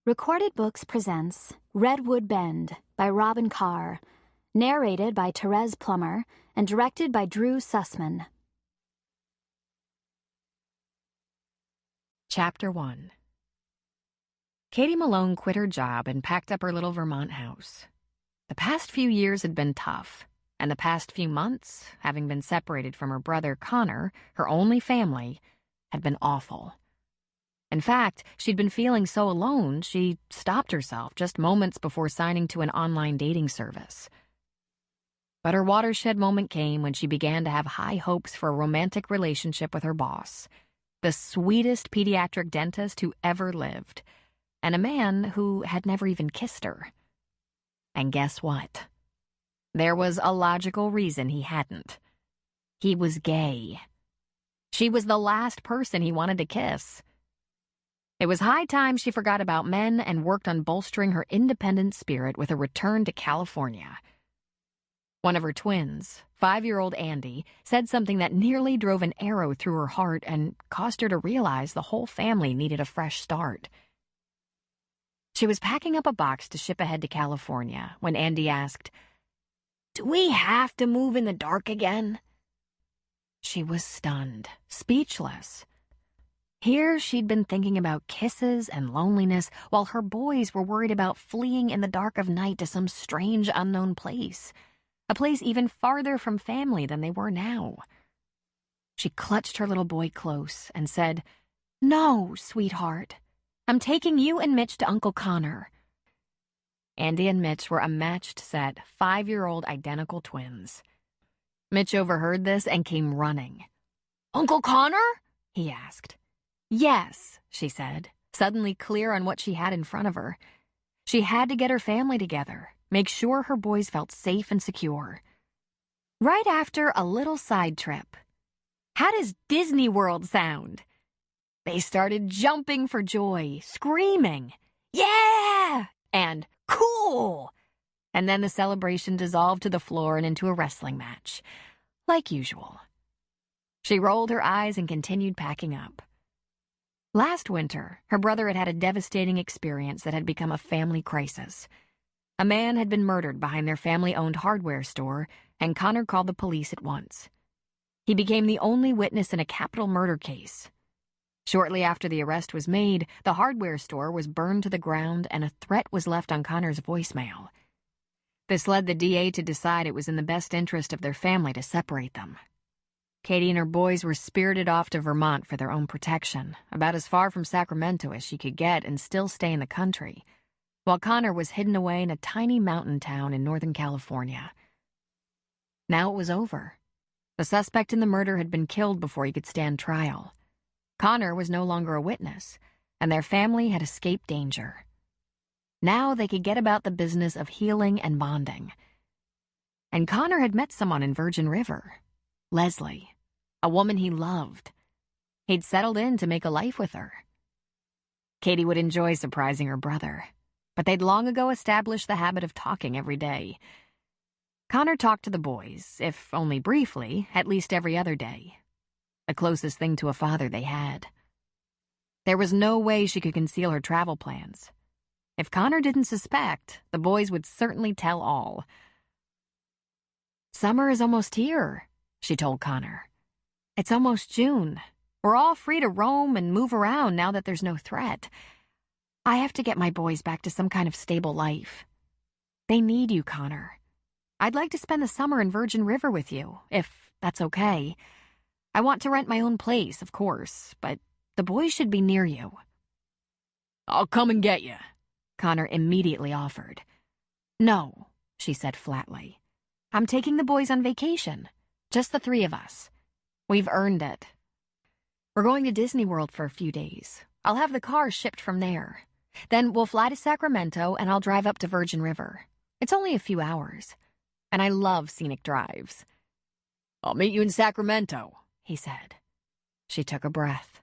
Recorded Books presents Redwood Bend by Robyn Carr, narrated by Therese Plummer and directed by Drew Sussman. Chapter 1. Katie Malone quit her job and packed up her little Vermont house. The past few years had been tough, and the past few months, having been separated from her brother Connor, her only family, had been awful. In fact, she'd been feeling so alone, she stopped herself just moments before signing to an online dating service. But her watershed moment came when she began to have high hopes for a romantic relationship with her boss, the sweetest pediatric dentist who ever lived, and a man who had never even kissed her. And guess what? There was a logical reason he hadn't. He was gay. She was the last person he wanted to kiss. It was high time she forgot about men and worked on bolstering her independent spirit with a return to California. One of her twins, 5-year-old Andy, said something that nearly drove an arrow through her heart and caused her to realize the whole family needed a fresh start. She was packing up a box to ship ahead to California when Andy asked, "Do we have to move in the dark again?" She was stunned, speechless. Here she'd been thinking about kisses and loneliness while her boys were worried about fleeing in the dark of night to some strange unknown place, a place even farther from family than they were now. She clutched her little boy close and said, "No, sweetheart. I'm taking you and Mitch to Uncle Connor." Andy and Mitch were a matched set, 5-year-old identical twins. Mitch overheard this and came running. "Uncle Connor?" he asked. "Yes," she said, suddenly clear on what she had in front of her. She had to get her family together, make sure her boys felt safe and secure. Right after a little side trip. How does Disney World sound? They started jumping for joy, screaming, "Yeah!" and "Cool!" And then the celebration dissolved to the floor and into a wrestling match, like usual. She rolled her eyes and continued packing up. Last winter, her brother had had a devastating experience that had become a family crisis. A man had been murdered behind their family-owned hardware store, and Connor called the police at once. He became the only witness in a capital murder case. Shortly after the arrest was made, the hardware store was burned to the ground and a threat was left on Connor's voicemail. This led the DA to decide it was in the best interest of their family to separate them. Katie and her boys were spirited off to Vermont for their own protection, about as far from Sacramento as she could get and still stay in the country, while Connor was hidden away in a tiny mountain town in Northern California. Now it was over. The suspect in the murder had been killed before he could stand trial. Connor was no longer a witness, and their family had escaped danger. Now they could get about the business of healing and bonding. And Connor had met someone in Virgin River, Leslie, a woman he loved. He'd settled in to make a life with her. Katie would enjoy surprising her brother, but they'd long ago established the habit of talking every day. Connor talked to the boys, if only briefly, at least every other day. The closest thing to a father they had. There was no way she could conceal her travel plans. If Connor didn't suspect, the boys would certainly tell all. "Summer is almost here," she told Connor. "It's almost June. We're all free to roam and move around now that there's no threat. I have to get my boys back to some kind of stable life. They need you, Connor. I'd like to spend the summer in Virgin River with you, if that's okay. I want to rent my own place, of course, but the boys should be near you." "I'll come and get you," Connor immediately offered. "No," she said flatly. "I'm taking the boys on vacation. Just the 3 of us. We've earned it. We're going to Disney World for a few days. I'll have the car shipped from there. Then we'll fly to Sacramento and I'll drive up to Virgin River. It's only a few hours. And I love scenic drives." "I'll meet you in Sacramento," he said. She took a breath.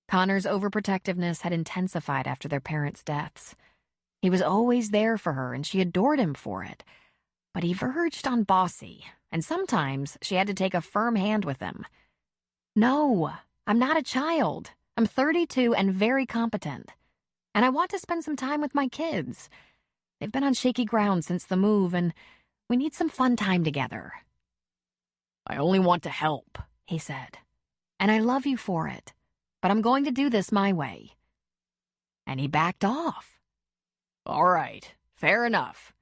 Connor's overprotectiveness had intensified after their parents' deaths. He was always there for her and she adored him for it. But he verged on bossy, and sometimes she had to take a firm hand with him. "No, I'm not a child. I'm 32 and very competent. And I want to spend some time with my kids. They've been on shaky ground since the move, and we need some fun time together." "I only want to help," he said. "And I love you for it. But I'm going to do this my way." And he backed off. "All right, fair enough."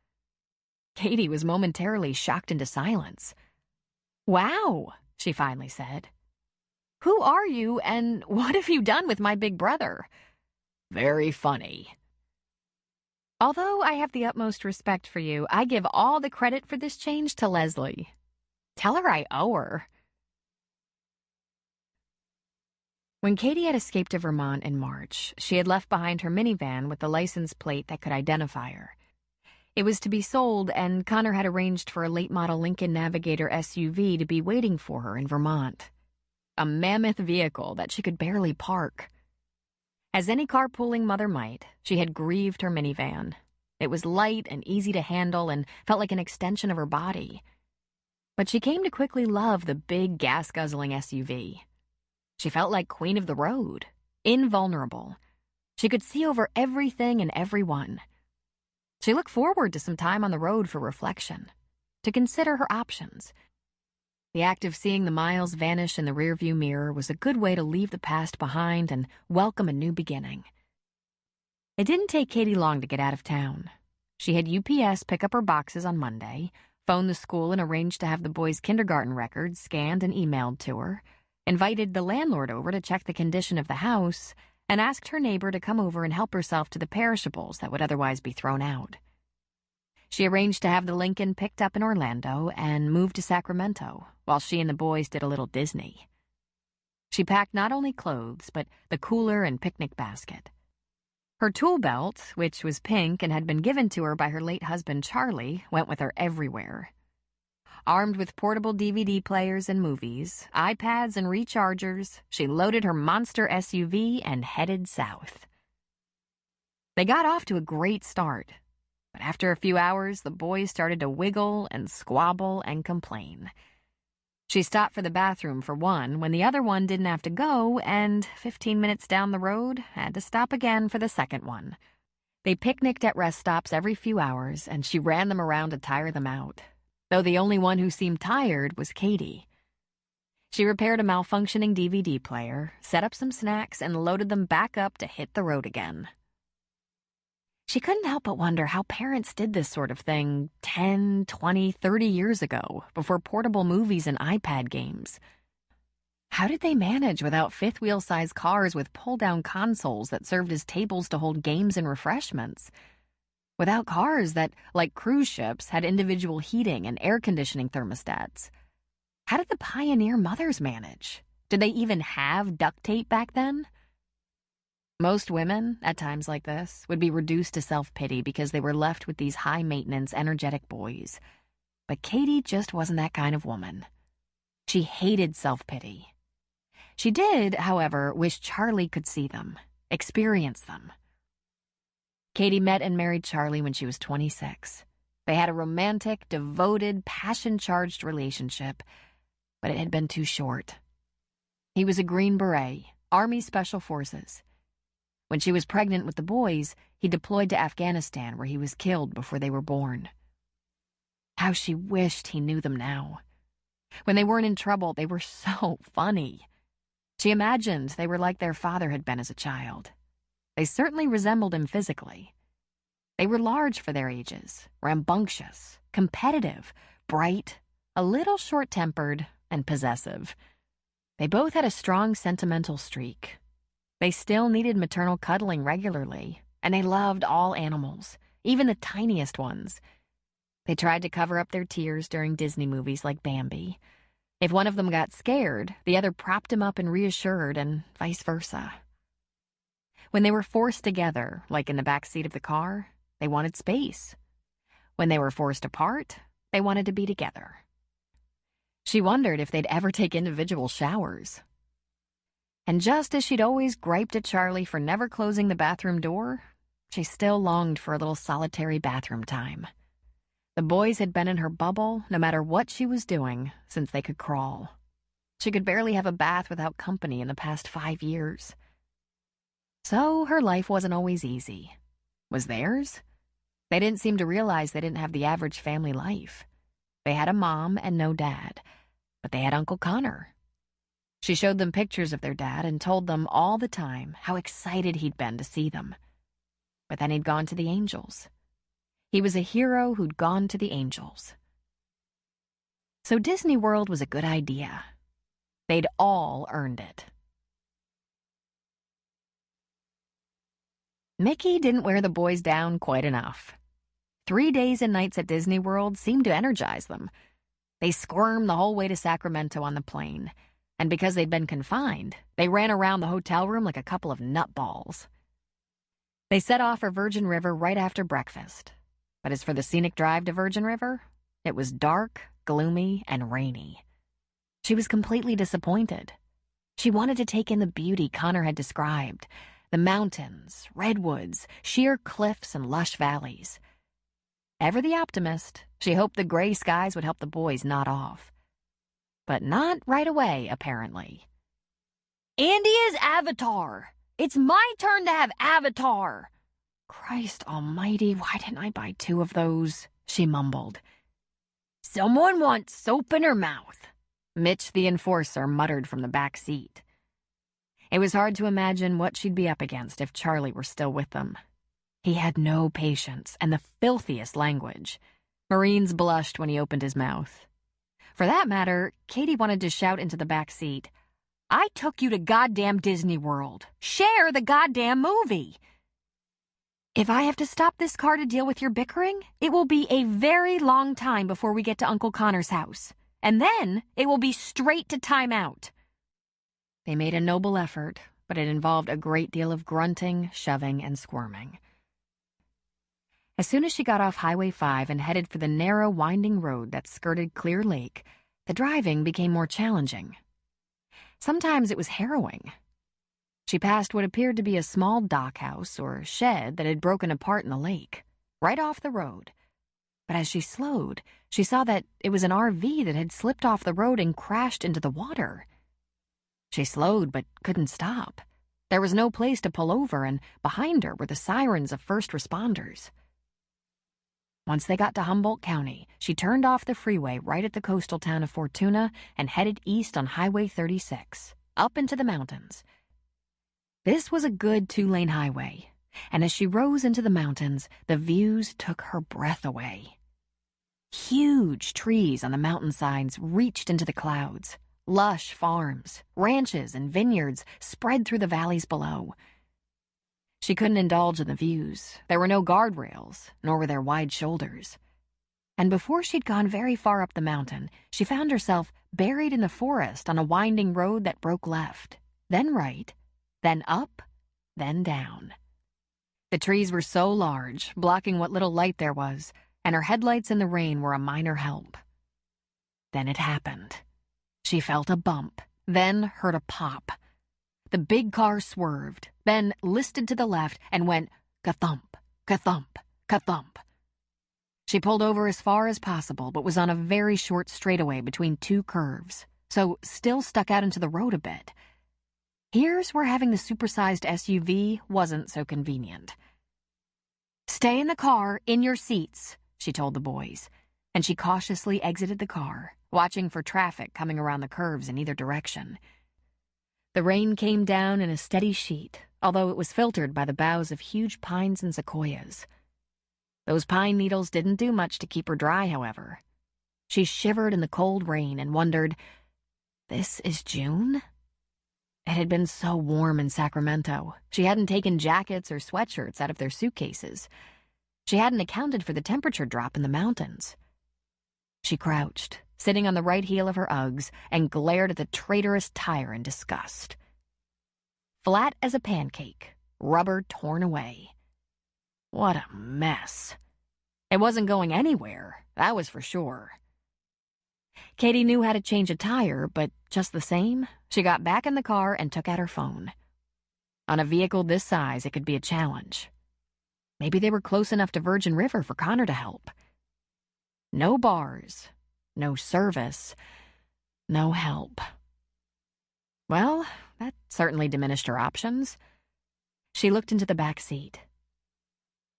Katie was momentarily shocked into silence. "Wow," she finally said. "Who are you, and what have you done with my big brother?" "Very funny." "Although I have the utmost respect for you, I give all the credit for this change to Leslie. Tell her I owe her." When Katie had escaped to Vermont in March, she had left behind her minivan with the license plate that could identify her. It was to be sold, and Connor had arranged for a late-model Lincoln Navigator SUV to be waiting for her in Vermont. A mammoth vehicle that she could barely park. As any carpooling mother might, she had grieved her minivan. It was light and easy to handle and felt like an extension of her body. But she came to quickly love the big, gas-guzzling SUV. She felt like queen of the road, invulnerable. She could see over everything and everyone. She looked forward to some time on the road for reflection, to consider her options. The act of seeing the miles vanish in the rearview mirror was a good way to leave the past behind and welcome a new beginning. It didn't take Katie long to get out of town. She had UPS pick up her boxes on Monday, phoned the school and arranged to have the boys' kindergarten records scanned and emailed to her, invited the landlord over to check the condition of the house, and asked her neighbor to come over and help herself to the perishables that would otherwise be thrown out. She arranged to have the Lincoln picked up in Orlando and moved to Sacramento, while she and the boys did a little Disney. She packed not only clothes, but the cooler and picnic basket. Her tool belt, which was pink and had been given to her by her late husband Charlie, went with her everywhere. Armed with portable DVD players and movies, iPads and rechargers, she loaded her monster SUV and headed south. They got off to a great start, but after a few hours, the boys started to wiggle and squabble and complain. She stopped for the bathroom for one when the other one didn't have to go, and 15 minutes down the road, had to stop again for the second one. They picnicked at rest stops every few hours, and she ran them around to tire them out, though the only one who seemed tired was Katie. She repaired a malfunctioning DVD player, set up some snacks, and loaded them back up to hit the road again. She couldn't help but wonder how parents did this sort of thing 10, 20, 30 years ago, before portable movies and iPad games. How did they manage without fifth-wheel-size cars with pull-down consoles that served as tables to hold games and refreshments? Without cars that, like cruise ships, had individual heating and air conditioning thermostats? How did the pioneer mothers manage? Did they even have duct tape back then? Most women, at times like this, would be reduced to self-pity because they were left with these high-maintenance, energetic boys. But Katie just wasn't that kind of woman. She hated self-pity. She did, however, wish Charlie could see them, experience them. Katie met and married Charlie when she was 26. They had a romantic, devoted, passion-charged relationship, but it had been too short. He was a Green Beret, Army Special Forces. When she was pregnant with the boys, he deployed to Afghanistan, where he was killed before they were born. How she wished he knew them now. When they weren't in trouble, they were so funny. She imagined they were like their father had been as a child. They certainly resembled him physically. They were large for their ages, rambunctious, competitive, bright, a little short-tempered, and possessive. They both had a strong sentimental streak. They still needed maternal cuddling regularly, and they loved all animals, even the tiniest ones. They tried to cover up their tears during Disney movies like Bambi. If one of them got scared, the other propped him up and reassured, and vice versa. When they were forced together, like in the back seat of the car, they wanted space. When they were forced apart, they wanted to be together. She wondered if they'd ever take individual showers. And just as she'd always griped at Charlie for never closing the bathroom door, she still longed for a little solitary bathroom time. The boys had been in her bubble, no matter what she was doing, since they could crawl. She could barely have a bath without company in the past 5 years. So her life wasn't always easy. Was theirs? They didn't seem to realize they didn't have the average family life. They had a mom and no dad, but they had Uncle Connor. She showed them pictures of their dad and told them all the time how excited he'd been to see them. But then he'd gone to the angels. He was a hero who'd gone to the angels. So Disney World was a good idea. They'd all earned it. Mickey didn't wear the boys down quite enough. 3 days and nights at Disney World seemed to energize them. They squirmed the whole way to Sacramento on the plane, and because they'd been confined, they ran around the hotel room like a couple of nutballs. They set off for Virgin River right after breakfast. But as for the scenic drive to Virgin River, it was dark, gloomy, and rainy. She was completely disappointed. She wanted to take in the beauty Connor had described, the mountains, redwoods, sheer cliffs, and lush valleys. Ever the optimist, she hoped the gray skies would help the boys nod off. But not right away, apparently. India's Avatar! It's my turn to have Avatar! Christ almighty, why didn't I buy 2 of those? She mumbled. Someone wants soap in her mouth, Mitch the enforcer muttered from the back seat. It was hard to imagine what she'd be up against if Charlie were still with them. He had no patience and the filthiest language. Marines blushed when he opened his mouth. For that matter, Katie wanted to shout into the back seat, I took you to goddamn Disney World. Share the goddamn movie. If I have to stop this car to deal with your bickering, it will be a very long time before we get to Uncle Connor's house. And then it will be straight to timeout. They made a noble effort, but it involved a great deal of grunting, shoving, and squirming. As soon as she got off Highway 5 and headed for the narrow, winding road that skirted Clear Lake, the driving became more challenging. Sometimes it was harrowing. She passed what appeared to be a small dockhouse or shed that had broken apart in the lake, right off the road. But as she slowed, she saw that it was an RV that had slipped off the road and crashed into the water. She slowed but couldn't stop. There was no place to pull over, and behind her were the sirens of first responders. Once they got to Humboldt County, she turned off the freeway right at the coastal town of Fortuna and headed east on Highway 36, up into the mountains. This was a good 2-lane highway, and as she rose into the mountains, the views took her breath away. Huge trees on the mountainsides reached into the clouds. Lush farms, ranches, and vineyards spread through the valleys below. She couldn't indulge in the views. There were no guardrails, nor were there wide shoulders. And before she'd gone very far up the mountain, she found herself buried in the forest on a winding road that broke left, then right, then up, then down. The trees were so large, blocking what little light there was, and her headlights in the rain were a minor help. Then it happened. She felt a bump, then heard a pop. The big car swerved, then listed to the left and went ka-thump, ka-thump, ka-thump. She pulled over as far as possible, but was on a very short straightaway between 2 curves, so still stuck out into the road a bit. Here's where having the supersized SUV wasn't so convenient. Stay in the car, in your seats, she told the boys, and she cautiously exited the car, watching for traffic coming around the curves in either direction. The rain came down in a steady sheet, although it was filtered by the boughs of huge pines and sequoias. Those pine needles didn't do much to keep her dry, however. She shivered in the cold rain and wondered, this is June? It had been so warm in Sacramento. She hadn't taken jackets or sweatshirts out of their suitcases. She hadn't accounted for the temperature drop in the mountains. She crouched, sitting on the right heel of her Uggs, and glared at the traitorous tire in disgust. Flat as a pancake, rubber torn away. What a mess. It wasn't going anywhere, that was for sure. Katie knew how to change a tire, but just the same, she got back in the car and took out her phone. On a vehicle this size, it could be a challenge. Maybe they were close enough to Virgin River for Connor to help. No bars, no service, no help. Well, that certainly diminished her options. She looked into the back seat.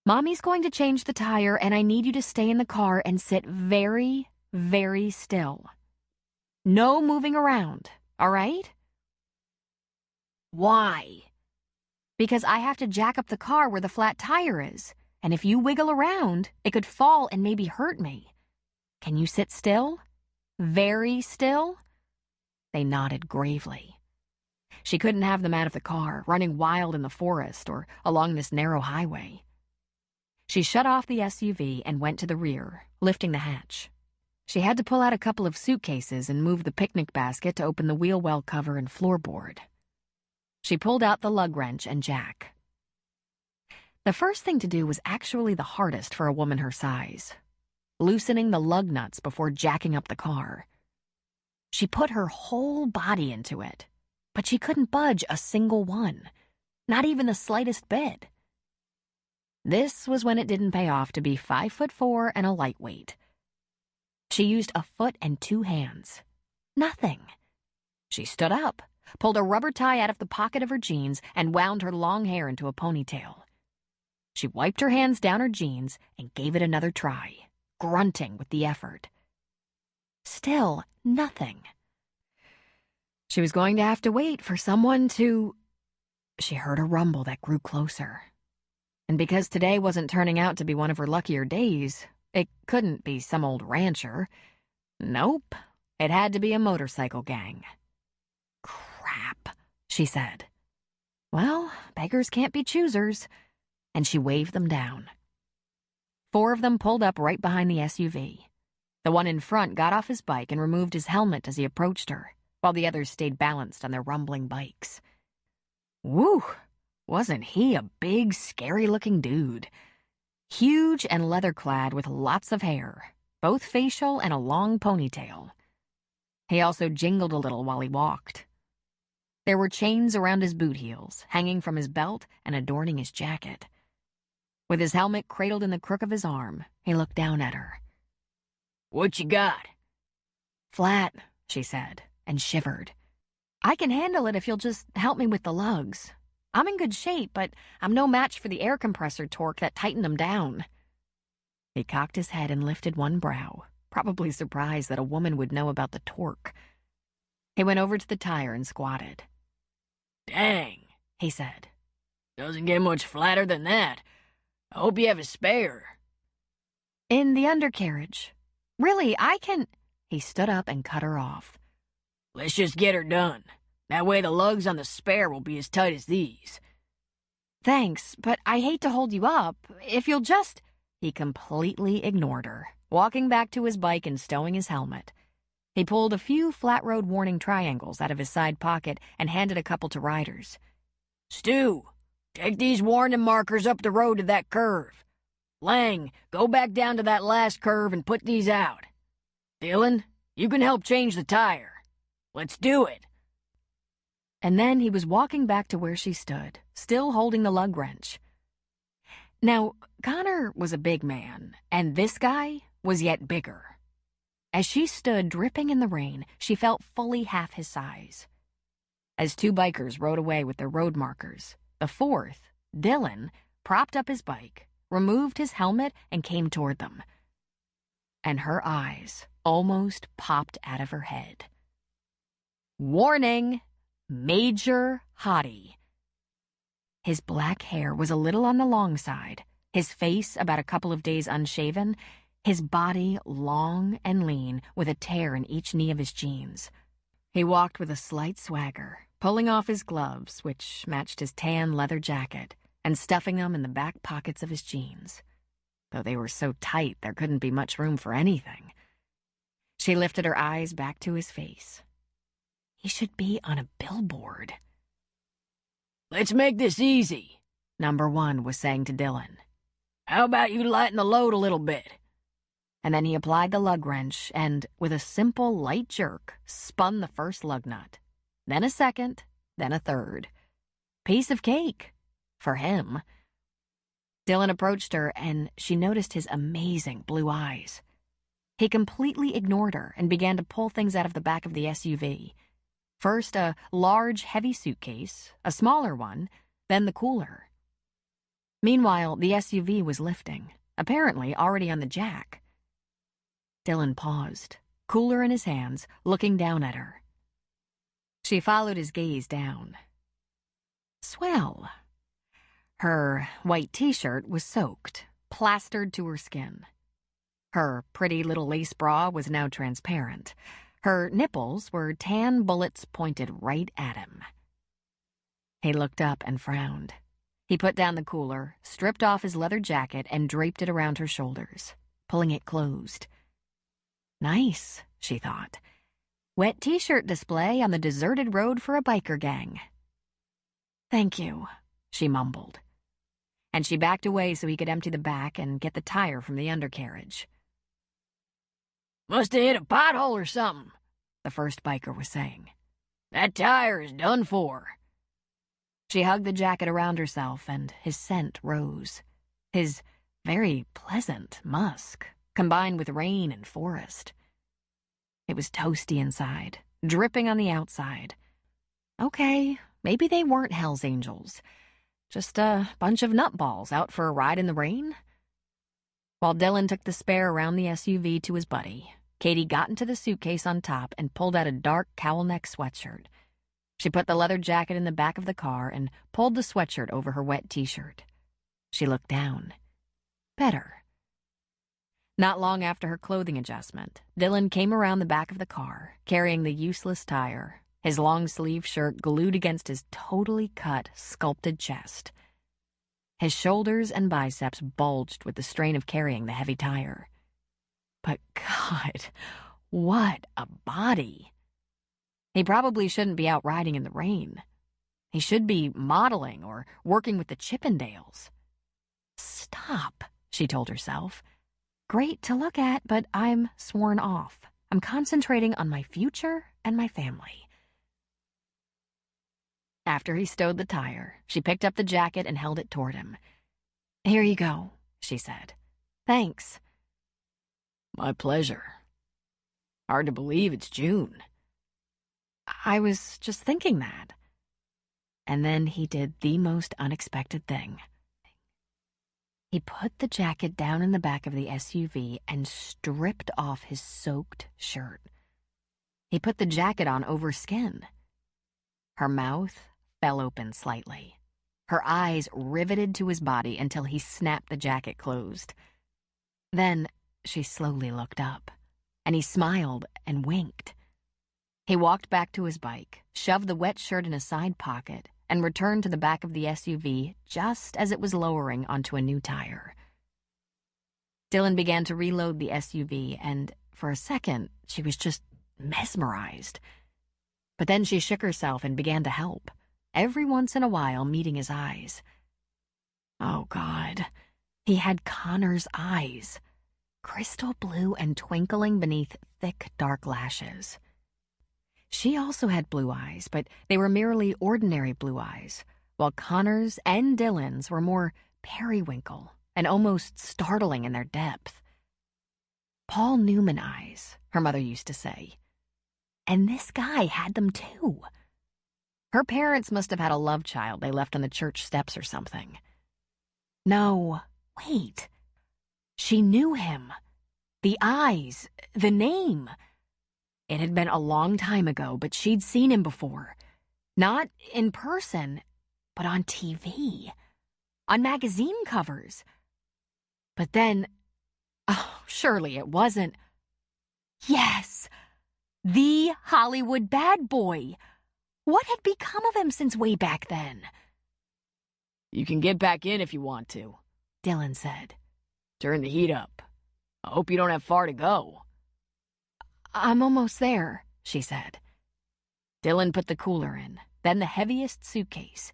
"Mommy's going to change the tire, and I need you to stay in the car and sit very, very still. No moving around, all right?" "Why?" "Because I have to jack up the car where the flat tire is, and if you wiggle around, it could fall and maybe hurt me. Can you sit still? Very still?" They nodded gravely. She couldn't have them out of the car, running wild in the forest or along this narrow highway. She shut off the SUV and went to the rear, lifting the hatch. She had to pull out a couple of suitcases and move the picnic basket to open the wheel well cover and floorboard. She pulled out the lug wrench and jack. The first thing to do was actually the hardest for a woman her size: loosening the lug nuts before jacking up the car. She put her whole body into it, but she couldn't budge a single one, not even the slightest bit. This was when it didn't pay off to be 5'4" and a lightweight. She used a foot and 2 hands. Nothing. She stood up, pulled a rubber tie out of the pocket of her jeans, and wound her long hair into a ponytail. She wiped her hands down her jeans and gave it another try, grunting with the effort. Still nothing. She was going to have to wait for someone to... She heard a rumble that grew closer. And because today wasn't turning out to be one of her luckier days, it couldn't be some old rancher. Nope, it had to be a motorcycle gang. "Crap," she said. "Well, beggars can't be choosers." And she waved them down. 4 of them pulled up right behind the SUV. The one in front got off his bike and removed his helmet as he approached her, while the others stayed balanced on their rumbling bikes. Woo! Wasn't he a big, scary-looking dude? Huge and leather-clad with lots of hair, both facial and a long ponytail. He also jingled a little while he walked. There were chains around his boot heels, hanging from his belt and adorning his jacket. With his helmet cradled in the crook of his arm, he looked down at her. "What you got?" "Flat," she said, and shivered. "I can handle it if you'll just help me with the lugs. I'm in good shape, but I'm no match for the air compressor torque that tightened them down." He cocked his head and lifted one brow, probably surprised that a woman would know about the torque. He went over to the tire and squatted. "Dang," he said. "Doesn't get much flatter than that. I hope you have a spare." "In the undercarriage. Really, I can..." He stood up and cut her off. "Let's just get her done. That way the lugs on the spare will be as tight as these." "Thanks, but I hate to hold you up. If you'll just..." He completely ignored her, walking back to his bike and stowing his helmet. He pulled a few flat road warning triangles out of his side pocket and handed a couple to riders. "Stu, take these warning markers up the road to that curve. Lang, go back down to that last curve and put these out. Dylan, you can help change the tire. Let's do it." And then he was walking back to where she stood, still holding the lug wrench. Now, Connor was a big man, and this guy was yet bigger. As she stood dripping in the rain, she felt fully half his size. As 2 bikers rode away with their road markers, the 4th, Dylan, propped up his bike, removed his helmet, and came toward them. And her eyes almost popped out of her head. Warning! Major Hottie. His black hair was a little on the long side, his face about a couple of days unshaven, his body long and lean with a tear in each knee of his jeans. He walked with a slight swagger, pulling off his gloves, which matched his tan leather jacket, and stuffing them in the back pockets of his jeans. Though they were so tight there couldn't be much room for anything. She lifted her eyes back to his face. He should be on a billboard. "Let's make this easy," Number 1 was saying to Dylan. "How about you lighten the load a little bit?" And then he applied the lug wrench and, with a simple, light jerk, spun the first lug nut. Then a second, then a third. Piece of cake. For him. Dylan approached her, and she noticed his amazing blue eyes. He completely ignored her and began to pull things out of the back of the SUV. First, a large, heavy suitcase, a smaller one, then the cooler. Meanwhile, the SUV was lifting, apparently already on the jack. Dylan paused, cooler in his hands, looking down at her. She followed his gaze down. Swell. Her white t-shirt was soaked, plastered to her skin. Her pretty little lace bra was now transparent. Her nipples were tan bullets pointed right at him. He looked up and frowned. He put down the cooler, stripped off his leather jacket, and draped it around her shoulders, pulling it closed. Nice, she thought. Wet t-shirt display on the deserted road for a biker gang. Thank you, she mumbled. And she backed away so he could empty the back and get the tire from the undercarriage. Must have hit a pothole or something, the first biker was saying. That tire is done for. She hugged the jacket around herself, and his scent rose. His very pleasant musk, combined with rain and forest. It was toasty inside, dripping on the outside. Okay, maybe they weren't Hell's Angels. Just a bunch of nutballs out for a ride in the rain? While Dylan took the spare around the SUV to his buddy, Katie got into the suitcase on top and pulled out a dark cowl-neck sweatshirt. She put the leather jacket in the back of the car and pulled the sweatshirt over her wet t-shirt. She looked down. Better. Not long after her clothing adjustment, Dylan came around the back of the car, carrying the useless tire, his long-sleeve shirt glued against his totally cut, sculpted chest. His shoulders and biceps bulged with the strain of carrying the heavy tire. But God, what a body! He probably shouldn't be out riding in the rain. He should be modeling or working with the Chippendales. Stop, she told herself. Great to look at, but I'm sworn off. I'm concentrating on my future and my family. After he stowed the tire, she picked up the jacket and held it toward him. Here you go, she said. Thanks. My pleasure. Hard to believe it's June. I was just thinking that. And then he did the most unexpected thing. He put the jacket down in the back of the SUV and stripped off his soaked shirt. He put the jacket on over skin. Her mouth fell open slightly. Her eyes riveted to his body until he snapped the jacket closed. Then she slowly looked up, and he smiled and winked. He walked back to his bike, shoved the wet shirt in a side pocket, and returned to the back of the SUV just as it was lowering onto a new tire. Dylan began to reload the SUV, and for a second, she was just mesmerized. But then she shook herself and began to help, every once in a while meeting his eyes. Oh, God. He had Connor's eyes, crystal blue and twinkling beneath thick, dark lashes. She also had blue eyes, but they were merely ordinary blue eyes, while Connor's and Dylan's were more periwinkle and almost startling in their depth. Paul Newman eyes, her mother used to say. And this guy had them too. Her parents must have had a love child they left on the church steps or something. No, wait. She knew him. The eyes, the name. It had been a long time ago, but she'd seen him before. Not in person, but on TV. On magazine covers. But then, oh, surely it wasn't. Yes, the Hollywood bad boy. What had become of him since way back then? You can get back in if you want to, Dylan said. Turn the heat up. I hope you don't have far to go. I'm almost there, she said. Dylan put the cooler in, then the heaviest suitcase.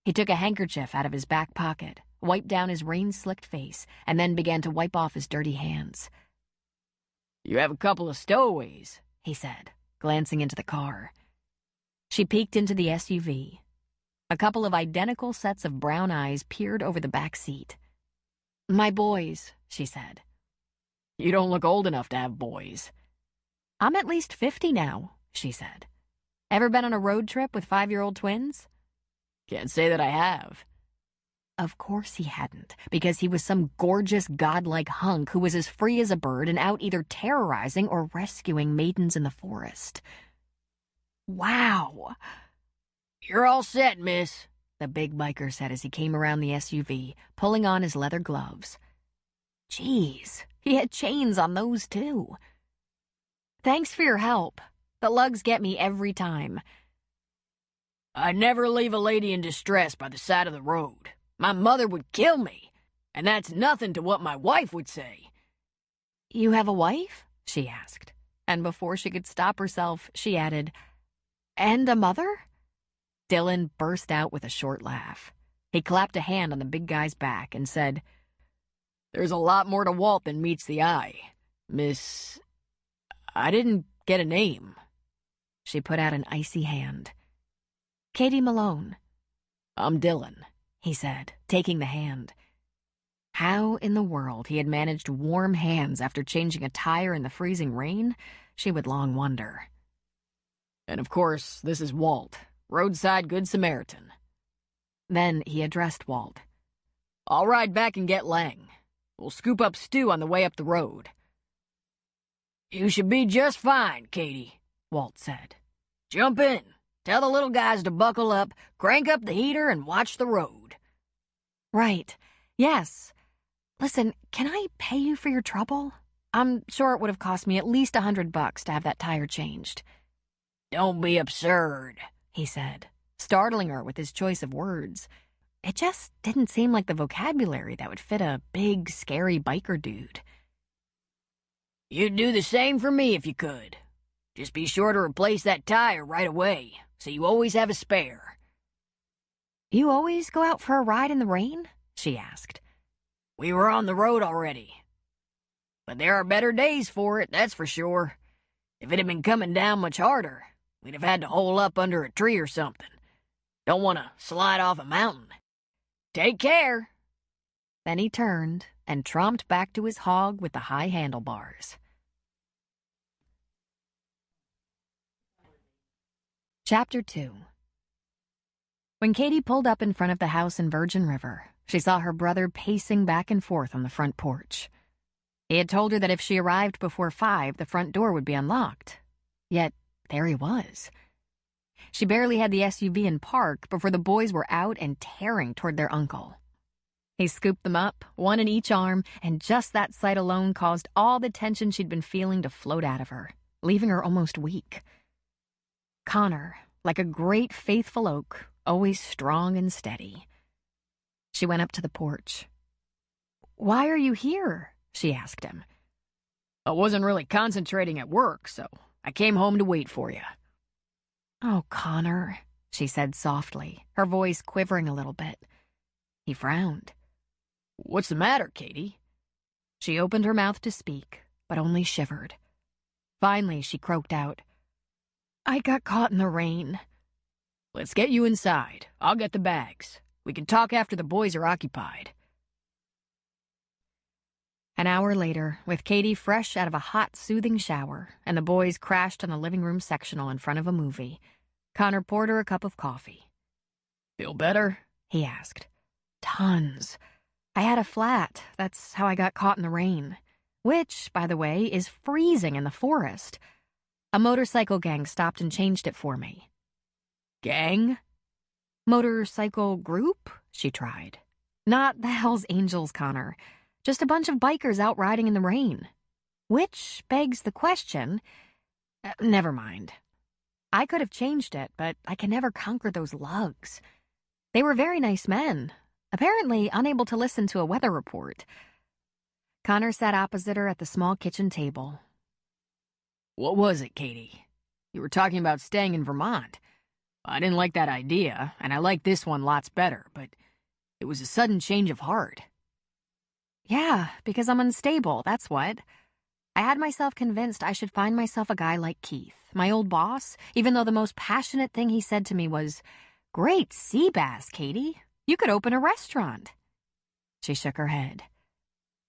He took a handkerchief out of his back pocket, wiped down his rain-slicked face, and then began to wipe off his dirty hands. You have a couple of stowaways, he said, glancing into the car. She peeked into the SUV. A couple of identical sets of brown eyes peered over the back seat. My boys, she said. You don't look old enough to have boys. I'm at least 50 now, she said. Ever been on a road trip with 5-year-old twins? Can't say that I have. of course he hadn't, because he was some gorgeous godlike hunk who was as free as a bird and out either terrorizing or rescuing maidens in the forest. Wow. "You're all set, miss," the big biker said as he came around the SUV, pulling on his leather gloves. Geez, he had chains on those too. Thanks for your help. The lugs get me every time. "I never leave a lady in distress by the side of the road. My mother would kill me, and that's nothing to what my wife would say." You have a wife? She asked, and before she could stop herself, she added, and a mother? Dylan burst out with a short laugh. He clapped a hand on the big guy's back and said, "There's a lot more to Walt than meets the eye. Miss... I didn't get a name." She put out an icy hand. Katie Malone. "I'm Dylan," he said, taking the hand. How in the world he had managed warm hands after changing a tire in the freezing rain, she would long wonder. "And of course, this is Walt, roadside Good Samaritan." Then he addressed Walt. "I'll ride back and get Lang. We'll scoop up Stu on the way up the road." "You should be just fine, Katie," Walt said. "Jump in. Tell the little guys to buckle up, crank up the heater, and watch the road." Right. Yes. Listen, can I pay you for your trouble? I'm sure it would have cost me at least $100 to have that tire changed. "Don't be absurd," he said, startling her with his choice of words. It just didn't seem like the vocabulary that would fit a big, scary biker dude. "You'd do the same for me if you could. Just be sure to replace that tire right away, so you always have a spare." You always go out for a ride in the rain? She asked. "We were on the road already. But there are better days for it, that's for sure. If it had been coming down much harder, we'd have had to hole up under a tree or something. Don't want to slide off a mountain. Take care." Then he turned and tromped back to his hog with the high handlebars. Chapter 2. When Katie pulled up in front of the house in Virgin River, she saw her brother pacing back and forth on the front porch. He had told her that if she arrived before 5, the front door would be unlocked. Yet, there he was. She barely had the SUV in park before the boys were out and tearing toward their uncle. He scooped them up, one in each arm, and just that sight alone caused all the tension she'd been feeling to float out of her, leaving her almost weak. Connor, like a great faithful oak, always strong and steady. She went up to the porch. "Why are you here?" she asked him. "I wasn't really concentrating at work, so I came home to wait for you." "Oh, Connor," she said softly, her voice quivering a little bit. He frowned. "What's the matter, Katie?" She opened her mouth to speak, but only shivered. Finally, she croaked out, "I got caught in the rain." "Let's get you inside. I'll get the bags. We can talk after the boys are occupied." An hour later, with Katie fresh out of a hot, soothing shower, and the boys crashed on the living room sectional in front of a movie, Connor poured her a cup of coffee. "Feel better?" he asked. Tons. I had a flat. That's how I got caught in the rain. Which, by the way, is freezing in the forest. A motorcycle gang stopped and changed it for me. "Gang?" "Motorcycle group?" she tried. "Not the Hells Angels, Connor. Just a bunch of bikers out riding in the rain." Which begs the question... never mind. I could have changed it, but I can never conquer those lugs. They were very nice men, apparently unable to listen to a weather report. Connor sat opposite her at the small kitchen table. "What was it, Katie? You were talking about staying in Vermont. I didn't like that idea, and I like this one lots better, but it was a sudden change of heart." Yeah, because I'm unstable, that's what. I had myself convinced I should find myself a guy like Keith, my old boss, even though the most passionate thing he said to me was, "Great sea bass, Katie. You could open a restaurant." She shook her head.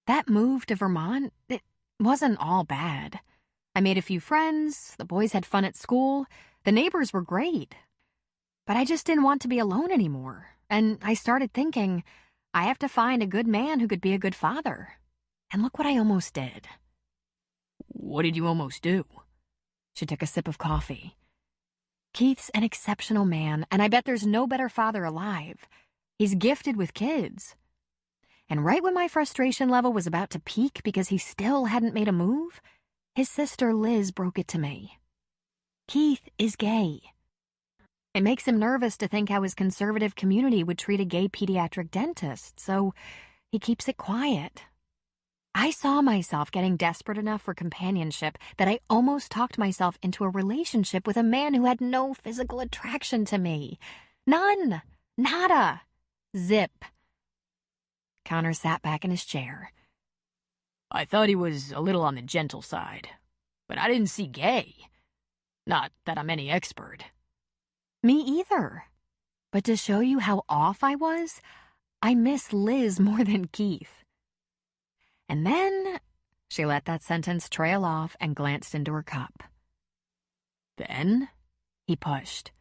That move to Vermont, it wasn't all bad. I made a few friends, the boys had fun at school, the neighbors were great. But I just didn't want to be alone anymore, and I started thinking, I have to find a good man who could be a good father. And look what I almost did. What did you almost do? She took a sip of coffee. Keith's an exceptional man, and I bet there's no better father alive. He's gifted with kids. And right when my frustration level was about to peak because he still hadn't made a move, his sister Liz broke it to me. Keith is gay. It makes him nervous to think how his conservative community would treat a gay pediatric dentist, so he keeps it quiet. I saw myself getting desperate enough for companionship that I almost talked myself into a relationship with a man who had no physical attraction to me. None. Nada. Zip. Connor sat back in his chair. I thought he was a little on the gentle side, but I didn't see gay. Not that I'm any expert. Me either. But to show you how off I was, I miss Liz more than Keith. And then she let that sentence trail off and glanced into her cup. Then? He pushed.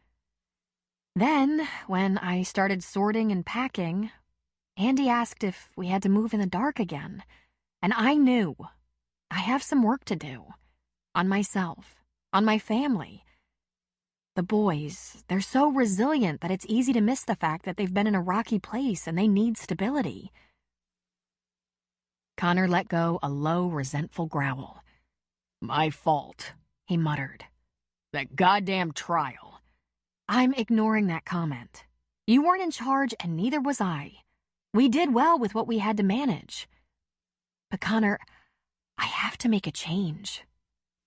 Then, when I started sorting and packing, Andy asked if we had to move in the dark again. And I knew. I have some work to do. On myself. On my family. The boys, they're so resilient that it's easy to miss the fact that they've been in a rocky place and they need stability. Connor let go a low, resentful growl. My fault, he muttered. That goddamn trial. I'm ignoring that comment. You weren't in charge and neither was I. We did well with what we had to manage. But Connor, I have to make a change.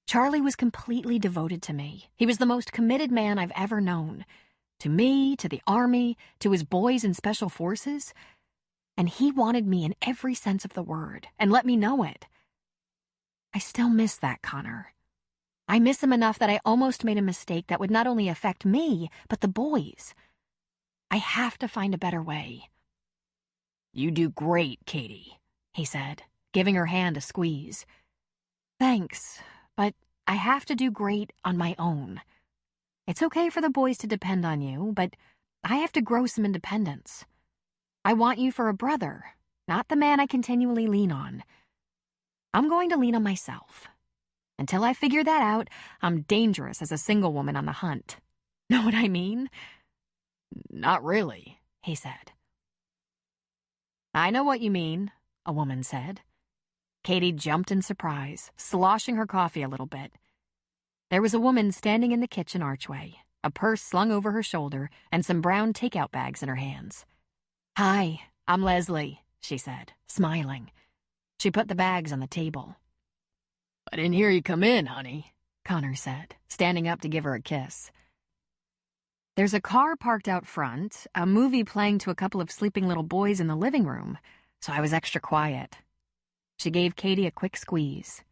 Charlie was completely devoted to me. He was the most committed man I've ever known. To me, to the Army, to his boys in Special Forces. And he wanted me in every sense of the word, and let me know it. I still miss that, Connor. I miss him enough that I almost made a mistake that would not only affect me, but the boys. I have to find a better way. You do great, Katie, he said, giving her hand a squeeze. Thanks, but I have to do great on my own. It's okay for the boys to depend on you, but I have to grow some independence. I want you for a brother, not the man I continually lean on. I'm going to lean on myself. Until I figure that out, I'm dangerous as a single woman on the hunt. Know what I mean? Not really, he said. I know what you mean, a woman said. Katie jumped in surprise, sloshing her coffee a little bit. There was a woman standing in the kitchen archway, a purse slung over her shoulder and some brown takeout bags in her hands. Hi, I'm Leslie, she said, smiling. She put the bags on the table. I didn't hear you come in, honey, Connor said, standing up to give her a kiss. There's a car parked out front, a movie playing to a couple of sleeping little boys in the living room, so I was extra quiet. She gave Katie a quick squeeze.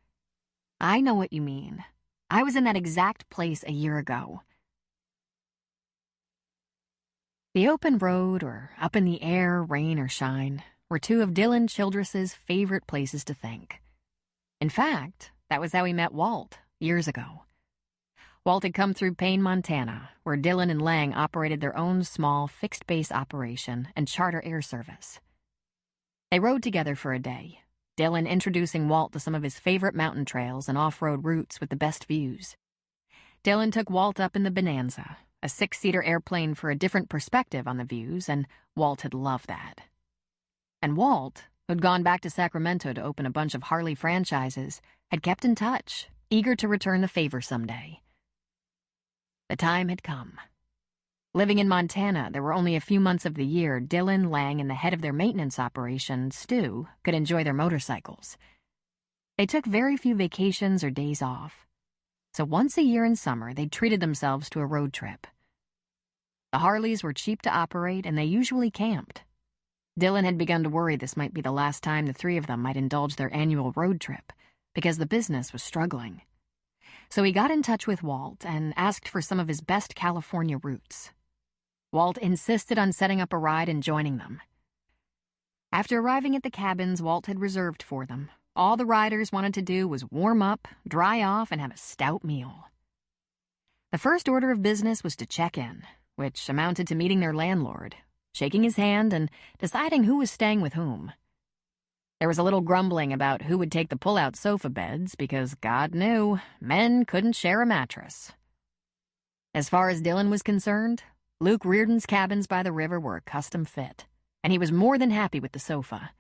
I know what you mean. I was in that exact place a year ago. The open road, or up in the air, rain or shine, were two of Dylan Childress's favorite places to think. In fact, that was how he met Walt years ago. Walt had come through Payne, Montana, where Dylan and Lang operated their own small fixed-base operation and charter air service. They rode together for a day, Dylan introducing Walt to some of his favorite mountain trails and off-road routes with the best views. Dylan took Walt up in the Bonanza, a 6-seater airplane for a different perspective on the views, and Walt had loved that. And Walt, who'd gone back to Sacramento to open a bunch of Harley franchises, had kept in touch, eager to return the favor someday. The time had come. Living in Montana, there were only a few months of the year Dylan, Lang, and the head of their maintenance operation, Stu, could enjoy their motorcycles. They took very few vacations or days off. So once a year in summer, they treated themselves to a road trip. The Harleys were cheap to operate, and they usually camped. Dylan had begun to worry this might be the last time the three of them might indulge their annual road trip, because the business was struggling. So he got in touch with Walt and asked for some of his best California routes. Walt insisted on setting up a ride and joining them. After arriving at the cabins Walt had reserved for them, all the riders wanted to do was warm up, dry off, and have a stout meal. The first order of business was to check in, which amounted to meeting their landlord, shaking his hand and deciding who was staying with whom. There was a little grumbling about who would take the pull-out sofa beds because, God knew, men couldn't share a mattress. As far as Dylan was concerned, Luke Reardon's cabins by the river were a custom fit, and he was more than happy with the sofa.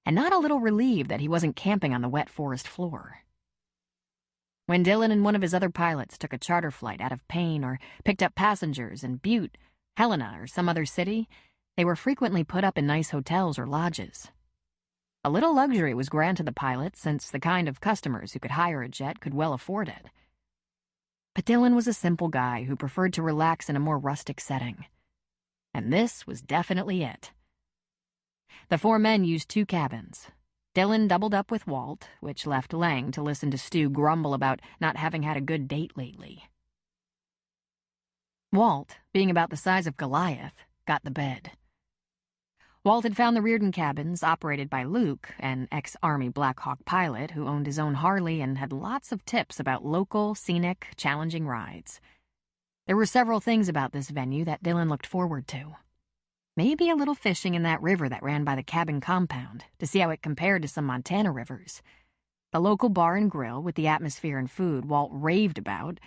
And not a little relieved that he wasn't camping on the wet forest floor. When Dylan and one of his other pilots took a charter flight out of Payne or picked up passengers in Butte, Helena, or some other city, they were frequently put up in nice hotels or lodges. A little luxury was granted the pilots since the kind of customers who could hire a jet could well afford it. But Dylan was a simple guy who preferred to relax in a more rustic setting. And this was definitely it. The four men used 2 cabins. Dylan doubled up with Walt, which left Lang to listen to Stu grumble about not having had a good date lately. Walt, being about the size of Goliath, got the bed. Walt had found the Reardon cabins operated by Luke, an ex-Army Black Hawk pilot who owned his own Harley and had lots of tips about local, scenic, challenging rides. There were several things about this venue that Dylan looked forward to. Maybe a little fishing in that river that ran by the cabin compound to see how it compared to some Montana rivers. The local bar and grill with the atmosphere and food Walt raved about,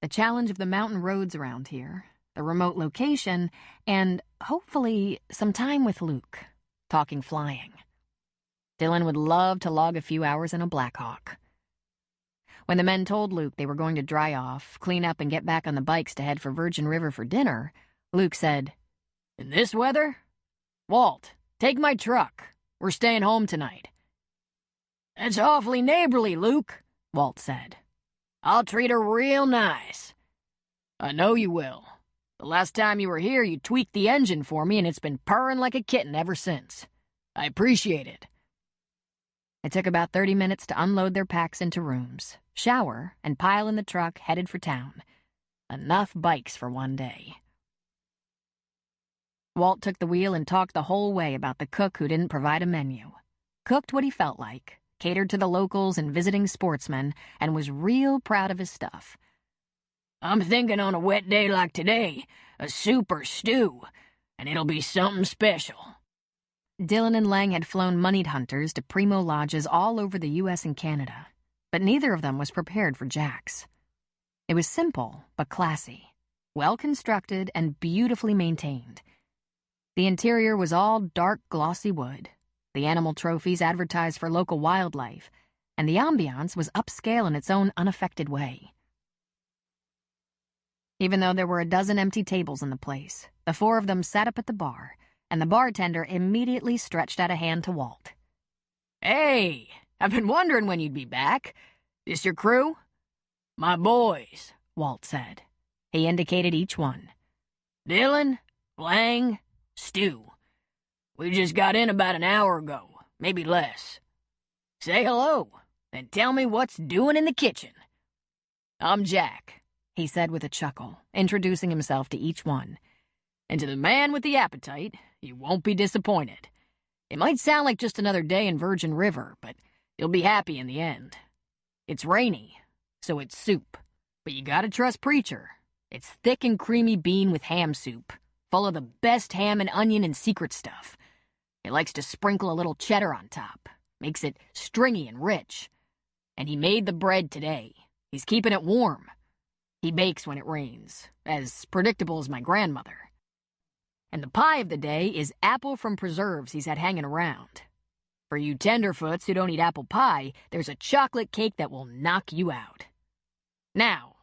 the challenge of the mountain roads around here, the remote location, and, hopefully, some time with Luke, talking flying. Dylan would love to log a few hours in a Black Hawk. When the men told Luke they were going to dry off, clean up, and get back on the bikes to head for Virgin River for dinner, Luke said, "In this weather? Walt, take my truck. We're staying home tonight." "That's awfully neighborly, Luke," Walt said. "I'll treat her real nice." "I know you will. The last time you were here, you tweaked the engine for me, and it's been purring like a kitten ever since. I appreciate it." It took about 30 minutes to unload their packs into rooms, shower, and pile in the truck headed for town. Enough bikes for one day. Walt took the wheel and talked the whole way about the cook who didn't provide a menu. Cooked what he felt like, catered to the locals and visiting sportsmen, and was real proud of his stuff. "I'm thinking on a wet day like today, a soup or stew, and it'll be something special." Dylan and Lang had flown moneyed hunters to primo lodges all over the U.S. and Canada, but neither of them was prepared for Jack's. It was simple but classy, well-constructed and beautifully maintained. The interior was all dark, glossy wood. The animal trophies advertised for local wildlife, and the ambiance was upscale in its own unaffected way. Even though there were a dozen empty tables in the place, the 4 of them sat up at the bar, and the bartender immediately stretched out a hand to Walt. "Hey, I've been wondering when you'd be back. This your crew?" "My boys," Walt said. He indicated each one. "Dylan, Lang, Stu. We just got in about an hour ago, maybe less. Say hello, and tell me what's doing in the kitchen." "I'm Jack," he said with a chuckle, introducing himself to each one. "And to the man with the appetite, you won't be disappointed. It might sound like just another day in Virgin River, but you'll be happy in the end. It's rainy, so it's soup, but you gotta trust Preacher. It's thick and creamy bean with ham soup, full of the best ham and onion and secret stuff. He likes to sprinkle a little cheddar on top, makes it stringy and rich. And he made the bread today. He's keeping it warm. He bakes when it rains, as predictable as my grandmother. And the pie of the day is apple from preserves he's had hanging around. For you tenderfoots who don't eat apple pie, there's a chocolate cake that will knock you out. Now,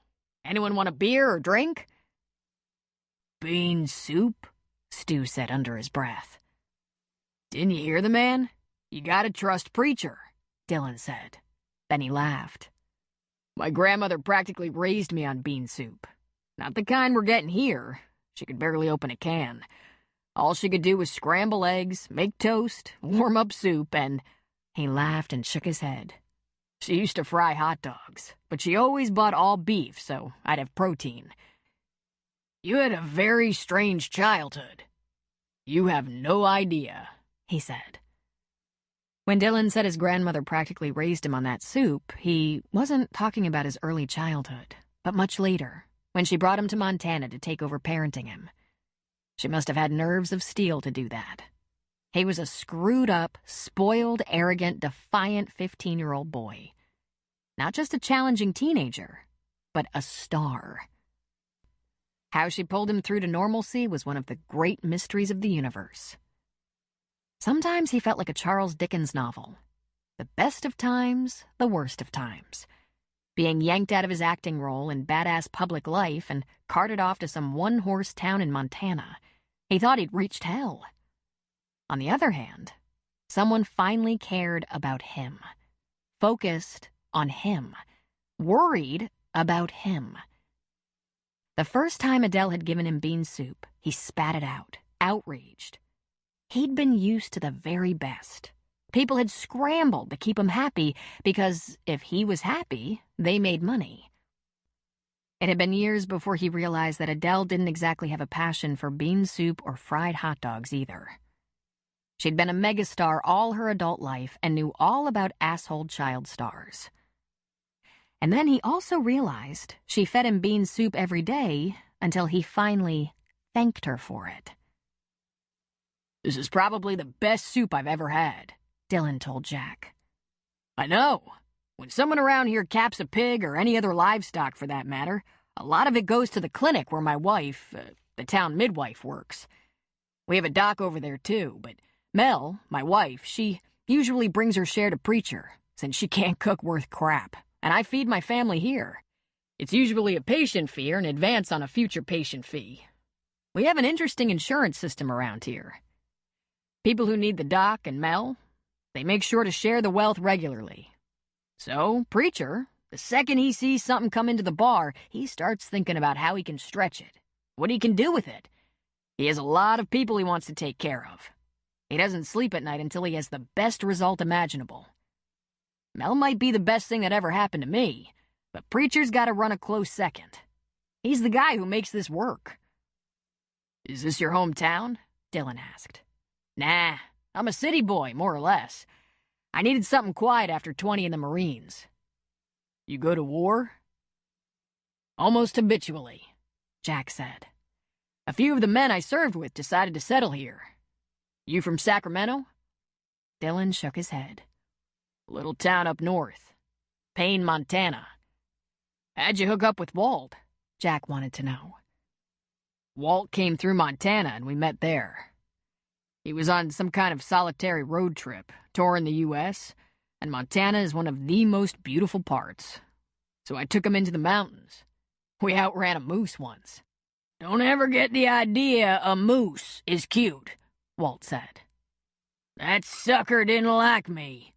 anyone want a beer or drink?" "Bean soup?" Stu said under his breath. "Didn't you hear the man? You gotta trust Preacher," Dylan said. Then he laughed. "My grandmother practically raised me on bean soup. Not the kind we're getting here. She could barely open a can. All she could do was scramble eggs, make toast, warm up soup, and..." He laughed and shook his head. "She used to fry hot dogs, but she always bought all beef, so I'd have protein. You had a very strange childhood. You have no idea," he said. When Dylan said his grandmother practically raised him on that soup, he wasn't talking about his early childhood, but much later, when she brought him to Montana to take over parenting him. She must have had nerves of steel to do that. He was a screwed-up, spoiled, arrogant, defiant 15-year-old boy. Not just a challenging teenager, but a star. How she pulled him through to normalcy was one of the great mysteries of the universe. Sometimes he felt like a Charles Dickens novel. The best of times, the worst of times. Being yanked out of his acting role in badass public life and carted off to some one-horse town in Montana. He thought he'd reached hell. On the other hand, someone finally cared about him. Focused on him. Worried about him. The first time Adele had given him bean soup, he spat it out, outraged. He'd been used to the very best. People had scrambled to keep him happy because if he was happy, they made money. It had been years before he realized that Adele didn't exactly have a passion for bean soup or fried hot dogs either. She'd been a megastar all her adult life and knew all about asshole child stars. And then he also realized she fed him bean soup every day until he finally thanked her for it. "This is probably the best soup I've ever had," Dylan told Jack. "I know. When someone around here caps a pig or any other livestock for that matter, a lot of it goes to the clinic where my wife, the town midwife, works. We have a doc over there too, but Mel, my wife, she usually brings her share to Preacher, since she can't cook worth crap, and I feed my family here. It's usually a patient fee or an advance on a future patient fee. We have an interesting insurance system around here. People who need the doc and Mel, they make sure to share the wealth regularly. So, Preacher, the second he sees something come into the bar, he starts thinking about how he can stretch it, what he can do with it. He has a lot of people he wants to take care of. He doesn't sleep at night until he has the best result imaginable. Mel might be the best thing that ever happened to me, but Preacher's got to run a close second. He's the guy who makes this work." "Is this your hometown?" Dylan asked. "Nah, I'm a city boy, more or less. I needed something quiet after 20 in the Marines." "You go to war?" "Almost habitually," Jack said. "A few of the men I served with decided to settle here. You from Sacramento?" Dylan shook his head. "A little town up north. Payne, Montana." "How'd you hook up with Walt?" Jack wanted to know. "Walt came through Montana and we met there. He was on some kind of solitary road trip, touring the U.S., and Montana is one of the most beautiful parts. So I took him into the mountains. We outran a moose once. Don't ever get the idea a moose is cute," Walt said. "That sucker didn't like me.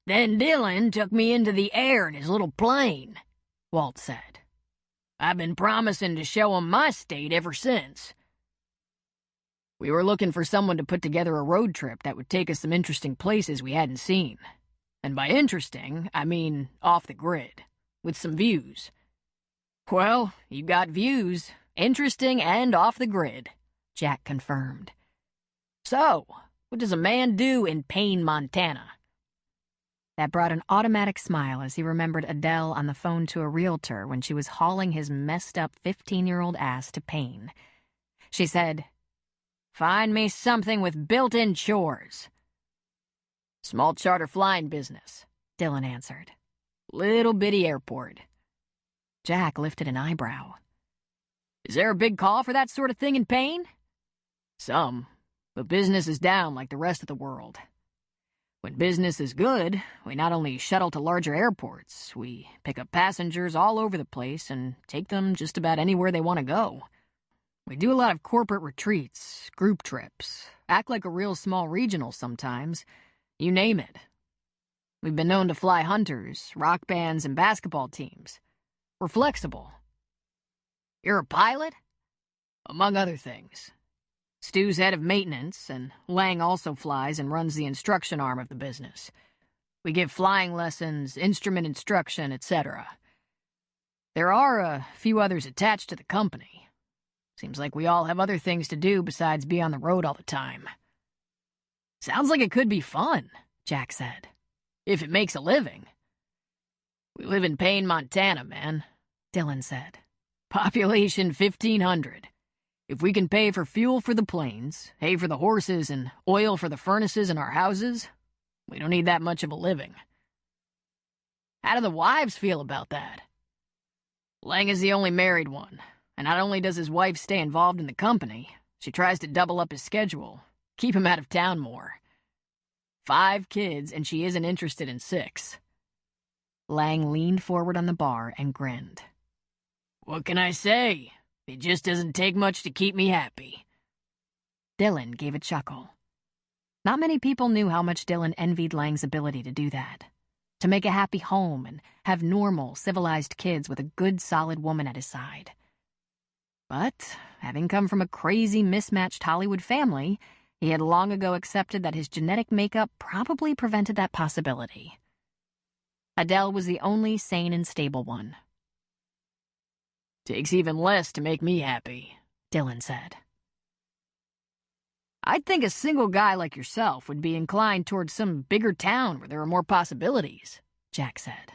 Then Dylan took me into the air in his little plane," Walt said. "I've been promising to show him my state ever since." "We were looking for someone to put together a road trip that would take us some interesting places we hadn't seen. And by interesting, I mean off the grid, with some views." "Well, you got views, interesting and off the grid," Jack confirmed. "So, what does a man do in Payne, Montana?" That brought an automatic smile as he remembered Adele on the phone to a realtor when she was hauling his messed-up 15-year-old ass to Payne. She said, "Find me something with built-in chores." "Small charter flying business," Dylan answered. "Little bitty airport." Jack lifted an eyebrow. "Is there a big call for that sort of thing in Payne?" "Some, but business is down like the rest of the world. When business is good, we not only shuttle to larger airports, we pick up passengers all over the place and take them just about anywhere they want to go. We do a lot of corporate retreats, group trips, act like a real small regional sometimes, you name it. We've been known to fly hunters, rock bands, and basketball teams. We're flexible." "You're a pilot?" "Among other things. Stu's head of maintenance, and Lang also flies and runs the instruction arm of the business. We give flying lessons, instrument instruction, etc. There are a few others attached to the company. Seems like we all have other things to do besides be on the road all the time." "Sounds like it could be fun," Jack said. "If it makes a living." "We live in Payne, Montana, man," Dylan said. "Population 1,500. If we can pay for fuel for the planes, hay for the horses, and oil for the furnaces in our houses, we don't need that much of a living. How do the wives feel about that? Lang is the only married one, and not only does his wife stay involved in the company, she tries to double up his schedule, keep him out of town more. 5 kids, and she isn't interested in 6. Lang leaned forward on the bar and grinned. What can I say? It just doesn't take much to keep me happy. Dylan gave a chuckle. Not many people knew how much Dylan envied Lang's ability to do that. To make a happy home and have normal, civilized kids with a good, solid woman at his side. But, having come from a crazy, mismatched Hollywood family, he had long ago accepted that his genetic makeup probably prevented that possibility. Adele was the only sane and stable one. Takes even less to make me happy, Dylan said. I'd think a single guy like yourself would be inclined towards some bigger town where there are more possibilities, Jack said.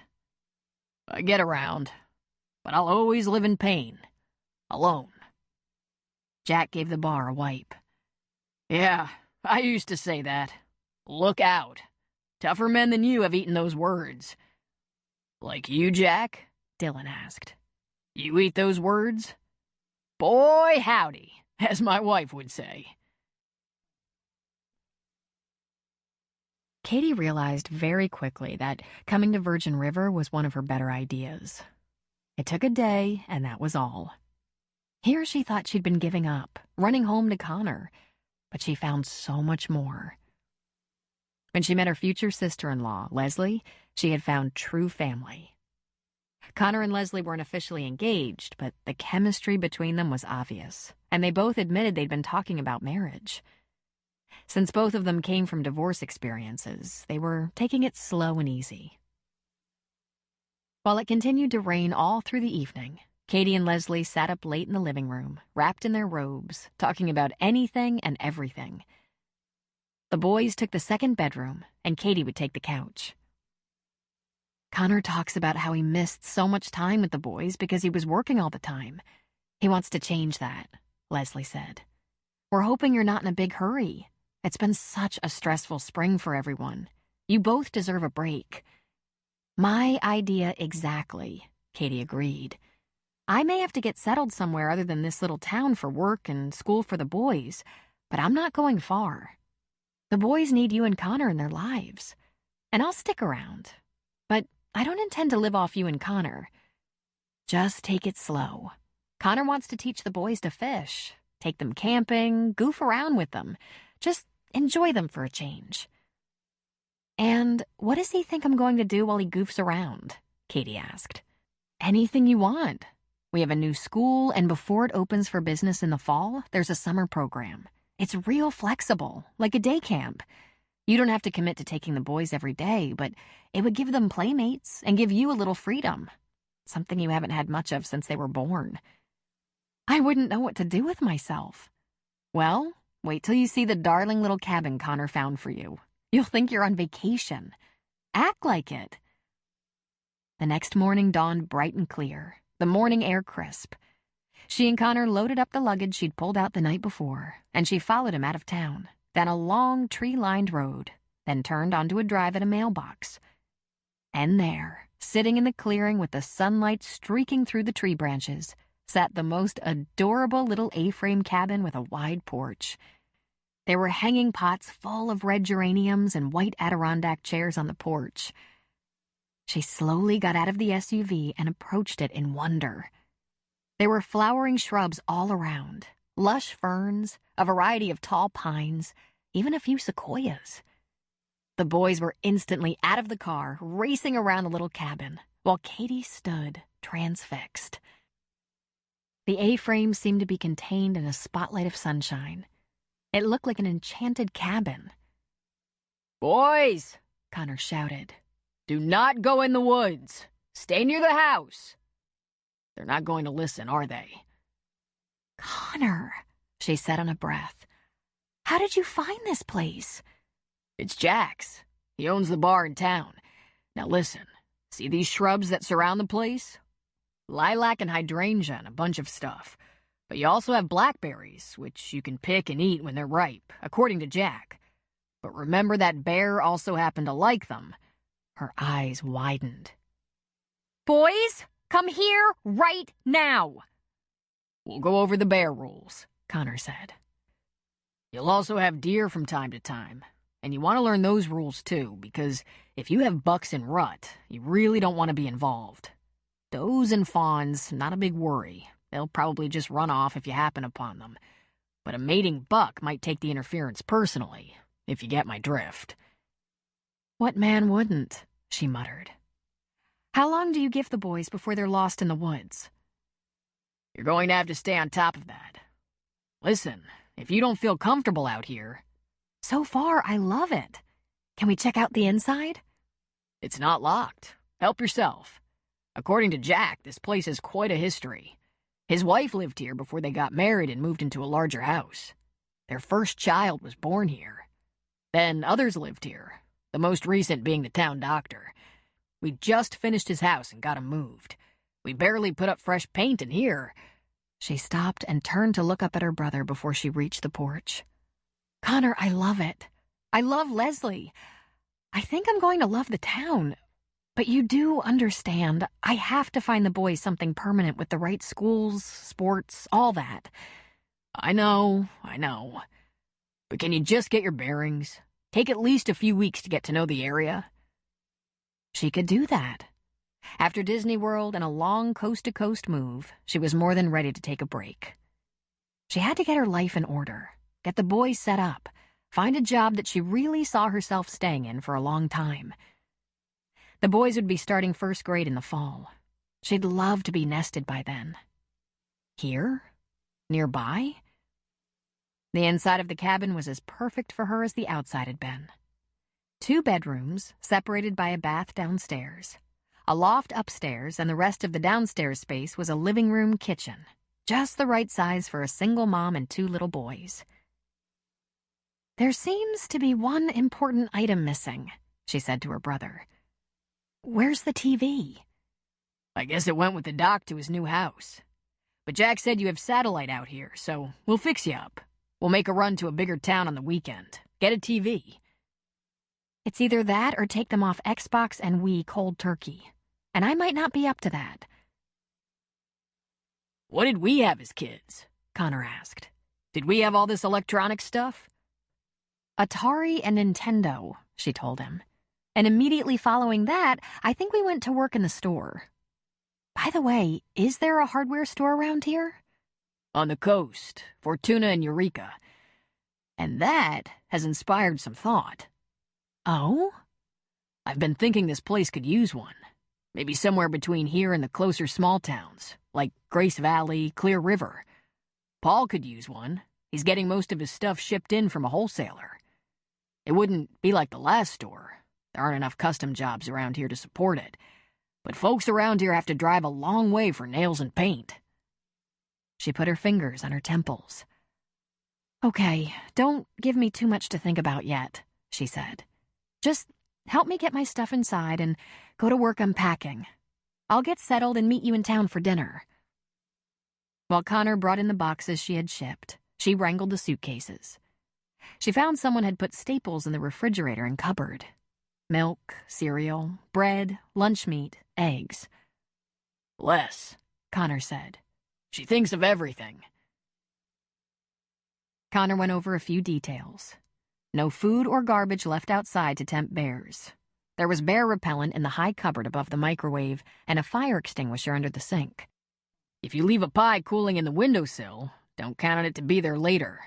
I get around, but I'll always live in pain. Alone. Jack gave the bar a wipe. Yeah, I used to say that. Look out. Tougher men than you have eaten those words. Like you, Jack? Dylan asked. You eat those words? Boy, howdy, as my wife would say. Katie realized very quickly that coming to Virgin River was one of her better ideas. It took a day, and that was all. Here she thought she'd been giving up, running home to Connor, but she found so much more. When she met her future sister-in-law, Leslie, she had found true family. Connor and Leslie weren't officially engaged, but the chemistry between them was obvious, and they both admitted they'd been talking about marriage. Since both of them came from divorce experiences, they were taking it slow and easy. While it continued to rain all through the evening, Katie and Leslie sat up late in the living room, wrapped in their robes, talking about anything and everything. The boys took the second bedroom, and Katie would take the couch. Connor talks about how he missed so much time with the boys because he was working all the time. He wants to change that, Leslie said. We're hoping you're not in a big hurry. It's been such a stressful spring for everyone. You both deserve a break. My idea exactly, Katie agreed. I may have to get settled somewhere other than this little town for work and school for the boys, but I'm not going far. The boys need you and Connor in their lives. And I'll stick around. But I don't intend to live off you and Connor. Just take it slow. Connor wants to teach the boys to fish, take them camping, goof around with them. Just enjoy them for a change. And what does he think I'm going to do while he goofs around? Katie asked. Anything you want. We have a new school, and before it opens for business in the fall, there's a summer program. It's real flexible, like a day camp. You don't have to commit to taking the boys every day, but it would give them playmates and give you a little freedom, something you haven't had much of since they were born. I wouldn't know what to do with myself. Well, wait till you see the darling little cabin Connor found for you. You'll think you're on vacation. Act like it. The next morning dawned bright and clear, the morning air crisp. She and Connor loaded up the luggage she'd pulled out the night before, and she followed him out of town, down a long tree-lined road, then turned onto a drive at a mailbox. And there, sitting in the clearing with the sunlight streaking through the tree branches, sat the most adorable little A-frame cabin with a wide porch. There were hanging pots full of red geraniums and white Adirondack chairs on the porch. She slowly got out of the SUV and approached it in wonder. There were flowering shrubs all around, lush ferns, a variety of tall pines, even a few sequoias. The boys were instantly out of the car, racing around the little cabin, while Katie stood, transfixed. The A-frame seemed to be contained in a spotlight of sunshine. It looked like an enchanted cabin. Boys, Connor shouted. Do not go in the woods. Stay near the house. They're not going to listen, are they? Connor, she said on a breath. How did you find this place? It's Jack's. He owns the bar in town. Now listen, see these shrubs that surround the place? Lilac and hydrangea and a bunch of stuff. But you also have blackberries, which you can pick and eat when they're ripe, according to Jack. But remember that bear also happened to like them. Her eyes widened. Boys, come here right now. We'll go over the bear rules, Connor said. You'll also have deer from time to time, and you want to learn those rules too, because if you have bucks in rut, you really don't want to be involved. Does and fawns, not a big worry. They'll probably just run off if you happen upon them. But a mating buck might take the interference personally, if you get my drift. What man wouldn't? She muttered. How long do you give the boys before they're lost in the woods? You're going to have to stay on top of that. Listen, if you don't feel comfortable out here... So far, I love it. Can we check out the inside? It's not locked. Help yourself. According to Jack, this place has quite a history. His wife lived here before they got married and moved into a larger house. Their first child was born here. Then others lived here, the most recent being the town doctor. We just finished his house and got him moved. We barely put up fresh paint in here. She stopped and turned to look up at her brother before she reached the porch. Connor, I love it. I love Leslie. I think I'm going to love the town. But you do understand, I have to find the boys something permanent with the right schools, sports, all that. I know. But can you just get your bearings? Take at least a few weeks to get to know the area? She could do that. After Disney World and a long coast-to-coast move, she was more than ready to take a break. She had to get her life in order, get the boys set up, find a job that she really saw herself staying in for a long time. The boys would be starting first grade in the fall. She'd love to be nested by then. Here? Nearby? The inside of the cabin was as perfect for her as the outside had been. 2 bedrooms, separated by a bath downstairs. A loft upstairs, and the rest of the downstairs space was a living room kitchen. Just the right size for a single mom and 2 little boys. There seems to be one important item missing, she said to her brother. Where's the TV? I guess it went with the doc to his new house. But Jack said you have satellite out here, so we'll fix you up. We'll make a run to a bigger town on the weekend. Get a TV. It's either that or take them off Xbox and Wii cold turkey. And I might not be up to that. What did we have as kids? Connor asked. Did we have all this electronic stuff? Atari and Nintendo, she told him. And immediately following that, I think we went to work in the store. By the way, is there a hardware store around here? On the coast, Fortuna and Eureka. And that has inspired some thought. Oh? I've been thinking this place could use one. Maybe somewhere between here and the closer small towns, like Grace Valley, Clear River. Paul could use one. He's getting most of his stuff shipped in from a wholesaler. It wouldn't be like the last store. There aren't enough custom jobs around here to support it. But folks around here have to drive a long way for nails and paint. She put her fingers on her temples. Okay, don't give me too much to think about yet, she said. Just help me get my stuff inside and go to work unpacking. I'll get settled and meet you in town for dinner. While Connor brought in the boxes she had shipped, she wrangled the suitcases. She found someone had put staples in the refrigerator and cupboard. Milk, cereal, bread, lunch meat, eggs. Les, Connor said. She thinks of everything. Connor went over a few details. No food or garbage left outside to tempt bears. There was bear repellent in the high cupboard above the microwave and a fire extinguisher under the sink. If you leave a pie cooling in the windowsill, don't count on it to be there later.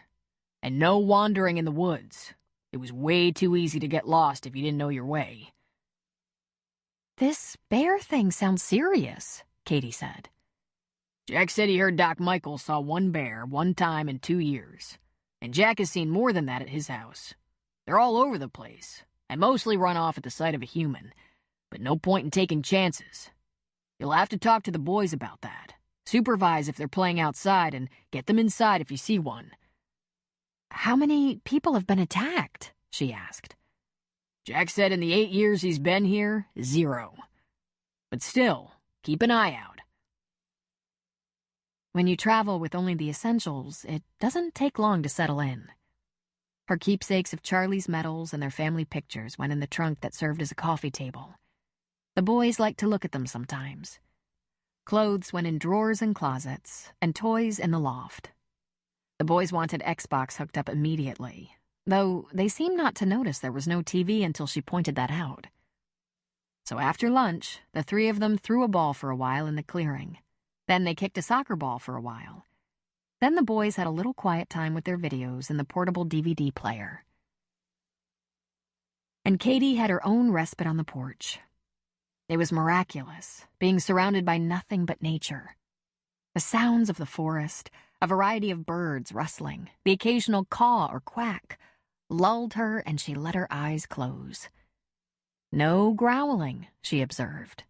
And no wandering in the woods. It was way too easy to get lost if you didn't know your way. This bear thing sounds serious, Katie said. Jack said he heard Doc Michael saw one bear one time in 2 years. And Jack has seen more than that at his house. They're all over the place, and mostly run off at the sight of a human. But no point in taking chances. You'll have to talk to the boys about that. Supervise if they're playing outside, and get them inside if you see one. How many people have been attacked? She asked. Jack said in the 8 years he's been here, 0. But still, keep an eye out. when you travel with only the essentials, it doesn't take long to settle in. Her keepsakes of Charlie's medals and their family pictures went in the trunk that served as a coffee table. The boys liked to look at them sometimes. Clothes went in drawers and closets, and toys in the loft. The boys wanted Xbox hooked up immediately, though they seemed not to notice there was no TV until she pointed that out. So after lunch, the three of them threw a ball for a while in the clearing. Then they kicked a soccer ball for a while. Then the boys had a little quiet time with their videos in the portable DVD player. And Katie had her own respite on the porch. It was miraculous, being surrounded by nothing but nature. The sounds of the forest, a variety of birds rustling, the occasional caw or quack, lulled her and she let her eyes close. No growling, she observed.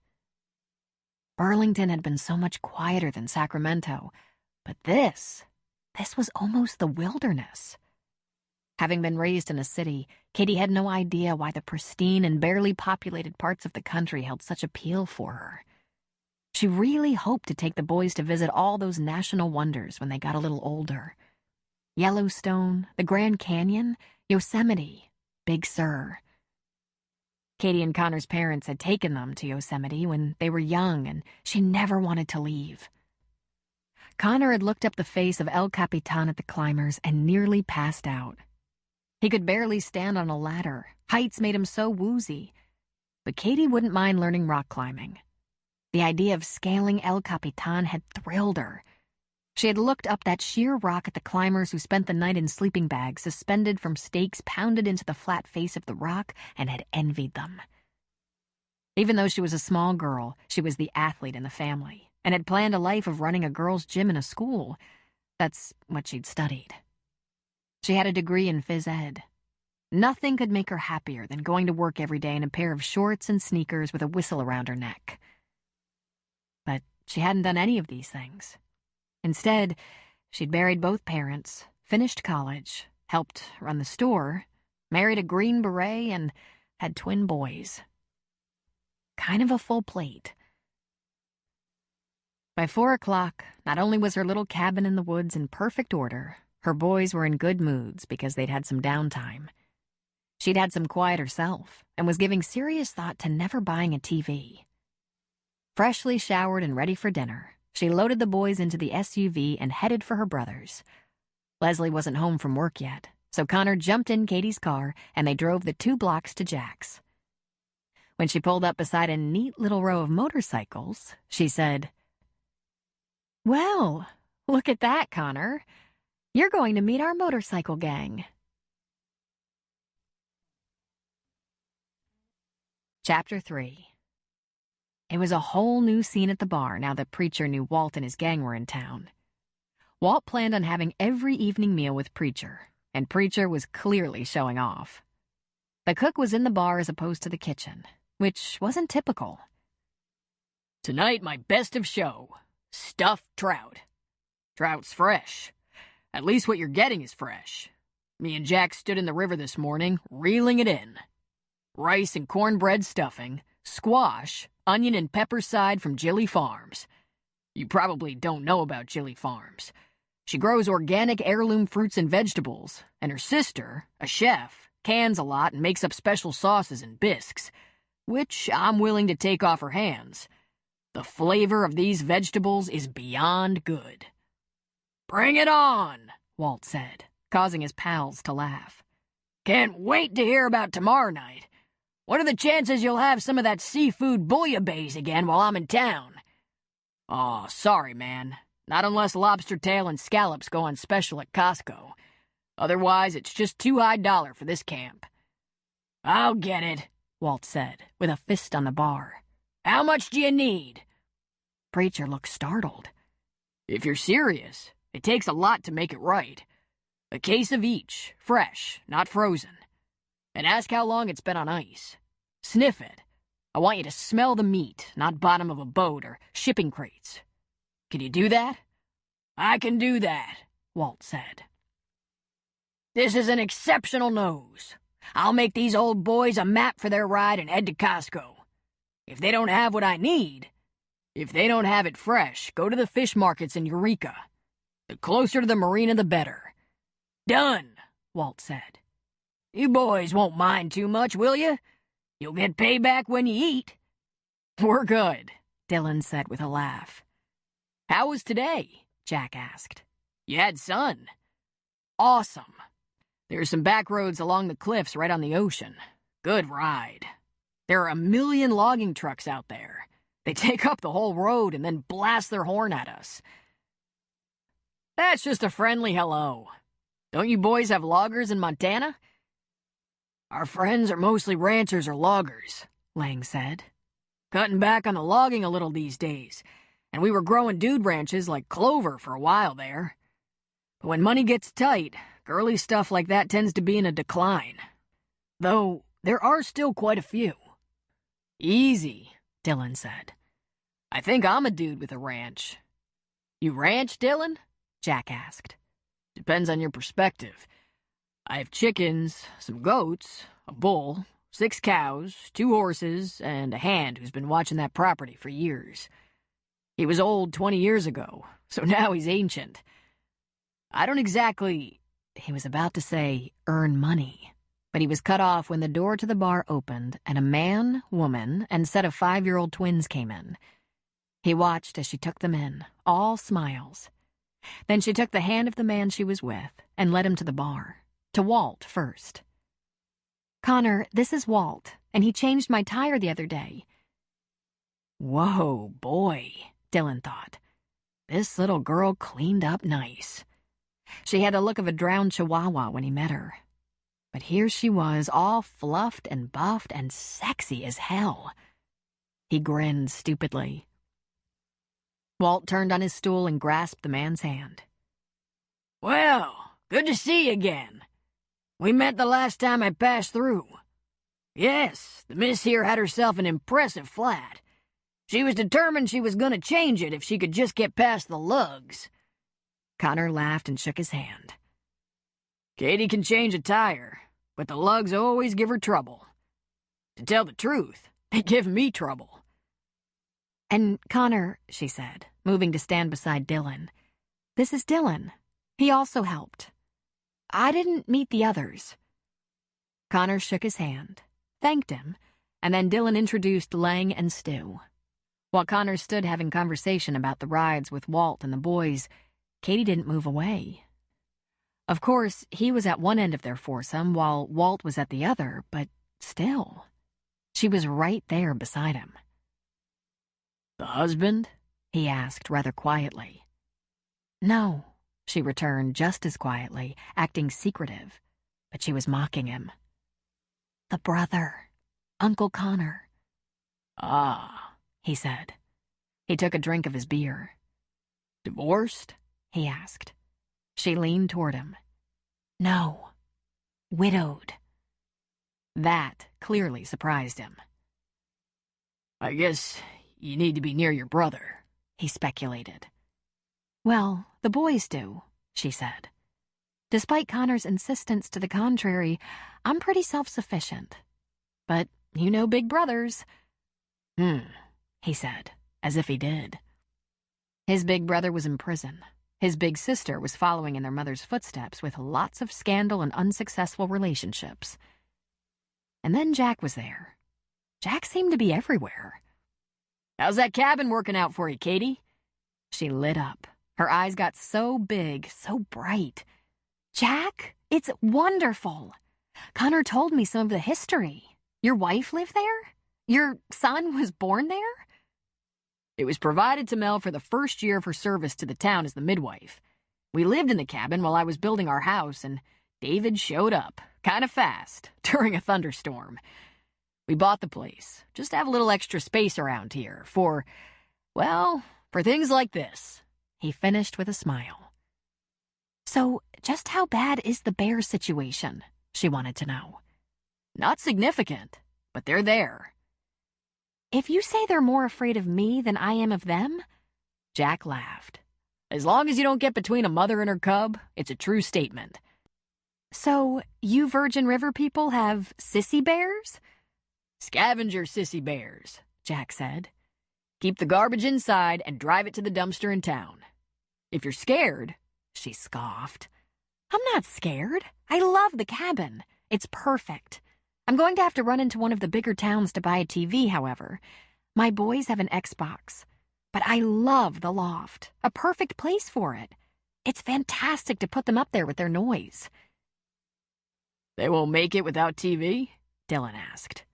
Burlington had been so much quieter than Sacramento, but this was almost the wilderness. Having been raised in a city, Katie had no idea why the pristine and barely populated parts of the country held such appeal for her. She really hoped to take the boys to visit all those national wonders when they got a little older. Yellowstone, the Grand Canyon, Yosemite, Big Sur. Katie and Connor's parents had taken them to Yosemite when they were young, and she never wanted to leave. Connor had looked up the face of El Capitan at the climbers and nearly passed out. He could barely stand on a ladder. Heights made him so woozy. But Katie wouldn't mind learning rock climbing. The idea of scaling El Capitan had thrilled her. She had looked up that sheer rock at the climbers who spent the night in sleeping bags suspended from stakes pounded into the flat face of the rock and had envied them. Even though she was a small girl, she was the athlete in the family and had planned a life of running a girls' gym in a school. That's what she'd studied. She had a degree in phys ed. Nothing could make her happier than going to work every day in a pair of shorts and sneakers with a whistle around her neck. But she hadn't done any of these things. Instead, she'd married both parents, finished college, helped run the store, married a Green Beret, and had twin boys. Kind of a full plate. By 4 o'clock, not only was her little cabin in the woods in perfect order, her boys were in good moods because they'd had some downtime. She'd had some quiet herself and was giving serious thought to never buying a TV. Freshly showered and ready for dinner, she loaded the boys into the SUV and headed for her brother's. Leslie wasn't home from work yet, so Connor jumped in Katie's car and they drove the 2 blocks to Jack's. When she pulled up beside a neat little row of motorcycles, she said, "Well, look at that, Connor. You're going to meet our motorcycle gang." Chapter 3. It was a whole new scene at the bar now that Preacher knew Walt and his gang were in town. Walt planned on having every evening meal with Preacher, and Preacher was clearly showing off. The cook was in the bar as opposed to the kitchen, which wasn't typical. "Tonight, my best of show. Stuffed trout. Trout's fresh. At least what you're getting is fresh. Me and Jack stood in the river this morning, reeling it in. Rice and cornbread stuffing, squash, onion and pepper side from Jilly Farms. You probably don't know about Jilly Farms. She grows organic heirloom fruits and vegetables, and her sister, a chef, cans a lot and makes up special sauces and bisques, which I'm willing to take off her hands. The flavor of these vegetables is beyond good." "Bring it on," Walt said, causing his pals to laugh. "Can't wait to hear about tomorrow night. What are the chances you'll have some of that seafood bouillabaisse again while I'm in town?" "Oh, sorry, man. Not unless lobster tail and scallops go on special at Costco. Otherwise, it's just too high dollar for this camp." "I'll get it," Walt said, with a fist on the bar. "How much do you need?" Preacher looked startled. "If you're serious, it takes a lot to make it right. A case of each, fresh, not frozen. And ask how long it's been on ice. Sniff it. I want you to smell the meat, not bottom of a boat or shipping crates. Can you do that?" "I can do that," Walt said. "This is an exceptional nose. I'll make these old boys a map for their ride and head to Costco. If they don't have what I need..." If they don't have it fresh, go to the fish markets in Eureka. The closer to the marina, the better. Done, Walt said. You boys won't mind too much, will you? You'll get payback when you eat. We're good, Dylan said with a laugh. How was today? Jack asked. You had sun. Awesome. There's some back roads along the cliffs right on the ocean. Good ride. There are 1 million logging trucks out there. They take up the whole road and then blast their horn at us. That's just a friendly hello. Don't you boys have loggers in Montana? Our friends are mostly ranchers or loggers, Lang said. Cutting back on the logging a little these days, and we were growing dude ranches like clover for a while there. But when money gets tight, girly stuff like that tends to be in a decline. Though, there are still quite a few. Easy, Dylan said. I think I'm a dude with a ranch. You ranch, Dylan? Jack asked. Depends on your perspective. I have chickens, some goats, a bull, 6 cows, 2 horses, and a hand who's been watching that property for years. He was old 20 years ago, so now he's ancient. I don't exactly, he was about to say, earn money, but he was cut off when the door to the bar opened and a man, woman, and set of 5-year-old twins came in. He watched as she took them in, all smiles. Then she took the hand of the man she was with and led him to the bar, to Walt first. Connor, this is Walt, and he changed my tire the other day. Whoa, boy, Dylan thought. This little girl cleaned up nice. She had the look of a drowned chihuahua when he met her. But here she was, all fluffed and buffed and sexy as hell. He grinned stupidly. Walt turned on his stool and grasped the man's hand. Well, good to see you again. We met the last time I passed through. Yes, the miss here had herself an impressive flat. She was determined she was going to change it if she could just get past the lugs. Connor laughed and shook his hand. Katie can change a tire, but the lugs always give her trouble. To tell the truth, they give me trouble. And Connor, she said, moving to stand beside Dylan. This is Dylan. He also helped. I didn't meet the others. Connor shook his hand, thanked him, and then Dylan introduced Lang and Stu. While Connor stood having conversation about the rides with Walt and the boys, Katie didn't move away. Of course, he was at one end of their foursome while Walt was at the other, but still, she was right there beside him. The husband? He asked rather quietly. No, she returned just as quietly, acting secretive, but she was mocking him. The brother, Uncle Connor. Ah, he said. He took a drink of his beer. Divorced? He asked. She leaned toward him. No, widowed. That clearly surprised him. I guess you need to be near your brother, he speculated. Well, the boys do, she said. Despite Connor's insistence to the contrary, I'm pretty self-sufficient. But you know big brothers. He said, as if he did. His big brother was in prison. His big sister was following in their mother's footsteps with lots of scandal and unsuccessful relationships. And then Jack was there. Jack seemed to be everywhere. How's that cabin working out for you, Katie? She lit up. Her eyes got so big, so bright. Jack, it's wonderful. Connor told me some of the history. Your wife lived there? Your son was born there? It was provided to Mel for the first year of her service to the town as the midwife. We lived in the cabin while I was building our house, and David showed up, kind of fast, during a thunderstorm. We bought the place, just to have a little extra space around here for things like this. He finished with a smile. So, just how bad is the bear situation? She wanted to know. Not significant, but they're there. If you say they're more afraid of me than I am of them? Jack laughed. As long as you don't get between a mother and her cub, it's a true statement. So, you Virgin River people have sissy bears? Scavenger sissy bears, Jack said. Keep the garbage inside and drive it to the dumpster in town. If you're scared, she scoffed. I'm not scared. I love the cabin. It's perfect. I'm going to have to run into one of the bigger towns to buy a TV, however. My boys have an Xbox. But I love the loft. A perfect place for it. It's fantastic to put them up there with their noise. They won't make it without TV? Dylan asked.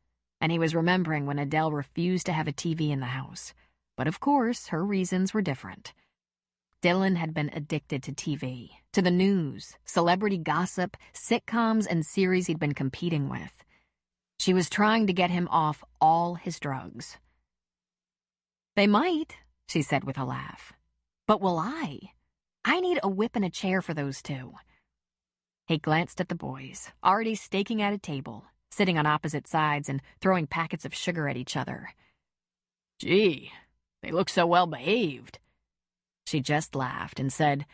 And he was remembering when Adele refused to have a TV in the house. But of course, her reasons were different. Dylan had been addicted to TV, to the news, celebrity gossip, sitcoms, and series he'd been competing with. She was trying to get him off all his drugs. They might, she said with a laugh. But will I? I need a whip and a chair for those two. He glanced at the boys, already staking at a table, sitting on opposite sides and throwing packets of sugar at each other. Gee, they look so well behaved. She just laughed and said,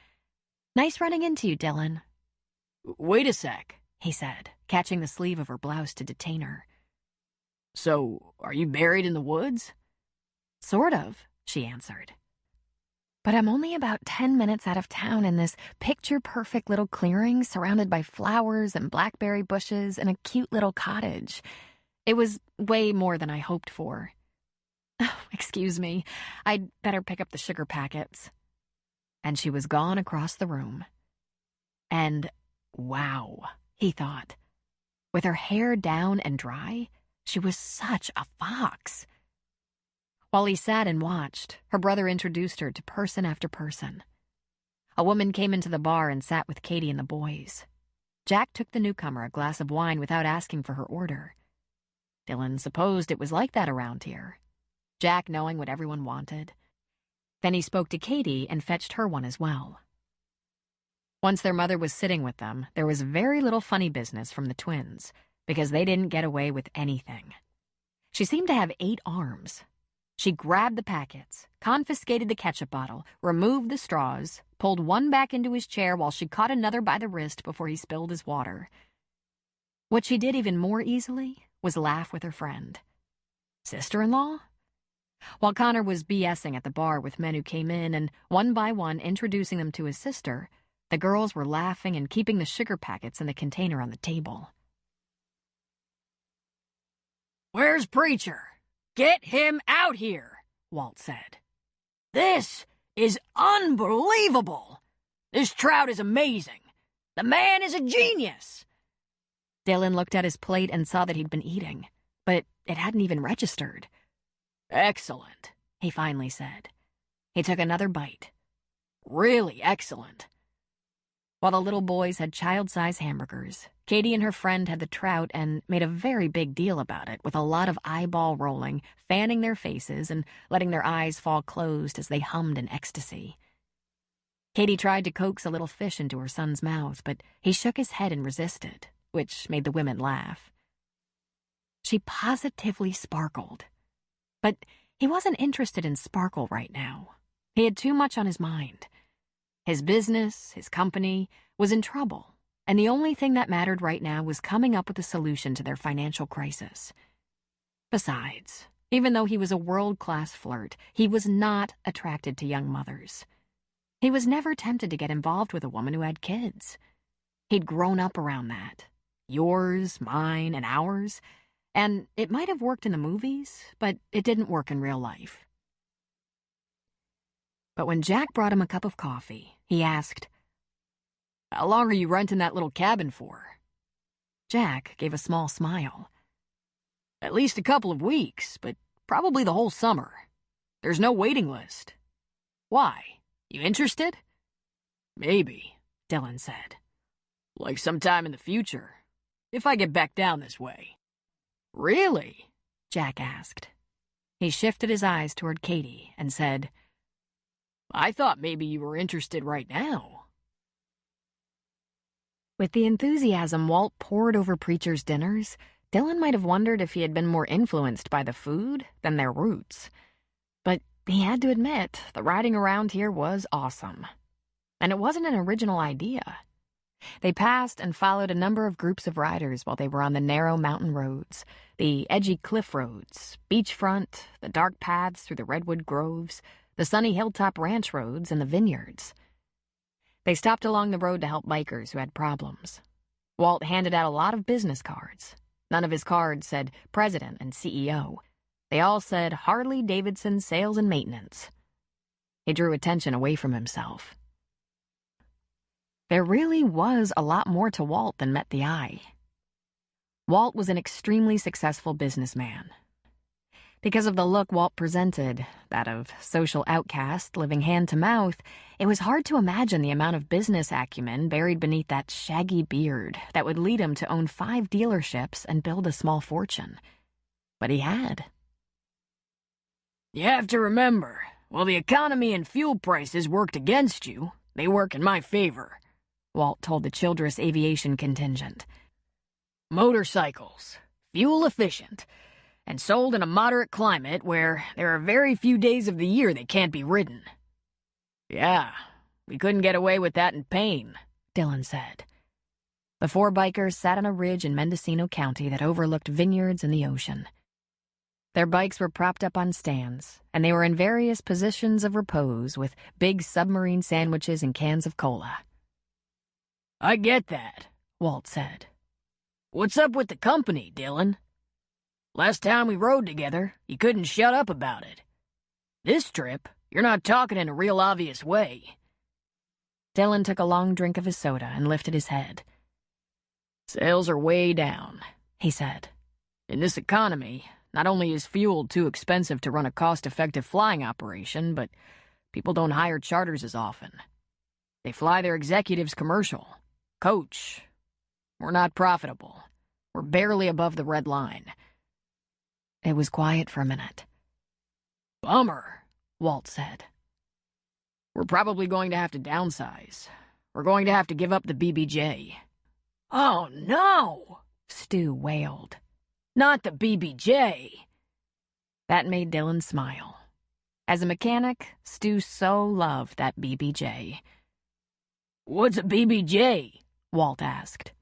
Nice running into you, Dylan. Wait a sec, he said, catching the sleeve of her blouse to detain her. So, are you buried in the woods? Sort of, she answered. But I'm only about 10 minutes out of town in this picture-perfect little clearing surrounded by flowers and blackberry bushes and a cute little cottage. It was way more than I hoped for. Oh, excuse me, I'd better pick up the sugar packets. And she was gone across the room. And wow, he thought. With her hair down and dry, she was such a fox. While he sat and watched, her brother introduced her to person after person. A woman came into the bar and sat with Katie and the boys. Jack took the newcomer a glass of wine without asking for her order. Dylan supposed it was like that around here. Jack knowing what everyone wanted. Then he spoke to Katie and fetched her one as well. Once their mother was sitting with them, there was very little funny business from the twins, because they didn't get away with anything. She seemed to have 8 arms. She grabbed the packets, confiscated the ketchup bottle, removed the straws, pulled one back into his chair while she caught another by the wrist before he spilled his water. What she did even more easily was laugh with her friend. Sister-in-law? While Connor was BSing at the bar with men who came in and, one by one, introducing them to his sister, the girls were laughing and keeping the sugar packets in the container on the table. Where's Preacher? Get him out here, Walt said. This is unbelievable. This trout is amazing. The man is a genius. Dylan looked at his plate and saw that he'd been eating, but it hadn't even registered. Excellent, he finally said. He took another bite. Really excellent. While the little boys had child-size hamburgers, Katie and her friend had the trout and made a very big deal about it, with a lot of eyeball rolling, fanning their faces, and letting their eyes fall closed as they hummed in ecstasy. Katie tried to coax a little fish into her son's mouth, but he shook his head and resisted, which made the women laugh. She positively sparkled. But he wasn't interested in sparkle right now. He had too much on his mind. His business, his company, was in trouble, and the only thing that mattered right now was coming up with a solution to their financial crisis. Besides, even though he was a world-class flirt, he was not attracted to young mothers. He was never tempted to get involved with a woman who had kids. He'd grown up around that. Yours, mine, and ours. And it might have worked in the movies, but it didn't work in real life. But when Jack brought him a cup of coffee, he asked, How long are you renting that little cabin for? Jack gave a small smile. At least a couple of weeks, but probably the whole summer. There's no waiting list. Why? You interested? Maybe, Dylan said. Like sometime in the future, if I get back down this way. Really? Jack asked. He shifted his eyes toward Katie and said, I thought maybe you were interested right now. With the enthusiasm Walt poured over Preacher's dinners, Dylan might have wondered if he had been more influenced by the food than their roots. But he had to admit, the riding around here was awesome. And it wasn't an original idea. They passed and followed a number of groups of riders while they were on the narrow mountain roads, the edgy cliff roads, beachfront, the dark paths through the redwood groves, the sunny hilltop ranch roads, and the vineyards. They stopped along the road to help bikers who had problems. Walt handed out a lot of business cards. None of his cards said President and CEO. They all said Harley-Davidson Sales and Maintenance. He drew attention away from himself. There really was a lot more to Walt than met the eye. Walt was an extremely successful businessman. Because of the look Walt presented, that of social outcast living hand to mouth, it was hard to imagine the amount of business acumen buried beneath that shaggy beard that would lead him to own 5 dealerships and build a small fortune. But he had. You have to remember, while the economy and fuel prices worked against you, they work in my favor, Walt told the Childress Aviation contingent. Motorcycles, fuel efficient, and sold in a moderate climate where there are very few days of the year they can't be ridden. Yeah, we couldn't get away with that in Payne, Dillon said. The 4 bikers sat on a ridge in Mendocino County that overlooked vineyards and the ocean. Their bikes were propped up on stands, and they were in various positions of repose with big submarine sandwiches and cans of cola. I get that, Walt said. What's up with the company, Dillon? Last time we rode together, you couldn't shut up about it. This trip, you're not talking in a real obvious way. Dillon took a long drink of his soda and lifted his head. Sales are way down, he said. In this economy, not only is fuel too expensive to run a cost-effective flying operation, but people don't hire charters as often. They fly their executives commercial. Coach. We're not profitable. We're barely above the red line. It was quiet for a minute. Bummer, Walt said. We're probably going to have to downsize. We're going to have to give up the BBJ. Oh, no, Stu wailed. Not the BBJ. That made Dillon smile. As a mechanic, Stu so loved that BBJ. What's a BBJ? Walt asked.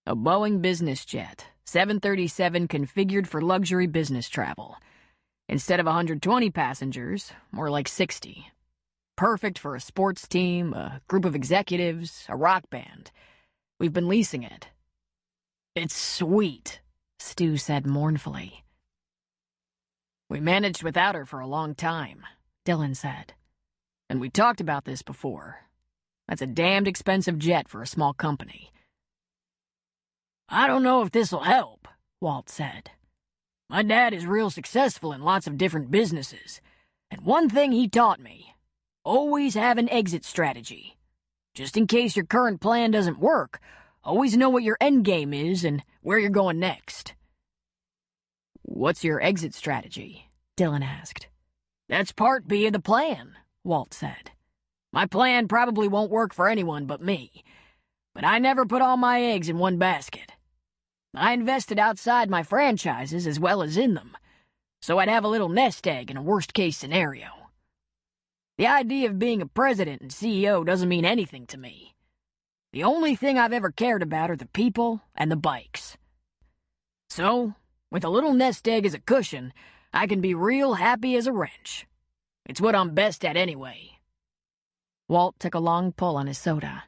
A Boeing business jet, 737 configured for luxury business travel. Instead of 120 passengers, more like 60. Perfect for a sports team, a group of executives, a rock band. We've been leasing it. It's sweet, Stu said mournfully. We managed without her for a long time, Dillon said. And we talked about this before. That's a damned expensive jet for a small company. I don't know if this'll help, Walt said. My dad is real successful in lots of different businesses, and one thing he taught me, always have an exit strategy. Just in case your current plan doesn't work, always know what your end game is and where you're going next. What's your exit strategy? Dillon asked. That's part B of the plan, Walt said. My plan probably won't work for anyone but me, but I never put all my eggs in one basket. I invested outside my franchises as well as in them, so I'd have a little nest egg in a worst-case scenario. The idea of being a president and CEO doesn't mean anything to me. The only thing I've ever cared about are the people and the bikes. So, with a little nest egg as a cushion, I can be real happy as a wrench. It's what I'm best at anyway. Walt took a long pull on his soda.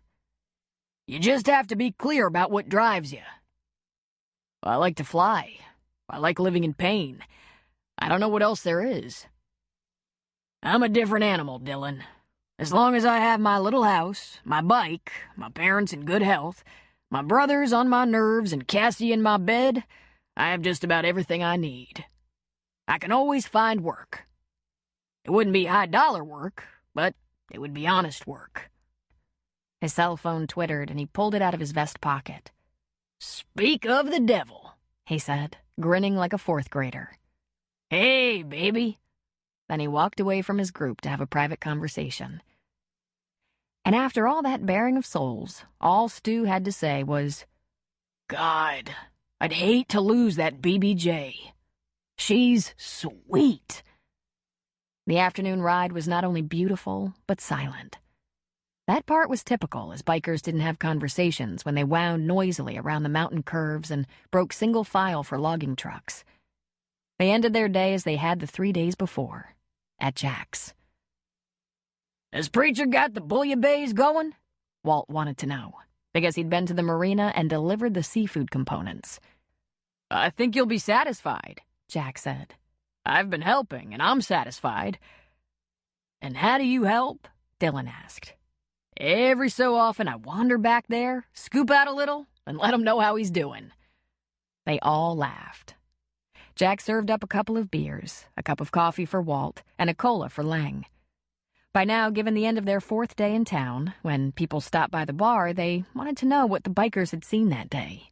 You just have to be clear about what drives you. I like to fly. I like living in Payne. I don't know what else there is. I'm a different animal, Dillon. As long as I have my little house, my bike, my parents in good health, my brothers on my nerves, and Cassie in my bed, I have just about everything I need. I can always find work. It wouldn't be high-dollar work, but it would be honest work. His cell phone twittered, and he pulled it out of his vest pocket. Speak of the devil, he said, grinning like a 4th grader. Hey, baby. Then he walked away from his group to have a private conversation. And after all that bearing of souls, all Stu had to say was, God, I'd hate to lose that BBJ. She's sweet. The afternoon ride was not only beautiful, but silent. That part was typical, as bikers didn't have conversations when they wound noisily around the mountain curves and broke single file for logging trucks. They ended their day as they had the 3 days before, at Jack's. Has Preacher got the bouillabaisse going? Walt wanted to know, because he'd been to the marina and delivered the seafood components. I think you'll be satisfied, Jack said. I've been helping, and I'm satisfied. And how do you help? Dylan asked. Every so often I wander back there, scoop out a little, and let him know how he's doing. They all laughed. Jack served up a couple of beers, a cup of coffee for Walt, and a cola for Lang. By now, given the end of their 4th day in town, when people stopped by the bar, they wanted to know what the bikers had seen that day.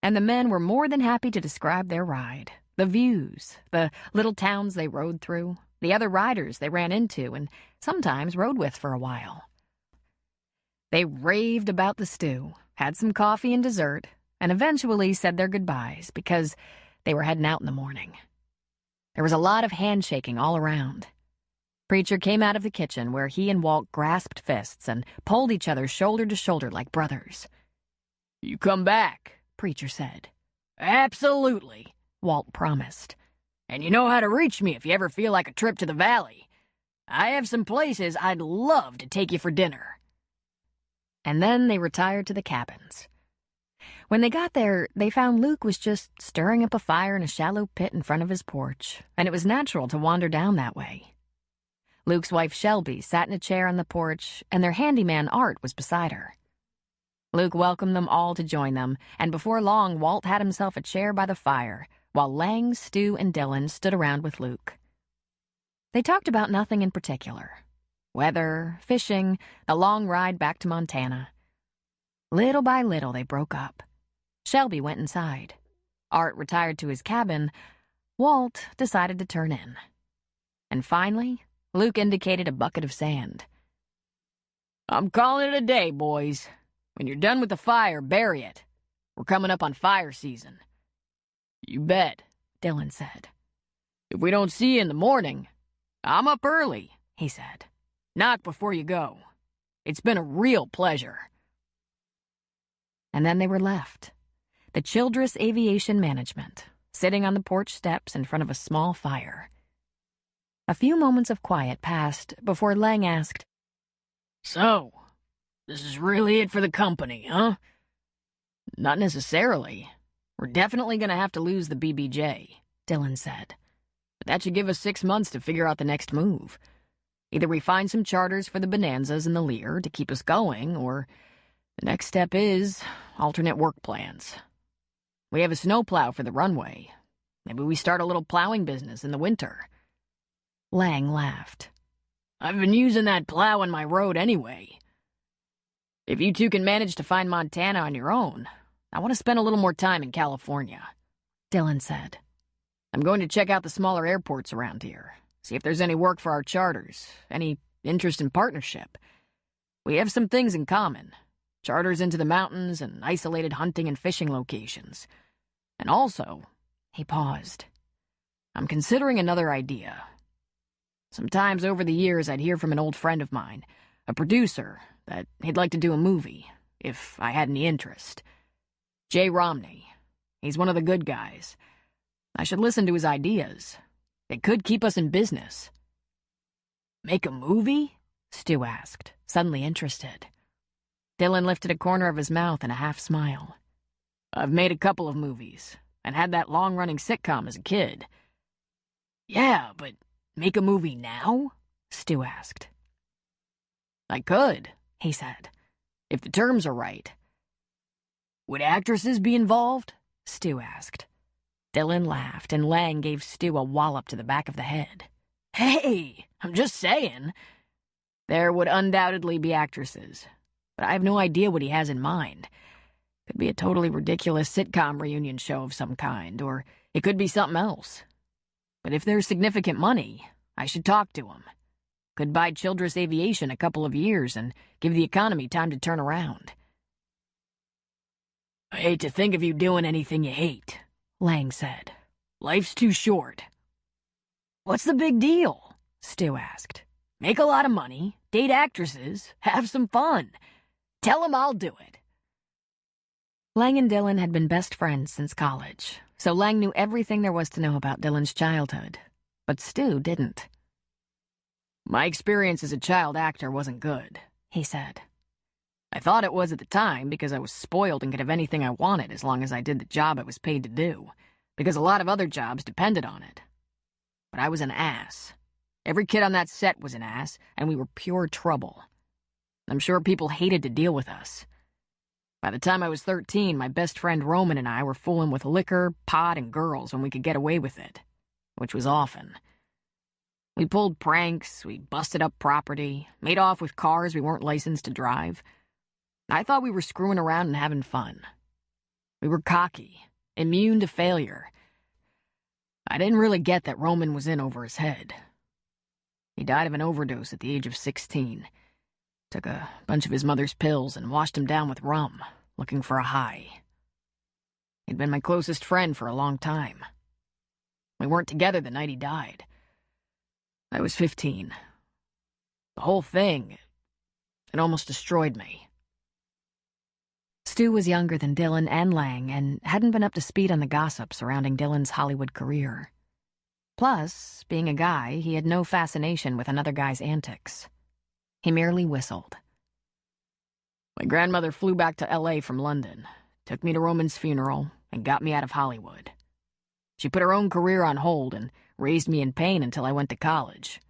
And the men were more than happy to describe their ride, the views, the little towns they rode through, the other riders they ran into and sometimes rode with for a while. They raved about the stew, had some coffee and dessert, and eventually said their goodbyes because they were heading out in the morning. There was a lot of handshaking all around. Preacher came out of the kitchen where he and Walt grasped fists and pulled each other shoulder to shoulder like brothers. You come back, Preacher said. Absolutely, Walt promised. And you know how to reach me if you ever feel like a trip to the valley. I have some places I'd love to take you for dinner. And then they retired to the cabins. When they got there, they found Luke was just stirring up a fire in a shallow pit in front of his porch, and it was natural to wander down that way. Luke's wife Shelby sat in a chair on the porch, and their handyman Art was beside her. Luke welcomed them all to join them, and before long Walt had himself a chair by the fire, while Lang, Stu, and Dylan stood around with Luke. They talked about nothing in particular. Weather, fishing, the long ride back to Montana. Little by little, they broke up. Shelby went inside. Art retired to his cabin. Walt decided to turn in. And finally, Luke indicated a bucket of sand. I'm calling it a day, boys. When you're done with the fire, bury it. We're coming up on fire season. You bet, Dylan said. If we don't see you in the morning, I'm up early, he said. Knock before you go. It's been a real pleasure. And then they were left. The Childress Aviation Management, sitting on the porch steps in front of a small fire. A few moments of quiet passed before Lang asked, So, this is really it for the company, huh? Not necessarily. We're definitely going to have to lose the BBJ, Dylan said. But that should give us 6 months to figure out the next move. Either we find some charters for the Bonanzas and the Lear to keep us going, or the next step is alternate work plans. We have a snowplow for the runway. Maybe we start a little plowing business in the winter. Lang laughed. I've been using that plow on my road anyway. If you two can manage to find Montana on your own, I want to spend a little more time in California, Dylan said. I'm going to check out the smaller airports around here, see if there's any work for our charters, any interest in partnership. We have some things in common. Charters into the mountains and isolated hunting and fishing locations. And also, he paused. I'm considering another idea. Sometimes over the years I'd hear from an old friend of mine, a producer, that he'd like to do a movie, if I had any interest. Jay Romney. He's one of the good guys. I should listen to his ideas. It could keep us in business. Make a movie? Stu asked, suddenly interested. Dylan lifted a corner of his mouth in a half-smile. I've made a couple of movies, and had that long-running sitcom as a kid. Yeah, but make a movie now? Stu asked. I could, he said, if the terms are right. Would actresses be involved? Stu asked. Dylan laughed, and Lang gave Stu a wallop to the back of the head. Hey, I'm just saying. There would undoubtedly be actresses, but I have no idea what he has in mind. Could be a totally ridiculous sitcom reunion show of some kind, or it could be something else. But if there's significant money, I should talk to him. Could buy Childress Aviation a couple of years and give the economy time to turn around. I hate to think of you doing anything you hate, Lang said. Life's too short. What's the big deal? Stu asked. Make a lot of money, date actresses, have some fun. Tell him I'll do it. Lang and Dylan had been best friends since college, so Lang knew everything there was to know about Dylan's childhood. But Stu didn't. My experience as a child actor wasn't good, he said. I thought it was at the time because I was spoiled and could have anything I wanted as long as I did the job I was paid to do, because a lot of other jobs depended on it. But I was an ass. Every kid on that set was an ass, and we were pure trouble. I'm sure people hated to deal with us. By the time I was 13, my best friend Robyn and I were fooling with liquor, pot, and girls when we could get away with it, which was often. We pulled pranks, we busted up property, made off with cars we weren't licensed to drive. I thought we were screwing around and having fun. We were cocky, immune to failure. I didn't really get that Robyn was in over his head. He died of an overdose at the age of 16. Took a bunch of his mother's pills and washed him down with rum, looking for a high. He'd been my closest friend for a long time. We weren't together the night he died. I was 15. The whole thing, it almost destroyed me. Stu was younger than Dylan and Lang and hadn't been up to speed on the gossip surrounding Dylan's Hollywood career. Plus, being a guy, he had no fascination with another guy's antics. He merely whistled. My grandmother flew back to L.A. from London, took me to Robyn's funeral, and got me out of Hollywood. She put her own career on hold and raised me in pain until I went to college.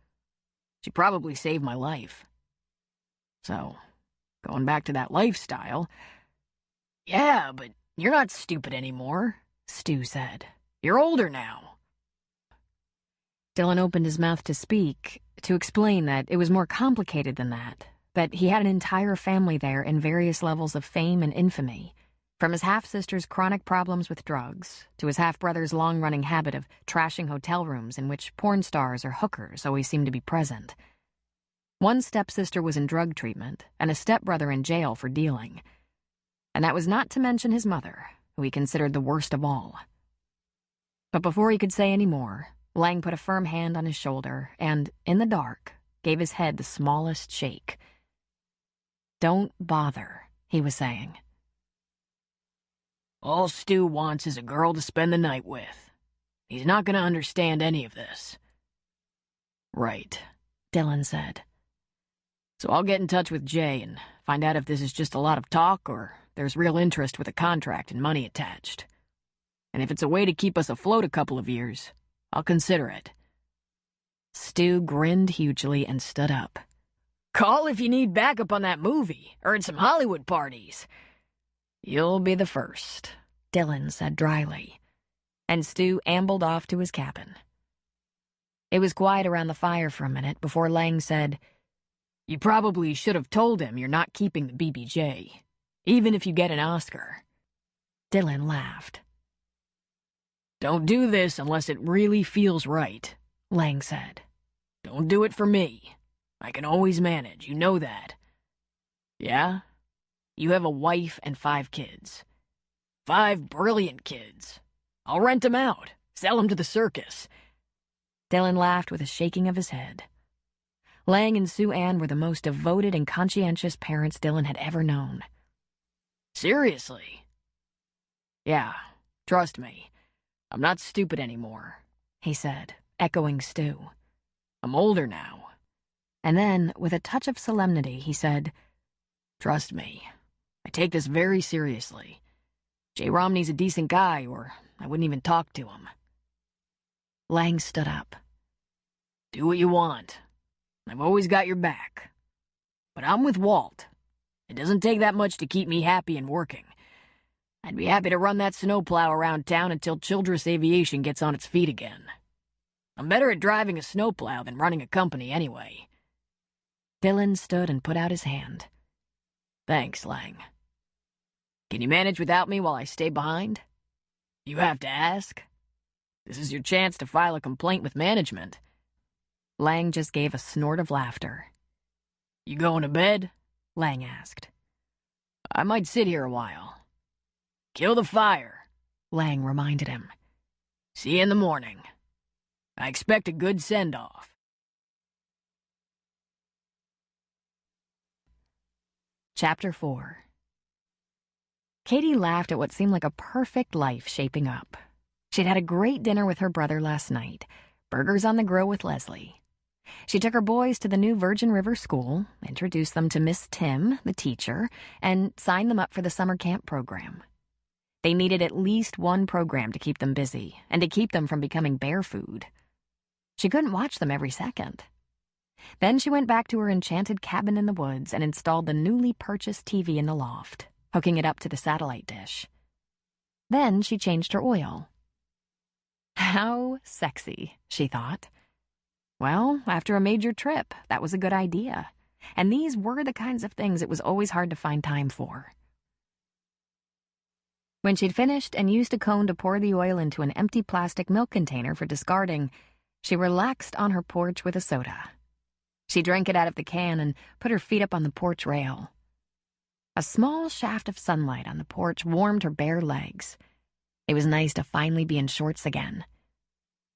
She probably saved my life. So, going back to that lifestyle... Yeah, but you're not stupid anymore, Stu said. You're older now. Dylan opened his mouth to speak, to explain that it was more complicated than that he had an entire family there in various levels of fame and infamy, from his half-sister's chronic problems with drugs to his half-brother's long-running habit of trashing hotel rooms in which porn stars or hookers always seemed to be present. One stepsister was in drug treatment, and a stepbrother in jail for dealing. And that was not to mention his mother, who he considered the worst of all. But before he could say any more, Lang put a firm hand on his shoulder and, in the dark, gave his head the smallest shake. "Don't bother," he was saying. All Stu wants is a girl to spend the night with. He's not going to understand any of this. Right, Dylan said. So I'll get in touch with Jay and find out if this is just a lot of talk or there's real interest with a contract and money attached. And if it's a way to keep us afloat a couple of years, I'll consider it. Stu grinned hugely and stood up. Call if you need backup on that movie, or at some Hollywood parties. You'll be the first, Dylan said dryly, and Stu ambled off to his cabin. It was quiet around the fire for a minute before Lang said, "You probably should have told him you're not keeping the BBJ, even if you get an Oscar." Dylan laughed. Don't do this unless it really feels right, Lang said. Don't do it for me. I can always manage, you know that. Yeah? You have a wife and 5 kids. 5 brilliant kids. I'll rent them out, sell them to the circus. Dylan laughed with a shaking of his head. Lang and Sue Ann were the most devoted and conscientious parents Dylan had ever known. Seriously? Yeah, trust me. I'm not stupid anymore, he said, echoing Stu. I'm older now. And then, with a touch of solemnity, he said, Trust me, I take this very seriously. Jay Romney's a decent guy, or I wouldn't even talk to him. Lang stood up. Do what you want. I've always got your back. But I'm with Walt. It doesn't take that much to keep me happy and working. I'd be happy to run that snowplow around town until Childress Aviation gets on its feet again. I'm better at driving a snowplow than running a company anyway. Dylan stood and put out his hand. Thanks, Lang. Can you manage without me while I stay behind? You have to ask. This is your chance to file a complaint with management. Lang just gave a snort of laughter. You going to bed? Lang asked. I might sit here a while. Kill the fire, Lang reminded him. See you in the morning. I expect a good send-off. Chapter 4. Katie laughed at what seemed like a perfect life shaping up. She'd had a great dinner with her brother last night, burgers on the grill with Leslie. She took her boys to the new Virgin River school, introduced them to Miss Tim, the teacher, and signed them up for the summer camp program. They needed at least one program to keep them busy and to keep them from becoming bear food. She couldn't watch them every second. Then she went back to her enchanted cabin in the woods and installed the newly purchased TV in the loft, hooking it up to the satellite dish. Then she changed her oil. How sexy, she thought. Well, after a major trip, that was a good idea. And these were the kinds of things it was always hard to find time for. When she'd finished and used a cone to pour the oil into an empty plastic milk container for discarding, she relaxed on her porch with a soda. She drank it out of the can and put her feet up on the porch rail. A small shaft of sunlight on the porch warmed her bare legs. It was nice to finally be in shorts again.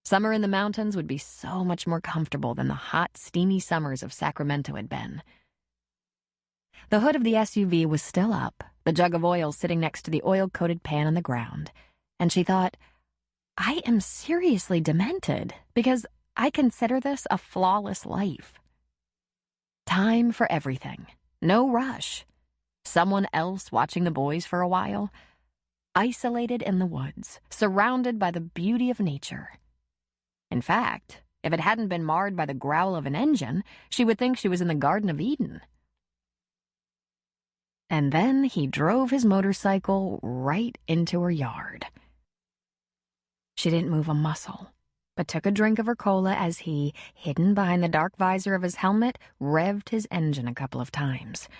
Summer in the mountains would be so much more comfortable than the hot, steamy summers of Sacramento had been. The hood of the SUV was still up, the jug of oil sitting next to the oil-coated pan on the ground, and she thought, I am seriously demented because I consider this a flawless life. Time for everything. No rush. Someone else watching the boys for a while. Isolated in the woods, surrounded by the beauty of nature. In fact, if it hadn't been marred by the growl of an engine, she would think she was in the Garden of Eden. And then he drove his motorcycle right into her yard. She didn't move a muscle, but took a drink of her cola as he, hidden behind the dark visor of his helmet, revved his engine a couple of times.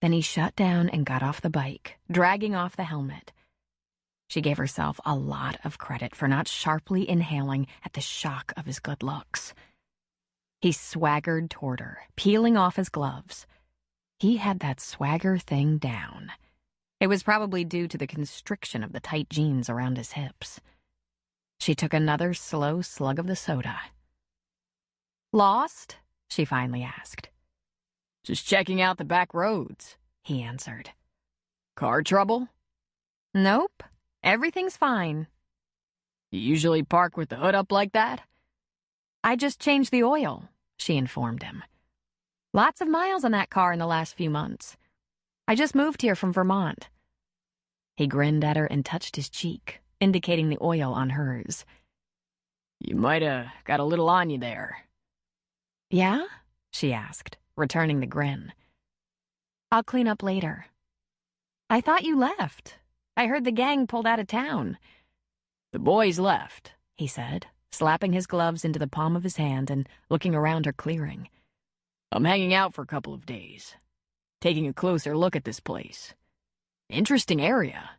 Then he shut down and got off the bike, dragging off the helmet. She gave herself a lot of credit for not sharply inhaling at the shock of his good looks. He swaggered toward her, peeling off his gloves. He had that swagger thing down. It was probably due to the constriction of the tight jeans around his hips. She took another slow slug of the soda. Lost? She finally asked. Just checking out the back roads, he answered. Car trouble? Nope. Everything's fine. You usually park with the hood up like that? I just changed the oil, she informed him. Lots of miles on that car in the last few months. I just moved here from Vermont. He grinned at her and touched his cheek, indicating the oil on hers. You might have got a little on you there. Yeah? She asked, returning the grin. I'll clean up later. I thought you left. I heard the gang pulled out of town. The boys left, he said, slapping his gloves into the palm of his hand and looking around her clearing. I'm hanging out for a couple of days, taking a closer look at this place. Interesting area.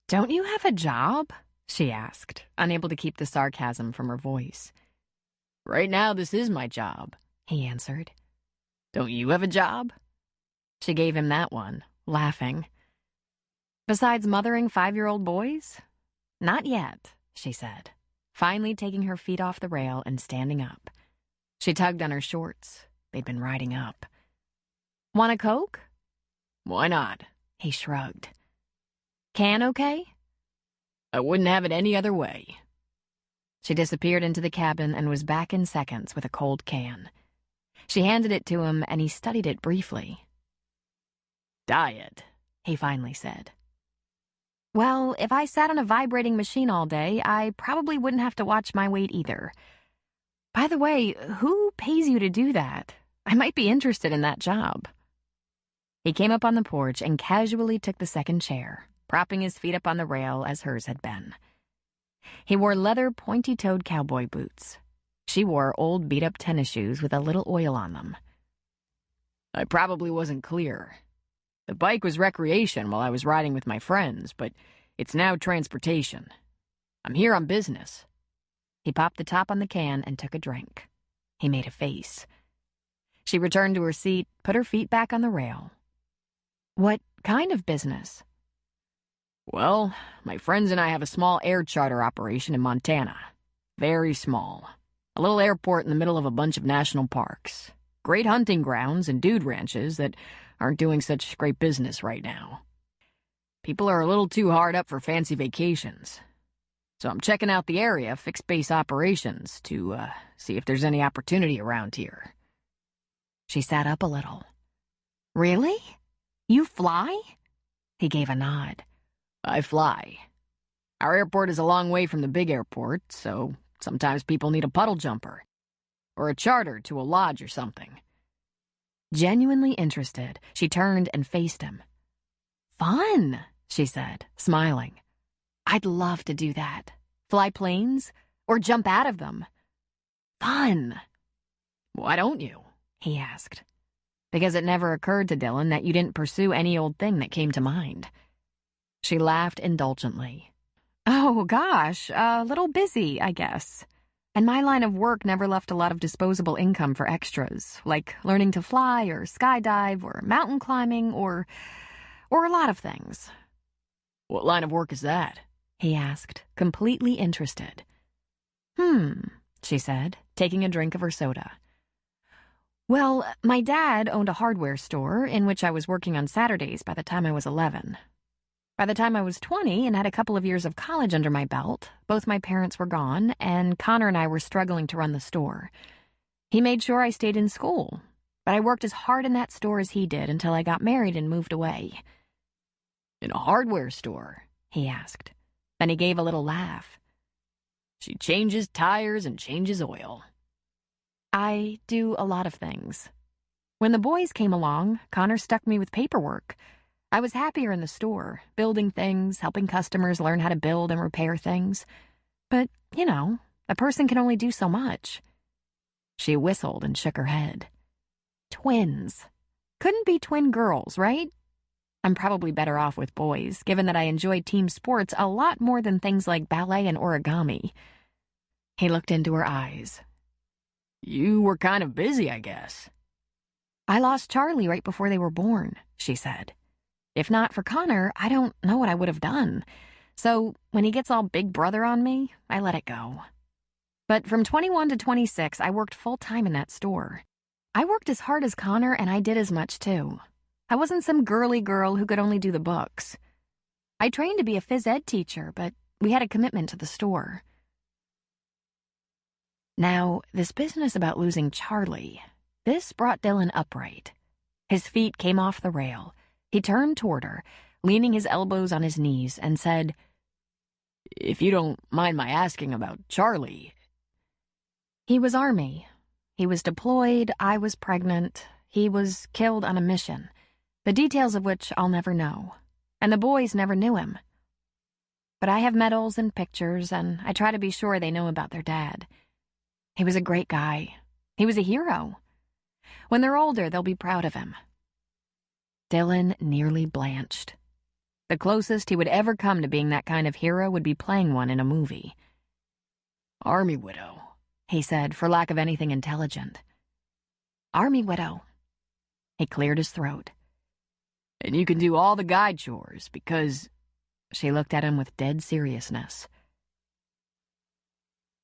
Don't you have a job? She asked, unable to keep the sarcasm from her voice. Right now, this is my job, he answered. Don't you have a job? She gave him that one, laughing. Besides mothering 5-year-old boys? Not yet, she said, finally taking her feet off the rail and standing up. She tugged on her shorts. They'd been riding up. Want a Coke? Why not? He shrugged. Can okay? I wouldn't have it any other way. She disappeared into the cabin and was back in seconds with a cold can. She handed it to him, and he studied it briefly. Diet, he finally said. Well, if I sat on a vibrating machine all day, I probably wouldn't have to watch my weight either. By the way, who pays you to do that? I might be interested in that job. He came up on the porch and casually took the second chair, propping his feet up on the rail as hers had been. He wore leather pointy-toed cowboy boots. She wore old beat-up tennis shoes with a little oil on them. I probably wasn't clear. The bike was recreation while I was riding with my friends, but it's now transportation. I'm here on business. He popped the top on the can and took a drink. He made a face. She returned to her seat, put her feet back on the rail. What kind of business? Well, my friends and I have a small air charter operation in Montana. Very small. A little airport in the middle of a bunch of national parks. great hunting grounds and dude ranches that aren't doing such great business right now. People are a little too hard up for fancy vacations. So I'm checking out the area, fixed base operations, to see if there's any opportunity around here. She sat up a little. Really? You fly? He gave a nod. I fly. Our airport is a long way from the big airport, so sometimes people need a puddle jumper. Or a charter to a lodge or something. Genuinely interested, she turned and faced him. Fun, she said, smiling. I'd love to do that. Fly planes? Or jump out of them. Fun. Why don't you? He asked. Because it never occurred to Dylan that you didn't pursue any old thing that came to mind. She laughed indulgently. Oh, gosh, a little busy, I guess. And my line of work never left a lot of disposable income for extras, like learning to fly or skydive or mountain climbing or a lot of things. What line of work is that? He asked, completely interested. She said, taking a drink of her soda. Well, my dad owned a hardware store in which I was working on Saturdays by the time I was 11. By the time I was 20 and had a couple of years of college under my belt, both my parents were gone, and Connor and I were struggling to run the store. He made sure I stayed in school, but I worked as hard in that store as he did until I got married and moved away. In a hardware store? He asked. Then he gave a little laugh. She changes tires and changes oil. I do a lot of things. When the boys came along, Connor stuck me with paperwork. I was happier in the store, building things, helping customers learn how to build and repair things. But, a person can only do so much. She whistled and shook her head. Twins. Couldn't be twin girls, right? I'm probably better off with boys, given that I enjoy team sports a lot more than things like ballet and origami. He looked into her eyes. You were kind of busy, I guess. I lost Charlie right before they were born, she said. If not for Connor, I don't know what I would have done. So when he gets all big brother on me, I let it go. But from 21 to 26, I worked full-time in that store. I worked as hard as Connor, and I did as much, too. I wasn't some girly girl who could only do the books. I trained to be a phys ed teacher, but we had a commitment to the store. Now, this business about losing Charlie, this brought Dylan upright. His feet came off the rail. He turned toward her, leaning his elbows on his knees, and said, If you don't mind my asking about Charlie. He was Army. He was deployed, I was pregnant. He was killed on a mission, the details of which I'll never know. And the boys never knew him. But I have medals and pictures, and I try to be sure they know about their dad. He was a great guy. He was a hero. When they're older, they'll be proud of him. Dylan nearly blanched. The closest he would ever come to being that kind of hero would be playing one in a movie. Army widow, he said, for lack of anything intelligent. Army widow. He cleared his throat. And you can do all the guide chores because... She looked at him with dead seriousness.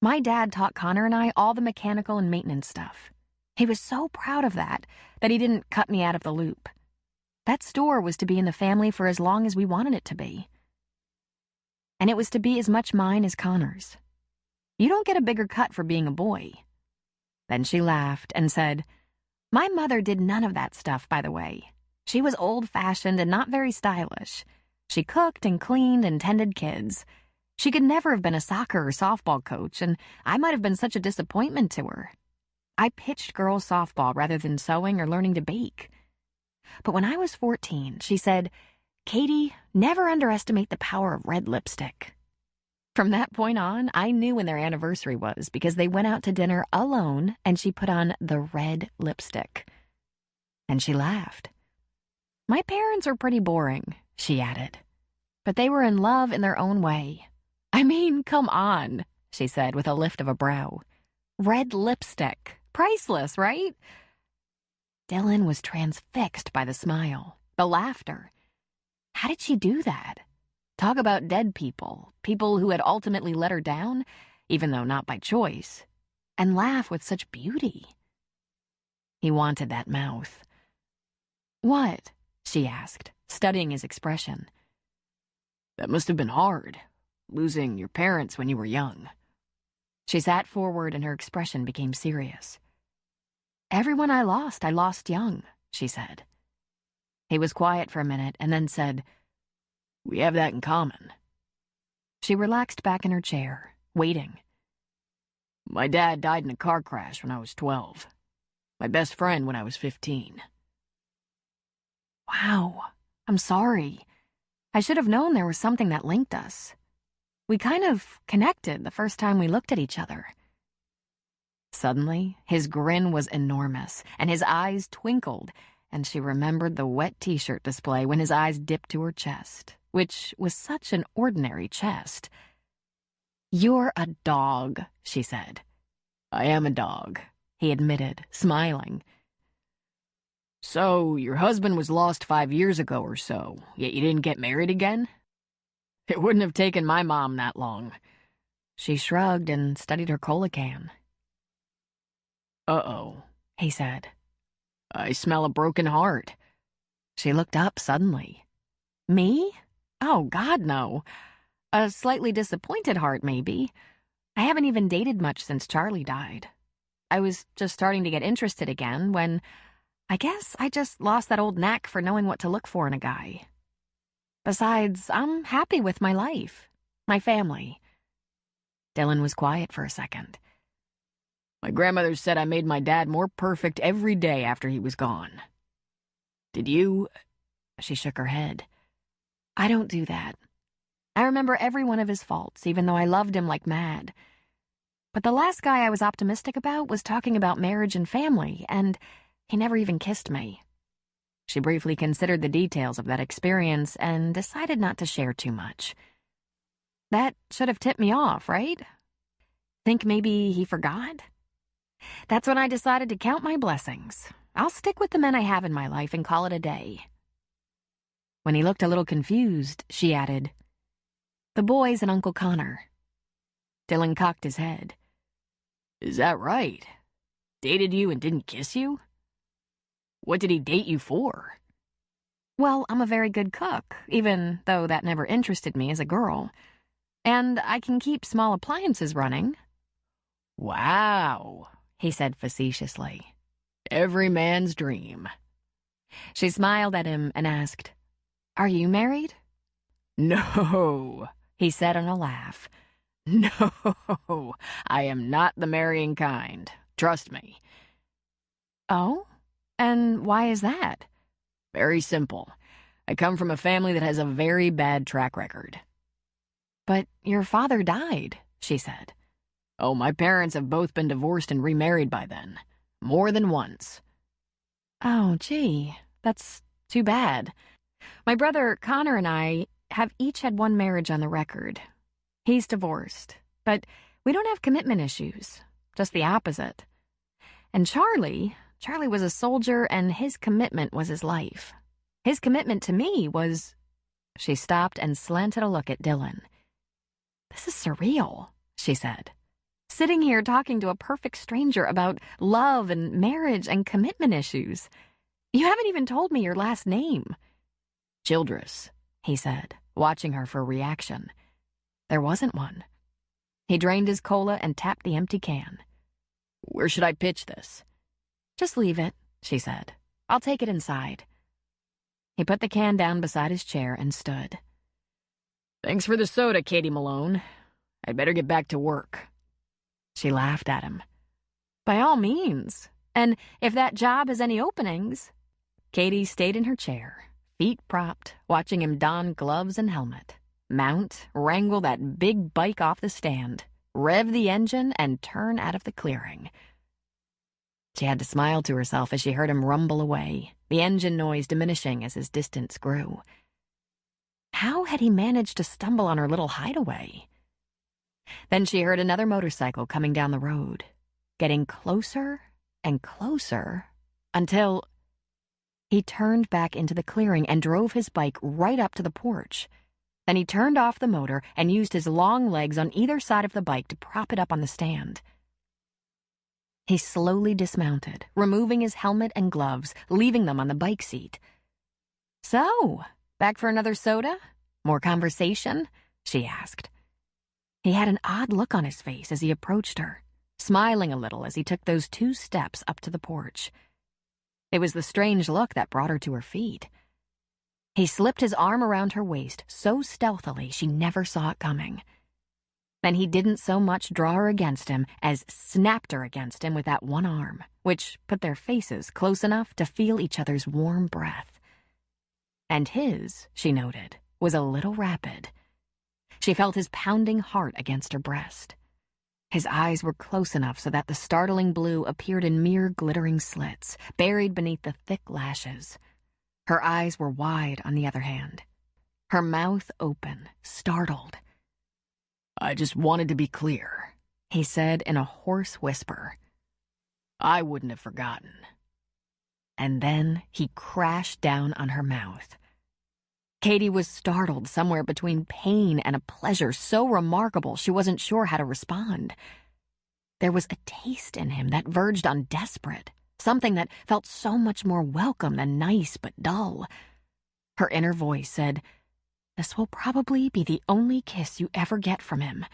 My dad taught Connor and I all the mechanical and maintenance stuff. He was so proud of that he didn't cut me out of the loop. That store was to be in the family for as long as we wanted it to be. And it was to be as much mine as Connor's. You don't get a bigger cut for being a boy. Then she laughed and said, My mother did none of that stuff, by the way. She was old-fashioned and not very stylish. She cooked and cleaned and tended kids. She could never have been a soccer or softball coach, and I might have been such a disappointment to her. I pitched girls softball rather than sewing or learning to bake. But when I was 14, she said, Katie, never underestimate the power of red lipstick. From that point on, I knew when their anniversary was because they went out to dinner alone and she put on the red lipstick. And she laughed. My parents were pretty boring, she added. But they were in love in their own way. I mean, come on, she said with a lift of a brow. Red lipstick. Priceless, right? Dylan was transfixed by the smile, the laughter. How did she do that? Talk about dead people, people who had ultimately let her down, even though not by choice, and laugh with such beauty. He wanted that mouth. "What?" she asked, studying his expression. That must have been hard, losing your parents when you were young. She sat forward and her expression became serious. "Everyone I lost young," she said. He was quiet for a minute and then said, We have that in common. She relaxed back in her chair, waiting. My dad died in a car crash when I was 12. My best friend when I was 15. Wow, I'm sorry. I should have known there was something that linked us. We kind of connected the first time we looked at each other. Suddenly, his grin was enormous, and his eyes twinkled, and she remembered the wet t-shirt display when his eyes dipped to her chest, which was such an ordinary chest. "You're a dog," she said. I am a dog, He admitted, smiling. So, your husband was lost 5 years ago or so, yet you didn't get married again? It wouldn't have taken my mom that long. She shrugged and studied her cola can. Uh-oh, He said. I smell a broken heart. She looked up suddenly. Me? Oh, God, no. A slightly disappointed heart, maybe. I haven't even dated much since Charlie died. I was just starting to get interested again when I guess I just lost that old knack for knowing what to look for in a guy. Besides, I'm happy with my life, my family. Dylan was quiet for a second. My grandmother said I made my dad more perfect every day after he was gone. Did you? She shook her head. I don't do that. I remember every one of his faults, even though I loved him like mad. But the last guy I was optimistic about was talking about marriage and family, and he never even kissed me. She briefly considered the details of that experience and decided not to share too much. That should have tipped me off, right? Think maybe he forgot? That's when I decided to count my blessings. I'll stick with the men I have in my life and call it a day. When he looked a little confused, she added, The boys and Uncle Connor. Dylan cocked his head. Is that right? Dated you and didn't kiss you? What did he date you for? Well, I'm a very good cook, even though that never interested me as a girl. And I can keep small appliances running. Wow, He said facetiously. Every man's dream. She smiled at him and asked, Are you married? No, He said on a laugh. No, I am not the marrying kind. Trust me. Oh? And why is that? Very simple. I come from a family that has a very bad track record. But your father died, she said. Oh, my parents have both been divorced and remarried by then. More than once. Oh, gee, that's too bad. My brother Connor and I have each had one marriage on the record. He's divorced, but we don't have commitment issues, just the opposite. And Charlie was a soldier and his commitment was his life. His commitment to me was... She stopped and slanted a look at Dylan. This is surreal, she said. Sitting here talking to a perfect stranger about love and marriage and commitment issues. You haven't even told me your last name. Childress, he said, watching her for a reaction. There wasn't one. He drained his cola and tapped the empty can. Where should I pitch this? Just leave it, she said. I'll take it inside. He put the can down beside his chair and stood. Thanks for the soda, Katie Malone. I'd better get back to work. She laughed at him. By all means. And if that job has any openings... Katie stayed in her chair, feet propped, watching him don gloves and helmet, mount, wrangle that big bike off the stand, rev the engine, and turn out of the clearing. She had to smile to herself as she heard him rumble away, the engine noise diminishing as his distance grew. How had he managed to stumble on her little hideaway? Then she heard another motorcycle coming down the road, getting closer and closer, until... He turned back into the clearing and drove his bike right up to the porch. Then he turned off the motor and used his long legs on either side of the bike to prop it up on the stand. He slowly dismounted, removing his helmet and gloves, leaving them on the bike seat. "So, back for another soda? More conversation?" she asked. He had an odd look on his face as he approached her, smiling a little as he took those 2 steps up to the porch. It was the strange look that brought her to her feet. He slipped his arm around her waist so stealthily she never saw it coming. Then he didn't so much draw her against him as snapped her against him with that one arm, which put their faces close enough to feel each other's warm breath. And his, she noted, was a little rapid. She felt his pounding heart against her breast. His eyes were close enough so that the startling blue appeared in mere glittering slits, buried beneath the thick lashes. Her eyes were wide, on the other hand. Her mouth open, startled. "I just wanted to be clear," he said in a hoarse whisper. "I wouldn't have forgotten." And then he crashed down on her mouth. Katie was startled somewhere between pain and a pleasure so remarkable she wasn't sure how to respond. There was a taste in him that verged on desperate, something that felt so much more welcome than nice but dull. Her inner voice said, "This will probably be the only kiss you ever get from him."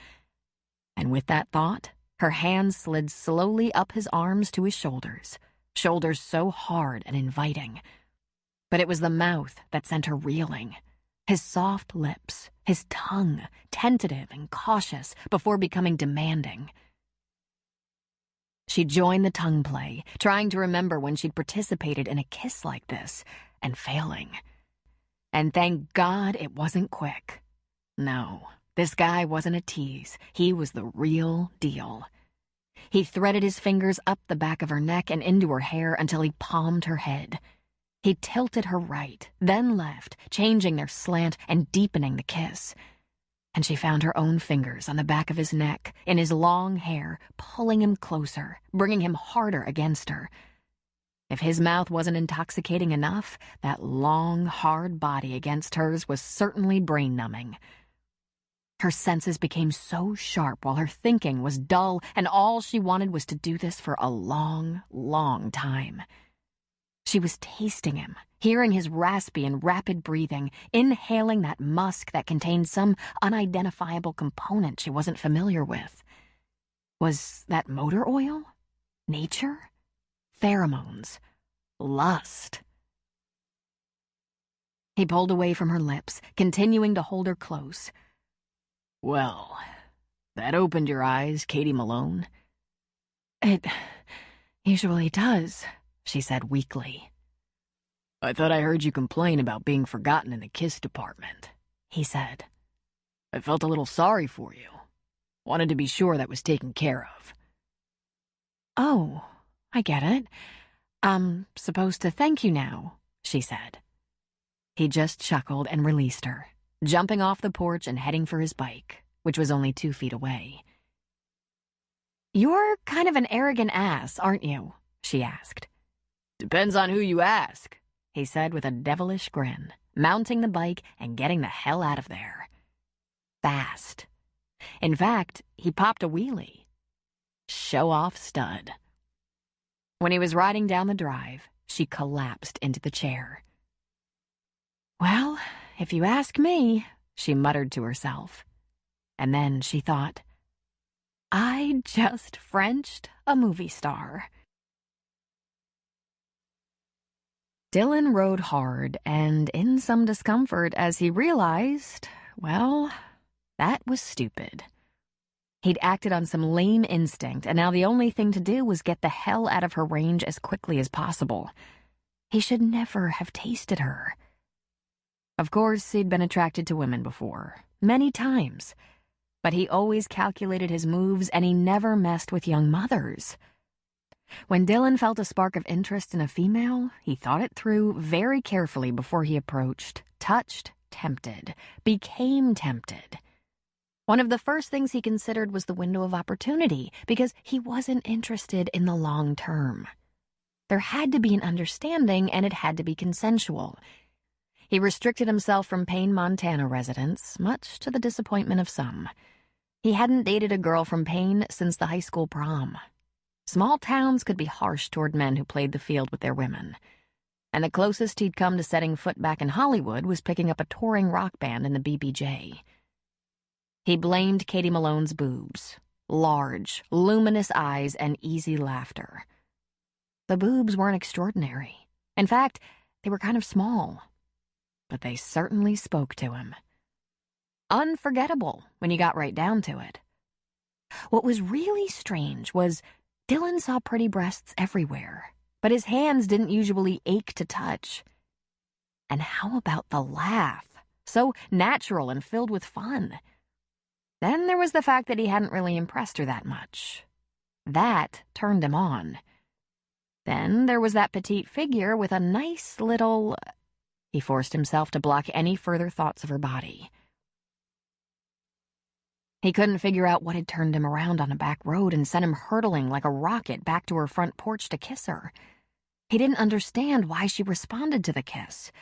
And with that thought, her hands slid slowly up his arms to his shoulders so hard and inviting. But it was the mouth that sent her reeling. His soft lips, his tongue, tentative and cautious before becoming demanding. She joined the tongue play, trying to remember when she'd participated in a kiss like this, and failing. And thank God it wasn't quick. No, this guy wasn't a tease. He was the real deal. He threaded his fingers up the back of her neck and into her hair until he palmed her head. He tilted her right, then left, changing their slant and deepening the kiss. And she found her own fingers on the back of his neck, in his long hair, pulling him closer, bringing him harder against her. If his mouth wasn't intoxicating enough, that long, hard body against hers was certainly brain-numbing. Her senses became so sharp while her thinking was dull, and all she wanted was to do this for a long, long time. She was tasting him, hearing his raspy and rapid breathing, inhaling that musk that contained some unidentifiable component she wasn't familiar with. Was that motor oil? Nature? Pheromones? Lust? He pulled away from her lips, continuing to hold her close. "Well, that opened your eyes, Katie Malone?" "It usually does," she said weakly. "I thought I heard you complain about being forgotten in the kiss department," he said. "I felt a little sorry for you. Wanted to be sure that was taken care of." "Oh, I get it. I'm supposed to thank you now," she said. He just chuckled and released her, jumping off the porch and heading for his bike, which was only 2 feet away. "You're kind of an arrogant ass, aren't you?" she asked. "Depends on who you ask," he said with a devilish grin, mounting the bike and getting the hell out of there. Fast. In fact, he popped a wheelie. Show-off stud. When he was riding down the drive, she collapsed into the chair. "Well, if you ask me," she muttered to herself. And then she thought, "I just Frenched a movie star." Dylan rode hard and in some discomfort as he realized, well, that was stupid. He'd acted on some lame instinct, and now the only thing to do was get the hell out of her range as quickly as possible. He should never have tasted her. Of course, he'd been attracted to women before, many times, but he always calculated his moves and he never messed with young mothers. When Dylan felt a spark of interest in a female, he thought it through very carefully before he approached, touched, tempted, became tempted. One of the first things he considered was the window of opportunity, because he wasn't interested in the long term. There had to be an understanding, and it had to be consensual. He restricted himself from Payne, Montana residents, much to the disappointment of some. He hadn't dated a girl from Payne since the high school prom. Small towns could be harsh toward men who played the field with their women. And the closest he'd come to setting foot back in Hollywood was picking up a touring rock band in the BBJ. He blamed Katie Malone's boobs, large, luminous eyes, and easy laughter. The boobs weren't extraordinary. In fact, they were kind of small. But they certainly spoke to him. Unforgettable when you got right down to it. What was really strange was Dylan saw pretty breasts everywhere, but his hands didn't usually ache to touch. And how about the laugh? So natural and filled with fun. Then there was the fact that he hadn't really impressed her that much. That turned him on. Then there was that petite figure with a nice little... He forced himself to block any further thoughts of her body. He couldn't figure out what had turned him around on a back road and sent him hurtling like a rocket back to her front porch to kiss her. He didn't understand why she responded to the kiss.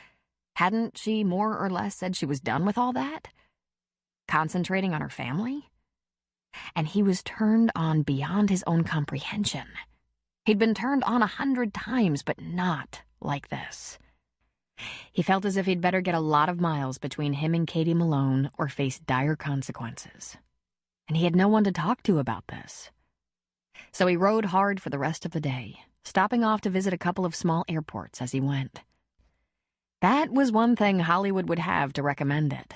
Hadn't she more or less said she was done with all that? Concentrating on her family? And he was turned on beyond his own comprehension. He'd been turned on 100 times, but not like this. He felt as if he'd better get a lot of miles between him and Katie Malone or face dire consequences. And he had no one to talk to about this. So he rode hard for the rest of the day, stopping off to visit a couple of small airports as he went. That was one thing Hollywood would have to recommend it.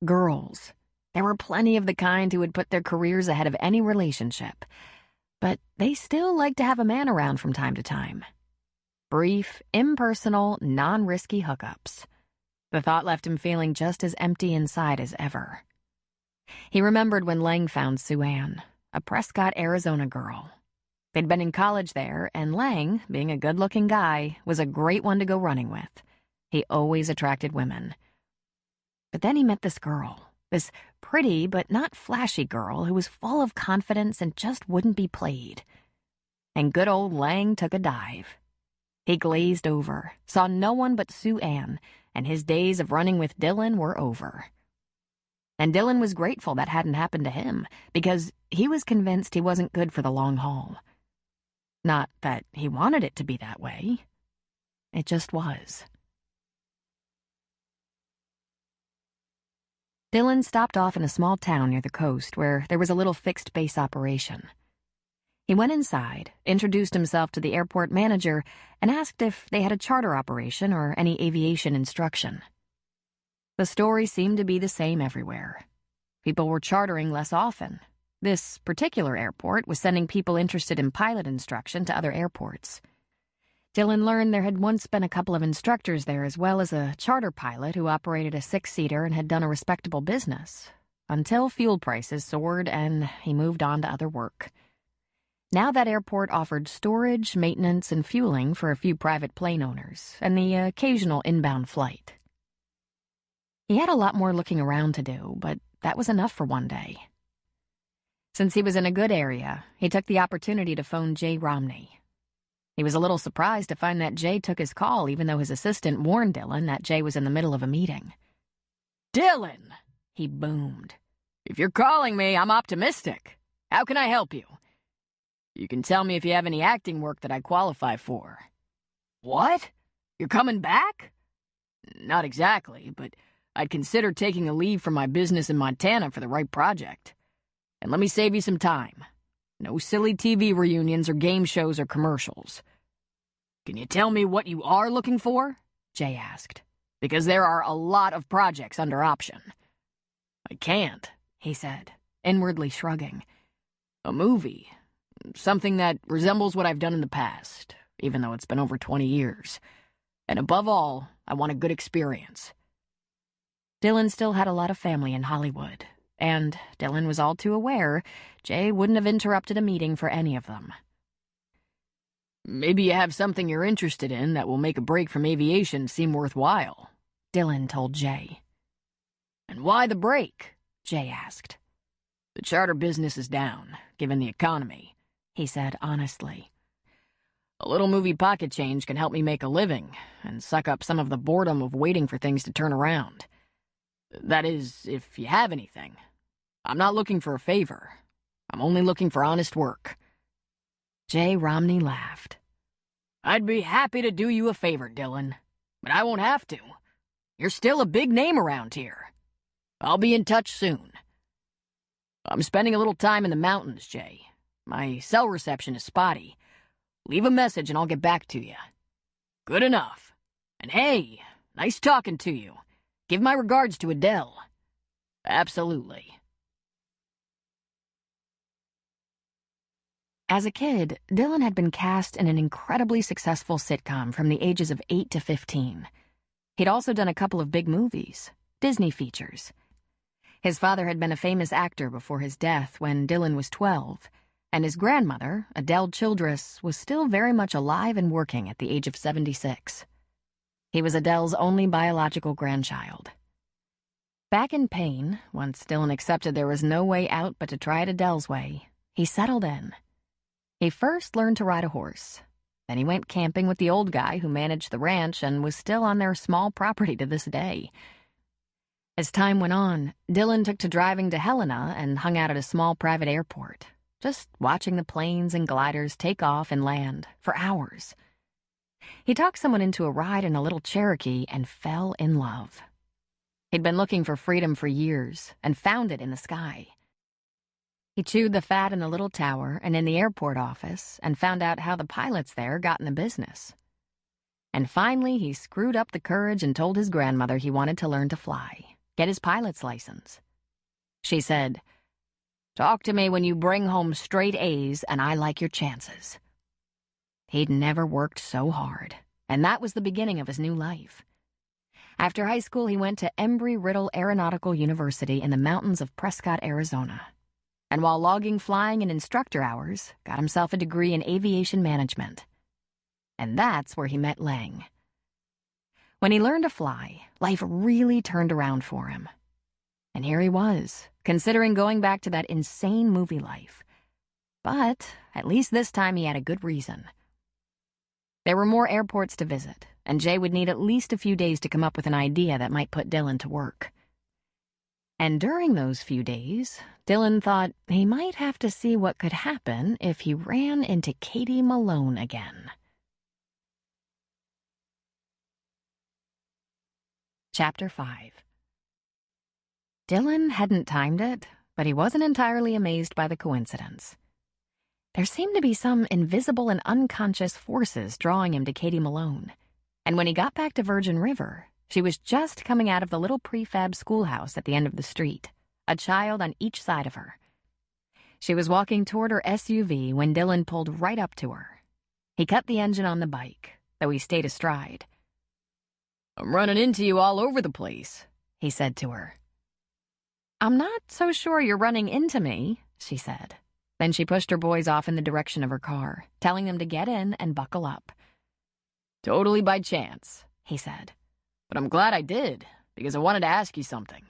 Girls. There were plenty of the kind who would put their careers ahead of any relationship. But they still liked to have a man around from time to time. Brief, impersonal, non-risky hookups. The thought left him feeling just as empty inside as ever. He remembered when Lang found Sue Ann, a Prescott, Arizona girl. They'd been in college there, and Lang, being a good-looking guy, was a great one to go running with. He always attracted women. But then he met this girl, this pretty but not flashy girl who was full of confidence and just wouldn't be played. And good old Lang took a dive. He glazed over, saw no one but Sue Ann, and his days of running with Dylan were over. And Dylan was grateful that hadn't happened to him, because he was convinced he wasn't good for the long haul. Not that he wanted it to be that way. It just was. Dylan stopped off in a small town near the coast where there was a little fixed base operation. He went inside, introduced himself to the airport manager, and asked if they had a charter operation or any aviation instruction. The story seemed to be the same everywhere. People were chartering less often. This particular airport was sending people interested in pilot instruction to other airports. Dylan learned there had once been a couple of instructors there as well as a charter pilot who operated a 6-seater and had done a respectable business, until fuel prices soared and he moved on to other work. Now that airport offered storage, maintenance, and fueling for a few private plane owners and the occasional inbound flight. He had a lot more looking around to do, but that was enough for one day. Since he was in a good area, he took the opportunity to phone Jay Romney. He was a little surprised to find that Jay took his call even though his assistant warned Dylan that Jay was in the middle of a meeting. Dylan, he boomed. If you're calling me, I'm optimistic. How can I help you? You can tell me if you have any acting work that I qualify for. What? You're coming back? Not exactly, but I'd consider taking a leave from my business in Montana for the right project. And let me save you some time. No silly TV reunions or game shows or commercials. Can you tell me what you are looking for? Jay asked. Because there are a lot of projects under option. I can't, he said, inwardly shrugging. A movie. Something that resembles what I've done in the past, even though it's been over 20 years. And above all, I want a good experience. Dylan still had a lot of family in Hollywood, and Dylan was all too aware Jay wouldn't have interrupted a meeting for any of them. Maybe you have something you're interested in that will make a break from aviation seem worthwhile, Dylan told Jay. And why the break? Jay asked. The charter business is down, given the economy, he said honestly. A little movie pocket change can help me make a living and suck up some of the boredom of waiting for things to turn around. That is, if you have anything. I'm not looking for a favor. I'm only looking for honest work. Jay Romney laughed. I'd be happy to do you a favor, Dylan, but I won't have to. You're still a big name around here. I'll be in touch soon. I'm spending a little time in the mountains, Jay. My cell reception is spotty. Leave a message and I'll get back to you. Good enough. And hey, nice talking to you. Give my regards to Adele. Absolutely. As a kid, Dylan had been cast in an incredibly successful sitcom from the ages of 8 to 15. He'd also done a couple of big movies, Disney features. His father had been a famous actor before his death when Dylan was 12, and his grandmother, Adele Childress, was still very much alive and working at the age of 76. He was Adele's only biological grandchild. Back in Paine, once Dylan accepted there was no way out but to try it Adele's way, he settled in. He first learned to ride a horse. Then he went camping with the old guy who managed the ranch and was still on their small property to this day. As time went on, Dylan took to driving to Helena and hung out at a small private airport, just watching the planes and gliders take off and land for hours. He talked someone into a ride in a little Cherokee and fell in love. He'd been looking for freedom for years and found it in the sky. He chewed the fat in the little tower and in the airport office and found out how the pilots there got in the business. And finally, he screwed up the courage and told his grandmother he wanted to learn to fly, get his pilot's license. She said, "Talk to me when you bring home straight A's and I like your chances." He'd never worked so hard, and that was the beginning of his new life. After high school, he went to Embry-Riddle Aeronautical University in the mountains of Prescott, Arizona. And while logging flying and instructor hours, got himself a degree in aviation management. And that's where he met Lang. When he learned to fly, life really turned around for him. And here he was, considering going back to that insane movie life. But at least this time he had a good reason. There were more airports to visit, and Jay would need at least a few days to come up with an idea that might put Dylan to work. And during those few days, Dylan thought he might have to see what could happen if he ran into Katie Malone again. Chapter 5. Dylan hadn't timed it, but he wasn't entirely amazed by the coincidence. There seemed to be some invisible and unconscious forces drawing him to Katie Malone, and when he got back to Virgin River, she was just coming out of the little prefab schoolhouse at the end of the street, a child on each side of her. She was walking toward her SUV when Dylan pulled right up to her. He cut the engine on the bike, though he stayed astride. "I'm running into you all over the place," he said to her. "I'm not so sure you're running into me," she said. Then she pushed her boys off in the direction of her car, telling them to get in and buckle up. "Totally by chance," he said. "But I'm glad I did, because I wanted to ask you something.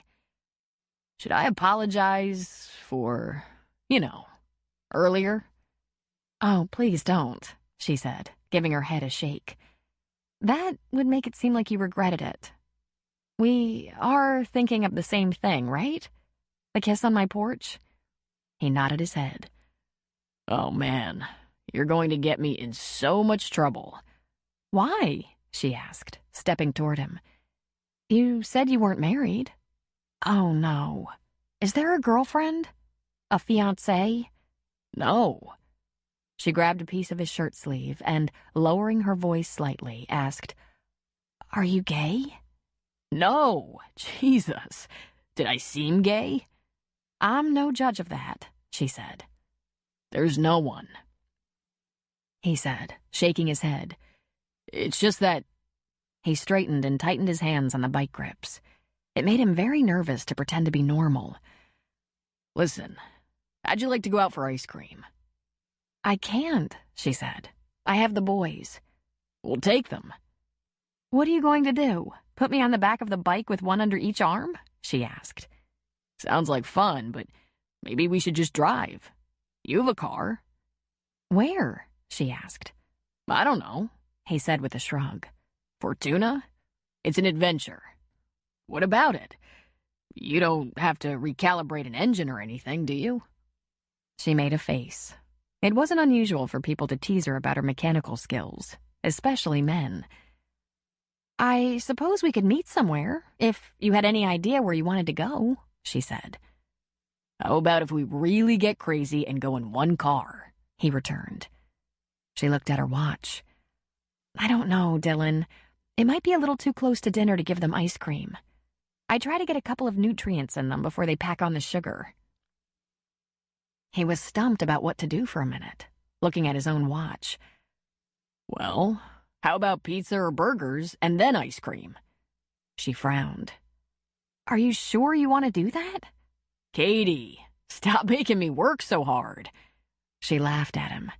Should I apologize for, earlier?" "Oh, please don't," she said, giving her head a shake. "That would make it seem like you regretted it. We are thinking of the same thing, right? The kiss on my porch?" He nodded his head. "Oh, man, you're going to get me in so much trouble." "Why?" she asked, stepping toward him. "You said you weren't married." "Oh, no. Is there a girlfriend? A fiancé?" "No." She grabbed a piece of his shirt sleeve and, lowering her voice slightly, asked, "Are you gay?" "No. Jesus. Did I seem gay?" "I'm no judge of that," she said. "There's no one," he said, shaking his head. "It's just that—" He straightened and tightened his hands on the bike grips. It made him very nervous to pretend to be normal. "Listen, how'd you like to go out for ice cream?" "I can't," she said. "I have the boys." "We'll take them." "What are you going to do? Put me on the back of the bike with one under each arm?" she asked. "Sounds like fun, but maybe we should just drive. You have a car." "Where?" she asked. "I don't know," he said with a shrug. "Fortuna? It's an adventure. What about it? You don't have to recalibrate an engine or anything, do you?" She made a face. It wasn't unusual for people to tease her about her mechanical skills, especially men. "I suppose we could meet somewhere, if you had any idea where you wanted to go," she said. "How about if we really get crazy and go in one car?" he returned. She looked at her watch. "I don't know, Dylan. It might be a little too close to dinner to give them ice cream. I try to get a couple of nutrients in them before they pack on the sugar." He was stumped about what to do for a minute, looking at his own watch. "Well, how about pizza or burgers and then ice cream?" She frowned. "Are you sure you want to do that?" "Katie, stop making me work so hard." She laughed at him.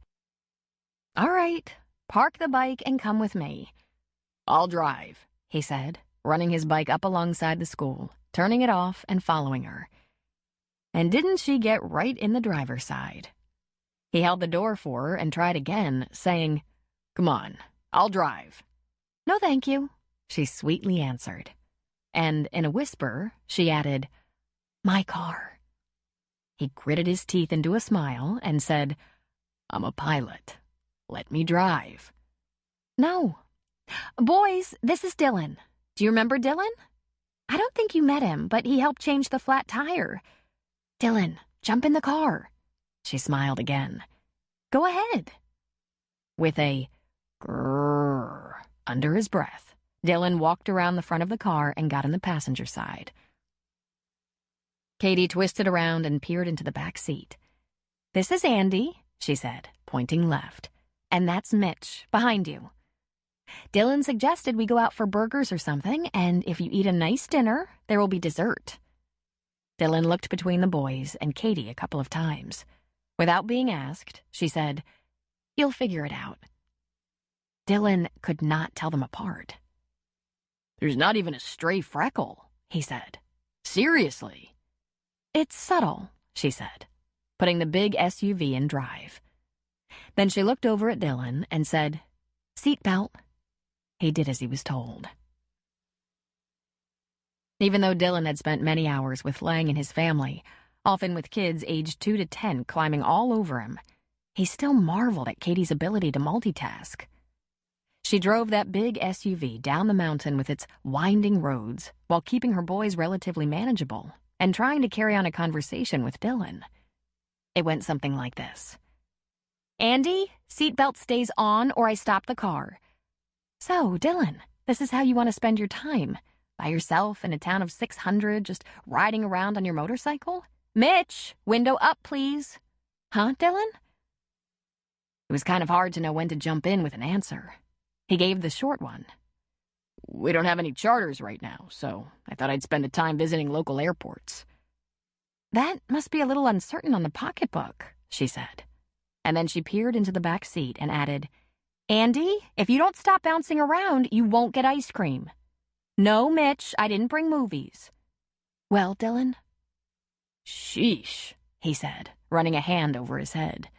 "All right, park the bike and come with me." "I'll drive," he said, running his bike up alongside the school, turning it off and following her. And didn't she get right in the driver's side? He held the door for her and tried again, saying, "Come on, I'll drive." "No, thank you," she sweetly answered. And in a whisper, she added, "My car." He gritted his teeth into a smile and said, "I'm a pilot. Let me drive." "No. Boys, this is Dylan. Do you remember Dylan? I don't think you met him, but he helped change the flat tire. Dylan, jump in the car." She smiled again. "Go ahead." With a grrr under his breath, Dylan walked around the front of the car and got in the passenger side. Katie twisted around and peered into the back seat. "This is Andy," she said, pointing left. "And that's Mitch, behind you. Dylan suggested we go out for burgers or something, and if you eat a nice dinner, there will be dessert." Dylan looked between the boys and Katie a couple of times. Without being asked, she said, "You'll figure it out." Dylan could not tell them apart. "There's not even a stray freckle," he said. "Seriously." "It's subtle," she said, putting the big SUV in drive. Then she looked over at Dylan and said, "Seatbelt." He did as he was told. Even though Dylan had spent many hours with Lang and his family, often with kids aged 2 to 10 climbing all over him, he still marveled at Katie's ability to multitask. She drove that big SUV down the mountain with its winding roads while keeping her boys relatively manageable and trying to carry on a conversation with Dylan. It went something like this. "Andy, seatbelt stays on or I stop the car. So, Dylan, this is how you want to spend your time? By yourself in a town of 600, just riding around on your motorcycle? Mitch, window up, please. Huh, Dylan?" It was kind of hard to know when to jump in with an answer. He gave the short one. "We don't have any charters right now, so I thought I'd spend the time visiting local airports." "That must be a little uncertain on the pocketbook," she said. And then she peered into the back seat and added, "Andy, if you don't stop bouncing around, you won't get ice cream." "No, Mitch, I didn't bring movies." "Well, Dylan?" "Sheesh," he said, running a hand over his head.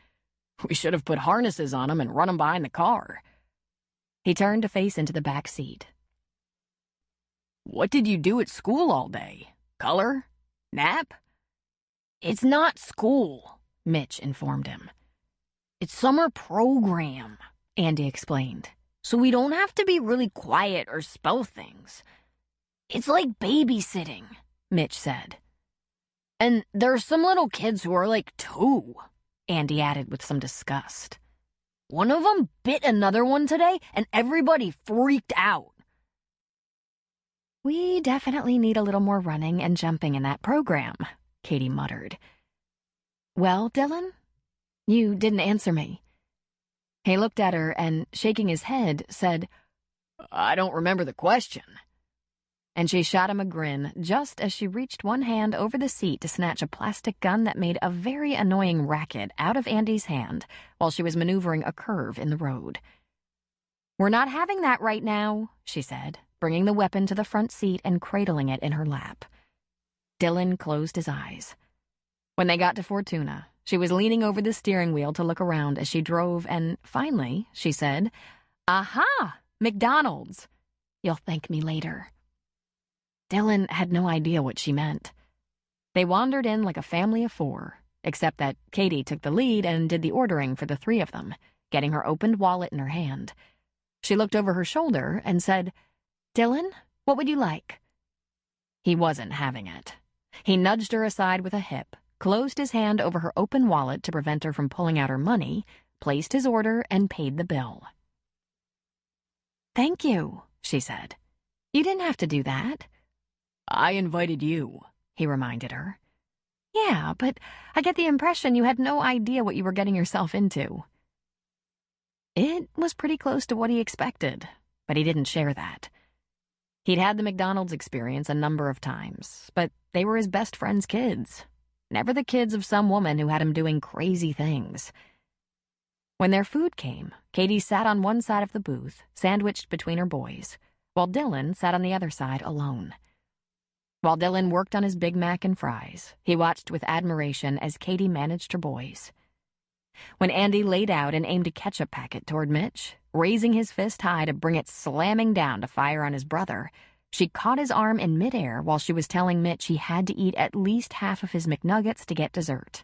"We should have put harnesses on him and run him behind the car." He turned to face into the back seat. "What did you do at school all day? Color? Nap?" "It's not school," Mitch informed him. "It's summer program," Andy explained. "So we don't have to be really quiet or spell things. It's like babysitting," Mitch said. "And there's some little kids who are like 2, Andy added with some disgust. "One of them bit another one today, and everybody freaked out." "We definitely need a little more running and jumping in that program," Katie muttered. "Well, Dylan? You didn't answer me." He looked at her and, shaking his head, said, "I don't remember the question." And she shot him a grin just as she reached one hand over the seat to snatch a plastic gun that made a very annoying racket out of Andy's hand while she was maneuvering a curve in the road. "We're not having that right now," she said, bringing the weapon to the front seat and cradling it in her lap. Dylan closed his eyes. When they got to Fortuna, she was leaning over the steering wheel to look around as she drove, and finally, she said, "Aha! McDonald's. You'll thank me later." Dylan had no idea what she meant. They wandered in like a family of 4, except that Katie took the lead and did the ordering for the three of them, getting her opened wallet in her hand. She looked over her shoulder and said, "Dylan, what would you like?" He wasn't having it. He nudged her aside with a hip, closed his hand over her open wallet to prevent her from pulling out her money, placed his order, and paid the bill. "Thank you," she said. "You didn't have to do that." I invited you, he reminded her. "Yeah, but I get the impression you had no idea what you were getting yourself into." It was pretty close to what he expected, but he didn't share that. He'd had the McDonald's experience a number of times, but they were his best friend's kids, never the kids of some woman who had him doing crazy things. When their food came, Katie sat on one side of the booth, sandwiched between her boys, while Dylan sat on the other side alone. While Dylan worked on his Big Mac and fries, he watched with admiration as Katie managed her boys. When Andy laid out and aimed a ketchup packet toward Mitch, raising his fist high to bring it slamming down to fire on his brother, she caught his arm in midair while she was telling Mitch he had to eat at least half of his McNuggets to get dessert.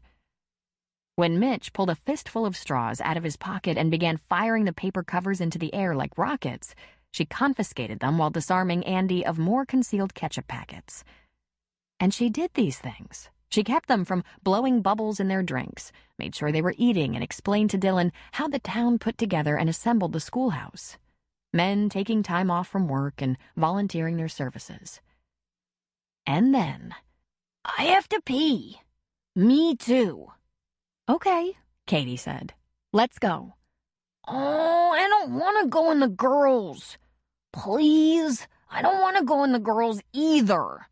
When Mitch pulled a fistful of straws out of his pocket and began firing the paper covers into the air like rockets, she confiscated them while disarming Andy of more concealed ketchup packets. And she did these things. She kept them from blowing bubbles in their drinks, made sure they were eating, and explained to Dylan how the town put together and assembled the schoolhouse. Men taking time off from work and volunteering their services. And then, I have to pee. Me too. "Okay," Katie said. "Let's go." Oh, I don't want to go in the girls. Please, I don't want to go in the girls either.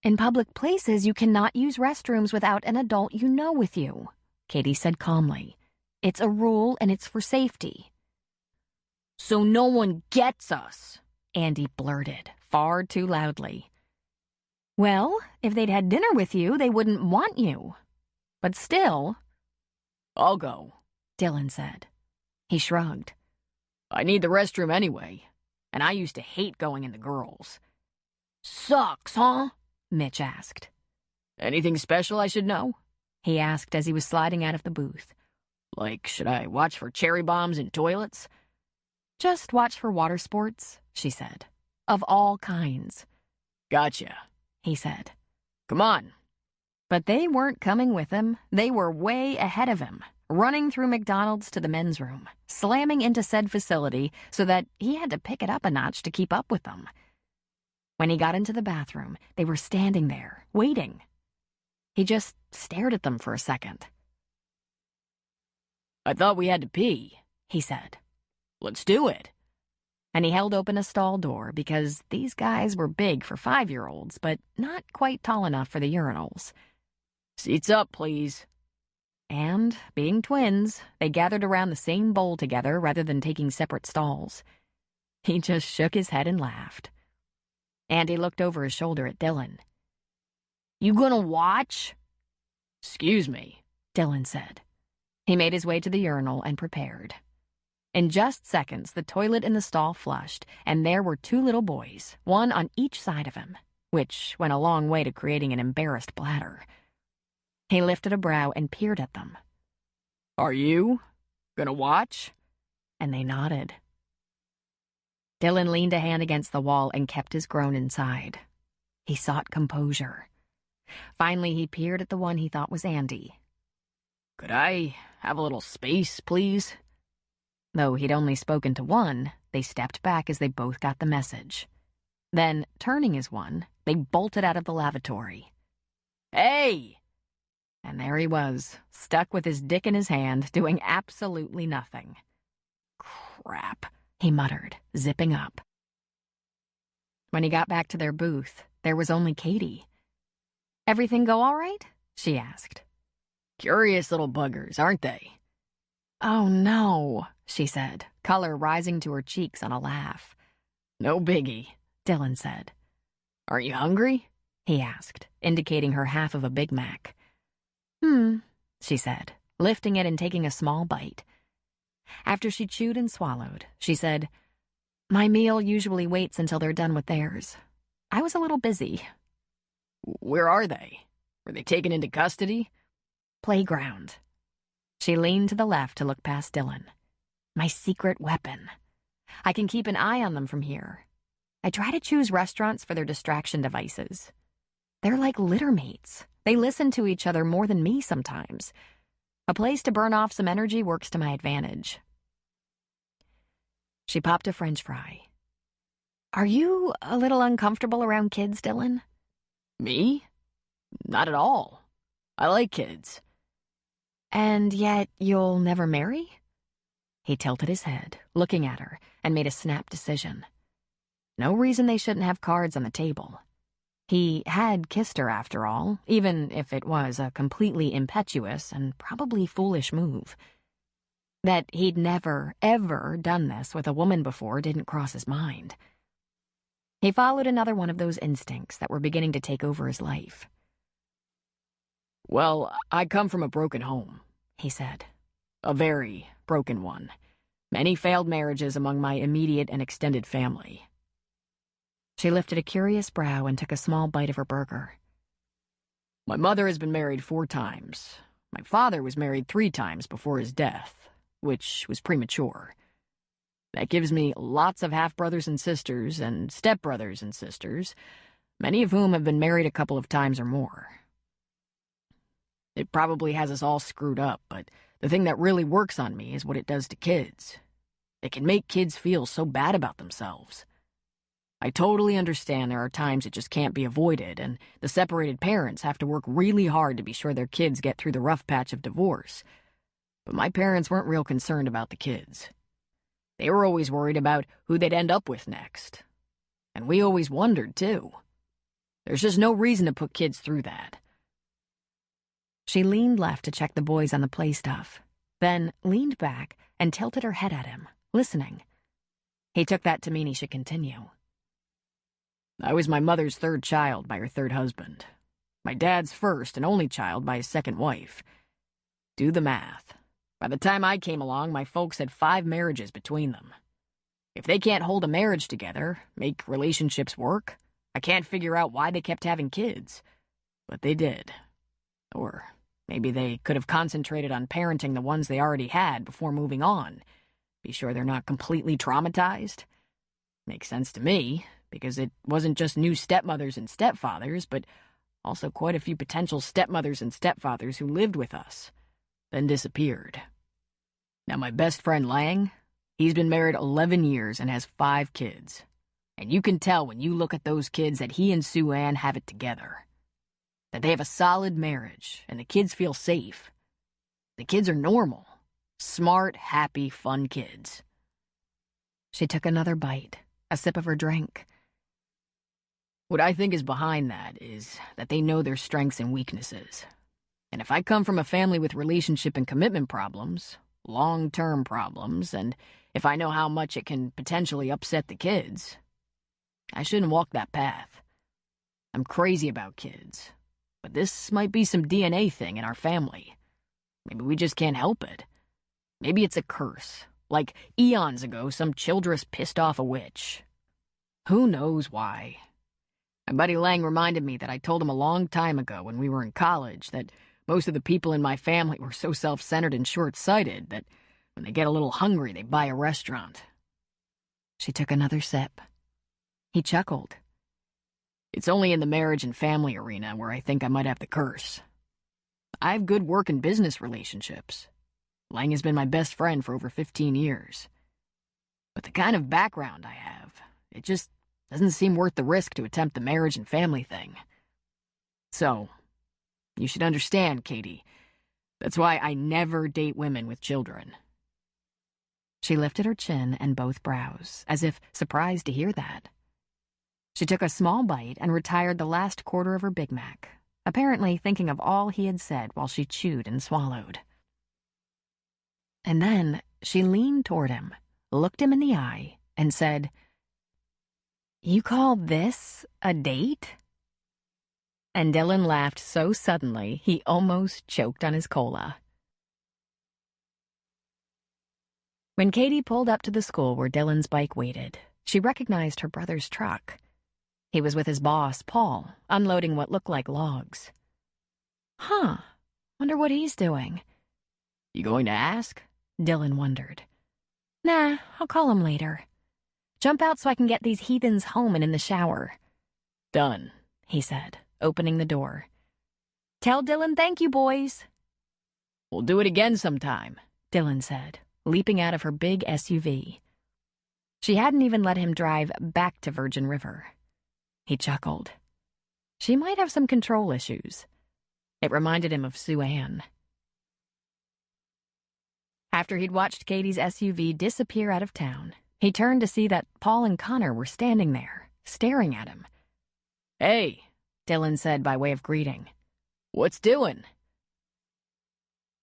"In public places, you cannot use restrooms without an adult you know with you," Katie said calmly. "It's a rule and it's for safety." So no one gets us, Andy blurted, far too loudly. "Well, if they'd had dinner with you, they wouldn't want you. But still—" "I'll go," Dylan said. He shrugged. "I need the restroom anyway, and I used to hate going in the girls." "Sucks, huh?" Mitch asked. "Anything special I should know?" he asked as he was sliding out of the booth. "Like, should I watch for cherry bombs in toilets?" "Just watch for water sports," she said. "Of all kinds." "Gotcha," he said. "Come on." But they weren't coming with him. They were way ahead of him, running through McDonald's to the men's room, slamming into said facility so that he had to pick it up a notch to keep up with them. When he got into the bathroom, they were standing there, waiting. He just stared at them for a second. "I thought we had to pee," he said. "Let's do it." And he held open a stall door because these guys were big for 5-year-olds, but not quite tall enough for the urinals. "Seats up, please." And, being twins, they gathered around the same bowl together rather than taking separate stalls. He just shook his head and laughed. Andy looked over his shoulder at Dylan. "You gonna watch?" "Excuse me," Dylan said. He made his way to the urinal and prepared. In just seconds, the toilet in the stall flushed, and there were 2 little boys, one on each side of him, which went a long way to creating an embarrassed bladder. He lifted a brow and peered at them. "Are you gonna watch?" And they nodded. Dylan leaned a hand against the wall and kept his groan inside. He sought composure. Finally, he peered at the one he thought was Andy. "Could I have a little space, please?" Though he'd only spoken to one, they stepped back as they both got the message. Then, turning as one, they bolted out of the lavatory. "Hey!" And there he was, stuck with his dick in his hand, doing absolutely nothing. "Crap," he muttered, zipping up. When he got back to their booth, there was only Katie. "Everything go all right?" she asked. "Curious little buggers, aren't they?" "Oh, no," she said, color rising to her cheeks on a laugh. "No biggie," Dylan said. "Aren't you hungry?" he asked, indicating her half of a Big Mac. She said, lifting it and taking a small bite. After she chewed and swallowed, she said, "My meal usually waits until they're done with theirs. I was a little busy." "Where are they? Were they taken into custody?" playground. She leaned to the left to look past Dylan. My secret weapon. I can keep an eye on them from here. I try to choose restaurants for their distraction devices. They're like litter mates. They listen to each other more than me sometimes. A place to burn off some energy works to my advantage. She popped a French fry. Are you a little uncomfortable around kids, Dylan? Me? Not at all. I like kids. And yet you'll never marry? He tilted his head, looking at her, and made a snap decision. No reason they shouldn't have cards on the table. He had kissed her after all, even if it was a completely impetuous and probably foolish move. That he'd never, ever done this with a woman before didn't cross his mind. He followed another one of those instincts that were beginning to take over his life. Well, I come from a broken home, he said. A very broken one. Many failed marriages among my immediate and extended family. She lifted a curious brow and took a small bite of her burger. My mother has been married 4 times. My father was married 3 times before his death, which was premature. That gives me lots of half-brothers and sisters and step-brothers and sisters, many of whom have been married a couple of times or more. It probably has us all screwed up, but the thing that really works on me is what it does to kids. It can make kids feel so bad about themselves. I totally understand there are times it just can't be avoided, and the separated parents have to work really hard to be sure their kids get through the rough patch of divorce. But my parents weren't real concerned about the kids. They were always worried about who they'd end up with next. And we always wondered, too. There's just no reason to put kids through that. She leaned left to check the boys on the play stuff, then leaned back and tilted her head at him, listening. He took that to mean he should continue. I was my mother's 3rd child by her 3rd husband. My dad's first and only child by his 2nd wife. Do the math. By the time I came along, my folks had 5 marriages between them. If they can't hold a marriage together, make relationships work, I can't figure out why they kept having kids. But they did. Or maybe they could have concentrated on parenting the ones they already had before moving on. Be sure they're not completely traumatized. Makes sense to me, because it wasn't just new stepmothers and stepfathers, but also quite a few potential stepmothers and stepfathers who lived with us, then disappeared. Now my best friend Lang, he's been married 11 years and has 5 kids. And you can tell when you look at those kids that he and Sue Ann have it together. That they have a solid marriage, and the kids feel safe. The kids are normal. Smart, happy, fun kids. She took another bite, a sip of her drink. What I think is behind that is that they know their strengths and weaknesses. And if I come from a family with relationship and commitment problems, long-term problems, and if I know how much it can potentially upset the kids, I shouldn't walk that path. I'm crazy about kids, but this might be some DNA thing in our family. Maybe we just can't help it. Maybe it's a curse, like eons ago some childress pissed off a witch. Who knows why? My buddy Lang reminded me that I told him a long time ago when we were in college that most of the people in my family were so self-centered and short-sighted that when they get a little hungry, they buy a restaurant. She took another sip. He chuckled. It's only in the marriage and family arena where I think I might have the curse. I have good work and business relationships. Lang has been my best friend for over 15 years. But the kind of background I have, it just doesn't seem worth the risk to attempt the marriage and family thing. So, you should understand, Katie. That's why I never date women with children. She lifted her chin and both brows, as if surprised to hear that. She took a small bite and retired the last quarter of her Big Mac, apparently thinking of all he had said while she chewed and swallowed. And then she leaned toward him, looked him in the eye, and said, "You call this a date?" And Dylan laughed so suddenly he almost choked on his cola. When Katie pulled up to the school where Dylan's bike waited, she recognized her brother's truck. He was with his boss, Paul, unloading what looked like logs. "Huh, Wonder what he's doing. You going to ask? Dylan wondered. Nah, I'll call him later. Jump out so I can get these heathens home and in the shower. Done, he said, opening the door. Tell Dylan thank you, boys. We'll do it again sometime, Dylan said, leaping out of her big SUV. She hadn't even let him drive back to Virgin River. He chuckled. She might have some control issues. It reminded him of Sue Ann. After he'd watched Katie's SUV disappear out of town, he turned to see that Paul and Connor were standing there, staring at him. Hey, Dylan said by way of greeting. What's doing?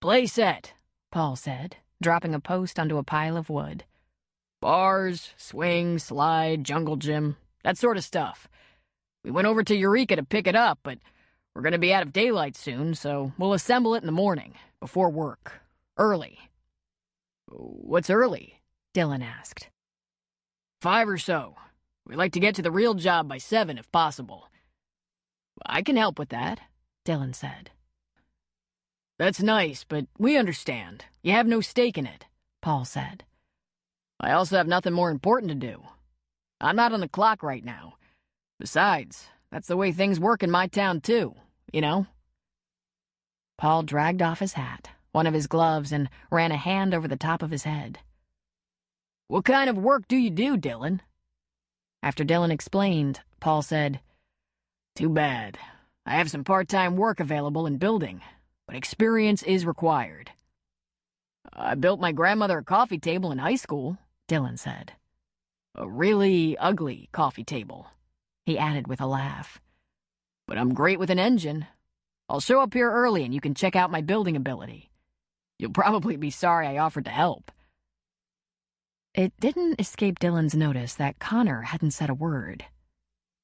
Play set, Paul said, dropping a post onto a pile of wood. Bars, swing, slide, jungle gym, that sort of stuff. We went over to Eureka to pick it up, but we're going to be out of daylight soon, so we'll assemble it in the morning, before work. Early. What's early? Dylan asked. 5 or so. We like to get to the real job by 7 if possible. I can help with that, Dylan said. That's nice, but we understand. You have no stake in it, Paul said. I also have nothing more important to do. I'm not on the clock right now. Besides, that's the way things work in my town too, you know? Paul dragged off his hat, one of his gloves, and ran a hand over the top of his head. What kind of work do you do, Dylan? After Dylan explained, Paul said, Too bad. I have some part-time work available in building, but experience is required. I built my grandmother a coffee table in high school, Dylan said. A really ugly coffee table, he added with a laugh. But I'm great with an engine. I'll show up here early and you can check out my building ability. You'll probably be sorry I offered to help. It didn't escape Dylan's notice that Connor hadn't said a word.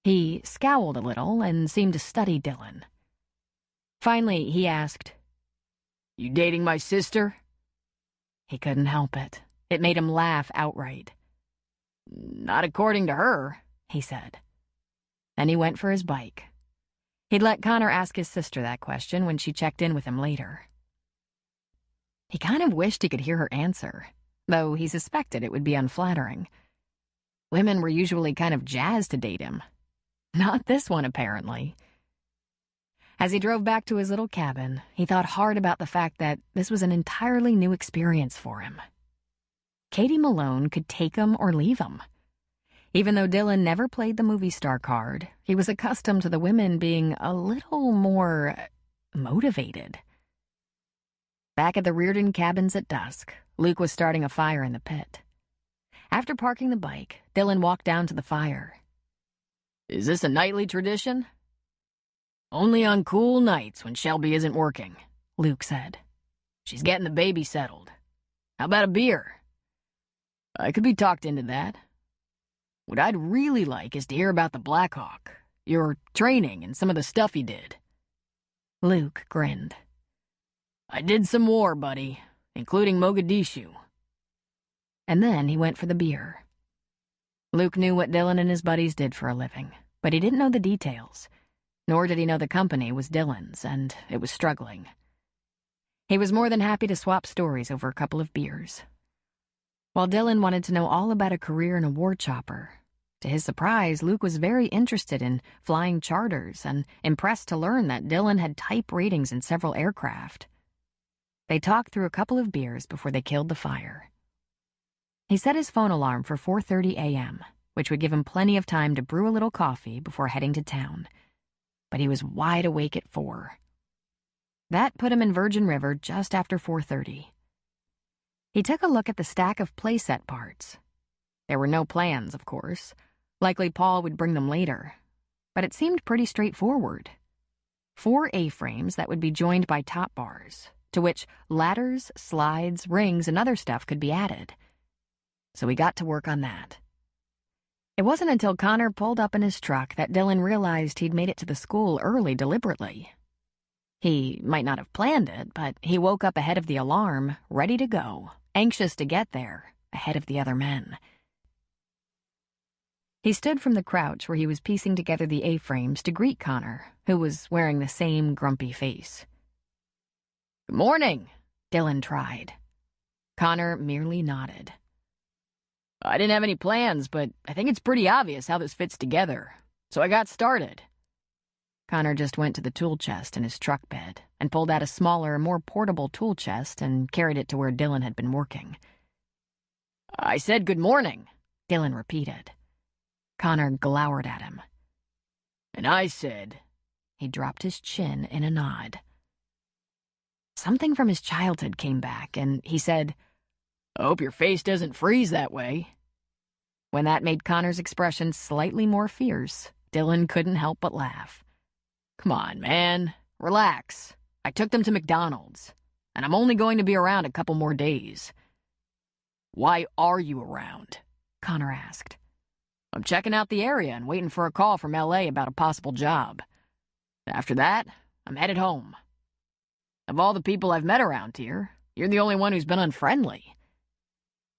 He scowled a little and seemed to study Dylan. Finally, he asked, You dating my sister? He couldn't help it. It made him laugh outright. Not according to her, he said. Then he went for his bike. He'd let Connor ask his sister that question when she checked in with him later. He kind of wished he could hear her answer, though he suspected it would be unflattering. Women were usually kind of jazzed to date him. Not this one, apparently. As he drove back to his little cabin, he thought hard about the fact that this was an entirely new experience for him. Katie Malone could take him or leave him. Even though Dylan never played the movie star card, he was accustomed to the women being a little more motivated. Back at the Reardon cabins at dusk, Luke was starting a fire in the pit. After parking the bike, Dylan walked down to the fire. Is this a nightly tradition? Only on cool nights when Shelby isn't working, Luke said. She's getting the baby settled. How about a beer? I could be talked into that. What I'd really like is to hear about the Blackhawk, your training and some of the stuff you did. Luke grinned. I did some war, buddy, including Mogadishu. And then he went for the beer. Luke knew what Dylan and his buddies did for a living, but he didn't know the details. Nor did he know the company was Dylan's, and it was struggling. He was more than happy to swap stories over a couple of beers. While Dylan wanted to know all about a career in a war chopper, to his surprise, Luke was very interested in flying charters and impressed to learn that Dylan had type ratings in several aircraft. They talked through a couple of beers before they killed the fire. He set his phone alarm for 4:30 a.m., which would give him plenty of time to brew a little coffee before heading to town. But he was wide awake at 4. That put him in Virgin River just after 4:30. He took a look at the stack of playset parts. There were no plans, of course. Likely Paul would bring them later. But it seemed pretty straightforward. 4 A-frames that would be joined by top bars, to which ladders, slides, rings, and other stuff could be added. So he got to work on that. It wasn't until Connor pulled up in his truck that Dylan realized he'd made it to the school early deliberately. He might not have planned it, but he woke up ahead of the alarm, ready to go, anxious to get there, ahead of the other men. He stood from the crouch where he was piecing together the A-frames to greet Connor, who was wearing the same grumpy face. Good morning, Dylan tried. Connor merely nodded. I didn't have any plans, but I think it's pretty obvious how this fits together, so I got started. Connor just went to the tool chest in his truck bed and pulled out a smaller, more portable tool chest and carried it to where Dylan had been working. I said good morning, Dylan repeated. Connor glowered at him. And I said... He dropped his chin in a nod. Something from his childhood came back, and he said, I hope your face doesn't freeze that way. When that made Connor's expression slightly more fierce, Dylan couldn't help but laugh. Come on, man. Relax. I took them to McDonald's, and I'm only going to be around a couple more days. Why are you around? Connor asked. I'm checking out the area and waiting for a call from LA about a possible job. After that, I'm headed home. Of all the people I've met around here, you're the only one who's been unfriendly.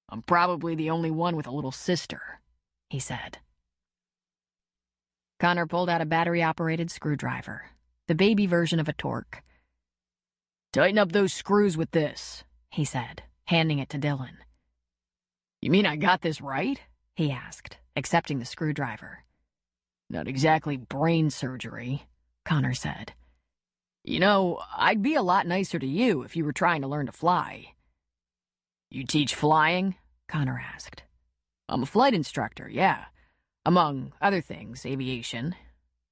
I'm probably the only one with a little sister, he said. Connor pulled out a battery-operated screwdriver, the baby version of a torque. Tighten up those screws with this, he said, handing it to Dylan. You mean I got this right? He asked, accepting the screwdriver. Not exactly brain surgery, Connor said. You know, I'd be a lot nicer to you if you were trying to learn to fly. You teach flying? Connor asked. I'm a flight instructor, yeah. Among other things, aviation.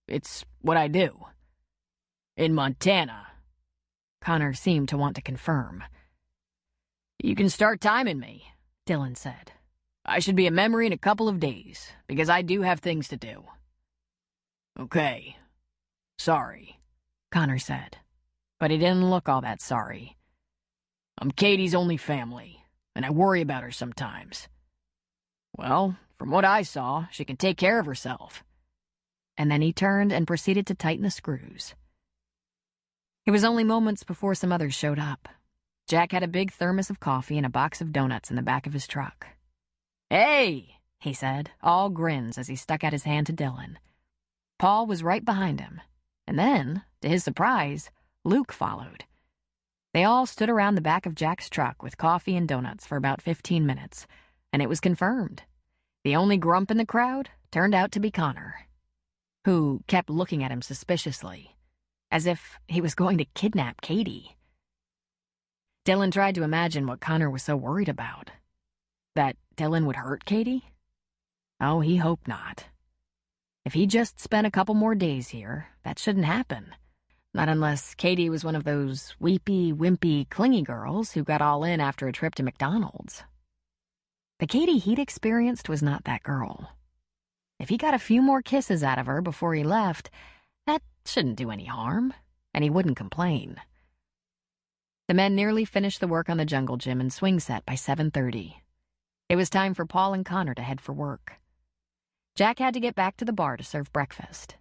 It's what I do. In Montana. Connor seemed to want to confirm. You can start timing me, Dylan said. I should be a memory in a couple of days, because I do have things to do. Okay. Sorry, Connor said, but he didn't look all that sorry. I'm Katie's only family, and I worry about her sometimes. Well, from what I saw, she can take care of herself. And then he turned and proceeded to tighten the screws. It was only moments before some others showed up. Jack had a big thermos of coffee and a box of donuts in the back of his truck. Hey, he said, all grins as he stuck out his hand to Dylan. Paul was right behind him. And then, to his surprise, Luke followed. They all stood around the back of Jack's truck with coffee and donuts for about 15 minutes, and it was confirmed. The only grump in the crowd turned out to be Connor, who kept looking at him suspiciously, as if he was going to kidnap Katie. Dylan tried to imagine what Connor was so worried about. That Dylan would hurt Katie? Oh, he hoped not. If he just spent a couple more days here, that shouldn't happen. Not unless Katie was one of those weepy, wimpy, clingy girls who got all in after a trip to McDonald's. The Katie he'd experienced was not that girl. If he got a few more kisses out of her before he left, that shouldn't do any harm, and he wouldn't complain. The men nearly finished the work on the jungle gym and swing set by 7:30. It was time for Paul and Connor to head for work. Jack had to get back to the bar to serve breakfast.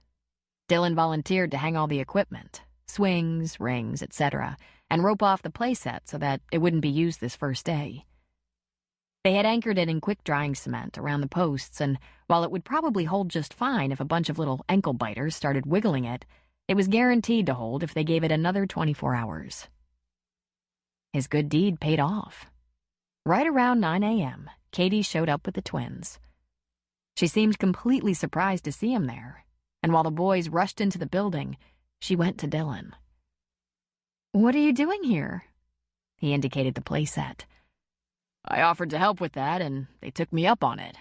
Dylan volunteered to hang all the equipment, swings, rings, etc., and rope off the playset so that it wouldn't be used this first day. They had anchored it in quick-drying cement around the posts, and while it would probably hold just fine if a bunch of little ankle-biters started wiggling it, it was guaranteed to hold if they gave it another 24 hours. His good deed paid off. Right around 9 a.m., Katie showed up with the twins. She seemed completely surprised to see him there, and while the boys rushed into the building, she went to Dylan. "What are you doing here?" He indicated the playset. I offered to help with that, and they took me up on it.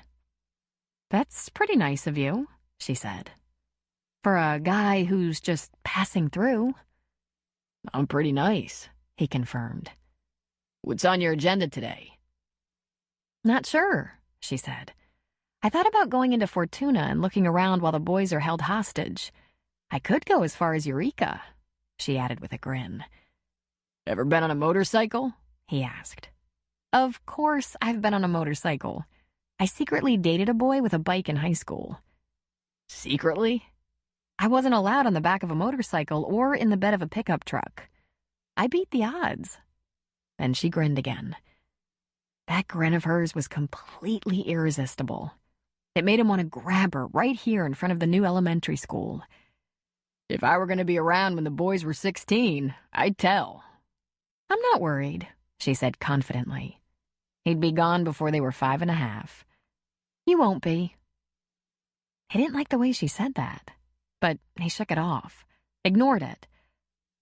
"That's pretty nice of you," she said. "For a guy who's just passing through." I'm pretty nice, he confirmed. What's on your agenda today? "Not sure," she said. "I thought about going into Fortuna and looking around while the boys are held hostage. I could go as far as Eureka," she added with a grin. Ever been on a motorcycle? He asked. "Of course I've been on a motorcycle. I secretly dated a boy with a bike in high school." Secretly? "I wasn't allowed on the back of a motorcycle or in the bed of a pickup truck. I beat the odds." Then she grinned again. That grin of hers was completely irresistible. It made him want to grab her right here in front of the new elementary school. If I were going to be around when the boys were 16, I'd tell. I'm not worried, she said confidently. He'd be gone before they were 5.5. You won't be. He didn't like the way she said that, but he shook it off, ignored it.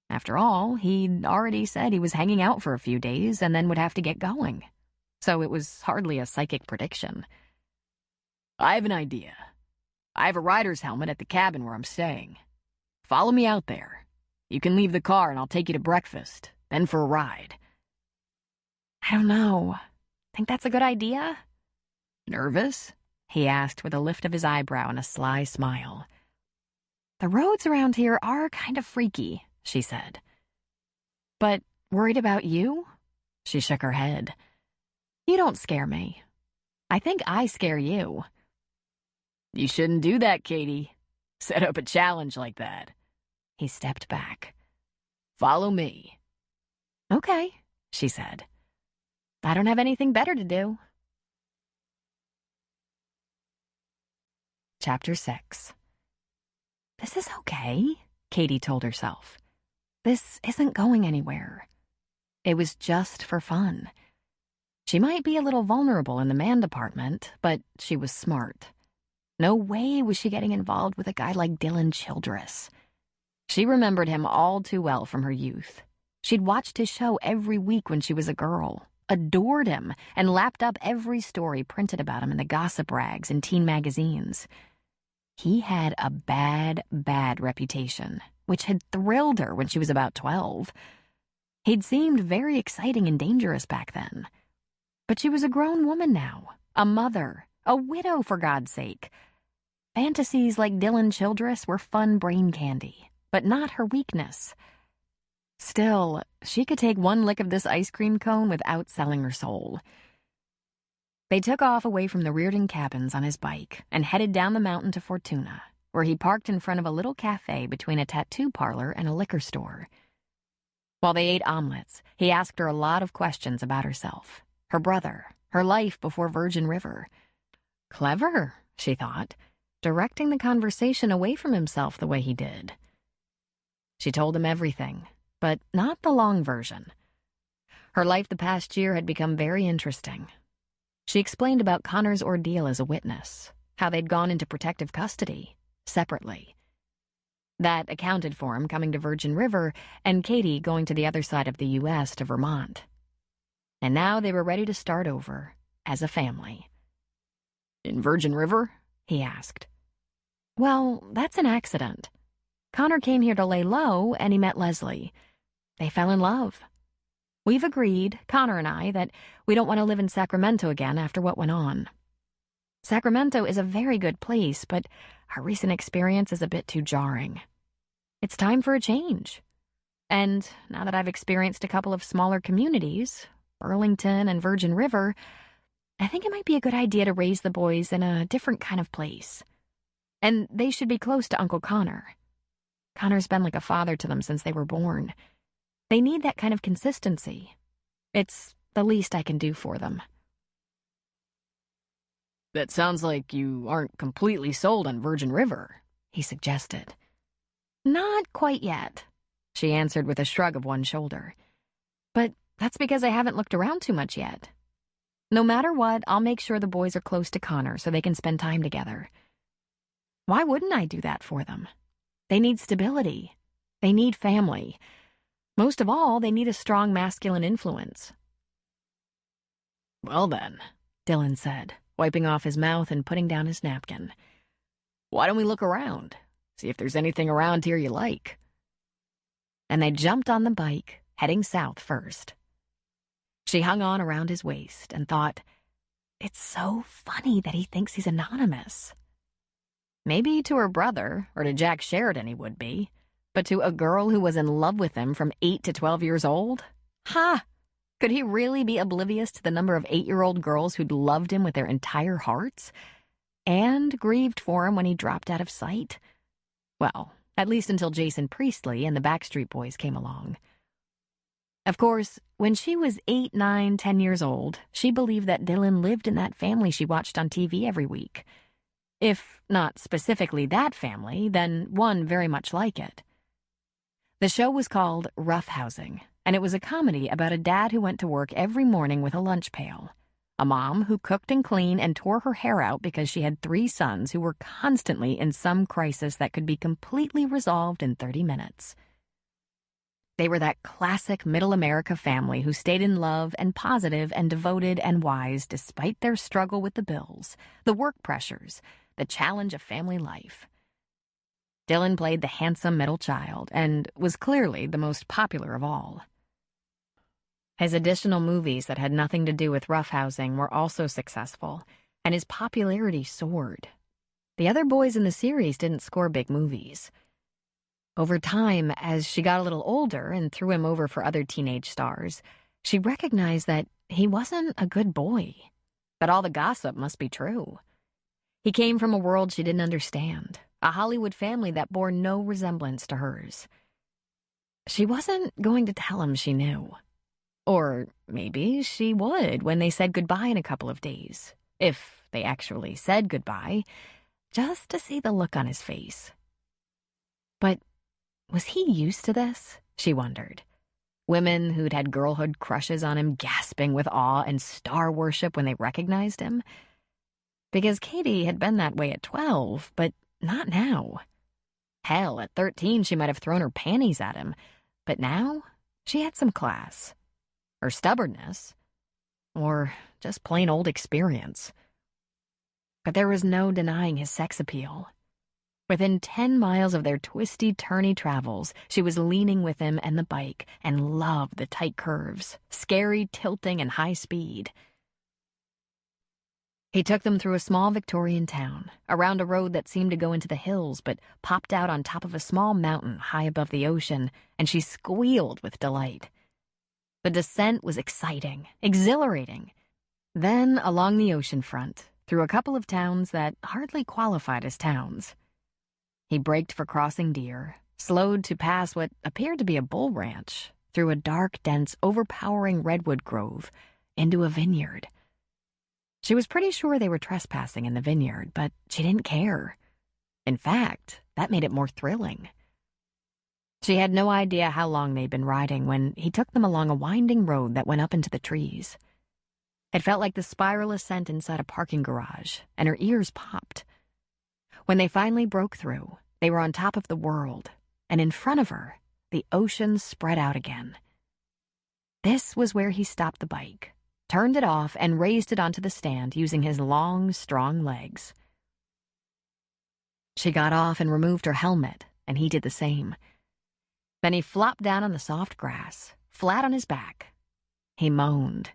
After all, he'd already said he was hanging out for a few days and then would have to get going. So it was hardly a psychic prediction. I have an idea. I have a rider's helmet at the cabin where I'm staying. Follow me out there. You can leave the car and I'll take you to breakfast, then for a ride. I don't know. Think that's a good idea? Nervous? He asked with a lift of his eyebrow and a sly smile. The roads around here are kind of freaky, she said. But worried about you? She shook her head. You don't scare me. I think I scare you. You shouldn't do that, Katie. Set up a challenge like that. He stepped back. Follow me. Okay, she said. I don't have anything better to do. Chapter 6. This is okay, Katie told herself. This isn't going anywhere. It was just for fun. She might be a little vulnerable in the man department, but she was smart. No way was she getting involved with a guy like Dylan Childress. She remembered him all too well from her youth. She'd watched his show every week when she was a girl, adored him, and lapped up every story printed about him in the gossip rags and teen magazines. He had a bad, bad reputation, which had thrilled her when she was about 12. He'd seemed very exciting and dangerous back then. But she was a grown woman now, a mother, a widow for God's sake. Fantasies like Dylan Childress were fun brain candy, but not her weakness. Still, she could take one lick of this ice cream cone without selling her soul. They took off away from the Reardon cabins on his bike and headed down the mountain to Fortuna, where he parked in front of a little cafe between a tattoo parlor and a liquor store. While they ate omelets, he asked her a lot of questions about herself, her brother, her life before Virgin River. Clever, she thought, directing the conversation away from himself the way he did. She told him everything, but not the long version. Her life the past year had become very interesting. She explained about Connor's ordeal as a witness, how they'd gone into protective custody, separately. That accounted for him coming to Virgin River and Katie going to the other side of the U.S. to Vermont. And now they were ready to start over, as a family. In Virgin River? He asked. Well, that's an accident. Connor came here to lay low, and he met Leslie. They fell in love. We've agreed, Connor and I, that we don't want to live in Sacramento again after what went on. Sacramento is a very good place, but our recent experience is a bit too jarring. It's time for a change. And now that I've experienced a couple of smaller communities, Burlington and Virgin River, I think it might be a good idea to raise the boys in a different kind of place. And they should be close to Uncle Connor. Connor's been like a father to them since they were born. They need that kind of consistency. It's the least I can do for them. That sounds like you aren't completely sold on Virgin River, he suggested. Not quite yet, she answered with a shrug of one shoulder. But that's because I haven't looked around too much yet. No matter what, I'll make sure the boys are close to Connor so they can spend time together. Why wouldn't I do that for them? They need stability. They need family. Most of all, they need a strong masculine influence. Well then, Dylan said, wiping off his mouth and putting down his napkin. Why don't we look around? See if there's anything around here you like. And they jumped on the bike, heading south first. She hung on around his waist and thought, it's so funny that he thinks he's anonymous. Maybe to her brother, or to Jack Sheridan he would be, but to a girl who was in love with him from 8 to 12 years old? Ha! Could he really be oblivious to the number of 8-year-old girls who'd loved him with their entire hearts? And grieved for him when he dropped out of sight? Well, at least until Jason Priestley and the Backstreet Boys came along. Of course, when she was 8, 9, 10 years old, she believed that Dylan lived in that family she watched on TV every week. If not specifically that family, then one very much like it. The show was called Rough Housing, and it was a comedy about a dad who went to work every morning with a lunch pail, a mom who cooked and cleaned and tore her hair out because she had 3 sons who were constantly in some crisis that could be completely resolved in 30 minutes. They were that classic middle America family who stayed in love and positive and devoted and wise despite their struggle with the bills, the work pressures, the challenge of family life. Dylan played the handsome middle child and was clearly the most popular of all. His additional movies that had nothing to do with roughhousing were also successful, and his popularity soared. The other boys in the series didn't score big movies. Over time, as she got a little older and threw him over for other teenage stars, she recognized that he wasn't a good boy, that all the gossip must be true. He came from a world she didn't understand, a Hollywood family that bore no resemblance to hers. She wasn't going to tell him she knew. Or maybe she would when they said goodbye in a couple of days, if they actually said goodbye, just to see the look on his face. But was he used to this? She wondered. Women who'd had girlhood crushes on him gasping with awe and star worship when they recognized him? Because Katie had been that way at 12, but not now. Hell, at 13 she might have thrown her panties at him, but now she had some class. Or stubbornness. Or just plain old experience. But there was no denying his sex appeal. Within 10 miles of their twisty-turny travels, she was leaning with him and the bike and loved the tight curves, scary tilting and high speed. He took them through a small Victorian town, around a road that seemed to go into the hills but popped out on top of a small mountain high above the ocean, and she squealed with delight. The descent was exciting, exhilarating. Then along the ocean front, through a couple of towns that hardly qualified as towns. He braked for crossing deer, slowed to pass what appeared to be a bull ranch, through a dark, dense, overpowering redwood grove, into a vineyard. She was pretty sure they were trespassing in the vineyard, but she didn't care. In fact, that made it more thrilling. She had no idea how long they'd been riding when he took them along a winding road that went up into the trees. It felt like the spiral ascent inside a parking garage, and her ears popped. When they finally broke through, they were on top of the world, and in front of her, the ocean spread out again. This was where he stopped the bike, turned it off, and raised it onto the stand using his long, strong legs. She got off and removed her helmet, and he did the same. Then he flopped down on the soft grass, flat on his back. He moaned.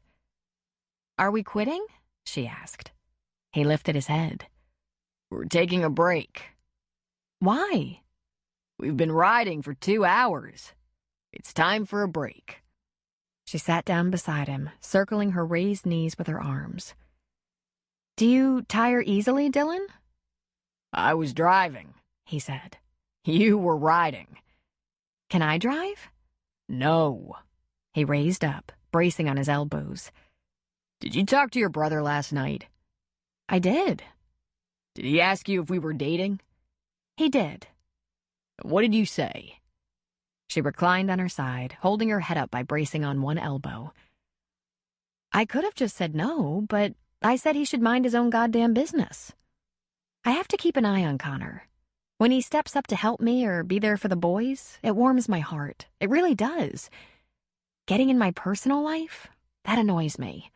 "Are we quitting?" she asked. He lifted his head. "We're taking a break." "Why?" "We've been riding for 2 hours. It's time for a break." She sat down beside him, circling her raised knees with her arms. "Do you tire easily, Dylan?" "I was driving," he said. "You were riding." "Can I drive?" "No." He raised up, bracing on his elbows. "Did you talk to your brother last night?" "I did." "Did he ask you if we were dating?" "He did." "What did you say?" She reclined on her side, holding her head up by bracing on one elbow. "I could have just said no, but I said he should mind his own goddamn business. I have to keep an eye on Connor. When he steps up to help me or be there for the boys, it warms my heart. It really does. Getting in my personal life, that annoys me."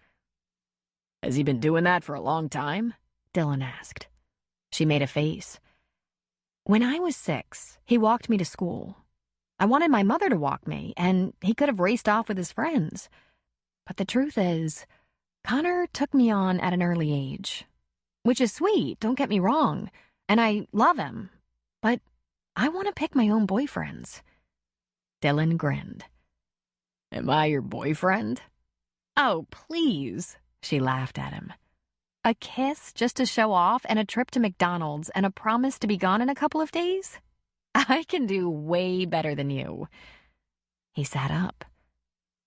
"Has he been doing that for a long time?" Dylan asked. She made a face. "When I was 6, he walked me to school. I wanted my mother to walk me, and he could have raced off with his friends. But the truth is, Connor took me on at an early age. Which is sweet, don't get me wrong, and I love him. But I want to pick my own boyfriends." Dylan grinned. "Am I your boyfriend?" "Oh, please," she laughed at him. "A kiss just to show off and a trip to McDonald's and a promise to be gone in a couple of days? I can do way better than you." He sat up.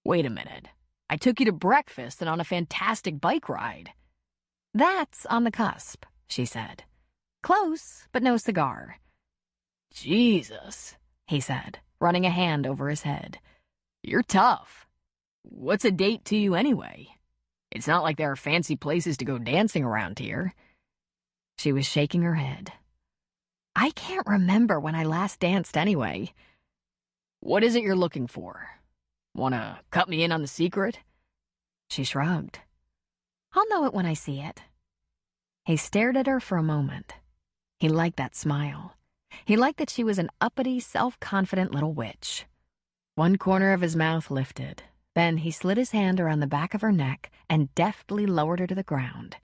"Wait a minute. I took you to breakfast and on a fantastic bike ride." "That's on the cusp," she said. "Close, but no cigar." "Jesus," he said, running a hand over his head. You're tough. What's a date to you anyway? It's not like there are fancy places to go dancing around here. She was shaking her head. I can't remember when I last danced anyway. What is it you're looking for? Wanna cut me in on the secret? She shrugged. I'll know it when I see it. He stared at her for a moment. He liked that smile. He liked that she was an uppity, self-confident little witch. One corner of his mouth lifted. Then he slid his hand around the back of her neck and deftly lowered her to the ground.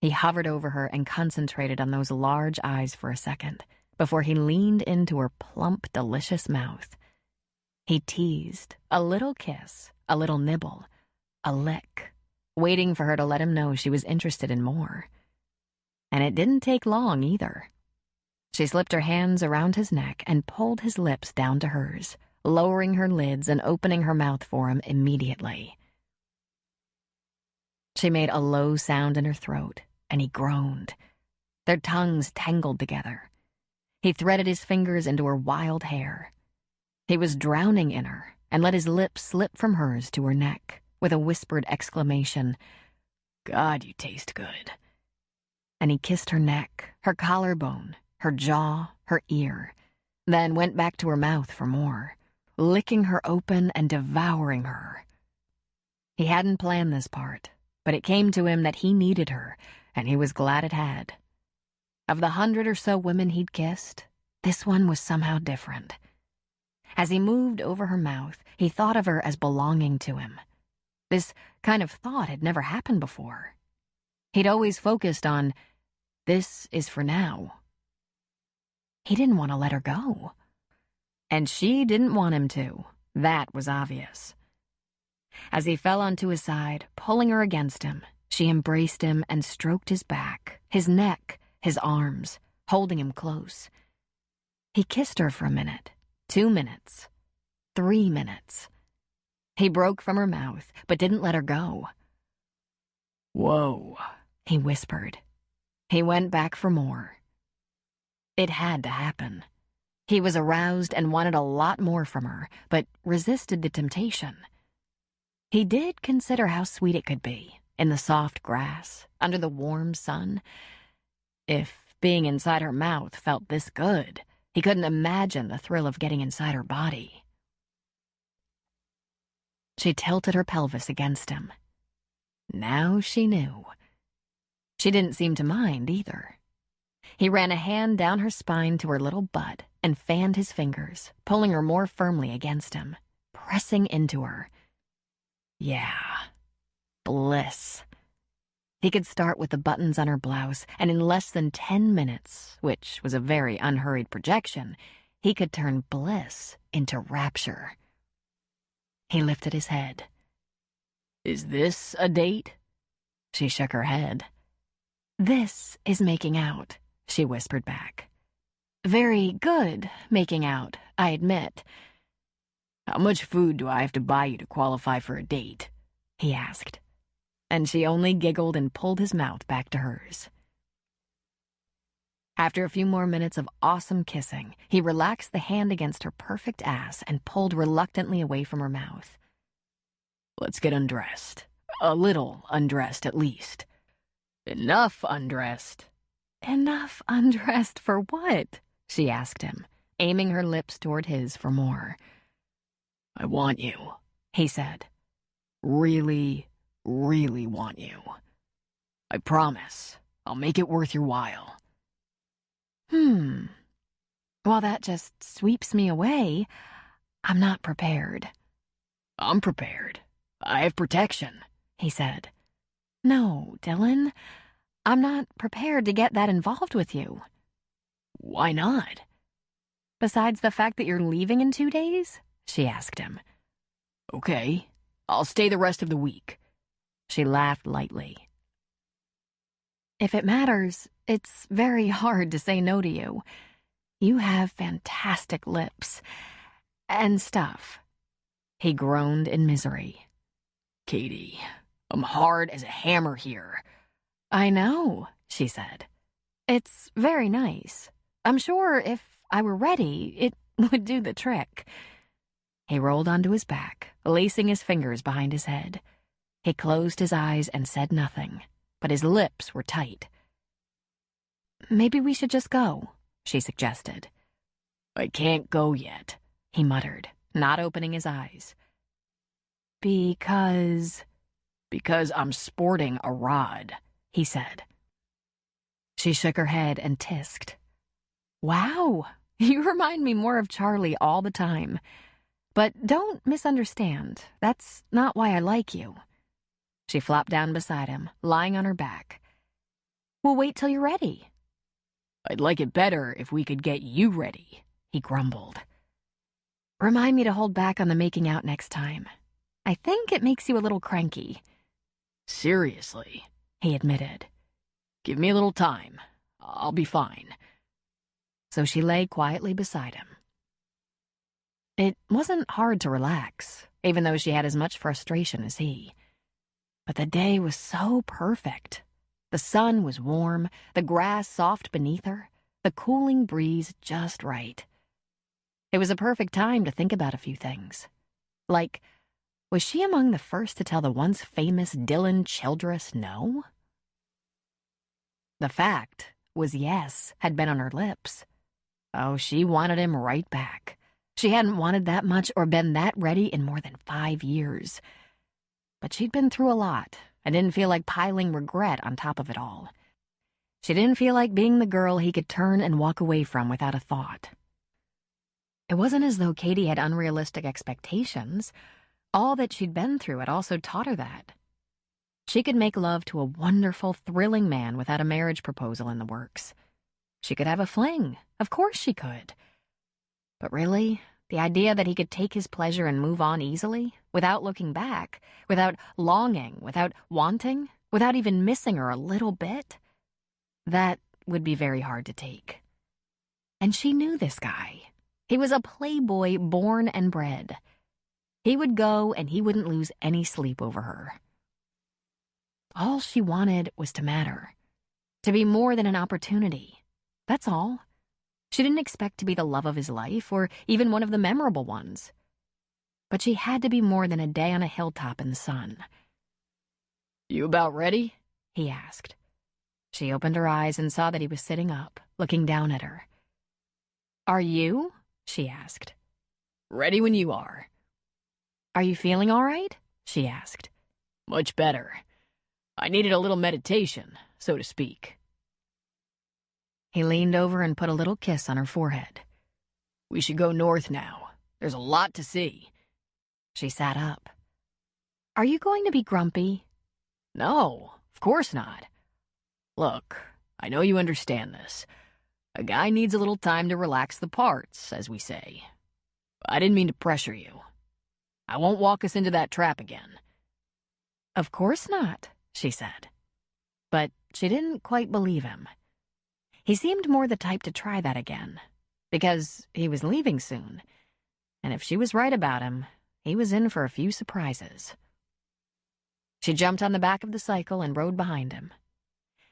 He hovered over her and concentrated on those large eyes for a second before he leaned into her plump, delicious mouth. He teased, a little kiss, a little nibble, a lick, waiting for her to let him know she was interested in more. And it didn't take long either. She slipped her hands around his neck and pulled his lips down to hers, lowering her lids and opening her mouth for him immediately. She made a low sound in her throat, and he groaned. Their tongues tangled together. He threaded his fingers into her wild hair. He was drowning in her and let his lips slip from hers to her neck with a whispered exclamation, "God, you taste good." And he kissed her neck, her collarbone, her jaw, her ear, then went back to her mouth for more, licking her open and devouring her. He hadn't planned this part, but it came to him that he needed her, and he was glad it had. Of the 100 or so women he'd kissed, this one was somehow different. As he moved over her mouth, he thought of her as belonging to him. This kind of thought had never happened before. He'd always focused on, this is for now. He didn't want to let her go. And she didn't want him to. That was obvious. As he fell onto his side, pulling her against him, she embraced him and stroked his back, his neck, his arms, holding him close. He kissed her for a minute, 2 minutes, 3 minutes. He broke from her mouth, but didn't let her go. "Whoa," he whispered. He went back for more. It had to happen. He was aroused and wanted a lot more from her, but resisted the temptation. He did consider how sweet it could be, in the soft grass, under the warm sun. If being inside her mouth felt this good, he couldn't imagine the thrill of getting inside her body. She tilted her pelvis against him. Now she knew. She didn't seem to mind either. He ran a hand down her spine to her little butt and fanned his fingers, pulling her more firmly against him, pressing into her. Yeah. Bliss. He could start with the buttons on her blouse, and in less than 10 minutes, which was a very unhurried projection, he could turn bliss into rapture. He lifted his head. "Is this a date?" She shook her head. "This is making out," she whispered back. "Very good making out, I admit." "How much food do I have to buy you to qualify for a date?" he asked. And she only giggled and pulled his mouth back to hers. After a few more minutes of awesome kissing, he relaxed the hand against her perfect ass and pulled reluctantly away from her mouth. "Let's get undressed. A little undressed, at least. Enough undressed." "Enough undressed for what?" she asked him, aiming her lips toward his for more. "I want you," he said. "Really, really want you. I promise. I'll make it worth your while." Well, that just sweeps me away. I'm not prepared. "I'm prepared. I have protection," he said. "No, Dylan. I'm not prepared to get that involved with you." "Why not?" "Besides the fact that you're leaving in 2 days?" she asked him. "Okay. I'll stay the rest of the week." She laughed lightly. "If it matters, it's very hard to say no to you. You have fantastic lips. And stuff." He groaned in misery. "Katie, I'm hard as a hammer here." "I know," she said. "It's very nice. I'm sure if I were ready, it would do the trick." He rolled onto his back, lacing his fingers behind his head. He closed his eyes and said nothing, but his lips were tight. "Maybe we should just go," she suggested. "I can't go yet," he muttered, not opening his eyes. Because I'm sporting a rod," he said. She shook her head and tisked. "Wow, you remind me more of Charlie all the time. But don't misunderstand. That's not why I like you." She flopped down beside him, lying on her back. "We'll wait till you're ready." "I'd like it better if we could get you ready," he grumbled. "Remind me to hold back on the making out next time. I think it makes you a little cranky." "Seriously," he admitted. "Give me a little time. I'll be fine." So she lay quietly beside him. It wasn't hard to relax, even though she had as much frustration as he. But the day was so perfect. The sun was warm, the grass soft beneath her, the cooling breeze just right. It was a perfect time to think about a few things. Like, was she among the first to tell the once famous Dylan Childress no? The fact was yes had been on her lips. Oh, she wanted him right back. She hadn't wanted that much or been that ready in more than 5 years. But she'd been through a lot and didn't feel like piling regret on top of it all. She didn't feel like being the girl he could turn and walk away from without a thought. It wasn't as though Katie had unrealistic expectations. All that she'd been through had also taught her that. She could make love to a wonderful, thrilling man without a marriage proposal in the works. She could have a fling. Of course she could. But really, the idea that he could take his pleasure and move on easily, without looking back, without longing, without wanting, without even missing her a little bit, that would be very hard to take. And she knew this guy. He was a playboy born and bred. He would go and he wouldn't lose any sleep over her. All she wanted was to matter, to be more than an opportunity. That's all. She didn't expect to be the love of his life or even one of the memorable ones. But she had to be more than a day on a hilltop in the sun. "You about ready?" he asked. She opened her eyes and saw that he was sitting up, looking down at her. "Are you?" she asked. "Ready when you are." "Are you feeling all right?" she asked. "Much better. I needed a little meditation, so to speak." He leaned over and put a little kiss on her forehead. "We should go north now. There's a lot to see." She sat up. "Are you going to be grumpy?" "No, of course not. Look, I know you understand this. A guy needs a little time to relax the parts, as we say. I didn't mean to pressure you. I won't walk us into that trap again." "Of course not," she said. But she didn't quite believe him. He seemed more the type to try that again, because he was leaving soon, and if she was right about him, he was in for a few surprises. She jumped on the back of the cycle and rode behind him.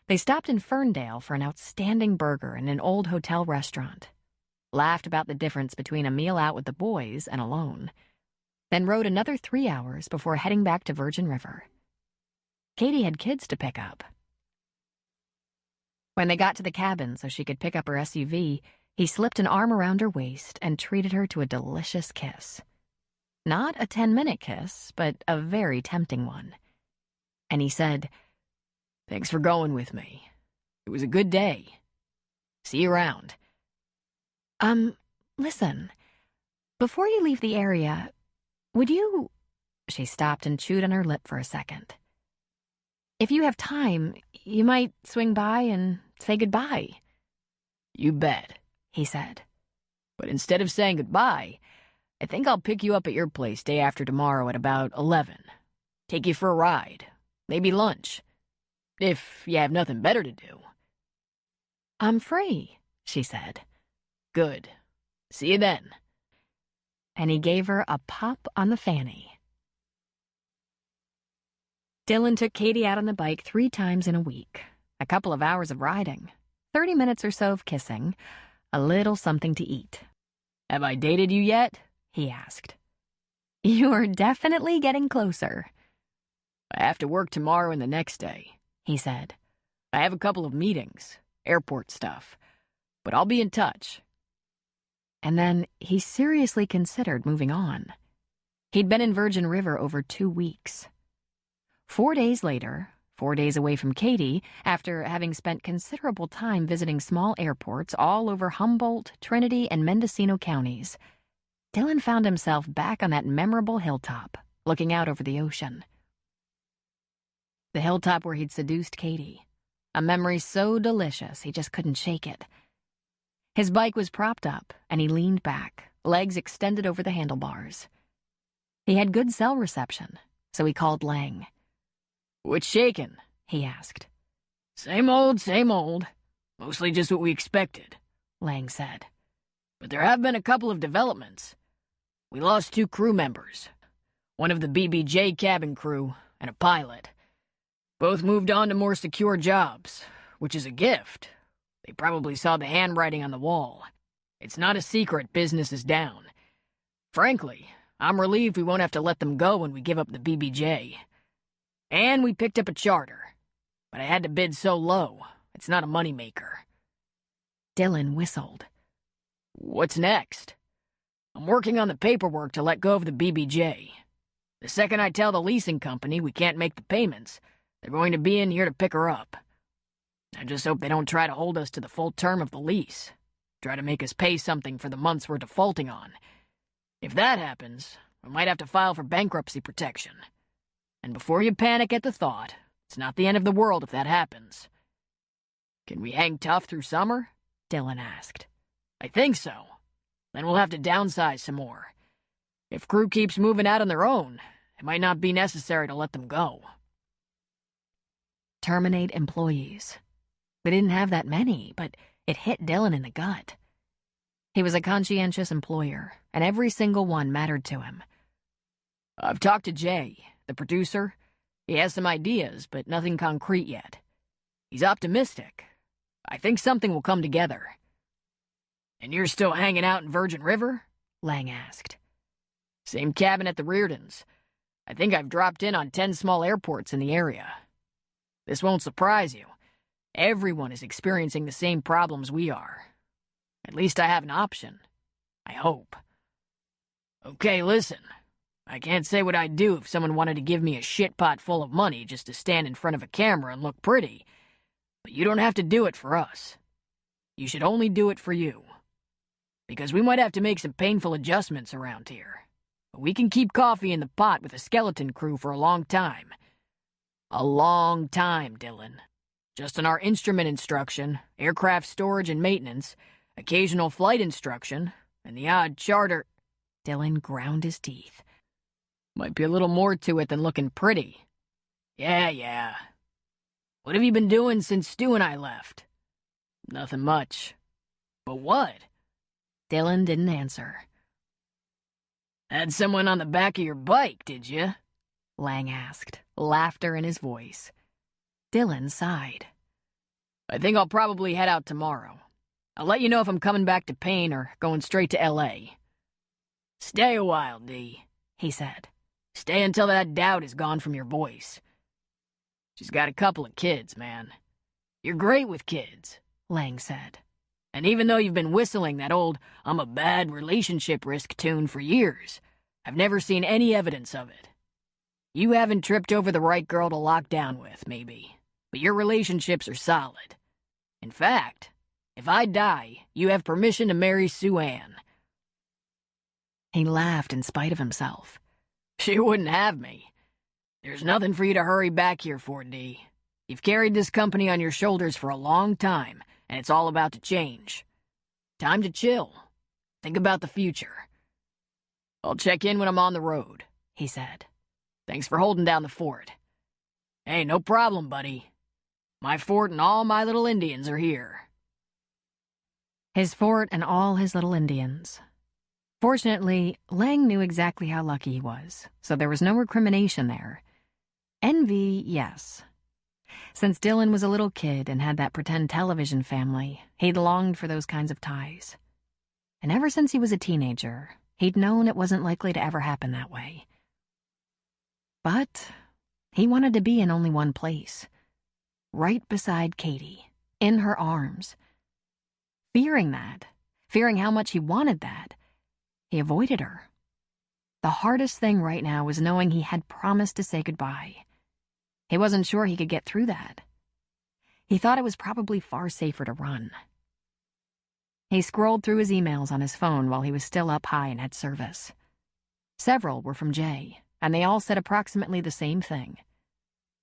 They stopped in Ferndale for an outstanding burger in an old hotel restaurant, laughed about the difference between a meal out with the boys and alone, then rode another 3 hours before heading back to Virgin River. Katie had kids to pick up. When they got to the cabin so she could pick up her SUV, he slipped an arm around her waist and treated her to a delicious kiss. Not a 10-minute kiss, but a very tempting one. And he said, "Thanks for going with me. It was a good day. See you around." Listen, before you leave the area, would you—" She stopped and chewed on her lip for a second. "If you have time, you might swing by and say goodbye." "You bet," he said. "But instead of saying goodbye, I think I'll pick you up at your place day after tomorrow at about 11. Take you for a ride. Maybe lunch. If you have nothing better to do." "I'm free," she said. "Good. See you then." And he gave her a pop on the fanny. Dylan took Katie out on the bike 3 times in a week. A couple of hours of riding, 30 minutes or so of kissing, a little something to eat. "Have I dated you yet?" he asked. You're definitely getting closer. I have to work tomorrow and the next day, he said. I have a couple of meetings, airport stuff, but I'll be in touch. And then he seriously considered moving on. He'd been in Virgin River over 2 weeks. 4 days later, 4 days away from Katie, after having spent considerable time visiting small airports all over Humboldt, Trinity, and Mendocino counties, Dylan found himself back on that memorable hilltop, looking out over the ocean. The hilltop where he'd seduced Katie, a memory so delicious he just couldn't shake it. His bike was propped up, and he leaned back, legs extended over the handlebars. He had good cell reception, so he called Lang. "What's shakin'?" he asked. Same old, same old. Mostly just what we expected," Lang said. "But there have been a couple of developments. We lost 2 crew members. One of the BBJ cabin crew, and a pilot. Both moved on to more secure jobs, which is a gift. They probably saw the handwriting on the wall. It's not a secret business is down. Frankly, I'm relieved we won't have to let them go when we give up the BBJ. And we picked up a charter. But I had to bid so low, it's not a moneymaker." Dylan whistled. "What's next?" "I'm working on the paperwork to let go of the BBJ. The second I tell the leasing company we can't make the payments, they're going to be in here to pick her up. I just hope they don't try to hold us to the full term of the lease. Try to make us pay something for the months we're defaulting on. If that happens, we might have to file for bankruptcy protection. And before you panic at the thought, it's not the end of the world if that happens." "Can we hang tough through summer?" Dylan asked. "I think so. Then we'll have to downsize some more. If crew keeps moving out on their own, it might not be necessary to let them go." Terminate employees. They didn't have that many, but it hit Dylan in the gut. He was a conscientious employer, and every single one mattered to him. "I've talked to Jay, the producer. He has some ideas, but nothing concrete yet. He's optimistic. I think something will come together." "And you're still hanging out in Virgin River?" Lang asked. "Same cabin at the Reardons. I think I've dropped in on 10 small airports in the area. This won't surprise you. Everyone is experiencing the same problems we are. At least I have an option. I hope. Okay, listen. I can't say what I'd do if someone wanted to give me a shit pot full of money just to stand in front of a camera and look pretty. But you don't have to do it for us. You should only do it for you. Because we might have to make some painful adjustments around here. But we can keep coffee in the pot with a skeleton crew for a long time. A long time, Dylan. Just on our instrument instruction, aircraft storage and maintenance, occasional flight instruction, and the odd charter." Dylan ground his teeth. "Might be a little more to it than looking pretty." Yeah. "What have you been doing since Stu and I left?" "Nothing much." "But what?" Dylan didn't answer. "Had someone on the back of your bike, did you?" Lang asked, laughter in his voice. Dylan sighed. "I think I'll probably head out tomorrow. I'll let you know if I'm coming back to Payne or going straight to L.A. "Stay a while, Dee," he said. "Stay until that doubt is gone from your voice. She's got a couple of kids, man. You're great with kids," Lang said. "And even though you've been whistling that old 'I'm a bad relationship risk' tune for years, I've never seen any evidence of it. You haven't tripped over the right girl to lock down with, maybe, but your relationships are solid. In fact, if I die, you have permission to marry Sue Ann." He laughed in spite of himself. "She wouldn't have me. There's nothing for you to hurry back here for, Dee. You've carried this company on your shoulders for a long time, and it's all about to change. Time to chill. Think about the future. I'll check in when I'm on the road," he said. "Thanks for holding down the fort." "Hey, no problem, buddy. My fort and all my little Indians are here." His fort and all his little Indians. Fortunately, Lang knew exactly how lucky he was, so there was no recrimination there. Envy, yes. Since Dylan was a little kid and had that pretend television family, he'd longed for those kinds of ties. And ever since he was a teenager, he'd known it wasn't likely to ever happen that way. But he wanted to be in only one place, right beside Katie, in her arms. Fearing how much he wanted that, he avoided her. The hardest thing right now was knowing he had promised to say goodbye. He wasn't sure he could get through that. He thought it was probably far safer to run. He scrolled through his emails on his phone while he was still up high and had service. Several were from Jay, and they all said approximately the same thing.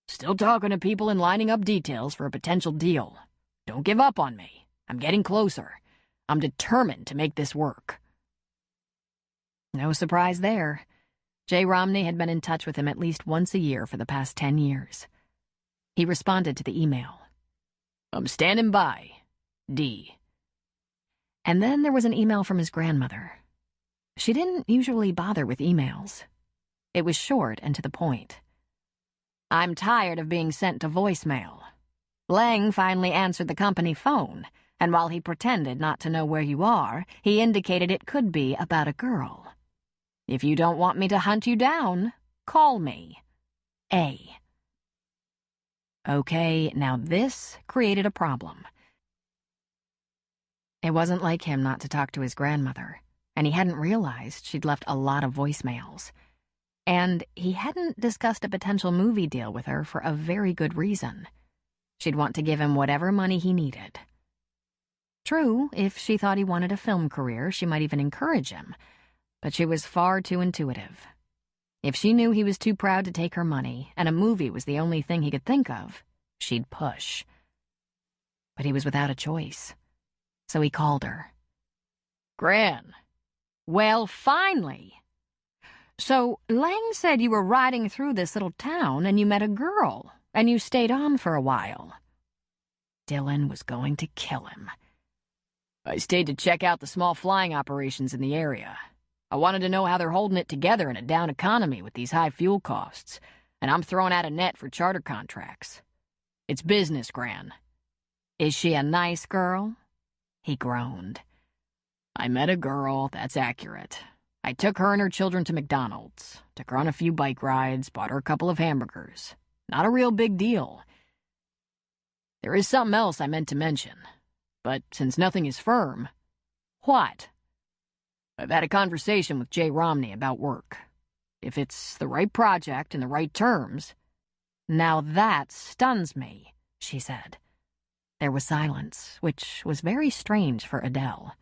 Still talking to people and lining up details for a potential deal. Don't give up on me. I'm getting closer. I'm determined to make this work. No surprise there. Jay Romney had been in touch with him at least once a year for the past 10 years. He responded to the email. I'm standing by. D. And then there was an email from his grandmother. She didn't usually bother with emails. It was short and to the point. I'm tired of being sent to voicemail. Lang finally answered the company phone, and while he pretended not to know where you are, he indicated it could be about a girl. If you don't want me to hunt you down, call me. A. Okay, now this created a problem. It wasn't like him not to talk to his grandmother, and he hadn't realized she'd left a lot of voicemails. And he hadn't discussed a potential movie deal with her for a very good reason. She'd want to give him whatever money he needed. True, if she thought he wanted a film career, she might even encourage him, but she was far too intuitive. If she knew he was too proud to take her money, and a movie was the only thing he could think of, she'd push. But he was without a choice. So he called her. Gran. Well, finally. So Lang said you were riding through this little town and you met a girl, and you stayed on for a while. Dylan was going to kill him. I stayed to check out the small flying operations in the area. I wanted to know how they're holding it together in a down economy with these high fuel costs, and I'm throwing out a net for charter contracts. It's business, Gran. Is she a nice girl? He groaned. I met a girl, that's accurate. I took her and her children to McDonald's, took her on a few bike rides, bought her a couple of hamburgers. Not a real big deal. There is something else I meant to mention, but since nothing is firm... What? I've had a conversation with Jay Romney about work. If it's the right project and the right terms... Now that stuns me, she said. There was silence, which was very strange for Adele.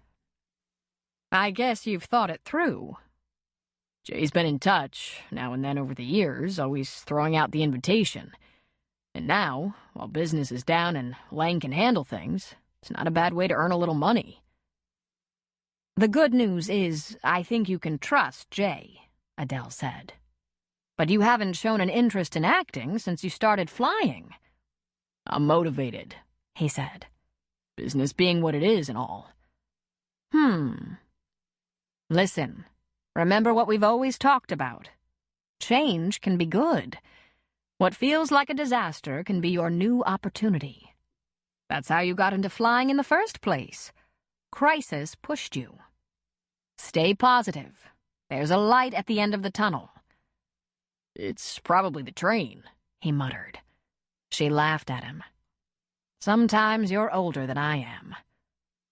I guess you've thought it through. Jay's been in touch, now and then over the years, always throwing out the invitation. And now, while business is down and Lang can handle things, it's not a bad way to earn a little money. The good news is, I think you can trust Jay, Adele said. But you haven't shown an interest in acting since you started flying. I'm motivated, he said. Business being what it is and all. Listen, remember what we've always talked about. Change can be good. What feels like a disaster can be your new opportunity. That's how you got into flying in the first place. Crisis pushed you. Stay positive. There's a light at the end of the tunnel. It's probably the train, he muttered. She laughed at him. Sometimes you're older than I am.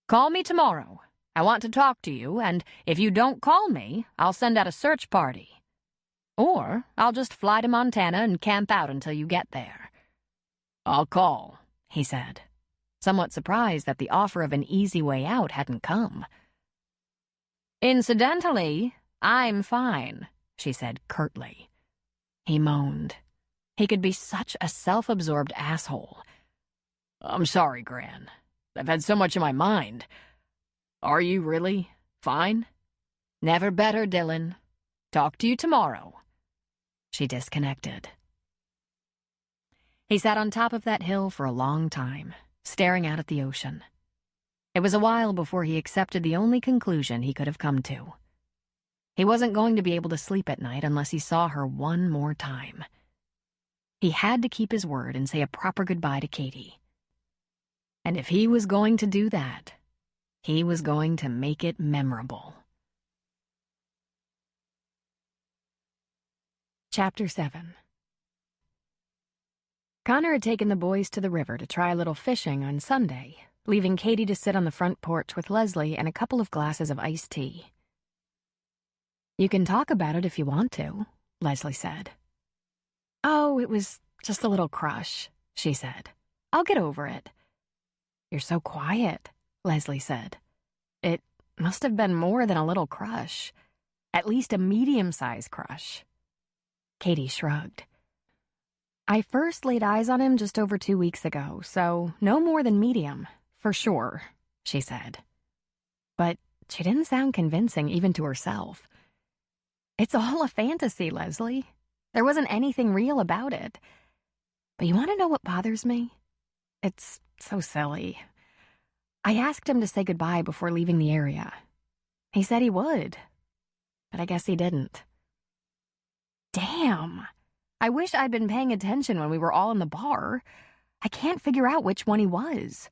Call me tomorrow. I want to talk to you, and if you don't call me, I'll send out a search party. Or I'll just fly to Montana and camp out until you get there. I'll call, he said, somewhat surprised that the offer of an easy way out hadn't come. Incidentally, I'm fine, she said curtly. He moaned. He could be such a self-absorbed asshole. I'm sorry, Gran. I've had so much in my mind. Are you really fine? Never better, Dylan. Talk to you tomorrow. She disconnected. He sat on top of that hill for a long time, staring out at the ocean. It was a while before he accepted the only conclusion he could have come to. He wasn't going to be able to sleep at night unless he saw her one more time. He had to keep his word and say a proper goodbye to Katie. And if he was going to do that, he was going to make it memorable. Chapter 7. Connor had taken the boys to the river to try a little fishing on Sunday, leaving Katie to sit on the front porch with Leslie and a couple of glasses of iced tea. "You can talk about it if you want to," Leslie said. "Oh, it was just a little crush," she said. "I'll get over it." "You're so quiet," Leslie said. "It must have been more than a little crush. At least a medium-sized crush." Katie shrugged. "I first laid eyes on him just over 2 weeks ago, so no more than medium, for sure," she said. But she didn't sound convincing even to herself. "It's all a fantasy, Leslie. There wasn't anything real about it. But you want to know what bothers me? It's so silly. I asked him to say goodbye before leaving the area. He said he would, but I guess he didn't. Damn. I wish I'd been paying attention when we were all in the bar. I can't figure out which one he was."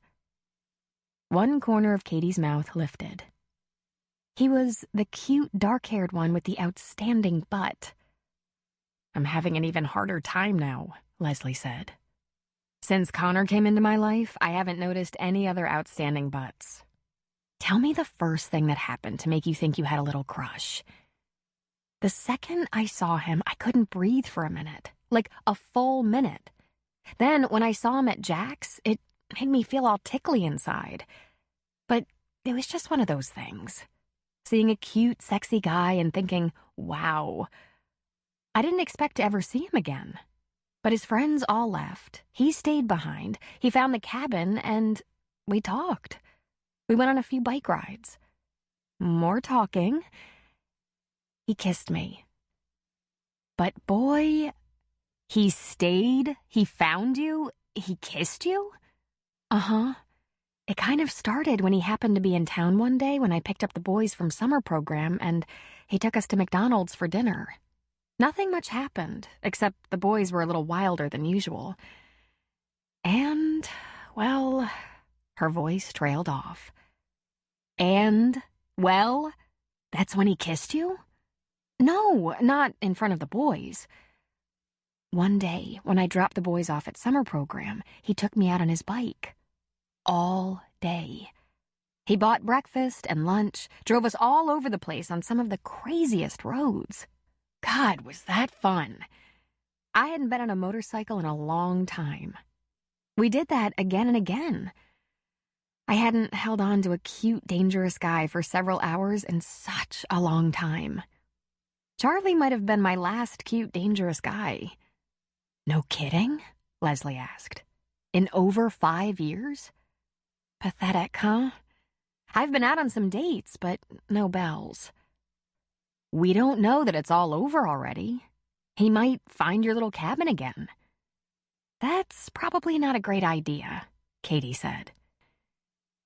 One corner of Katie's mouth lifted. "He was the cute, dark-haired one with the outstanding butt." "I'm having an even harder time now," Leslie said. "Since Connor came into my life, I haven't noticed any other outstanding butts. Tell me the first thing that happened to make you think you had a little crush." "The second I saw him, I couldn't breathe for a minute, like a full minute. Then when I saw him at Jack's, it made me feel all tickly inside. But it was just one of those things. Seeing a cute, sexy guy and thinking, wow. I didn't expect to ever see him again. But his friends all left. He stayed behind. He found the cabin, and we talked. We went on a few bike rides. More talking. He kissed me. But boy, he stayed, he found you, he kissed you? Uh-huh. It kind of started when he happened to be in town one day when I picked up the boys from summer program, and he took us to McDonald's for dinner. Nothing much happened, except the boys were a little wilder than usual. And, well, her voice trailed off. And, well, that's when he kissed you? No, not in front of the boys. One day, when I dropped the boys off at summer program, he took me out on his bike. All day. He bought breakfast and lunch, drove us all over the place on some of the craziest roads. God, was that fun. I hadn't been on a motorcycle in a long time. We did that again and again. I hadn't held on to a cute, dangerous guy for several hours in such a long time. Charlie might have been my last cute, dangerous guy. No kidding? Leslie asked. In over 5 years? Pathetic, huh? I've been out on some dates, but no bells. We don't know that it's all over already. He might find your little cabin again. That's probably not a great idea, Katie said.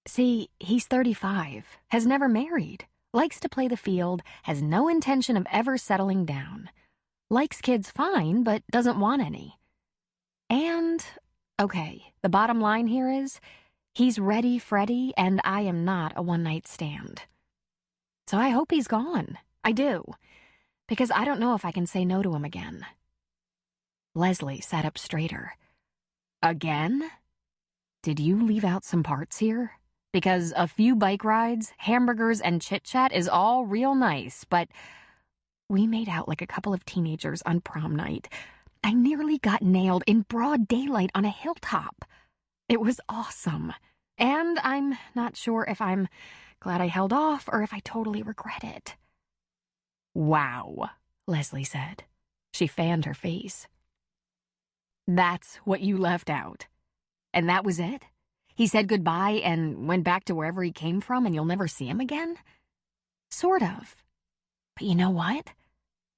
See, he's 35, has never married, likes to play the field, has no intention of ever settling down. Likes kids fine, but doesn't want any. And, okay, the bottom line here is, he's ready, Freddie, and I am not a one-night stand. So I hope he's gone. I do. Because I don't know if I can say no to him again. Leslie sat up straighter. Again? Did you leave out some parts here? Because a few bike rides, hamburgers, and chit-chat is all real nice, but we made out like a couple of teenagers on prom night. I nearly got nailed in broad daylight on a hilltop. It was awesome. And I'm not sure if I'm glad I held off or if I totally regret it. Wow, Leslie said. She fanned her face. That's what you left out. And that was it? He said goodbye and went back to wherever he came from and you'll never see him again? Sort of. But you know what?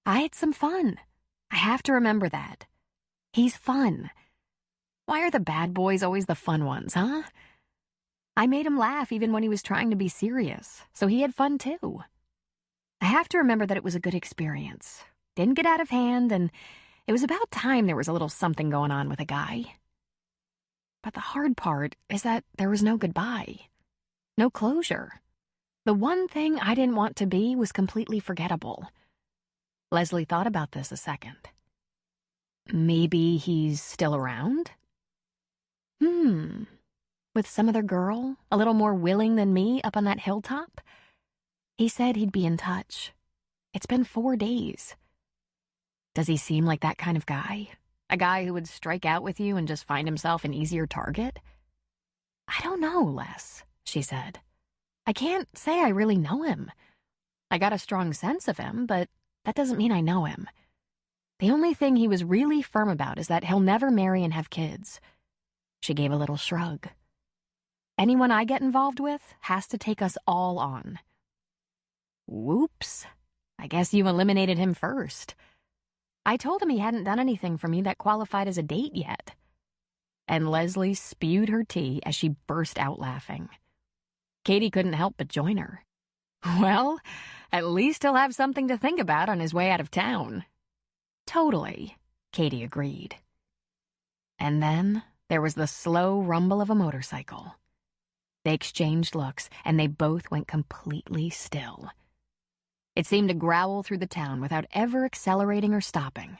I had some fun. I have to remember that. He's fun. Why are the bad boys always the fun ones, huh? I made him laugh even when he was trying to be serious, so he had fun too. I have to remember that it was a good experience. Didn't get out of hand, and it was about time there was a little something going on with a guy. But the hard part is that there was no goodbye. No closure. The one thing I didn't want to be was completely forgettable. Leslie thought about this a second. Maybe he's still around? With some other girl, a little more willing than me up on that hilltop? He said he'd be in touch. It's been 4 days. Does he seem like that kind of guy? A guy who would strike out with you and just find himself an easier target? I don't know, Les, she said. I can't say I really know him. I got a strong sense of him, but that doesn't mean I know him. The only thing he was really firm about is that he'll never marry and have kids. She gave a little shrug. Anyone I get involved with has to take us all on. Whoops. I guess you eliminated him first. I told him he hadn't done anything for me that qualified as a date yet. And Leslie spewed her tea as she burst out laughing. Katie couldn't help but join her. Well, at least he'll have something to think about on his way out of town. Totally, Katie agreed. And then there was the slow rumble of a motorcycle. They exchanged looks, and they both went completely still. It seemed to growl through the town without ever accelerating or stopping.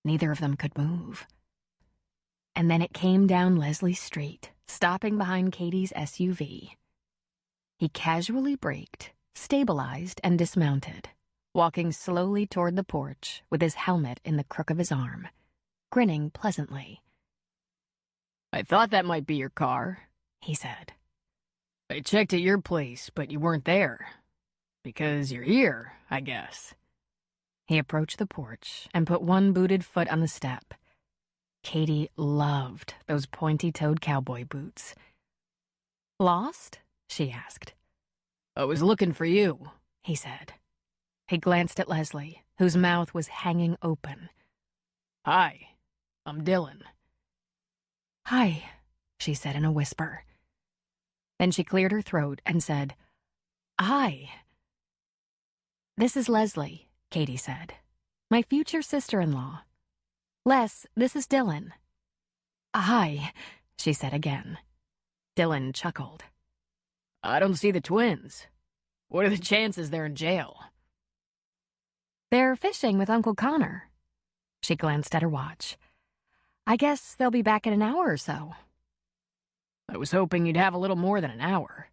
Neither of them could move. And then it came down Leslie's street, stopping behind Katie's SUV. He casually braked, stabilized, and dismounted, walking slowly toward the porch with his helmet in the crook of his arm, grinning pleasantly. I thought that might be your car, he said. I checked at your place, but you weren't there. Because you're here, I guess. He approached the porch and put one booted foot on the step. Katie loved those pointy-toed cowboy boots. Lost? She asked. I was looking for you, He said. He glanced at Leslie, whose mouth was hanging open. Hi, I'm Dylan. Hi, she said in a whisper. Then she cleared her throat and said, Hi. This is Leslie, Katie said. My future sister-in-law. Les, this is Dylan. Hi, she said again. Dylan chuckled. I don't see the twins. What are the chances they're in jail? They're fishing with Uncle Connor. She glanced at her watch. I guess they'll be back in an hour or so. I was hoping you'd have a little more than an hour.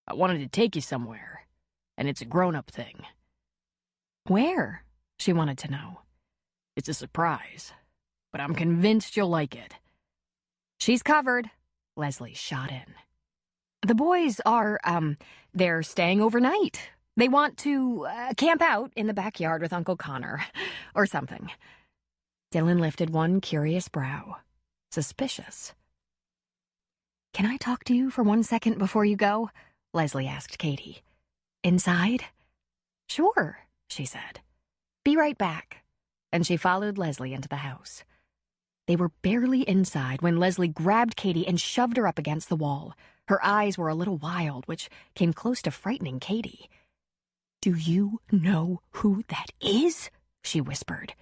I wanted to take you somewhere, and it's a grown-up thing. Where? She wanted to know. It's a surprise, but I'm convinced you'll like it. She's covered, Leslie shot in. The boys are, they're staying overnight. They want to camp out in the backyard with Uncle Connor, or something. Dylan lifted one curious brow. Suspicious. Can I talk to you for 1 second before you go? Leslie asked Katie. Inside? Sure, she said. Be right back. And she followed Leslie into the house. They were barely inside when Leslie grabbed Katie and shoved her up against the wall. Her eyes were a little wild, which came close to frightening Katie. Do you know who that is? She whispered.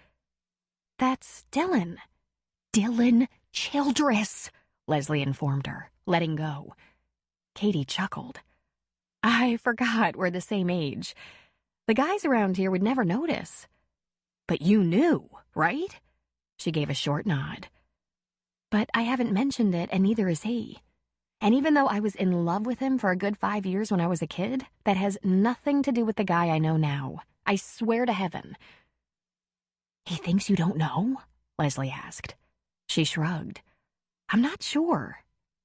That's Dylan. Dylan Childress, Leslie informed her, letting go. Katie chuckled. I forgot we're the same age. The guys around here would never notice. But you knew, right? She gave a short nod. But I haven't mentioned it, and neither is he. And even though I was in love with him for a good 5 years when I was a kid, that has nothing to do with the guy I know now. I swear to heaven. He thinks you don't know? Leslie asked. She shrugged. I'm not sure.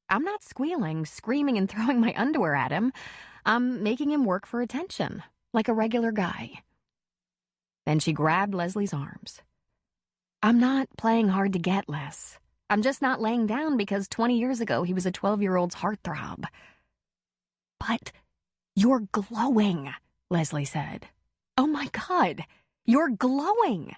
I'm not squealing, screaming, and throwing my underwear at him. I'm making him work for attention, like a regular guy. Then she grabbed Leslie's arms. I'm not playing hard to get, Les. I'm just not laying down because 20 years ago he was a 12-year-old's heartthrob. But you're glowing, Leslie said. Oh my God, you're glowing.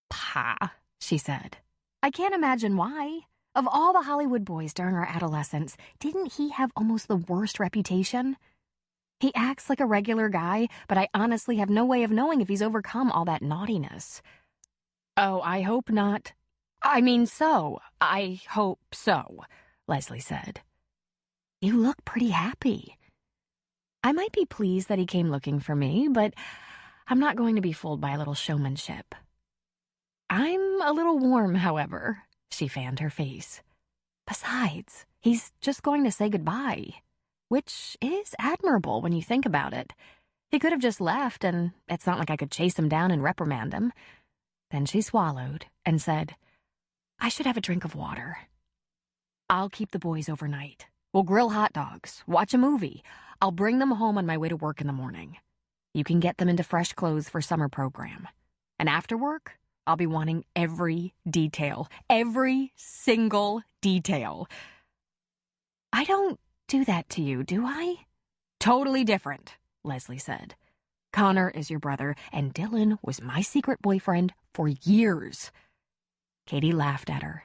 Pa, she said. I can't imagine why. Of all the Hollywood boys during our adolescence, didn't he have almost the worst reputation? He acts like a regular guy, but I honestly have no way of knowing if he's overcome all that naughtiness. Oh, I hope not. I hope so, Leslie said. You look pretty happy. I might be pleased that he came looking for me, but I'm not going to be fooled by a little showmanship. I'm a little warm, however. She fanned her face. Besides, he's just going to say goodbye, which is admirable when you think about it. He could have just left, and it's not like I could chase him down and reprimand him. Then she swallowed and said, I should have a drink of water. I'll keep the boys overnight. We'll grill hot dogs, watch a movie. I'll bring them home on my way to work in the morning. You can get them into fresh clothes for summer program. And after work, I'll be wanting every detail. Every single detail. I don't do that to you, do I? Totally different, Leslie said. Connor is your brother, and Dylan was my secret boyfriend for years. Katie laughed at her.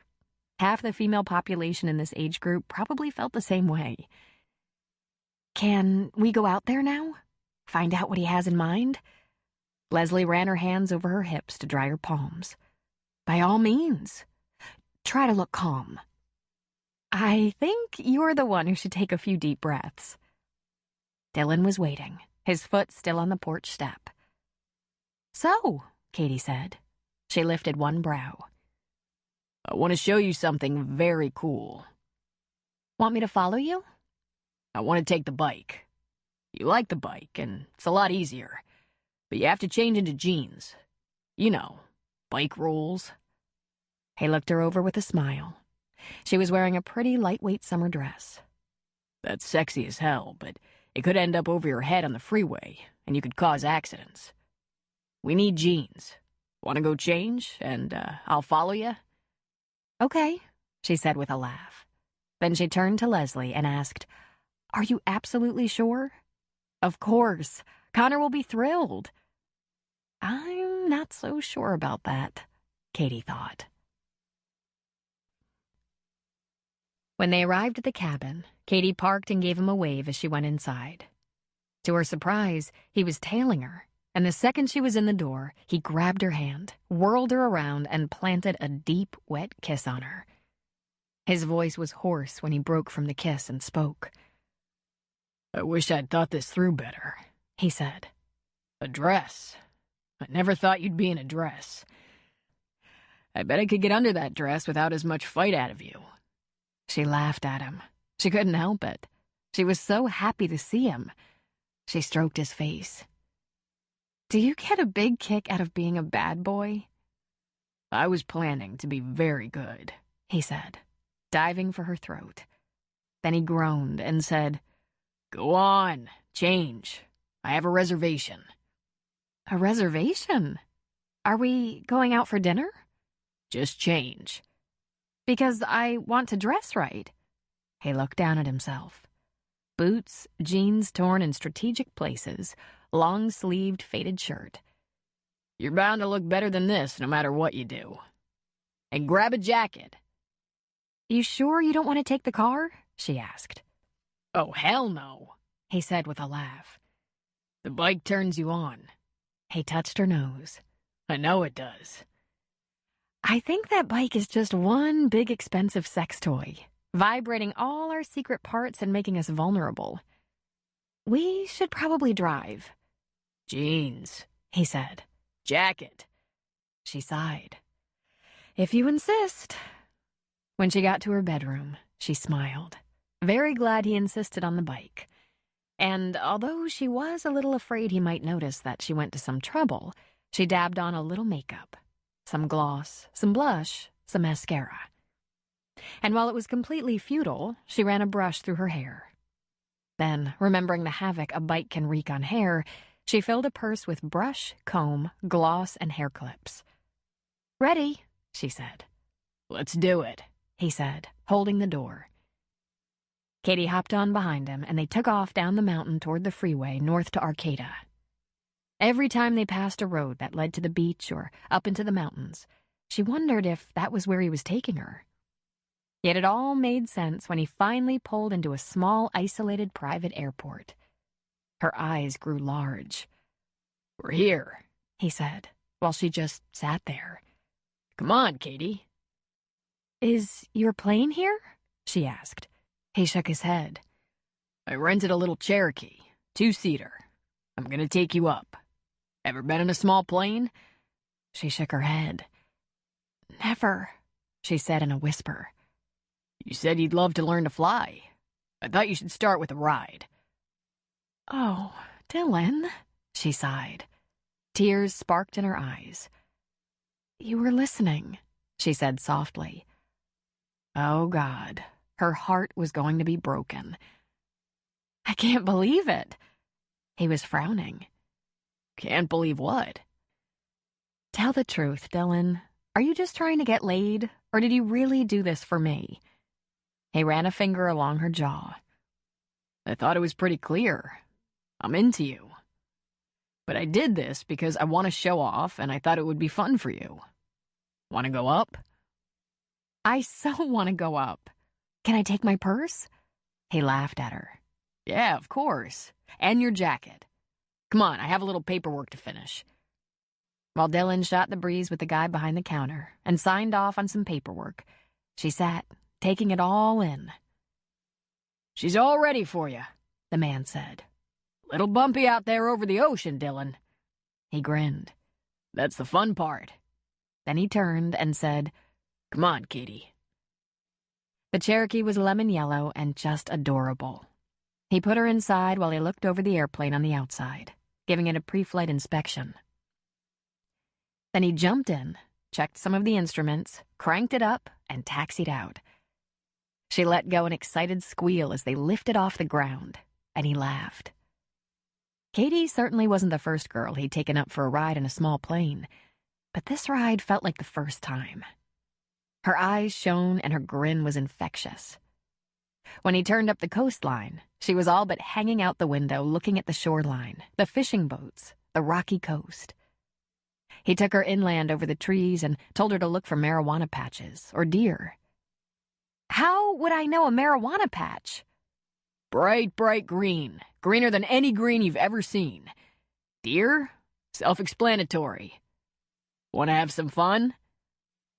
Half the female population in this age group probably felt the same way. Can we go out there now? Find out what he has in mind? Leslie ran her hands over her hips to dry her palms. By all means. Try to look calm. I think you're the one who should take a few deep breaths. Dylan was waiting, his foot still on the porch step. So, Katie said. She lifted one brow. I want to show you something very cool. Want me to follow you? I want to take the bike. You like the bike, and it's a lot easier. But you have to change into jeans. You know, bike rules. He looked her over with a smile. She was wearing a pretty lightweight summer dress. That's sexy as hell, but it could end up over your head on the freeway, and you could cause accidents. We need jeans. Want to go change, and I'll follow you? Okay, she said with a laugh. Then she turned to Leslie and asked, Are you absolutely sure? Of course. Connor will be thrilled. I'm not so sure about that, Katie thought. When they arrived at the cabin, Katie parked and gave him a wave as she went inside. To her surprise, he was tailing her, and the second she was in the door, he grabbed her hand, whirled her around, and planted a deep, wet kiss on her. His voice was hoarse when he broke from the kiss and spoke. I wish I'd thought this through better, he said. A dress. I never thought you'd be in a dress. I bet I could get under that dress without as much fight out of you. She laughed at him. She couldn't help it. She was so happy to see him. She stroked his face. Do you get a big kick out of being a bad boy? I was planning to be very good, he said, diving for her throat. Then he groaned and said, Go on, change. I have a reservation. A reservation? Are we going out for dinner? Just change. Because I want to dress right. He looked down at himself. Boots, jeans torn in strategic places, long-sleeved faded shirt. You're bound to look better than this no matter what you do. And grab a jacket. You sure you don't want to take the car? She asked. Oh, hell no, he said with a laugh. The bike turns you on. He touched her nose. I know it does. I think that bike is just one big expensive sex toy, vibrating all our secret parts and making us vulnerable. We should probably drive. Jeans, he said. Jacket. She sighed. If you insist. When she got to her bedroom, she smiled, very glad he insisted on the bike. And although she was a little afraid he might notice that she went to some trouble, she dabbed on a little makeup, some gloss, some blush, some mascara. And while it was completely futile, she ran a brush through her hair. Then, remembering the havoc a bike can wreak on hair, she filled a purse with brush, comb, gloss, and hair clips. Ready, she said. Let's do it, he said, holding the door. Katie hopped on behind him, and they took off down the mountain toward the freeway north to Arcata. Every time they passed a road that led to the beach or up into the mountains, she wondered if that was where he was taking her. Yet it all made sense when he finally pulled into a small, isolated private airport. Her eyes grew large. We're here, he said, while she just sat there. Come on, Katie. Is your plane here? She asked. He shook his head. I rented a little Cherokee, 2-seater. I'm gonna take you up. Ever been in a small plane? She shook her head. Never, she said in a whisper. You said you'd love to learn to fly. I thought you should start with a ride. Oh, Dylan, she sighed. Tears sparked in her eyes. You were listening, she said softly. Oh, God, her heart was going to be broken. I can't believe it. He was frowning. Can't believe what? Tell the truth, Dylan. Are you just trying to get laid, or did you really do this for me? He ran a finger along her jaw. I thought it was pretty clear. I'm into you. But I did this because I want to show off, and I thought it would be fun for you. Want to go up? I so want to go up. Can I take my purse? He laughed at her. Yeah, of course. And your jacket. Come on, I have a little paperwork to finish. While Dylan shot the breeze with the guy behind the counter and signed off on some paperwork, she sat, taking it all in. She's all ready for you, the man said. Little bumpy out there over the ocean, Dylan. He grinned. That's the fun part. Then he turned and said, Come on, Katie. The Cherokee was lemon yellow and just adorable. He put her inside while he looked over the airplane on the outside, giving it a pre-flight inspection. Then he jumped in, checked some of the instruments, cranked it up, and taxied out. She let go an excited squeal as they lifted off the ground, and he laughed. Katie certainly wasn't the first girl he'd taken up for a ride in a small plane, but this ride felt like the first time. Her eyes shone and her grin was infectious. When he turned up the coastline, she was all but hanging out the window looking at the shoreline, the fishing boats, the rocky coast. He took her inland over the trees and told her to look for marijuana patches or deer. How would I know a marijuana patch? Bright, bright green. Greener than any green you've ever seen. Deer? Self-explanatory. Want to have some fun?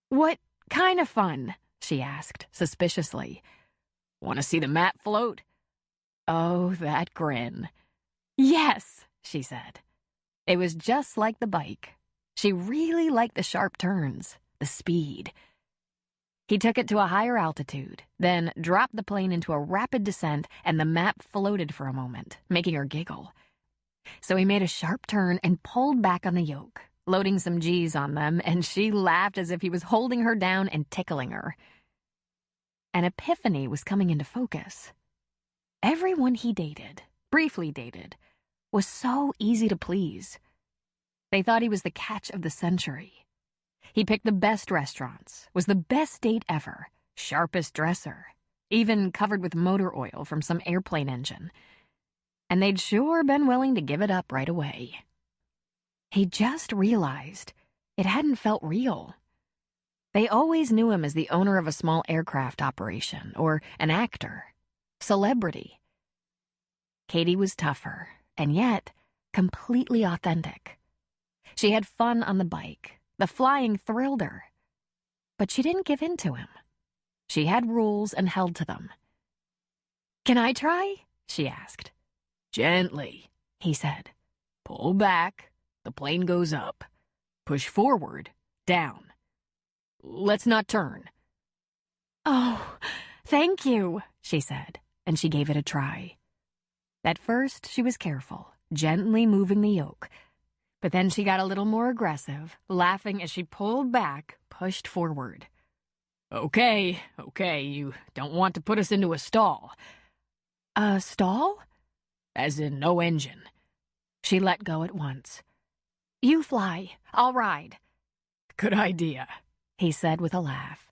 What kind of fun? She asked, suspiciously. Want to see the map float? Oh, that grin. Yes, she said. It was just like the bike. She really liked the sharp turns, the speed. He took it to a higher altitude, then dropped the plane into a rapid descent, and the map floated for a moment, making her giggle. So he made a sharp turn and pulled back on the yoke, loading some G's on them, and she laughed as if he was holding her down and tickling her. An epiphany was coming into focus. Everyone he dated, briefly dated, was so easy to please. They thought he was the catch of the century. He picked the best restaurants, was the best date ever, sharpest dresser, even covered with motor oil from some airplane engine. And they'd sure been willing to give it up right away. He just realized it hadn't felt real. They always knew him as the owner of a small aircraft operation or an actor, celebrity. Katie was tougher, and yet completely authentic. She had fun on the bike. The flying thrilled her. But she didn't give in to him. She had rules and held to them. Can I try? She asked. Gently, he said. Pull back. The plane goes up. Push forward. Down. Let's not turn. Oh, thank you, she said, and she gave it a try. At first, she was careful, gently moving the yoke. But then she got a little more aggressive, laughing as she pulled back, pushed forward. Okay, you don't want to put us into a stall. A stall? As in no engine. She let go at once. You fly, I'll ride. Good idea, he said with a laugh.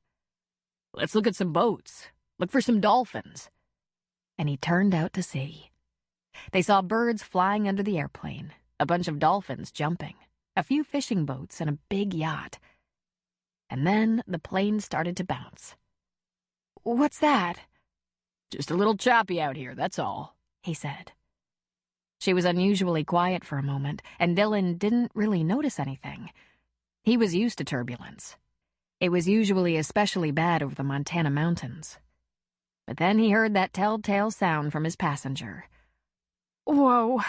Let's look at some boats. Look for some dolphins. And he turned out to sea. They saw birds flying under the airplane, a bunch of dolphins jumping, a few fishing boats, and a big yacht. And then the plane started to bounce. What's that? Just a little choppy out here, that's all, he said. She was unusually quiet for a moment, and Dylan didn't really notice anything. He was used to turbulence. It was usually especially bad over the Montana mountains. But then he heard that telltale sound from his passenger. Whoa,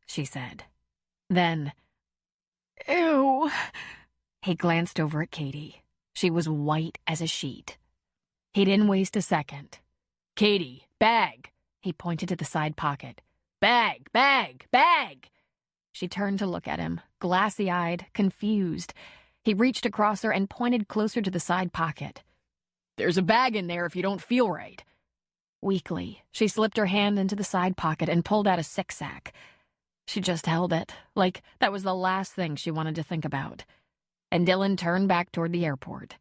she said. Then, ew. He glanced over at Katie. She was white as a sheet. He didn't waste a second. "Katie, bag!" He pointed to the side pocket. "Bag, bag, bag!" She turned to look at him, glassy-eyed, confused. He reached across her and pointed closer to the side pocket. "There's a bag in there if you don't feel right." Weakly, she slipped her hand into the side pocket and pulled out a sick-sack. She just held it, like that was the last thing she wanted to think about. And Dylan turned back toward the airport.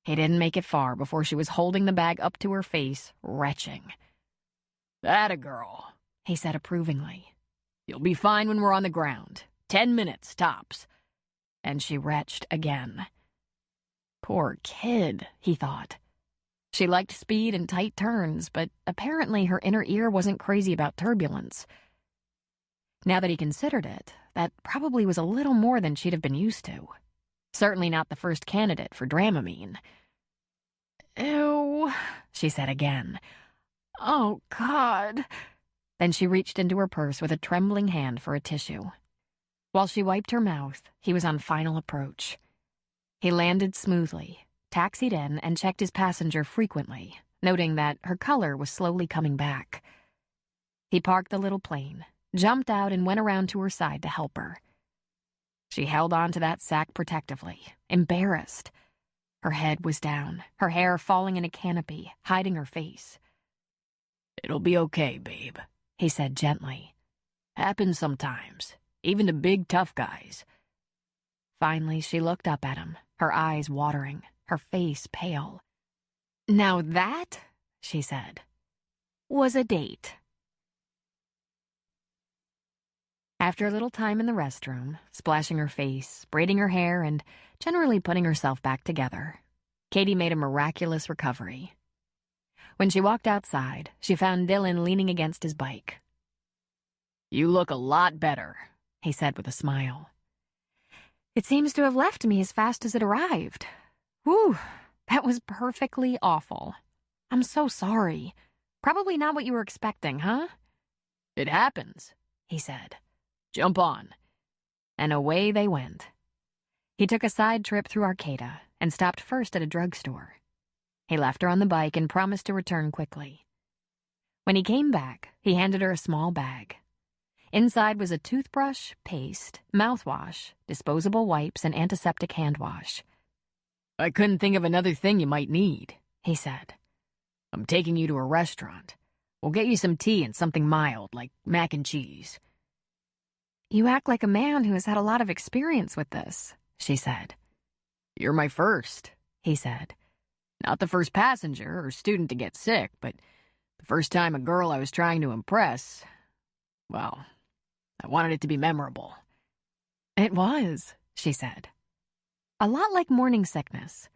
He didn't make it far before she was holding the bag up to her face, retching. "Atta girl," he said approvingly. "You'll be fine when we're on the ground. 10 minutes, tops." And she retched again. Poor kid, he thought. She liked speed and tight turns, but apparently her inner ear wasn't crazy about turbulence. Now that he considered it, that probably was a little more than she'd have been used to. Certainly not the first candidate for Dramamine. "Ew," she said again. "Oh, God." Then she reached into her purse with a trembling hand for a tissue. While she wiped her mouth, he was on final approach. He landed smoothly, taxied in, and checked his passenger frequently, noting that her color was slowly coming back. He parked the little plane, jumped out, and went around to her side to help her. She held on to that sack protectively, embarrassed. Her head was down, her hair falling in a canopy, hiding her face. "It'll be okay, babe," he said gently. "Happens sometimes, even to big, tough guys." Finally, she looked up at him, her eyes watering, her face pale. "Now that," she said, "was a date." After a little time in the restroom, splashing her face, braiding her hair, and generally putting herself back together, Katie made a miraculous recovery. When she walked outside, she found Dylan leaning against his bike. "You look a lot better," he said with a smile. "It seems to have left me as fast as it arrived. Whew, that was perfectly awful. I'm so sorry. Probably not what you were expecting, huh?" "It happens," he said. "Jump on." And away they went. He took a side trip through Arcata and stopped first at a drugstore. He left her on the bike and promised to return quickly. When he came back, he handed her a small bag. Inside was a toothbrush, paste, mouthwash, disposable wipes, and antiseptic hand wash. "I couldn't think of another thing you might need," he said. "I'm taking you to a restaurant. We'll get you some tea and something mild, like mac and cheese." "You act like a man who has had a lot of experience with this," she said. "You're my first," he said. "Not the first passenger or student to get sick, but the first time a girl I was trying to impress. Well, I wanted it to be memorable." "It was," she said. "A lot like morning sickness.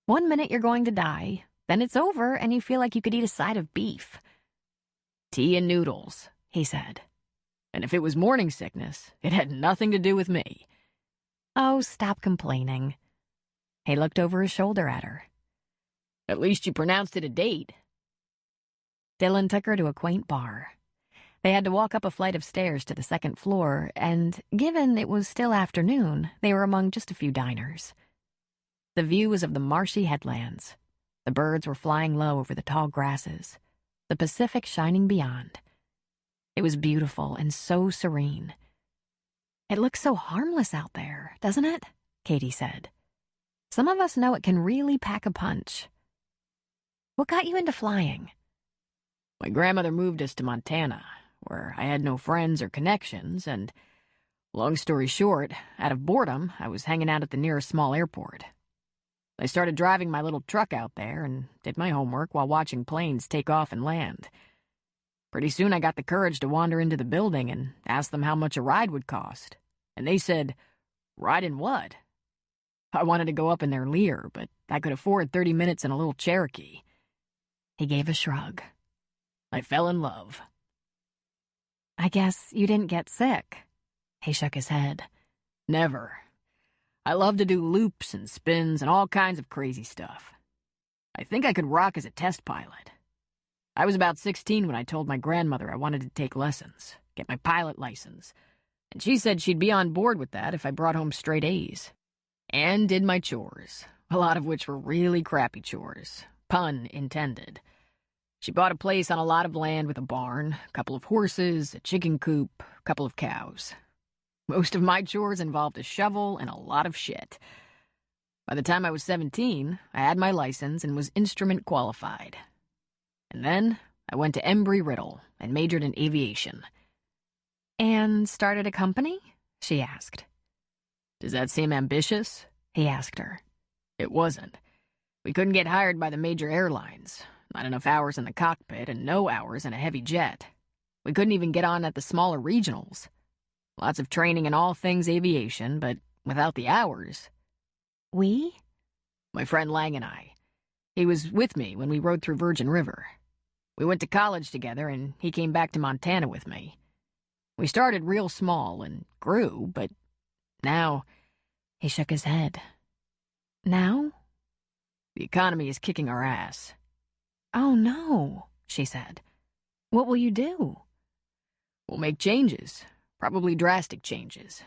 1 minute you're going to die, then it's over and you feel like you could eat a side of beef." "Tea and noodles," he said. "And if it was morning sickness, it had nothing to do with me." "Oh, stop complaining." He looked over his shoulder at her. "At least you pronounced it a date." Dylan took her to a quaint bar. They had to walk up a flight of stairs to the second floor, and given it was still afternoon, they were among just a few diners. The view was of the marshy headlands. The birds were flying low over the tall grasses, the Pacific shining beyond. It was beautiful and so serene. "It looks so harmless out there, doesn't it?" Katie said. "Some of us know it can really pack a punch." "What got you into flying?" "My grandmother moved us to Montana, where I had no friends or connections, and, long story short, out of boredom, I was hanging out at the nearest small airport. I started driving my little truck out there and did my homework while watching planes take off and land. Pretty soon I got the courage to wander into the building and ask them how much a ride would cost, and they said, 'Ride in what?' I wanted to go up in their Lear, but I could afford 30 minutes in a little Cherokee." He gave a shrug. "I fell in love." "I guess you didn't get sick." He shook his head. "Never. I love to do loops and spins and all kinds of crazy stuff. I think I could rock as a test pilot. I was about 16 when I told my grandmother I wanted to take lessons, get my pilot license, and she said she'd be on board with that if I brought home straight A's. And did my chores, a lot of which were really crappy chores. Pun intended. She bought a place on a lot of land with a barn, a couple of horses, a chicken coop, a couple of cows. Most of my chores involved a shovel and a lot of shit. By the time I was 17, I had my license and was instrument qualified. And then I went to Embry-Riddle and majored in aviation. And started a company? She asked. Does that seem ambitious? He asked her. It wasn't. We couldn't get hired by the major airlines. Not enough hours in the cockpit and no hours in a heavy jet. We couldn't even get on at the smaller regionals. Lots of training in all things aviation, but without the hours. We? My friend Lang and I. He was with me when we rode through Virgin River. We went to college together, and he came back to Montana with me. We started real small and grew, but now... He shook his head. Now? The economy is kicking our ass. Oh, no, she said. What will you do? We'll make changes. Probably drastic changes.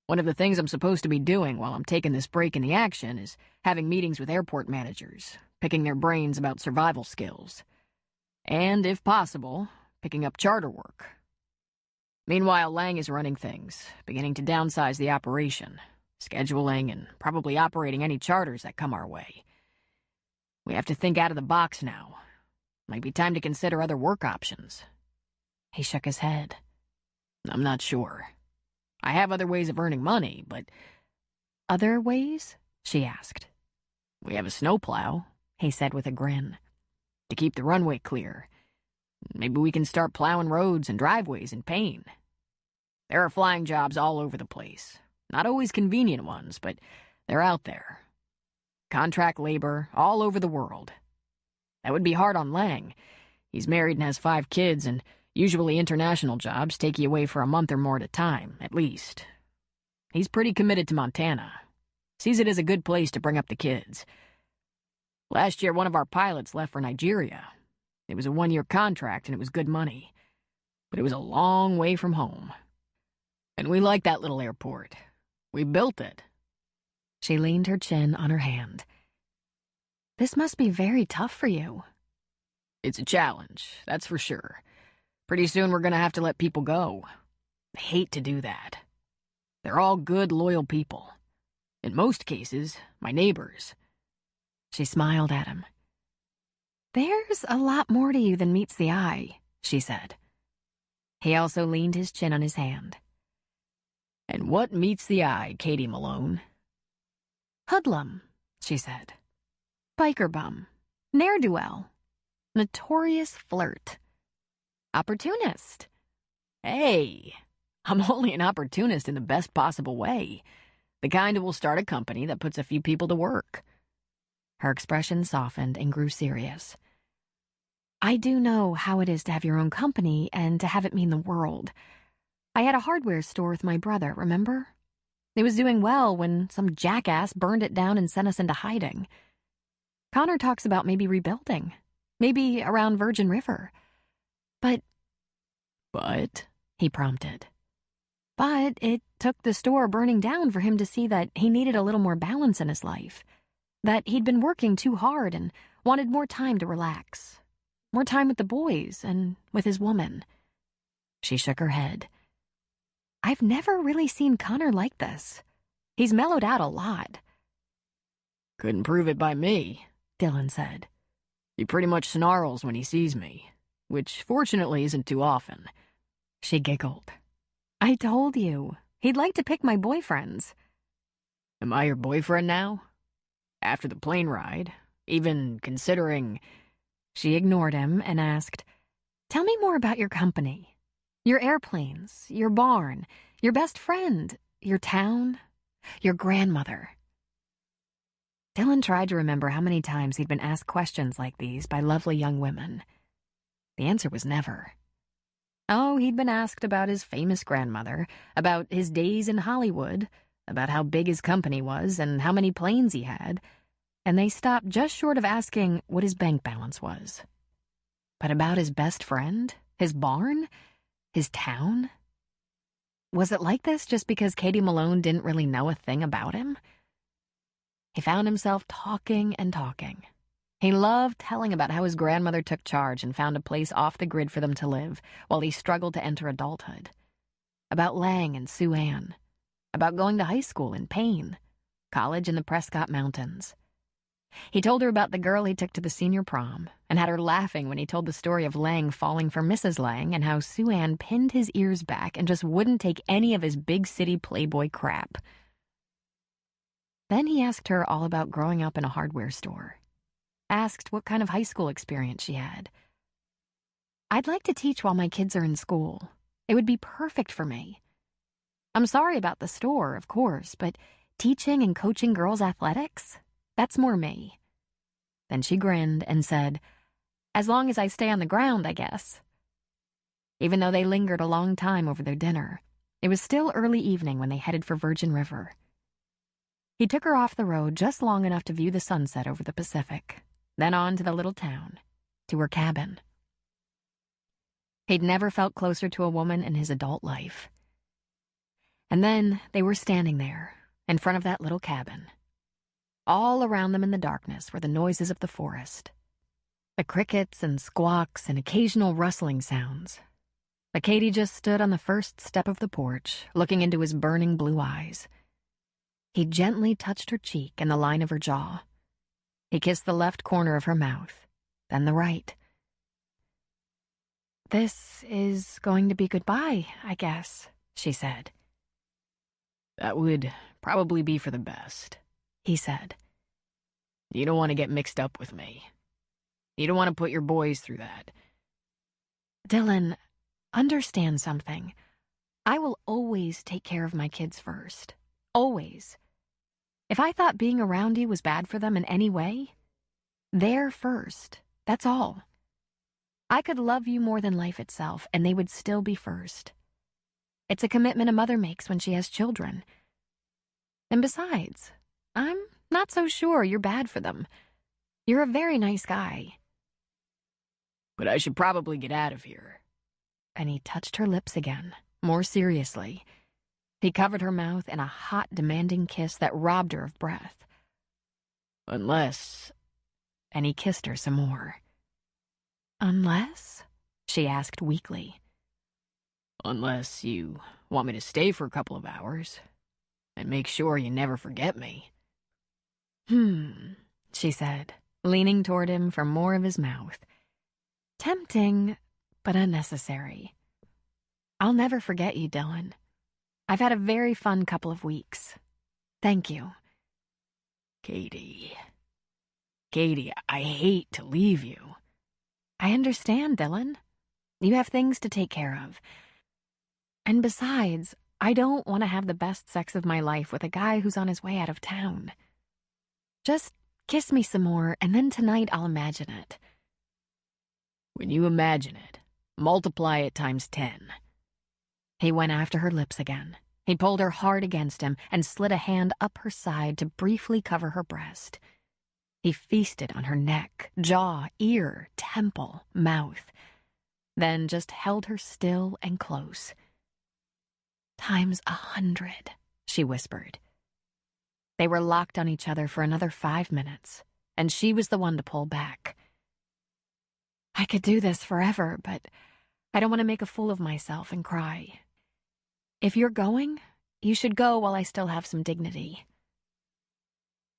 One of the things I'm supposed to be doing while I'm taking this break in the action is having meetings with airport managers, picking their brains about survival skills. And, if possible, picking up charter work. Meanwhile, Lang is running things, beginning to downsize the operation, scheduling and probably operating any charters that come our way. We have to think out of the box now. Might be time to consider other work options. He shook his head. I'm not sure. I have other ways of earning money, but... Other ways? She asked. We have a snowplow, he said with a grin. To keep the runway clear. Maybe we can start plowing roads and driveways in Payne. There are flying jobs all over the place. Not always convenient ones, but they're out there. Contract labor all over the world. That would be hard on Lang. He's married and has 5 kids, and usually international jobs take you away for a month or more at a time, at least. He's pretty committed to Montana. Sees it as a good place to bring up the kids. Last year, one of our pilots left for Nigeria. It was a 1-year contract, and it was good money. But it was a long way from home. And we like that little airport. We built it. She leaned her chin on her hand. This must be very tough for you. It's a challenge, that's for sure. Pretty soon we're gonna have to let people go. I hate to do that. They're all good, loyal people. In most cases, my neighbors. She smiled at him. There's a lot more to you than meets the eye, she said. He also leaned his chin on his hand. And what meets the eye, Katie Malone? Hoodlum, she said. Biker bum. Ne'er-do-well. Notorious flirt. Opportunist. Hey, I'm only an opportunist in the best possible way. The kind who will start a company that puts a few people to work. Her expression softened and grew serious. I do know how it is to have your own company and to have it mean the world. I had a hardware store with my brother, remember? It was doing well when some jackass burned it down and sent us into hiding. Connor talks about maybe rebuilding. Maybe around Virgin River. But, he prompted. But it took the store burning down for him to see that he needed a little more balance in his life. That he'd been working too hard and wanted more time to relax. More time with the boys and with his woman. She shook her head. I've never really seen Connor like this. He's mellowed out a lot. Couldn't prove it by me, Dylan said. He pretty much snarls when he sees me, which fortunately isn't too often. She giggled. I told you, he'd like to pick my boyfriends. Am I your boyfriend now? After the plane ride, even considering... She ignored him and asked, Tell me more about your company. Your airplanes, your barn, your best friend, your town, your grandmother. Dylan tried to remember how many times he'd been asked questions like these by lovely young women. The answer was never. Oh, he'd been asked about his famous grandmother, about his days in Hollywood, about how big his company was and how many planes he had, and they stopped just short of asking what his bank balance was. But about his best friend, his barn, his town? Was it like this just because Katie Malone didn't really know a thing about him? He found himself talking and talking. He loved telling about how his grandmother took charge and found a place off the grid for them to live while he struggled to enter adulthood. About Lang and Sue Ann. About going to high school in Payne, college in the Prescott Mountains. He told her about the girl he took to the senior prom and had her laughing when he told the story of Lang falling for Mrs. Lang and how Sue Ann pinned his ears back and just wouldn't take any of his big city playboy crap. Then he asked her all about growing up in a hardware store. Asked what kind of high school experience she had. "I'd like to teach while my kids are in school. It would be perfect for me. I'm sorry about the store, of course, but teaching and coaching girls' athletics? That's more me." Then she grinned and said, "As long as I stay on the ground, I guess." Even though they lingered a long time over their dinner, it was still early evening when they headed for Virgin River. He took her off the road just long enough to view the sunset over the Pacific, then on to the little town, to her cabin. He'd never felt closer to a woman in his adult life. And then they were standing there, in front of that little cabin. All around them in the darkness were the noises of the forest. The crickets and squawks and occasional rustling sounds. But Katie just stood on the first step of the porch, looking into his burning blue eyes. He gently touched her cheek and the line of her jaw. He kissed the left corner of her mouth, then the right. "This is going to be goodbye, I guess," she said. "That would probably be for the best," he said. "You don't want to get mixed up with me. You don't want to put your boys through that." "Dylan, understand something. I will always take care of my kids first. Always. If I thought being around you was bad for them in any way, they're first. That's all. I could love you more than life itself, and they would still be first. It's a commitment a mother makes when she has children. And besides, I'm not so sure you're bad for them. You're a very nice guy." "But I should probably get out of here." And he touched her lips again, more seriously. He covered her mouth in a hot, demanding kiss that robbed her of breath. "Unless..." And he kissed her some more. "Unless?" she asked weakly. "Unless you want me to stay for a couple of hours and make sure you never forget me." She said, leaning toward him for more of his mouth. "Tempting, but unnecessary. I'll never forget you, Dylan. I've had a very fun couple of weeks. Thank you." Katie, I hate to leave you." "I understand, Dylan. You have things to take care of. And besides, I don't want to have the best sex of my life with a guy who's on his way out of town. Just kiss me some more, and then tonight I'll imagine it." "When you imagine it, multiply it times 10. He went after her lips again. He pulled her hard against him and slid a hand up her side to briefly cover her breast. He feasted on her neck, jaw, ear, temple, mouth, then just held her still and close. "Times 100, she whispered. They were locked on each other for another 5 minutes, and she was the one to pull back. "I could do this forever, but I don't want to make a fool of myself and cry. If you're going, you should go while I still have some dignity."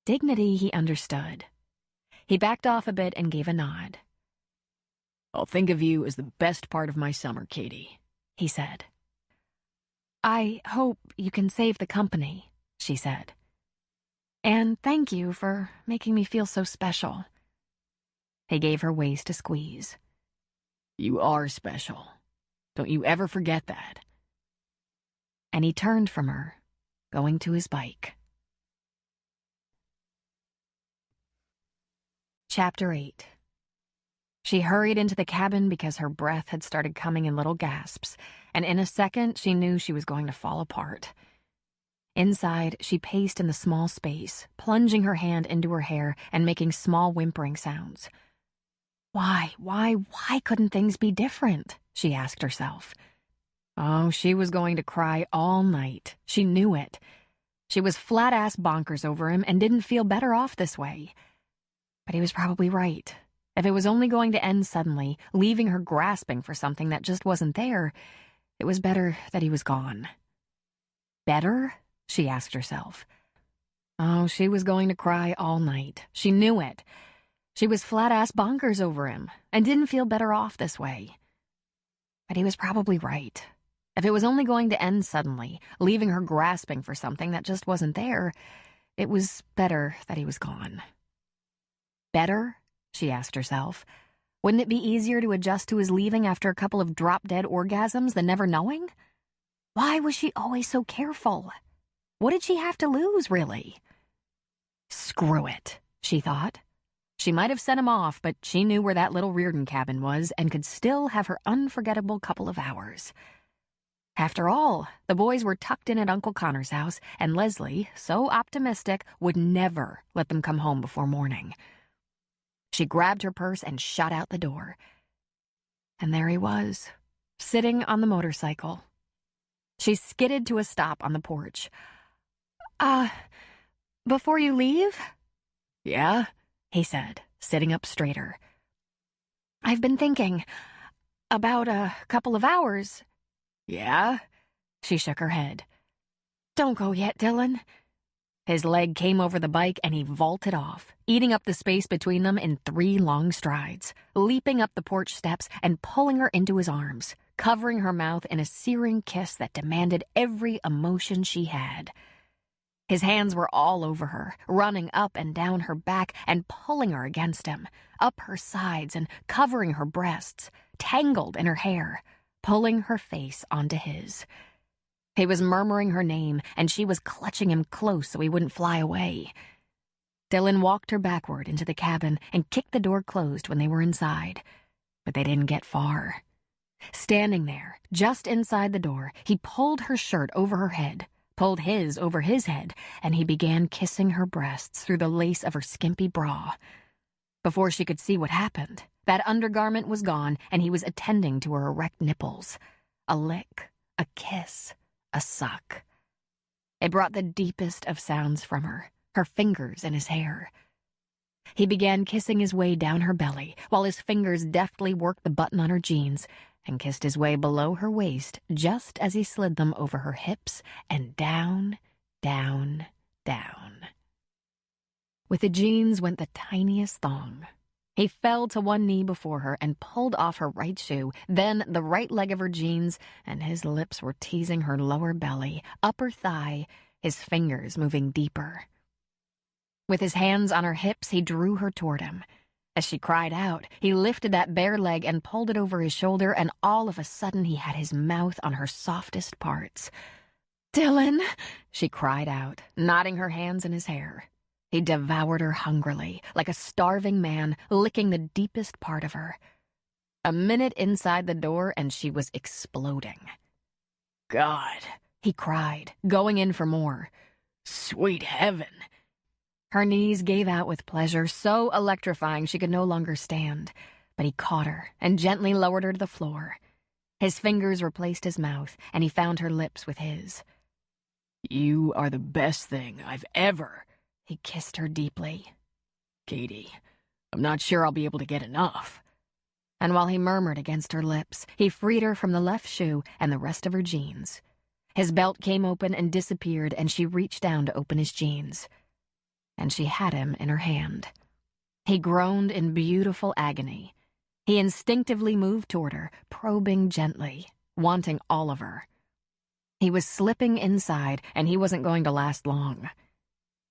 Dignity, he understood. He backed off a bit and gave a nod. "I'll think of you as the best part of my summer, Katie," he said. "I hope you can save the company," she said. "And thank you for making me feel so special." He gave her waist a squeeze. "You are special. Don't you ever forget that." And he turned from her, going to his bike. Chapter 8. She hurried into the cabin because her breath had started coming in little gasps, and in a second she knew she was going to fall apart. Inside, she paced in the small space, plunging her hand into her hair and making small whimpering sounds. Why couldn't things be different? She asked herself. Oh, she was going to cry all night. She knew it. She was flat-ass bonkers over him and didn't feel better off this way. But he was probably right. If it was only going to end suddenly, leaving her grasping for something that just wasn't there, it was better that he was gone. Better? She asked herself. Oh, she was going to cry all night. She knew it. She was flat-ass bonkers over him and didn't feel better off this way. But he was probably right. If it was only going to end suddenly, leaving her grasping for something that just wasn't there, it was better that he was gone. Better? She asked herself. Wouldn't it be easier to adjust to his leaving after a couple of drop-dead orgasms than never knowing? Why was she always so careful? What did she have to lose, really? Screw it, she thought. She might have sent him off, but she knew where that little Reardon cabin was and could still have her unforgettable couple of hours. After all, the boys were tucked in at Uncle Connor's house, and Leslie, so optimistic, would never let them come home before morning. She grabbed her purse and shot out the door. And there he was, sitting on the motorcycle. She skidded to a stop on the porch. Before you leave? Yeah, he said, sitting up straighter. I've been thinking about a couple of hours. Yeah? She shook her head. Don't go yet, Dylan. His leg came over the bike and he vaulted off, eating up the space between them in 3 long strides, leaping up the porch steps and pulling her into his arms, covering her mouth in a searing kiss that demanded every emotion she had. His hands were all over her, running up and down her back and pulling her against him, up her sides and covering her breasts, tangled in her hair, pulling her face onto his. He was murmuring her name, and she was clutching him close so he wouldn't fly away. Dylan walked her backward into the cabin and kicked the door closed when they were inside. But they didn't get far. Standing there, just inside the door, he pulled her shirt over her head, pulled his over his head, and he began kissing her breasts through the lace of her skimpy bra. Before she could see what happened, that undergarment was gone, and he was attending to her erect nipples. A lick, a kiss, a suck. It brought the deepest of sounds from her, her fingers in his hair. He began kissing his way down her belly, while his fingers deftly worked the button on her jeans, and kissed his way below her waist just as he slid them over her hips and down, down, down. With the jeans went the tiniest thong. He fell to one knee before her and pulled off her right shoe, then the right leg of her jeans, and his lips were teasing her lower belly, upper thigh, his fingers moving deeper. With his hands on her hips, he drew her toward him. As she cried out, he lifted that bare leg and pulled it over his shoulder, and all of a sudden he had his mouth on her softest parts. "Dylan," she cried out, knotting her hands in his hair. He devoured her hungrily, like a starving man, licking the deepest part of her. A minute inside the door, and she was exploding. "God," he cried, going in for more. "Sweet heaven." Her knees gave out with pleasure, so electrifying she could no longer stand. But he caught her and gently lowered her to the floor. His fingers replaced his mouth, and he found her lips with his. "You are the best thing I've ever..." He kissed her deeply. "Katie, I'm not sure I'll be able to get enough." And while he murmured against her lips, he freed her from the left shoe and the rest of her jeans. His belt came open and disappeared, and she reached down to open his jeans. And she had him in her hand. He groaned in beautiful agony. He instinctively moved toward her, probing gently, wanting all of her. He was slipping inside, and he wasn't going to last long.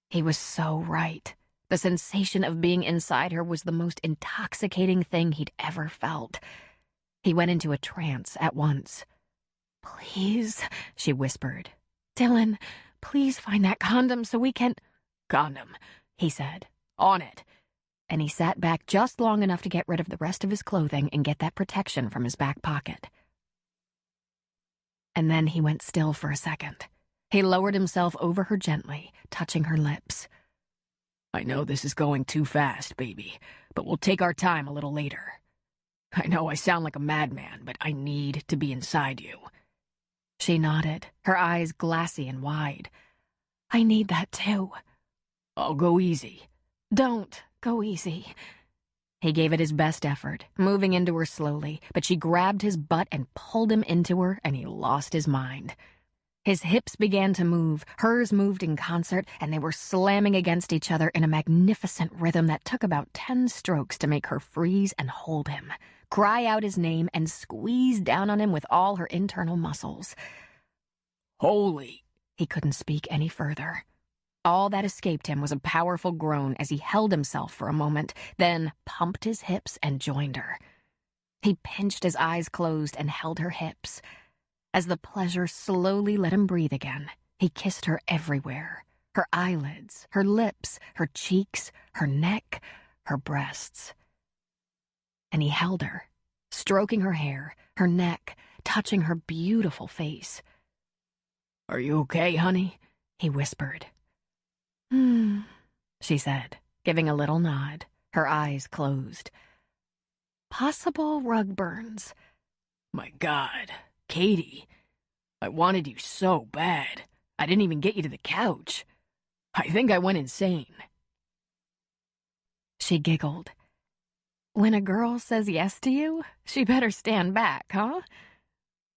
He was so right. The sensation of being inside her was the most intoxicating thing he'd ever felt. He went into a trance at once. "Please," she whispered. "Dylan, please find that condom so we can..." "Condom," he said. "On it." And he sat back just long enough to get rid of the rest of his clothing and get that protection from his back pocket. And then he went still for a second. He lowered himself over her gently, touching her lips. "I know this is going too fast, baby, but we'll take our time a little later. I know I sound like a madman, but I need to be inside you." She nodded, her eyes glassy and wide. I need that too. I'll go easy. Don't go easy. He gave it his best effort, moving into her slowly, but she grabbed his butt and pulled him into her, and he lost his mind. His hips began to move, hers moved in concert, and they were slamming against each other in a magnificent rhythm that took about 10 strokes to make her freeze and hold him, cry out his name, and squeeze down on him with all her internal muscles. Holy! He couldn't speak any further. All that escaped him was a powerful groan as he held himself for a moment, then pumped his hips and joined her. He pinched his eyes closed and held her hips. As the pleasure slowly let him breathe again, he kissed her everywhere. Her eyelids, her lips, her cheeks, her neck, her breasts. And he held her, stroking her hair, her neck, touching her beautiful face. Are you okay, honey? He whispered. She said, giving a little nod, her eyes closed. Possible rug burns. My God, Katie, I wanted you so bad. I didn't even get you to the couch. I think I went insane. She giggled. When a girl says yes to you, she better stand back, huh?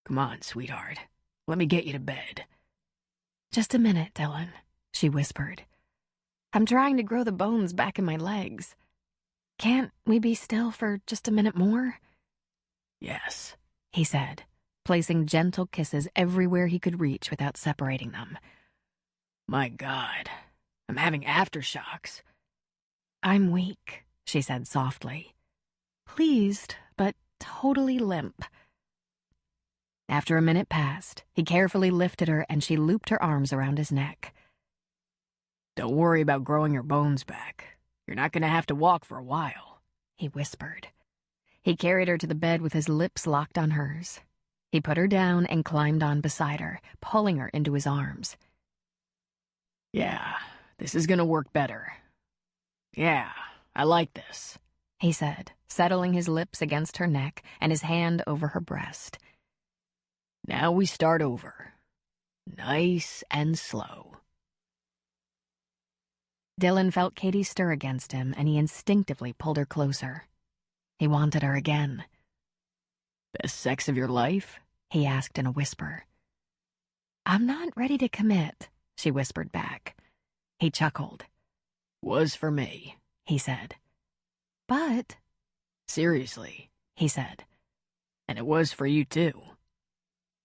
Come on, sweetheart. Let me get you to bed. Just a minute, Dylan, she whispered. I'm trying to grow the bones back in my legs. Can't we be still for just a minute more? Yes, he said, placing gentle kisses everywhere he could reach without separating them. My God, I'm having aftershocks. I'm weak, she said softly. Pleased, but totally limp. After a minute passed, he carefully lifted her and she looped her arms around his neck. Don't worry about growing your bones back. You're not going to have to walk for a while, he whispered. He carried her to the bed with his lips locked on hers. He put her down and climbed on beside her, pulling her into his arms. Yeah, this is going to work better. Yeah, I like this, he said, settling his lips against her neck and his hand over her breast. Now we start over. Nice and slow. Dylan felt Katie stir against him, and he instinctively pulled her closer. He wanted her again. Best sex of your life? He asked in a whisper. I'm not ready to commit, she whispered back. He chuckled. Was for me, he said. But... Seriously, he said. And it was for you too.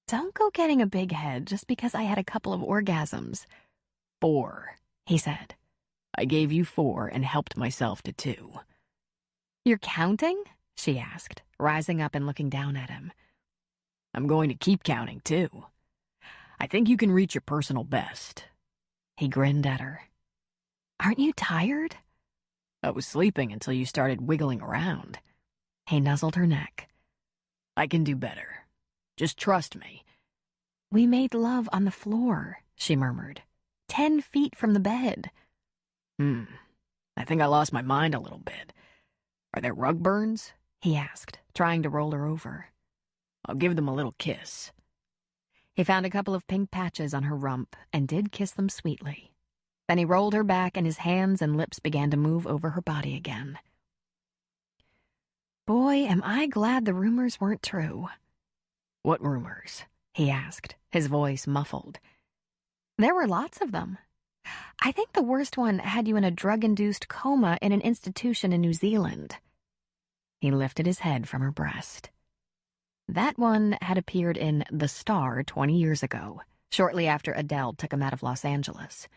Don't go getting a big head just because I had a couple of orgasms. 4, he said. I gave you 4 and helped myself to 2. You're counting? She asked, rising up and looking down at him. I'm going to keep counting, too. I think you can reach your personal best. He grinned at her. Aren't you tired? I was sleeping until you started wiggling around. He nuzzled her neck. I can do better. Just trust me. We made love on the floor, she murmured. 10 feet from the bed. I think I lost my mind a little bit. Are there rug burns? He asked, trying to roll her over. I'll give them a little kiss. He found a couple of pink patches on her rump and did kiss them sweetly. Then he rolled her back and his hands and lips began to move over her body again. Boy, am I glad the rumors weren't true. What rumors? He asked, his voice muffled. There were lots of them. I think the worst one had you in a drug-induced coma in an institution in New Zealand. He lifted his head from her breast. That one had appeared in The Star 20 years ago, shortly after Adele took him out of Los Angeles.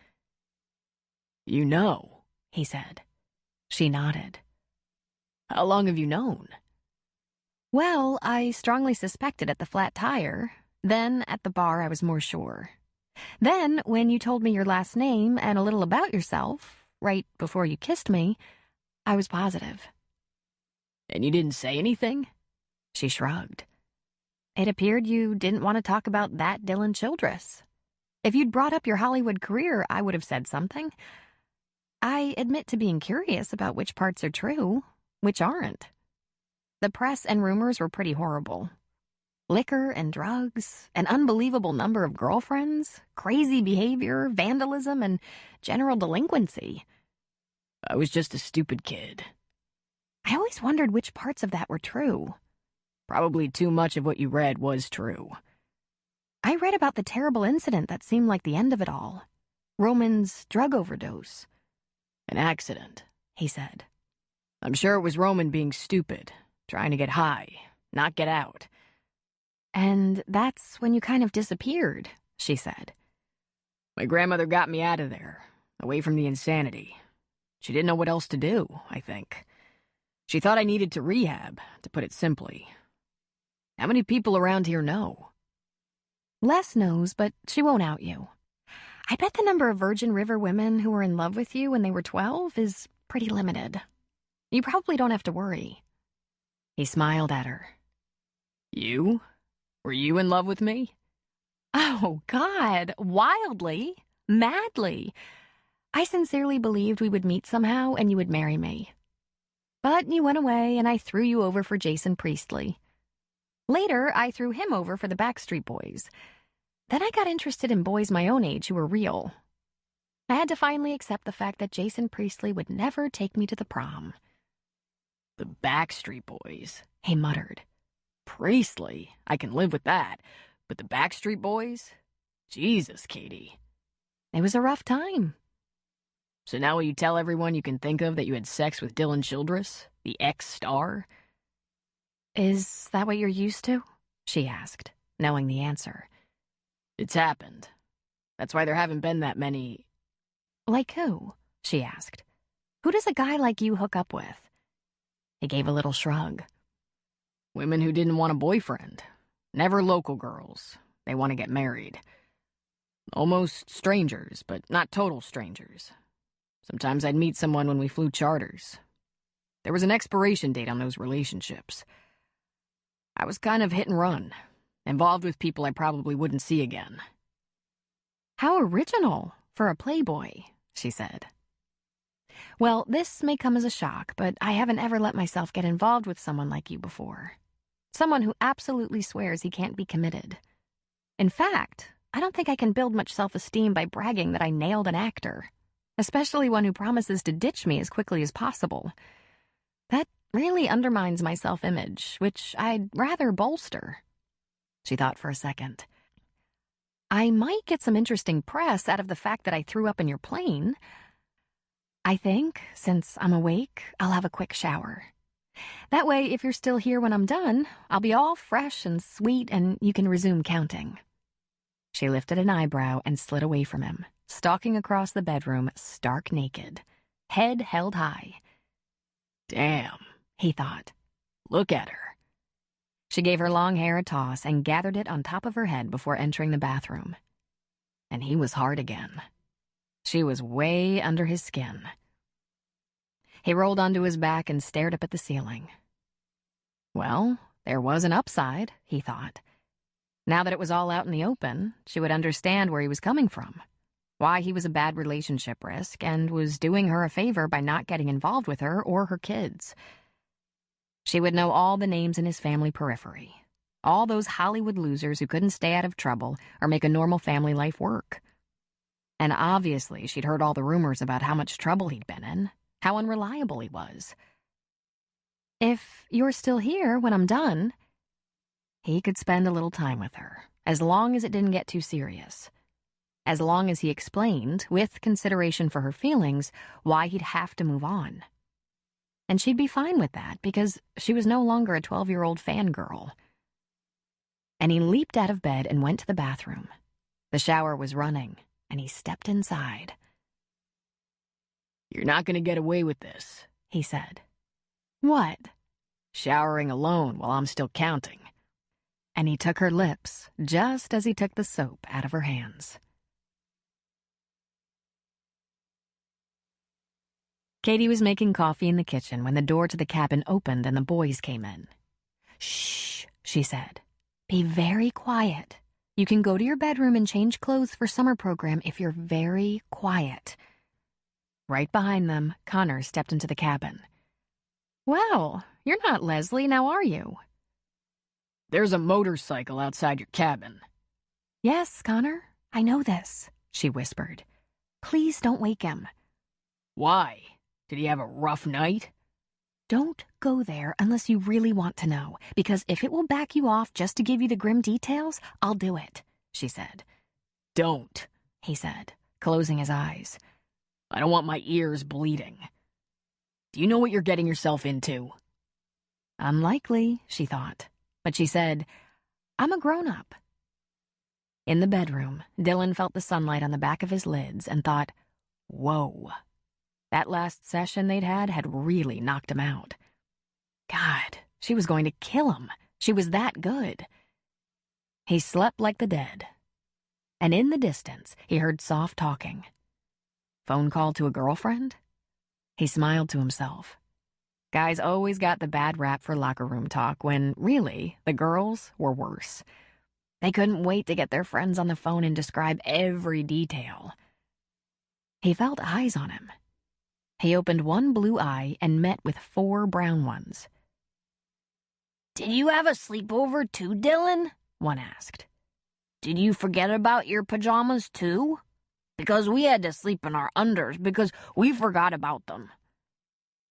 You know, he said. She nodded. How long have you known? Well, I strongly suspected at the Flat Tire. Then, at the bar, I was more sure. Then, when you told me your last name and a little about yourself, right before you kissed me, I was positive. And you didn't say anything? She shrugged. It appeared you didn't want to talk about that Dylan Childress. If you'd brought up your Hollywood career, I would have said something. I admit to being curious about which parts are true, which aren't. The press and rumors were pretty horrible. Liquor and drugs, an unbelievable number of girlfriends, crazy behavior, vandalism, and general delinquency. I was just a stupid kid. I always wondered which parts of that were true. Probably too much of what you read was true. I read about the terrible incident that seemed like the end of it all. Roman's drug overdose. An accident, He said. I'm sure it was Roman being stupid, trying to get high, not get out. And that's when you kind of disappeared, she said. My grandmother got me out of there, away from the insanity. She didn't know what else to do, I think. She thought I needed to rehab, to put it simply. How many people around here know? Les knows, but she won't out you. I bet the number of Virgin River women who were in love with you when they were 12 is pretty limited. You probably don't have to worry. He smiled at her. You? Were you in love with me? Oh, God, wildly, madly. I sincerely believed we would meet somehow and you would marry me. But you went away and I threw you over for Jason Priestley. Later, I threw him over for the Backstreet Boys. Then I got interested in boys my own age who were real. I had to finally accept the fact that Jason Priestley would never take me to the prom. The Backstreet Boys, He muttered. Priestley, I can live with that. But the Backstreet Boys? Jesus, Katie. It was a rough time. So now will you tell everyone you can think of that you had sex with Dylan Childress, the ex-star? Is that what you're used to? She asked, knowing the answer. It's happened. That's why there haven't been that many... Like who? She asked. Who does a guy like you hook up with? He gave a little shrug. Women who didn't want a boyfriend. Never local girls. They want to get married. Almost strangers, but not total strangers. Sometimes I'd meet someone when we flew charters. There was an expiration date on those relationships. I was kind of hit and run, involved with people I probably wouldn't see again. How original for a playboy, she said. Well, this may come as a shock, but I haven't ever let myself get involved with someone like you before. Someone who absolutely swears he can't be committed. In fact, I don't think I can build much self-esteem by bragging that I nailed an actor, especially one who promises to ditch me as quickly as possible. That really undermines my self-image, which I'd rather bolster. She thought for a second. I might get some interesting press out of the fact that I threw up in your plane. I think, since I'm awake, I'll have a quick shower. That way, if you're still here when I'm done, I'll be all fresh and sweet and you can resume counting. She lifted an eyebrow and slid away from him, stalking across the bedroom stark naked, head held high. Damn, he thought. Look at her. She gave her long hair a toss and gathered it on top of her head before entering the bathroom. And he was hard again. She was way under his skin. He rolled onto his back and stared up at the ceiling. Well, there was an upside, he thought. Now that it was all out in the open, she would understand where he was coming from, why he was a bad relationship risk and was doing her a favor by not getting involved with her or her kids. She would know all the names in his family periphery, all those Hollywood losers who couldn't stay out of trouble or make a normal family life work. And obviously she'd heard all the rumors about how much trouble he'd been in, how unreliable he was. If you're still here when I'm done, he could spend a little time with her, as long as it didn't get too serious. As long as he explained, with consideration for her feelings, why he'd have to move on. And she'd be fine with that, because she was no longer a 12-year-old fangirl. And he leaped out of bed and went to the bathroom. The shower was running, and he stepped inside. You're not going to get away with this, he said. What? Showering alone while I'm still counting. And he took her lips, just as he took the soap out of her hands. Katie was making coffee in the kitchen when the door to the cabin opened and the boys came in. Shh, she said. Be very quiet. You can go to your bedroom and change clothes for summer program if you're very quiet. Right behind them, Connor stepped into the cabin. Well, you're not Leslie, now are you? There's a motorcycle outside your cabin. Yes, Connor, I know this, she whispered. Please don't wake him. Why? Did he have a rough night? Don't go there unless you really want to know, because if it will back you off just to give you the grim details, I'll do it, she said. Don't, he said, closing his eyes. I don't want my ears bleeding. Do you know what you're getting yourself into? Unlikely, she thought, but she said, I'm a grown-up. In the bedroom, Dylan felt the sunlight on the back of his lids and thought, whoa. That last session they'd had really knocked him out. God, she was going to kill him. She was that good. He slept like the dead. And in the distance, he heard soft talking. Phone call to a girlfriend? He smiled to himself. Guys always got the bad rap for locker room talk when, really, the girls were worse. They couldn't wait to get their friends on the phone and describe every detail. He felt eyes on him. He opened one blue eye and met with 4 brown ones. Did you have a sleepover too, Dylan? One asked. Did you forget about your pajamas too? Because we had to sleep in our unders because we forgot about them.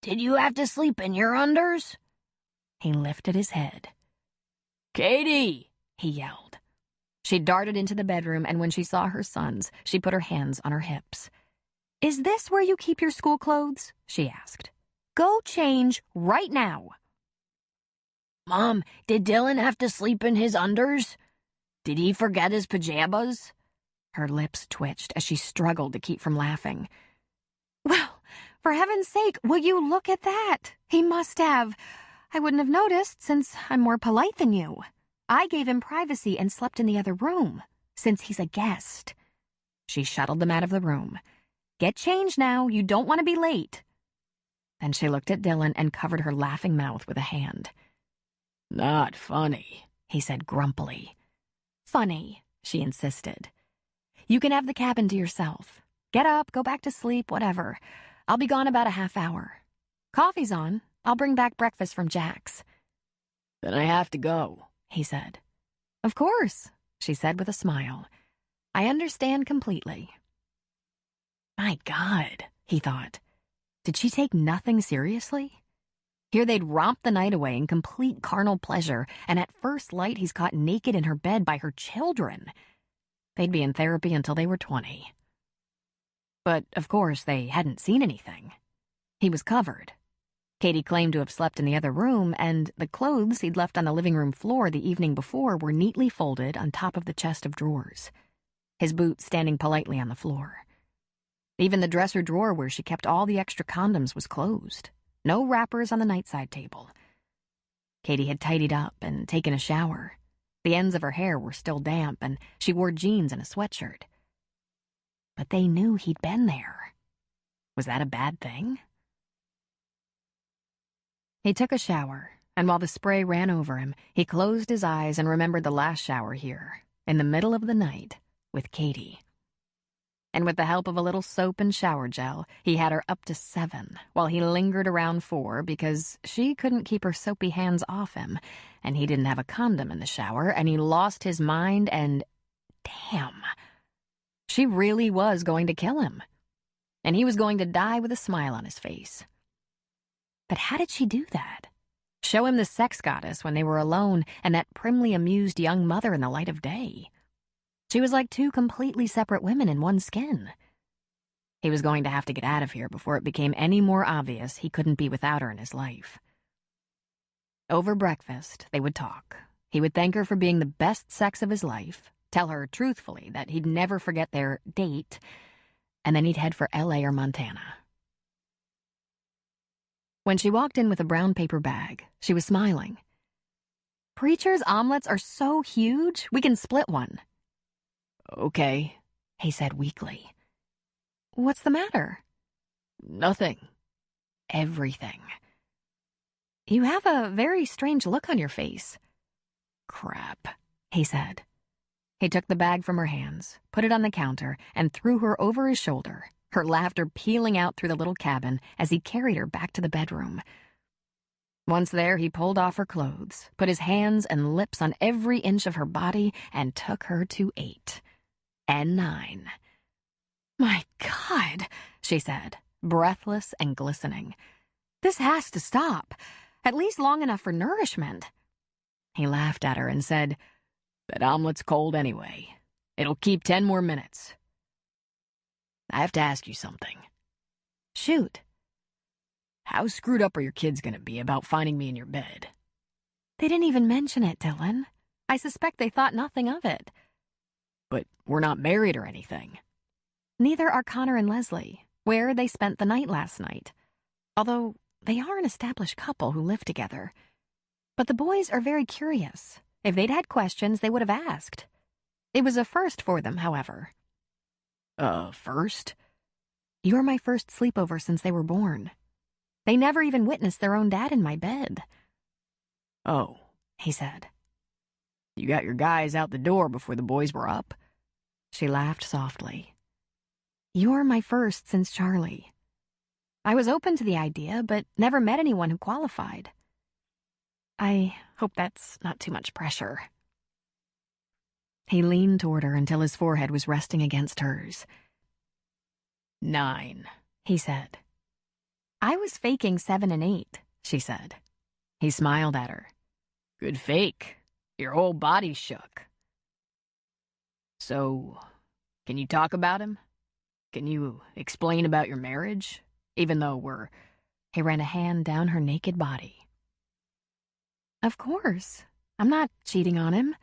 Did you have to sleep in your unders? He lifted his head. Katie, he yelled. She darted into the bedroom, and when she saw her sons, she put her hands on her hips. Is this where you keep your school clothes? She asked. Go change right now. Mom, did Dylan have to sleep in his unders? Did he forget his pajamas? Her lips twitched as she struggled to keep from laughing. Well, for heaven's sake, will you look at that? He must have. I wouldn't have noticed since I'm more polite than you. I gave him privacy and slept in the other room, since he's a guest. She shuttled them out of the room. Get changed now, you don't want to be late. Then she looked at Dylan and covered her laughing mouth with a hand. Not funny, he said grumpily. Funny, she insisted. You can have the cabin to yourself. Get up, go back to sleep, whatever. I'll be gone about a half hour. Coffee's on. I'll bring back breakfast from Jack's. Then I have to go, he said. Of course, she said with a smile. I understand completely. My God, he thought. Did she take nothing seriously? Here they'd romp the night away in complete carnal pleasure, and at first light he's caught naked in her bed by her children. They'd be in therapy until they were 20. But, of course, they hadn't seen anything. He was covered. Katie claimed to have slept in the other room, and the clothes he'd left on the living room floor the evening before were neatly folded on top of the chest of drawers, his boots standing politely on the floor. Even the dresser drawer where she kept all the extra condoms was closed. No wrappers on the nightside table. Katie had tidied up and taken a shower. The ends of her hair were still damp, and she wore jeans and a sweatshirt. But they knew he'd been there. Was that a bad thing? He took a shower, and while the spray ran over him, he closed his eyes and remembered the last shower here, in the middle of the night, with Katie. And with the help of a little soap and shower gel, he had her up to 7, while he lingered around 4 because she couldn't keep her soapy hands off him, and he didn't have a condom in the shower, and he lost his mind, and damn, she really was going to kill him. And he was going to die with a smile on his face. But how did she do that? Show him the sex goddess when they were alone, and that primly amused young mother in the light of day. She was like 2 completely separate women in one skin. He was going to have to get out of here before it became any more obvious he couldn't be without her in his life. Over breakfast, they would talk. He would thank her for being the best sex of his life, tell her truthfully that he'd never forget their date, and then he'd head for LA or Montana. When she walked in with a brown paper bag, she was smiling. Preacher's omelets are so huge, we can split one. Okay, he said weakly. What's the matter? Nothing. Everything. You have a very strange look on your face. Crap, he said. He took the bag from her hands, put it on the counter, and threw her over his shoulder, her laughter pealing out through the little cabin as he carried her back to the bedroom. Once there, he pulled off her clothes, put his hands and lips on every inch of her body, and took her to 8 and 9. "My God," she said, breathless and glistening. "This has to stop, at least long enough for nourishment." He laughed at her and said, "That omelet's cold anyway. It'll keep 10 more minutes. I have to ask you something." "Shoot." "How screwed up are your kids gonna be about finding me in your bed?" "They didn't even mention it, Dylan. I suspect they thought nothing of it." "But we're not married or anything." Neither are Connor and Leslie, where they spent the night last night. Although they are an established couple who live together. But the boys are very curious. If they'd had questions, they would have asked. It was a first for them, however. First? You're my first sleepover since they were born. They never even witnessed their own dad in my bed." "Oh," he said. "You got your guys out the door before the boys were up?" She laughed softly. "You're my first since Charlie. I was open to the idea, but never met anyone who qualified. I hope that's not too much pressure." He leaned toward her until his forehead was resting against hers. 9, he said. "I was faking 7 and 8, she said. He smiled at her. "Good fake. Your whole body shook. So, can you talk about him? Can you explain about your marriage? Even though He ran a hand down her naked body. "Of course. I'm not cheating on him.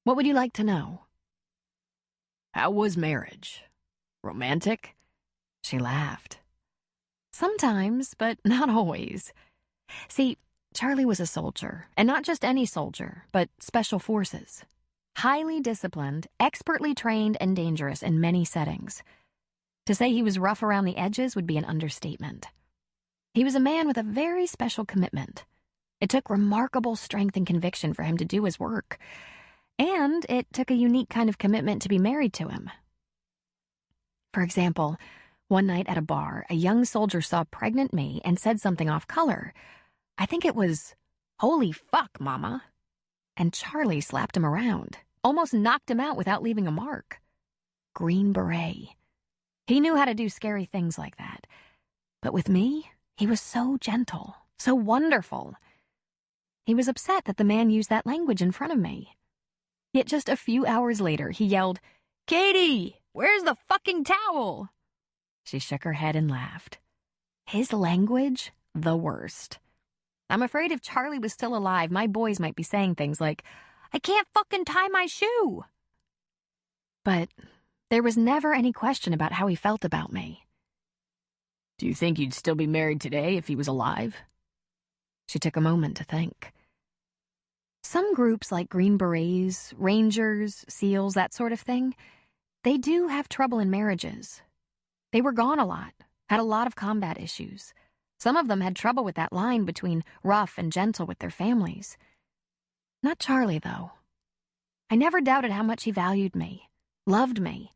What would you like to know?" How was marriage? Romantic?" She laughed. "Sometimes, but not always. See, Charlie was a soldier, and not just any soldier, but special forces. Highly disciplined, expertly trained, and dangerous in many settings. To say he was rough around the edges would be an understatement. He was a man with a very special commitment. It took remarkable strength and conviction for him to do his work, and it took a unique kind of commitment to be married to him. For example, one night at a bar, a young soldier saw pregnant me and said something off color. I think it was, "Holy fuck, mama." And Charlie slapped him around, almost knocked him out without leaving a mark. Green Beret. He knew how to do scary things like that. But with me, he was so gentle, so wonderful. He was upset that the man used that language in front of me. Yet just a few hours later, he yelled, "Katie, where's the fucking towel?" She shook her head and laughed. His language, the worst. I'm afraid if Charlie was still alive, my boys might be saying things like, "I can't fucking tie my shoe." But there was never any question about how he felt about me. "Do you think you'd still be married today if he was alive?" She took a moment to think. Some groups like Green Berets, Rangers, SEALs, that sort of thing, they do have trouble in marriages. They were gone a lot, had a lot of combat issues. Some of them had trouble with that line between rough and gentle with their families. Not Charlie, though. I never doubted how much he valued me, loved me.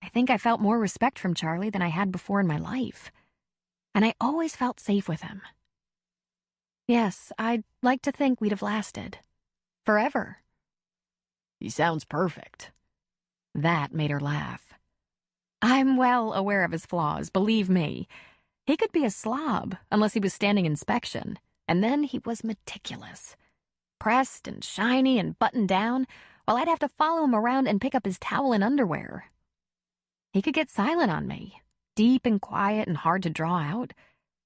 I think I felt more respect from Charlie than I had before in my life. And I always felt safe with him. Yes, I'd like to think we'd have lasted. Forever. "He sounds perfect." That made her laugh. I'm well aware of his flaws, believe me. He could be a slob, unless he was standing inspection, and then he was meticulous. Pressed and shiny and buttoned down, while I'd have to follow him around and pick up his towel and underwear. He could get silent on me, deep and quiet and hard to draw out.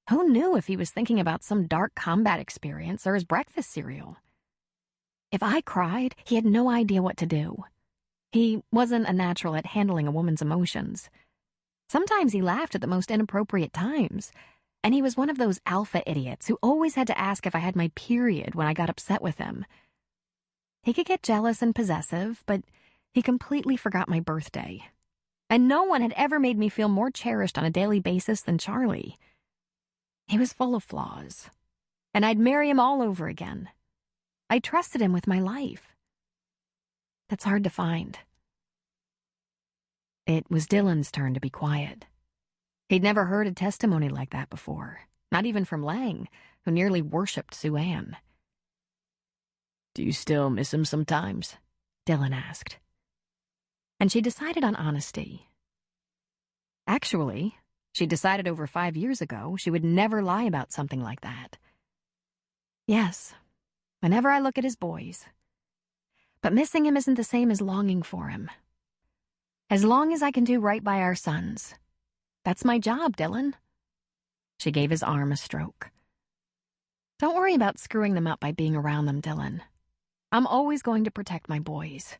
Who knew if he was thinking about some dark combat experience or his breakfast cereal? If I cried, he had no idea what to do. He wasn't a natural at handling a woman's emotions. Sometimes he laughed at the most inappropriate times, and he was one of those alpha idiots who always had to ask if I had my period when I got upset with him. He could get jealous and possessive, but he completely forgot my birthday. And no one had ever made me feel more cherished on a daily basis than Charlie. He was full of flaws, and I'd marry him all over again. I trusted him with my life. That's hard to find. It was Dylan's turn to be quiet. He'd never heard a testimony like that before, not even from Lang, who nearly worshipped Sue Ann. "Do you still miss him sometimes?" Dylan asked. And she decided on honesty. Actually, she decided over 5 years ago she would never lie about something like that. Yes, whenever I look at his boys. But missing him isn't the same as longing for him. As long as I can do right by our sons. That's my job, Dylan. She gave his arm a stroke. Don't worry about screwing them up by being around them, Dylan. I'm always going to protect my boys.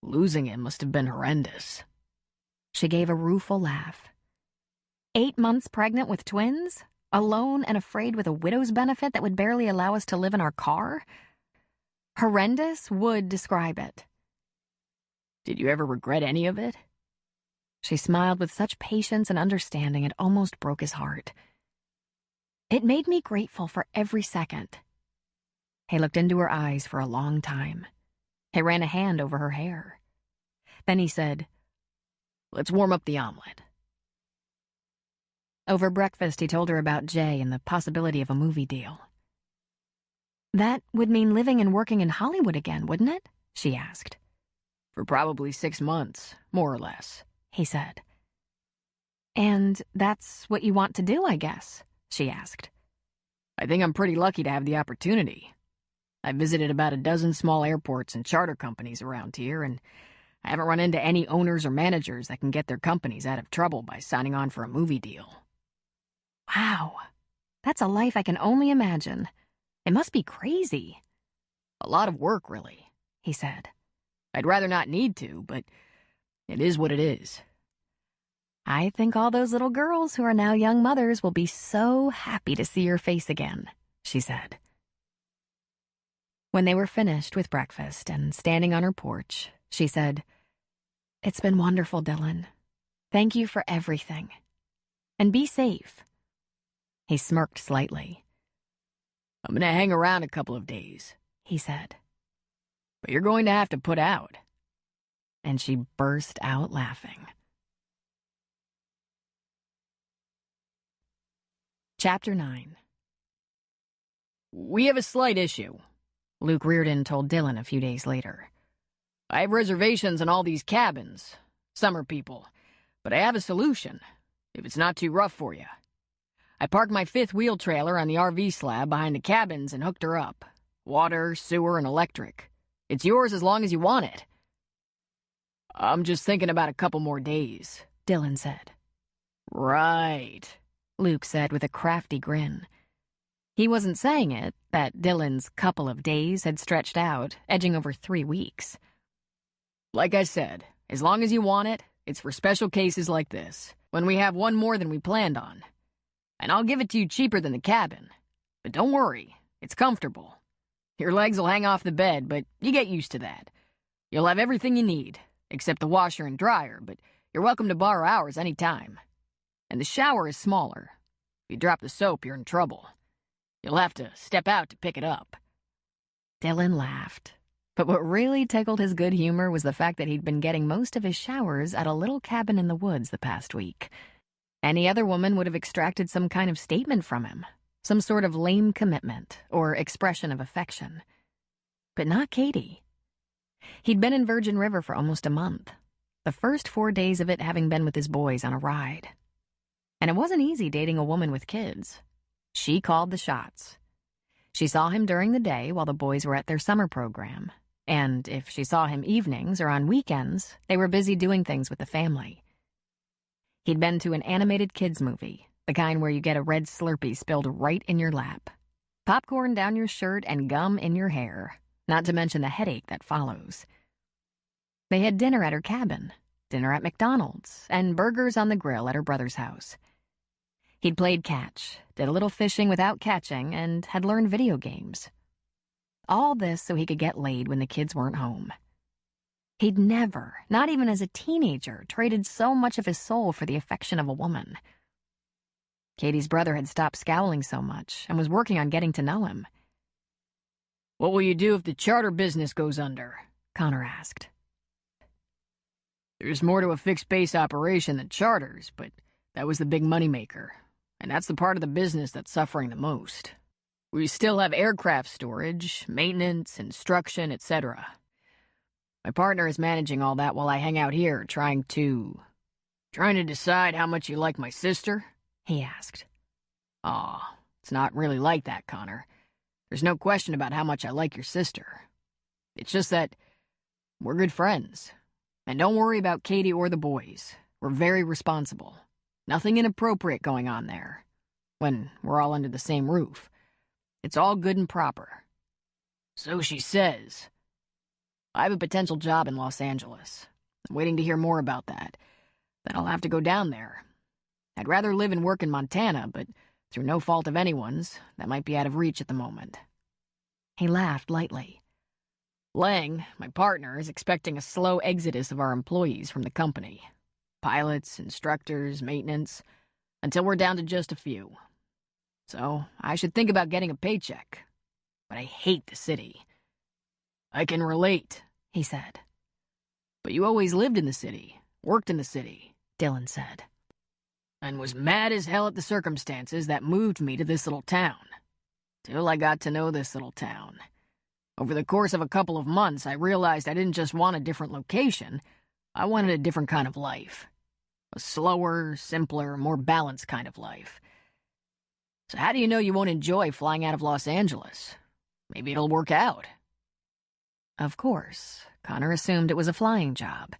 Losing him must have been horrendous. She gave a rueful laugh. 8 months pregnant with twins? Alone and afraid with a widow's benefit that would barely allow us to live in our car? Horrendous would describe it. Did you ever regret any of it? She smiled with such patience and understanding it almost broke his heart. It made me grateful for every second. He looked into her eyes for a long time. He ran a hand over her hair. Then he said, "Let's warm up the omelet." Over breakfast, he told her about Jay and the possibility of a movie deal. That would mean living and working in Hollywood again, wouldn't it? She asked. "For probably 6 months, more or less," he said. And that's what you want to do, I guess, she asked. "I think I'm pretty lucky to have the opportunity. I've visited about a dozen small airports and charter companies around here, and I haven't run into any owners or managers that can get their companies out of trouble by signing on for a movie deal." Wow, that's a life I can only imagine. It must be crazy. "A lot of work, really," he said. "I'd rather not need to, but it is what it is." I think all those little girls who are now young mothers will be so happy to see your face again, she said. When they were finished with breakfast and standing on her porch, she said, "It's been wonderful, Dylan. Thank you for everything. And be safe." He smirked slightly. "I'm gonna hang around a couple of days," he said. "But you're going to have to put out." And she burst out laughing. Chapter 9. "We have a slight issue," Luke Reardon told Dylan a few days later. "I have reservations on all these cabins, summer people, but I have a solution, if it's not too rough for you. I parked my 5th wheel trailer on the RV slab behind the cabins and hooked her up. Water, sewer, and electric. It's yours as long as you want it." "I'm just thinking about a couple more days," Dylan said. "Right," Luke said with a crafty grin. He wasn't saying it, that Dylan's couple of days had stretched out, edging over 3 weeks. "Like I said, as long as you want it, it's for special cases like this, when we have one more than we planned on. And I'll give it to you cheaper than the cabin. But don't worry, it's comfortable. Your legs will hang off the bed, but you get used to that. You'll have everything you need, except the washer and dryer, but you're welcome to borrow ours any time. And the shower is smaller. If you drop the soap, you're in trouble. You'll have to step out to pick it up." Dylan laughed. But what really tickled his good humor was the fact that he'd been getting most of his showers at a little cabin in the woods the past week. Any other woman would have extracted some kind of statement from him, some sort of lame commitment or expression of affection. But not Katie. He'd been in Virgin River for almost a month, the first 4 days of it having been with his boys on a ride. And it wasn't easy dating a woman with kids. She called the shots. She saw him during the day while the boys were at their summer program, and if she saw him evenings or on weekends, they were busy doing things with the family. He'd been to an animated kids movie, the kind where you get a red Slurpee spilled right in your lap, popcorn down your shirt and gum in your hair, not to mention the headache that follows. They had dinner at her cabin, dinner at McDonald's, and burgers on the grill at her brother's house. He'd played catch, did a little fishing without catching, and had learned video games. All this so he could get laid when the kids weren't home. He'd never, not even as a teenager, traded so much of his soul for the affection of a woman. Katie's brother had stopped scowling so much and was working on getting to know him. "What will you do if the charter business goes under?" Connor asked. "There's more to a fixed-base operation than charters, but that was the big moneymaker. and that's the part of the business that's suffering the most. We still have aircraft storage, maintenance, instruction, etc. My partner is managing all that while I hang out here, trying to decide how much you like my sister?" he asked. "Aw, it's not really like that, Connor. There's no question about how much I like your sister. It's just that we're good friends. And don't worry about Katie or the boys. We're very responsible. Nothing inappropriate going on there. When we're all under the same roof. It's all good and proper." "So she says." "I have a potential job in Los Angeles. I'm waiting to hear more about that. Then I'll have to go down there. I'd rather live and work in Montana, but through no fault of anyone's, that might be out of reach at the moment." He laughed lightly. "Lang, my partner, is expecting a slow exodus of our employees from the company. Pilots, instructors, maintenance, until we're down to just a few. So I should think about getting a paycheck. But I hate the city." "I can relate," he said. "But you always lived in the city, worked in the city," Dylan said. "And was mad as hell at the circumstances that moved me to this little town. Till I got to know this little town. Over the course of a couple of months, I realized I didn't just want a different location, I wanted a different kind of life. A slower, simpler, more balanced kind of life. So how do you know you won't enjoy flying out of Los Angeles? Maybe it'll work out." Of course, Connor assumed it was a flying job.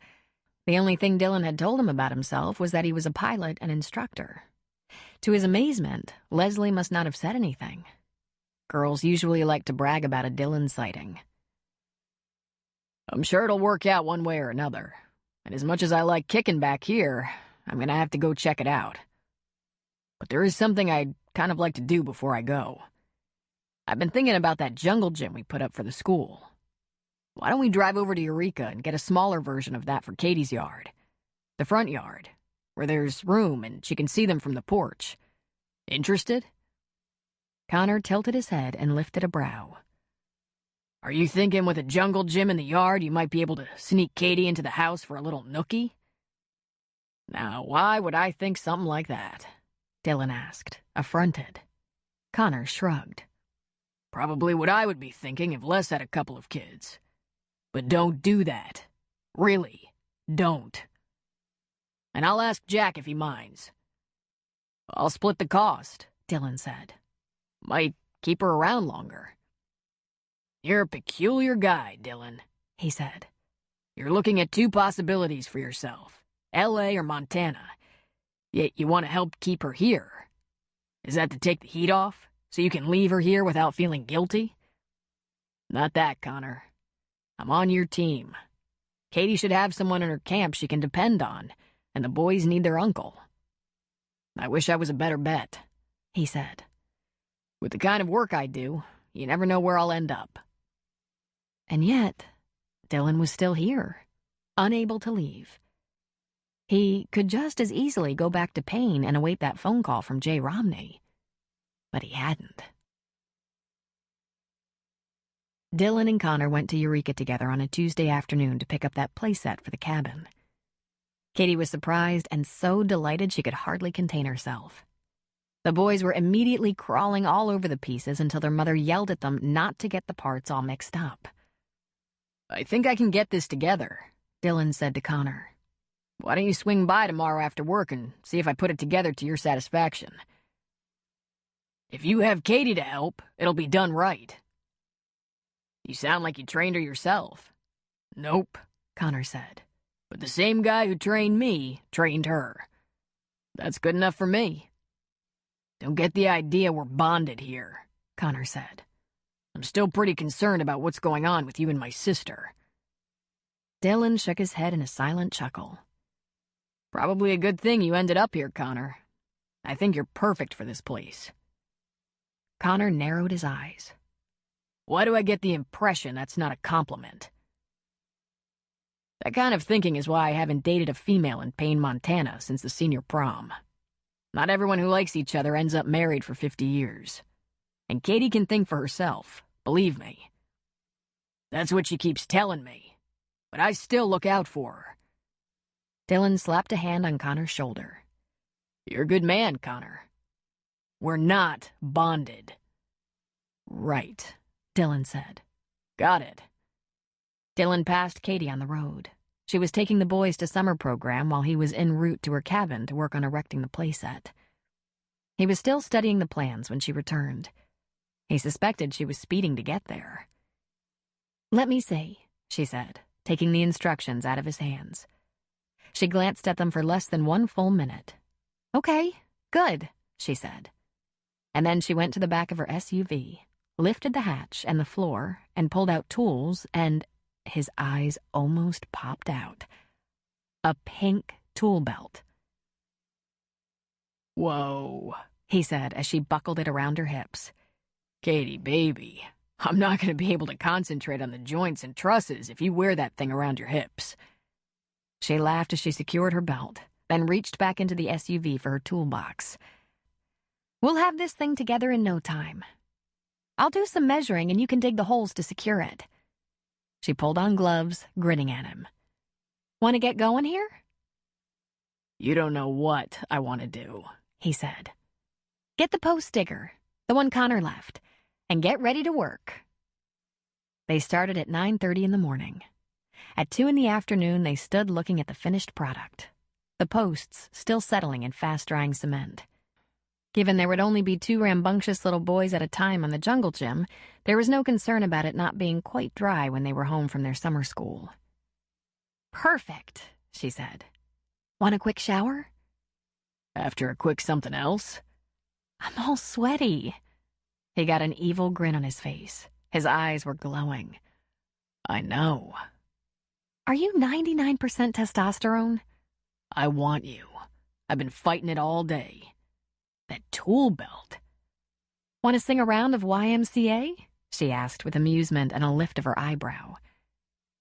The only thing Dylan had told him about himself was that he was a pilot and instructor. To his amazement, Leslie must not have said anything. Girls usually like to brag about a Dylan sighting. "I'm sure it'll work out one way or another. And as much as I like kicking back here, I'm gonna have to go check it out. But there is something I'd kind of like to do before I go. I've been thinking about that jungle gym we put up for the school. Why don't we drive over to Eureka and get a smaller version of that for Katie's yard? The front yard, where there's room and she can see them from the porch. Interested?" Connor tilted his head and lifted a brow. "Are you thinking with a jungle gym in the yard you might be able to sneak Katie into the house for a little nookie?" "Now, why would I think something like that?" Dylan asked, affronted. Connor shrugged. "Probably what I would be thinking if Les had a couple of kids. But don't do that. Really, don't. And I'll ask Jack if he minds." "I'll split the cost," Dylan said. "Might keep her around longer." "You're a peculiar guy, Dylan," he said. "You're looking at two possibilities for yourself, L.A. or Montana. Yet you want to help keep her here. Is that to take the heat off, so you can leave her here without feeling guilty?" "Not that, Connor. I'm on your team. Katie should have someone in her camp she can depend on, and the boys need their uncle." "I wish I was a better bet," he said. "With the kind of work I do, you never know where I'll end up." And yet, Dylan was still here, unable to leave. He could just as easily go back to Payne and await that phone call from Jay Romney. But he hadn't. Dylan and Connor went to Eureka together on a Tuesday afternoon to pick up that playset for the cabin. Katie was surprised and so delighted she could hardly contain herself. The boys were immediately crawling all over the pieces until their mother yelled at them not to get the parts all mixed up. "I think I can get this together," Dylan said to Connor. "Why don't you swing by tomorrow after work and see if I put it together to your satisfaction? If you have Katie to help, it'll be done right." "You sound like you trained her yourself." "Nope," Connor said. "But the same guy who trained me trained her. That's good enough for me." "Don't get the idea we're bonded here," Connor said. "I'm still pretty concerned about what's going on with you and my sister." Dylan shook his head in a silent chuckle. "Probably a good thing you ended up here, Connor. I think you're perfect for this place." Connor narrowed his eyes. "Why do I get the impression that's not a compliment?" "That kind of thinking is why I haven't dated a female in Payne, Montana since the senior prom. Not everyone who likes each other ends up married for 50 years. And Katie can think for herself, believe me. That's what she keeps telling me. But I still look out for her." Dylan slapped a hand on Connor's shoulder. "You're a good man, Connor. We're not bonded. Right, Dylan said. Got it. Dylan passed Katie on the road. She was taking the boys to summer program while he was en route to her cabin to work on erecting the playset. He was still studying the plans when she returned. He suspected she was speeding to get there. "Let me see," she said, taking the instructions out of his hands. She glanced at them for less than 1 full minute. "Okay, good," she said. And then she went to the back of her SUV, lifted the hatch and the floor, and pulled out tools, and his eyes almost popped out. A pink tool belt. Whoa, he said as she buckled it around her hips. Katie, baby, I'm not going to be able to concentrate on the joints and trusses if you wear that thing around your hips. She laughed as she secured her belt, then reached back into the SUV for her toolbox. "We'll have this thing together in no time. I'll do some measuring and you can dig the holes to secure it." She pulled on gloves, grinning at him. "Want to get going here?" You don't know what I want to do, he said. "Get the post digger, the one Connor left, and get ready to work." They started at 9:30 in the morning. At 2 in the afternoon, they stood looking at the finished product, the posts still settling in fast-drying cement. Given there would only be 2 rambunctious little boys at a time on the jungle gym, there was no concern about it not being quite dry when they were home from their summer school. "Perfect," she said. "Want a quick shower?" After a quick something else? "I'm all sweaty." He got an evil grin on his face. His eyes were glowing. I know. "Are you 99% testosterone?" I want you. I've been fighting it all day. That tool belt. "Want to sing a round of YMCA?" she asked with amusement and a lift of her eyebrow.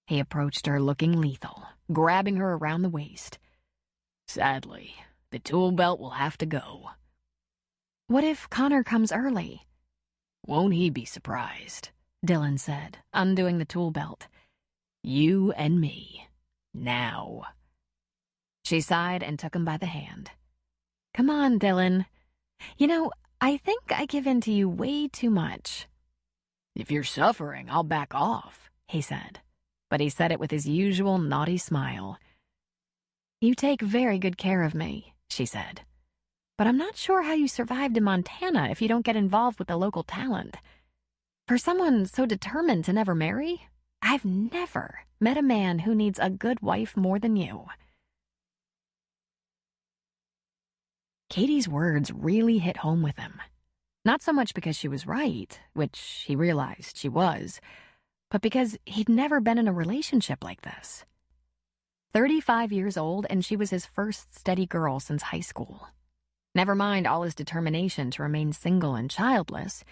He approached her looking lethal, grabbing her around the waist. Sadly, the tool belt will have to go. "What if Connor comes early?" Won't he be surprised? Dylan said, undoing the tool belt. You and me. Now. She sighed and took him by the hand. "Come on, Dylan. You know, I think I give in to you way too much." If you're suffering, I'll back off, he said. But he said it with his usual naughty smile. "You take very good care of me," she said. "But I'm not sure how you survived in Montana if you don't get involved with the local talent. For someone so determined to never marry, I've never met a man who needs a good wife more than you." Katie's words really hit home with him. Not so much because she was right, which he realized she was, but because he'd never been in a relationship like this. 35 years old, and she was his first steady girl since high school. Never mind all his determination to remain single and childless,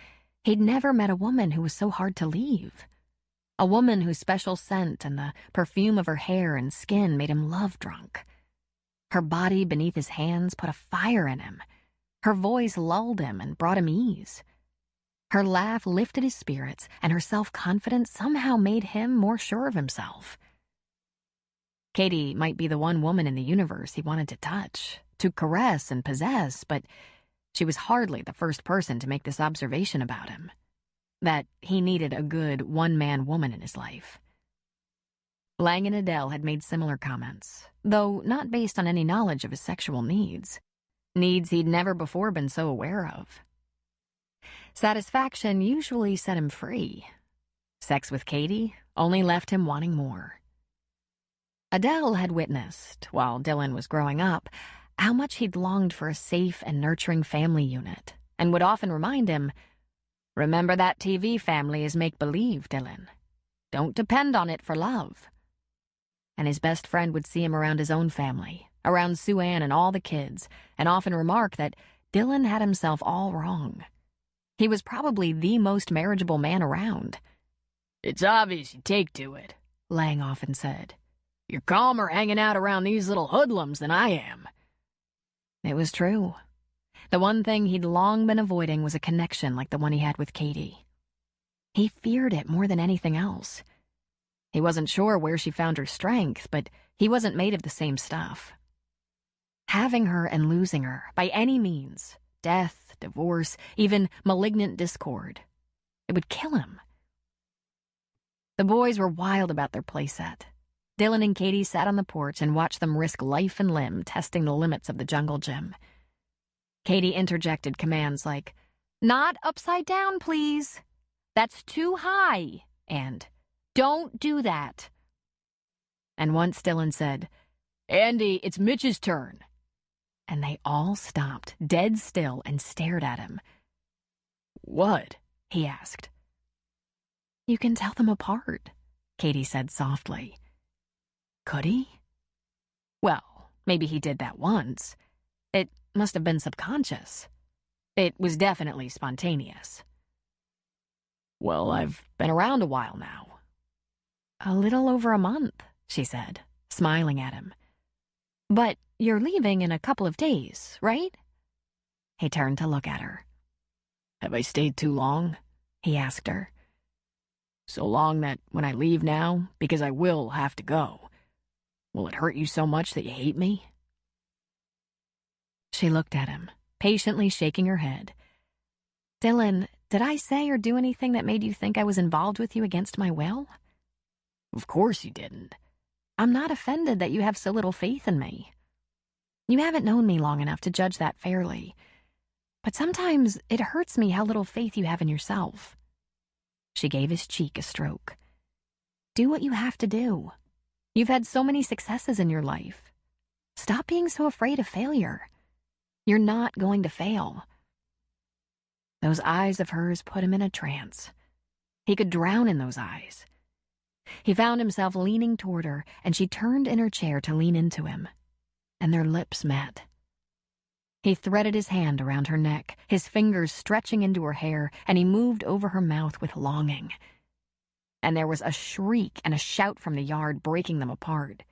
he'd never met a woman who was so hard to leave. A woman whose special scent and the perfume of her hair and skin made him love-drunk. Her body beneath his hands put a fire in him. Her voice lulled him and brought him ease. Her laugh lifted his spirits, and her self-confidence somehow made him more sure of himself. Katie might be the one woman in the universe he wanted to touch, to caress and possess, but she was hardly the first person to make this observation about him, that he needed a good one-man woman in his life. Lang and Adele had made similar comments, though not based on any knowledge of his sexual needs he'd never before been so aware of. Satisfaction usually set him free. Sex with Katie only left him wanting more. Adele had witnessed, while Dylan was growing up, how much he'd longed for a safe and nurturing family unit, and would often remind him, "Remember that TV family is make-believe, Dylan. Don't depend on it for love." And his best friend would see him around his own family, around Sue Ann and all the kids, and often remark that Dylan had himself all wrong. He was probably the most marriageable man around. It's obvious you take to it, Lang often said. You're calmer hanging out around these little hoodlums than I am. It was true. The one thing he'd long been avoiding was a connection like the one he had with Katie. He feared it more than anything else. He wasn't sure where she found her strength, but he wasn't made of the same stuff. Having her and losing her, by any means, death, divorce, even malignant discord. It would kill him. The boys were wild about their playset. Dylan and Katie sat on the porch and watched them risk life and limb testing the limits of the jungle gym. Katie interjected commands like, "Not upside down, please. That's too high," and "Don't do that." And once Dylan said, "Andy, it's Mitch's turn." And they all stopped, dead still, and stared at him. "What?" he asked. "You can tell them apart," Katie said softly. Could he? Well, maybe he did that once. It must have been subconscious. It was definitely spontaneous. "Well, I've been around a while now." "A little over a month," she said, smiling at him. "But you're leaving in a couple of days, right?" He turned to look at her. "Have I stayed too long?" he asked her. "So long that when I leave now, because I will have to go, will it hurt you so much that you hate me?" She looked at him, patiently shaking her head. "Dylan, did I say or do anything that made you think I was involved with you against my will?" "Of course you didn't." "I'm not offended that you have so little faith in me. You haven't known me long enough to judge that fairly. But sometimes it hurts me how little faith you have in yourself." She gave his cheek a stroke. "Do what you have to do. You've had so many successes in your life. Stop being so afraid of failure. You're not going to fail." Those eyes of hers put him in a trance. He could drown in those eyes. He found himself leaning toward her, and she turned in her chair to lean into him, and their lips met. He threaded his hand around her neck, his fingers stretching into her hair, and he moved over her mouth with longing. And there was a shriek and a shout from the yard, breaking them apart.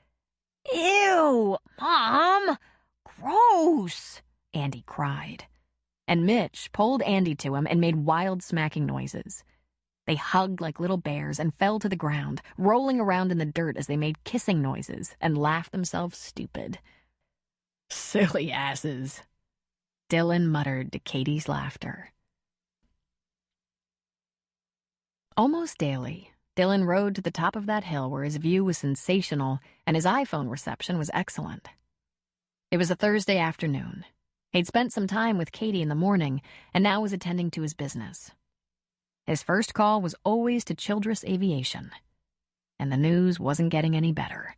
"Ew, Mom! Gross!" Andy cried. And Mitch pulled Andy to him and made wild smacking noises. They hugged like little bears and fell to the ground, rolling around in the dirt as they made kissing noises and laughed themselves stupid. "Silly asses," Dylan muttered to Katie's laughter. Almost daily, Dylan rode to the top of that hill where his view was sensational and his iPhone reception was excellent. It was a Thursday afternoon. He'd spent some time with Katie in the morning and now was attending to his business. His first call was always to Childress Aviation, and the news wasn't getting any better.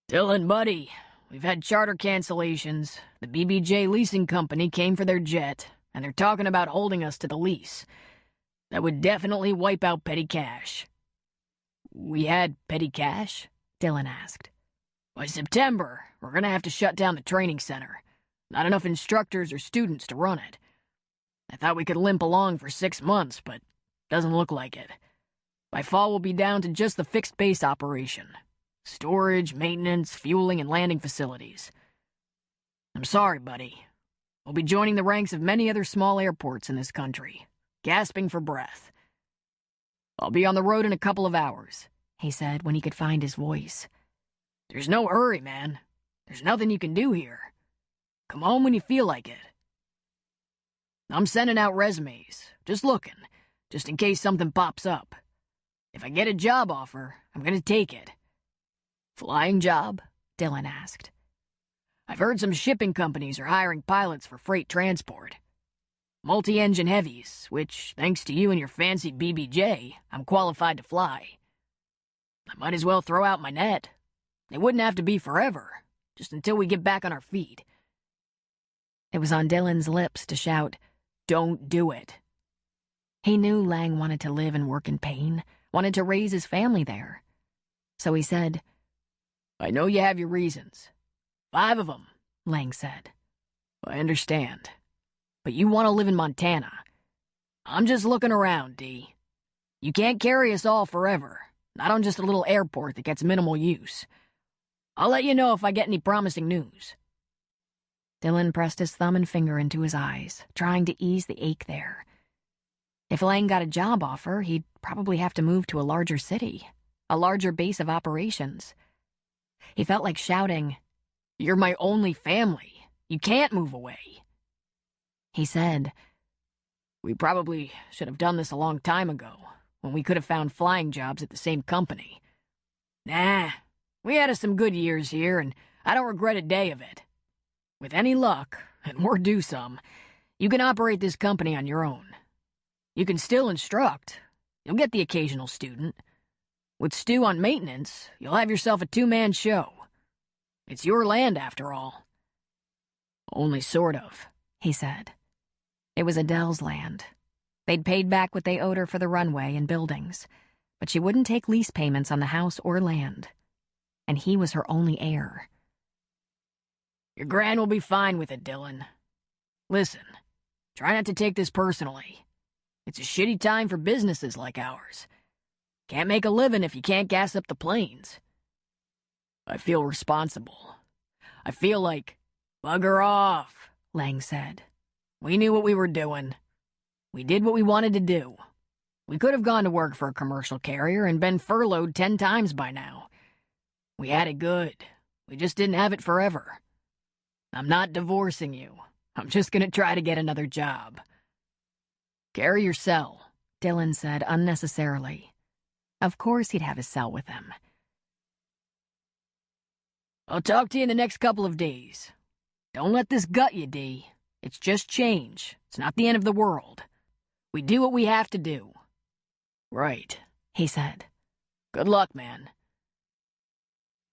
"Dylan, buddy, we've had charter cancellations. The BBJ leasing company came for their jet, and they're talking about holding us to the lease. That would definitely wipe out petty cash." "We had petty cash?" Dylan asked. "By September, we're going to have to shut down the training center. Not enough instructors or students to run it. I thought we could limp along for 6 months, but doesn't look like it. By fall, we'll be down to just the fixed base operation. Storage, maintenance, fueling, and landing facilities. I'm sorry, buddy. We'll be joining the ranks of many other small airports in this country, gasping for breath. I'll be on the road in a couple of hours," he said when he could find his voice. "There's no hurry, man. There's nothing you can do here. Come home when you feel like it. I'm sending out resumes, just looking, just in case something pops up. If I get a job offer, I'm going to take it." "Flying job?" Dylan asked. "I've heard some shipping companies are hiring pilots for freight transport. Multi-engine heavies, which, thanks to you and your fancy BBJ, I'm qualified to fly. I might as well throw out my net. It wouldn't have to be forever, just until we get back on our feet." It was on Dylan's lips to shout, "Don't do it." He knew Lang wanted to live and work in Paine, wanted to raise his family there. So he said, "I know you have your reasons. 5 of them, Lang said. I understand. But you want to live in Montana. I'm just looking around, D. You can't carry us all forever, not on just a little airport that gets minimal use. I'll let you know if I get any promising news." Dylan pressed his thumb and finger into his eyes, trying to ease the ache there. If Lang got a job offer, he'd probably have to move to a larger city, a larger base of operations. He felt like shouting, "You're my only family. You can't move away." He said, We probably should have done this a long time ago, when we could have found flying jobs at the same company. Nah, we had us some good years here, and I don't regret a day of it. With any luck, and we're due some, you can operate this company on your own. You can still instruct. You'll get the occasional student. With Stu on maintenance, you'll have yourself a two-man show. It's your land, after all. Only sort of, he said. It was Adele's land. They'd paid back what they owed her for the runway and buildings, but she wouldn't take lease payments on the house or land. And he was her only heir. Your gran will be fine with it, Dylan. Listen, try not to take this personally. It's a shitty time for businesses like ours. Can't make a living if you can't gas up the planes. I feel responsible. I feel like, bugger off, Lang said. We knew what we were doing. We did what we wanted to do. We could have gone to work for a commercial carrier and been furloughed 10 times by now. We had it good. We just didn't have it forever. I'm not divorcing you. I'm just gonna try to get another job. Carry your cell, Dylan said unnecessarily. Of course he'd have his cell with him. I'll talk to you in the next couple of days. Don't let this gut you, D. It's just change. It's not the end of the world. We do what we have to do. Right, he said. Good luck, man.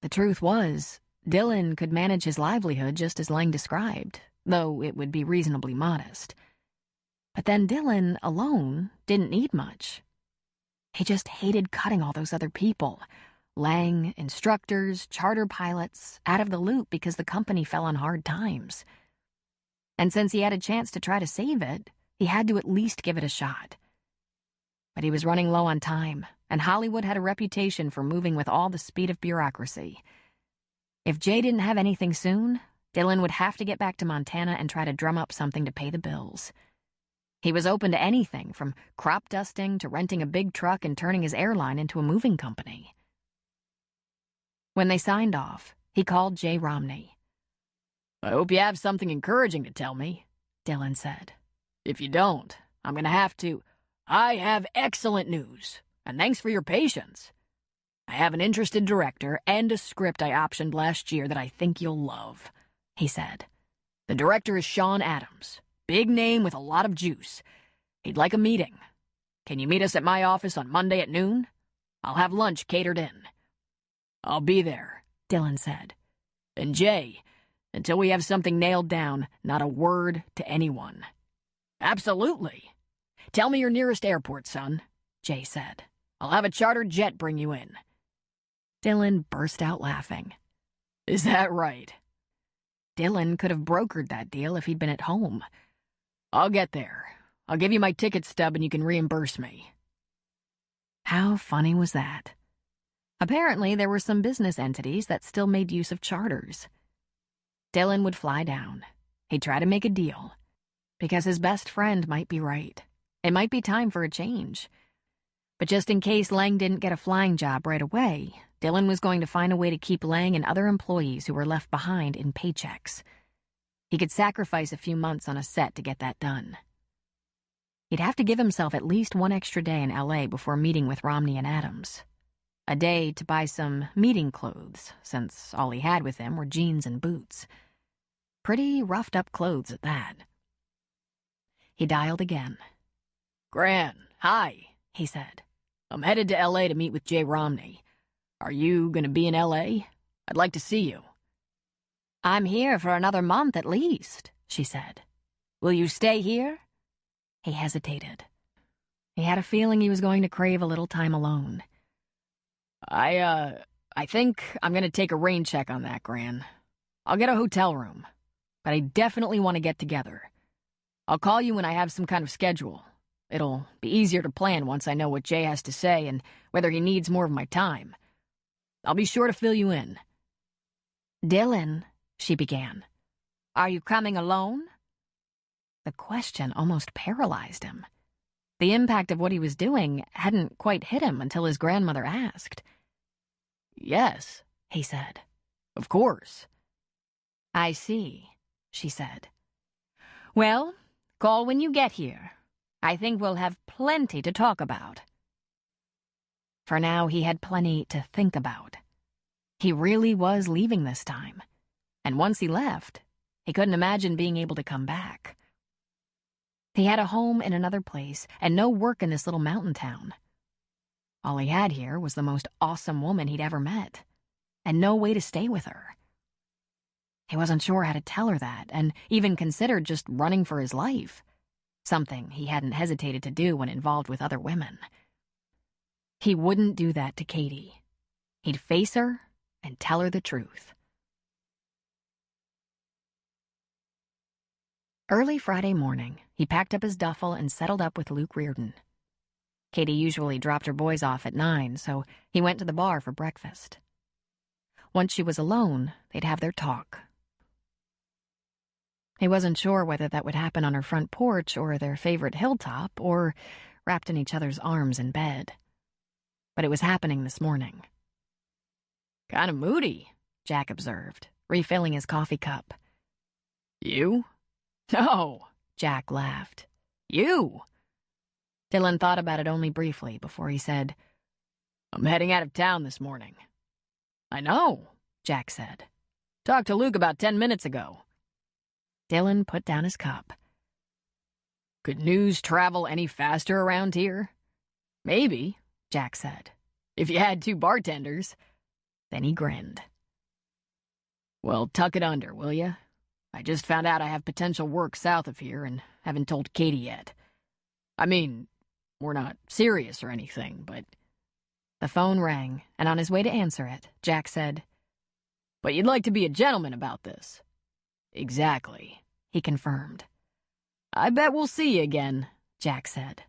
The truth was, Dylan could manage his livelihood just as Lang described, though it would be reasonably modest. But then Dylan, alone, didn't need much. He just hated cutting all those other people. Lang, instructors, charter pilots, out of the loop because the company fell on hard times. And since he had a chance to try to save it, he had to at least give it a shot. But he was running low on time, and Hollywood had a reputation for moving with all the speed of bureaucracy. If Jay didn't have anything soon, Dylan would have to get back to Montana and try to drum up something to pay the bills. He was open to anything, from crop dusting to renting a big truck and turning his airline into a moving company. When they signed off, he called Jay Romney. I hope you have something encouraging to tell me, Dylan said. If you don't, I'm gonna have to. I have excellent news, and thanks for your patience. I have an interested director and a script I optioned last year that I think you'll love, he said. The director is Sean Adams, big name with a lot of juice. He'd like a meeting. Can you meet us at my office on Monday at noon? I'll have lunch catered in. I'll be there, Dylan said. And Jay, until we have something nailed down, not a word to anyone. Absolutely. Tell me your nearest airport, son, Jay said. I'll have a chartered jet bring you in. Dylan burst out laughing. Is that right? Dylan could have brokered that deal if he'd been at home. I'll get there. I'll give you my ticket stub and you can reimburse me. How funny was that? Apparently, there were some business entities that still made use of charters. Dylan would fly down. He'd try to make a deal. Because his best friend might be right. It might be time for a change. But just in case Lang didn't get a flying job right away, Dylan was going to find a way to keep Lang and other employees who were left behind in paychecks. He could sacrifice a few months on a set to get that done. He'd have to give himself at least one extra day in LA before meeting with Romney and Adams. A day to buy some meeting clothes, since all he had with him were jeans and boots. Pretty roughed-up clothes at that. He dialed again. Gran, hi, he said. I'm headed to LA to meet with Jay Romney. Are you gonna be in LA? I'd like to see you. I'm here for another month at least, she said. Will you stay here? He hesitated. He had a feeling he was going to crave a little time alone. I think I'm gonna take a rain check on that, Gran. I'll get a hotel room, but I definitely want to get together. I'll call you when I have some kind of schedule. It'll be easier to plan once I know what Jay has to say and whether he needs more of my time. I'll be sure to fill you in. Dylan, she began. Are you coming alone? The question almost paralyzed him. The impact of what he was doing hadn't quite hit him until his grandmother asked. Yes, he said. Of course. I see, she said. Well, Call when you get here. I think we'll have plenty to talk about. For now, he had plenty to think about. He really was leaving this time, and once he left, he couldn't imagine being able to come back. He had a home in another place and no work in this little mountain town. All he had here was the most awesome woman he'd ever met, and no way to stay with her. He wasn't sure how to tell her that, and even considered just running for his life, something he hadn't hesitated to do when involved with other women. He wouldn't do that to Katie. He'd face her and tell her the truth. Early Friday morning, he packed up his duffel and settled up with Luke Reardon. Katie usually dropped her boys off at 9, so he went to the bar for breakfast. Once she was alone, they'd have their talk. He wasn't sure whether that would happen on her front porch or their favorite hilltop or wrapped in each other's arms in bed. But it was happening this morning. Kind of moody, Jack observed, refilling his coffee cup. You? No, Jack laughed. You? Dylan thought about it only briefly before he said, I'm heading out of town this morning. I know, Jack said. Talked to Luke about 10 minutes ago. Dylan put down his cup. Could news travel any faster around here? Maybe, Jack said. If you had 2 bartenders. Then he grinned. Well, tuck it under, will you? I just found out I have potential work south of here and haven't told Katie yet. I mean, we're not serious or anything, but... The phone rang, and on his way to answer it, Jack said, But you'd like to be a gentleman about this. Exactly, he confirmed. I bet we'll see you again, Jack said.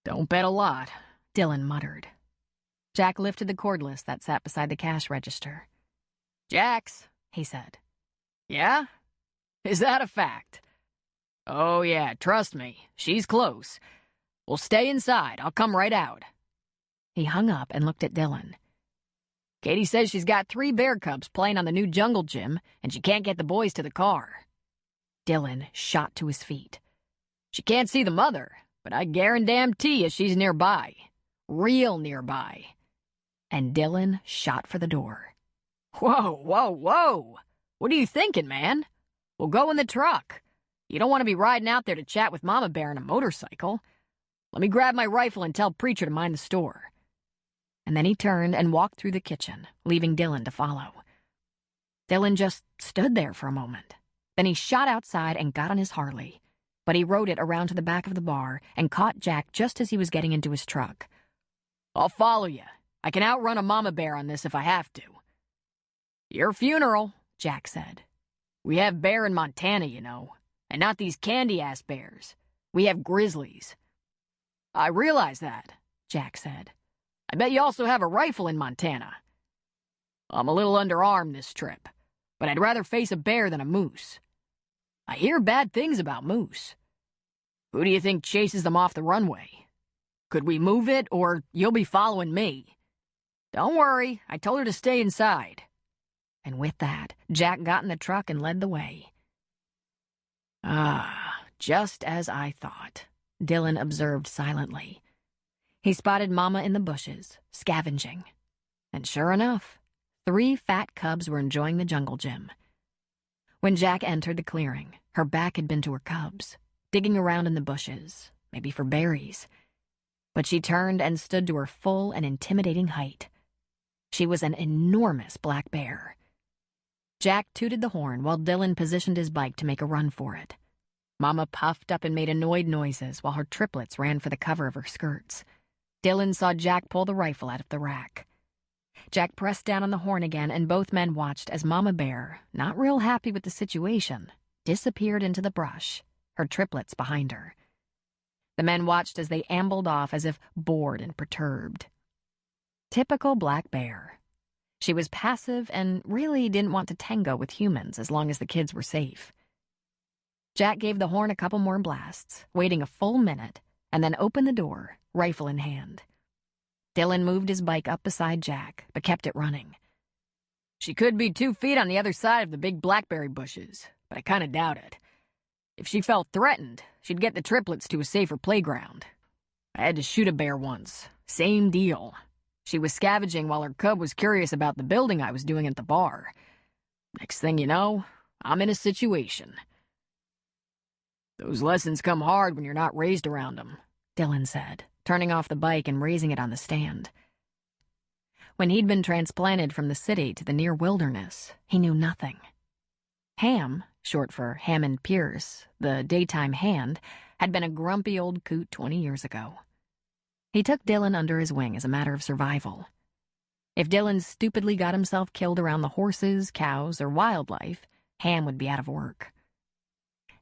Don't bet a lot, Dylan muttered. Jack lifted the cordless that sat beside the cash register. Jax, he said. Yeah? Is that a fact? Oh yeah, trust me, she's close. We'll stay inside, I'll come right out. He hung up and looked at Dylan. Katie says she's got 3 bear cubs playing on the new jungle gym, and she can't get the boys to the car. Dylan shot to his feet. She can't see the mother, but I guarantee you she's nearby. Real nearby. And Dylan shot for the door. Whoa, whoa, whoa! What are you thinking, man? We'll go in the truck. You don't want to be riding out there to chat with Mama Bear on a motorcycle. Let me grab my rifle and tell Preacher to mind the store. And then he turned and walked through the kitchen, leaving Dylan to follow. Dylan just stood there for a moment. Then he shot outside and got on his Harley, but he rode it around to the back of the bar and caught Jack just as he was getting into his truck. I'll follow you. I can outrun a Mama Bear on this if I have to. Your funeral, Jack said. We have bear in Montana, you know, and not these candy-ass bears. We have grizzlies. I realize that, Jack said. I bet you also have a rifle in Montana. I'm a little underarmed this trip, but I'd rather face a bear than a moose. I hear bad things about moose. Who do you think chases them off the runway? Could we move it, or you'll be following me? Don't worry, I told her to stay inside. And with that, Jack got in the truck and led the way. Ah, just as I thought, Dylan observed silently. He spotted Mama in the bushes, scavenging. And sure enough, 3 fat cubs were enjoying the jungle gym. When Jack entered the clearing, her back had been to her cubs, digging around in the bushes, maybe for berries. But she turned and stood to her full and intimidating height. She was an enormous black bear. Jack tooted the horn while Dylan positioned his bike to make a run for it. Mama puffed up and made annoyed noises while her triplets ran for the cover of her skirts. Dylan saw Jack pull the rifle out of the rack. Jack pressed down on the horn again, and both men watched as Mama Bear, not real happy with the situation, disappeared into the brush, her triplets behind her. The men watched as they ambled off as if bored and perturbed. Typical black bear. She was passive and really didn't want to tango with humans as long as the kids were safe. Jack gave the horn a couple more blasts, waiting a full minute, and then opened the door, rifle in hand. Dylan moved his bike up beside Jack, but kept it running. She could be 2 feet on the other side of the big blackberry bushes, but I kind of doubt it. If she felt threatened, she'd get the triplets to a safer playground. I had to shoot a bear once. Same deal. She was scavenging while her cub was curious about the building I was doing at the bar. Next thing you know, I'm in a situation. Those lessons come hard when you're not raised around them, Dylan said, turning off the bike and raising it on the stand. When he'd been transplanted from the city to the near wilderness, he knew nothing. Ham, short for Hammond Pierce, the daytime hand, had been a grumpy old coot 20 years ago. He took Dylan under his wing as a matter of survival. If Dylan stupidly got himself killed around the horses, cows, or wildlife, Ham would be out of work.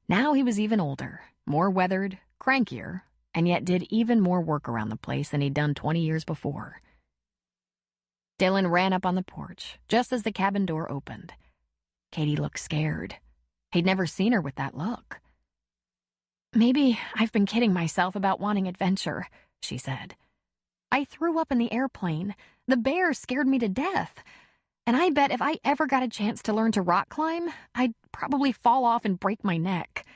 Now he was even older, more weathered, crankier, and yet did even more work around the place than he'd done 20 years before. Dylan ran up on the porch, just as the cabin door opened. Katie looked scared. He'd never seen her with that look. "Maybe I've been kidding myself about wanting adventure," she said. "I threw up in the airplane. The bear scared me to death. And I bet if I ever got a chance to learn to rock climb, I'd probably fall off and break my neck.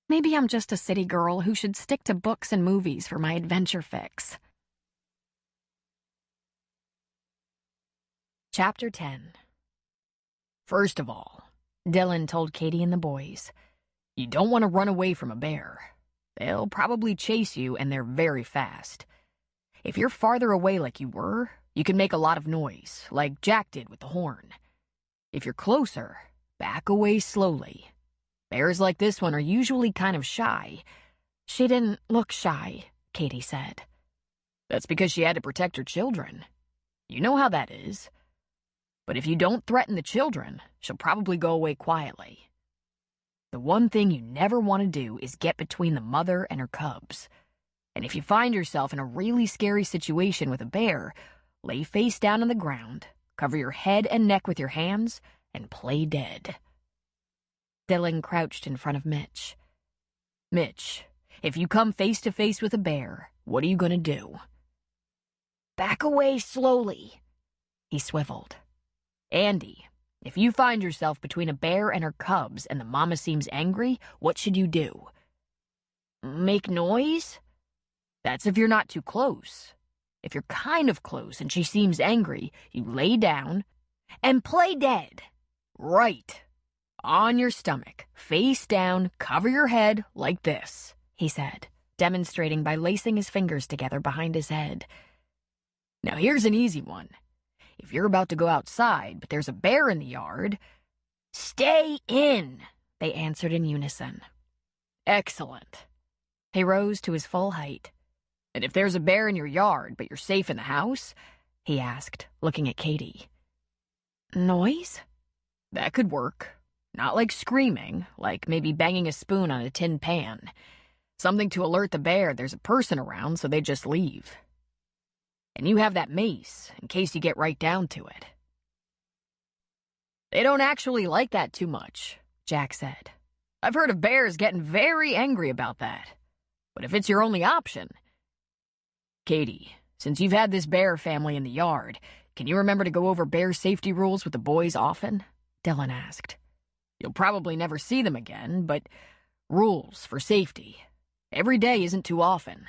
Maybe I'm just a city girl who should stick to books and movies for my adventure fix." Chapter 10. First of all, Dylan told Katie and the boys, you don't want to run away from a bear. They'll probably chase you, and they're very fast. If you're farther away like you were, you can make a lot of noise, like Jack did with the horn. If you're closer, back away slowly. Bears like this one are usually kind of shy. "She didn't look shy," Katie said. That's because she had to protect her children. You know how that is. But if you don't threaten the children, she'll probably go away quietly. The one thing you never want to do is get between the mother and her cubs. And if you find yourself in a really scary situation with a bear, lay face down on the ground, cover your head and neck with your hands, and play dead. Dylan crouched in front of Mitch. Mitch, if you come face to face with a bear, what are you going to do? Back away slowly. He swiveled. Andy, if you find yourself between a bear and her cubs and the mama seems angry, what should you do? Make noise? That's if you're not too close. If you're kind of close and she seems angry, you lay down and play dead. Right. On your stomach, face down, cover your head like this, he said, demonstrating by lacing his fingers together behind his head. Now here's an easy one. If you're about to go outside, but there's a bear in the yard, stay in, they answered in unison. Excellent. He rose to his full height. And if there's a bear in your yard, but you're safe in the house? He asked, looking at Katie. Noise? That could work. Not like screaming, like maybe banging a spoon on a tin pan. Something to alert the bear there's a person around so they just leave. And you have that mace, in case you get right down to it. They don't actually like that too much, Jack said. I've heard of bears getting very angry about that. But if it's your only option... Katie, since you've had this bear family in the yard, can you remember to go over bear safety rules with the boys often? Dylan asked. You'll probably never see them again, but rules for safety. Every day isn't too often.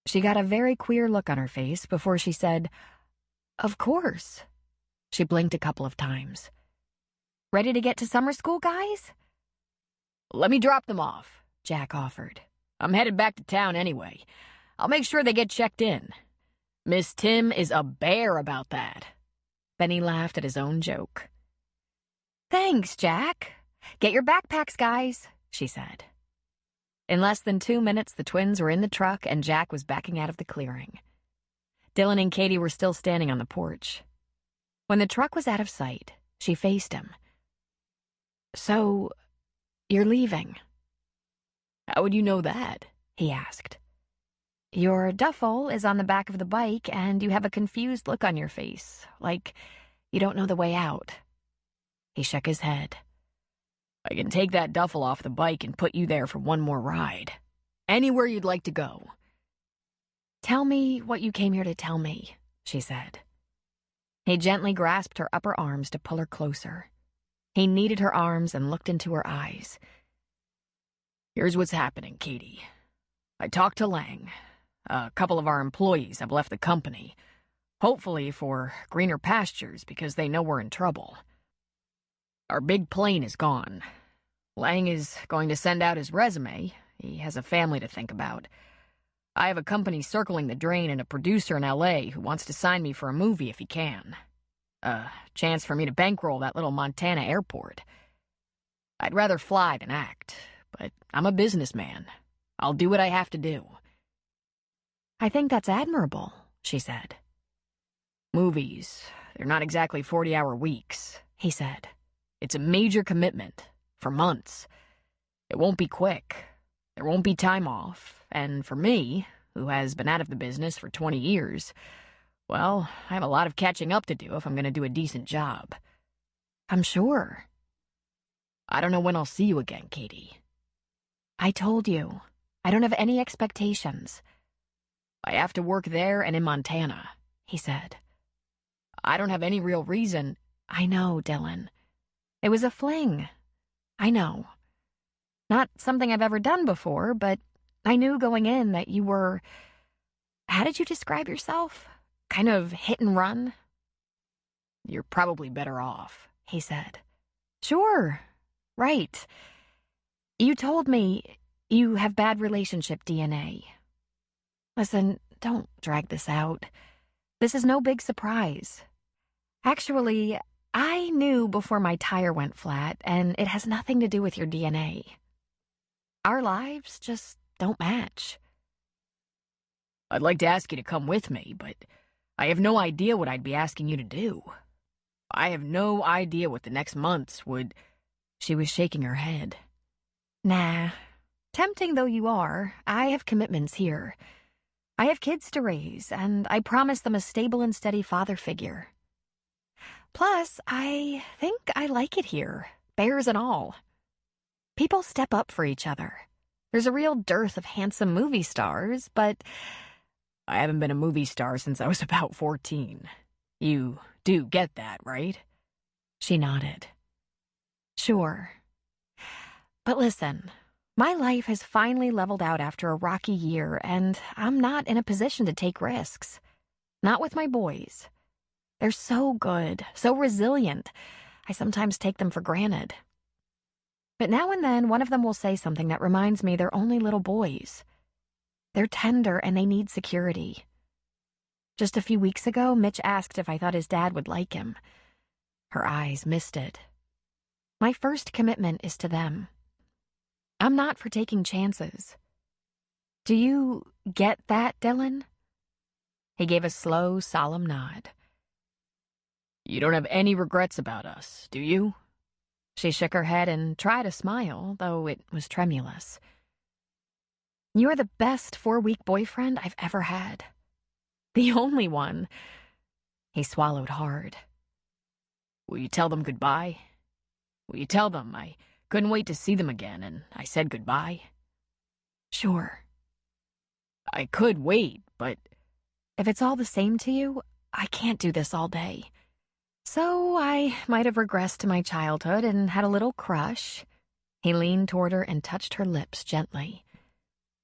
She got a very queer look on her face before she said, "Of course." She blinked a couple of times. "Ready to get to summer school, guys?" Let me drop them off, Jack offered. I'm headed back to town anyway. I'll make sure they get checked in. Miss Tim is a bear about that. Then he laughed at his own joke. "Thanks, Jack. Get your backpacks, guys," she said. In less than 2 minutes, the twins were in the truck and Jack was backing out of the clearing. Dylan and Katie were still standing on the porch. When the truck was out of sight, she faced him. "So, you're leaving?" How would you know that? He asked. "Your duffel is on the back of the bike and you have a confused look on your face, like you don't know the way out." He shook his head. I can take that duffel off the bike and put you there for one more ride. Anywhere you'd like to go. "Tell me what you came here to tell me," she said. He gently grasped her upper arms to pull her closer. He kneaded her arms and looked into her eyes. Here's what's happening, Katie. I talked to Lang. A couple of our employees have left the company, hopefully for greener pastures because they know we're in trouble. Our big plane is gone. Lang is going to send out his resume. He has a family to think about. I have a company circling the drain and a producer in L.A. who wants to sign me for a movie if he can. A chance for me to bankroll that little Montana airport. I'd rather fly than act, but I'm a businessman. I'll do what I have to do. I think that's admirable, she said. Movies, they're not exactly 40-hour weeks, he said. It's a major commitment, for months. It won't be quick. There won't be time off, and for me, who has been out of the business for 20 years, well, I have a lot of catching up to do if I'm going to do a decent job. I'm sure. I don't know when I'll see you again, Katie. I told you, I don't have any expectations. I have to work there and in Montana, he said. I don't have any real reason. I know, Dylan. It was a fling. I know. Not something I've ever done before, but I knew going in that you were... How did you describe yourself? Kind of hit and run? You're probably better off, he said. Sure. Right. You told me you have bad relationship DNA. Listen, don't drag this out. This is no big surprise. Actually, I knew before my tire went flat, and it has nothing to do with your DNA. Our lives just don't match. I'd like to ask you to come with me, but I have no idea what I'd be asking you to do. I have no idea what the next months would... She was shaking her head. Nah. Tempting though you are, I have commitments here. I have kids to raise, and I promised them a stable and steady father figure. Plus, I think I like it here, bears and all. People step up for each other. There's a real dearth of handsome movie stars, but... I haven't been a movie star since I was about 14. You do get that, right? She nodded. Sure. But listen, my life has finally leveled out after a rocky year, and I'm not in a position to take risks. Not with my boys. They're so good, so resilient. I sometimes take them for granted. But now and then, one of them will say something that reminds me they're only little boys. They're tender and they need security. Just a few weeks ago, Mitch asked if I thought his dad would like him. Her eyes misted. My first commitment is to them. I'm not for taking chances. Do you get that, Dylan? He gave a slow, solemn nod. You don't have any regrets about us, do you? She shook her head and tried a smile, though it was tremulous. You're the best 4-week boyfriend I've ever had. The only one. He swallowed hard. Will you tell them goodbye? Will you tell them I couldn't wait to see them again and I said goodbye? Sure. I could wait, but... If it's all the same to you, I can't do this all day. So I might have regressed to my childhood and had a little crush. He leaned toward her and touched her lips gently.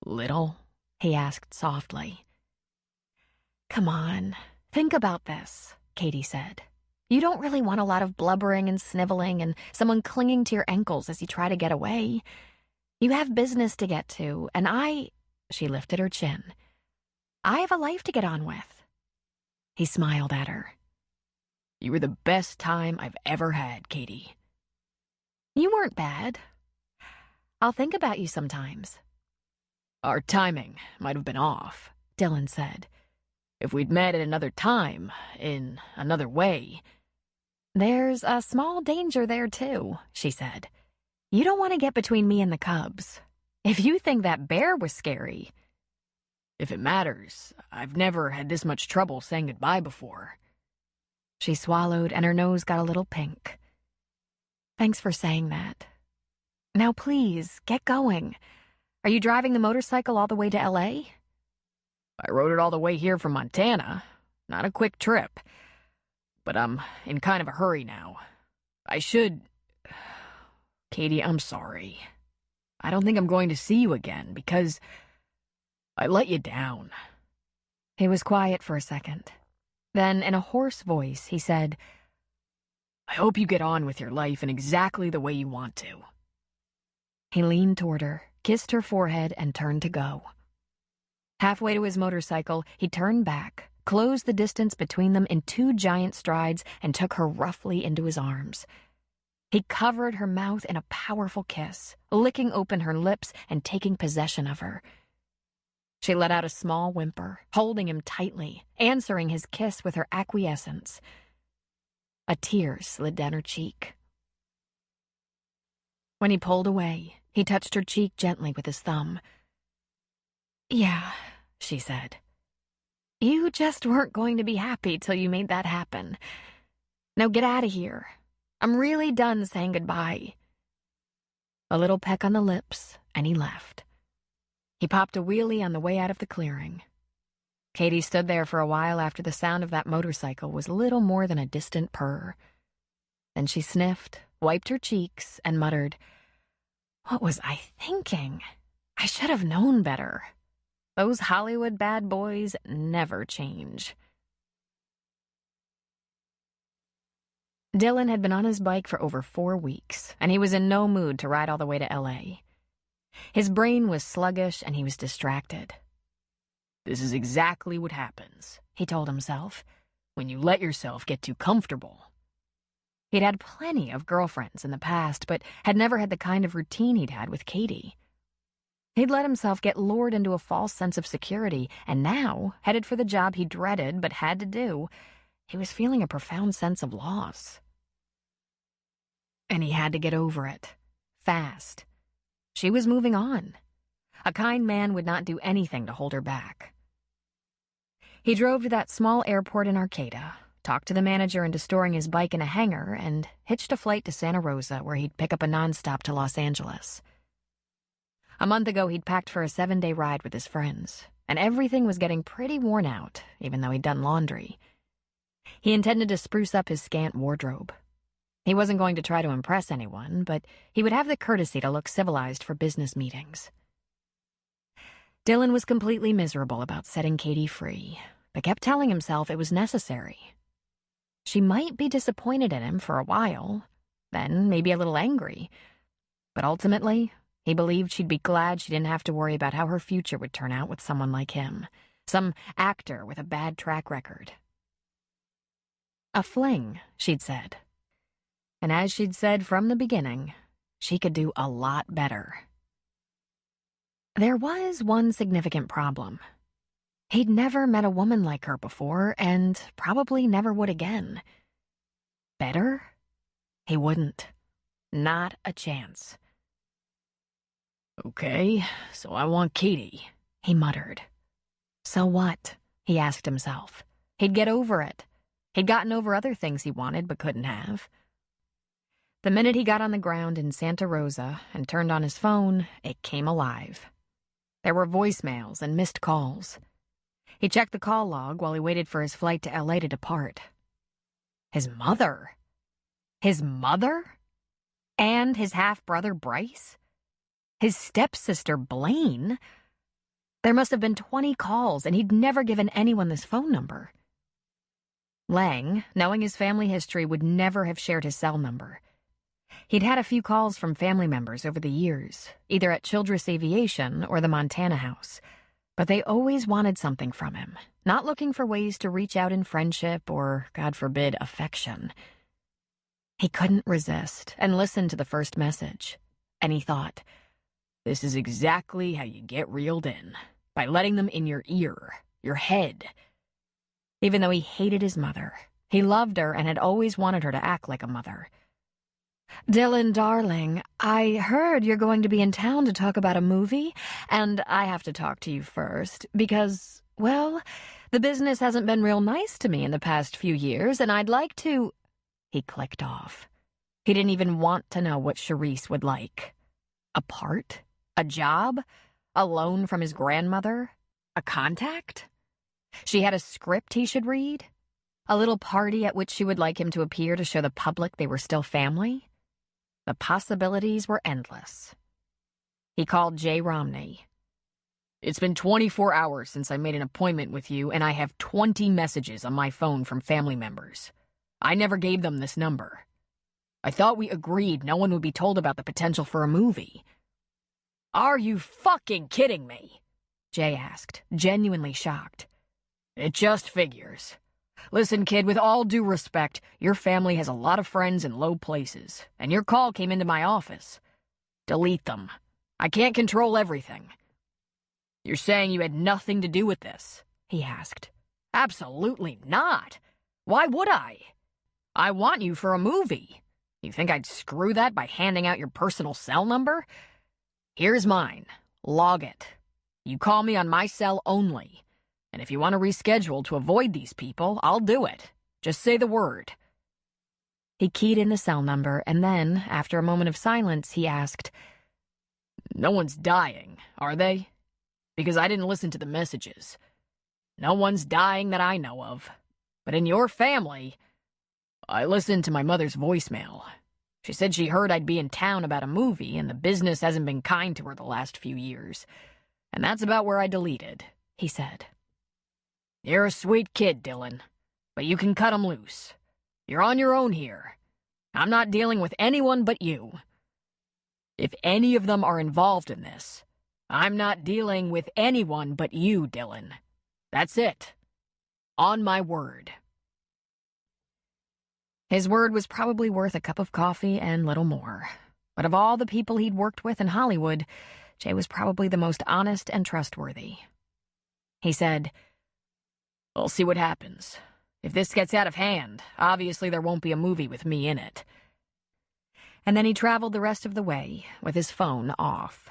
Little? He asked softly. Come on, think about this, Katie said. You don't really want a lot of blubbering and sniveling and someone clinging to your ankles as you try to get away. You have business to get to, and she lifted her chin. I have a life to get on with. He smiled at her. You were the best time I've ever had, Katie. You weren't bad. I'll think about you sometimes. Our timing might have been off, Dylan said. If we'd met at another time, in another way. There's a small danger there, too, she said. You don't want to get between me and the cubs. If you think that bear was scary... If it matters, I've never had this much trouble saying goodbye before. She swallowed and her nose got a little pink. Thanks for saying that. Now please, get going. Are you driving the motorcycle all the way to L.A.? I rode it all the way here from Montana. Not a quick trip. But I'm in kind of a hurry now. I should... Katie, I'm sorry. I don't think I'm going to see you again because I let you down. He was quiet for a second. Then, in a hoarse voice, he said, I hope you get on with your life in exactly the way you want to. He leaned toward her, kissed her forehead, and turned to go. Halfway to his motorcycle, he turned back, closed the distance between them in 2 giant strides, and took her roughly into his arms. He covered her mouth in a powerful kiss, licking open her lips and taking possession of her. She let out a small whimper, holding him tightly, answering his kiss with her acquiescence. A tear slid down her cheek. When he pulled away, he touched her cheek gently with his thumb. Yeah, she said. You just weren't going to be happy till you made that happen. Now get out of here. I'm really done saying goodbye. A little peck on the lips, and he left. He popped a wheelie on the way out of the clearing. Katie stood there for a while after the sound of that motorcycle was little more than a distant purr. Then she sniffed, wiped her cheeks, and muttered, What was I thinking? I should have known better. Those Hollywood bad boys never change. Dylan had been on his bike for over 4 weeks, and he was in no mood to ride all the way to L.A. His brain was sluggish, and he was distracted. This is exactly what happens, he told himself, when you let yourself get too comfortable. He'd had plenty of girlfriends in the past, but had never had the kind of routine he'd had with Katie. He'd let himself get lured into a false sense of security, and now, headed for the job he dreaded but had to do, he was feeling a profound sense of loss. And he had to get over it. Fast. She was moving on. A kind man would not do anything to hold her back. He drove to that small airport in Arcata, talked to the manager into storing his bike in a hangar, and hitched a flight to Santa Rosa where he'd pick up a nonstop to Los Angeles. A month ago, he'd packed for a 7-day ride with his friends, and everything was getting pretty worn out, even though he'd done laundry. He intended to spruce up his scant wardrobe. He wasn't going to try to impress anyone, but he would have the courtesy to look civilized for business meetings. Dylan was completely miserable about setting Katie free, but kept telling himself it was necessary. She might be disappointed in him for a while, then maybe a little angry, but ultimately, he believed she'd be glad she didn't have to worry about how her future would turn out with someone like him, some actor with a bad track record. A fling, she'd said. And as she'd said from the beginning, she could do a lot better. There was one significant problem. He'd never met a woman like her before, and probably never would again. Better? He wouldn't. Not a chance. Okay, so I want Katie, he muttered. So what? He asked himself. He'd get over it. He'd gotten over other things he wanted but couldn't have. The minute he got on the ground in Santa Rosa and turned on his phone, it came alive. There were voicemails and missed calls. He checked the call log while he waited for his flight to L.A. to depart. His mother? His mother? And his half-brother Bryce? His stepsister Blaine? There must have been 20 calls, and he'd never given anyone this phone number. Lang, knowing his family history, would never have shared his cell number. He'd had a few calls from family members over the years, either at Childress Aviation or the Montana house, but they always wanted something from him, not looking for ways to reach out in friendship or, God forbid, affection. He couldn't resist and listened to the first message, and he thought, this is exactly how you get reeled in, by letting them in your ear, your head. Even though he hated his mother, he loved her and had always wanted her to act like a mother. Dylan, darling, I heard you're going to be in town to talk about a movie, and I have to talk to you first, because, well, the business hasn't been real nice to me in the past few years, and I'd like to... He clicked off. He didn't even want to know what Charisse would like. A part? A job? A loan from his grandmother? A contact? She had a script he should read? A little party at which she would like him to appear to show the public they were still family? The possibilities were endless. He called Jay Romney. It's been 24 hours since I made an appointment with you, and I have 20 messages on my phone from family members. I never gave them this number. I thought we agreed no one would be told about the potential for a movie. Are you fucking kidding me? Jay asked, genuinely shocked. It just figures. Listen, kid, with all due respect, your family has a lot of friends in low places, and your call came into my office. Delete them. I can't control everything. You're saying you had nothing to do with this? He asked. Absolutely not. Why would I? I want you for a movie. You think I'd screw that by handing out your personal cell number? Here's mine. Log it. You call me on my cell only. And if you want to reschedule to avoid these people, I'll do it. Just say the word. He keyed in the cell number, and then, after a moment of silence, he asked, No one's dying, are they? Because I didn't listen to the messages. No one's dying that I know of. But in your family, I listened to my mother's voicemail. She said she heard I'd be in town about a movie, and the business hasn't been kind to her the last few years. And that's about where I deleted, he said. You're a sweet kid, Dylan, but you can cut 'em loose. You're on your own here. I'm not dealing with anyone but you. If any of them are involved in this, I'm not dealing with anyone but you, Dylan. That's it. On my word. His word was probably worth a cup of coffee and little more. But of all the people he'd worked with in Hollywood, Jay was probably the most honest and trustworthy. He said, We'll see what happens. If this gets out of hand, obviously there won't be a movie with me in it. And then he traveled the rest of the way, with his phone off.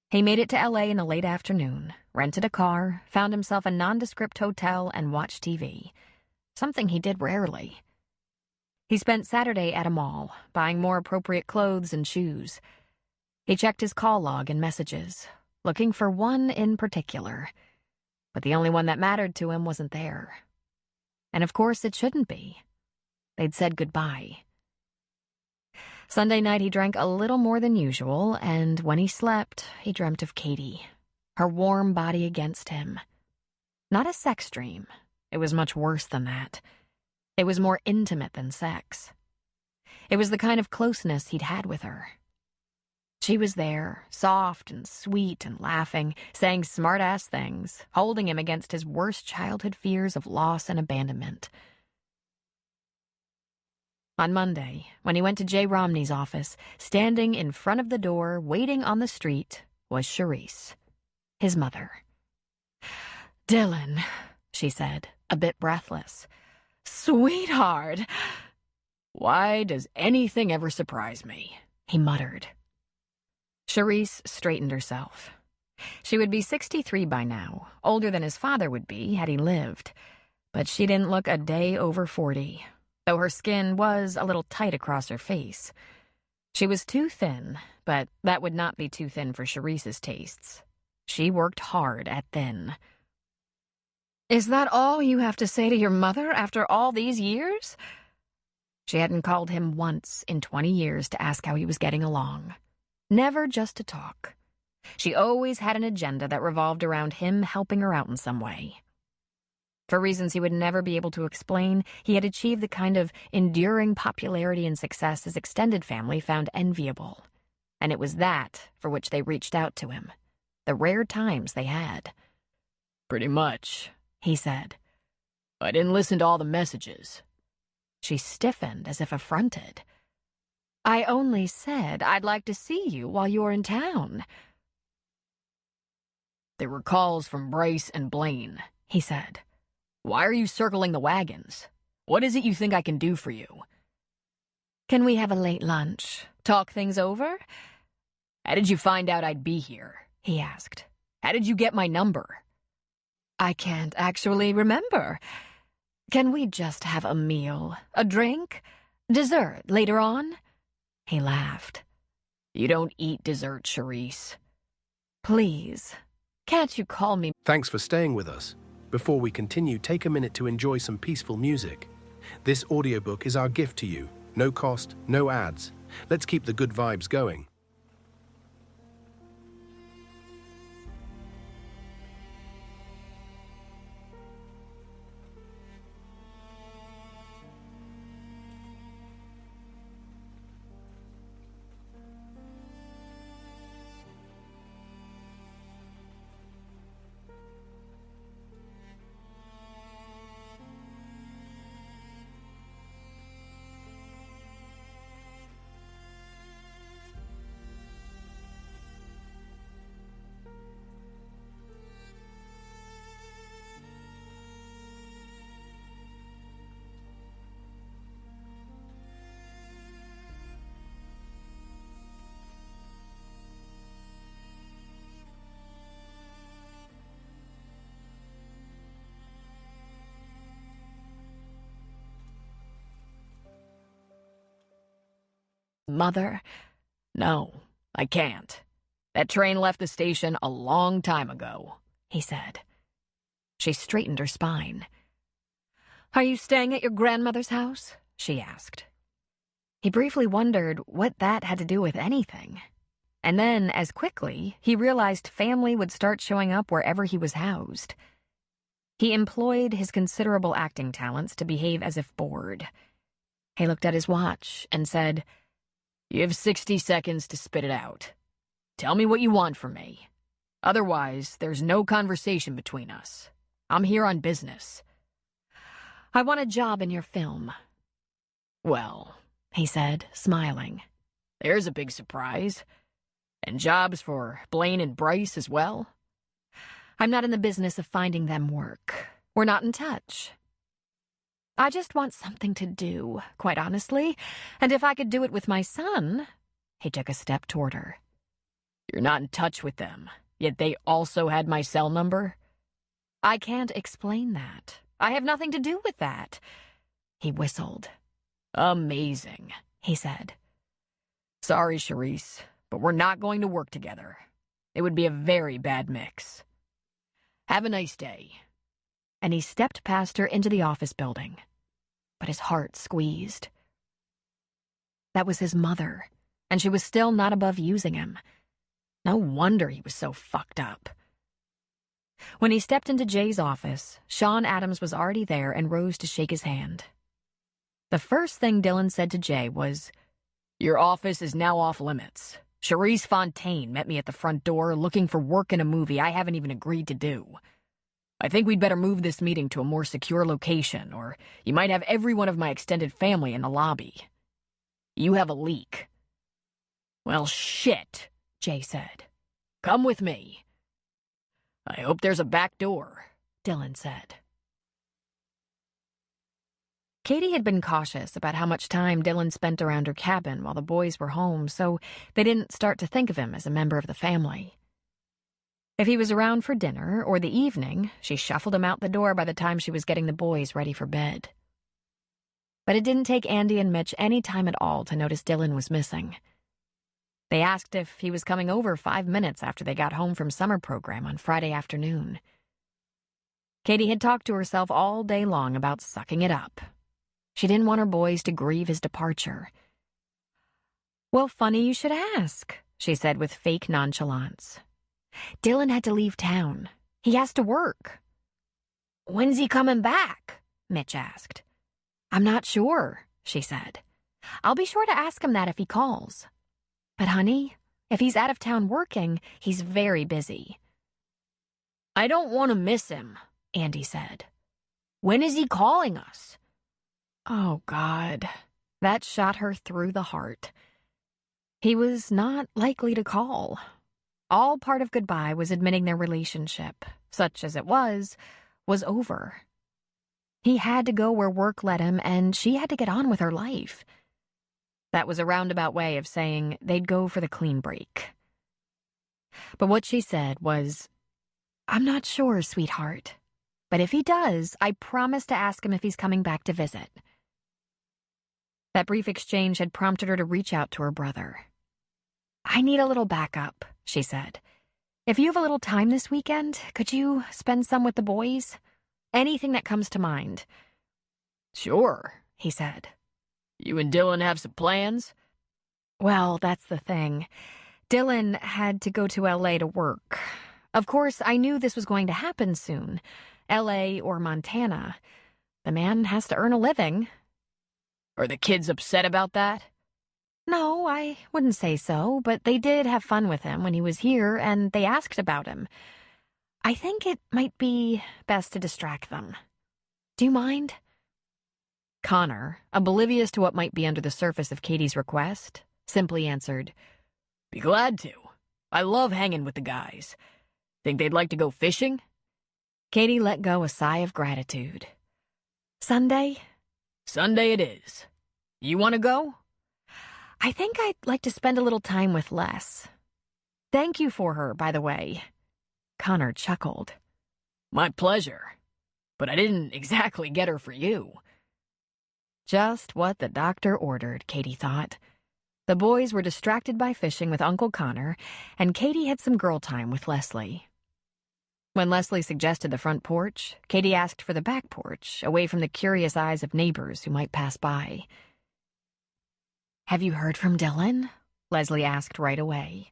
He made it to L.A. in the late afternoon, rented a car, found himself a nondescript hotel, and watched TV. Something he did rarely. He spent Saturday at a mall, buying more appropriate clothes and shoes. He checked his call log and messages, looking for one in particular. But the only one that mattered to him wasn't there. And of course it shouldn't be. They'd said goodbye. Sunday night he drank a little more than usual, and when he slept, he dreamt of Katie, her warm body against him. Not a sex dream. It was much worse than that. It was more intimate than sex. It was the kind of closeness he'd had with her. She was there, soft and sweet and laughing, saying smart-ass things, holding him against his worst childhood fears of loss and abandonment. On Monday, when he went to Jay Romney's office, standing in front of the door, waiting on the street, was Charisse, his mother. "Dylan," she said, a bit breathless. "Sweetheart." Why does anything ever surprise me? He muttered. Charisse straightened herself. She would be 63 by now, older than his father would be had he lived. But she didn't look a day over 40, though her skin was a little tight across her face. She was too thin, but that would not be too thin for Charisse's tastes. She worked hard at thin. "Is that all you have to say to your mother after all these years?" She hadn't called him once in 20 years to ask how he was getting along. Never just to talk. She always had an agenda that revolved around him helping her out in some way. For reasons he would never be able to explain, he had achieved the kind of enduring popularity and success his extended family found enviable. And it was that for which they reached out to him. The rare times they had. "Pretty much," he said. "I didn't listen to all the messages." She stiffened as if affronted. "I only said I'd like to see you while you're in town." "There were calls from Bryce and Blaine," he said. "Why are you circling the wagons? What is it you think I can do for you?" "Can we have a late lunch? Talk things over?" "How did you find out I'd be here?" he asked. "How did you get my number?" "I can't actually remember. Can we just have a meal? A drink? Dessert later on?" He laughed. "You don't eat dessert, Charisse." "Please, can't you call me?" Thanks for staying with us. Before we continue, take a minute to enjoy some peaceful music. This audiobook is our gift to you. No cost, no ads. Let's keep the good vibes going. mother? No, I can't. That train left the station a long time ago, he said. She straightened her spine. Are you staying at your grandmother's house? She asked. He briefly wondered what that had to do with anything. And then, as quickly, he realized family would start showing up wherever he was housed. He employed his considerable acting talents to behave as if bored. He looked at his watch and said, You have 60 seconds to spit it out. Tell me what you want from me. Otherwise, there's no conversation between us. I'm here on business. I want a job in your film. Well, he said, smiling. There's a big surprise. And jobs for Blaine and Bryce as well? I'm not in the business of finding them work. We're not in touch. I just want something to do, quite honestly, and if I could do it with my son... He took a step toward her. You're not in touch with them, yet they also had my cell number? I can't explain that. I have nothing to do with that. He whistled. Amazing, he said. Sorry, Charisse, but we're not going to work together. It would be a very bad mix. Have a nice day. And he stepped past her into the office building. But his heart squeezed. That was his mother, and she was still not above using him. No wonder he was so fucked up. When he stepped into Jay's office, Sean Adams was already there and rose to shake his hand. The first thing Dylan said to Jay was, Your office is now off limits. Charisse Fontaine met me at the front door looking for work in a movie I haven't even agreed to do. I think we'd better move this meeting to a more secure location, or you might have every one of my extended family in the lobby. You have a leak. Well, shit, Jay said. Come with me. I hope there's a back door, Dylan said. Katie had been cautious about how much time Dylan spent around her cabin while the boys were home, so they didn't start to think of him as a member of the family. If he was around for dinner or the evening, she shuffled him out the door by the time she was getting the boys ready for bed. But it didn't take Andy and Mitch any time at all to notice Dylan was missing. They asked if he was coming over 5 minutes after they got home from summer program on Friday afternoon. Katie had talked to herself all day long about sucking it up. She didn't want her boys to grieve his departure. Well, funny you should ask, she said with fake nonchalance. Dylan had to leave town. He has to work. When's he coming back? Mitch asked. I'm not sure, she said. I'll be sure to ask him that if he calls. But honey, if he's out of town working, he's very busy. I don't want to miss him, Andy said. When is he calling us? Oh, God. That shot her through the heart. He was not likely to call. All part of goodbye was admitting their relationship, such as it was over. He had to go where work led him, and she had to get on with her life. That was a roundabout way of saying they'd go for the clean break. But what she said was, I'm not sure, sweetheart. But if he does, I promise to ask him if he's coming back to visit. That brief exchange had prompted her to reach out to her brother. I need a little backup, she said. If you have a little time this weekend, could you spend some with the boys? Anything that comes to mind. Sure, he said. You and Dylan have some plans? Well, that's the thing. Dylan had to go to L.A. to work. Of course, I knew this was going to happen soon. L.A. or Montana. The man has to earn a living. Are the kids upset about that? No, I wouldn't say so, but they did have fun with him when he was here, and they asked about him. I think it might be best to distract them. Do you mind? Connor, oblivious to what might be under the surface of Katie's request, simply answered, Be glad to. I love hanging with the guys. Think they'd like to go fishing? Katie let go a sigh of gratitude. Sunday? Sunday it is. You want to go? I think I'd like to spend a little time with Les. Thank you for her, by the way. Connor chuckled. My pleasure. But I didn't exactly get her for you. Just what the doctor ordered, Katie thought. The boys were distracted by fishing with Uncle Connor, and Katie had some girl time with Leslie. When Leslie suggested the front porch, Katie asked for the back porch, away from the curious eyes of neighbors who might pass by. "Have you heard from Dylan?" Leslie asked right away.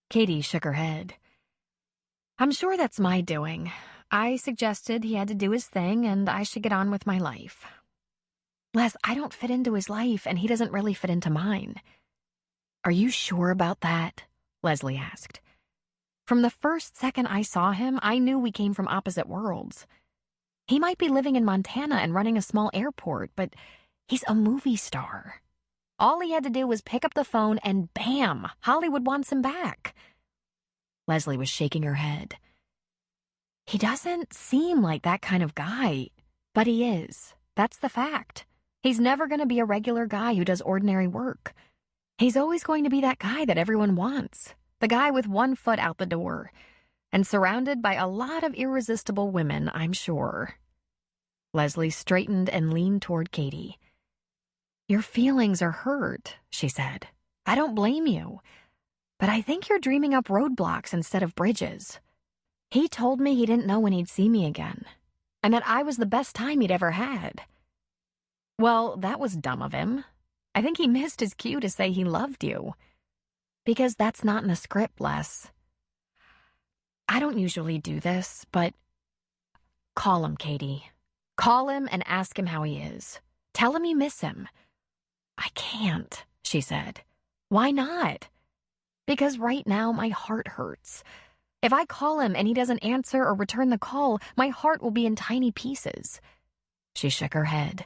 Katie shook her head. "I'm sure that's my doing. I suggested he had to do his thing and I should get on with my life." "Les, I don't fit into his life and he doesn't really fit into mine." "Are you sure about that?" Leslie asked. "From the first second I saw him, I knew we came from opposite worlds. He might be living in Montana and running a small airport, but he's a movie star. All he had to do was pick up the phone and bam, Hollywood wants him back." Leslie was shaking her head. "He doesn't seem like that kind of guy, but he is. That's the fact. He's never going to be a regular guy who does ordinary work. He's always going to be that guy that everyone wants, the guy with one foot out the door, and surrounded by a lot of irresistible women, I'm sure." Leslie straightened and leaned toward Katie. "Your feelings are hurt," she said. "I don't blame you. But I think you're dreaming up roadblocks instead of bridges. He told me he didn't know when he'd see me again, and that I was the best time he'd ever had." "Well, that was dumb of him. I think he missed his cue to say he loved you." "Because that's not in the script, Les. I don't usually do this, but call him, Katie. Call him and ask him how he is. Tell him you miss him." "I can't," she said. "Why not?" "Because right now my heart hurts. If I call him and he doesn't answer or return the call, my heart will be in tiny pieces." She shook her head.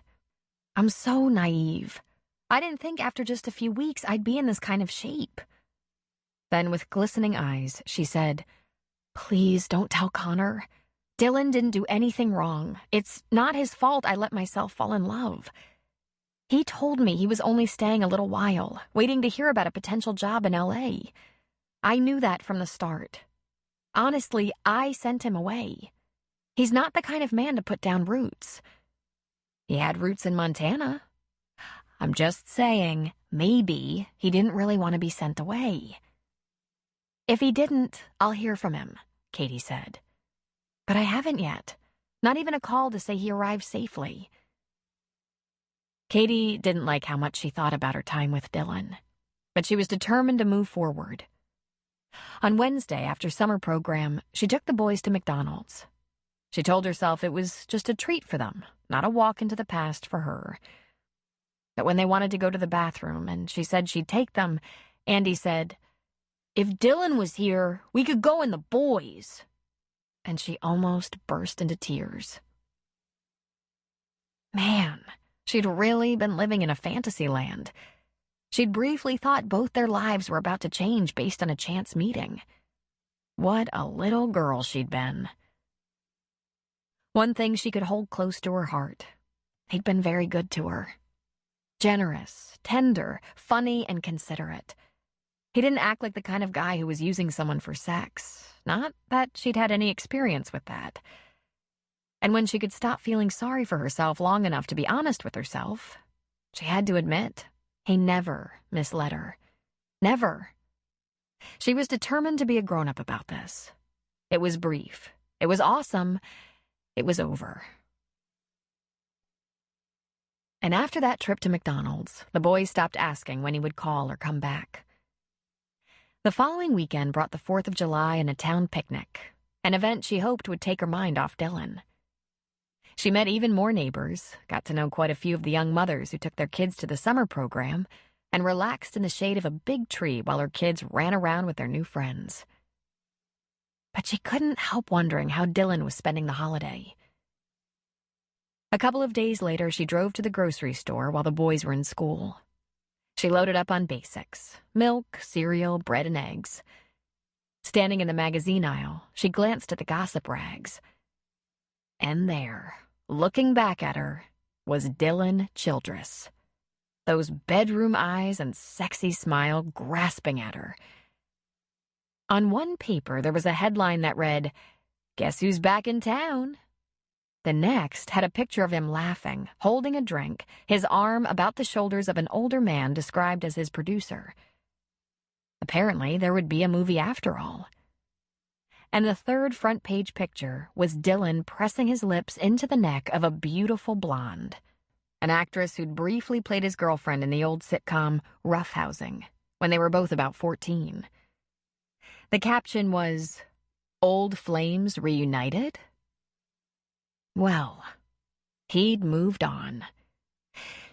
"I'm so naive. I didn't think after just a few weeks I'd be in this kind of shape." Then with glistening eyes, she said, "Please don't tell Connor. Dylan didn't do anything wrong. It's not his fault I let myself fall in love. He told me he was only staying a little while, waiting to hear about a potential job in LA. I knew that from the start. Honestly, I sent him away. He's not the kind of man to put down roots. He had roots in Montana. I'm just saying, maybe he didn't really want to be sent away." "If he didn't, I'll hear from him," Katie said. "But I haven't yet. Not even a call to say he arrived safely." Katie didn't like how much she thought about her time with Dylan, but she was determined to move forward. On Wednesday, after summer program, she took the boys to McDonald's. She told herself it was just a treat for them, not a walk into the past for her. But when they wanted to go to the bathroom and she said she'd take them, Andy said, "If Dylan was here, we could go in the boys." And she almost burst into tears. Man, she'd really been living in a fantasy land. She'd briefly thought both their lives were about to change based on a chance meeting. What a little girl she'd been. One thing she could hold close to her heart. He'd been very good to her. Generous, tender, funny, and considerate. He didn't act like the kind of guy who was using someone for sex. Not that she'd had any experience with that. And when she could stop feeling sorry for herself long enough to be honest with herself, she had to admit he never misled her. Never. She was determined to be a grown-up about this. It was brief. It was awesome. It was over. And after that trip to McDonald's, the boys stopped asking when he would call or come back. The following weekend brought the 4th of July and a town picnic, an event she hoped would take her mind off Dylan. She met even more neighbors, got to know quite a few of the young mothers who took their kids to the summer program, and relaxed in the shade of a big tree while her kids ran around with their new friends. But she couldn't help wondering how Dylan was spending the holiday. A couple of days later, she drove to the grocery store while the boys were in school. She loaded up on basics: milk, cereal, bread, and eggs. Standing in the magazine aisle, she glanced at the gossip rags. And there, looking back at her, was Dylan Childress. Those bedroom eyes and sexy smile grasping at her. On one paper, there was a headline that read, "Guess who's back in town?" The next had a picture of him laughing, holding a drink, his arm about the shoulders of an older man described as his producer. Apparently, there would be a movie after all. And the third front-page picture was Dylan pressing his lips into the neck of a beautiful blonde, an actress who'd briefly played his girlfriend in the old sitcom Roughhousing, when they were both about 14. The caption was, "Old Flames Reunited?" Well, he'd moved on.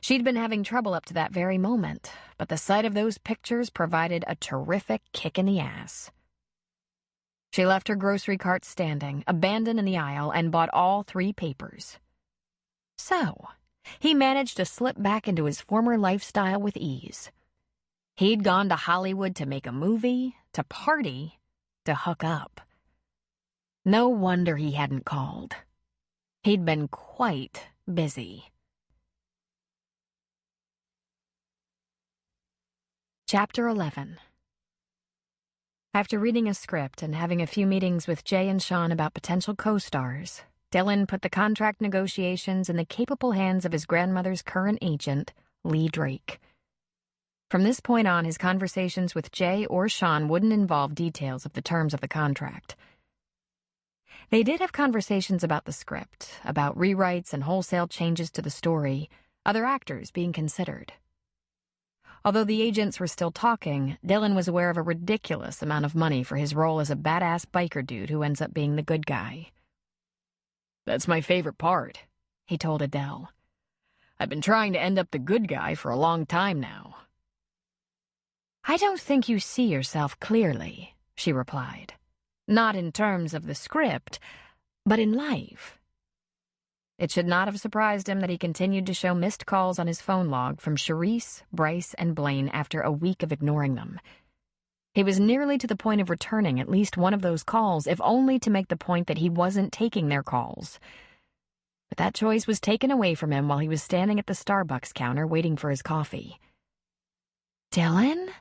She'd been having trouble up to that very moment, but the sight of those pictures provided a terrific kick in the ass. She left her grocery cart standing, abandoned in the aisle, and bought all 3 papers. So, he managed to slip back into his former lifestyle with ease. He'd gone to Hollywood to make a movie, to party, to hook up. No wonder he hadn't called. He'd been quite busy. Chapter 11. After reading a script and having a few meetings with Jay and Sean about potential co-stars, Dylan put the contract negotiations in the capable hands of his grandmother's current agent, Lee Drake. From this point on, his conversations with Jay or Sean wouldn't involve details of the terms of the contract. They did have conversations about the script, about rewrites and wholesale changes to the story, other actors being considered. Although the agents were still talking, Dylan was aware of a ridiculous amount of money for his role as a badass biker dude who ends up being the good guy. "That's my favorite part," he told Adele. "I've been trying to end up the good guy for a long time now." "I don't think you see yourself clearly," she replied. "Not in terms of the script, but in life." It should not have surprised him that he continued to show missed calls on his phone log from Charisse, Bryce, and Blaine after a week of ignoring them. He was nearly to the point of returning at least one of those calls, if only to make the point that he wasn't taking their calls. But that choice was taken away from him while he was standing at the Starbucks counter waiting for his coffee. "Dylan?"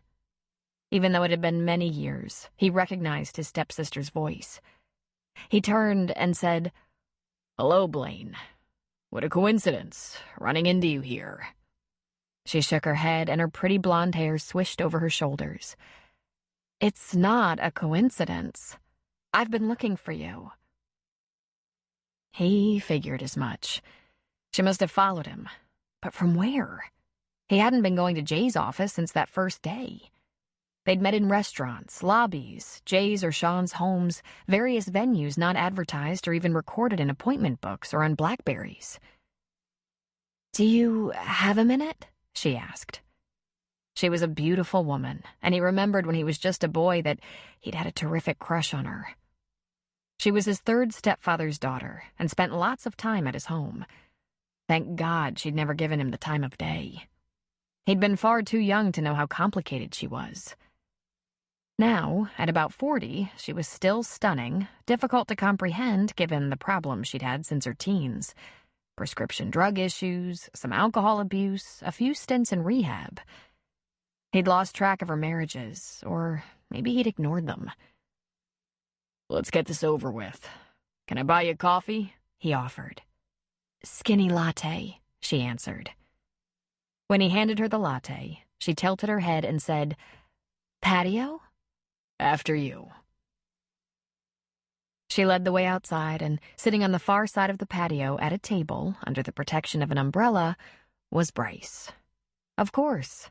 Even though it had been many years, he recognized his stepsister's voice. He turned and said, "Hello, Blaine. What a coincidence, running into you here." She shook her head and her pretty blonde hair swished over her shoulders. "It's not a coincidence. I've been looking for you." He figured as much. She must have followed him. But from where? He hadn't been going to Jay's office since that first day. They'd met in restaurants, lobbies, Jay's or Sean's homes, various venues not advertised or even recorded in appointment books or on Blackberries. "Do you have a minute?" she asked. She was a beautiful woman, and he remembered when he was just a boy that he'd had a terrific crush on her. She was his 3rd stepfather's daughter and spent lots of time at his home. Thank God she'd never given him the time of day. He'd been far too young to know how complicated she was. Now, at about 40, she was still stunning, difficult to comprehend given the problems she'd had since her teens. Prescription drug issues, some alcohol abuse, a few stints in rehab. He'd lost track of her marriages, or maybe he'd ignored them. "Let's get this over with. Can I buy you coffee?" he offered. "Skinny latte," she answered. When he handed her the latte, she tilted her head and said, "Patio?" "After you." She led the way outside, and sitting on the far side of the patio at a table, under the protection of an umbrella, was Bryce. Of course.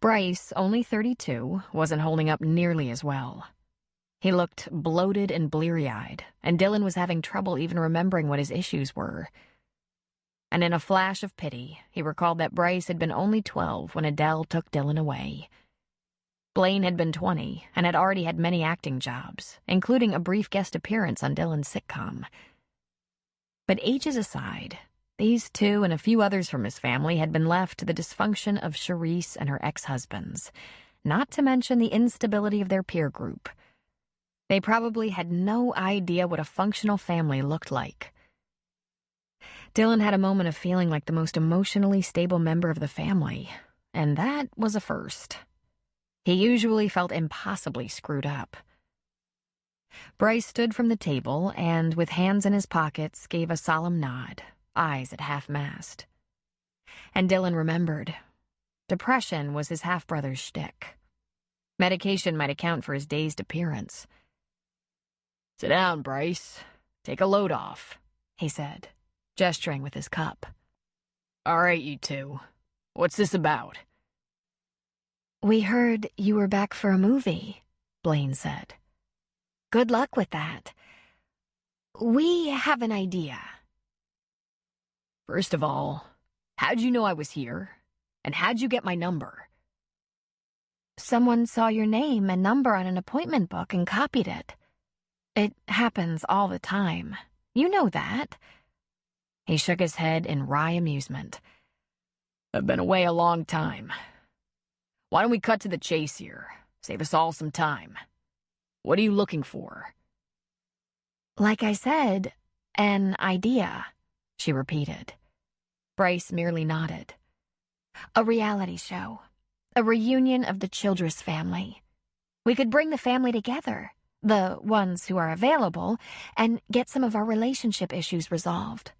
Bryce, only 32, wasn't holding up nearly as well. He looked bloated and bleary-eyed, and Dylan was having trouble even remembering what his issues were. And in a flash of pity, he recalled that Bryce had been only 12 when Adele took Dylan away. Blaine had been 20 and had already had many acting jobs, including a brief guest appearance on Dylan's sitcom. But ages aside, these two and a few others from his family had been left to the dysfunction of Charisse and her ex-husbands, not to mention the instability of their peer group. They probably had no idea what a functional family looked like. Dylan had a moment of feeling like the most emotionally stable member of the family, and that was a first. He usually felt impossibly screwed up. Bryce stood from the table and, with hands in his pockets, gave a solemn nod, eyes at half-mast. And Dylan remembered. Depression was his half-brother's shtick. Medication might account for his dazed appearance. "Sit down, Bryce. Take a load off," he said, gesturing with his cup. "All right, you two. What's this about?" "We heard you were back for a movie," Blaine said. "Good luck with that. We have an idea." "First of all, how'd you know I was here? And how'd you get my number?" "Someone saw your name and number on an appointment book and copied it. It happens all the time. You know that." He shook his head in wry amusement. "I've been away a long time. Why don't we cut to the chase here? Save us all some time. What are you looking for?" "Like I said, an idea," she repeated. Bryce merely nodded. "A reality show. A reunion of the Childress family. We could bring the family together, the ones who are available, and get some of our relationship issues resolved.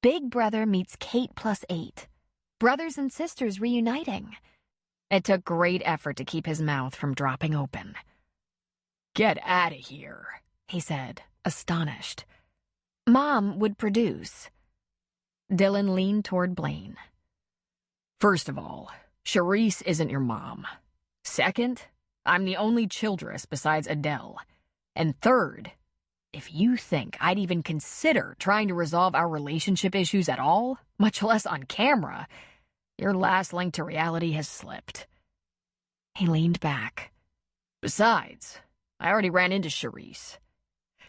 Big Brother meets Kate plus 8. Brothers and sisters reuniting." It took great effort to keep his mouth from dropping open. "Get out of here," he said, astonished. "Mom would produce." Dylan leaned toward Blaine. "First of all, Charisse isn't your mom. Second, I'm the only Childress besides Adele. And third, if you think I'd even consider trying to resolve our relationship issues at all, much less on camera, your last link to reality has slipped." He leaned back. "Besides, I already ran into Charisse.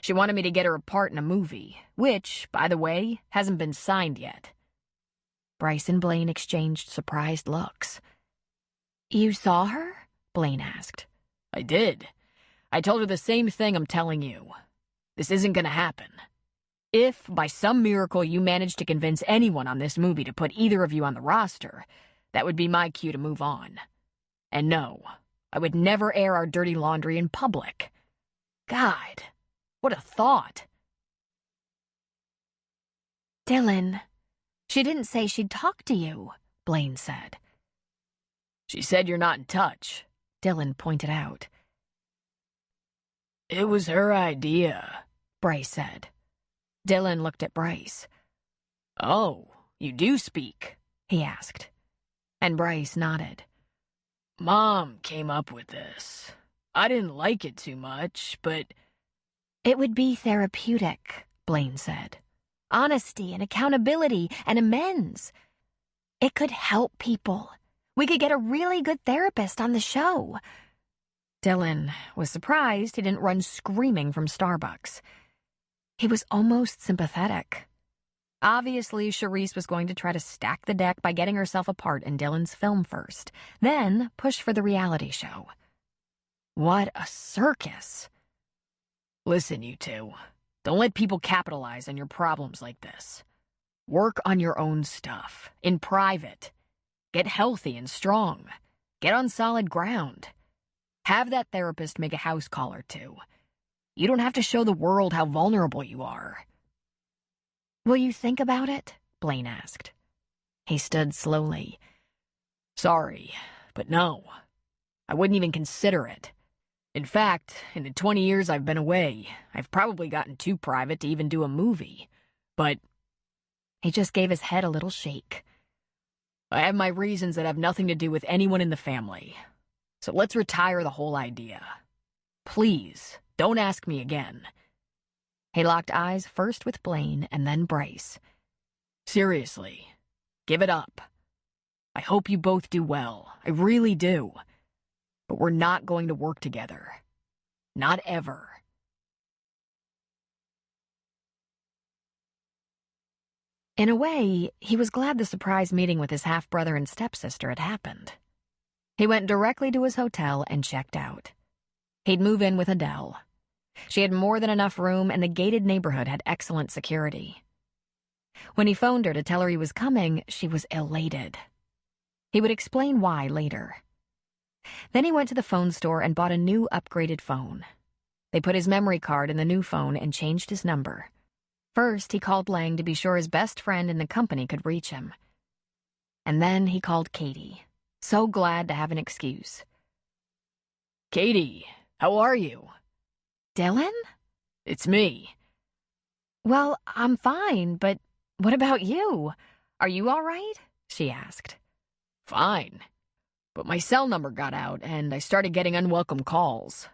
She wanted me to get her a part in a movie, which, by the way, hasn't been signed yet." Bryce and Blaine exchanged surprised looks. "You saw her?" Blaine asked. "I did. I told her the same thing I'm telling you. This isn't gonna happen. If, by some miracle, you manage to convince anyone on this movie to put either of you on the roster, that would be my cue to move on. And no, I would never air our dirty laundry in public. God, what a thought." "Dylan, she didn't say she'd talk to you," Blaine said. "She said you're not in touch," Dylan pointed out. "It was her idea," Bryce said. Dylan looked at Bryce. "Oh, you do speak?" he asked. And Bryce nodded. "Mom came up with this. I didn't like it too much, but—" "It would be therapeutic," Blaine said. "Honesty and accountability and amends. It could help people. We could get a really good therapist on the show." Dylan was surprised he didn't run screaming from Starbucks. He was almost sympathetic. Obviously, Charisse was going to try to stack the deck by getting herself a part in Dylan's film first, then push for the reality show. What a circus! "Listen, you two. Don't let people capitalize on your problems like this. Work on your own stuff, in private. Get healthy and strong. Get on solid ground. Have that therapist make a house call or two. You don't have to show the world how vulnerable you are." "Will you think about it?" Blaine asked. He stood slowly. "Sorry, but no. I wouldn't even consider it. In fact, in the 20 years I've been away, I've probably gotten too private to even do a movie. But—" He just gave his head a little shake. "I have my reasons that have nothing to do with anyone in the family. So let's retire the whole idea. Please, don't ask me again." He locked eyes first with Blaine and then Bryce. "Seriously, give it up. I hope you both do well. I really do. But we're not going to work together. Not ever." In a way, he was glad the surprise meeting with his half-brother and stepsister had happened. He went directly to his hotel and checked out. He'd move in with Adele. She had more than enough room, and the gated neighborhood had excellent security. When he phoned her to tell her he was coming, she was elated. He would explain why later. Then he went to the phone store and bought a new upgraded phone. They put his memory card in the new phone and changed his number. First, he called Lang to be sure his best friend in the company could reach him. And then he called Katie, so glad to have an excuse. Katie, how are you? Dylan? It's me. Well, I'm fine, but what about you? Are you all right? She asked. Fine. But my cell number got out, and I started getting unwelcome calls.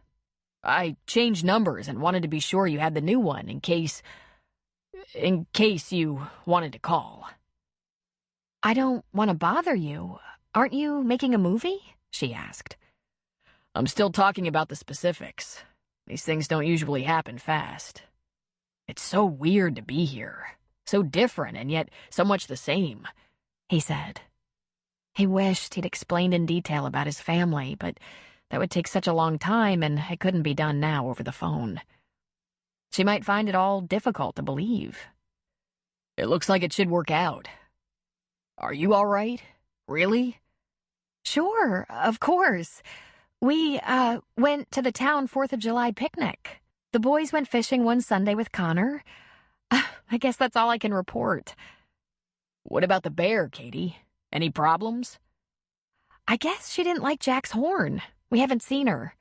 I changed numbers and wanted to be sure you had the new one in case you wanted to call. I don't want to bother you. Aren't you making a movie? She asked. I'm still talking about the specifics. These things don't usually happen fast. It's so weird to be here. So different and yet so much the same, he said. He wished he'd explained in detail about his family, but that would take such a long time and it couldn't be done now over the phone. She might find it all difficult to believe. It looks like it should work out. Are you all right? Really? Sure, of course. We, went to the town 4th of July picnic. The boys went fishing one Sunday with Connor. I guess that's all I can report. What about the bear, Katie? Any problems? I guess she didn't like Jack's horn. We haven't seen her.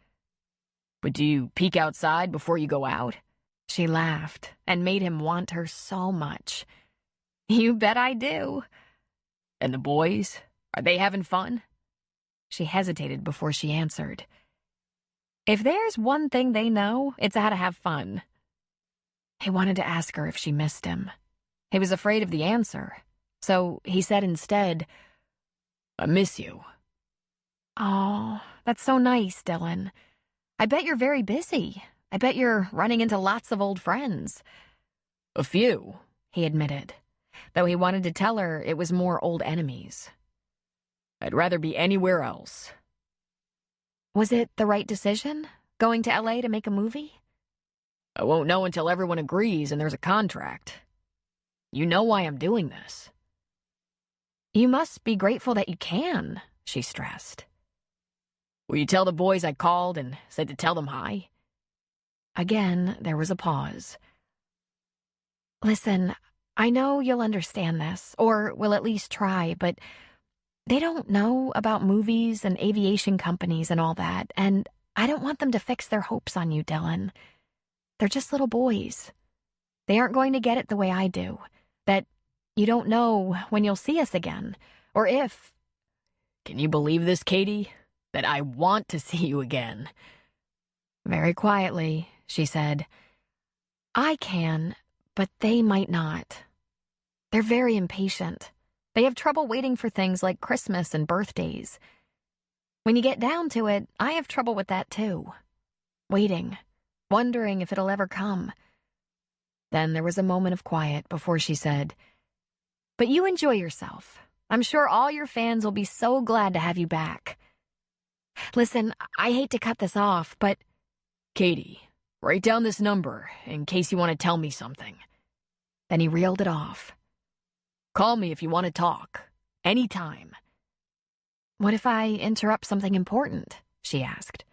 But do you peek outside before you go out? She laughed and made him want her so much. You bet I do. And the boys? Are they having fun? She hesitated before she answered. If there's one thing they know, it's how to have fun. He wanted to ask her if she missed him. He was afraid of the answer, so he said instead, I miss you. Oh, that's so nice, Dylan. I bet you're very busy. I bet you're running into lots of old friends. A few, he admitted, though he wanted to tell her it was more old enemies. I'd rather be anywhere else. Was it the right decision, going to LA to make a movie? I won't know until everyone agrees and there's a contract. You know why I'm doing this. You must be grateful that you can, she stressed. Will you tell the boys I called and said to tell them hi? Again, there was a pause. Listen, I know you'll understand this, or will at least try, but they don't know about movies and aviation companies and all that, and I don't want them to fix their hopes on you, Dylan. They're just little boys. They aren't going to get it the way I do, that you don't know when you'll see us again, or if. Can you believe this, Katie? That I want to see you again. Very quietly, she said, I can, but they might not. They're very impatient. They have trouble waiting for things like Christmas and birthdays. When you get down to it, I have trouble with that too. Waiting, wondering if it'll ever come. Then there was a moment of quiet before she said, But you enjoy yourself. I'm sure all your fans will be so glad to have you back. Listen, I hate to cut this off, but... Katie, write down this number in case you want to tell me something. Then he reeled it off. Call me if you want to talk. Anytime. What if I interrupt something important? She asked.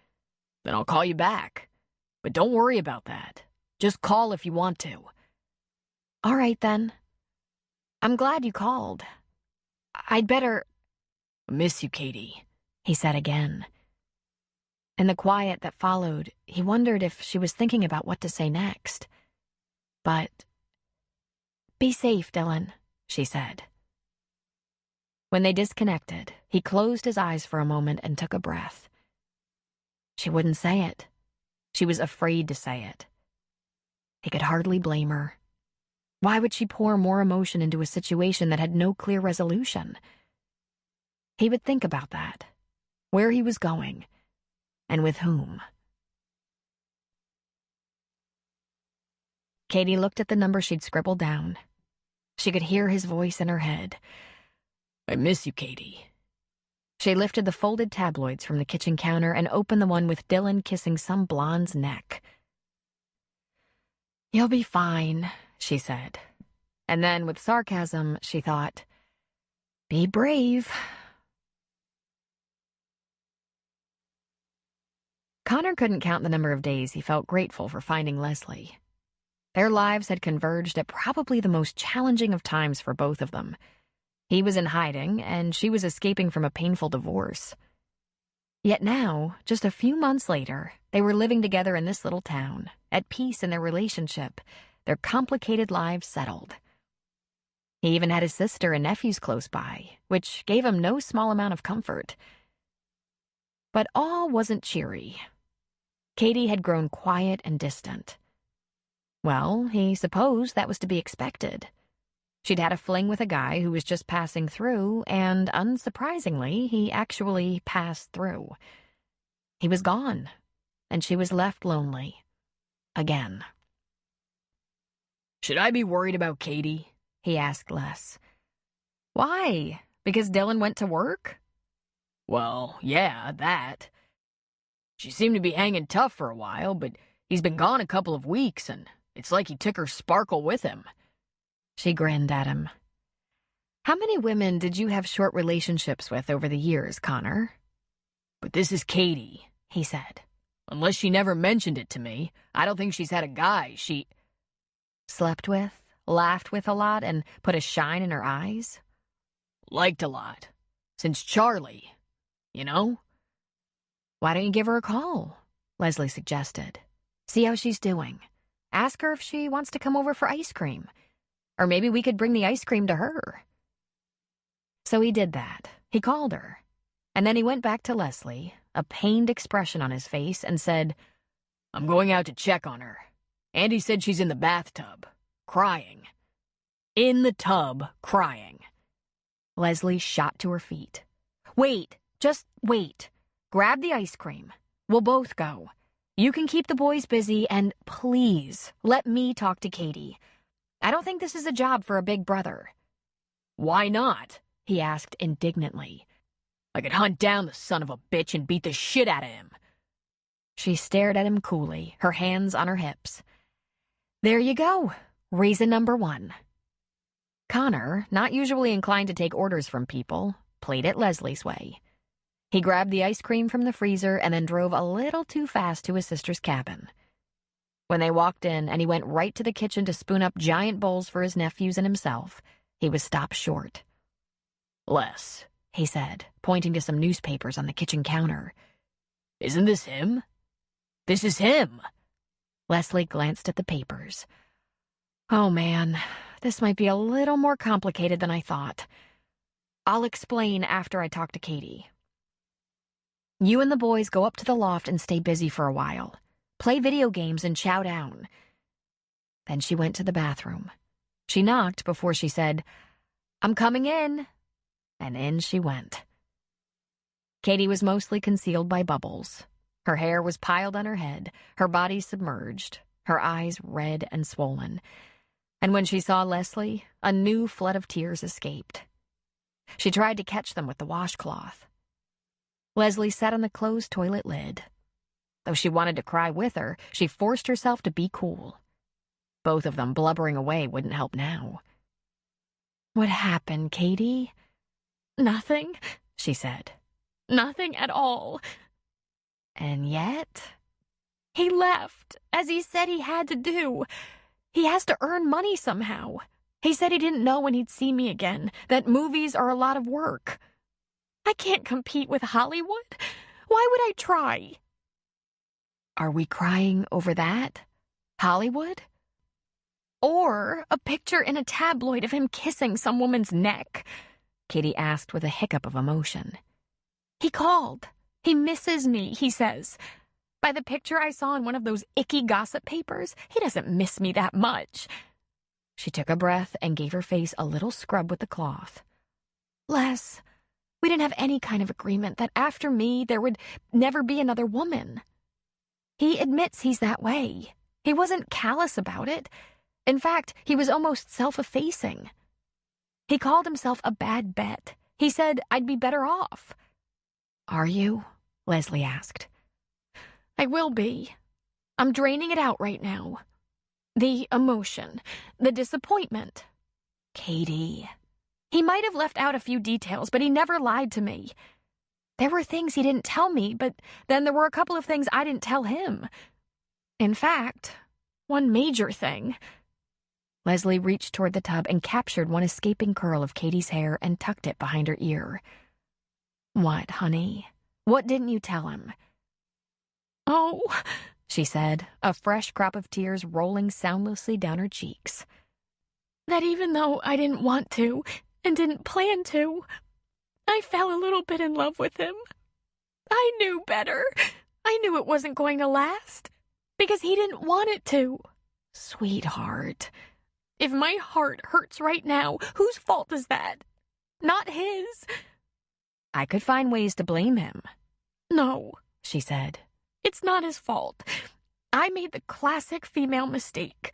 Then I'll call you back. But don't worry about that. Just call if you want to. All right, then. I'm glad you called. I'd better... I miss you, Katie, he said again. In the quiet that followed, he wondered if she was thinking about what to say next. But... Be safe, Dylan, she said. When they disconnected, he closed his eyes for a moment and took a breath. She wouldn't say it. She was afraid to say it. He could hardly blame her. Why would she pour more emotion into a situation that had no clear resolution? He would think about that, where he was going, and with whom. Katie looked at the number she'd scribbled down. She could hear his voice in her head. I miss you, Katie. She lifted the folded tabloids from the kitchen counter and opened the one with Dylan kissing some blonde's neck. You'll be fine, she said. And then, with sarcasm, she thought, be brave. Connor couldn't count the number of days he felt grateful for finding Leslie. Their lives had converged at probably the most challenging of times for both of them. He was in hiding, and she was escaping from a painful divorce. Yet now, just a few months later, they were living together in this little town, at peace in their relationship, their complicated lives settled. He even had his sister and nephews close by, which gave him no small amount of comfort. But all wasn't cheery. Katie had grown quiet and distant. Well, he supposed that was to be expected. She'd had a fling with a guy who was just passing through, and unsurprisingly, he actually passed through. He was gone, and she was left lonely. Again. Should I be worried about Katie? He asked Les. Why? Because Dylan went to work? Well, yeah, that. She seemed to be hanging tough for a while, but he's been gone a couple of weeks, and it's like he took her sparkle with him. She grinned at him. How many women did you have short relationships with over the years, Connor? But this is Katie, he said. Unless she never mentioned it to me, I don't think she's had a guy she slept with, laughed with a lot, and put a shine in her eyes? Liked a lot. Since Charlie, you know? Why don't you give her a call? Leslie suggested. See how she's doing. Ask her if she wants to come over for ice cream. Or maybe we could bring the ice cream to her. So he did that. He called her. And then he went back to Leslie, a pained expression on his face, and said, I'm going out to check on her. Andy said she's in the bathtub, crying. In the tub, crying. Leslie shot to her feet. Wait, just wait. Grab the ice cream. We'll both go. You can keep the boys busy, and please, let me talk to Katie. I don't think this is a job for a big brother. Why not? He asked indignantly. I could hunt down the son of a bitch and beat the shit out of him. She stared at him coolly, her hands on her hips. There you go. Reason number 1. Connor, not usually inclined to take orders from people, played it Leslie's way. He grabbed the ice cream from the freezer and then drove a little too fast to his sister's cabin. When they walked in and he went right to the kitchen to spoon up giant bowls for his nephews and himself, he was stopped short. Les, he said, pointing to some newspapers on the kitchen counter. Isn't this him? This is him. Leslie glanced at the papers. Oh, man, this might be a little more complicated than I thought. I'll explain after I talk to Katie. You and the boys go up to the loft and stay busy for a while. Play video games and chow down. Then she went to the bathroom. She knocked before she said, I'm coming in. And in she went. Katie was mostly concealed by bubbles. Her hair was piled on her head, her body submerged, her eyes red and swollen. And when she saw Leslie, a new flood of tears escaped. She tried to catch them with the washcloth. Leslie sat on the closed toilet lid. Though she wanted to cry with her, she forced herself to be cool. Both of them blubbering away wouldn't help now. What happened, Katie? Nothing, she said. Nothing at all. And yet, he left, as he said he had to do. He has to earn money somehow. He said he didn't know when he'd see me again, that movies are a lot of work. I can't compete with Hollywood. Why would I try? Are we crying over that? Hollywood? Or a picture in a tabloid of him kissing some woman's neck? Katie asked with a hiccup of emotion. He called. He misses me, he says. By the picture I saw in one of those icky gossip papers, he doesn't miss me that much. She took a breath and gave her face a little scrub with the cloth. Les, we didn't have any kind of agreement that after me there would never be another woman. He admits he's that way. He wasn't callous about it. In fact, he was almost self-effacing. He called himself a bad bet. He said I'd be better off. Are you? Leslie asked. I will be. I'm draining it out right now. The emotion, the disappointment. Katie. He might have left out a few details, but he never lied to me. There were things he didn't tell me, but then there were a couple of things I didn't tell him. In fact, one major thing. Leslie reached toward the tub and captured one escaping curl of Katie's hair and tucked it behind her ear. What, honey? What didn't you tell him? Oh, she said, a fresh crop of tears rolling soundlessly down her cheeks. That even though I didn't want to and didn't plan to, I fell a little bit in love with him. I knew better. I knew it wasn't going to last because he didn't want it to. Sweetheart, if my heart hurts right now, whose fault is that? Not his. I could find ways to blame him. No, she said. It's not his fault. I made the classic female mistake.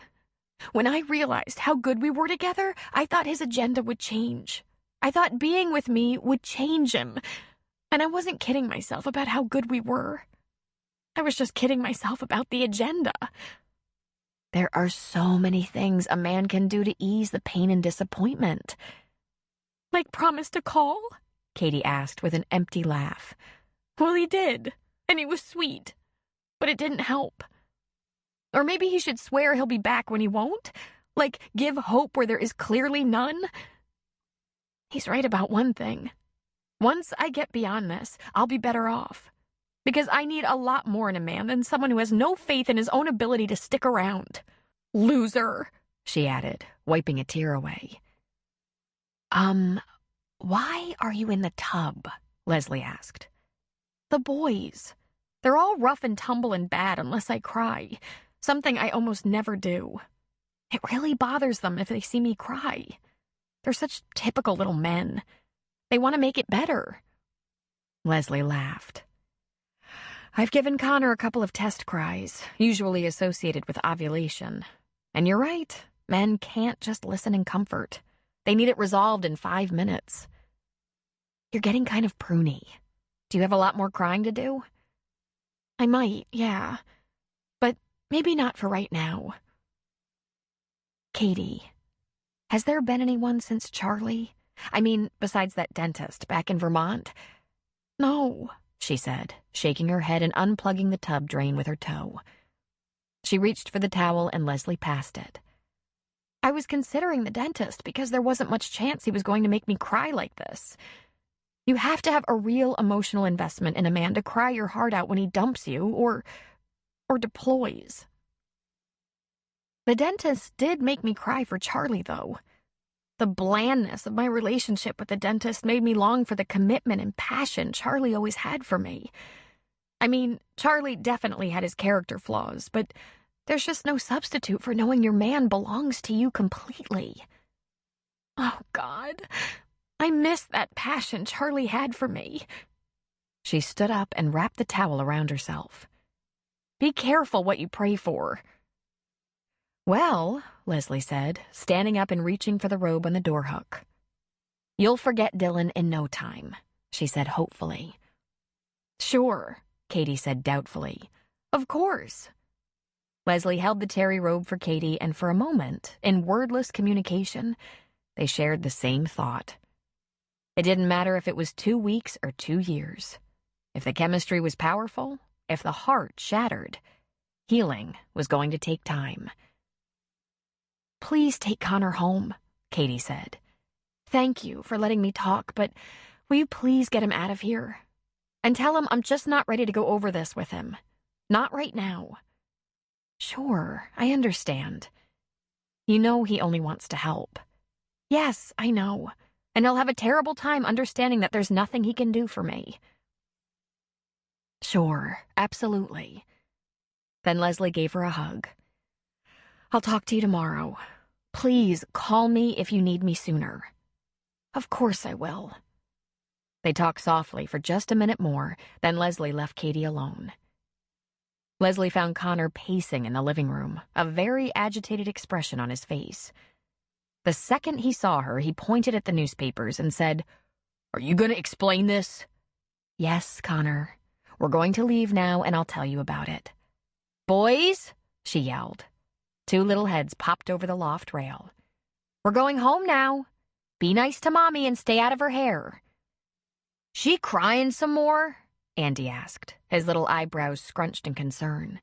When I realized how good we were together, I thought his agenda would change. I thought being with me would change him. And I wasn't kidding myself about how good we were. I was just kidding myself about the agenda. There are so many things a man can do to ease the pain and disappointment. Like promise to call? Katie asked with an empty laugh. Well, he did, and he was sweet, but it didn't help. Or maybe he should swear he'll be back when he won't? Like, give hope where there is clearly none? He's right about one thing. Once I get beyond this, I'll be better off. Because I need a lot more in a man than someone who has no faith in his own ability to stick around. Loser, she added, wiping a tear away. Why are you in the tub? Leslie asked. The boys. They're all rough and tumble and bad unless I cry. Something I almost never do. It really bothers them if they see me cry. They're such typical little men. They want to make it better. Leslie laughed. I've given Connor a couple of test cries, usually associated with ovulation. And you're right, men can't just listen in comfort. They need it resolved in 5 minutes. You're getting kind of pruny. Do you have a lot more crying to do? I might, yeah. But maybe not for right now. Katie, has there been anyone since Charlie? I mean, besides that dentist back in Vermont? No, she said, shaking her head and unplugging the tub drain with her toe. She reached for the towel and Leslie passed it. I was considering the dentist because there wasn't much chance he was going to make me cry like this. You have to have a real emotional investment in a man to cry your heart out when he dumps you or deploys. The dentist did make me cry for Charlie, though. The blandness of my relationship with the dentist made me long for the commitment and passion Charlie always had for me. I mean, Charlie definitely had his character flaws, but there's just no substitute for knowing your man belongs to you completely. Oh, God, I miss that passion Charlie had for me. She stood up and wrapped the towel around herself. Be careful what you pray for. Well, Leslie said, standing up and reaching for the robe on the door hook. You'll forget Dylan in no time, she said hopefully. Sure, Katie said doubtfully. Of course. Leslie held the terry robe for Katie, and for a moment, in wordless communication, they shared the same thought. It didn't matter if it was 2 weeks or 2 years. If the chemistry was powerful, if the heart shattered, healing was going to take time. Please take Connor home, Katie said. Thank you for letting me talk, but will you please get him out of here? And tell him I'm just not ready to go over this with him. Not right now. Sure, I understand. You know he only wants to help. Yes, I know. And he'll have a terrible time understanding that there's nothing he can do for me. Sure, absolutely. Then Leslie gave her a hug. I'll talk to you tomorrow. Please call me if you need me sooner. Of course I will. They talked softly for just a minute more, then Leslie left Katie alone. Leslie found Connor pacing in the living room, a very agitated expression on his face. The second he saw her, he pointed at the newspapers and said, Are you going to explain this? Yes, Connor. We're going to leave now, and I'll tell you about it. Boys, she yelled. 2 little heads popped over the loft rail. We're going home now. Be nice to Mommy and stay out of her hair. She crying some more? Andy asked, his little eyebrows scrunched in concern.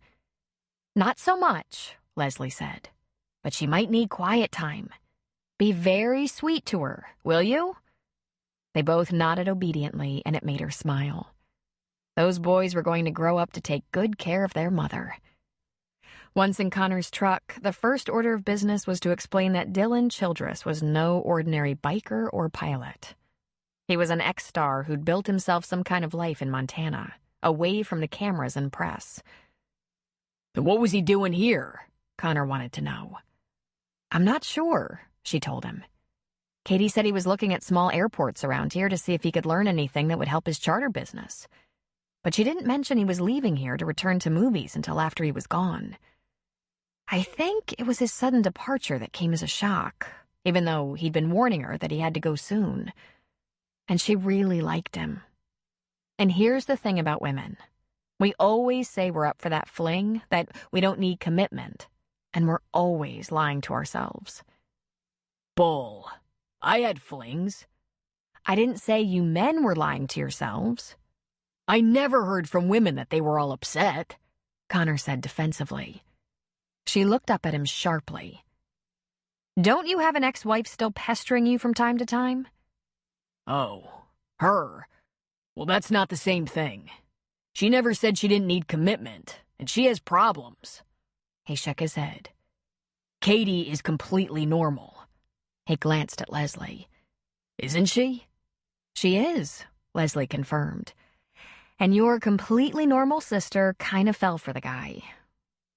Not so much, Leslie said, but she might need quiet time. Be very sweet to her, will you? They both nodded obediently, and it made her smile. Those boys were going to grow up to take good care of their mother. Once in Connor's truck, the first order of business was to explain that Dylan Childress was no ordinary biker or pilot. He was an ex-star who'd built himself some kind of life in Montana, away from the cameras and press. Then what was he doing here? Connor wanted to know. I'm not sure, she told him. Katie said he was looking at small airports around here to see if he could learn anything that would help his charter business. But she didn't mention he was leaving here to return to movies until after he was gone. I think it was his sudden departure that came as a shock, even though he'd been warning her that he had to go soon. And she really liked him. And here's the thing about women. We always say we're up for that fling, that we don't need commitment, and we're always lying to ourselves. Bull. I had flings. I didn't say you men were lying to yourselves. I never heard from women that they were all upset, Connor said defensively. She looked up at him sharply. Don't you have an ex-wife still pestering you from time to time? Oh, her. Well, that's not the same thing. She never said she didn't need commitment, and she has problems. He shook his head. Katie is completely normal. He glanced at Leslie. Isn't she? She is, Leslie confirmed. And your completely normal sister kind of fell for the guy.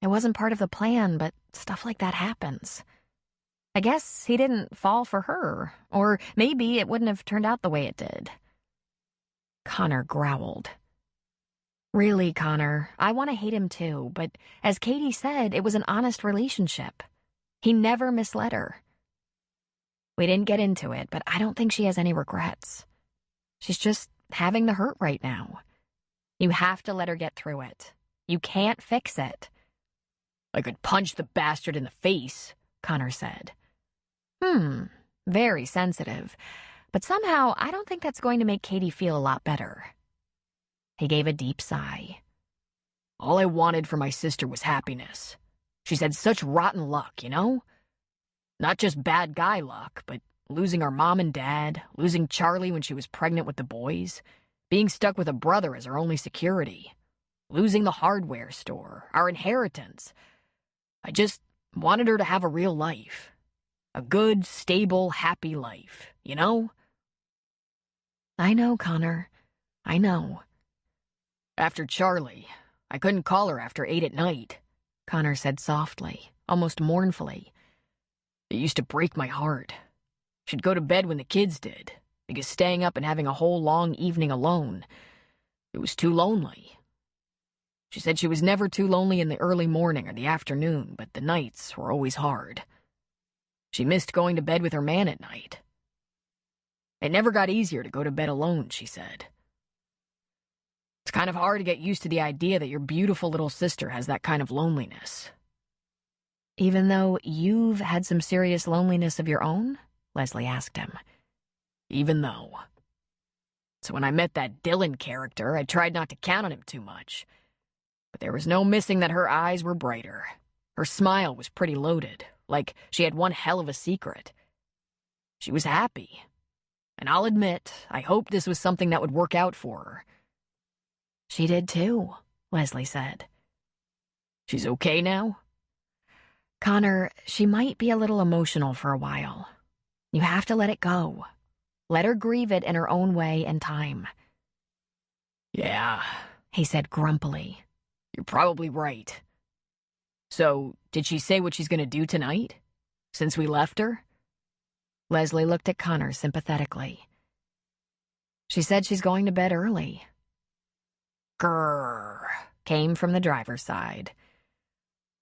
It wasn't part of the plan, but stuff like that happens. I guess he didn't fall for her, or maybe it wouldn't have turned out the way it did. Connor growled. Really, Connor, I want to hate him too, but as Katie said, it was an honest relationship. He never misled her. We didn't get into it, but I don't think she has any regrets. She's just having the hurt right now. You have to let her get through it. You can't fix it. I could punch the bastard in the face, Connor said. Very sensitive. But somehow, I don't think that's going to make Katie feel a lot better. He gave a deep sigh. All I wanted for my sister was happiness. She's had such rotten luck, you know? Not just bad guy luck, but losing our mom and dad, losing Charlie when she was pregnant with the boys, being stuck with a brother as her only security, losing the hardware store, our inheritance. I just wanted her to have a real life. A good, stable, happy life, you know? I know, Connor. I know. After Charlie, I couldn't call her after 8 at night, Connor said softly, almost mournfully. It used to break my heart. She'd go to bed when the kids did, because staying up and having a whole long evening alone, it was too lonely. She said she was never too lonely in the early morning or the afternoon, but the nights were always hard. She missed going to bed with her man at night. It never got easier to go to bed alone, she said. It's kind of hard to get used to the idea that your beautiful little sister has that kind of loneliness. Even though you've had some serious loneliness of your own? Leslie asked him. Even though. So when I met that Dylan character, I tried not to count on him too much. But there was no missing that her eyes were brighter. Her smile was pretty loaded, like she had one hell of a secret. She was happy. And I'll admit, I hoped this was something that would work out for her. She did too, Leslie said. She's okay now? Connor, she might be a little emotional for a while. You have to let it go. Let her grieve it in her own way and time. Yeah, he said grumpily. You're probably right. So, did she say what she's going to do tonight? Since we left her? Leslie looked at Connor sympathetically. She said she's going to bed early. Grrr, came from the driver's side.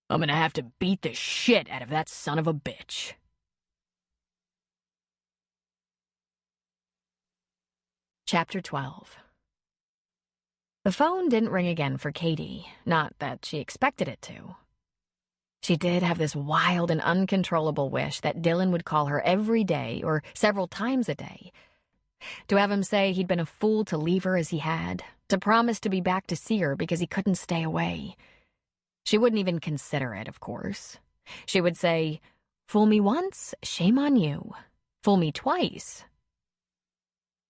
I'm gonna have to beat the shit out of that son of a bitch. Chapter 12. The phone didn't ring again for Katie, not that she expected it to. She did have this wild and uncontrollable wish that Dylan would call her every day or several times a day. To have him say he'd been a fool to leave her as he had, to promise to be back to see her because he couldn't stay away. She wouldn't even consider it, of course. She would say, "Fool me once, shame on you. Fool me twice."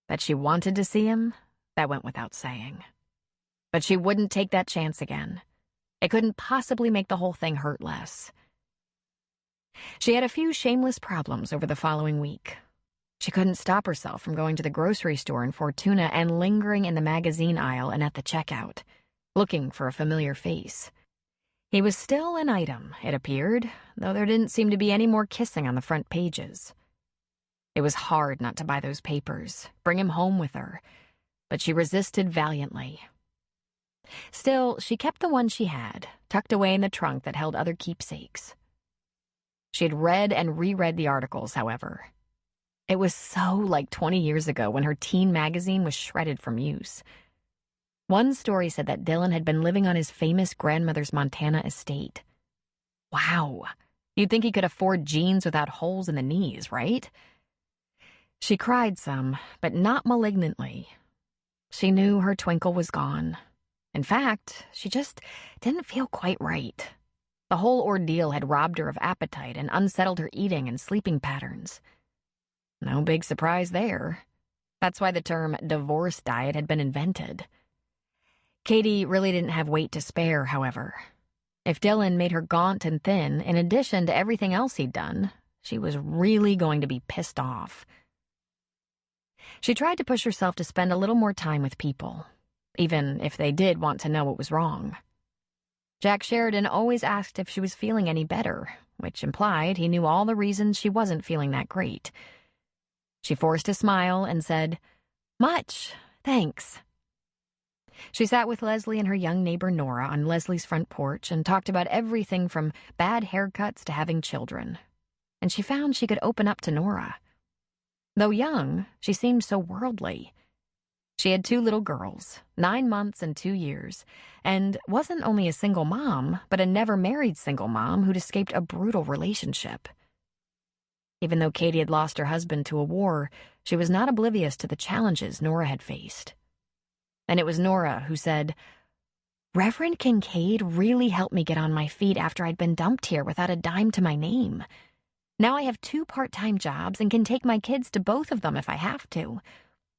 That she wanted to see him, that went without saying. But she wouldn't take that chance again. It couldn't possibly make the whole thing hurt less. She had a few shameless problems over the following week. She couldn't stop herself from going to the grocery store in Fortuna and lingering in the magazine aisle and at the checkout, looking for a familiar face. He was still an item, it appeared, though there didn't seem to be any more kissing on the front pages. It was hard not to buy those papers, bring him home with her, but she resisted valiantly. Still, she kept the one she had, tucked away in the trunk that held other keepsakes. She had read and reread the articles, however. It was so like 20 years ago when her teen magazine was shredded from use. One story said that Dylan had been living on his famous grandmother's Montana estate. Wow, you'd think he could afford jeans without holes in the knees, right? She cried some, but not malignantly. She knew her twinkle was gone. In fact, she just didn't feel quite right. The whole ordeal had robbed her of appetite and unsettled her eating and sleeping patterns. No big surprise there. That's why the term divorce diet had been invented. Katie really didn't have weight to spare, however. If Dylan made her gaunt and thin, in addition to everything else he'd done, she was really going to be pissed off. She tried to push herself to spend a little more time with people, even if they did want to know what was wrong. Jack Sheridan always asked if she was feeling any better, which implied he knew all the reasons she wasn't feeling that great. She forced a smile and said, "Much, thanks." She sat with Leslie and her young neighbor Nora on Leslie's front porch and talked about everything from bad haircuts to having children. And she found she could open up to Nora. Though young, she seemed so worldly. She had 2 little girls, 9 months and 2 years, and wasn't only a single mom, but a never-married single mom who'd escaped a brutal relationship. Even though Katie had lost her husband to a war, she was not oblivious to the challenges Nora had faced. And it was Nora who said, "Reverend Kincaid really helped me get on my feet after I'd been dumped here without a dime to my name. Now I have 2 part-time jobs and can take my kids to both of them if I have to.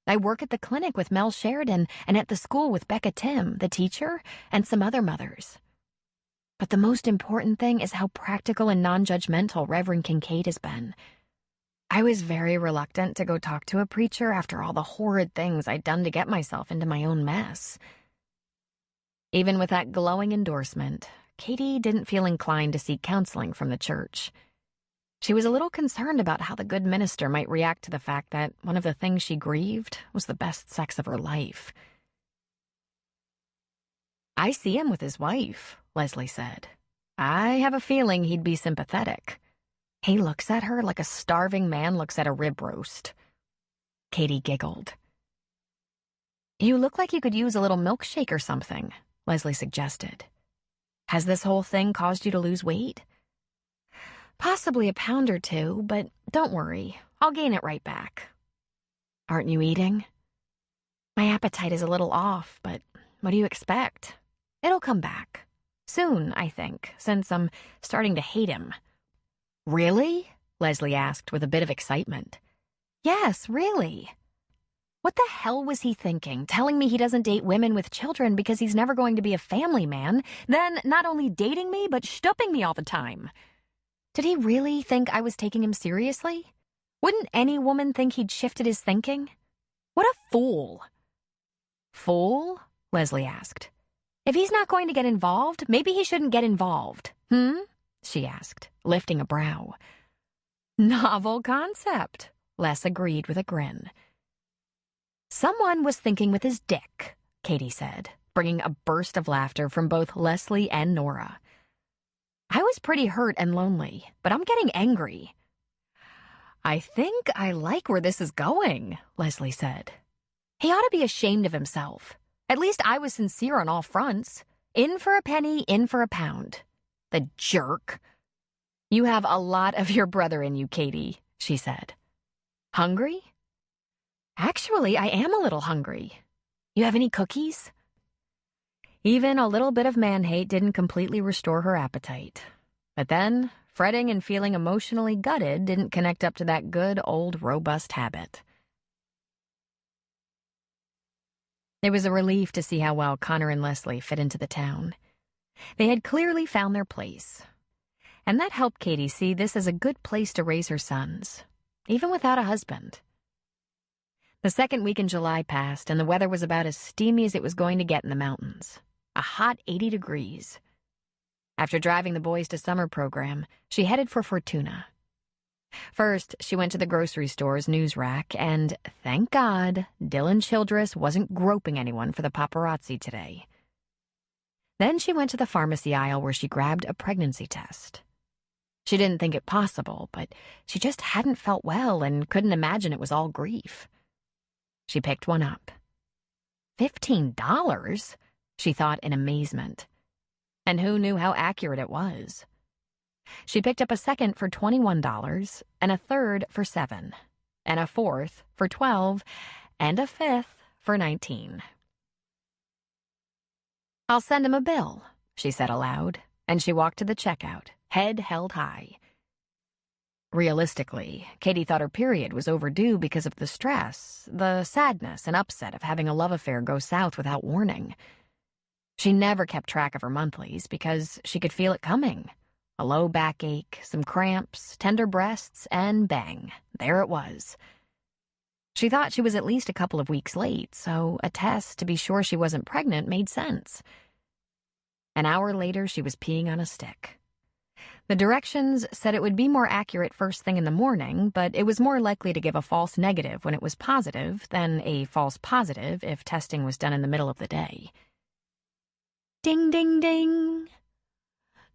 I work at the clinic with Mel Sheridan and at the school with Becca Tim, the teacher, and some other mothers. But the most important thing is how practical and non-judgmental Reverend Kincaid has been. I was very reluctant to go talk to a preacher after all the horrid things I'd done to get myself into my own mess." Even with that glowing endorsement, Katie didn't feel inclined to seek counseling from the church. She was a little concerned about how the good minister might react to the fact that one of the things she grieved was the best sex of her life. "I see him with his wife," Leslie said. "I have a feeling he'd be sympathetic. He looks at her like a starving man looks at a rib roast." Katie giggled. "You look like you could use a little milkshake or something," Leslie suggested. "Has this whole thing caused you to lose weight?" "Possibly a pound or 2, but don't worry, I'll gain it right back." "Aren't you eating?" "My appetite is a little off, but what do you expect? It'll come back. Soon, I think, since I'm starting to hate him." "Really?" Leslie asked with a bit of excitement. "Yes, really. What the hell was he thinking, telling me he doesn't date women with children because he's never going to be a family man, then not only dating me, but stooping me all the time? Did he really think I was taking him seriously? Wouldn't any woman think he'd shifted his thinking? What a fool." "Fool?" Leslie asked. "If he's not going to get involved, maybe he shouldn't get involved, she asked, lifting a brow. "Novel concept," Les agreed with a grin. "Someone was thinking with his dick," Katie said, bringing a burst of laughter from both Leslie and Nora. "I was pretty hurt and lonely, but I'm getting angry." "I think I like where this is going," Leslie said. "He ought to be ashamed of himself. At least I was sincere on all fronts. In for a penny, in for a pound. The jerk." "You have a lot of your brother in you, Katie," she said. "Hungry?" Actually, I am a little hungry. You have any cookies? Even a little bit of man-hate didn't completely restore her appetite. But then, fretting and feeling emotionally gutted didn't connect up to that good old robust habit. It was a relief to see how well Connor and Leslie fit into the town. They had clearly found their place. And that helped Katie see this as a good place to raise her sons, even without a husband. The second week in July passed, and the weather was about as steamy as it was going to get in the mountains. A hot 80 degrees. After driving the boys to summer program, she headed for Fortuna. First, she went to the grocery store's news rack, and, thank God, Dylan Childress wasn't groping anyone for the paparazzi today. Then she went to the pharmacy aisle where she grabbed a pregnancy test. She didn't think it possible, but she just hadn't felt well and couldn't imagine it was all grief. She picked one up. $15? She thought in amazement. And who knew how accurate it was? She picked up a second for $21, and a third for $7, and a fourth for $12, and a fifth for $19. I'll send him a bill, she said aloud, and she walked to the checkout, head held high. Realistically, Katie thought her period was overdue because of the stress, the sadness and upset of having a love affair go south without warning. She never kept track of her monthlies because she could feel it coming. A low backache, some cramps, tender breasts, and bang, there it was. She thought she was at least a couple of weeks late, so a test to be sure she wasn't pregnant made sense. An hour later, she was peeing on a stick. The directions said it would be more accurate first thing in the morning, but it was more likely to give a false negative when it was positive than a false positive if testing was done in the middle of the day. Ding, ding, ding.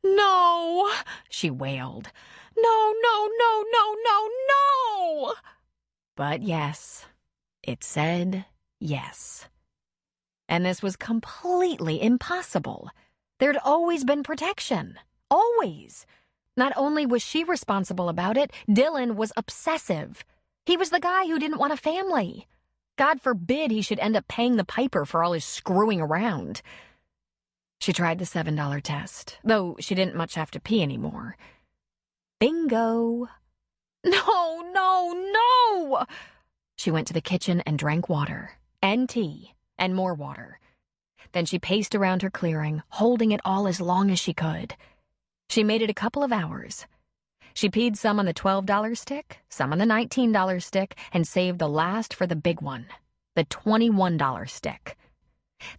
No, she wailed. No, no, no, no, no, no! But yes, it said yes. And this was completely impossible. There'd always been protection. Always. Not only was she responsible about it, Dylan was obsessive. He was the guy who didn't want a family. God forbid he should end up paying the piper for all his screwing around. She tried the $7 test, though she didn't much have to pee anymore. Bingo. No, no, no! She went to the kitchen and drank water, and tea, and more water. Then she paced around her clearing, holding it all as long as she could. She made it a couple of hours. She peed some on the $12 stick, some on the $19 stick, and saved the last for the big one, the $21 stick.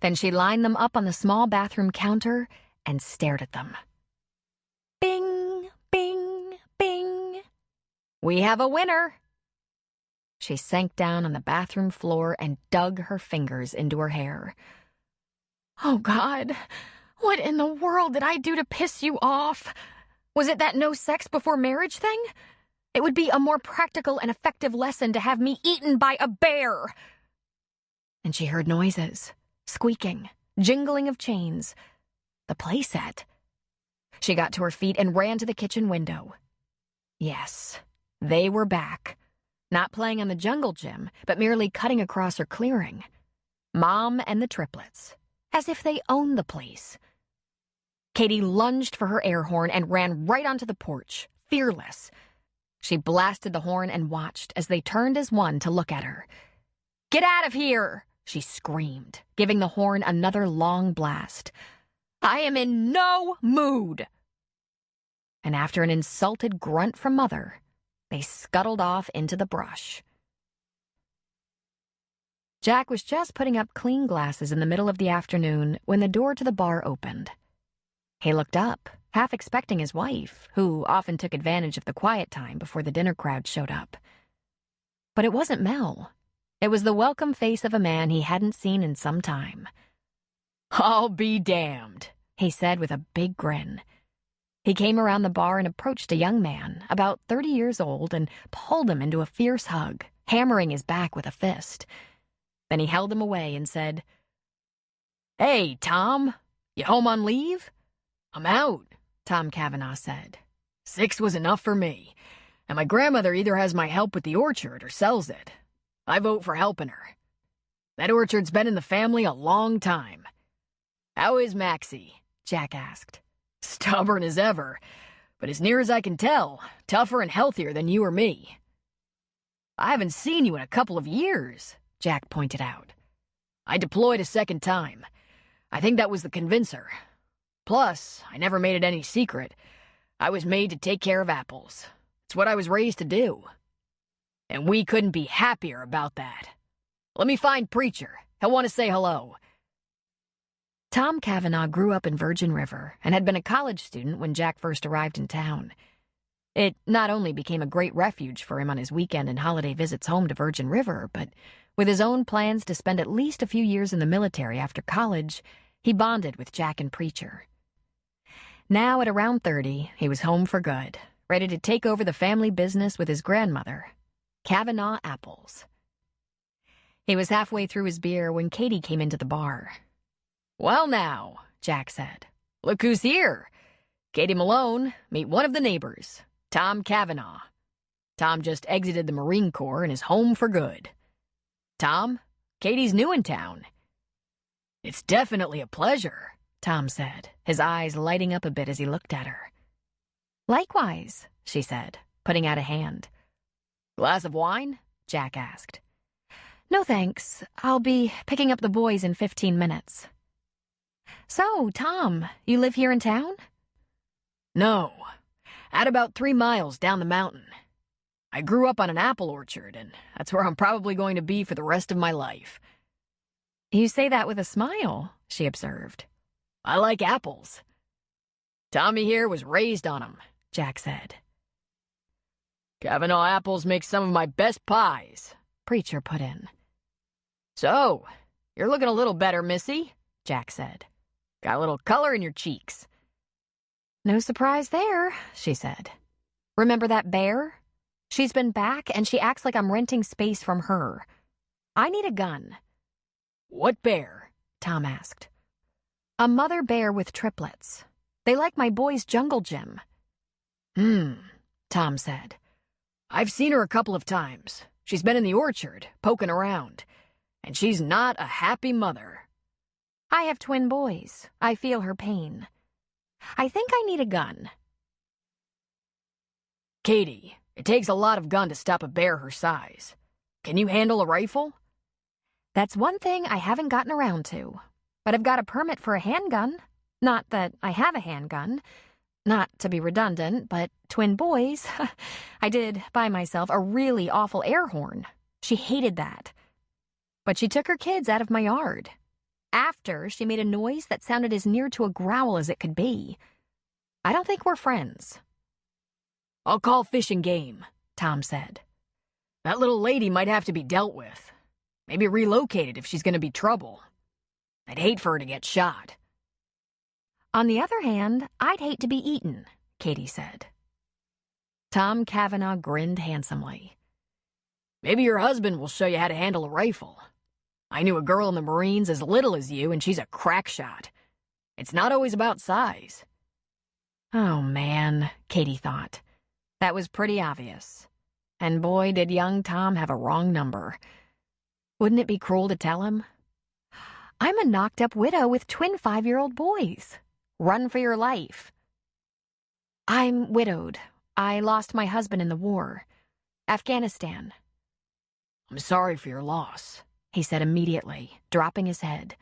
Then she lined them up on the small bathroom counter and stared at them. Bing, bing, bing. We have a winner. She sank down on the bathroom floor and dug her fingers into her hair. Oh, God, what in the world did I do to piss you off? Was it that no sex before marriage thing? It would be a more practical and effective lesson to have me eaten by a bear. And she heard noises. Squeaking, jingling of chains. The playset. She got to her feet and ran to the kitchen window. Yes, they were back. Not playing on the jungle gym, but merely cutting across her clearing. Mom and the triplets, as if they owned the place. Katie lunged for her air horn and ran right onto the porch, fearless. She blasted the horn and watched as they turned as one to look at her. Get out of here! She screamed, giving the horn another long blast. I am in no mood. And after an insulted grunt from Mother, they scuttled off into the brush. Jack was just putting up clean glasses in the middle of the afternoon when the door to the bar opened. He looked up, half expecting his wife, who often took advantage of the quiet time before the dinner crowd showed up. But it wasn't Mel. It was the welcome face of a man he hadn't seen in some time. I'll be damned, he said with a big grin. He came around the bar and approached a young man, about 30 years old, and pulled him into a fierce hug, hammering his back with a fist. Then he held him away and said, Hey, Tom, you home on leave? I'm out, Tom Cavanaugh said. 6 was enough for me, and my grandmother either has my help with the orchard or sells it. I vote for helping her. That orchard's been in the family a long time. How is Maxie? Jack asked. Stubborn as ever, but as near as I can tell, tougher and healthier than you or me. I haven't seen you in a couple of years, Jack pointed out. I deployed a second time. I think that was the convincer. Plus, I never made it any secret. I was made to take care of apples. It's what I was raised to do. And we couldn't be happier about that. Let me find Preacher. He'll want to say hello. Tom Cavanaugh grew up in Virgin River and had been a college student when Jack first arrived in town. It not only became a great refuge for him on his weekend and holiday visits home to Virgin River, but with his own plans to spend at least a few years in the military after college, he bonded with Jack and Preacher. Now, at around 30, he was home for good, ready to take over the family business with his grandmother, Cavanaugh Apples. He was halfway through his beer when Katie came into the bar. "Well now," Jack said, "look who's here. Katie Malone, meet one of the neighbors, Tom Cavanaugh. Tom just exited the Marine Corps and is home for good. Tom, Katie's new in town." "It's definitely a pleasure," Tom said, his eyes lighting up a bit as he looked at her. "Likewise," she said, putting out a hand. "Glass of wine?" Jack asked. "No thanks. I'll be picking up the boys in 15 minutes. So, Tom, you live here in town?" "No. At about 3 miles down the mountain. I grew up on an apple orchard, and that's where I'm probably going to be for the rest of my life." "You say that with a smile," she observed. "I like apples. Tommy here was raised on 'em," Jack said. "Cavanaugh apples make some of my best pies," Preacher put in. "So, you're looking a little better, Missy," Jack said. "Got a little color in your cheeks." "No surprise there," she said. "Remember that bear? She's been back, and she acts like I'm renting space from her. I need a gun." "What bear?" Tom asked. "A mother bear with triplets. They like my boy's jungle gym." Tom said. "I've seen her a couple of times. She's been in the orchard, poking around. And she's not a happy mother." "I have twin boys. I feel her pain. I think I need a gun." "Katie, it takes a lot of gun to stop a bear her size. Can you handle a rifle?" "That's one thing I haven't gotten around to. But I've got a permit for a handgun. Not that I have a handgun. Not to be redundant, but twin boys. I did buy myself a really awful air horn. She hated that. But she took her kids out of my yard. After, she made a noise that sounded as near to a growl as it could be. I don't think we're friends." "I'll call Fish and Game," Tom said. "That little lady might have to be dealt with. Maybe relocated if she's going to be trouble. I'd hate for her to get shot." "On the other hand, I'd hate to be eaten," Katie said. Tom Cavanaugh grinned handsomely. "Maybe your husband will show you how to handle a rifle. I knew a girl in the Marines as little as you, and she's a crack shot. It's not always about size." Oh, man, Katie thought. That was pretty obvious. And boy, did young Tom have a wrong number. Wouldn't it be cruel to tell him? "I'm a knocked-up widow with twin 5-year-old boys. Run for your life." "I'm widowed. I lost my husband in the war. Afghanistan." "I'm sorry for your loss," he said immediately, dropping his head.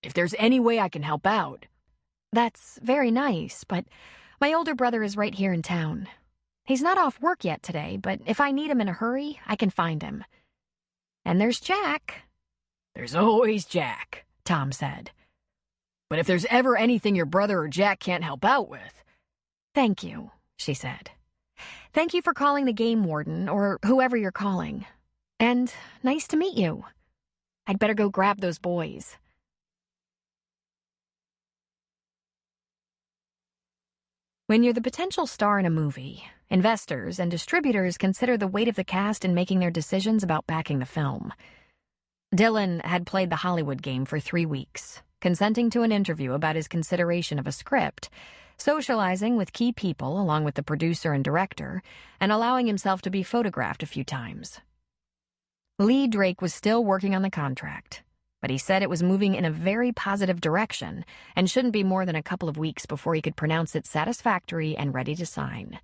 "If there's any way I can help out—" "That's very nice, but my older brother is right here in town. He's not off work yet today, but if I need him in a hurry, I can find him. And there's Jack." "There's always Jack," Tom said. "But if there's ever anything your brother or Jack can't help out with—" "Thank you," she said. "Thank you for calling the game warden, or whoever you're calling. And nice to meet you. I'd better go grab those boys." When you're the potential star in a movie, investors and distributors consider the weight of the cast in making their decisions about backing the film. Dylan had played the Hollywood game for 3 weeks, consenting to an interview about his consideration of a script, socializing with key people along with the producer and director, and allowing himself to be photographed a few times. Lee Drake was still working on the contract, but he said it was moving in a very positive direction and shouldn't be more than a couple of weeks before he could pronounce it satisfactory and ready to sign.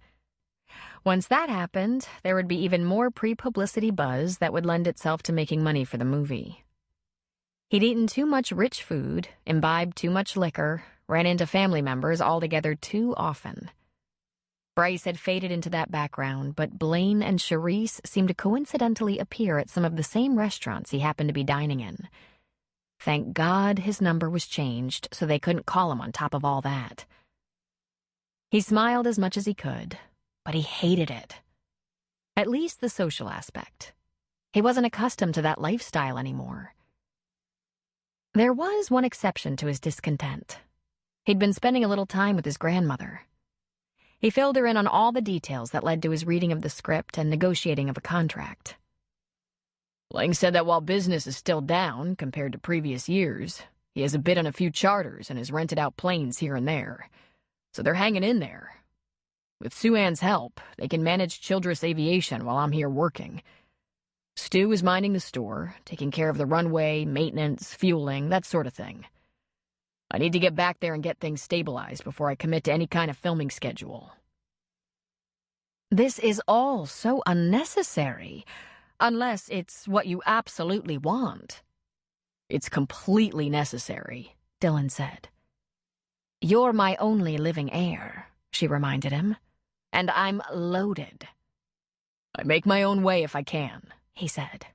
Once that happened, there would be even more pre-publicity buzz that would lend itself to making money for the movie. He'd eaten too much rich food, imbibed too much liquor, ran into family members altogether too often. Bryce had faded into that background, but Blaine and Charisse seemed to coincidentally appear at some of the same restaurants he happened to be dining in. Thank God his number was changed so they couldn't call him on top of all that. He smiled as much as he could, but he hated it. At least the social aspect. He wasn't accustomed to that lifestyle anymore. There was one exception to his discontent. He'd been spending a little time with his grandmother. He filled her in on all the details that led to his reading of the script and negotiating of a contract. Lang said that while business is still down compared to previous years, he has a bid on a few charters and has rented out planes here and there. So they're hanging in there. With Sue Ann's help, they can manage Childress Aviation while I'm here working. Stu is minding the store, taking care of the runway, maintenance, fueling, that sort of thing. I need to get back there and get things stabilized before I commit to any kind of filming schedule. This is all so unnecessary, unless it's what you absolutely want. It's completely necessary, Dylan said. You're my only living heir, she reminded him, and I'm loaded. I make my own way if I can, he said.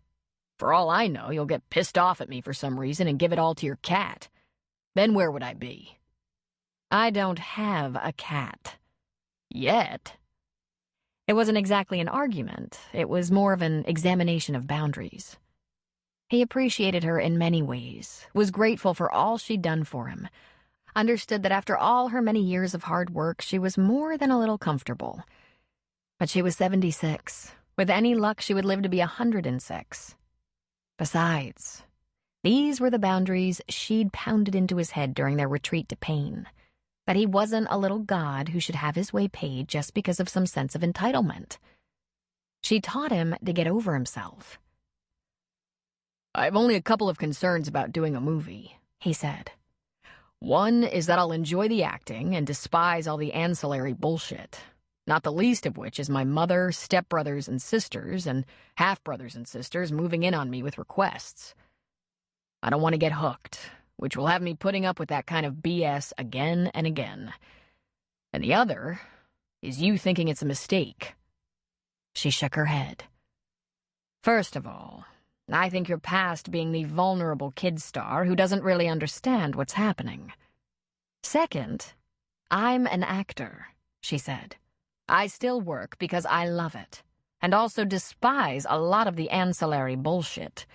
For all I know, you'll get pissed off at me for some reason and give it all to your cat. Then where would I be? I don't have a cat. Yet. It wasn't exactly an argument. It was more of an examination of boundaries. He appreciated her in many ways, was grateful for all she'd done for him, understood that after all her many years of hard work, she was more than a little comfortable. But she was 76. With any luck, she would live to be 106. Besides, these were the boundaries she'd pounded into his head during their retreat to pain. That he wasn't a little god who should have his way paid just because of some sense of entitlement. She taught him to get over himself. I've only a couple of concerns about doing a movie, he said. One is that I'll enjoy the acting and despise all the ancillary bullshit, not the least of which is my mother, stepbrothers and sisters, and half-brothers and sisters moving in on me with requests. I don't want to get hooked, which will have me putting up with that kind of BS again and again. And the other is you thinking it's a mistake. She shook her head. First of all, I think you're past being the vulnerable kid star who doesn't really understand what's happening. Second, I'm an actor, she said. I still work because I love it, and also despise a lot of the ancillary bullshit.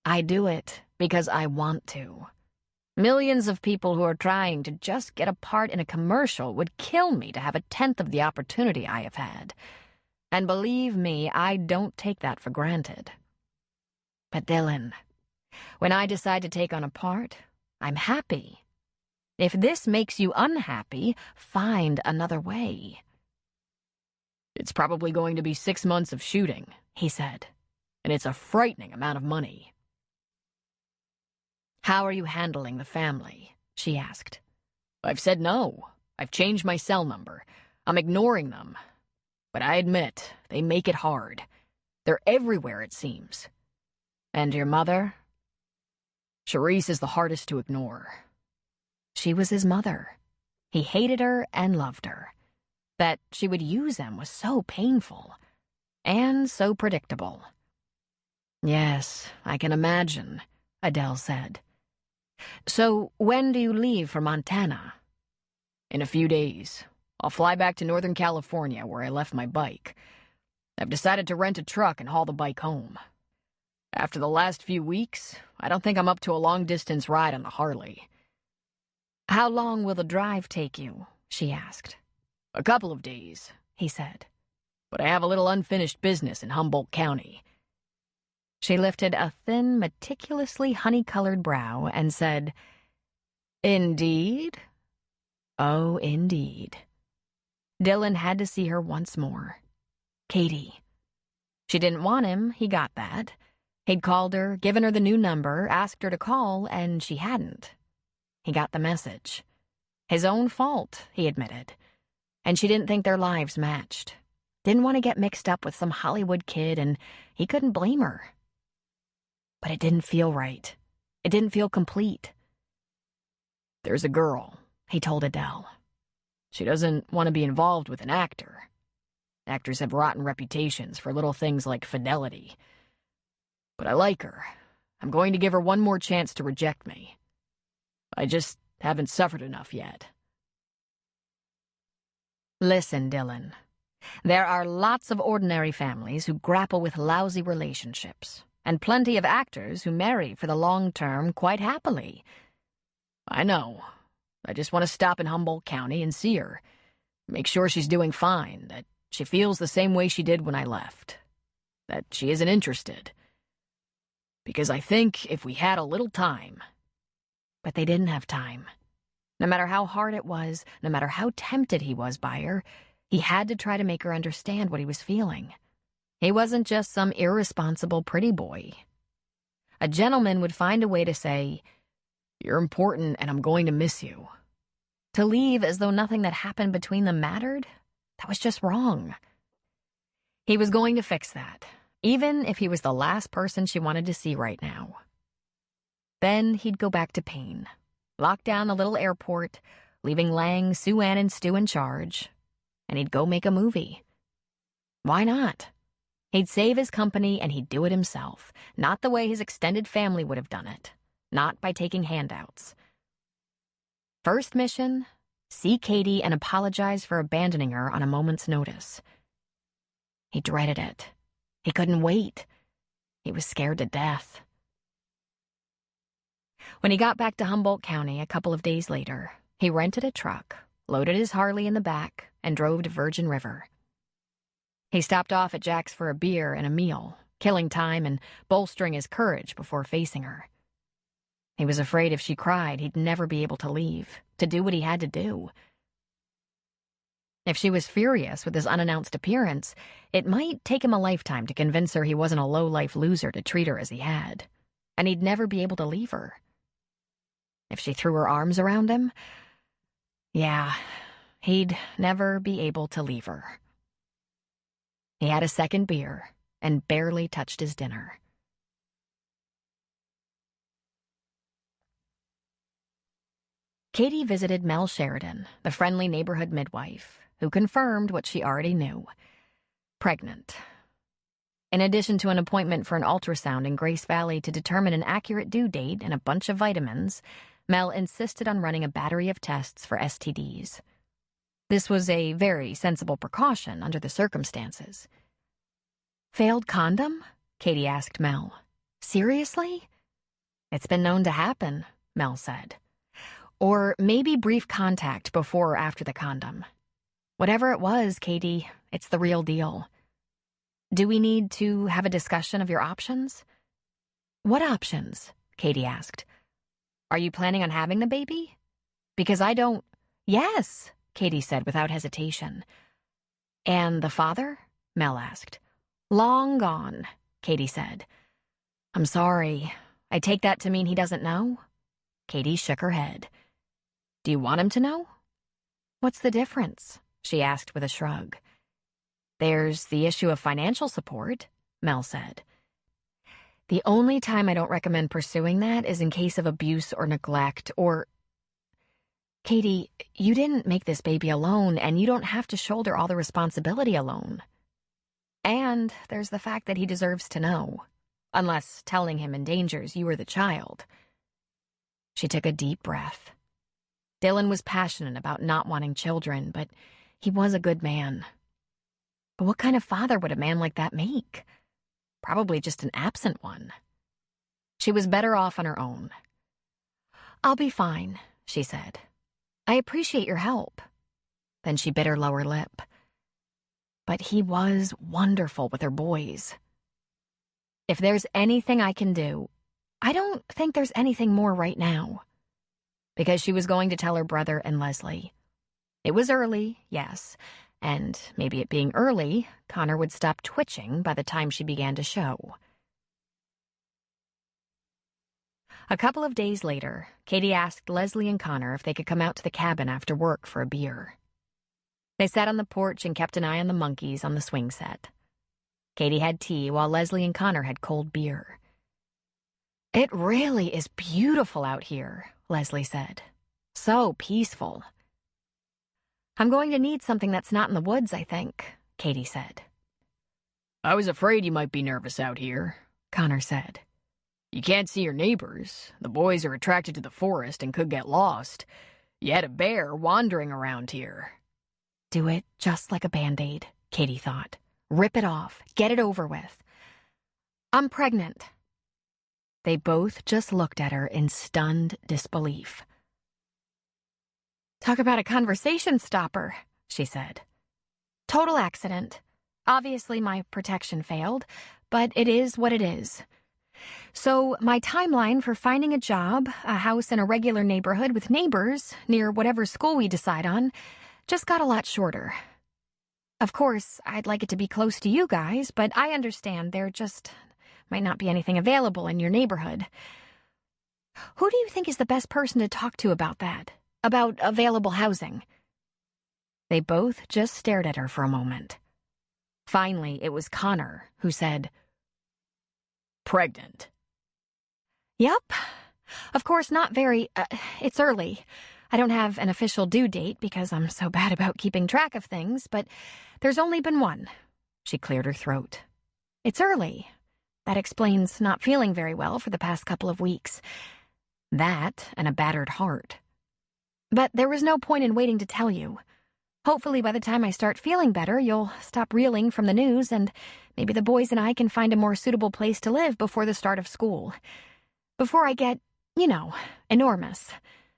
I do it because I want to. Millions of people who are trying to just get a part in a commercial would kill me to have a tenth of the opportunity I have had. And believe me, I don't take that for granted. But Dylan, when I decide to take on a part, I'm happy. If this makes you unhappy, find another way. It's probably going to be 6 months of shooting, he said, and it's a frightening amount of money. How are you handling the family? She asked. I've said no. I've changed my cell number. I'm ignoring them. But I admit, they make it hard. They're everywhere, it seems. And your mother? Charisse is the hardest to ignore. She was his mother. He hated her and loved her. That she would use him was so painful. And so predictable. Yes, I can imagine, Adele said. So, when do you leave for Montana? In a few days. I'll fly back to Northern California where I left my bike. I've decided to rent a truck and haul the bike home. After the last few weeks, I don't think I'm up to a long-distance ride on the Harley. How long will the drive take you? She asked. A couple of days, he said. But I have a little unfinished business in Humboldt County. She lifted a thin, meticulously honey-colored brow and said, Indeed? Oh, indeed. Dylan had to see her once more. Katie. She didn't want him, he got that. He'd called her, given her the new number, asked her to call, and she hadn't. He got the message. His own fault, he admitted. And she didn't think their lives matched. Didn't want to get mixed up with some Hollywood kid, and he couldn't blame her. But it didn't feel right. It didn't feel complete. "There's a girl," he told Adele. "She doesn't want to be involved with an actor. Actors have rotten reputations for little things like fidelity. But I like her. I'm going to give her one more chance to reject me. I just haven't suffered enough yet." Listen, Dylan. There are lots of ordinary families who grapple with lousy relationships, and plenty of actors who marry for the long term quite happily. "I know. I just want to stop in Humboldt County and see her. Make sure she's doing fine, that she feels the same way she did when I left. That she isn't interested. Because I think if we had a little time..." But they didn't have time. No matter how hard it was, no matter how tempted he was by her, he had to try to make her understand what he was feeling. He wasn't just some irresponsible pretty boy. A gentleman would find a way to say, "You're important and I'm going to miss you." To leave as though nothing that happened between them mattered? That was just wrong. He was going to fix that, even if he was the last person she wanted to see right now. Then he'd go back to Payne, lock down the little airport, leaving Lang, Sue Ann, and Stu in charge, and he'd go make a movie. Why not? He'd save his company and he'd do it himself, not the way his extended family would have done it, not by taking handouts. First mission, see Katie and apologize for abandoning her on a moment's notice. He dreaded it. He couldn't wait. He was scared to death. When he got back to Humboldt County a couple of days later, he rented a truck, loaded his Harley in the back, and drove to Virgin River. He stopped off at Jack's for a beer and a meal, killing time and bolstering his courage before facing her. He was afraid if she cried, he'd never be able to leave, to do what he had to do. If she was furious with his unannounced appearance, it might take him a lifetime to convince her he wasn't a low-life loser to treat her as he had, and he'd never be able to leave her. If she threw her arms around him, yeah, he'd never be able to leave her. He had a second beer and barely touched his dinner. Katie visited Mel Sheridan, the friendly neighborhood midwife, who confirmed what she already knew. Pregnant. In addition to an appointment for an ultrasound in Grace Valley to determine an accurate due date and a bunch of vitamins, Mel insisted on running a battery of tests for STDs. This was a very sensible precaution under the circumstances. "Failed condom?" Katie asked Mel. "Seriously?" "It's been known to happen," Mel said. "Or maybe brief contact before or after the condom. Whatever it was, Katie, it's the real deal. Do we need to have a discussion of your options?" "What options?" Katie asked. "Are you planning on having the baby? Because I don't—" "Yes," Katie said without hesitation. "And the father?" Mel asked. "Long gone," Katie said. "I'm sorry. I take that to mean he doesn't know?" Katie shook her head. "Do you want him to know?" "What's the difference?" she asked with a shrug. "There's the issue of financial support," Mel said. "The only time I don't recommend pursuing that is in case of abuse or neglect or—" "Katie, you didn't make this baby alone, and you don't have to shoulder all the responsibility alone. And there's the fact that he deserves to know, unless telling him endangers you or the child." She took a deep breath. Dylan was passionate about not wanting children, but he was a good man. But what kind of father would a man like that make? Probably just an absent one. She was better off on her own. "I'll be fine," she said. "I appreciate your help." Then she bit her lower lip. But he was wonderful with her boys. "If there's anything I can do, I don't think there's anything more right now." Because she was going to tell her brother and Leslie. It was early, yes, and maybe it being early, Connor would stop twitching by the time she began to show. A couple of days later, Katie asked Leslie and Connor if they could come out to the cabin after work for a beer. They sat on the porch and kept an eye on the monkeys on the swing set. Katie had tea while Leslie and Connor had cold beer. "It really is beautiful out here," Leslie said. "So peaceful." "I'm going to need something that's not in the woods, I think," Katie said. "I was afraid you might be nervous out here," Connor said. "You can't see your neighbors. The boys are attracted to the forest and could get lost. You had a bear wandering around here." Do it just like a Band-Aid, Katie thought. Rip it off. Get it over with. "I'm pregnant." They both just looked at her in stunned disbelief. "Talk about a conversation stopper," she said. "Total accident. Obviously my protection failed, but it is what it is. So my timeline for finding a job, a house in a regular neighborhood with neighbors near whatever school we decide on, just got a lot shorter. Of course, I'd like it to be close to you guys, but I understand there just might not be anything available in your neighborhood. Who do you think is the best person to talk to about that? About available housing?" They both just stared at her for a moment. Finally, it was Connor who said, "Pregnant." "Yep. Of course, not very, it's early. I don't have an official due date because I'm so bad about keeping track of things, but there's only been one." She cleared her throat. "It's early. That explains not feeling very well for the past couple of weeks. That and a battered heart. But there was no point in waiting to tell you. Hopefully by the time I start feeling better, you'll stop reeling from the news and maybe the boys and I can find a more suitable place to live before the start of school. Before I get, enormous.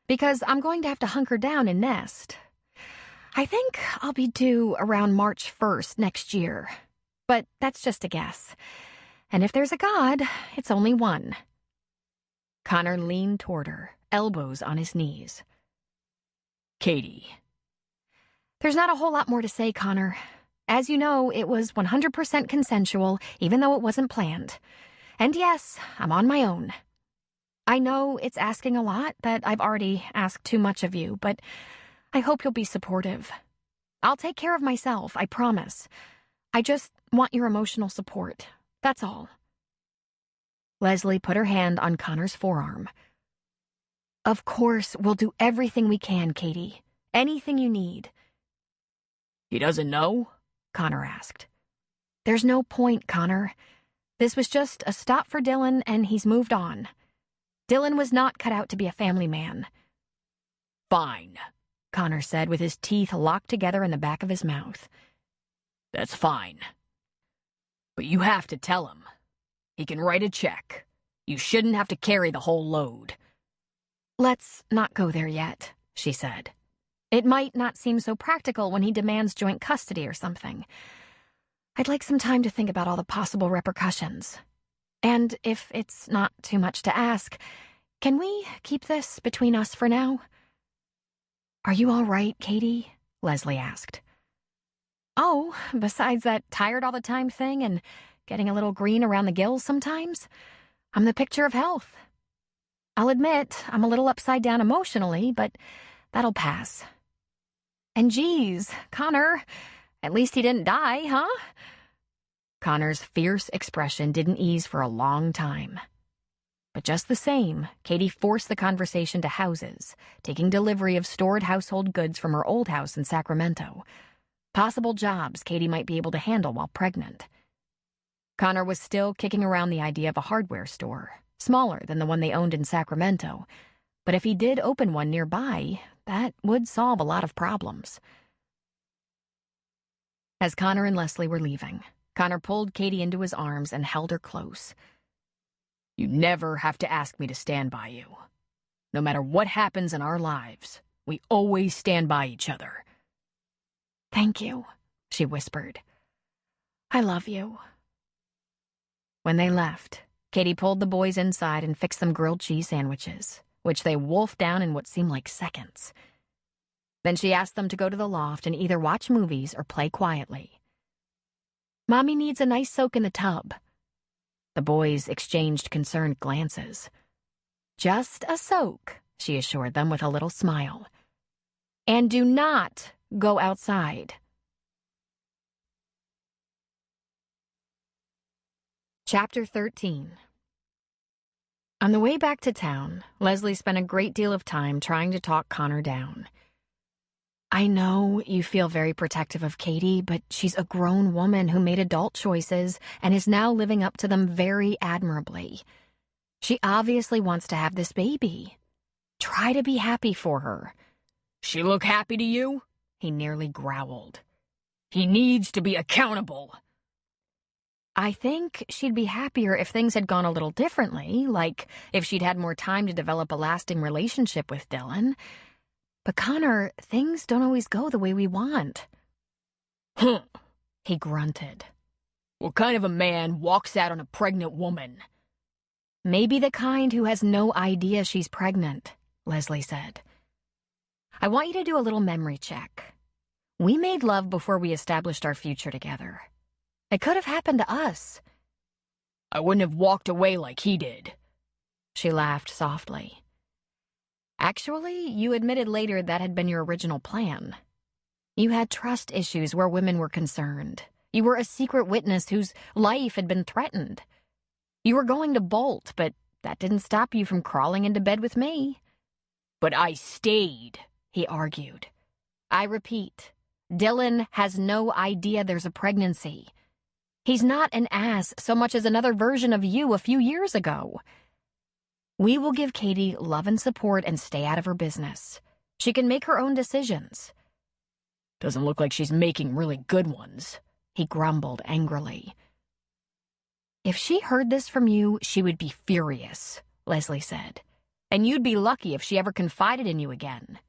Because I'm going to have to hunker down and nest. I think I'll be due around March 1st next year. But that's just a guess. And if there's a God, it's only one." Connor leaned toward her, elbows on his knees. "Katie." "There's not a whole lot more to say, Connor. As you know, it was 100% consensual, even though it wasn't planned. And yes, I'm on my own. I know it's asking a lot, that I've already asked too much of you, but I hope you'll be supportive. I'll take care of myself, I promise. I just want your emotional support. That's all." Leslie put her hand on Connor's forearm. "Of course, we'll do everything we can, Katie. Anything you need." "He doesn't know?" Connor asked. "There's no point, Connor. This was just a stop for Dylan, and he's moved on. Dylan was not cut out to be a family man." "Fine," Connor said with his teeth locked together in the back of his mouth. "That's fine. But you have to tell him. He can write a check. You shouldn't have to carry the whole load." "Let's not go there yet," she said. "It might not seem so practical when he demands joint custody or something. I'd like some time to think about all the possible repercussions. And if it's not too much to ask, can we keep this between us for now?" "Are you all right, Katie?" Leslie asked. "Oh, besides that tired all the time thing and getting a little green around the gills sometimes, I'm the picture of health. I'll admit I'm a little upside down emotionally, but that'll pass. And geez, Connor, at least he didn't die, huh?" Connor's fierce expression didn't ease for a long time. But just the same, Katie forced the conversation to houses, taking delivery of stored household goods from her old house in Sacramento. Possible jobs Katie might be able to handle while pregnant. Connor was still kicking around the idea of a hardware store, smaller than the one they owned in Sacramento. But if he did open one nearby, that would solve a lot of problems. As Connor and Leslie were leaving, Connor pulled Katie into his arms and held her close. "You never have to ask me to stand by you. No matter what happens in our lives, we always stand by each other." "Thank you," she whispered. "I love you." When they left, Katie pulled the boys inside and fixed them grilled cheese sandwiches, which they wolfed down in what seemed like seconds. Then she asked them to go to the loft and either watch movies or play quietly. "Mommy needs a nice soak in the tub." The boys exchanged concerned glances. "Just a soak," she assured them with a little smile. "And do not go outside." Chapter 13. On the way back to town, Leslie spent a great deal of time trying to talk Connor down. "I know you feel very protective of Katie, but she's a grown woman who made adult choices and is now living up to them very admirably. She obviously wants to have this baby. Try to be happy for her." She look happy to you? He nearly growled. He needs to be accountable. "I think she'd be happier if things had gone a little differently, like if she'd had more time to develop a lasting relationship with Dylan. But Connor, things don't always go the way we want." Huh. He grunted. What kind of a man walks out on a pregnant woman? "Maybe the kind who has no idea she's pregnant," Leslie said. "I want you to do a little memory check. We made love before we established our future together. It could have happened to us." I wouldn't have walked away like he did. She laughed softly. "Actually, you admitted later that had been your original plan. You had trust issues where women were concerned. You were a secret witness whose life had been threatened. You were going to bolt, but that didn't stop you from crawling into bed with me." But I stayed, he argued. "I repeat, Dylan has no idea there's a pregnancy. He's not an ass so much as another version of you a few years ago. We will give Katie love and support and stay out of her business. She can make her own decisions." Doesn't look like she's making really good ones, he grumbled angrily. "If she heard this from you, she would be furious," Leslie said. "And you'd be lucky if she ever confided in you again."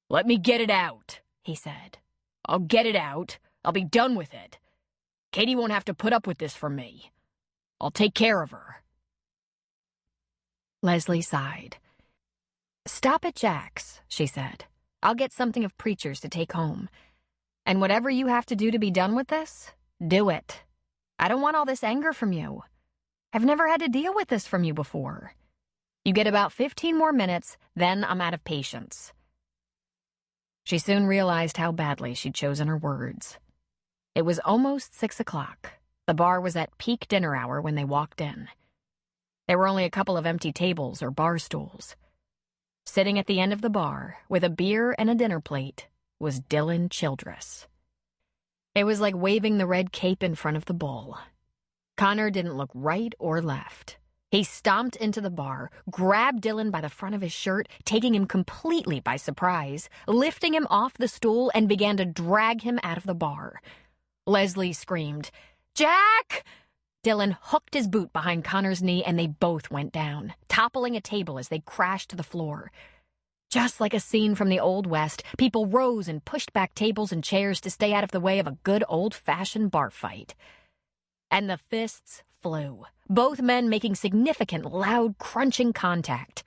Let me get it out, he said. I'll get it out. I'll be done with it. Katie won't have to put up with this from me. I'll take care of her. Leslie sighed. "Stop at Jack's," she said. "I'll get something of Preacher's to take home. And whatever you have to do to be done with this, do it. I don't want all this anger from you. I've never had to deal with this from you before. You get about 15 more minutes, then I'm out of patience." She soon realized how badly she'd chosen her words. It was almost 6 o'clock. The bar was at peak dinner hour when they walked in. There were only a couple of empty tables or bar stools. Sitting at the end of the bar, with a beer and a dinner plate, was Dylan Childress. It was like waving the red cape in front of the bull. Connor didn't look right or left. He stomped into the bar, grabbed Dylan by the front of his shirt, taking him completely by surprise, lifting him off the stool, and began to drag him out of the bar. Leslie screamed, "Jack!" Dylan hooked his boot behind Connor's knee, and they both went down, toppling a table as they crashed to the floor. Just like a scene from the Old West, people rose and pushed back tables and chairs to stay out of the way of a good old-fashioned bar fight. And the fists flew, both men making significant, loud, crunching contact.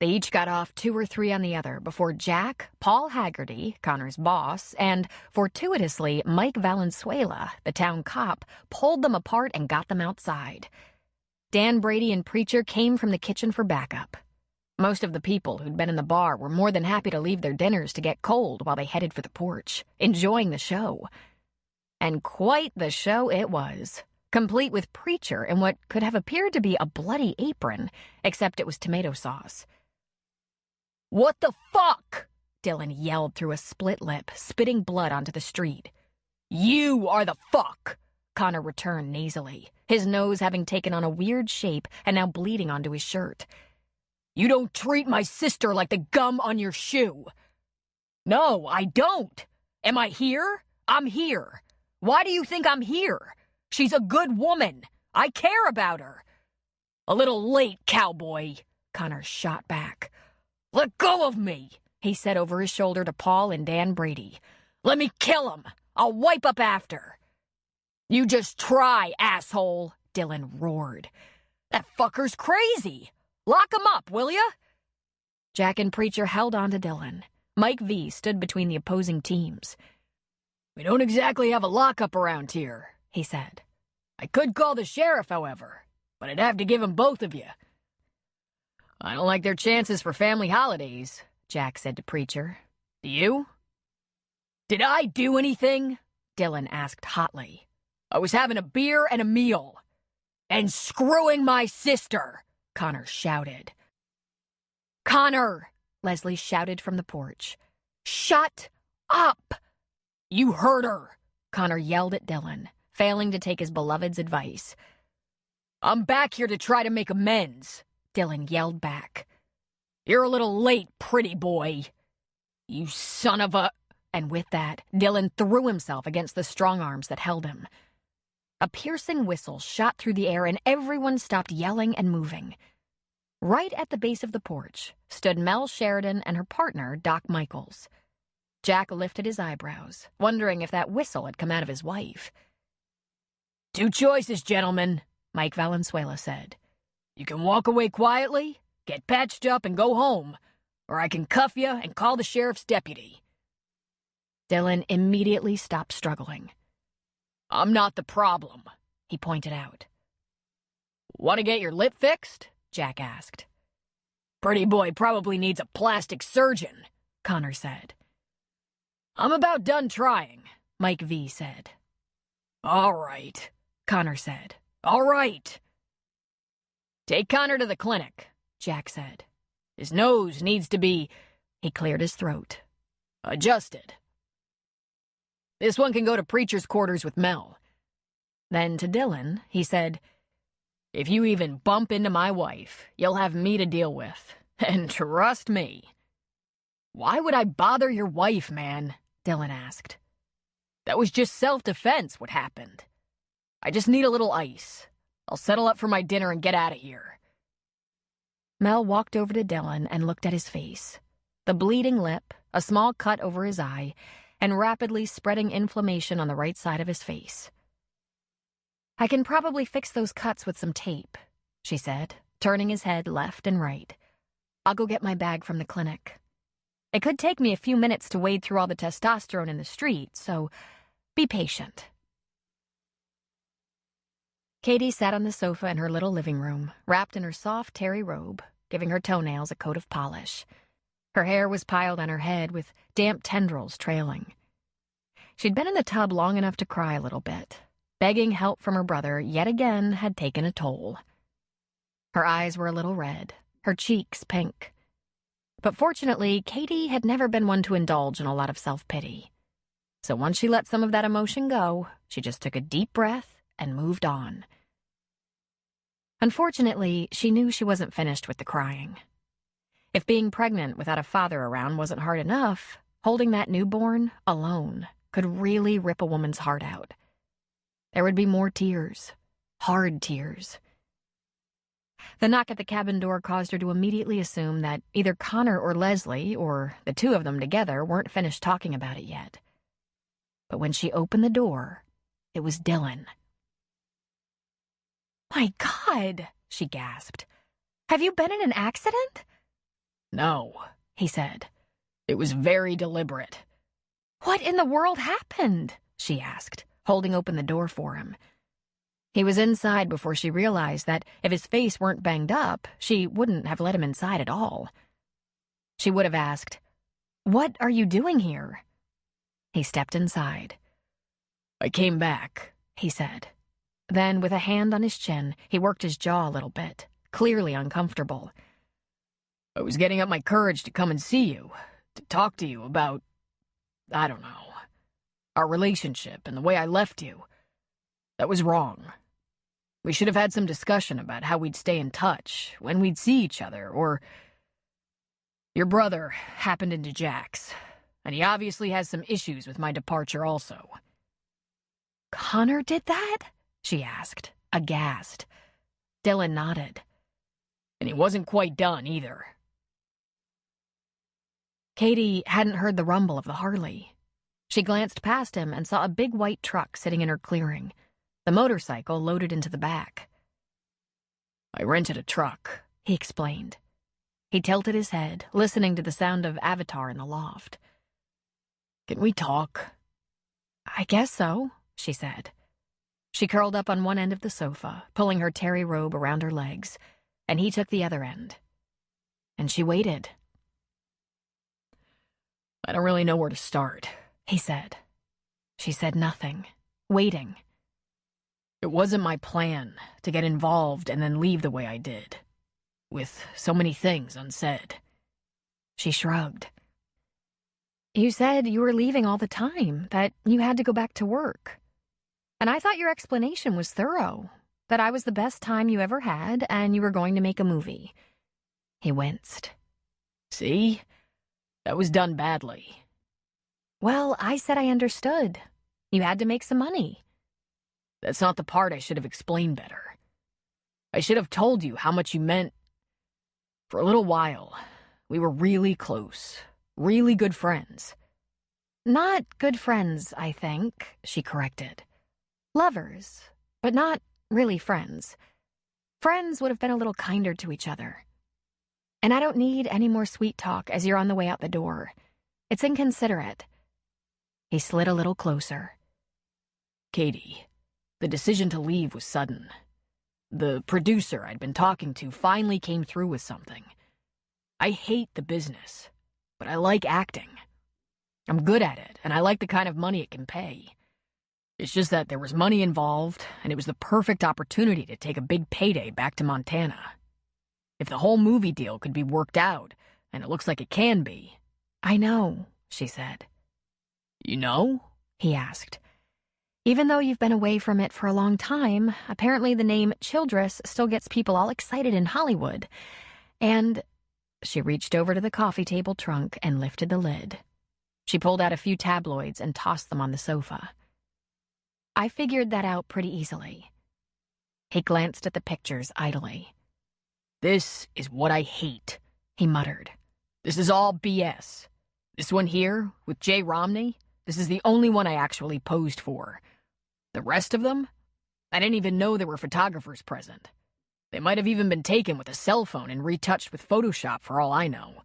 They each got off 2 or 3 on the other before Jack, Paul Haggerty, Connor's boss, and, fortuitously, Mike Valenzuela, the town cop, pulled them apart and got them outside. Dan Brady and Preacher came from the kitchen for backup. Most of the people who'd been in the bar were more than happy to leave their dinners to get cold while they headed for the porch, enjoying the show. And quite the show it was, complete with Preacher in what could have appeared to be a bloody apron, except it was tomato sauce. What the fuck? Dylan yelled through a split lip, spitting blood onto the street. You are the fuck, Connor returned nasally, his nose having taken on a weird shape and now bleeding onto his shirt. You don't treat my sister like the gum on your shoe. No, I don't. Am I here? I'm here. Why do you think I'm here? She's a good woman. I care about her. A little late, cowboy, Connor shot back. Let go of me, he said over his shoulder to Paul and Dan Brady. Let me kill him. I'll wipe up after. You just try, asshole, Dylan roared. That fucker's crazy. Lock him up, will ya? Jack and Preacher held on to Dylan. Mike V stood between the opposing teams. "We don't exactly have a lockup around here," he said. "I could call the sheriff, however, but I'd have to give 'em both of you." "I don't like their chances for family holidays," Jack said to Preacher. "Do you?" "Did I do anything?" Dylan asked hotly. "I was having a beer and a meal. And screwing my sister," Connor shouted. "Connor!" Leslie shouted from the porch. "Shut up!" "You heard her," Connor yelled at Dylan, failing to take his beloved's advice. "I'm back here to try to make amends," Dylan yelled back. "You're a little late, pretty boy. You son of a—" And with that, Dylan threw himself against the strong arms that held him. A piercing whistle shot through the air and everyone stopped yelling and moving. Right at the base of the porch stood Mel Sheridan and her partner, Doc Michaels. Jack lifted his eyebrows, wondering if that whistle had come out of his wife. "Two choices, gentlemen," Mike Valenzuela said. "You can walk away quietly, get patched up, and go home, or I can cuff you and call the sheriff's deputy." Dylan immediately stopped struggling. "I'm not the problem," he pointed out. "Want to get your lip fixed?" Jack asked. "Pretty boy probably needs a plastic surgeon," Connor said. "I'm about done trying," Mike V said. "All right," Connor said. "All right." "Take Connor to the clinic," Jack said. "His nose needs to be—" He cleared his throat. "Adjusted. This one can go to Preacher's quarters with Mel." Then to Dylan, he said, "If you even bump into my wife, you'll have me to deal with. And trust me." "Why would I bother your wife, man?" Dylan asked. "That was just self-defense what happened. I just need a little ice. I'll settle up for my dinner and get out of here." Mel walked over to Dylan and looked at his face. The bleeding lip, a small cut over his eye, and rapidly spreading inflammation on the right side of his face. "I can probably fix those cuts with some tape," she said, turning his head left and right. "I'll go get my bag from the clinic. It could take me a few minutes to wade through all the testosterone in the street, so be patient." Katie sat on the sofa in her little living room, wrapped in her soft terry robe, giving her toenails a coat of polish. Her hair was piled on her head with damp tendrils trailing. She'd been in the tub long enough to cry a little bit. Begging help from her brother yet again had taken a toll. Her eyes were a little red, her cheeks pink. But fortunately, Katie had never been one to indulge in a lot of self-pity. So once she let some of that emotion go, she just took a deep breath and moved on. Unfortunately, she knew she wasn't finished with the crying. If being pregnant without a father around wasn't hard enough, holding that newborn, alone, could really rip a woman's heart out. There would be more tears, hard tears. The knock at the cabin door caused her to immediately assume that either Connor or Leslie, or the two of them together, weren't finished talking about it yet. But when she opened the door, it was Dylan. "My God," she gasped. "Have you been in an accident?" "No," he said. "It was very deliberate." "What in the world happened?" she asked, holding open the door for him. He was inside before she realized that if his face weren't banged up, she wouldn't have let him inside at all. She would have asked, "What are you doing here?" He stepped inside. "I came back," he said. Then, with a hand on his chin, he worked his jaw a little bit, clearly uncomfortable. "I was getting up my courage to come and see you, to talk to you about, I don't know, our relationship and the way I left you. That was wrong. We should have had some discussion about how we'd stay in touch, when we'd see each other, or... Your brother happened into Jack's, and he obviously has some issues with my departure also." "Connor did that?" she asked, aghast. Dylan nodded. "And he wasn't quite done, either." Katie hadn't heard the rumble of the Harley. She glanced past him and saw a big white truck sitting in her clearing, the motorcycle loaded into the back. "I rented a truck," he explained. He tilted his head, listening to the sound of Avatar in the loft. Can we talk? I guess so, she said. She curled up on one end of the sofa, pulling her terry robe around her legs, and he took the other end. And she waited. I don't really know where to start, he said. She said nothing, waiting. It wasn't my plan to get involved and then leave the way I did, with so many things unsaid. She shrugged. You said you were leaving all the time, that you had to go back to work. And I thought your explanation was thorough, that I was the best time you ever had and you were going to make a movie. He winced. See? That was done badly. Well, I said I understood. You had to make some money. That's not the part I should have explained better. I should have told you how much you meant. For a little while, we were really close, really good friends. Not good friends, I think, she corrected. Lovers, but not really friends. Friends would have been a little kinder to each other. And I don't need any more sweet talk as you're on the way out the door. It's inconsiderate. He slid a little closer. Katie, the decision to leave was sudden. The producer I'd been talking to finally came through with something. I hate the business, but I like acting. I'm good at it, and I like the kind of money it can pay. It's just that there was money involved, and it was the perfect opportunity to take a big payday back to Montana. If the whole movie deal could be worked out, and it looks like it can be. I know, she said. You know? He asked. Even though you've been away from it for a long time, apparently the name Childress still gets people all excited in Hollywood. And she reached over to the coffee table trunk and lifted the lid. She pulled out a few tabloids and tossed them on the sofa. I figured that out pretty easily. He glanced at the pictures idly. This is what I hate, he muttered. This is all BS. This one here, with Jay Romney, this is the only one I actually posed for. The rest of them? I didn't even know there were photographers present. They might have even been taken with a cell phone and retouched with Photoshop for all I know.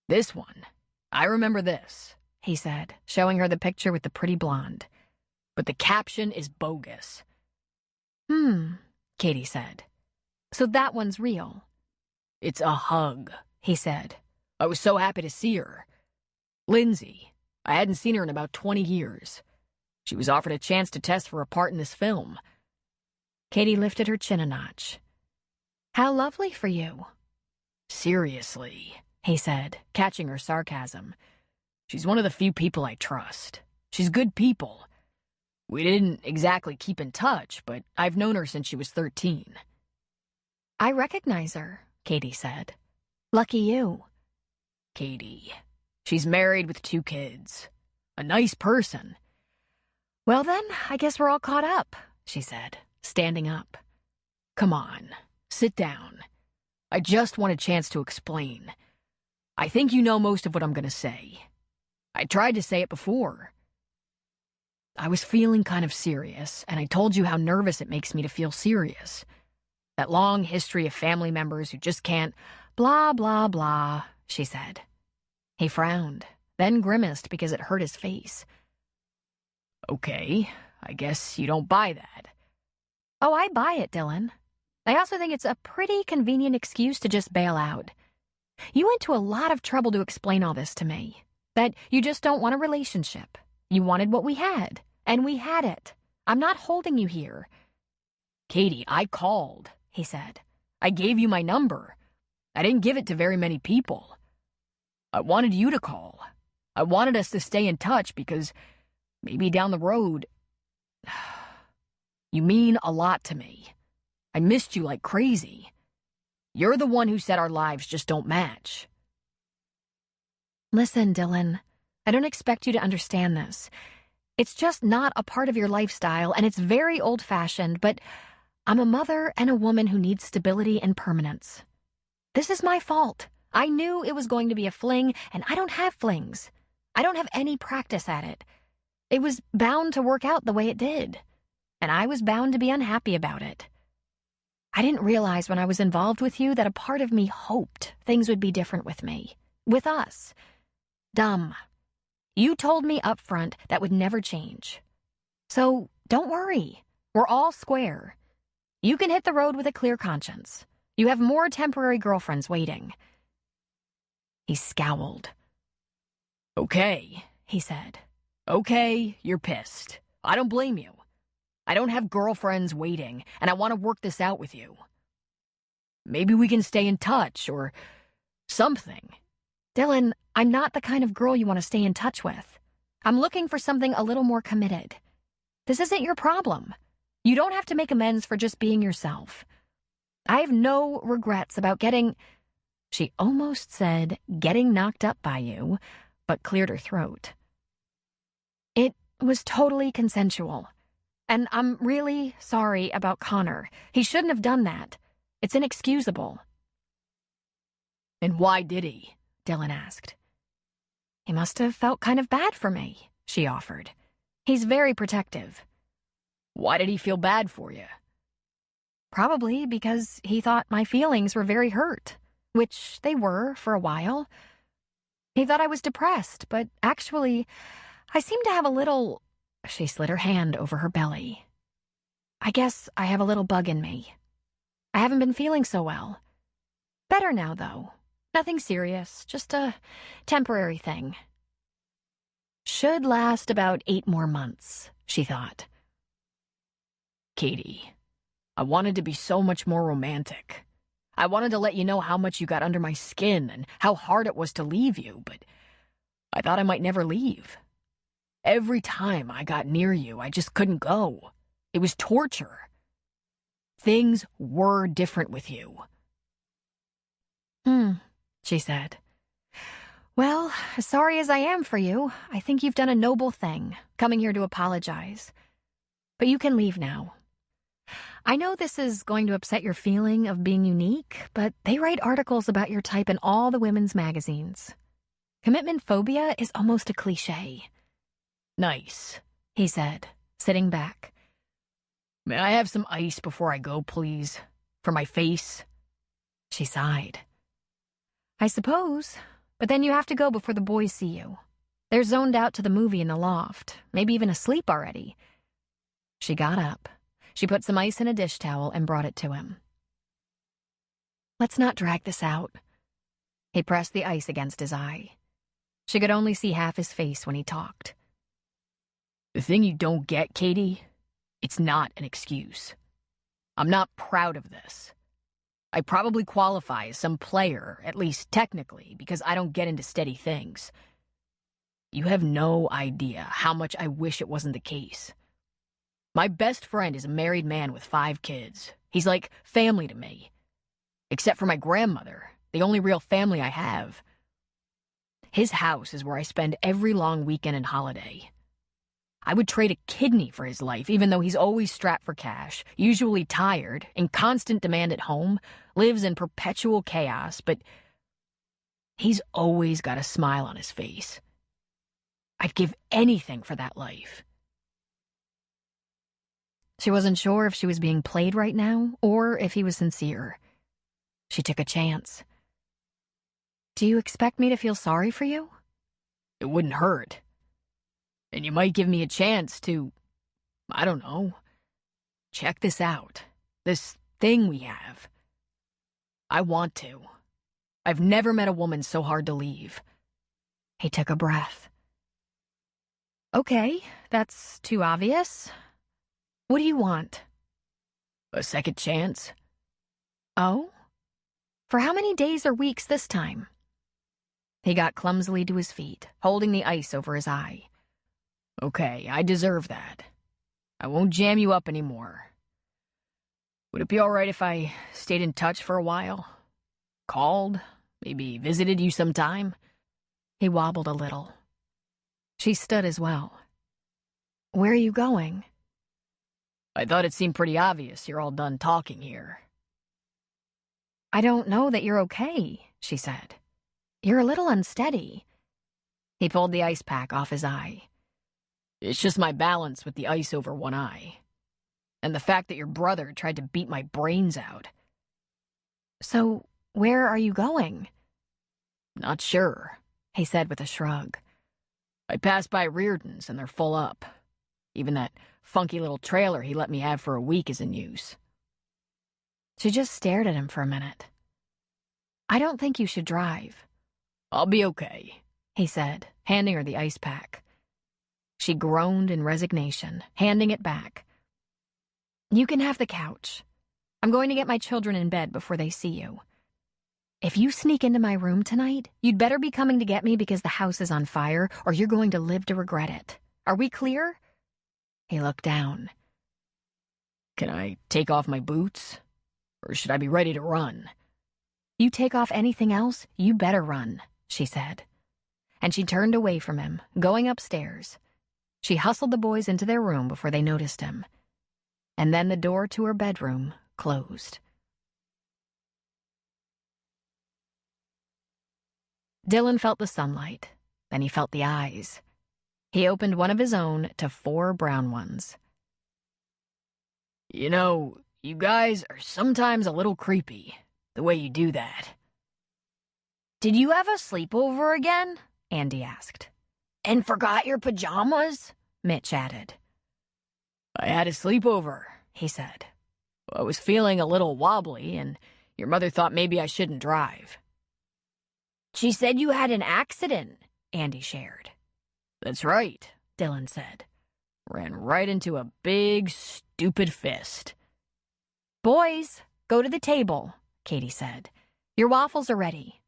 This one, I remember this, he said, showing her the picture with the pretty blonde. But the caption is bogus. Katie said. So that one's real. It's a hug, he said. I was so happy to see her. Lindsay. I hadn't seen her in about 20 years. She was offered a chance to test for a part in this film. Katie lifted her chin a notch. How lovely for you. Seriously, he said, catching her sarcasm. She's one of the few people I trust. She's good people. We didn't exactly keep in touch, but I've known her since she was 13. I recognize her, Katie said. Lucky you. Katie. She's married with 2 kids. A nice person. Well then, I guess we're all caught up, she said, standing up. Come on, sit down. I just want a chance to explain. I think you know most of what I'm going to say. I tried to say it before. I was feeling kind of serious, and I told you how nervous it makes me to feel serious. That long history of family members who just can't... Blah, blah, blah, she said. He frowned, then grimaced because it hurt his face. Okay, I guess you don't buy that. Oh, I buy it, Dylan. I also think it's a pretty convenient excuse to just bail out. You went to a lot of trouble to explain all this to me. That you just don't want a relationship. You wanted what we had, and we had it. I'm not holding you here. Katie, I called, he said. I gave you my number. I didn't give it to very many people. I wanted you to call. I wanted us to stay in touch because maybe down the road... You mean a lot to me. I missed you like crazy. You're the one who said our lives just don't match. Listen, Dylan, I don't expect you to understand this. It's just not a part of your lifestyle, and it's very old-fashioned, but I'm a mother and a woman who needs stability and permanence. This is my fault. I knew it was going to be a fling, and I don't have flings. I don't have any practice at it. It was bound to work out the way it did, and I was bound to be unhappy about it. I didn't realize when I was involved with you that a part of me hoped things would be different with me. With us. Dumb. You told me up front that would never change. So, don't worry. We're all square. You can hit the road with a clear conscience. You have more temporary girlfriends waiting. He scowled. Okay, He said. okay, you're pissed. I don't blame you. I don't have girlfriends waiting, and I want to work this out with you. Maybe we can stay in touch, or something. Dylan, I'm not the kind of girl you want to stay in touch with. I'm looking for something a little more committed. This isn't your problem. You don't have to make amends for just being yourself. I have no regrets about she almost said getting knocked up by you, but cleared her throat. It was totally consensual. And I'm really sorry about Connor. He shouldn't have done that. It's inexcusable. And why did he? Dylan asked. He must have felt kind of bad for me, she offered. He's very protective. Why did he feel bad for you? Probably because he thought my feelings were very hurt, which they were for a while. He thought I was depressed, but actually, I seem to have a little... She slid her hand over her belly. I guess I have a little bug in me. I haven't been feeling so well. Better now, though. Nothing serious, just a temporary thing. Should last about 8 more months, she thought. Katie, I wanted to be so much more romantic. I wanted to let you know how much you got under my skin and how hard it was to leave you, but I thought I might never leave. Every time I got near you, I just couldn't go. It was torture. Things were different with you. She said. Well, as sorry as I am for you, I think you've done a noble thing, coming here to apologize. But you can leave now. I know this is going to upset your feeling of being unique, but they write articles about your type in all the women's magazines. Commitment phobia is almost a cliché. Nice, he said, sitting back. May I have some ice before I go, please? For my face? She sighed. I suppose, but then you have to go before the boys see you. They're zoned out to the movie in the loft, maybe even asleep already. She got up. She put some ice in a dish towel and brought it to him. Let's not drag this out. He pressed the ice against his eye. She could only see half his face when he talked. The thing you don't get, Katie, it's not an excuse. I'm not proud of this. I probably qualify as some player, at least technically, because I don't get into steady things. You have no idea how much I wish it wasn't the case. My best friend is a married man with 5 kids. He's like family to me. Except for my grandmother, the only real family I have. His house is where I spend every long weekend and holiday. I would trade a kidney for his life, even though he's always strapped for cash, usually tired, in constant demand at home, lives in perpetual chaos, but he's always got a smile on his face. I'd give anything for that life. She wasn't sure if she was being played right now, or if he was sincere. She took a chance. Do you expect me to feel sorry for you? It wouldn't hurt. And you might give me a chance to, I don't know, check this out. This thing we have. I want to. I've never met a woman so hard to leave. He took a breath. Okay, that's too obvious. What do you want? A second chance? Oh? For how many days or weeks this time? He got clumsily to his feet, holding the ice over his eye. Okay, I deserve that. I won't jam you up anymore. Would it be all right if I stayed in touch for a while? Called? Maybe visited you sometime? He wobbled a little. She stood as well. Where are you going? I thought it seemed pretty obvious you're all done talking here. I don't know that you're okay, she said. You're a little unsteady. He pulled the ice pack off his eye. It's just my balance with the ice over one eye. And the fact that your brother tried to beat my brains out. So, where are you going? Not sure, He said with a shrug. I passed by Reardon's and they're full up. Even that funky little trailer he let me have for a week is in use. She just stared at him for a minute. I don't think you should drive. I'll be okay, He said, handing her the ice pack. She groaned in resignation, handing it back. You can have the couch. I'm going to get my children in bed before they see you. If you sneak into my room tonight, you'd better be coming to get me because the house is on fire, or you're going to live to regret it. Are we clear? He looked down. Can I take off my boots? Or should I be ready to run? You take off anything else, you better run, she said. And she turned away from him, going upstairs. She hustled the boys into their room before they noticed him. And then the door to her bedroom closed. Dylan felt the sunlight. Then he felt the eyes. He opened one of his own to 4 brown ones. You know, you guys are sometimes a little creepy, the way you do that. Did you have a sleepover again? Andy asked. And forgot your pajamas? Mitch added. I had a sleepover, He said. I was feeling a little wobbly, and your mother thought maybe I shouldn't drive. She said you had an accident, Andy shared. That's right, Dylan said. Ran right into a big, stupid fist. Boys, go to the table, Katie said. Your waffles are ready.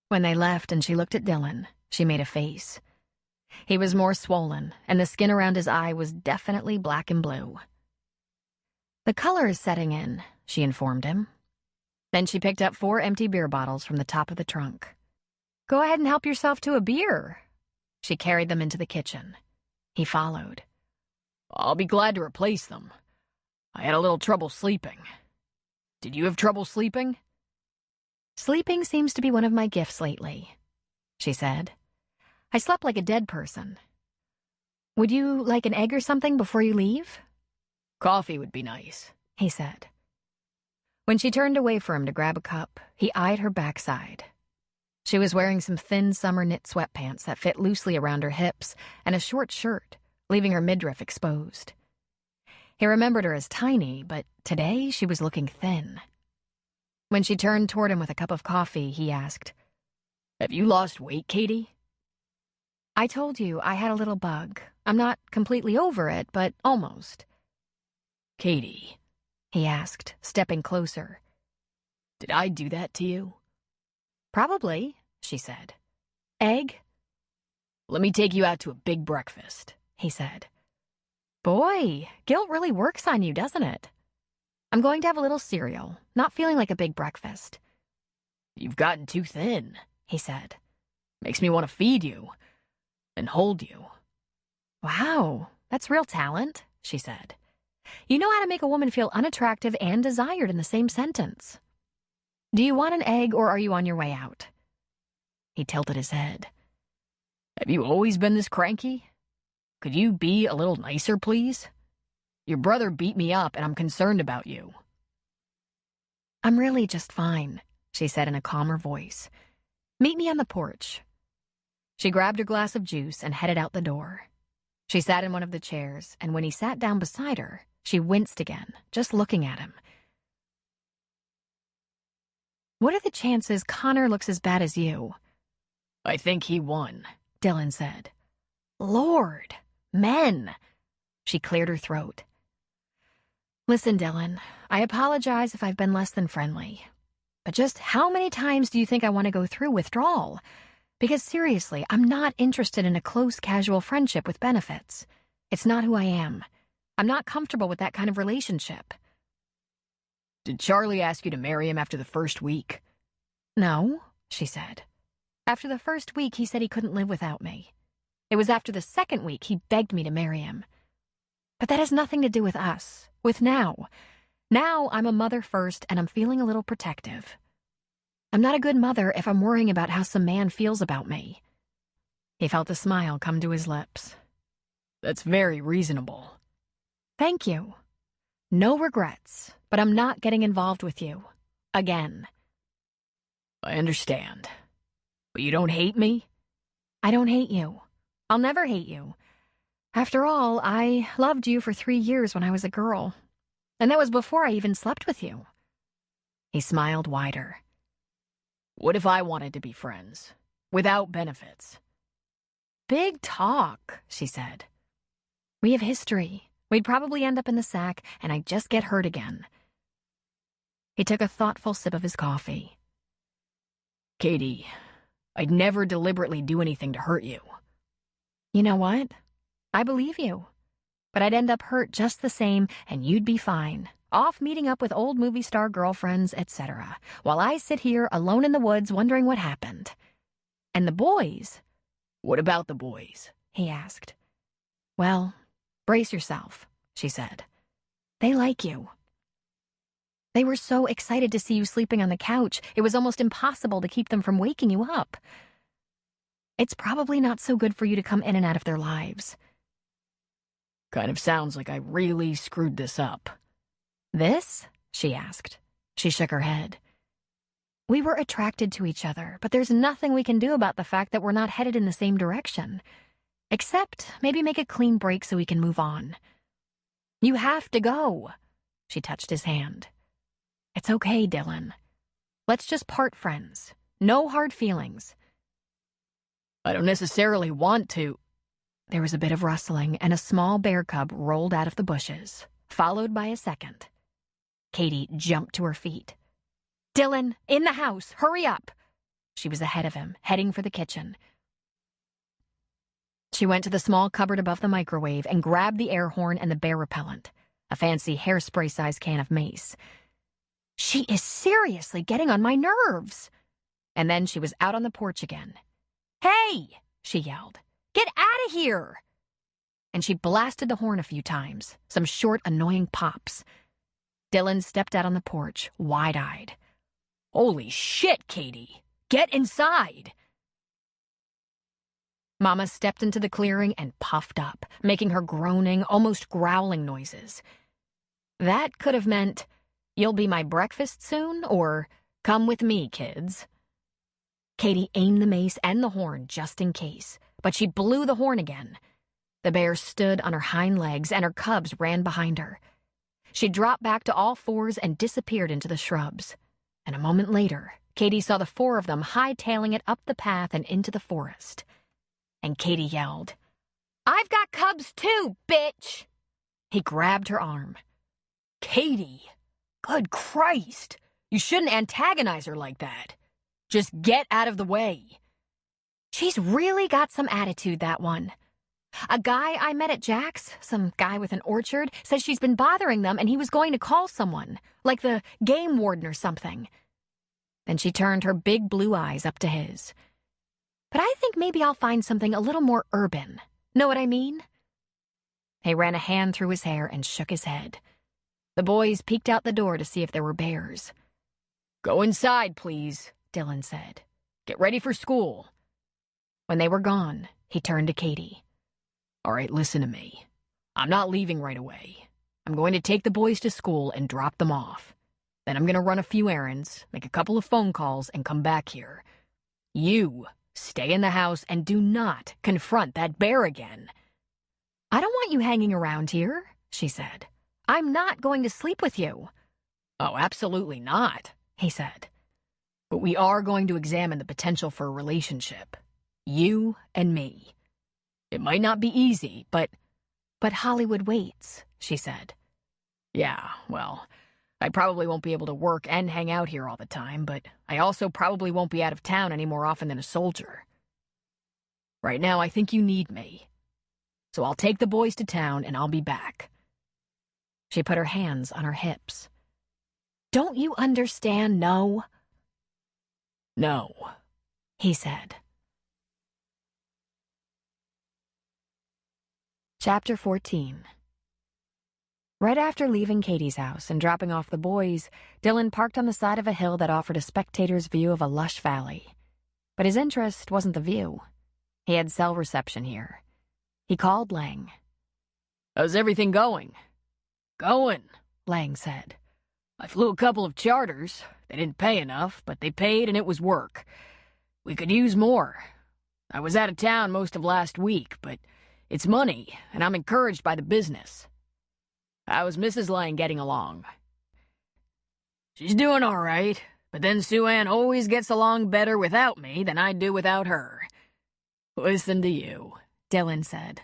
When they left and she looked at Dylan, she made a face. He was more swollen, and the skin around his eye was definitely black and blue. The color is setting in, she informed him. Then she picked up 4 empty beer bottles from the top of the trunk. Go ahead and help yourself to a beer. She carried them into the kitchen. He followed. I'll be glad to replace them. I had a little trouble sleeping. Did you have trouble sleeping? Sleeping seems to be one of my gifts lately, she said. I slept like a dead person. Would you like an egg or something before you leave? Coffee would be nice, he said. When she turned away for him to grab a cup, he eyed her backside. She was wearing some thin summer knit sweatpants that fit loosely around her hips and a short shirt, leaving her midriff exposed. He remembered her as tiny, but today she was looking thin. When she turned toward him with a cup of coffee, he asked, Have you lost weight, Katie? I told you I had a little bug. I'm not completely over it, but almost. Katie, he asked, stepping closer. Did I do that to you? Probably, she said. Egg? Let me take you out to a big breakfast, he said. Boy, guilt really works on you, doesn't it? I'm going to have a little cereal, not feeling like a big breakfast. You've gotten too thin, he said. Makes me want to feed you and hold you. Wow, that's real talent, she said. You know how to make a woman feel unattractive and desired in the same sentence. Do you want an egg or are you on your way out? He tilted his head. Have you always been this cranky? Could you be a little nicer, please? Your brother beat me up and I'm concerned about you. I'm really just fine, she said in a calmer voice. Meet me on the porch. She grabbed her glass of juice and headed out the door. She sat in one of the chairs, and when he sat down beside her, she winced again, just looking at him. What are the chances Connor looks as bad as you? I think he won, Dylan said. Lord, men. She cleared her throat. Listen, Dylan, I apologize if I've been less than friendly. But just how many times do you think I want to go through withdrawal? Because seriously, I'm not interested in a close, casual friendship with benefits. It's not who I am. I'm not comfortable with that kind of relationship. Did Charlie ask you to marry him after the first week? No, she said. After the first week, he said he couldn't live without me. It was after the second week he begged me to marry him. But that has nothing to do with us, with now. Now I'm a mother first, and I'm feeling a little protective. I'm not a good mother if I'm worrying about how some man feels about me. He felt a smile come to his lips. That's very reasonable. Thank you. No regrets, but I'm not getting involved with you. Again. I understand. But you don't hate me? I don't hate you. I'll never hate you. After all, I loved you for 3 years when I was a girl. And that was before I even slept with you. He smiled wider. What if I wanted to be friends? Without benefits? Big talk, she said. We have history. We'd probably end up in the sack, and I'd just get hurt again. He took a thoughtful sip of his coffee. Katie, I'd never deliberately do anything to hurt you. You know what? I believe you. But I'd end up hurt just the same, and you'd be fine. Off meeting up with old movie star girlfriends, etc., while I sit here alone in the woods wondering what happened. And the boys? What about the boys? He asked. Well, brace yourself, she said. They like you. They were so excited to see you sleeping on the couch, it was almost impossible to keep them from waking you up. It's probably not so good for you to come in and out of their lives. Kind of sounds like I really screwed this up. This? She asked. She shook her head. We were attracted to each other, but there's nothing we can do about the fact that we're not headed in the same direction. Except maybe make a clean break so we can move on. You have to go. She touched his hand. It's okay, Dylan. Let's just part friends. No hard feelings. I don't necessarily want to. There was a bit of rustling, and a small bear cub rolled out of the bushes, followed by a second. Katie jumped to her feet. Dylan, in the house, hurry up! She was ahead of him, heading for the kitchen. She went to the small cupboard above the microwave and grabbed the air horn and the bear repellent, a fancy hairspray-sized can of mace. She is seriously getting on my nerves. And then she was out on the porch again. Hey, she yelled. Get out of here! And she blasted the horn a few times, some short, annoying pops. Dylan stepped out on the porch, wide-eyed. Holy shit, Katie! Get inside! Mama stepped into the clearing and puffed up, making her groaning, almost growling noises. That could have meant, you'll be my breakfast soon, or come with me, kids. Katie aimed the mace and the horn just in case, but she blew the horn again. The bear stood on her hind legs and her cubs ran behind her. She dropped back to all fours and disappeared into the shrubs. And a moment later, Katie saw the 4 of them hightailing it up the path and into the forest. And Katie yelled, I've got cubs too, bitch! He grabbed her arm. Katie, good Christ, you shouldn't antagonize her like that. Just get out of the way. She's really got some attitude, that one. A guy I met at Jack's, some guy with an orchard, says she's been bothering them and he was going to call someone, like the game warden or something. Then she turned her big blue eyes up to his. But I think maybe I'll find something a little more urban. Know what I mean? He ran a hand through his hair and shook his head. The boys peeked out the door to see if there were bears. Go inside, please, Dylan said. Get ready for school. When they were gone, he turned to Katie. All right, listen to me. I'm not leaving right away. I'm going to take the boys to school and drop them off. Then I'm going to run a few errands, make a couple of phone calls, and come back here. You stay in the house and do not confront that bear again. I don't want you hanging around here, she said. I'm not going to sleep with you. Oh, absolutely not, he said. But we are going to examine the potential for a relationship. You and me. It might not be easy, but Hollywood waits, she said. Yeah, well, I probably won't be able to work and hang out here all the time, but I also probably won't be out of town any more often than a soldier. Right now, I think you need me. So I'll take the boys to town and I'll be back. She put her hands on her hips. Don't you understand, no? No, he said. Chapter 14. Right after leaving Katie's house and dropping off the boys, Dylan parked on the side of a hill that offered a spectator's view of a lush valley. But his interest wasn't the view. He had cell reception here. He called Lang. How's everything going? Going, Lang said. I flew a couple of charters. They didn't pay enough, but they paid and it was work. We could use more. I was out of town most of last week, but it's money, and I'm encouraged by the business. How's Mrs. Lang getting along? She's doing all right, but then Sue Ann always gets along better without me than I do without her. Listen to you, Dylan said.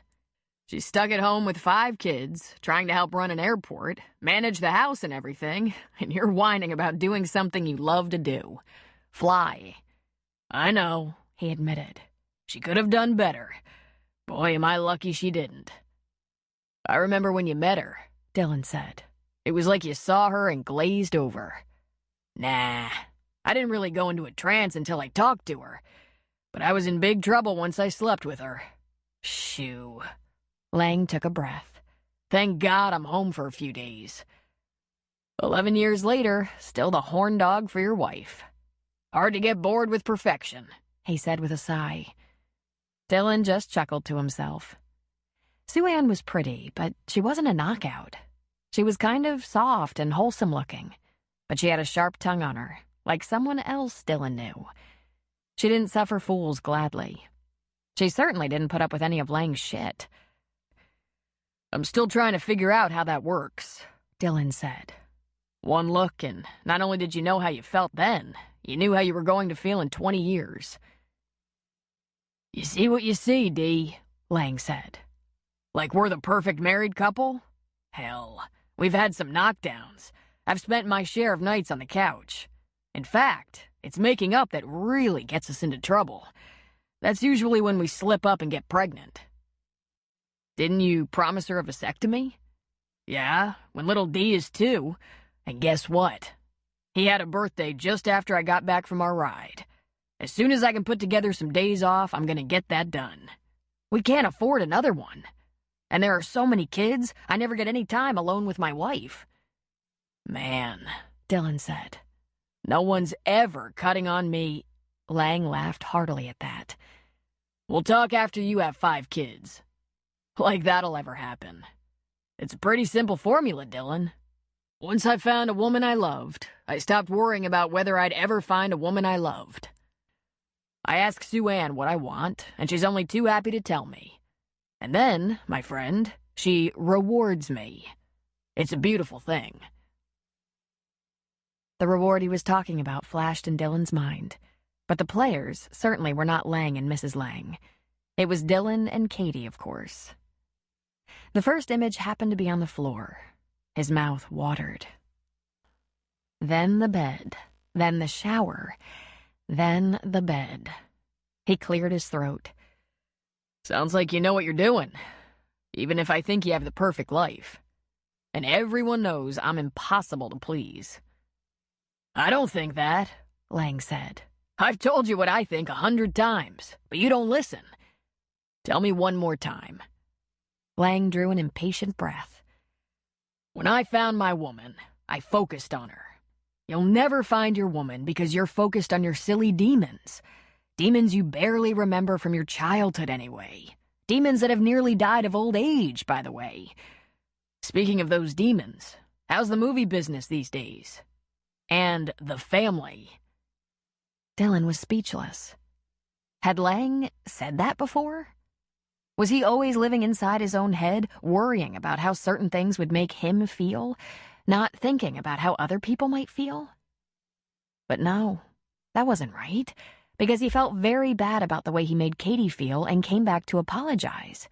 She's stuck at home with 5 kids, trying to help run an airport, manage the house and everything, and you're whining about doing something you love to do. Fly. I know, he admitted. She could have done better. Boy, am I lucky she didn't. I remember when you met her, Dylan said. It was like you saw her and glazed over. Nah, I didn't really go into a trance until I talked to her, but I was in big trouble once I slept with her. Shoo. Lang took a breath. Thank God I'm home for a few days. 11 years later, still the horn dog for your wife. Hard to get bored with perfection, he said with a sigh. Dylan just chuckled to himself. Sue Ann was pretty, but she wasn't a knockout. She was kind of soft and wholesome looking, but she had a sharp tongue on her, like someone else Dylan knew. She didn't suffer fools gladly. She certainly didn't put up with any of Lang's shit. I'm still trying to figure out how that works, Dylan said. One look, and not only did you know how you felt then, you knew how you were going to feel in 20 years. You see what you see, Dee, Lang said. Like we're the perfect married couple? Hell, we've had some knockdowns. I've spent my share of nights on the couch. In fact, it's making up that really gets us into trouble. That's usually when we slip up and get pregnant. Didn't you promise her a vasectomy? Yeah, when little D is 2. And guess what? He had a birthday just after I got back from our ride. As soon as I can put together some days off, I'm gonna get that done. We can't afford another one. And there are so many kids, I never get any time alone with my wife. Man, Dylan said. No one's ever cutting on me. Lang laughed heartily at that. We'll talk after you have 5 kids. Like that'll ever happen. It's a pretty simple formula, Dylan. Once I found a woman I loved, I stopped worrying about whether I'd ever find a woman I loved. I ask Sue Ann what I want, and she's only too happy to tell me. And then, my friend, she rewards me. It's a beautiful thing. The reward he was talking about flashed in Dylan's mind, but the players certainly were not Lang and Mrs. Lang. It was Dylan and Katie, of course. The first image happened to be on the floor. His mouth watered. Then the bed, then the shower, then the bed. He cleared his throat. Sounds like you know what you're doing, even if I think you have the perfect life. And everyone knows I'm impossible to please. I don't think that, Lang said. I've told you what I think 100 times, but you don't listen. Tell me one more time. Lang drew an impatient breath. When I found my woman, I focused on her. You'll never find your woman because you're focused on your silly demons. Demons you barely remember from your childhood anyway. Demons that have nearly died of old age, by the way. Speaking of those demons, how's the movie business these days? And the family. Dylan was speechless. Had Lang said that before? Was he always living inside his own head, worrying about how certain things would make him feel, not thinking about how other people might feel? But no, that wasn't right, because he felt very bad about the way he made Katie feel and came back to apologize.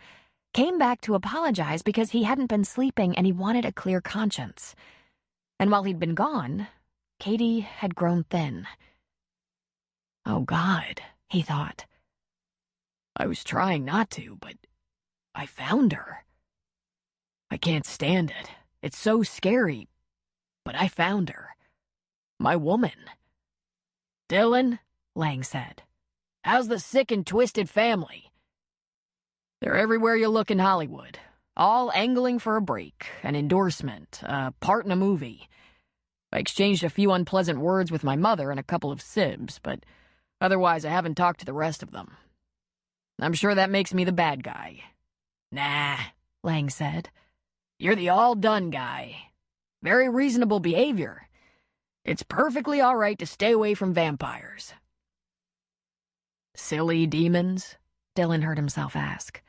Came back to apologize because he hadn't been sleeping and he wanted a clear conscience. And while he'd been gone, Katie had grown thin. Oh, God, he thought. I was trying not to, but I found her. I can't stand it. It's so scary. But I found her. My woman. Dylan, Lang said. How's the sick and twisted family? They're everywhere you look in Hollywood. All angling for a break, an endorsement, a part in a movie. I exchanged a few unpleasant words with my mother and a couple of sibs, but otherwise I haven't talked to the rest of them. I'm sure that makes me the bad guy. Nah, Lang said. You're the all-done guy. Very reasonable behavior. It's perfectly all right to stay away from vampires. Silly demons? Dylan heard himself ask.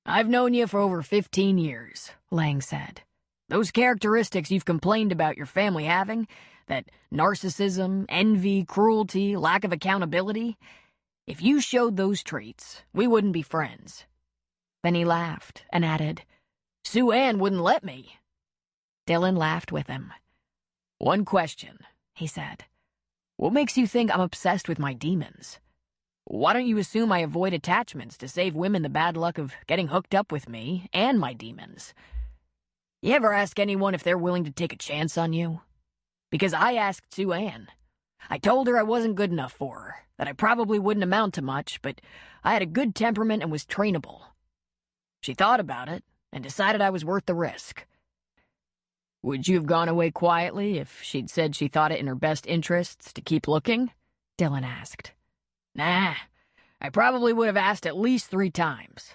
I've known you for over 15 years, Lang said. Those characteristics you've complained about your family having, that narcissism, envy, cruelty, lack of accountability, if you showed those traits, we wouldn't be friends. Then he laughed and added, Sue Ann wouldn't let me. Dylan laughed with him. One question, he said. What makes you think I'm obsessed with my demons? Why don't you assume I avoid attachments to save women the bad luck of getting hooked up with me and my demons? You ever ask anyone if they're willing to take a chance on you? Because I asked Sue Ann. I told her I wasn't good enough for her, that I probably wouldn't amount to much, but I had a good temperament and was trainable. She thought about it and decided I was worth the risk. Would you have gone away quietly if she'd said she thought it in her best interests to keep looking? Dylan asked. Nah, I probably would have asked at least 3 times.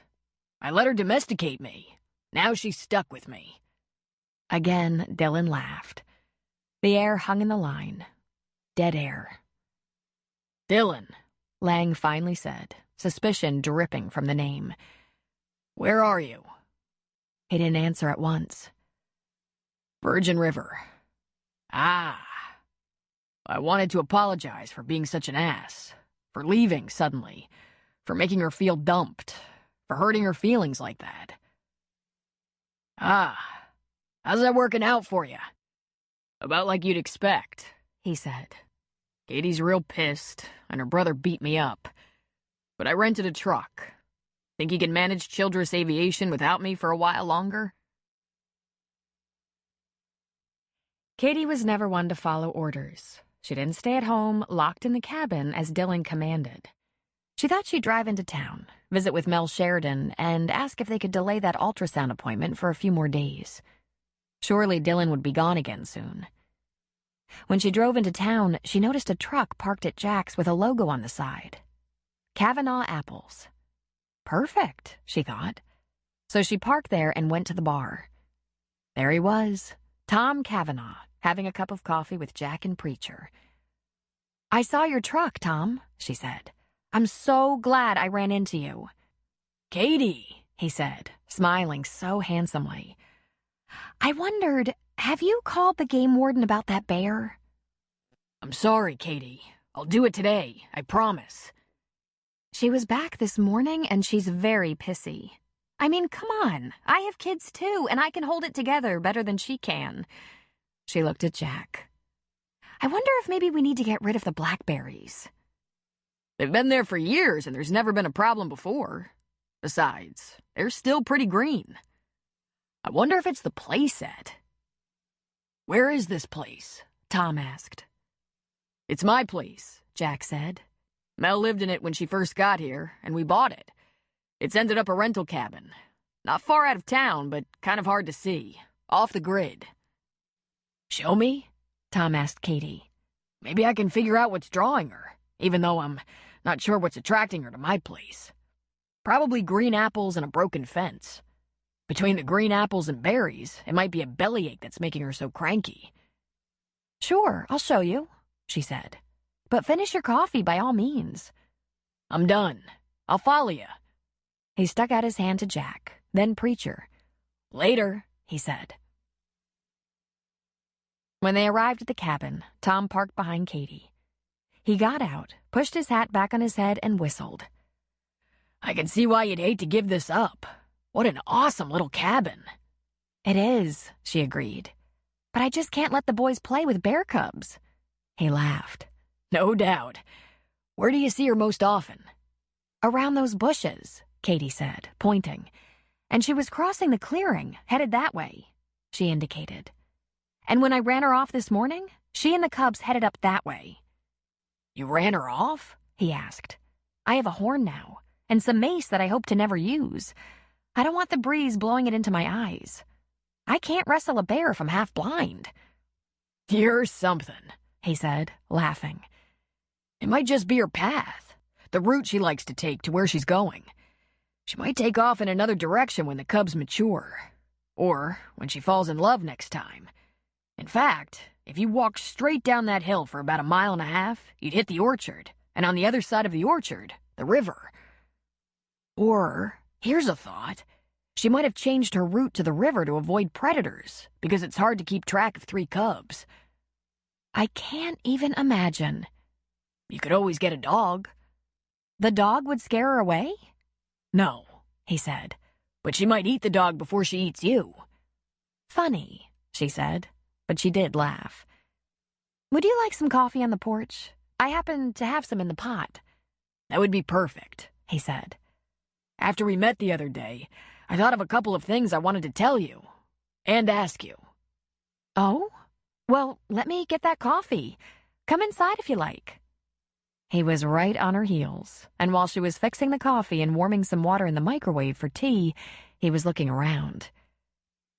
I let her domesticate me. Now she's stuck with me. Again, Dylan laughed. The air hung in the line. Dead air. Dylan, Lang finally said, suspicion dripping from the name. Where are you? He didn't answer at once. Virgin River. Ah. I wanted to apologize for being such an ass. For leaving suddenly, for making her feel dumped, for hurting her feelings like that. Ah, how's that working out for you? About like you'd expect, he said. Katie's real pissed, and her brother beat me up. But I rented a truck. Think you can manage Childress Aviation without me for a while longer? Katie was never one to follow orders. She didn't stay at home, locked in the cabin, as Dylan commanded. She thought she'd drive into town, visit with Mel Sheridan, and ask if they could delay that ultrasound appointment for a few more days. Surely Dylan would be gone again soon. When she drove into town, she noticed a truck parked at Jack's with a logo on the side. Kavanaugh Apples. Perfect, she thought. So she parked there and went to the bar. There he was, Tom Kavanaugh, having a cup of coffee with Jack and Preacher. I saw your truck, Tom, she said. I'm so glad I ran into you. Katie, he said, smiling so handsomely. I wondered, have you called the game warden about that bear? I'm sorry, Katie. I'll do it today, I promise. She was back this morning and she's very pissy. I mean, come on, I have kids too, and I can hold it together better than she can. She looked at Jack. I wonder if maybe we need to get rid of the blackberries. They've been there for years and there's never been a problem before. Besides, they're still pretty green. I wonder if it's the playset. Where is this place? Tom asked. It's my place, Jack said. Mel lived in it when she first got here, and we bought it. It's ended up a rental cabin. Not far out of town, but kind of hard to see. Off the grid. Show me? Tom asked Katie. Maybe I can figure out what's drawing her, even though I'm not sure what's attracting her to my place. Probably green apples and a broken fence. Between the green apples and berries, it might be a bellyache that's making her so cranky. Sure, I'll show you, she said. But finish your coffee by all means. I'm done. I'll follow you. He stuck out his hand to Jack, then Preacher. Later, he said. When they arrived at the cabin, Tom parked behind Katie. He got out, pushed his hat back on his head, and whistled. I can see why you'd hate to give this up. What an awesome little cabin. It is, she agreed. But I just can't let the boys play with bear cubs. He laughed. No doubt. Where do you see her most often? Around those bushes, Katie said, pointing. And she was crossing the clearing, headed that way, she indicated. And when I ran her off this morning, she and the cubs headed up that way. You ran her off? He asked. I have a horn now, and some mace that I hope to never use. I don't want the breeze blowing it into my eyes. I can't wrestle a bear if I'm half blind. You're something, he said, laughing. It might just be her path, the route she likes to take to where she's going. She might take off in another direction when the cubs mature. or when she falls in love next time. In fact, if you walked straight down that hill for about 1.5 miles, you'd hit the orchard, and on the other side of the orchard, the river. Or, here's a thought. She might have changed her route to the river to avoid predators, because it's hard to keep track of 3 cubs. I can't even imagine. You could always get a dog. The dog would scare her away? No, he said, but she might eat the dog before she eats you. Funny, she said, but she did laugh. Would you like some coffee on the porch? I happen to have some in the pot. That would be perfect, he said. After we met the other day, I thought of a couple of things I wanted to tell you and ask you. Oh? Well, let me get that coffee. Come inside if you like. He was right on her heels, and while she was fixing the coffee and warming some water in the microwave for tea, he was looking around.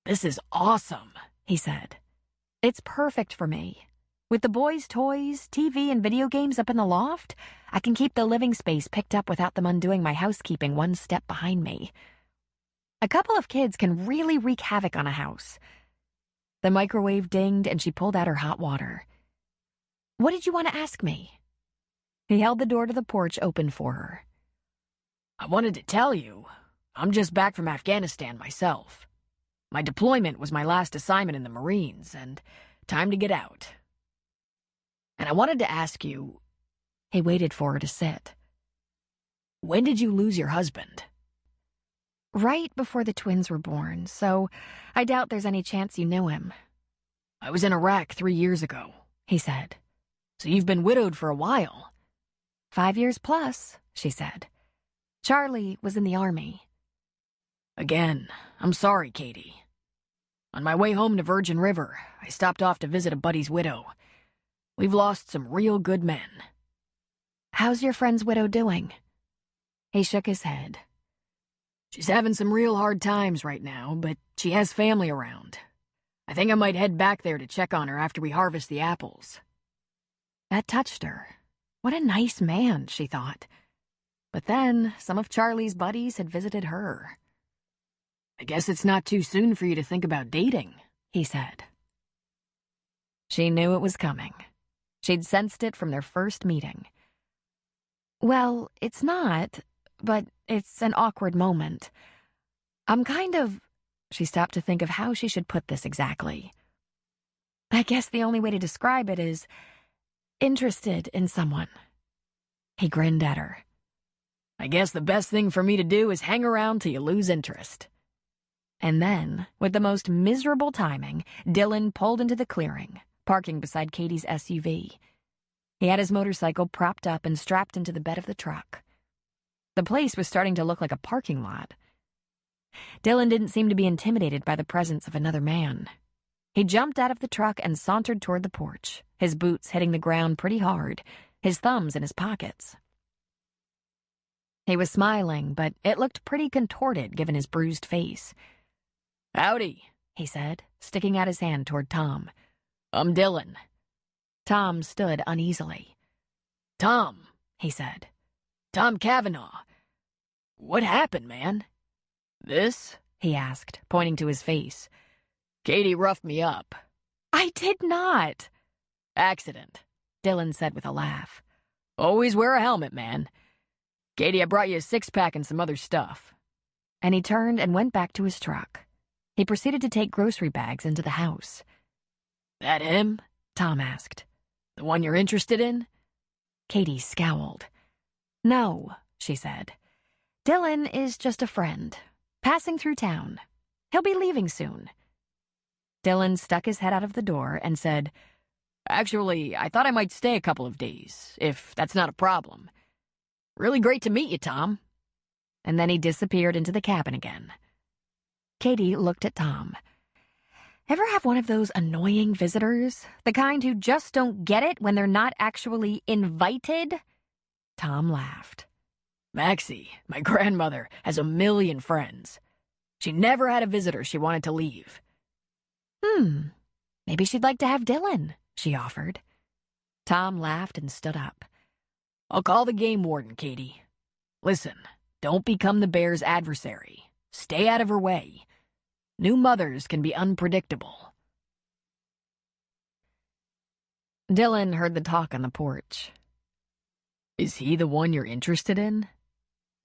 This is awesome, he said. It's perfect for me. With the boys' toys, TV, and video games up in the loft, I can keep the living space picked up without them undoing my housekeeping one step behind me. A couple of kids can really wreak havoc on a house. The microwave dinged, and she pulled out her hot water. What did you want to ask me? He held the door to the porch open for her. I wanted to tell you, I'm just back from Afghanistan myself. My deployment was my last assignment in the Marines, and time to get out. And I wanted to ask you... He waited for her to sit. When did you lose your husband? Right before the twins were born, so I doubt there's any chance you knew him. I was in Iraq 3 years ago, he said. So you've been widowed for a while. 5 years plus, she said. Charlie was in the Army. Again, I'm sorry, Katie. On my way home to Virgin River, I stopped off to visit a buddy's widow. We've lost some real good men. How's your friend's widow doing? He shook his head. She's having some real hard times right now, but she has family around. I think I might head back there to check on her after we harvest the apples. That touched her. What a nice man, she thought. But then, some of Charlie's buddies had visited her. I guess it's not too soon for you to think about dating, he said. She knew it was coming. She'd sensed it from their first meeting. Well, it's not, but it's an awkward moment. I'm kind of... She stopped to think of how she should put this exactly. I guess the only way to describe it is interested in someone. He grinned at her. I guess the best thing for me to do is hang around till you lose interest. And then, with the most miserable timing, Dylan pulled into the clearing, parking beside Katie's SUV. He had his motorcycle propped up and strapped into the bed of the truck. The place was starting to look like a parking lot. Dylan didn't seem to be intimidated by the presence of another man. He jumped out of the truck and sauntered toward the porch, his boots hitting the ground pretty hard, his thumbs in his pockets. He was smiling, but it looked pretty contorted given his bruised face. Howdy, he said, sticking out his hand toward Tom. I'm Dylan. Tom stood uneasily. Tom, he said. Tom Cavanaugh. What happened, man? This? He asked, pointing to his face. Katie roughed me up. I did not. Accident, Dylan said with a laugh. Always wear a helmet, man. Katie, I brought you a 6-pack and some other stuff. And he turned and went back to his truck. He proceeded to take grocery bags into the house. That him? Tom asked. The one you're interested in? Katie scowled. No, she said. Dylan is just a friend, passing through town. He'll be leaving soon. Dylan stuck his head out of the door and said, Actually, I thought I might stay a couple of days, if that's not a problem. Really great to meet you, Tom. And then he disappeared into the cabin again. Katie looked at Tom. Ever have one of those annoying visitors? The kind who just don't get it when they're not actually invited? Tom laughed. Maxie, my grandmother, has a million friends. She never had a visitor she wanted to leave. Maybe she'd like to have Dylan, she offered. Tom laughed and stood up. I'll call the game warden, Katie. Listen, don't become the bear's adversary. Stay out of her way. New mothers can be unpredictable. Dylan heard the talk on the porch. Is he the one you're interested in?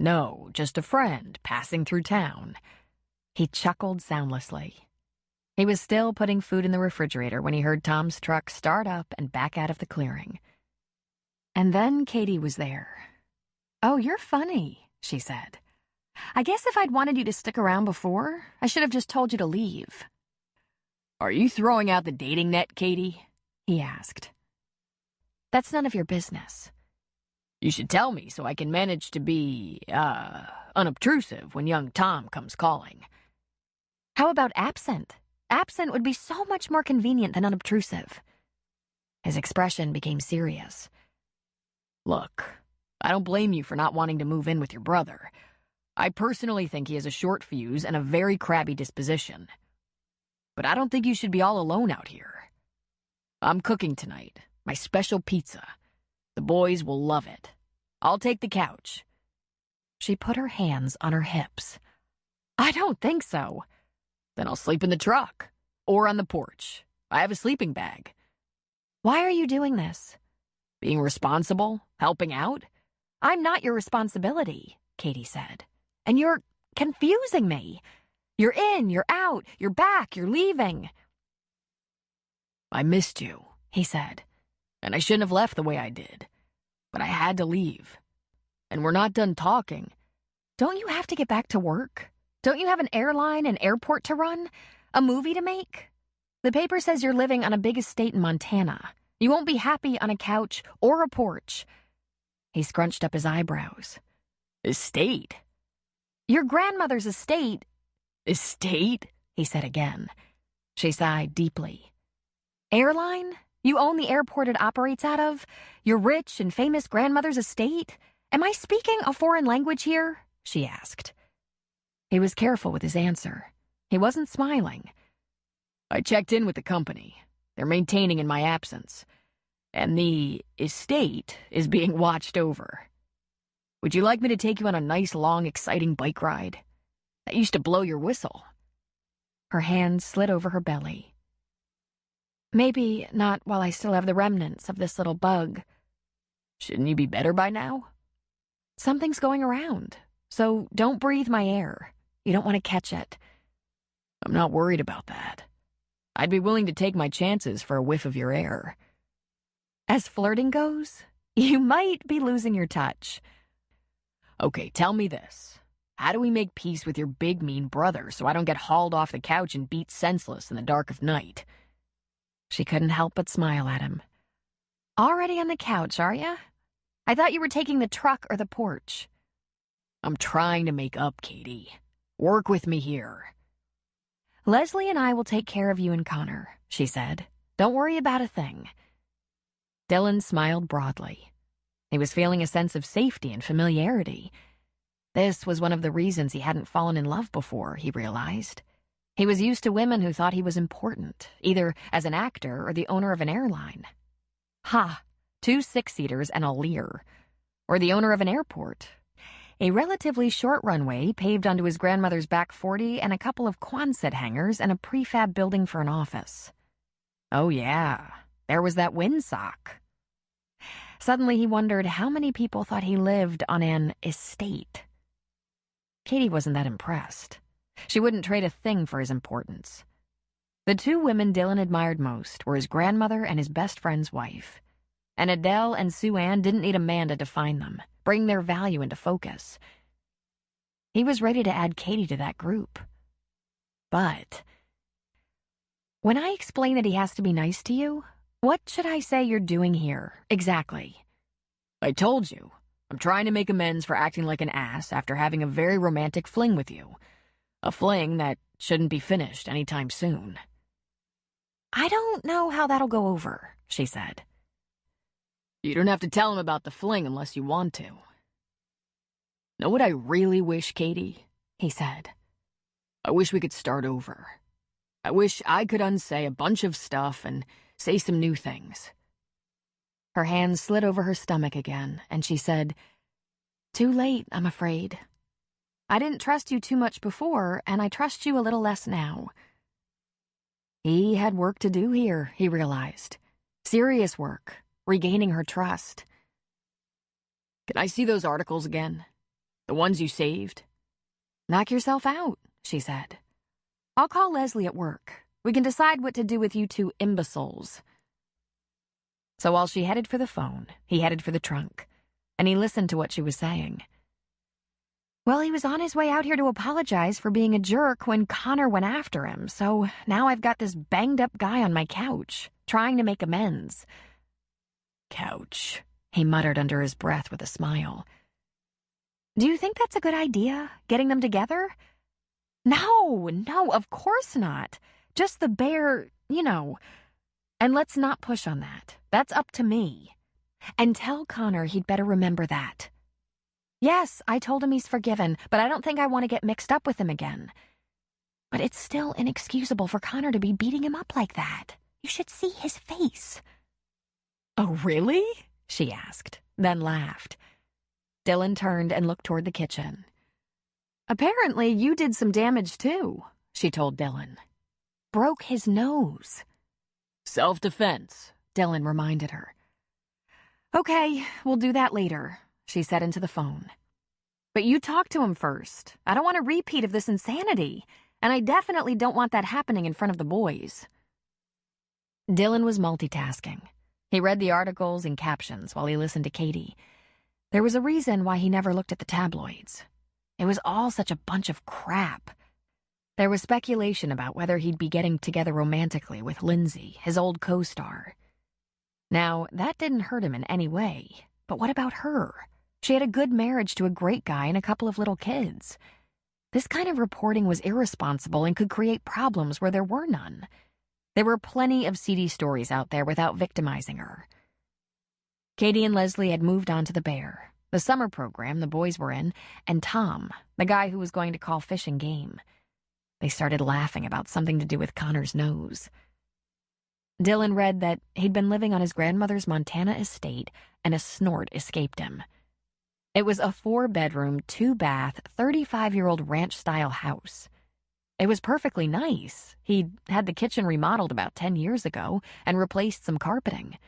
No, just a friend passing through town. He chuckled soundlessly. He was still putting food in the refrigerator when he heard Tom's truck start up and back out of the clearing. And then Katie was there. "Oh, you're funny," she said. "I guess if I'd wanted you to stick around before, I should have just told you to leave." Are you throwing out the dating net, Katie? He asked. "That's none of your business." You should tell me so I can manage to be, unobtrusive when young Tom comes calling. How about absent? Absent would be so much more convenient than unobtrusive. His expression became serious. Look, I don't blame you for not wanting to move in with your brother. I personally think he has a short fuse and a very crabby disposition. But I don't think you should be all alone out here. I'm cooking tonight, my special pizza. The boys will love it. I'll take the couch. She put her hands on her hips. "I don't think so." Then I'll sleep in the truck, or on the porch. I have a sleeping bag. "Why are you doing this?" Being responsible, helping out. "I'm not your responsibility," Katie said. "And you're confusing me. You're in, you're out, you're back, you're leaving." I missed you, he said. And I shouldn't have left the way I did. But I had to leave. And we're not done talking. Don't you have to get back to work? Don't you have an airline and airport to run? A movie to make? The paper says you're living on a big estate in Montana. You won't be happy on a couch or a porch. He scrunched up his eyebrows. Estate? Your grandmother's estate. Estate? He said again. She sighed deeply. Airline? You own the airport it operates out of? Your rich and famous grandmother's estate? Am I speaking a foreign language here? She asked. He was careful with his answer. He wasn't smiling. I checked in with the company. They're maintaining in my absence. And the estate is being watched over. Would you like me to take you on a nice, long, exciting bike ride? That used to blow your whistle. Her hand slid over her belly. Maybe not while I still have the remnants of this little bug. Shouldn't you be better by now? Something's going around, so don't breathe my air. You don't want to catch it. I'm not worried about that. I'd be willing to take my chances for a whiff of your air. As flirting goes, you might be losing your touch. Okay, tell me this. How do we make peace with your big, mean brother so I don't get hauled off the couch and beat senseless in the dark of night? She couldn't help but smile at him. Already on the couch, are ya? I thought you were taking the truck or the porch. I'm trying to make up, Katie. Work with me here. Leslie and I will take care of you and Connor, she said. Don't worry about a thing. Dylan smiled broadly. He was feeling a sense of safety and familiarity. This was one of the reasons he hadn't fallen in love before, he realized. He was used to women who thought he was important, either as an actor or the owner of an airline. Ha! 2 6-seaters and a Lear. Or the owner of an airport. A relatively short runway paved onto his grandmother's back 40 and a couple of Quonset hangers and a prefab building for an office. Oh yeah, there was that windsock. Suddenly he wondered how many people thought he lived on an estate. Katie wasn't that impressed. She wouldn't trade a thing for his importance. The 2 women Dylan admired most were his grandmother and his best friend's wife. And Adele and Sue Ann didn't need a man to define them, bring their value into focus. He was ready to add Katie to that group. But when I explain that he has to be nice to you, what should I say you're doing here, exactly? I told you. I'm trying to make amends for acting like an ass after having a very romantic fling with you. A fling that shouldn't be finished anytime soon. I don't know how that'll go over, she said. You don't have to tell him about the fling unless you want to. Know what I really wish, Katie? He said. I wish we could start over. I wish I could unsay a bunch of stuff and say some new things. Her hand slid over her stomach again, and she said, Too late, I'm afraid. I didn't trust you too much before, and I trust you a little less now. He had work to do here, he realized. Serious work, regaining her trust. Can I see those articles again? The ones you saved? Knock yourself out, she said. I'll call Leslie at work. We can decide what to do with you two imbeciles. So while she headed for the phone, he headed for the trunk, and he listened to what she was saying. Well, he was on his way out here to apologize for being a jerk when Connor went after him, so now I've got this banged-up guy on my couch, trying to make amends. Couch, he muttered under his breath with a smile. Do you think that's a good idea, getting them together? No, of course not. Just the bare, And let's not push on that. That's up to me. And tell Connor he'd better remember that. Yes, I told him he's forgiven, but I don't think I want to get mixed up with him again. But it's still inexcusable for Connor to be beating him up like that. You should see his face. Oh, really? She asked, then laughed. Dylan turned and looked toward the kitchen. Apparently, you did some damage too, she told Dylan. Broke his nose. Self-defense, Dylan reminded her. Okay, we'll do that later, she said into the phone. But you talk to him first. I don't want a repeat of this insanity, and I definitely don't want that happening in front of the boys. Dylan was multitasking. He read the articles and captions while he listened to Katie. There was a reason why he never looked at the tabloids. It was all such a bunch of crap. There was speculation about whether he'd be getting together romantically with Lindsay, his old co-star. Now, that didn't hurt him in any way, but what about her? She had a good marriage to a great guy and a couple of little kids. This kind of reporting was irresponsible and could create problems where there were none. There were plenty of seedy stories out there without victimizing her. Katie and Leslie had moved on to the Bear, the summer program the boys were in, and Tom, the guy who was going to call fishing game. They started laughing about something to do with Connor's nose. Dylan read that he'd been living on his grandmother's Montana estate and a snort escaped him. It was a 4-bedroom, 2-bath, 35-year-old ranch-style house. It was perfectly nice. He'd had the kitchen remodeled about 10 years ago and replaced some carpeting.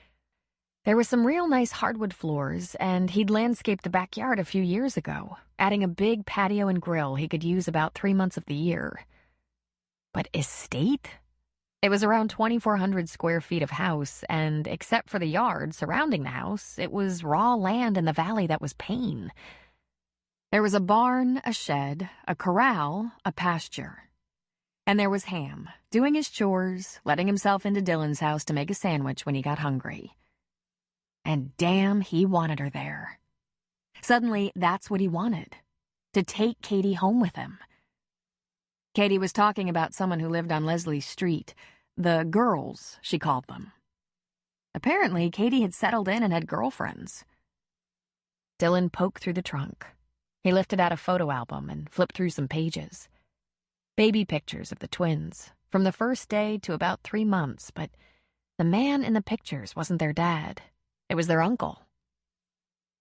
There were some real nice hardwood floors, and he'd landscaped the backyard a few years ago, adding a big patio and grill he could use about 3 months of the year. But estate? It was around 2,400 square feet of house, and except for the yard surrounding the house, it was raw land in the valley that was pain. There was a barn, a shed, a corral, a pasture. And there was Ham, doing his chores, letting himself into Dylan's house to make a sandwich when he got hungry. And damn, he wanted her there. Suddenly, that's what he wanted, to take Katie home with him. Katie was talking about someone who lived on Leslie's street, the girls, she called them. Apparently, Katie had settled in and had girlfriends. Dylan poked through the trunk. He lifted out a photo album and flipped through some pages. Baby pictures of the twins, from the first day to about 3 months, but the man in the pictures wasn't their dad. It was their uncle.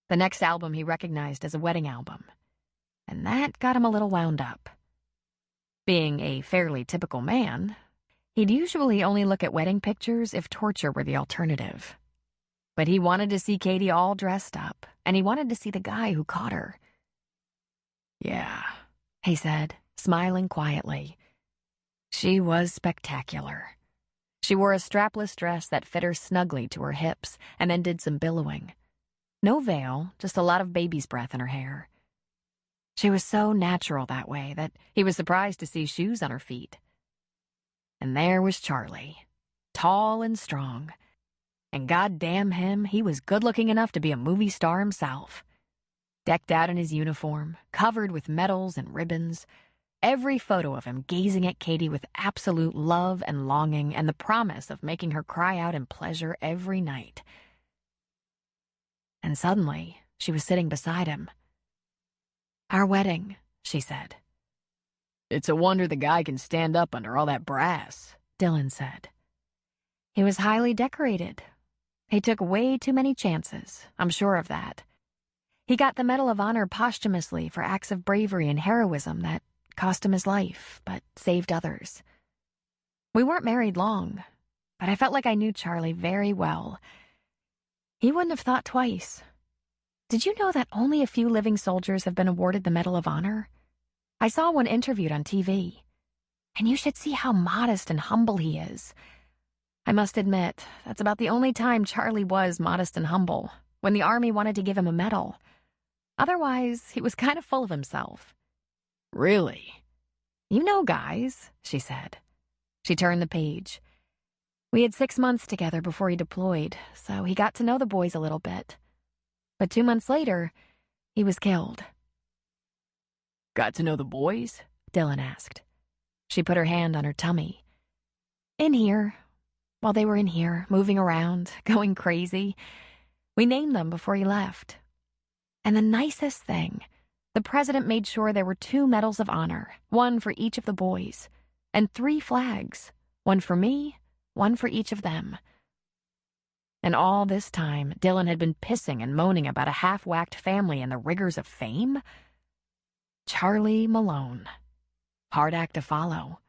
The next album he recognized as a wedding album, and that got him a little wound up. Being a fairly typical man, he'd usually only look at wedding pictures if torture were the alternative. But he wanted to see Katie all dressed up, and he wanted to see the guy who caught her. Yeah, he said, smiling quietly. She was spectacular. She wore a strapless dress that fit her snugly to her hips and then did some billowing. No veil, just a lot of baby's breath in her hair. She was so natural that way that he was surprised to see shoes on her feet. And there was Charlie, tall and strong. And goddamn him, he was good-looking enough to be a movie star himself. Decked out in his uniform, covered with medals and ribbons, every photo of him gazing at Katie with absolute love and longing and the promise of making her cry out in pleasure every night. And suddenly, she was sitting beside him. Our wedding, she said. It's a wonder the guy can stand up under all that brass, Dylan said. He was highly decorated. He took way too many chances, I'm sure of that. He got the Medal of Honor posthumously for acts of bravery and heroism that cost him his life, but saved others. We weren't married long, but I felt like I knew Charlie very well. He wouldn't have thought twice. Did you know that only a few living soldiers have been awarded the Medal of Honor? I saw one interviewed on TV. And you should see how modest and humble he is. I must admit, that's about the only time Charlie was modest and humble, when the Army wanted to give him a medal. Otherwise, he was kind of full of himself. Really? You know guys, she said. She turned the page. We had 6 months together before he deployed, so he got to know the boys a little bit. But 2 months later, he was killed. Got to know the boys? Dylan asked. She put her hand on her tummy. In here. While they were in here, moving around, going crazy. We named them before he left. And the nicest thing, the president made sure there were 2 medals of honor, 1 for each of the boys, and 3 flags, 1 for me, 1 for each of them. And all this time, Dylan had been pissing and moaning about a half-whacked family and the rigors of fame? Charlie Malone. Hard act to follow.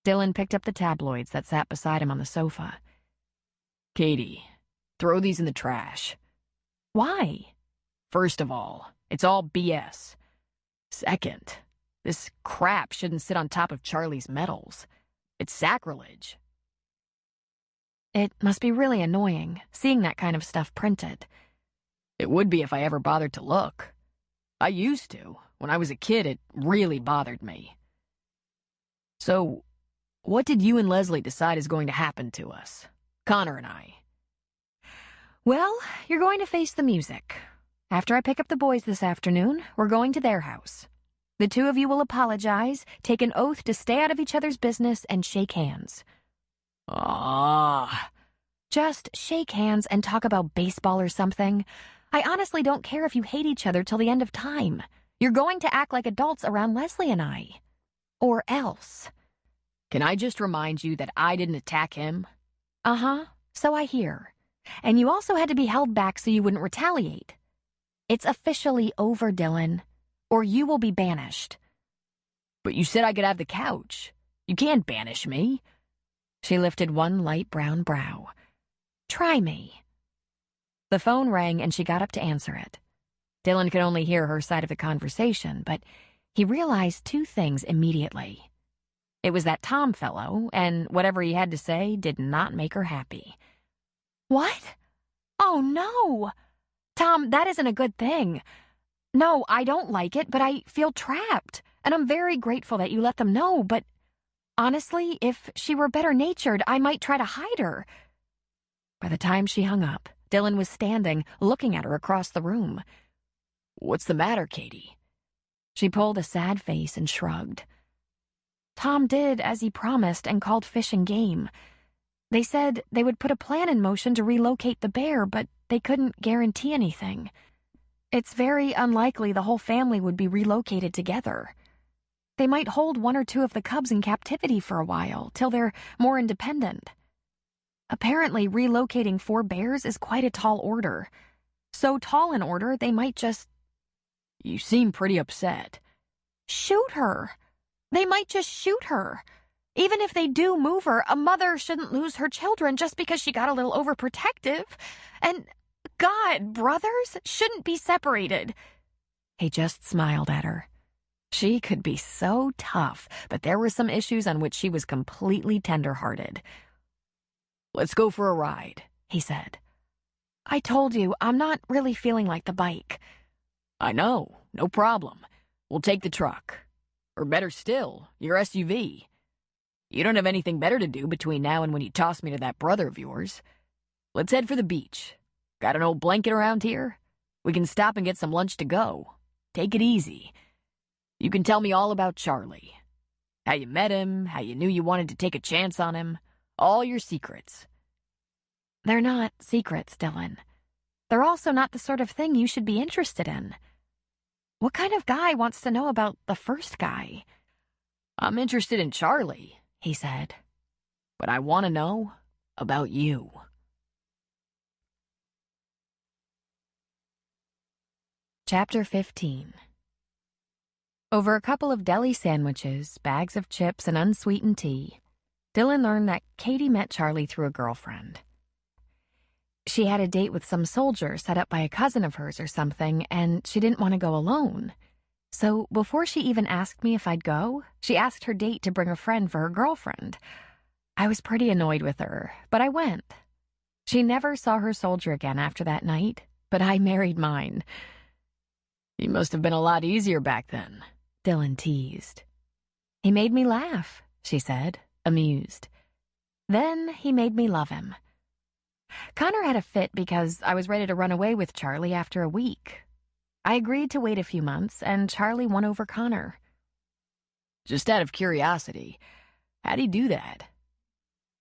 Dylan picked up the tabloids that sat beside him on the sofa. Katie, throw these in the trash. Why? First of all, it's all BS. Second, this crap shouldn't sit on top of Charlie's medals. It's sacrilege. It must be really annoying, seeing that kind of stuff printed. It would be if I ever bothered to look. I used to. When I was a kid, it really bothered me. So, what did you and Leslie decide is going to happen to us? Connor and I. Well, you're going to face the music. After I pick up the boys this afternoon, we're going to their house. The 2 of you will apologize, take an oath to stay out of each other's business, and shake hands. Ah. Just shake hands and talk about baseball or something. I honestly don't care if you hate each other till the end of time. You're going to act like adults around Leslie and I. Or else. Can I just remind you that I didn't attack him? Uh-huh, so I hear. And you also had to be held back so you wouldn't retaliate. It's officially over, Dylan, or you will be banished. But you said I could have the couch. You can't banish me. She lifted one light brown brow. Try me. The phone rang and she got up to answer it. Dylan could only hear her side of the conversation, but he realized 2 things immediately. It was that Tom fellow, and whatever he had to say did not make her happy. What? Oh, no. Tom, that isn't a good thing. No, I don't like it, but I feel trapped, and I'm very grateful that you let them know, but honestly, if she were better-natured, I might try to hide her. By the time she hung up, Dylan was standing, looking at her across the room. What's the matter, Katie? She pulled a sad face and shrugged. Tom did as he promised and called Fish and Game. They said they would put a plan in motion to relocate the bear, but they couldn't guarantee anything. It's very unlikely the whole family would be relocated together. They might hold 1 or 2 of the cubs in captivity for a while, till they're more independent. Apparently, relocating 4 bears is quite a tall order. So tall an order, they might just... You seem pretty upset. Shoot her. They might just shoot her. Even if they do move her, a mother shouldn't lose her children just because she got a little overprotective. And, God, brothers shouldn't be separated. He just smiled at her. She could be so tough, but there were some issues on which she was completely tender-hearted. Let's go for a ride, he said. I told you, I'm not really feeling like the bike. I know, no problem. We'll take the truck. Or better still, your SUV. You don't have anything better to do between now and when you toss me to that brother of yours. Let's head for the beach. Got an old blanket around here? We can stop and get some lunch to go. Take it easy. You can tell me all about Charlie. How you met him, how you knew you wanted to take a chance on him. All your secrets. They're not secrets, Dylan. They're also not the sort of thing you should be interested in. What kind of guy wants to know about the first guy? I'm interested in Charlie, he said. But I want to know about you. Chapter 15. Over a couple of deli sandwiches, bags of chips, and unsweetened tea, Dylan learned that Katie met Charlie through a girlfriend. She had a date with some soldier set up by a cousin of hers or something, and she didn't want to go alone. So before she even asked me if I'd go, she asked her date to bring a friend for her girlfriend. I was pretty annoyed with her, but I went. She never saw her soldier again after that night, but I married mine. You must have been a lot easier back then, Dylan teased. He made me laugh, she said, amused. Then he made me love him. Connor had a fit because I was ready to run away with Charlie after a week. I agreed to wait a few months, and Charlie won over Connor. Just out of curiosity, how'd he do that?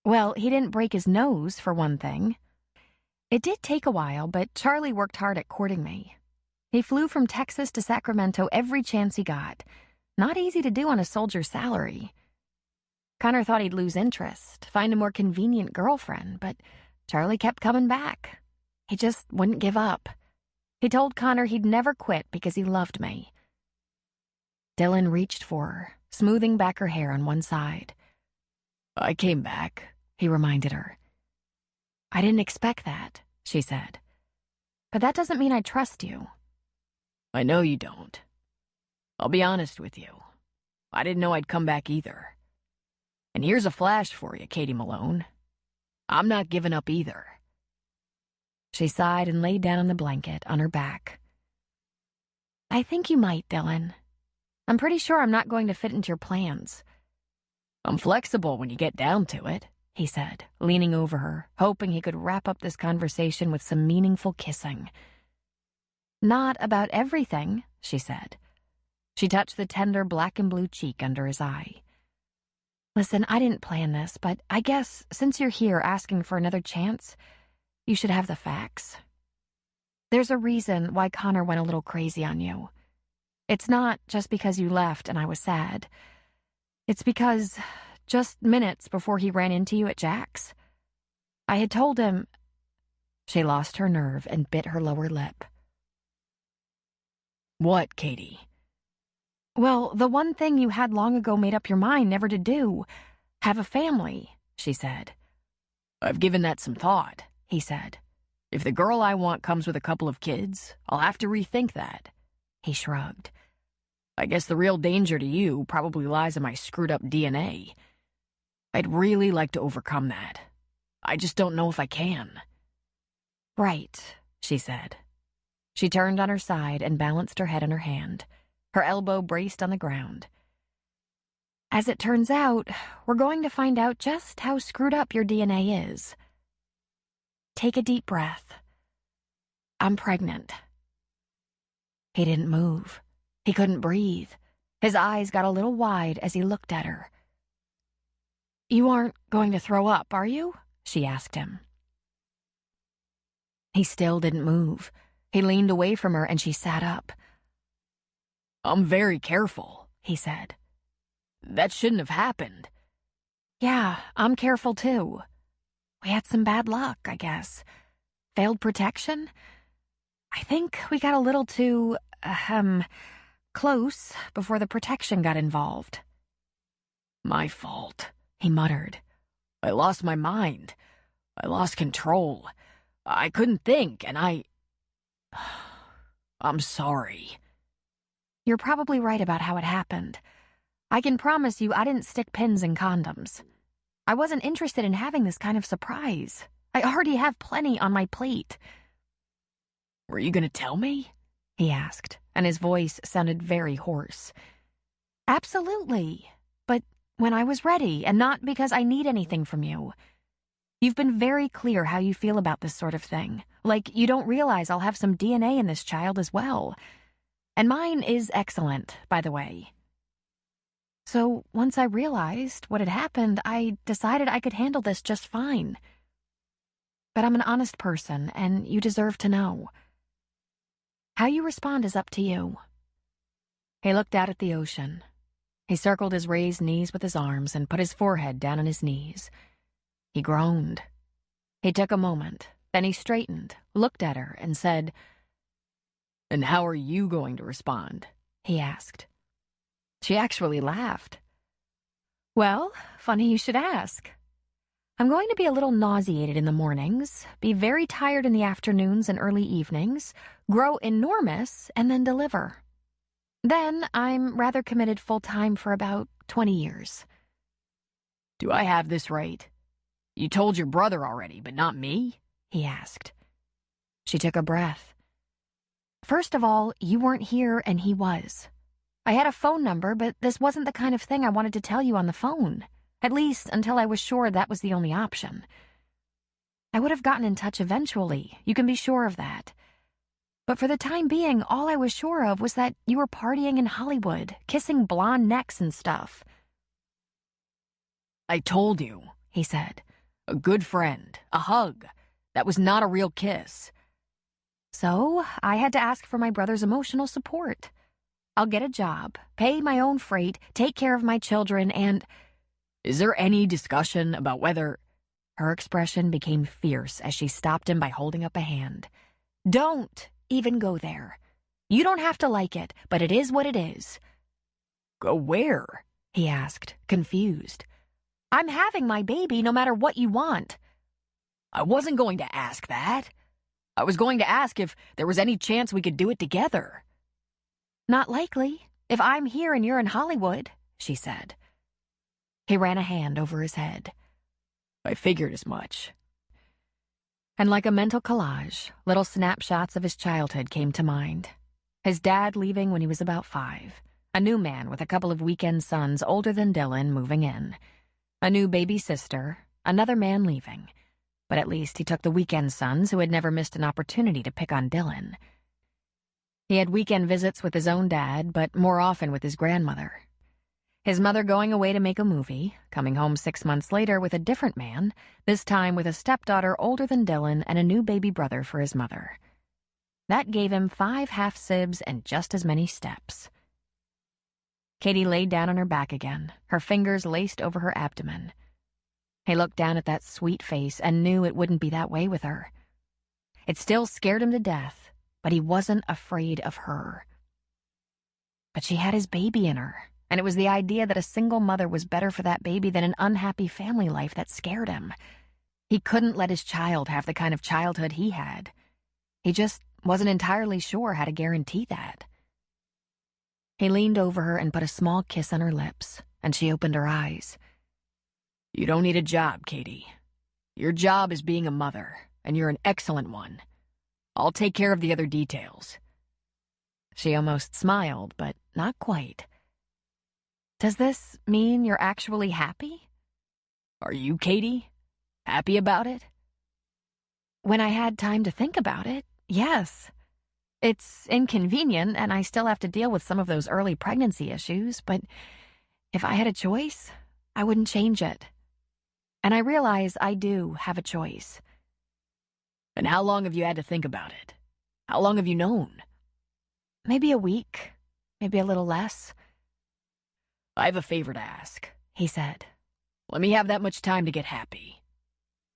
Well, he didn't break his nose, for one thing. It did take a while, but Charlie worked hard at courting me. He flew from Texas to Sacramento every chance he got. Not easy to do on a soldier's salary. Connor thought he'd lose interest, find a more convenient girlfriend, but Charlie kept coming back. He just wouldn't give up. He told Connor he'd never quit because he loved me. Dylan reached for her, smoothing back her hair on one side. I came back, he reminded her. I didn't expect that, she said. But that doesn't mean I trust you. I know you don't. I'll be honest with you. I didn't know I'd come back either. And here's a flash for you, Katie Malone. I'm not giving up either. She sighed and laid down on the blanket on her back. I think you might, Dylan. I'm pretty sure I'm not going to fit into your plans. I'm flexible when you get down to it, he said, leaning over her, hoping he could wrap up this conversation with some meaningful kissing. Not about everything, she said. She touched the tender black and blue cheek under his eye. Listen, I didn't plan this, but I guess since you're here asking for another chance, you should have the facts. There's a reason why Connor went a little crazy on you. It's not just because you left and I was sad. It's because just minutes before he ran into you at Jack's, I had told him... She lost her nerve and bit her lower lip. What, Katie? Well, the one thing you had long ago made up your mind never to do. Have a family, she said. I've given that some thought, he said. If the girl I want comes with a couple of kids, I'll have to rethink that. He shrugged. I guess the real danger to you probably lies in my screwed-up DNA. I'd really like to overcome that. I just don't know if I can. Right, she said. She turned on her side and balanced her head on her hand, her elbow braced on the ground. As it turns out, we're going to find out just how screwed up your DNA is. Take a deep breath. I'm pregnant. He didn't move. He couldn't breathe. His eyes got a little wide as he looked at her. You aren't going to throw up, are you? She asked him. He still didn't move. He leaned away from her and she sat up. I'm very careful, he said. That shouldn't have happened. Yeah, I'm careful too. We had some bad luck, I guess. Failed protection? I think we got a little too, close before the protection got involved. My fault, he muttered. I lost my mind. I lost control. I couldn't think, and I'm sorry. You're probably right about how it happened. I can promise you I didn't stick pins in condoms. I wasn't interested in having this kind of surprise. I already have plenty on my plate. Were you going to tell me? He asked, and his voice sounded very hoarse. Absolutely. But when I was ready, and not because I need anything from you. You've been very clear how you feel about this sort of thing. Like you don't realize I'll have some DNA in this child as well. And mine is excellent, by the way. So once I realized what had happened, I decided I could handle this just fine. But I'm an honest person, and you deserve to know. How you respond is up to you. He looked out at the ocean. He circled his raised knees with his arms and put his forehead down on his knees. He groaned. He took a moment, then he straightened, looked at her, and said, And how are you going to respond? He asked. She actually laughed. Well, funny you should ask. I'm going to be a little nauseated in the mornings, be very tired in the afternoons and early evenings, grow enormous, and then deliver. Then I'm rather committed full-time for about 20 years. Do I have this right? You told your brother already, but not me? He asked. She took a breath. First of all, you weren't here and he was. I had a phone number, but this wasn't the kind of thing I wanted to tell you on the phone, at least until I was sure that was the only option. I would have gotten in touch eventually, you can be sure of that. But for the time being, all I was sure of was that you were partying in Hollywood, kissing blonde necks and stuff. I told you, he said. A good friend, a hug. That was not a real kiss. So I had to ask for my brother's emotional support. I'll get a job, pay my own freight, take care of my children, and... Is there any discussion about whether... Her expression became fierce as she stopped him by holding up a hand. Don't even go there. You don't have to like it, but it is what it is. Go where? He asked, confused. I'm having my baby no matter what you want. I wasn't going to ask that. I was going to ask if there was any chance we could do it together. Not likely, if I'm here and you're in Hollywood, she said. He ran a hand over his head. I figured as much. And like a mental collage, little snapshots of his childhood came to mind. His dad leaving when he was about 5. A new man with a couple of weekend sons older than Dylan moving in. A new baby sister, another man leaving. But at least he took the weekend sons who had never missed an opportunity to pick on Dylan. He had weekend visits with his own dad, but more often with his grandmother. His mother going away to make a movie, coming home 6 months later with a different man, this time with a stepdaughter older than Dylan and a new baby brother for his mother. That gave him 5 half-sibs and just as many steps. Katie laid down on her back again, her fingers laced over her abdomen. He looked down at that sweet face and knew it wouldn't be that way with her. It still scared him to death, but he wasn't afraid of her. But she had his baby in her, and it was the idea that a single mother was better for that baby than an unhappy family life that scared him. He couldn't let his child have the kind of childhood he had. He just wasn't entirely sure how to guarantee that. He leaned over her and put a small kiss on her lips, and she opened her eyes. You don't need a job, Katie. Your job is being a mother, and you're an excellent one. I'll take care of the other details. She almost smiled, but not quite. Does this mean you're actually happy? Are you, Katie? Happy about it? When I had time to think about it, yes. It's inconvenient, and I still have to deal with some of those early pregnancy issues, but if I had a choice, I wouldn't change it. And I realize I do have a choice. And how long have you had to think about it? How long have you known? Maybe a week, maybe a little less. I have a favor to ask, he said. Let me have that much time to get happy.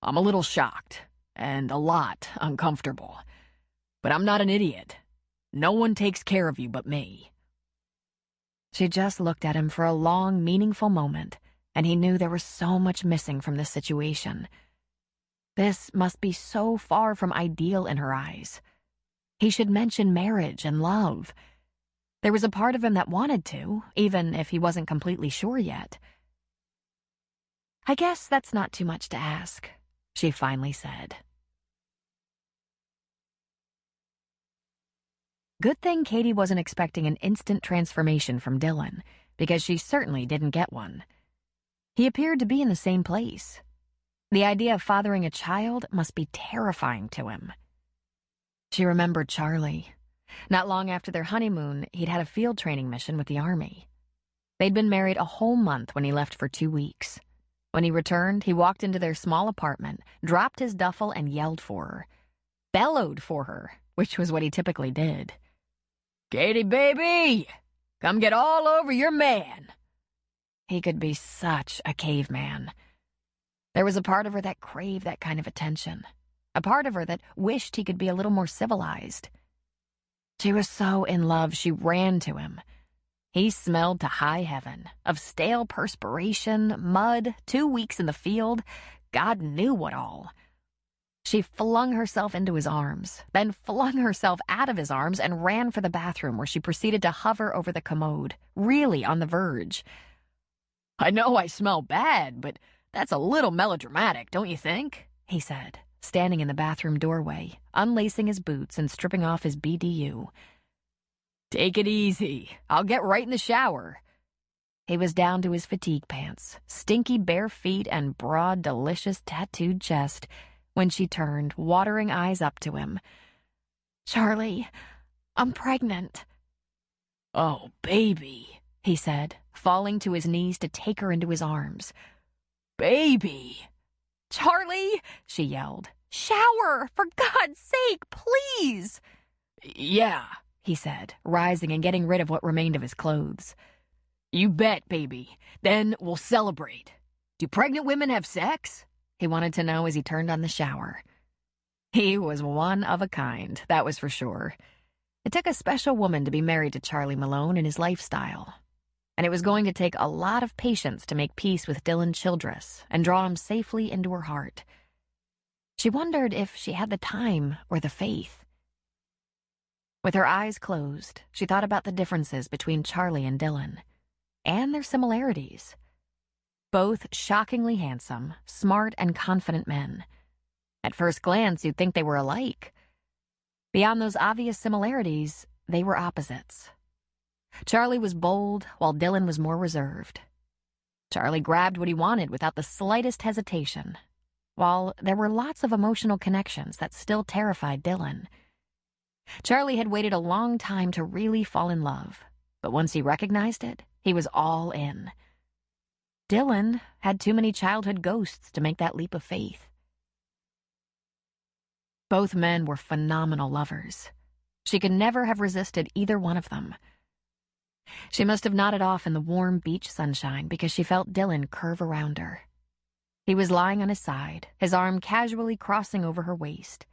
I'm a little shocked, and a lot uncomfortable. But I'm not an idiot. No one takes care of you but me. She just looked at him for a long, meaningful moment, and he knew there was so much missing from this situation. This must be so far from ideal in her eyes. He should mention marriage and love. There was a part of him that wanted to, even if he wasn't completely sure yet. I guess that's not too much to ask, she finally said. Good thing Katie wasn't expecting an instant transformation from Dylan, because she certainly didn't get one. He appeared to be in the same place. The idea of fathering a child must be terrifying to him. She remembered Charlie. Not long after their honeymoon, he'd had a field training mission with the Army. They'd been married a whole month when he left for 2 weeks. When he returned, he walked into their small apartment, dropped his duffel, and yelled for her. Bellowed for her, which was what he typically did. Katie, baby! Come get all over your man! He could be such a caveman. There was a part of her that craved that kind of attention. A part of her that wished he could be a little more civilized. She was so in love she ran to him. He smelled to high heaven, of stale perspiration, mud, 2 weeks in the field, God knew what all. She flung herself into his arms, then flung herself out of his arms and ran for the bathroom where she proceeded to hover over the commode, really on the verge. "I know I smell bad, but that's a little melodramatic, don't you think?" he said, standing in the bathroom doorway, unlacing his boots and stripping off his BDU. "Take it easy. I'll get right in the shower." He was down to his fatigue pants, stinky bare feet and broad, delicious tattooed chest when she turned, watering eyes up to him. "Charlie, I'm pregnant." "Oh, baby," he said, falling to his knees to take her into his arms. "Baby." "Charlie," she yelled. "Shower, for God's sake, please." "Yeah," he said, rising and getting rid of what remained of his clothes. "You bet, baby. Then we'll celebrate. Do pregnant women have sex?" he wanted to know as he turned on the shower. He was one of a kind, that was for sure. It took a special woman to be married to Charlie Malone in his lifestyle. And it was going to take a lot of patience to make peace with Dylan Childress and draw him safely into her heart. She wondered if she had the time or the faith. With her eyes closed, she thought about the differences between Charlie and Dylan, and their similarities. Both shockingly handsome, smart, and confident men. At first glance, you'd think they were alike. Beyond those obvious similarities, they were opposites. Charlie was bold, while Dylan was more reserved. Charlie grabbed what he wanted without the slightest hesitation, while there were lots of emotional connections that still terrified Dylan. Charlie had waited a long time to really fall in love, but once he recognized it, he was all in. Dylan had too many childhood ghosts to make that leap of faith. Both men were phenomenal lovers. She could never have resisted either one of them. She must have nodded off in the warm beach sunshine because she felt Dylan curve around her. He was lying on his side, his arm casually crossing over her waist.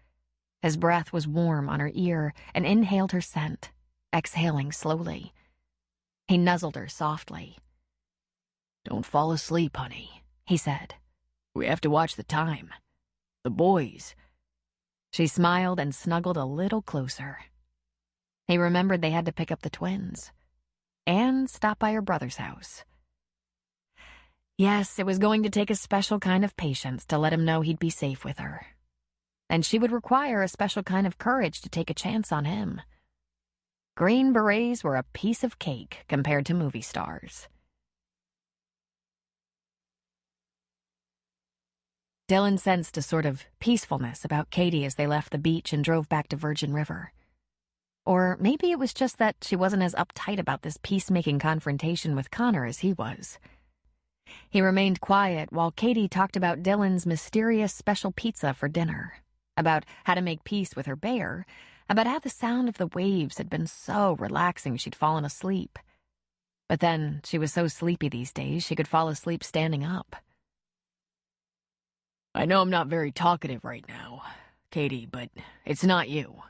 His breath was warm on her ear and inhaled her scent, exhaling slowly. He nuzzled her softly. "Don't fall asleep, honey," he said. "We have to watch the time. The boys." She smiled and snuggled a little closer. He remembered they had to pick up the twins and stop by her brother's house. Yes, it was going to take a special kind of patience to let him know he'd be safe with her. And she would require a special kind of courage to take a chance on him. Green berets were a piece of cake compared to movie stars. Dylan sensed a sort of peacefulness about Katie as they left the beach and drove back to Virgin River. Or maybe it was just that she wasn't as uptight about this peacemaking confrontation with Connor as he was. He remained quiet while Katie talked about Dylan's mysterious special pizza for dinner, about how to make peace with her bear, about how the sound of the waves had been so relaxing she'd fallen asleep. But then she was so sleepy these days she could fall asleep standing up. "I know I'm not very talkative right now, Katie, but it's not you,"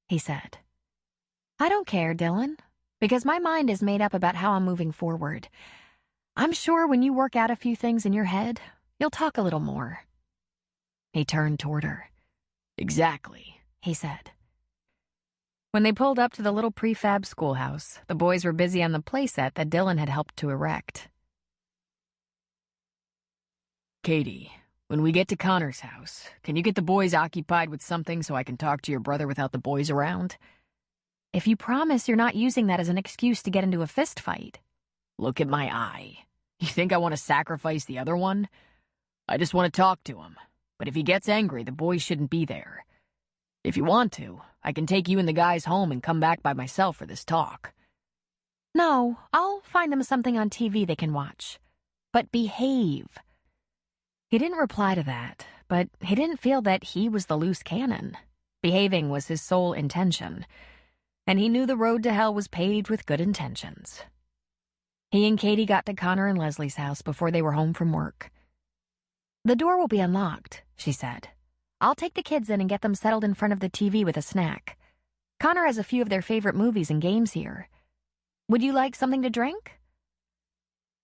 he said. "I don't care, Dylan, because my mind is made up about how I'm moving forward. I'm sure when you work out a few things in your head, you'll talk a little more." He turned toward her. "Exactly," he said. When they pulled up to the little prefab schoolhouse, the boys were busy on the playset that Dylan had helped to erect. "Katie, when we get to Connor's house, can you get the boys occupied with something so I can talk to your brother without the boys around?" "If you promise you're not using that as an excuse to get into a fist fight." "Look at my eye. You think I want to sacrifice the other one? I just want to talk to him. But if he gets angry, the boys shouldn't be there. If you want to, I can take you and the guys home and come back by myself for this talk." "No, I'll find them something on TV they can watch. But behave." He didn't reply to that, but he didn't feel that he was the loose cannon. Behaving was his sole intention, and he knew the road to hell was paved with good intentions. He and Katie got to Connor and Leslie's house before they were home from work. "The door will be unlocked," she said. "I'll take the kids in and get them settled in front of the TV with a snack. Connor has a few of their favorite movies and games here. Would you like something to drink?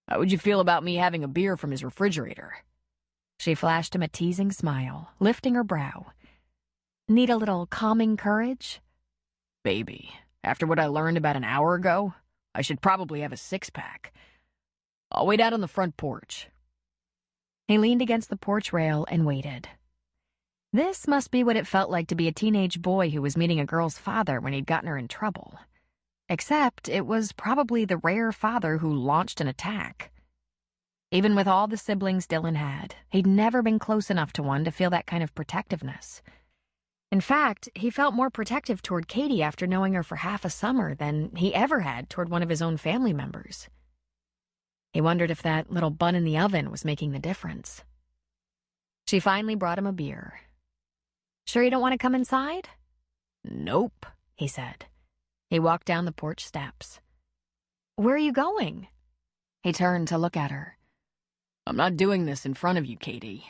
How would you feel about me having a beer from his refrigerator? She flashed him a teasing smile, lifting her brow. Need a little calming courage? Baby, after what I learned about an hour ago, I should probably have a six-pack. I'll wait out on the front porch. He leaned against the porch rail and waited. This must be what it felt like to be a teenage boy who was meeting a girl's father when he'd gotten her in trouble. Except it was probably the rare father who launched an attack. Even with all the siblings Dylan had, he'd never been close enough to one to feel that kind of protectiveness. In fact, he felt more protective toward Katie after knowing her for half a summer than he ever had toward one of his own family members. He wondered if that little bun in the oven was making the difference. She finally brought him a beer. Sure you don't want to come inside? Nope, he said. He walked down the porch steps. Where are you going? He turned to look at her. I'm not doing this in front of you, Katie.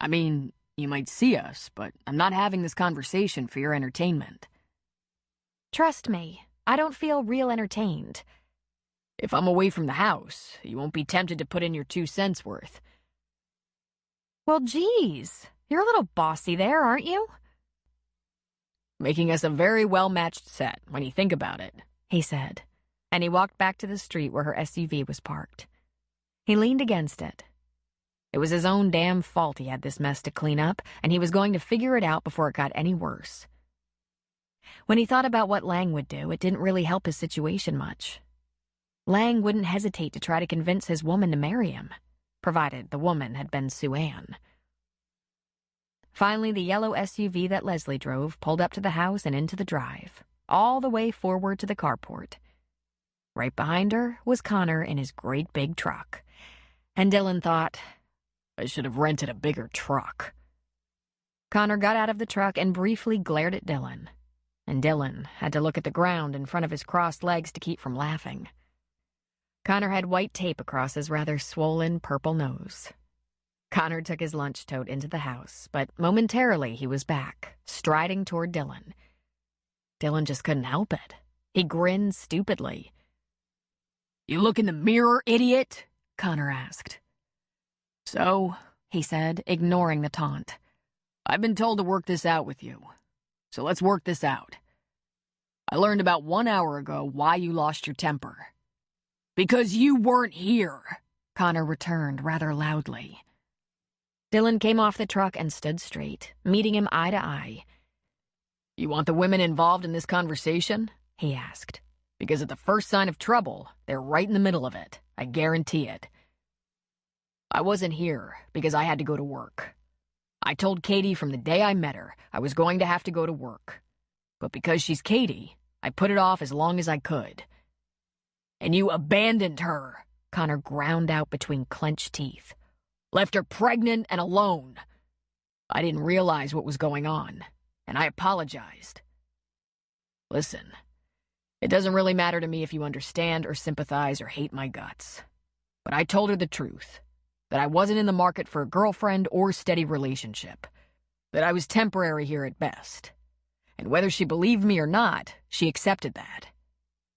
I mean, you might see us, but I'm not having this conversation for your entertainment. Trust me, I don't feel real entertained. If I'm away from the house, you won't be tempted to put in your 2 cents worth. Well, geez, you're a little bossy there, aren't you? Making us a very well-matched set, when you think about it, he said, and he walked back to the street where her SUV was parked. He leaned against it. It was his own damn fault he had this mess to clean up, and he was going to figure it out before it got any worse. When he thought about what Lang would do, it didn't really help his situation much. Lang wouldn't hesitate to try to convince his woman to marry him, provided the woman had been Sue Ann. Finally, the yellow SUV that Leslie drove pulled up to the house and into the drive, all the way forward to the carport. Right behind her was Connor in his great big truck. And Dylan thought, I should have rented a bigger truck. Connor got out of the truck and briefly glared at Dylan. And Dylan had to look at the ground in front of his crossed legs to keep from laughing. Connor had white tape across his rather swollen purple nose. Connor took his lunch tote into the house, but momentarily he was back, striding toward Dylan. Dylan just couldn't help it. He grinned stupidly. You look in the mirror, idiot? Connor asked. So, he said, ignoring the taunt. I've been told to work this out with you. So let's work this out. I learned about 1 hour ago why you lost your temper. Because you weren't here, Connor returned rather loudly. Dylan came off the truck and stood straight, meeting him eye to eye. You want the women involved in this conversation? He asked. Because at the first sign of trouble, they're right in the middle of it. I guarantee it. I wasn't here because I had to go to work. I told Katie from the day I met her I was going to have to go to work. But because she's Katie, I put it off as long as I could. And you abandoned her, Connor ground out between clenched teeth. Left her pregnant and alone. I didn't realize what was going on, and I apologized. Listen, it doesn't really matter to me if you understand or sympathize or hate my guts. But I told her the truth, that I wasn't in the market for a girlfriend or steady relationship, that I was temporary here at best. And whether she believed me or not, she accepted that.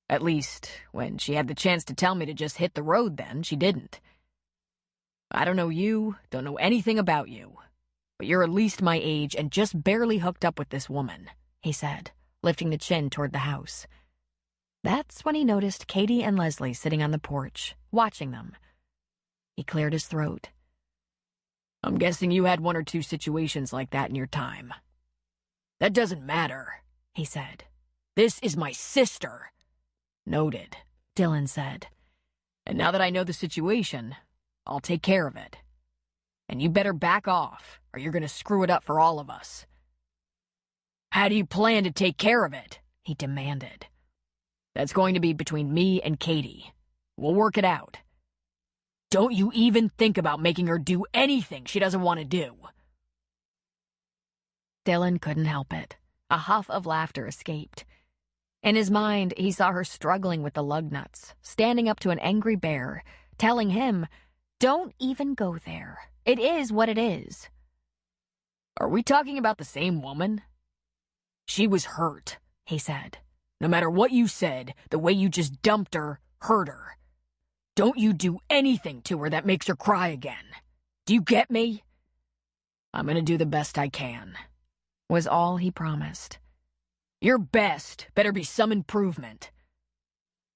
At least, when she had the chance to tell me to just hit the road then, she didn't. I don't know you, don't know anything about you, but you're at least my age and just barely hooked up with this woman, he said, lifting the chin toward the house. That's when he noticed Katie and Leslie sitting on the porch, watching them. He cleared his throat. I'm guessing you had 1 or 2 situations like that in your time. That doesn't matter, he said. This is my sister. Noted, Dylan said. And now that I know the situation, I'll take care of it. And you better back off, or you're gonna screw it up for all of us. How do you plan to take care of it? He demanded. That's going to be between me and Katie. We'll work it out. Don't you even think about making her do anything she doesn't want to do. Dylan couldn't help it. A huff of laughter escaped. In his mind, he saw her struggling with the lug nuts, standing up to an angry bear, telling him, "Don't even go there. It is what it is." Are we talking about the same woman? She was hurt, he said. No matter what you said, the way you just dumped her hurt her. Don't you do anything to her that makes her cry again. Do you get me? I'm gonna do the best I can, was all he promised. Your best better be some improvement.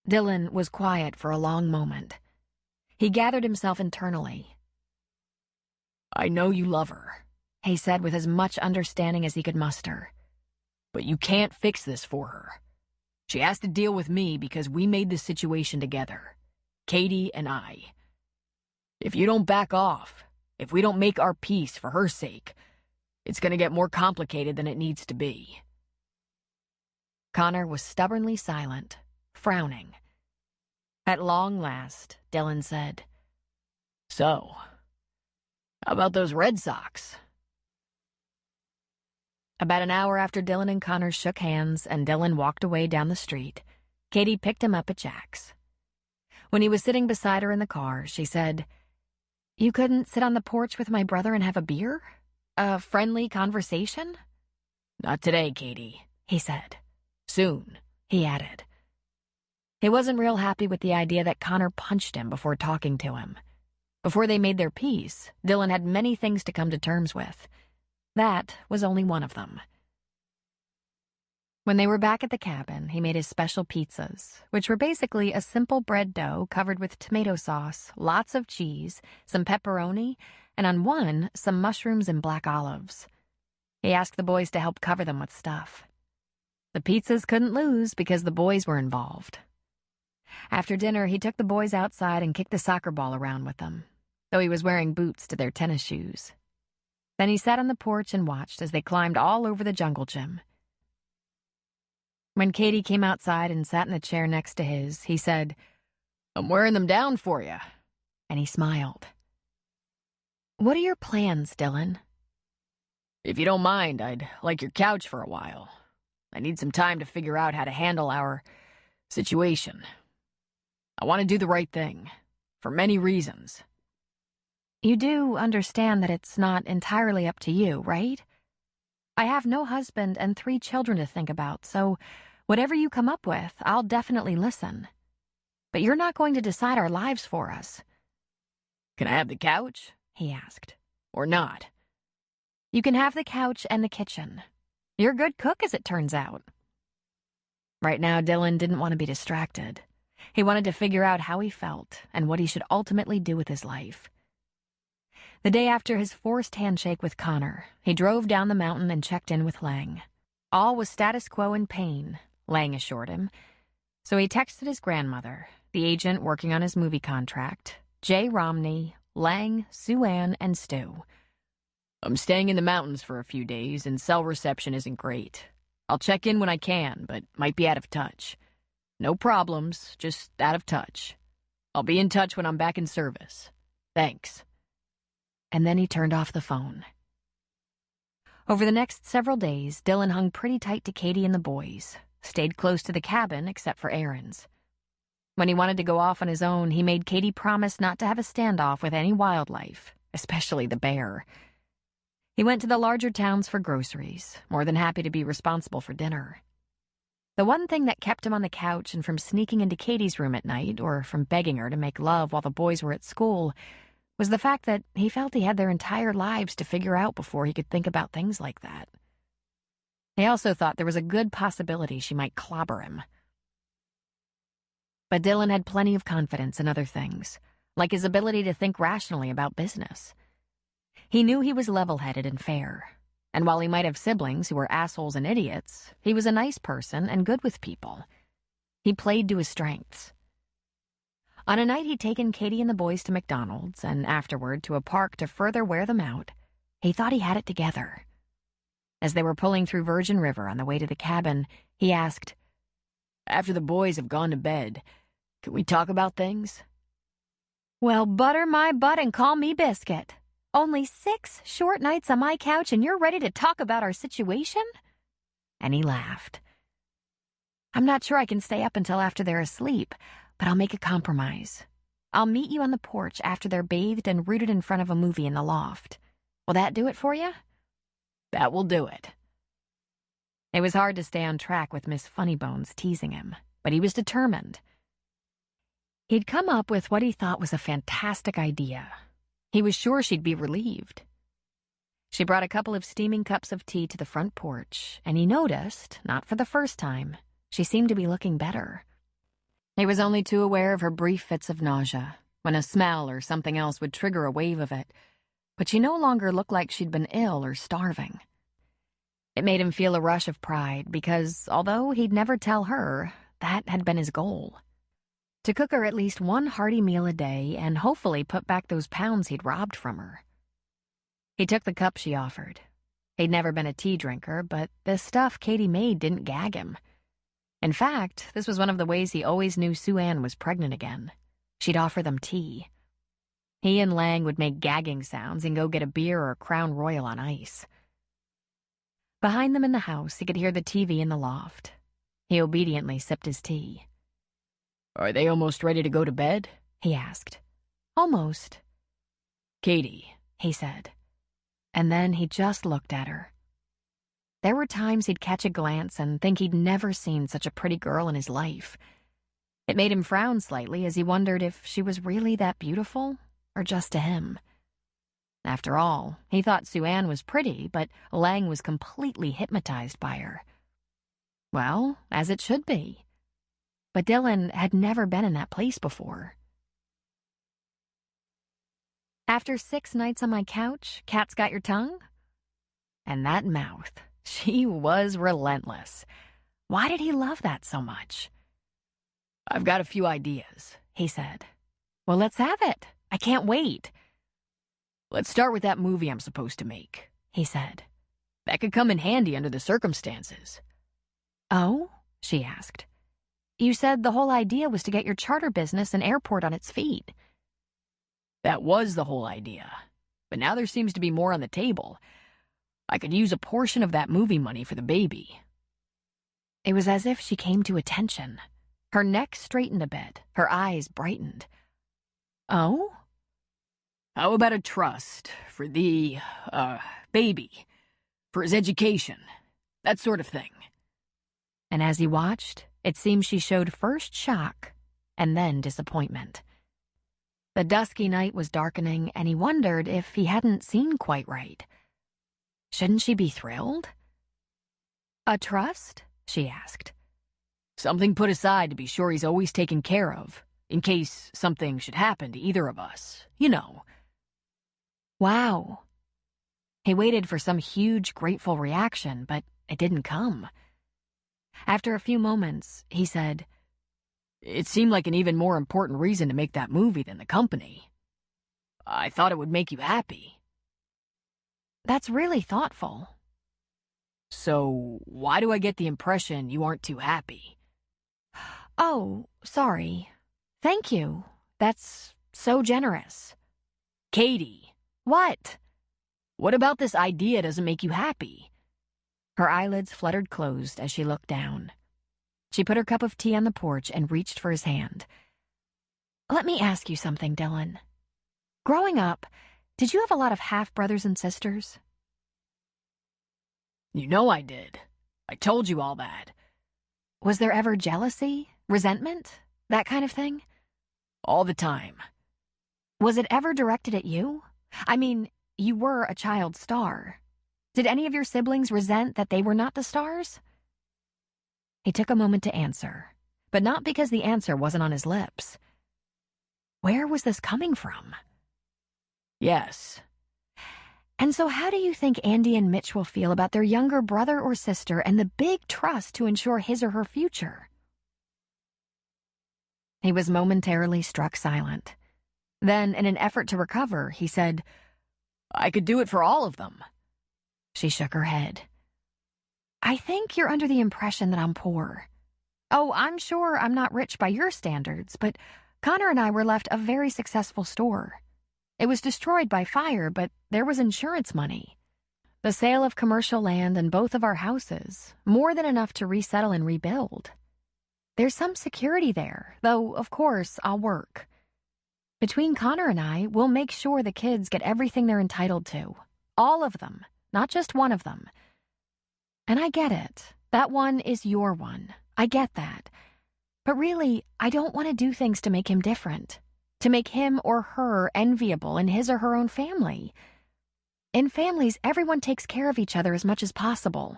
Dylan was quiet for a long moment. He gathered himself internally. I know you love her, he said with as much understanding as he could muster. But you can't fix this for her. She has to deal with me because we made this situation together. Katie and I. If you don't back off, if we don't make our peace for her sake, it's gonna get more complicated than it needs to be. Connor was stubbornly silent, frowning. At long last, Dylan said, So, how about those Red Sox? About an hour after Dylan and Connor shook hands and Dylan walked away down the street, Katie picked him up at Jack's. When he was sitting beside her in the car, she said, You couldn't sit on the porch with my brother and have a beer? A friendly conversation? Not today, Katie, he said. Soon, he added. He wasn't real happy with the idea that Connor punched him before talking to him. Before they made their peace, Dylan had many things to come to terms with. That was only one of them. When they were back at the cabin, he made his special pizzas, which were basically a simple bread dough covered with tomato sauce, lots of cheese, some pepperoni, and on one, some mushrooms and black olives. He asked the boys to help cover them with stuff. The pizzas couldn't lose because the boys were involved. After dinner, he took the boys outside and kicked the soccer ball around with them, though he was wearing boots to their tennis shoes. Then he sat on the porch and watched as they climbed all over the jungle gym. When Katie came outside and sat in the chair next to his, he said, I'm wearing them down for you. And he smiled. What are your plans, Dylan? If you don't mind, I'd like your couch for a while. I need some time to figure out how to handle our situation. I want to do the right thing, for many reasons. You do understand that it's not entirely up to you, right? I have no husband and 3 children to think about, so whatever you come up with, I'll definitely listen. But you're not going to decide our lives for us. Can I have the couch? He asked. Or not? You can have the couch and the kitchen. You're a good cook, as it turns out. Right now, Dylan didn't want to be distracted. He wanted to figure out how he felt and what he should ultimately do with his life. The day after his forced handshake with Connor, he drove down the mountain and checked in with Lang. All was status quo in pain, Lang assured him. So he texted his grandmother, the agent working on his movie contract, Jay Romney, Lang, Sue Ann, and Stu. I'm staying in the mountains for a few days, and cell reception isn't great. I'll check in when I can, but might be out of touch. No problems, just out of touch. I'll be in touch when I'm back in service. Thanks. And then he turned off the phone. Over the next several days, Dylan hung pretty tight to Katie and the boys, stayed close to the cabin except for errands. When he wanted to go off on his own, he made Katie promise not to have a standoff with any wildlife, especially the bear. He went to the larger towns for groceries, more than happy to be responsible for dinner. The one thing that kept him on the couch and from sneaking into Katie's room at night, or from begging her to make love while the boys were at school, was the fact that he felt he had their entire lives to figure out before he could think about things like that. He also thought there was a good possibility she might clobber him. But Dylan had plenty of confidence in other things, like his ability to think rationally about business. He knew he was level-headed and fair, and while he might have siblings who were assholes and idiots, he was a nice person and good with people. He played to his strengths. On a night he'd taken Katie and the boys to McDonald's and afterward to a park to further wear them out, he thought he had it together. As they were pulling through Virgin River on the way to the cabin, he asked, After the boys have gone to bed, can we talk about things? Well, butter my butt and call me Biscuit. Only 6 short nights on my couch and you're ready to talk about our situation? And he laughed. I'm not sure I can stay up until after they're asleep, but I'll make a compromise. I'll meet you on the porch after they're bathed and rooted in front of a movie in the loft. Will that do it for you? That will do it. It was hard to stay on track with Miss Funnybones teasing him, but he was determined. He'd come up with what he thought was a fantastic idea. He was sure she'd be relieved. She brought a couple of steaming cups of tea to the front porch, and he noticed, not for the first time, she seemed to be looking better. He was only too aware of her brief fits of nausea, when a smell or something else would trigger a wave of it, but she no longer looked like she'd been ill or starving. It made him feel a rush of pride because, although he'd never tell her, that had been his goal. To cook her at least one hearty meal a day and hopefully put back those pounds he'd robbed from her. He took the cup she offered. He'd never been a tea drinker, but the stuff Katie made didn't gag him. In fact, this was one of the ways he always knew Sue Ann was pregnant again. She'd offer them tea. He and Lang would make gagging sounds and go get a beer or a Crown Royal on ice. Behind them in the house, he could hear the TV in the loft. He obediently sipped his tea. Are they almost ready to go to bed? He asked. Almost. Katie, he said. And then he just looked at her. There were times he'd catch a glance and think he'd never seen such a pretty girl in his life. It made him frown slightly as he wondered if she was really that beautiful, or just to him. After all, he thought Sue Ann was pretty, but Lang was completely hypnotized by her. Well, as it should be. But Dylan had never been in that place before. After 6 nights on my couch, cat's got your tongue? And that mouth, she was relentless. Why did he love that so much? I've got a few ideas, he said. Well, let's have it. I can't wait. Let's start with that movie I'm supposed to make, he said. That could come in handy under the circumstances. Oh? She asked. You said the whole idea was to get your charter business and airport on its feet. That was the whole idea. But now there seems to be more on the table. I could use a portion of that movie money for the baby. It was as if she came to attention. Her neck straightened a bit. Her eyes brightened. Oh? How about a trust for the, baby? For his education? That sort of thing. And as he watched, it seemed she showed first shock and then disappointment. The dusky night was darkening, and he wondered if he hadn't seen quite right. Shouldn't she be thrilled? A trust? She asked. Something put aside to be sure he's always taken care of, in case something should happen to either of us. You know. Wow. He waited for some huge, grateful reaction, but it didn't come. After a few moments, he said, It seemed like an even more important reason to make that movie than the company. I thought it would make you happy. That's really thoughtful. So, why do I get the impression you aren't too happy? Oh, sorry. Thank you. That's so generous. Katie. What? What about this idea doesn't make you happy? Her eyelids fluttered closed as she looked down. She put her cup of tea on the porch and reached for his hand. Let me ask you something, Dylan. Growing up, did you have a lot of half-brothers and sisters? You know I did. I told you all that. Was there ever jealousy, resentment, that kind of thing? All the time. Was it ever directed at you? I mean, you were a child star. Did any of your siblings resent that they were not the stars? He took a moment to answer, but not because the answer wasn't on his lips. Where was this coming from? Yes. And so how do you think Andy and Mitch will feel about their younger brother or sister and the big trust to ensure his or her future? He was momentarily struck silent. Then, in an effort to recover, he said, I could do it for all of them. She shook her head. I think you're under the impression that I'm poor. Oh, I'm sure I'm not rich by your standards, but Connor and I were left a very successful store. It was destroyed by fire, but there was insurance money. The sale of commercial land and both of our houses, more than enough to resettle and rebuild. There's some security there, though, of course, I'll work. Between Connor and I, we'll make sure the kids get everything they're entitled to. All of them, not just one of them. And I get it. That one is your one. I get that. But really, I don't want to do things to make him different, to make him or her enviable in his or her own family. In families, everyone takes care of each other as much as possible.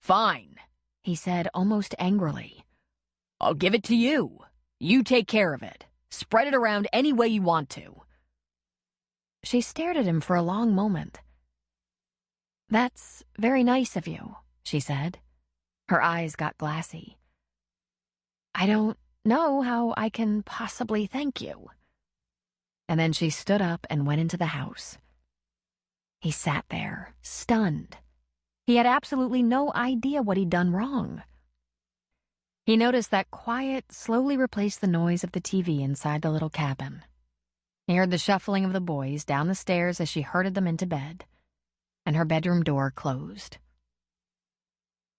Fine, He said almost angrily. I'll give it to you. You take care of it. Spread it around any way you want to. She stared at him for a long moment. That's very nice of you, she said. Her eyes got glassy. I don't know how I can possibly thank you. And then she stood up and went into the house. He sat there, stunned. He had absolutely no idea what he'd done wrong. He noticed that quiet slowly replaced the noise of the TV inside the little cabin. He heard the shuffling of the boys down the stairs as she herded them into bed, and her bedroom door closed.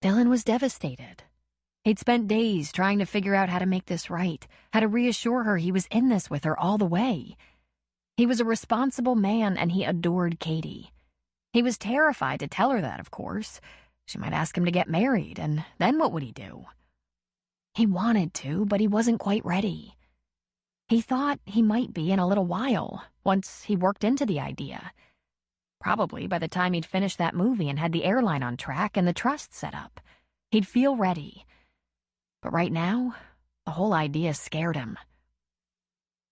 Dylan was devastated. He'd spent days trying to figure out how to make this right, how to reassure her he was in this with her all the way. He was a responsible man, and he adored Katie. He was terrified to tell her that, of course. She might ask him to get married, and then what would he do? He wanted to, but he wasn't quite ready. He thought he might be in a little while, once he worked into the idea. Probably by the time he'd finished that movie and had the airline on track and the trust set up. He'd feel ready. But right now, the whole idea scared him.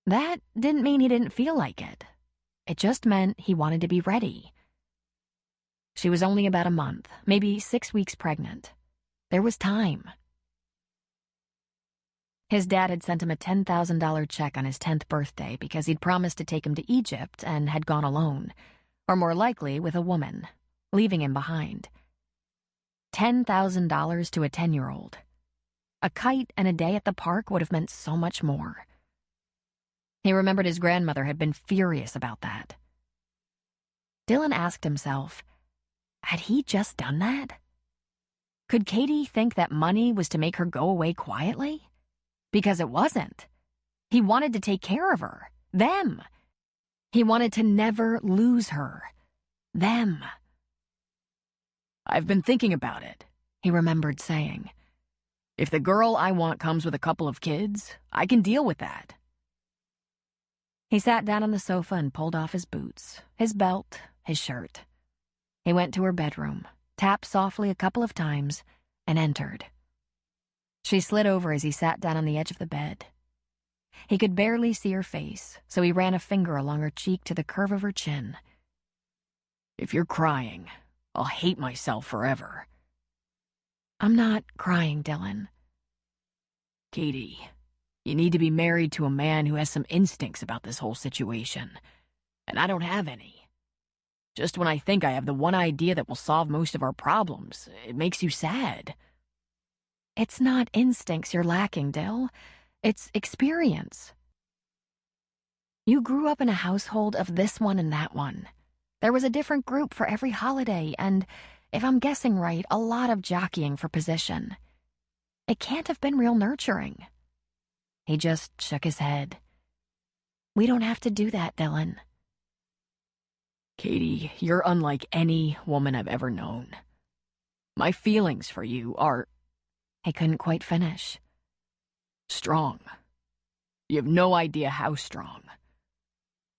That didn't mean he didn't feel like it. It just meant he wanted to be ready. She was only about a month, maybe 6 weeks pregnant. There was time. His dad had sent him a $10,000 check on his 10th birthday because he'd promised to take him to Egypt and had gone alone, or more likely with a woman, leaving him behind. $10,000 to a 10-year-old. A kite and a day at the park would have meant so much more. He remembered his grandmother had been furious about that. Dylan asked himself, had he just done that? Could Katie think that money was to make her go away quietly? Because it wasn't. He wanted to take care of her. Them. He wanted to never lose her. Them. I've been thinking about it, he remembered saying. If the girl I want comes with a couple of kids, I can deal with that. He sat down on the sofa and pulled off his boots, his belt, his shirt. He went to her bedroom, tapped softly a couple of times, and entered. She slid over as he sat down on the edge of the bed. He could barely see her face, so he ran a finger along her cheek to the curve of her chin. If you're crying, I'll hate myself forever. I'm not crying, Dylan. Katie, you need to be married to a man who has some instincts about this whole situation. And I don't have any. Just when I think I have the one idea that will solve most of our problems, it makes you sad. It's not instincts you're lacking, Dill. It's experience. You grew up in a household of this one and that one. There was a different group for every holiday, and, if I'm guessing right, a lot of jockeying for position. It can't have been real nurturing. He just shook his head. We don't have to do that, Dylan. Katie, you're unlike any woman I've ever known. My feelings for you are... He couldn't quite finish. Strong. You have no idea how strong.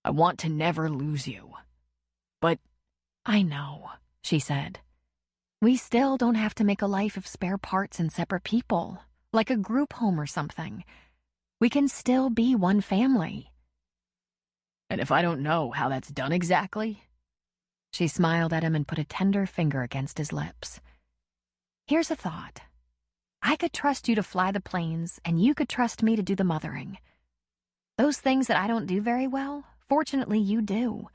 I want to never lose you. But... I know, she said. We still don't have to make a life of spare parts and separate people, like a group home or something. We can still be one family. And if I don't know how that's done exactly? She smiled at him and put a tender finger against his lips. Here's a thought. I could trust you to fly the planes, and you could trust me to do the mothering. Those things that I don't do very well, fortunately you do.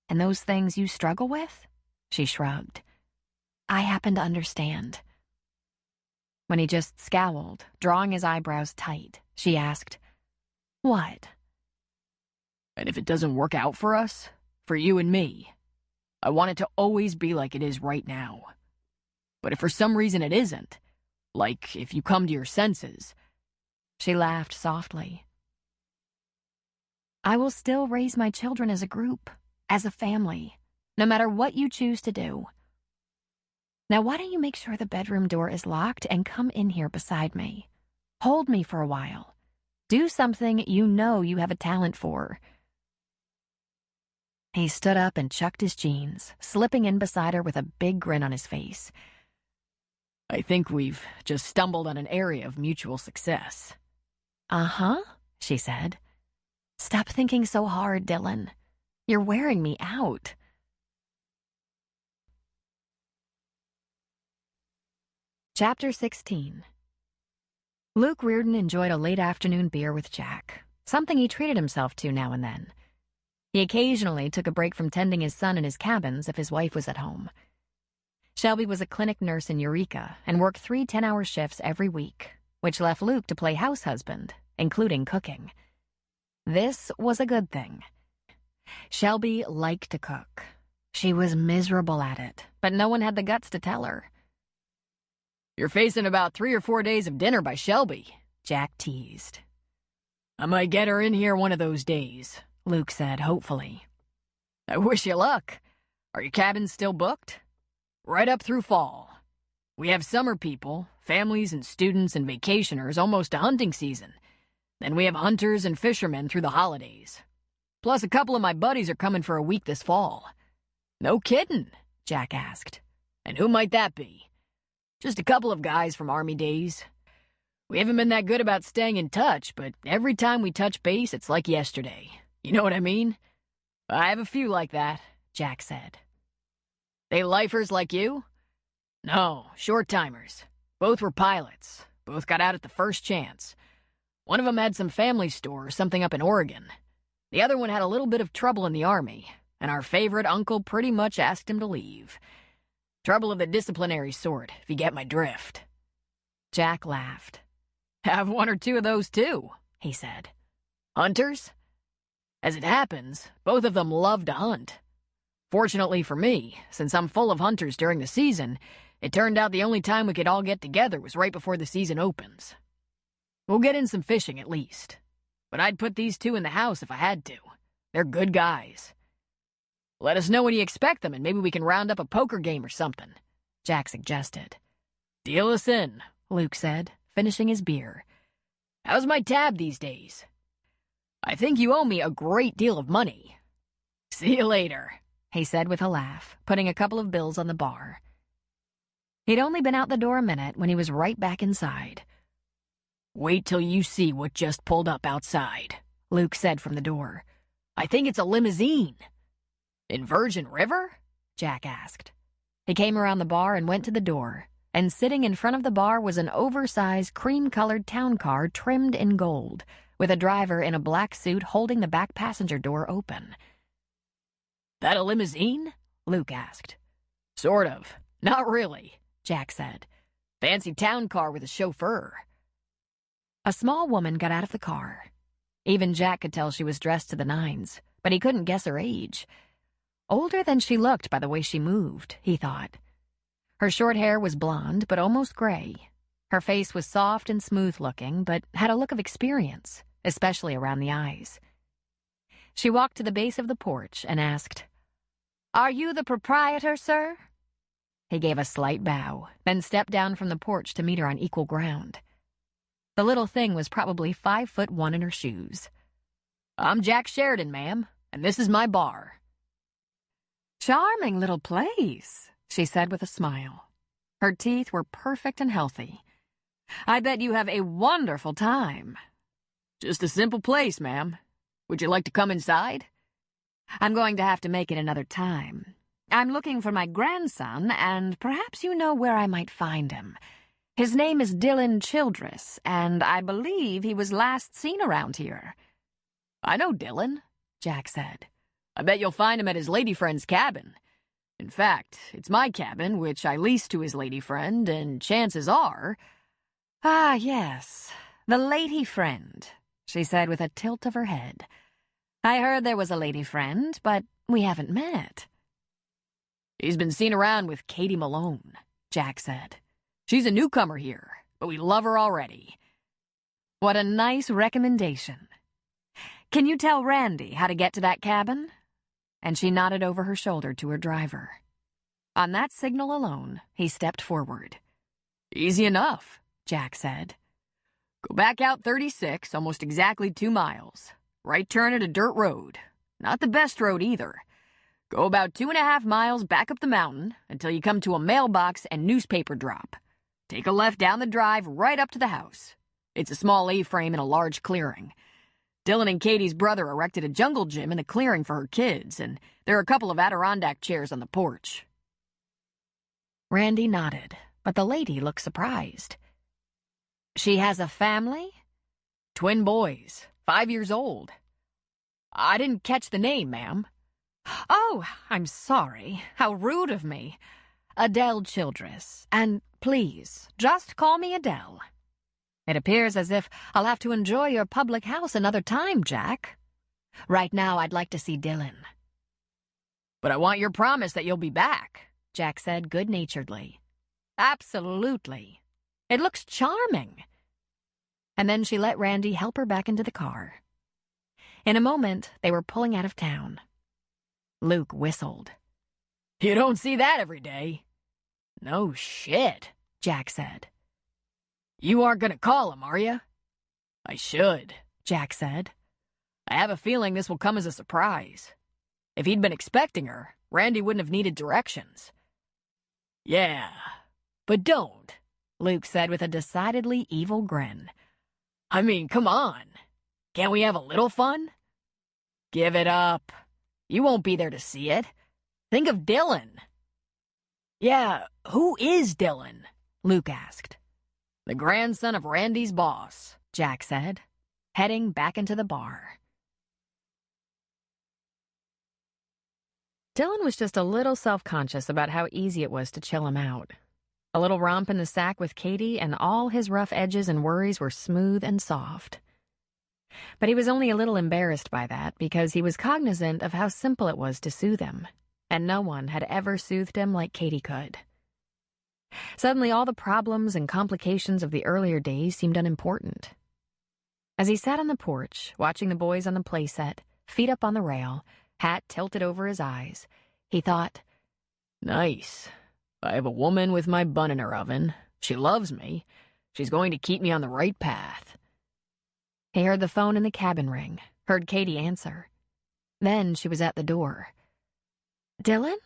And those things you struggle with? She shrugged. I happen to understand. When he just scowled, drawing his eyebrows tight, she asked, What? And if it doesn't work out for us, for you and me, I want it to always be like it is right now. But if for some reason it isn't, like if you come to your senses... She laughed softly. I will still raise my children as a group, as a family, no matter what you choose to do. Now why don't you make sure the bedroom door is locked and come in here beside me? Hold me for a while. Do something you know you have a talent for. He stood up and chucked his jeans, slipping in beside her with a big grin on his face. I think we've just stumbled on an area of mutual success. Uh-huh, she said. Stop thinking so hard, Dylan. You're wearing me out. Chapter 16. Luke Reardon enjoyed a late afternoon beer with Jack, something he treated himself to now and then. He occasionally took a break from tending his son in his cabins if his wife was at home. Shelby was a clinic nurse in Eureka and worked 3 10-hour shifts every week, which left Luke to play house husband, including cooking. This was a good thing. Shelby liked to cook. She was miserable at it, but no one had the guts to tell her. You're facing about 3 or 4 days of dinner by Shelby, Jack teased. I might get her in here one of those days, Luke said hopefully. I wish you luck. Are your cabins still booked? Right up through fall. We have summer people, families and students and vacationers almost to hunting season. Then we have hunters and fishermen through the holidays. Plus a couple of my buddies are coming for a week this fall. No kidding, Jack asked. And who might that be? Just a couple of guys from Army days. We haven't been that good about staying in touch, but every time we touch base, it's like yesterday. You know what I mean? I have a few like that, Jack said. They lifers like you? No, short-timers. Both were pilots. Both got out at the first chance. One of them had some family store or something up in Oregon. The other one had a little bit of trouble in the Army, and our favorite uncle pretty much asked him to leave. Trouble of the disciplinary sort, if you get my drift. Jack laughed. Have 1 or 2 of those too, he said. Hunters? As it happens, both of them love to hunt. Fortunately for me, since I'm full of hunters during the season, it turned out the only time we could all get together was right before the season opens. We'll get in some fishing at least. But I'd put these 2 in the house if I had to. They're good guys. Let us know when you expect them and maybe we can round up a poker game or something, Jack suggested. Deal us in, Luke said, finishing his beer. How's my tab these days? I think you owe me a great deal of money. See you later, he said with a laugh, putting a couple of bills on the bar. He'd only been out the door a minute when he was right back inside. Wait till you see what just pulled up outside, Luke said from the door. I think it's a limousine. In Virgin River? Jack asked. He came around the bar and went to the door, and sitting in front of the bar was an oversized cream-colored town car trimmed in gold, with a driver in a black suit holding the back passenger door open. That a limousine? Luke asked. Sort of. Not really, Jack said. Fancy town car with a chauffeur. A small woman got out of the car. Even Jack could tell she was dressed to the nines, but he couldn't guess her age. Older than she looked by the way she moved, he thought. Her short hair was blonde, but almost gray. Her face was soft and smooth-looking, but had a look of experience, especially around the eyes. She walked to the base of the porch and asked, "Are you the proprietor, sir?" He gave a slight bow, then stepped down from the porch to meet her on equal ground. The little thing was probably 5'1" in her shoes. I'm Jack Sheridan, ma'am, and this is my bar. Charming little place, she said with a smile. Her teeth were perfect and healthy. I bet you have a wonderful time. Just a simple place, ma'am. Would you like to come inside? I'm going to have to make it another time. I'm looking for my grandson, and perhaps you know where I might find him. His name is Dylan Childress, and I believe he was last seen around here. I know Dylan, Jack said. I bet you'll find him at his lady friend's cabin. In fact, it's my cabin, which I lease to his lady friend, and chances are... Ah, yes, the lady friend, she said with a tilt of her head. I heard there was a lady friend, but we haven't met. He's been seen around with Katie Malone, Jack said. She's a newcomer here, but we love her already. What a nice recommendation. Can you tell Randy how to get to that cabin? And she nodded over her shoulder to her driver. On that signal alone, he stepped forward. Easy enough, Jack said. Go back out 36, almost exactly 2 miles. Right turn at a dirt road. Not the best road either. Go about 2.5 miles back up the mountain until you come to a mailbox and newspaper drop. Take a left down the drive right up to the house. It's a small A-frame in a large clearing. Dylan and Katie's brother erected a jungle gym in the clearing for her kids, and there are a couple of Adirondack chairs on the porch. Randy nodded, but the lady looked surprised. She has a family? Twin boys, 5 years old. I didn't catch the name, ma'am. Oh, I'm sorry. How rude of me. Adele Childress. And please, just call me Adele. It appears as if I'll have to enjoy your public house another time, Jack. Right now, I'd like to see Dylan. But I want your promise that you'll be back, Jack said good-naturedly. Absolutely. It looks charming. And then she let Randy help her back into the car. In a moment, they were pulling out of town. Luke whistled. You don't see that every day. No shit, Jack said. You aren't gonna call him, are you? I should, Jack said. I have a feeling this will come as a surprise. If he'd been expecting her, Randy wouldn't have needed directions. Yeah, but don't, Luke said with a decidedly evil grin. I mean, come on. Can't we have a little fun? Give it up. You won't be there to see it. Think of Dylan. Yeah, who is Dylan? Luke asked. The grandson of Randy's boss, Jack said, heading back into the bar. Dylan was just a little self-conscious about how easy it was to chill him out. A little romp in the sack with Katie, and all his rough edges and worries were smooth and soft. But he was only a little embarrassed by that because he was cognizant of how simple it was to soothe him, and no one had ever soothed him like Katie could. Suddenly, all the problems and complications of the earlier days seemed unimportant. As he sat on the porch, watching the boys on the playset, feet up on the rail, hat tilted over his eyes, he thought, Nice. I have a woman with my bun in her oven. She loves me. She's going to keep me on the right path. He heard the phone in the cabin ring, heard Katie answer. Then she was at the door. Dylan?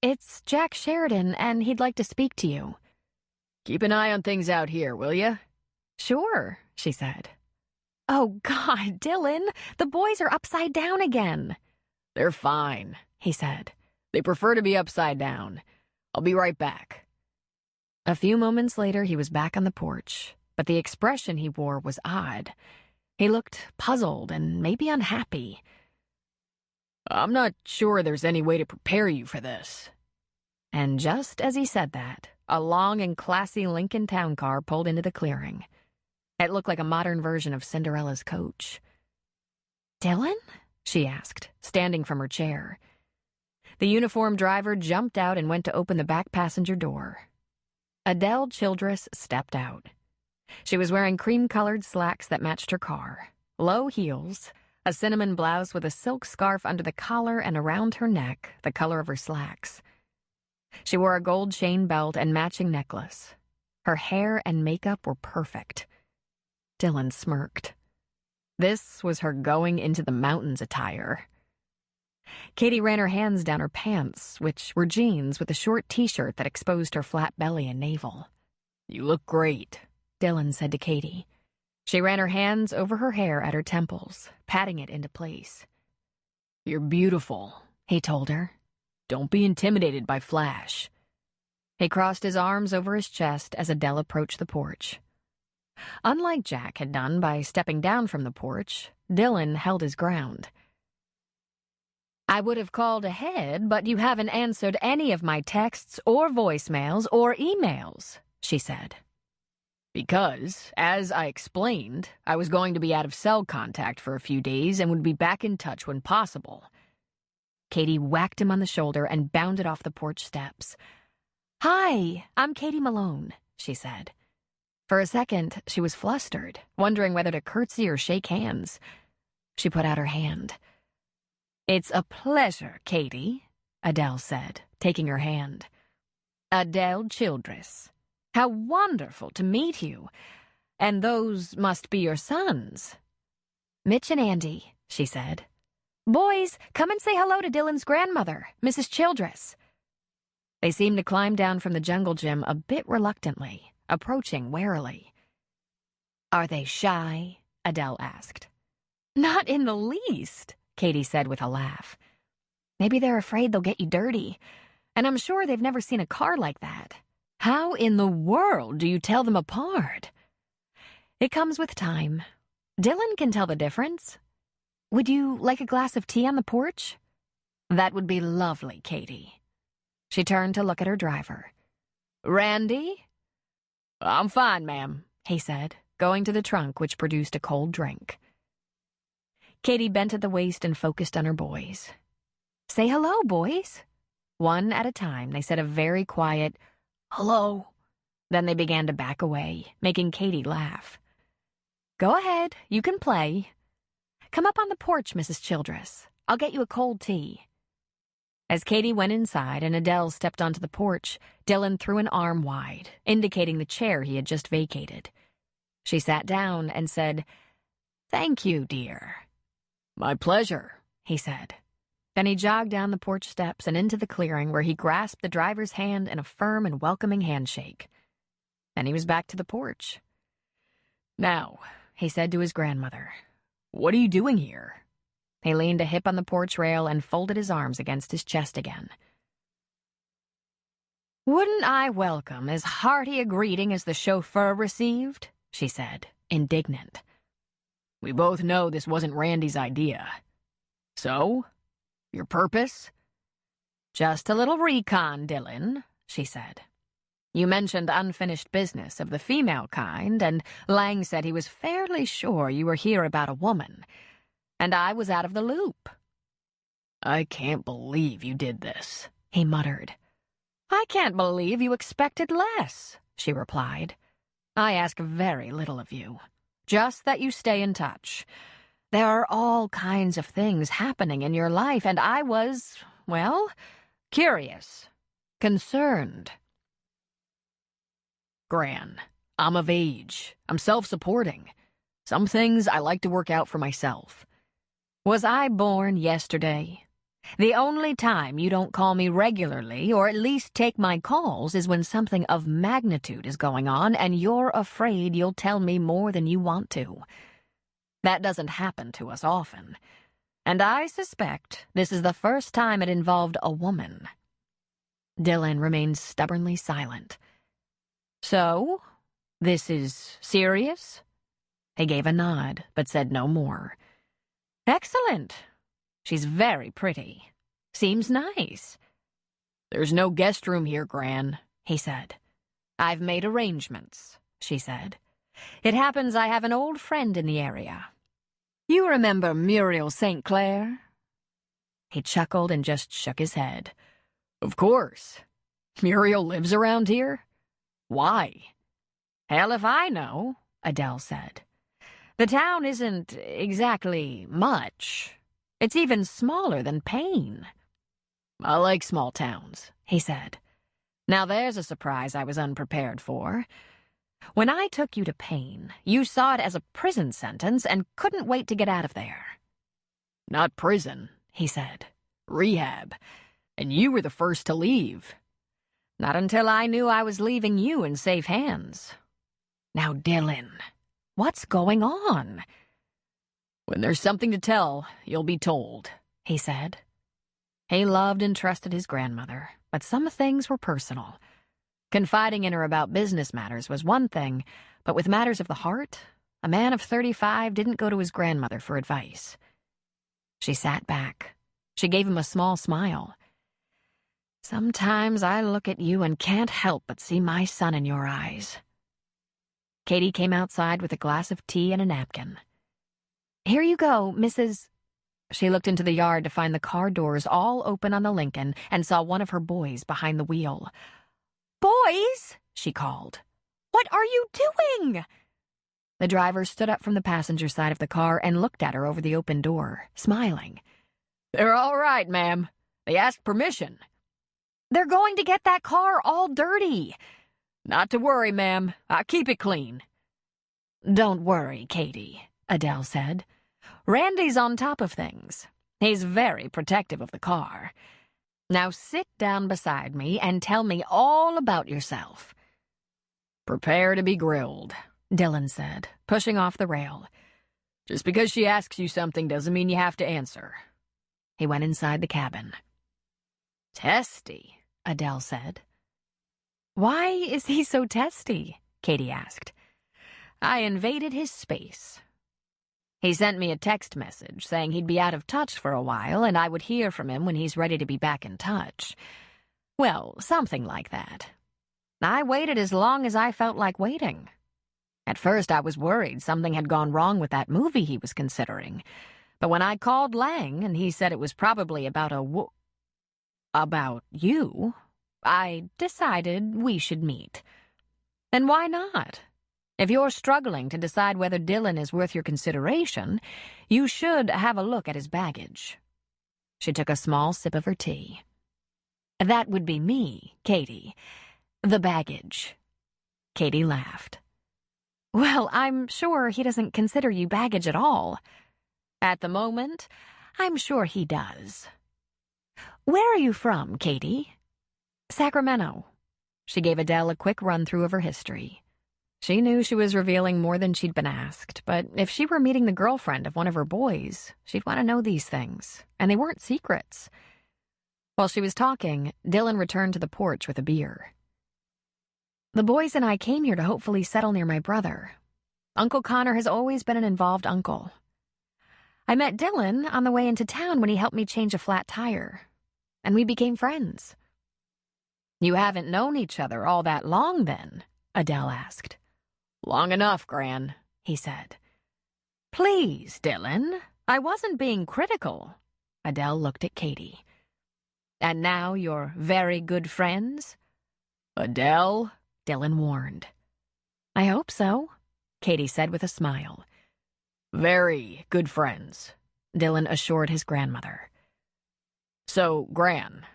It's Jack Sheridan, and he'd like to speak to you. Keep an eye on things out here, will you? Sure, she said. Oh, God, Dylan, the boys are upside down again. They're fine, he said. They prefer to be upside down. I'll be right back. A few moments later, he was back on the porch, but the expression he wore was odd. He looked puzzled and maybe unhappy. I'm not sure there's any way to prepare you for this. And just as he said that, a long and classy Lincoln town car pulled into the clearing. It looked like a modern version of Cinderella's coach. Dylan? She asked, standing from her chair. The uniformed driver jumped out and went to open the back passenger door. Adele Childress stepped out. She was wearing cream-colored slacks that matched her car, low heels, a cinnamon blouse with a silk scarf under the collar and around her neck, the color of her slacks. She wore a gold chain belt and matching necklace. Her hair and makeup were perfect. Dylan smirked. This was her going into the mountains attire. Katie ran her hands down her pants, which were jeans with a short t-shirt that exposed her flat belly and navel. You look great, Dylan said to Katie. She ran her hands over her hair at her temples, patting it into place. You're beautiful, he told her. Don't be intimidated by flash. He crossed his arms over his chest as Adele approached the porch. Unlike Jack had done by stepping down from the porch, Dylan held his ground. I would have called ahead, but you haven't answered any of my texts or voicemails or emails, she said. Because, as I explained, I was going to be out of cell contact for a few days and would be back in touch when possible. Katie whacked him on the shoulder and bounded off the porch steps. Hi, I'm Katie Malone, she said. For a second, she was flustered, wondering whether to curtsy or shake hands. She put out her hand. It's a pleasure, Katie, Adele said, taking her hand. "Adele Childress. How wonderful to meet you. And those must be your sons." "Mitch and Andy," she said. "Boys, come and say hello to Dylan's grandmother, Mrs. Childress." They seemed to climb down from the jungle gym a bit reluctantly, approaching warily. "Are they shy?" Adele asked. "Not in the least," Katie said with a laugh. "Maybe they're afraid they'll get you dirty. And I'm sure they've never seen a car like that. How in the world do you tell them apart?" "It comes with time. Dylan can tell the difference. Would you like a glass of tea on the porch?" "That would be lovely, Katie." She turned to look at her driver. "Randy?" "I'm fine, ma'am," he said, going to the trunk, which produced a cold drink. Katie bent at the waist and focused on her boys. "Say hello, boys." One at a time, they said a very quiet, "Hello." Then they began to back away, making Katie laugh. "Go ahead, you can play. Come up on the porch, Mrs. Childress. I'll get you a cold tea." As Katie went inside and Adele stepped onto the porch, Dylan threw an arm wide, indicating the chair he had just vacated. She sat down and said, "Thank you, dear." "My pleasure," he said. Then he jogged down the porch steps and into the clearing where he grasped the driver's hand in a firm and welcoming handshake. Then he was back to the porch. "Now," he said to his grandmother, "what are you doing here?" He leaned a hip on the porch rail and folded his arms against his chest again. "Wouldn't I welcome as hearty a greeting as the chauffeur received?" she said, indignant. "We both know this wasn't Randy's idea. So, your purpose?" "Just a little recon, Dylan," she said. "You mentioned unfinished business of the female kind, and Lang said he was fairly sure you were here about a woman, and I was out of the loop." "I can't believe you did this," he muttered. "I can't believe you expected less," she replied. "I ask very little of you, just that you stay in touch. There are all kinds of things happening in your life, and I was, well, curious, concerned." "Gran, I'm of age. I'm self-supporting. Some things I like to work out for myself. Was I born yesterday? The only time you don't call me regularly, or at least take my calls, is when something of magnitude is going on and you're afraid you'll tell me more than you want to. That doesn't happen to us often, and I suspect this is the first time it involved a woman." Dylan remained stubbornly silent. "So, this is serious?" He gave a nod, but said no more. "Excellent. She's very pretty. Seems nice." "There's no guest room here, Gran," he said. "I've made arrangements," she said. "It happens I have an old friend in the area. You remember Muriel St. Clair?" He chuckled and just shook his head. "Of course. Muriel lives around here? Why?" "Hell if I know," Adele said. "The town isn't exactly much. It's even smaller than Payne." "I like small towns," he said. "Now there's a surprise I was unprepared for. When I took you to Payne, you saw it as a prison sentence and couldn't wait to get out of there." "Not prison," he said. "Rehab. And you were the first to leave." "Not until I knew I was leaving you in safe hands." "Now, Dylan, what's going on?" "When there's something to tell, you'll be told," he said. He loved and trusted his grandmother, but some things were personal. Confiding in her about business matters was one thing, but with matters of the heart, a man of 35 didn't go to his grandmother for advice. She sat back. She gave him a small smile. "Sometimes I look at you and can't help but see my son in your eyes." Katie came outside with a glass of tea and a napkin. "Here you go, Mrs." She looked into the yard to find the car doors all open on the Lincoln and saw one of her boys behind the wheel. "Boys," she called. "What are you doing?" The driver stood up from the passenger side of the car and looked at her over the open door, smiling. "They're all right, ma'am. They asked permission." They're going to get that car all dirty. Not to worry, ma'am. I keep it clean. Don't worry, Katie, Adele said. Randy's on top of things. He's very protective of the car. Now sit down beside me and tell me all about yourself. Prepare to be grilled, Dylan said, pushing off the rail. Just because she asks you something doesn't mean you have to answer. He went inside the cabin. Testy, Adele said. Why is he so testy? Katie asked. I invaded his space. He sent me a text message saying he'd be out of touch for a while and I would hear from him when he's ready to be back in touch. Well, something like that. I waited as long as I felt like waiting. At first, I was worried something had gone wrong with that movie he was considering. But when I called Lang and he said it was probably about about you, I decided we should meet. And why not? If you're struggling to decide whether Dylan is worth your consideration, you should have a look at his baggage. She took a small sip of her tea. That would be me, Katie. The baggage. Katie laughed. Well, I'm sure he doesn't consider you baggage at all. At the moment, I'm sure he does. Where are you from, Katie? Sacramento. She gave Adele a quick run-through of her history. She knew she was revealing more than she'd been asked, but if she were meeting the girlfriend of one of her boys, she'd want to know these things, and they weren't secrets. While she was talking, Dylan returned to the porch with a beer. The boys and I came here to hopefully settle near my brother. Uncle Connor has always been an involved uncle. I met Dylan on the way into town when he helped me change a flat tire, and we became friends. You haven't known each other all that long, then? Adele asked. Long enough, Gran, he said. Please, Dylan, I wasn't being critical. Adele looked at Katie. And now you're very good friends? Adele? Dylan warned. I hope so, Katie said with a smile. Very good friends, Dylan assured his grandmother. So, Gran,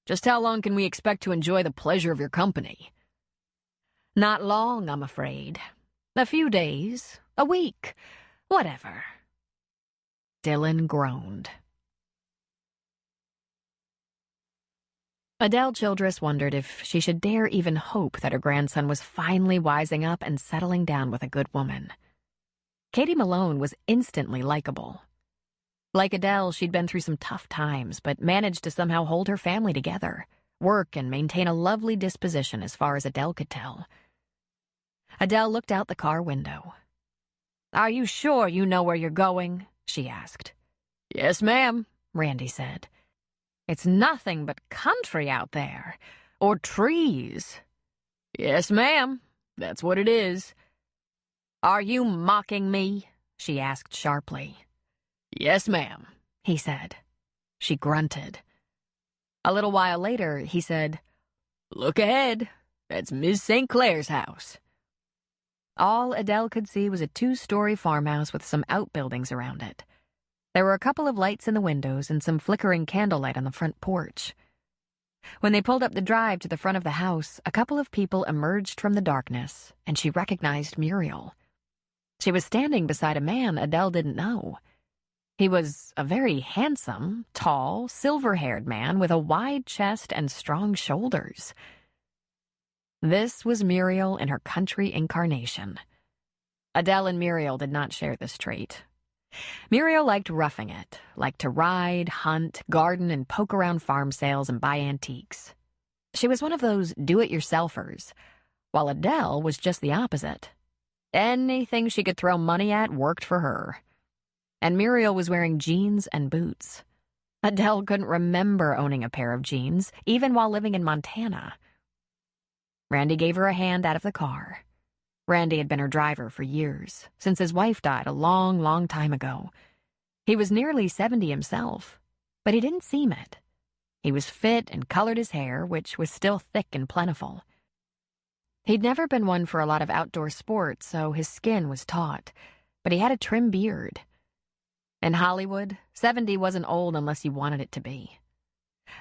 just how long can we expect to enjoy the pleasure of your company? Not long, I'm afraid. A few days, a week, whatever. Dylan groaned. Adele Childress wondered if she should dare even hope that her grandson was finally wising up and settling down with a good woman. Katie Malone was instantly likable. Like Adele, she'd been through some tough times, but managed to somehow hold her family together, work, and maintain a lovely disposition as far as Adele could tell. Adele looked out the car window. Are you sure you know where you're going? She asked. Yes, ma'am, Randy said. It's nothing but country out there, or trees. Yes, ma'am, that's what it is. Are you mocking me? She asked sharply. Yes, ma'am, he said. She grunted. A little while later, he said, Look ahead. That's Miss St. Clair's house. All Adele could see was a 2-story farmhouse with some outbuildings around it. There were a couple of lights in the windows and some flickering candlelight on the front porch. When they pulled up the drive to the front of the house, a couple of people emerged from the darkness, and she recognized Muriel. She was standing beside a man Adele didn't know. He was a very handsome, tall, silver-haired man with a wide chest and strong shoulders. This was Muriel in her country incarnation. Adele and Muriel did not share this trait. Muriel liked roughing it, liked to ride, hunt, garden, and poke around farm sales and buy antiques. She was one of those do-it-yourselfers, while Adele was just the opposite. Anything she could throw money at worked for her. And Muriel was wearing jeans and boots. Adele couldn't remember owning a pair of jeans, even while living in Montana. Randy gave her a hand out of the car. Randy had been her driver for years, since his wife died a long, long time ago. He was nearly 70 himself, but he didn't seem it. He was fit and colored his hair, which was still thick and plentiful. He'd never been one for a lot of outdoor sports, so his skin was taut, but he had a trim beard. In Hollywood, 70 wasn't old unless you wanted it to be.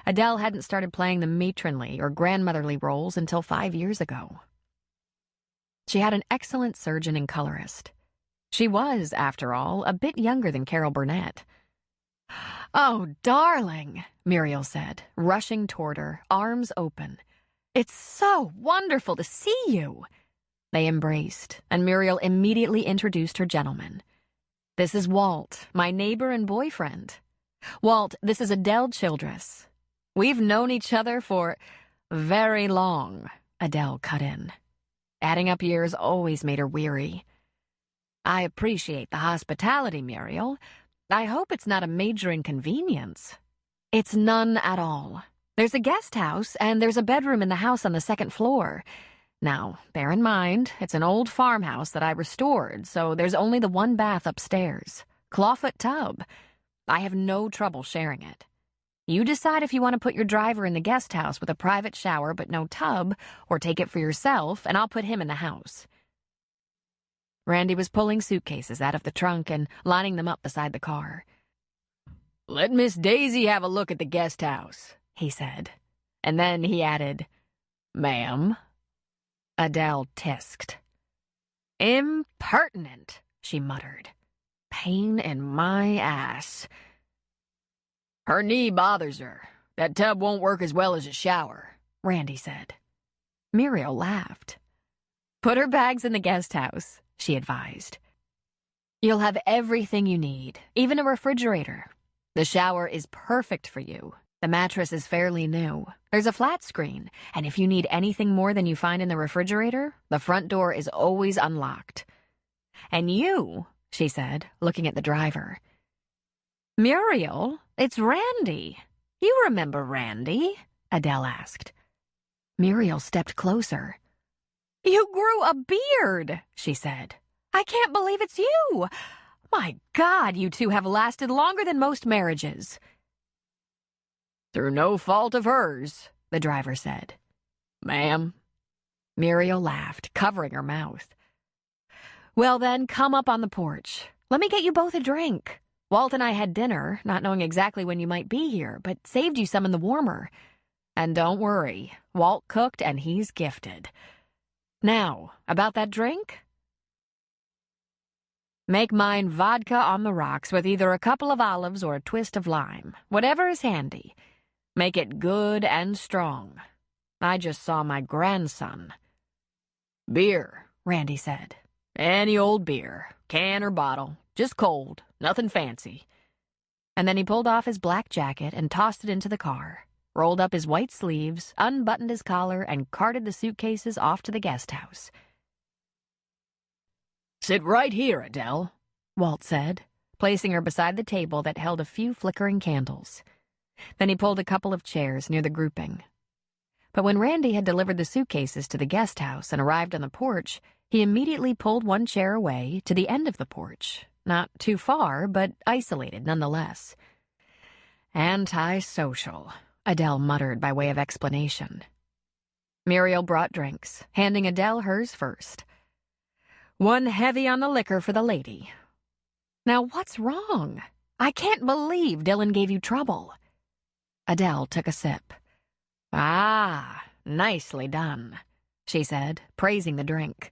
Adele hadn't started playing the matronly or grandmotherly roles until 5 years ago. She had an excellent surgeon and colorist. She was, after all, a bit younger than Carol Burnett. "Oh, darling," Muriel said, rushing toward her, arms open. "It's so wonderful to see you." They embraced, and Muriel immediately introduced her gentleman. "This is Walt, my neighbor and boyfriend. Walt, this is Adele Childress. We've known each other for very long," Adele cut in. Adding up years always made her weary. "I appreciate the hospitality, Muriel. I hope it's not a major inconvenience." "It's none at all. There's a guest house, and there's a bedroom in the house on the second floor. Now, bear in mind, it's an old farmhouse that I restored, so there's only the one bath upstairs. Clawfoot tub. I have no trouble sharing it. You decide if you want to put your driver in the guest house with a private shower but no tub, or take it for yourself, and I'll put him in the house." Randy was pulling suitcases out of the trunk and lining them up beside the car. "Let Miss Daisy have a look at the guest house," he said. And then he added, "Ma'am." Adele tisked. "Impertinent," she muttered. "Pain in my ass." "Her knee bothers her. That tub won't work as well as a shower," Randy said. Muriel laughed. "Put her bags in the guest house," she advised. "You'll have everything you need, even a refrigerator. The shower is perfect for you. The mattress is fairly new. There's a flat screen, and if you need anything more than you find in the refrigerator, the front door is always unlocked. And you," she said, looking at the driver. "Muriel, it's Randy. You remember Randy?" Adele asked. Muriel stepped closer. "You grew a beard," she said. "I can't believe it's you. My God, you two have lasted longer than most marriages." "Through no fault of hers," the driver said. "Ma'am." Muriel laughed, covering her mouth. "Well then, come up on the porch. Let me get you both a drink. Walt and I had dinner, not knowing exactly when you might be here, but saved you some in the warmer. And don't worry, Walt cooked and he's gifted. Now, about that drink? Make mine vodka on the rocks with either a couple of olives or a twist of lime, whatever is handy. Make it good and strong. I just saw my grandson." "Beer," Randy said. "Any old beer, can or bottle, just cold, nothing fancy." And then he pulled off his black jacket and tossed it into the car, rolled up his white sleeves, unbuttoned his collar, and carted the suitcases off to the guest house. "Sit right here, Adele," Walt said, placing her beside the table that held a few flickering candles. Then he pulled a couple of chairs near the grouping. But when Randy had delivered the suitcases to the guest house and arrived on the porch, he immediately pulled one chair away to the end of the porch, not too far, but isolated nonetheless. "Antisocial," Adele muttered by way of explanation. Muriel brought drinks, handing Adele hers first. "One heavy on the liquor for the lady. Now what's wrong? I can't believe Dylan gave you trouble." Adele took a sip. "Ah, nicely done," she said, praising the drink.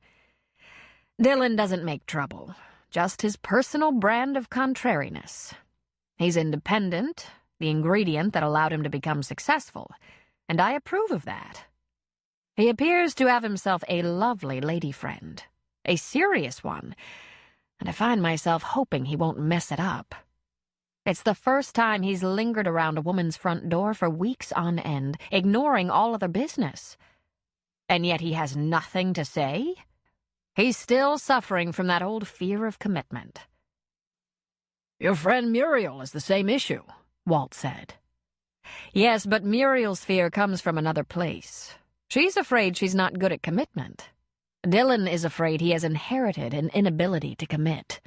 "Dylan doesn't make trouble, just his personal brand of contrariness. He's independent, the ingredient that allowed him to become successful, and I approve of that. He appears to have himself a lovely lady friend, a serious one, and I find myself hoping he won't mess it up. It's the first time he's lingered around a woman's front door for weeks on end, ignoring all other business. And yet he has nothing to say? He's still suffering from that old fear of commitment." "Your friend Muriel has the same issue," Walt said. "Yes, but Muriel's fear comes from another place. She's afraid she's not good at commitment. Dylan is afraid he has inherited an inability to commit."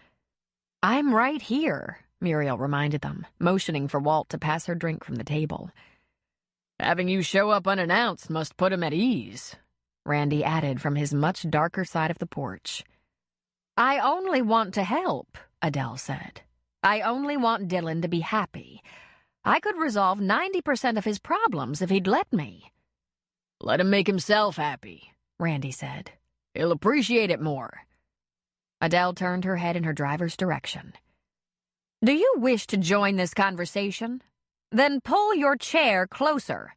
"I'm right here," Muriel reminded them, motioning for Walt to pass her drink from the table. "Having you show up unannounced must put him at ease," Randy added from his much darker side of the porch. "I only want to help," Adele said. "I only want Dylan to be happy. I could resolve 90% of his problems if he'd let me. Let him make himself happy, Randy said. He'll appreciate it more. Adele turned her head in her driver's direction. Do you wish to join this conversation? Then pull your chair closer.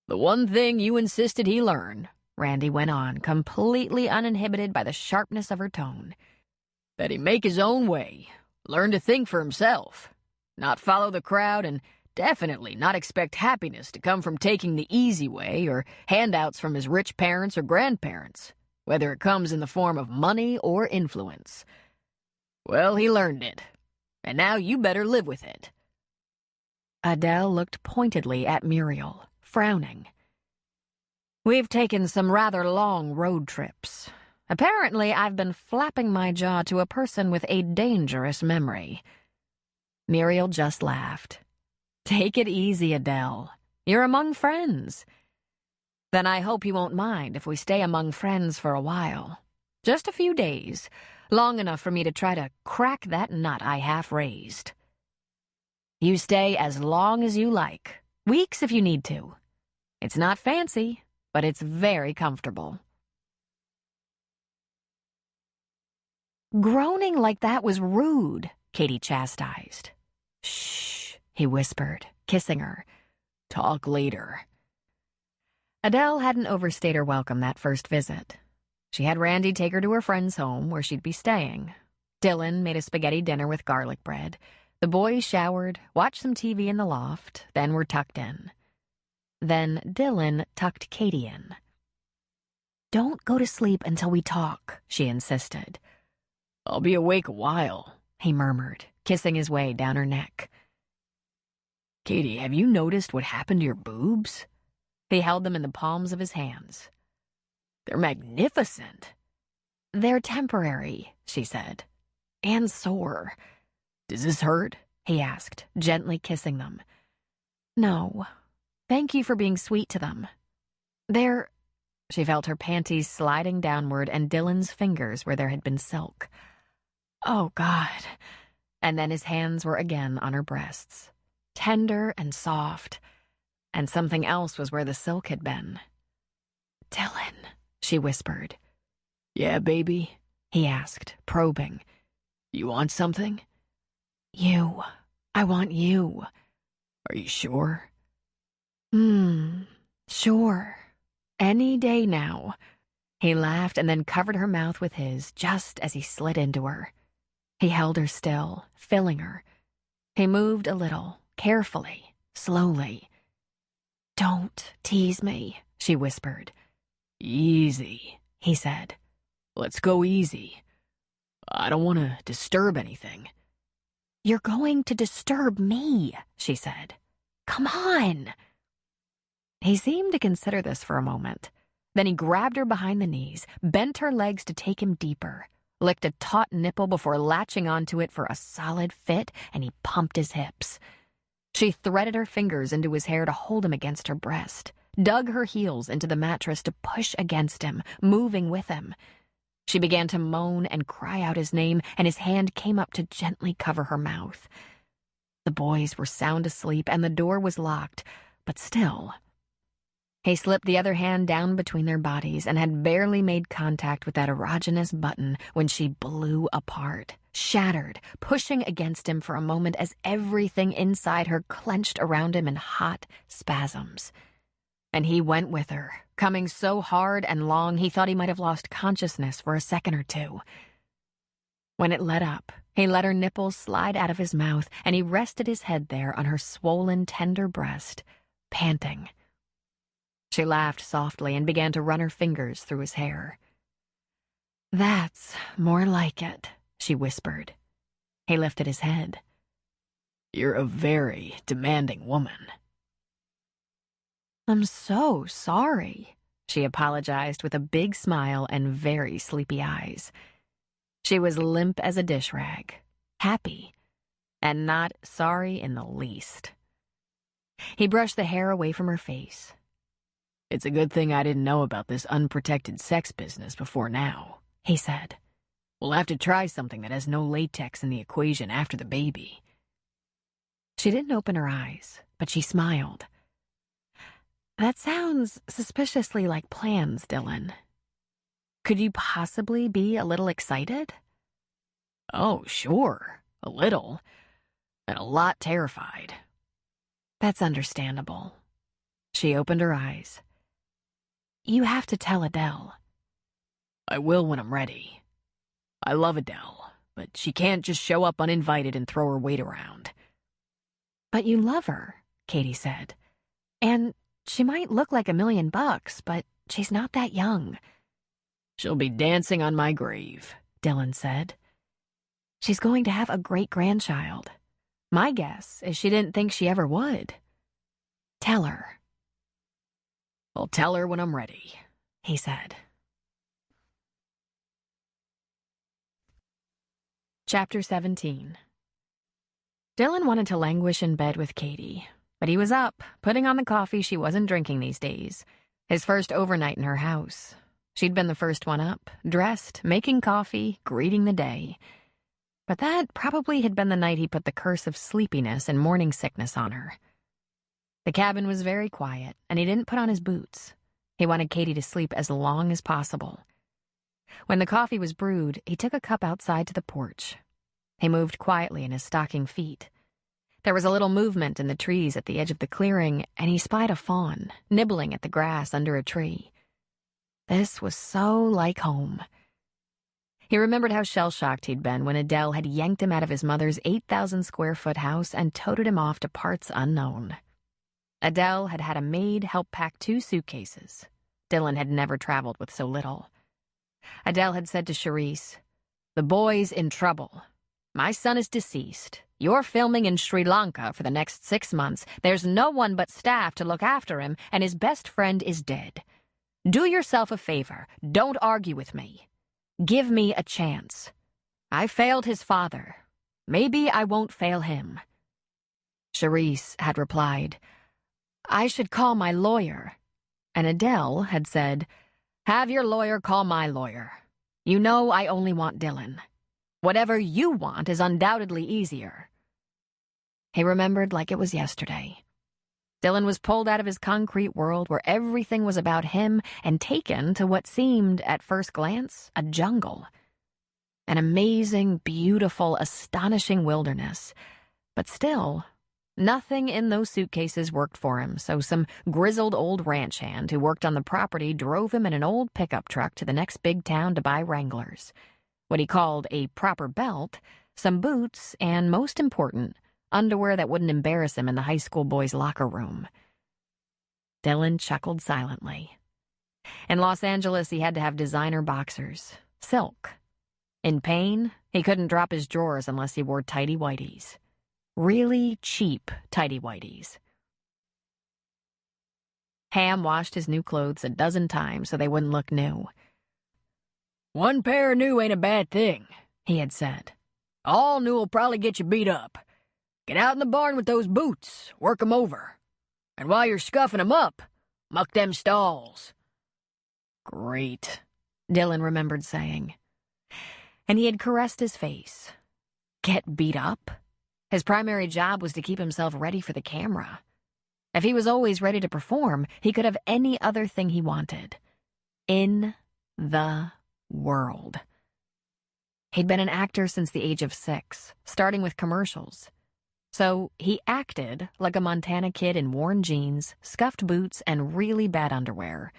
The one thing you insisted he learn, Randy went on, completely uninhibited by the sharpness of her tone, that he make his own way, learn to think for himself, not follow the crowd, and definitely not expect happiness to come from taking the easy way or handouts from his rich parents or grandparents, whether it comes in the form of money or influence. Well, he learned it, and now you better live with it. Adele looked pointedly at Muriel, frowning. We've taken some rather long road trips. Apparently, I've been flapping my jaw to a person with a dangerous memory. Muriel just laughed. Take it easy, Adele. You're among friends. Then I hope you won't mind if we stay among friends for a while. Just a few days, long enough for me to try to crack that nut I half raised. You stay as long as you like, weeks if you need to. It's not fancy, but it's very comfortable. Groaning like that was rude, Katie chastised. Shh, he whispered, kissing her. Talk later. Adele hadn't overstayed her welcome that first visit. She had Randy take her to her friend's home where she'd be staying. Dylan made a spaghetti dinner with garlic bread. The boys showered, watched some TV in the loft, then were tucked in. Then Dylan tucked Katie in. Don't go to sleep until we talk, she insisted. I'll be awake a while, he murmured, kissing his way down her neck. Katie, have you noticed what happened to your boobs? He held them in the palms of his hands. They're magnificent. They're temporary, she said. And sore. Does this hurt? He asked, gently kissing them. No. Thank you for being sweet to them. They're... She felt her panties sliding downward and Dylan's fingers where there had been silk. Oh, God. And then his hands were again on her breasts. Tender and soft. And something else was where the silk had been. Dylan, she whispered. Yeah, baby? He asked, probing. You want something? You. I want you. Are you sure? Sure. Any day now. He laughed and then covered her mouth with his just as he slid into her. He held her still, filling her. He moved a little, carefully, slowly. Don't tease me, she whispered. Easy, he said. Let's go easy. I don't want to disturb anything. You're going to disturb me, she said. Come on. He seemed to consider this for a moment. Then he grabbed her behind the knees, bent her legs to take him deeper, licked a taut nipple before latching onto it for a solid fit, and he pumped his hips. She threaded her fingers into his hair to hold him against her breast, dug her heels into the mattress to push against him, moving with him. She began to moan and cry out his name, and his hand came up to gently cover her mouth. The boys were sound asleep, and the door was locked, but still. He slipped the other hand down between their bodies and had barely made contact with that erogenous button when she blew apart, shattered, pushing against him for a moment as everything inside her clenched around him in hot spasms. And he went with her, coming so hard and long he thought he might have lost consciousness for a second or two. When it let up, he let her nipples slide out of his mouth, and he rested his head there on her swollen, tender breast, panting. She laughed softly and began to run her fingers through his hair. That's more like it, she whispered. He lifted his head. You're a very demanding woman. I'm so sorry, she apologized with a big smile and very sleepy eyes. She was limp as a dish rag, happy, and not sorry in the least. He brushed the hair away from her face. It's a good thing I didn't know about this unprotected sex business before now, he said. We'll have to try something that has no latex in the equation after the baby. She didn't open her eyes, but she smiled. That sounds suspiciously like plans, Dylan. Could you possibly be a little excited? Oh, sure, a little, and a lot terrified. That's understandable. She opened her eyes. You have to tell Adele. I will when I'm ready. I love Adele, but she can't just show up uninvited and throw her weight around. But you love her, Katie said. And she might look like $1,000,000, but she's not that young. She'll be dancing on my grave, Dylan said. She's going to have a great-grandchild. My guess is she didn't think she ever would. Tell her. I'll tell her when I'm ready, he said. Chapter 17. Dylan wanted to languish in bed with Katie, but he was up, putting on the coffee she wasn't drinking these days. His first overnight in her house. She'd been the first one up, dressed, making coffee, greeting the day. But that probably had been the night he put the curse of sleepiness and morning sickness on her. The cabin was very quiet, and he didn't put on his boots. He wanted Katie to sleep as long as possible. When the coffee was brewed, he took a cup outside to the porch. He moved quietly in his stocking feet. There was a little movement in the trees at the edge of the clearing, and he spied a fawn, nibbling at the grass under a tree. This was so like home. He remembered how shell-shocked he'd been when Adele had yanked him out of his mother's 8,000-square-foot house and toted him off to parts unknown. Adele had had a maid help pack 2 suitcases. Dylan had never traveled with so little. Adele had said to Charisse, "The boy's in trouble. My son is deceased. You're filming in Sri Lanka for the next 6 months. There's no one but staff to look after him, and his best friend is dead. Do yourself a favor. Don't argue with me. Give me a chance. I failed his father. Maybe I won't fail him." Charisse had replied, "I should call my lawyer." And Adele had said, "Have your lawyer call my lawyer. You know I only want Dylan. Whatever you want is undoubtedly easier." He remembered like it was yesterday. Dylan was pulled out of his concrete world where everything was about him and taken to what seemed, at first glance, a jungle. An amazing, beautiful, astonishing wilderness. But still, nothing in those suitcases worked for him, so some grizzled old ranch hand who worked on the property drove him in an old pickup truck to the next big town to buy Wranglers, what he called a proper belt, some boots, and, most important, underwear that wouldn't embarrass him in the high school boys' locker room. Dylan chuckled silently. In Los Angeles, he had to have designer boxers, silk. In pain, he couldn't drop his drawers unless he wore tighty-whities. Really cheap tighty-whities. Ham washed his new clothes a dozen times so they wouldn't look new. "One pair new ain't a bad thing," he had said. "All new will probably get you beat up. Get out in the barn with those boots, work 'em over. And while you're scuffing 'em up, muck them stalls." "Great," Dylan remembered saying. And he had caressed his face. Get beat up? His primary job was to keep himself ready for the camera. If he was always ready to perform, he could have any other thing he wanted. In the world. He'd been an actor since the age of 6, starting with commercials. So he acted like a Montana kid in worn jeans, scuffed boots, and really bad underwear.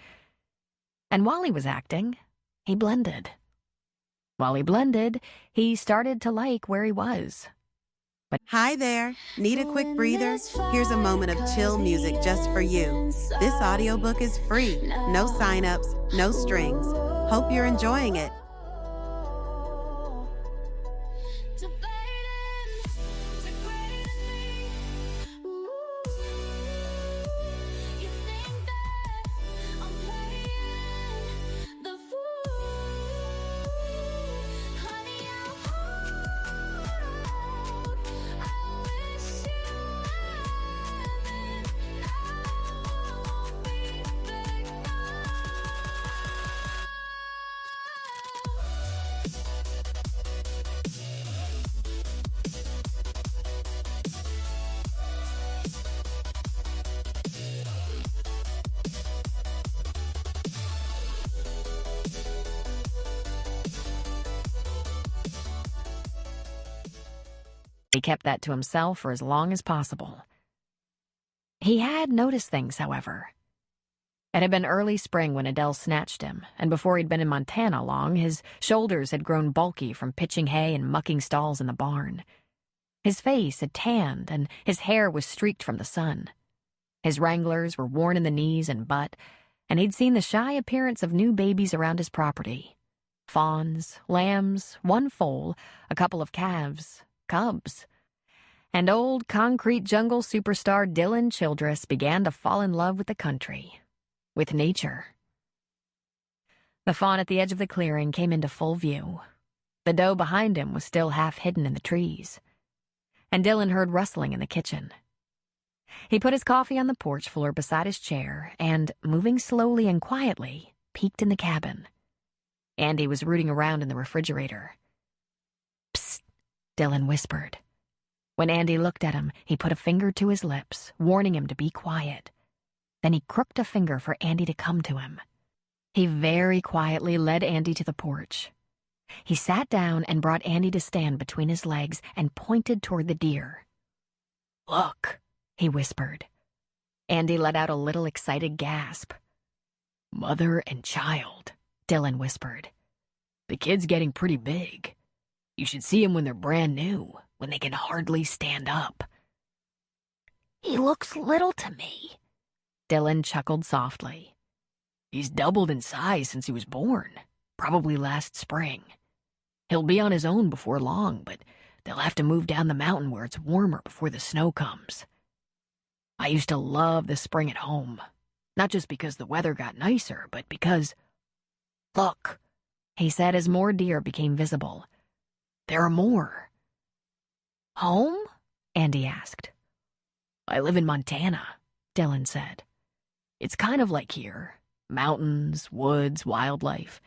And while he was acting, he blended. While he blended, he started to like where he was. But hi there. Need a quick breather? Here's a moment of chill music just for you. This audiobook is free. No sign-ups, no strings. Hope you're enjoying it. He kept that to himself for as long as possible. He had noticed things, however. It had been early spring when Adele snatched him, and before he'd been in Montana long, his shoulders had grown bulky from pitching hay and mucking stalls in the barn. His face had tanned, and his hair was streaked from the sun. His wranglers were worn in the knees and butt, and he'd seen the shy appearance of new babies around his property. Fawns, lambs, one foal, a couple of calves, cubs. And old concrete jungle superstar Dylan Childress began to fall in love with the country, with nature. The fawn at the edge of the clearing came into full view. The doe behind him was still half hidden in the trees. And Dylan heard rustling in the kitchen. He put his coffee on the porch floor beside his chair and, moving slowly and quietly, peeked in the cabin. Andy was rooting around in the refrigerator. "Psst," Dylan whispered. When Andy looked at him, he put a finger to his lips, warning him to be quiet. Then he crooked a finger for Andy to come to him. He very quietly led Andy to the porch. He sat down and brought Andy to stand between his legs and pointed toward the deer. "Look," he whispered. Andy let out a little excited gasp. "Mother and child," Dylan whispered. "The kid's getting pretty big. You should see him when they're brand new, when they can hardly stand up." "He looks little to me," Dylan chuckled softly. "He's doubled in size since he was born, probably last spring. He'll be on his own before long, but they'll have to move down the mountain where it's warmer before the snow comes. I used to love the spring at home, not just because the weather got nicer, but because... Look," he said as more deer became visible. "There are more." "Home?" Andy asked. "I live in Montana," Dylan said. "It's kind of like here. Mountains, woods, wildlife.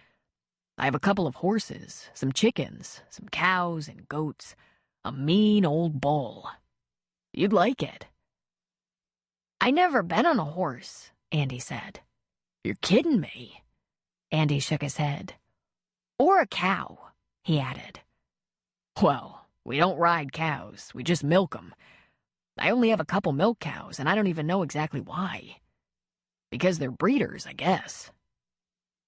I have a couple of horses, some chickens, some cows and goats, a mean old bull. You'd like it." "I never been on a horse," Andy said. "You're kidding me." Andy shook his head. "Or a cow," he added. "Well, we don't ride cows, we just milk them. I only have a couple milk cows, and I don't even know exactly why. Because they're breeders, I guess."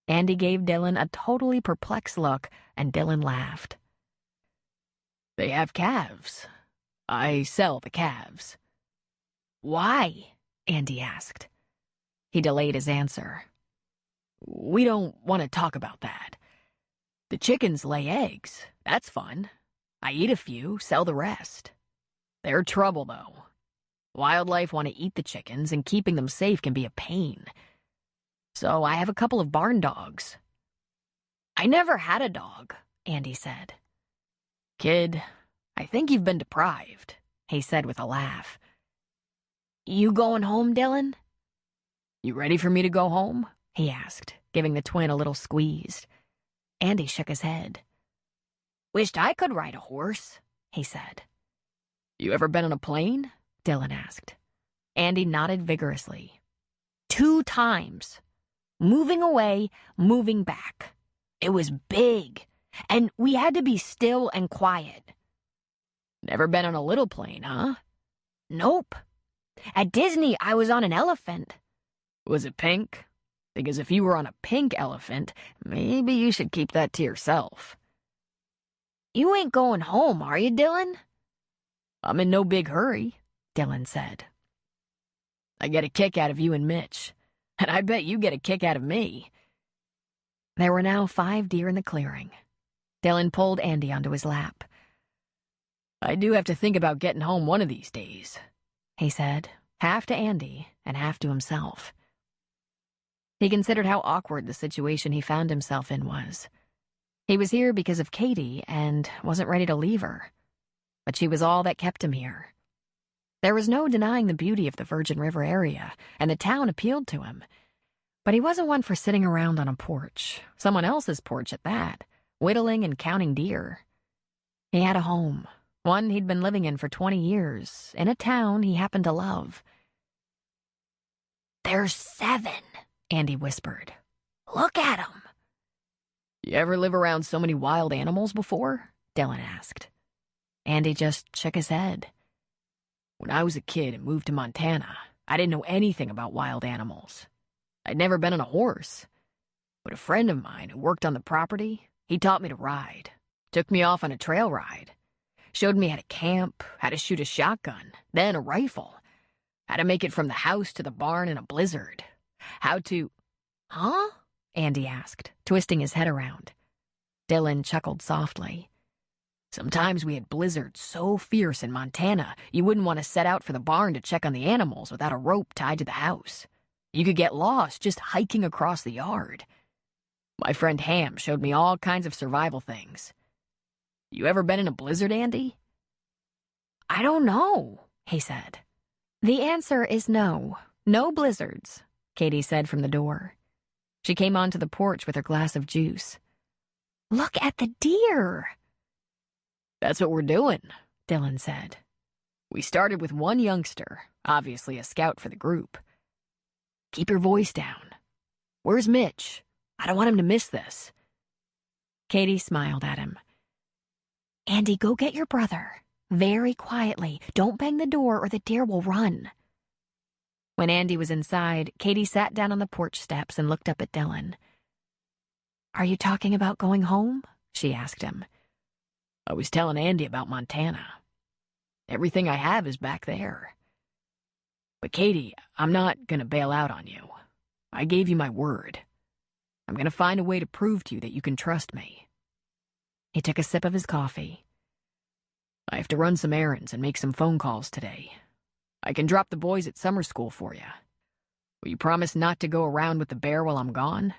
Andy gave Dylan a totally perplexed look, and Dylan laughed. "They have calves. I sell the calves." "Why?" Andy asked. He delayed his answer. "We don't want to talk about that. The chickens lay eggs. That's fun. I eat a few, sell the rest. They're trouble, though. Wildlife want to eat the chickens, and keeping them safe can be a pain. So I have a couple of barn dogs." "I never had a dog," Andy said. "Kid, I think you've been deprived," he said with a laugh. "You going home, Dylan?" "You ready for me to go home?" he asked, giving the twin a little squeeze. Andy shook his head. "Wished I could ride a horse," he said. "You ever been on a plane?" Dylan asked. Andy nodded vigorously. 2 times. Moving away, moving back. It was big, and we had to be still and quiet." "Never been on a little plane, huh?" "Nope. At Disney, I was on an elephant." "Was it pink? Because if you were on a pink elephant, maybe you should keep that to yourself." "You ain't going home, are you, Dylan?" "I'm in no big hurry," Dylan said. "I get a kick out of you and Mitch, and I bet you get a kick out of me." There were now 5 deer in the clearing. Dylan pulled Andy onto his lap. "I do have to think about getting home one of these days," he said, half to Andy and half to himself. He considered how awkward the situation he found himself in was. He was here because of Katie and wasn't ready to leave her. But she was all that kept him here. There was no denying the beauty of the Virgin River area, and the town appealed to him. But he wasn't one for sitting around on a porch, someone else's porch at that, whittling and counting deer. He had a home, one he'd been living in for 20 years, in a town he happened to love. "There's 7, Andy whispered. "Look at 'em." "You ever live around so many wild animals before?" Dylan asked. Andy just shook his head. When I was a kid and moved to Montana, I didn't know anything about wild animals. I'd never been on a horse. But a friend of mine who worked on the property, he taught me to ride. Took me off on a trail ride. Showed me how to camp, how to shoot a shotgun, then a rifle. How to make it from the house to the barn in a blizzard. How to... Huh? Andy asked, twisting his head around. Dylan chuckled softly. Sometimes we had blizzards so fierce in Montana, you wouldn't want to set out for the barn to check on the animals without a rope tied to the house. You could get lost just hiking across the yard. My friend Ham showed me all kinds of survival things. You ever been in a blizzard, Andy? I don't know, he said. The answer is no. No blizzards, Katie said from the door. She came onto the porch with her glass of juice. Look at the deer. That's what we're doing, Dylan said. We started with one youngster, obviously a scout for the group. Keep your voice down. Where's Mitch? I don't want him to miss this. Katie smiled at him. Andy, go get your brother. Very quietly. Don't bang the door or the deer will run. When Andy was inside, Katie sat down on the porch steps and looked up at Dylan. Are you talking about going home? She asked him. I was telling Andy about Montana. Everything I have is back there. But Katie, I'm not gonna bail out on you. I gave you my word. I'm gonna find a way to prove to you that you can trust me. He took a sip of his coffee. I have to run some errands and make some phone calls today. I can drop the boys at summer school for you. Will you promise not to go around with the bear while I'm gone?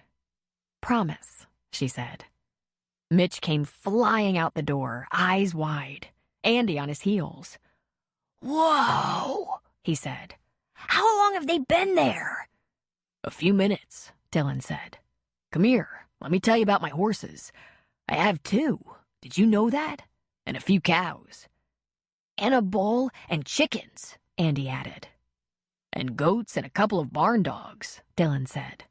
Promise, she said. Mitch came flying out the door, eyes wide, Andy on his heels. Whoa, he said. How long have they been there? A few minutes, Dylan said. Come here, let me tell you about my horses. I have 2. Did you know that? And a few cows. And a bull and chickens, Andy added. And goats and a couple of barn dogs, Dylan said.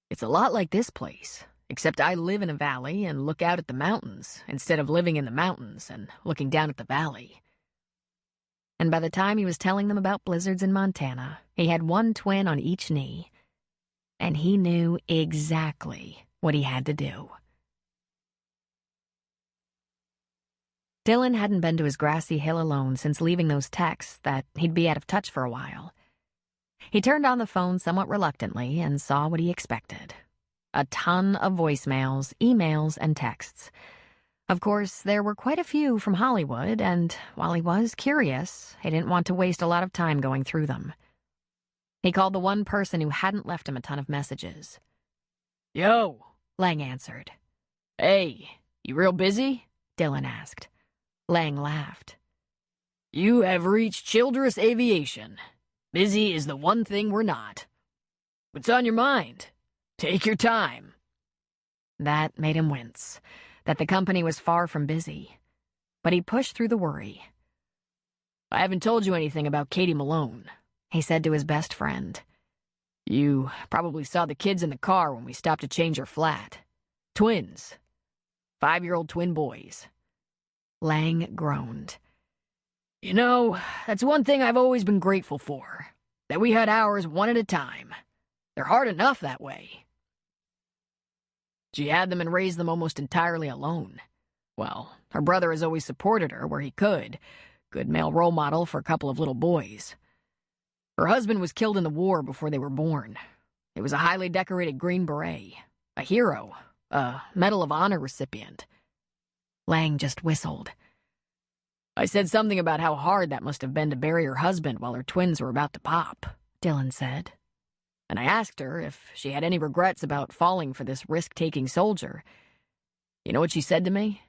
It's a lot like this place, except I live in a valley and look out at the mountains instead of living in the mountains and looking down at the valley. And by the time he was telling them about blizzards in Montana, he had one twin on each knee. And he knew exactly what he had to do. Dylan hadn't been to his grassy hill alone since leaving those texts that he'd be out of touch for a while. He turned on the phone somewhat reluctantly and saw what he expected. A ton of voicemails, emails, and texts. Of course, there were quite a few from Hollywood, and while he was curious, he didn't want to waste a lot of time going through them. He called the one person who hadn't left him a ton of messages. Yo, Lang answered. Hey, you real busy? Dylan asked. Lang laughed. You have reached Childress Aviation. Busy is the one thing we're not. What's on your mind? Take your time. That made him wince, that the company was far from busy. But he pushed through the worry. I haven't told you anything about Katie Malone, he said to his best friend. You probably saw the kids in the car when we stopped to change her flat. Twins. 5-year-old twin boys. Lang groaned. You know, that's one thing I've always been grateful for. That we had ours one at a time. They're hard enough that way. She had them and raised them almost entirely alone. Well, her brother has always supported her where he could. Good male role model for a couple of little boys. Her husband was killed in the war before they were born. He was a highly decorated Green Beret. A hero. A Medal of Honor recipient. Lang just whistled. I said something about how hard that must have been to bury her husband while her twins were about to pop, Dylan said. And I asked her if she had any regrets about falling for this risk-taking soldier. You know what she said to me?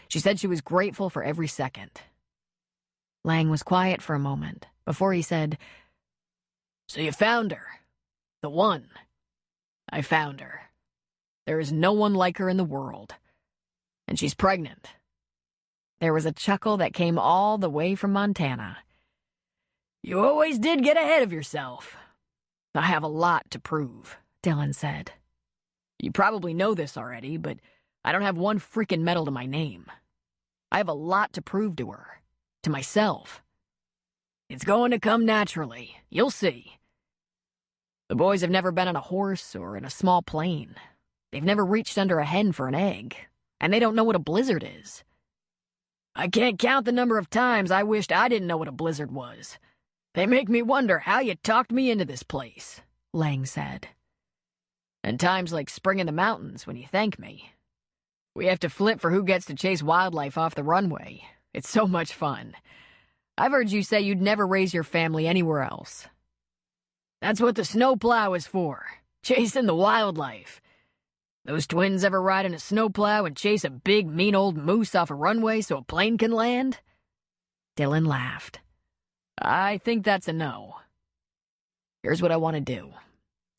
She said she was grateful for every second. Lang was quiet for a moment before he said, So you found her. The one. I found her. There is no one like her in the world. And she's pregnant. There was a chuckle that came all the way from Montana. You always did get ahead of yourself. I have a lot to prove, Dylan said. You probably know this already, but I don't have one freaking medal to my name. I have a lot to prove to her. To myself. It's going to come naturally. You'll see. The boys have never been on a horse or in a small plane. They've never reached under a hen for an egg. And they don't know what a blizzard is. I can't count the number of times I wished I didn't know what a blizzard was. They make me wonder how you talked me into this place, Lang said. And times like spring in the mountains when you thank me. We have to flip for who gets to chase wildlife off the runway. It's so much fun. I've heard you say you'd never raise your family anywhere else. That's what the snowplow is for. Chasing the wildlife. Those twins ever ride in a snowplow and chase a big, mean old moose off a runway so a plane can land? Dylan laughed. I think that's a no. Here's what I want to do.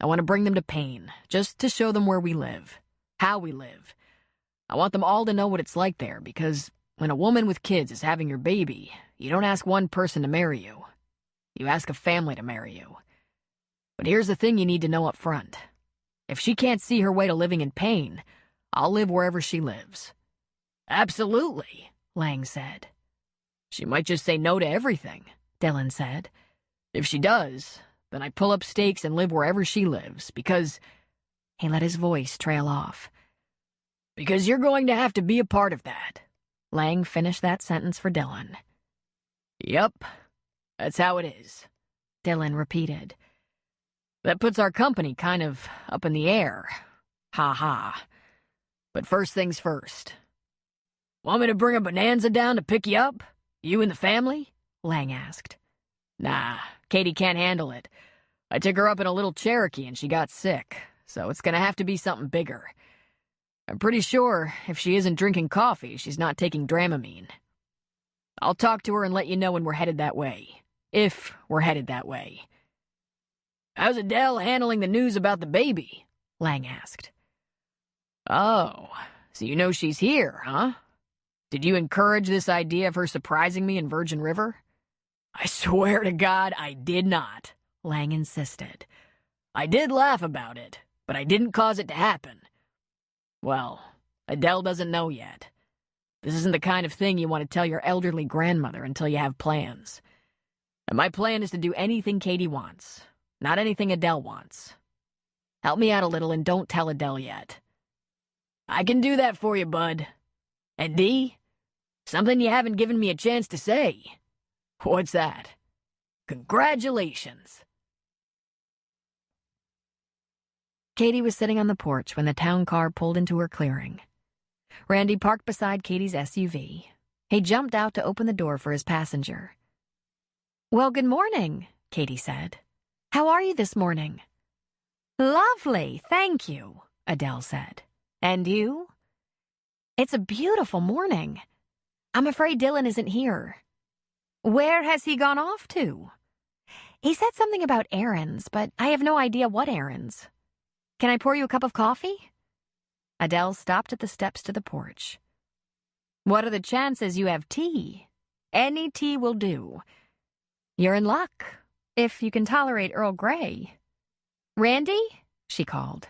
I want to bring them to Payne, just to show them where we live, how we live. I want them all to know what it's like there, because when a woman with kids is having your baby, you don't ask one person to marry you. You ask a family to marry you. But here's the thing you need to know up front. If she can't see her way to living in Payne, I'll live wherever she lives. Absolutely, Lang said. She might just say no to everything, Dylan said. If she does, then I pull up stakes and live wherever she lives, because... He let his voice trail off. Because you're going to have to be a part of that. Lang finished that sentence for Dylan. Yup, that's how it is, Dylan repeated. That puts our company kind of up in the air. Ha ha. But first things first. Want me to bring a Bonanza down to pick you up? You and the family? Lang asked. Nah, Katie can't handle it. I took her up in a little Cherokee and she got sick, so it's gonna have to be something bigger. I'm pretty sure if she isn't drinking coffee, she's not taking Dramamine. I'll talk to her and let you know when we're headed that way. If we're headed that way. How's Adele handling the news about the baby? Lang asked. Oh, so you know she's here, huh? Did you encourage this idea of her surprising me in Virgin River? I swear to God I did not, Lang insisted. I did laugh about it, but I didn't cause it to happen. Well, Adele doesn't know yet. This isn't the kind of thing you want to tell your elderly grandmother until you have plans. And my plan is to do anything Katie wants, not anything Adele wants. Help me out a little and don't tell Adele yet. I can do that for you, bud. And Dee, something you haven't given me a chance to say. What's that? Congratulations. Katie was sitting on the porch when the town car pulled into her clearing. Randy parked beside Katie's SUV. He jumped out to open the door for his passenger. Well, good morning, Katie said. How are you this morning? Lovely, thank you, Adele said. And you? It's a beautiful morning. I'm afraid Dylan isn't here. Where has he gone off to? He said something about errands, but I have no idea what errands. Can I pour you a cup of coffee? Adele stopped at the steps to the porch. What are the chances you have tea? Any tea will do. You're in luck, if you can tolerate Earl Grey. Randy, she called.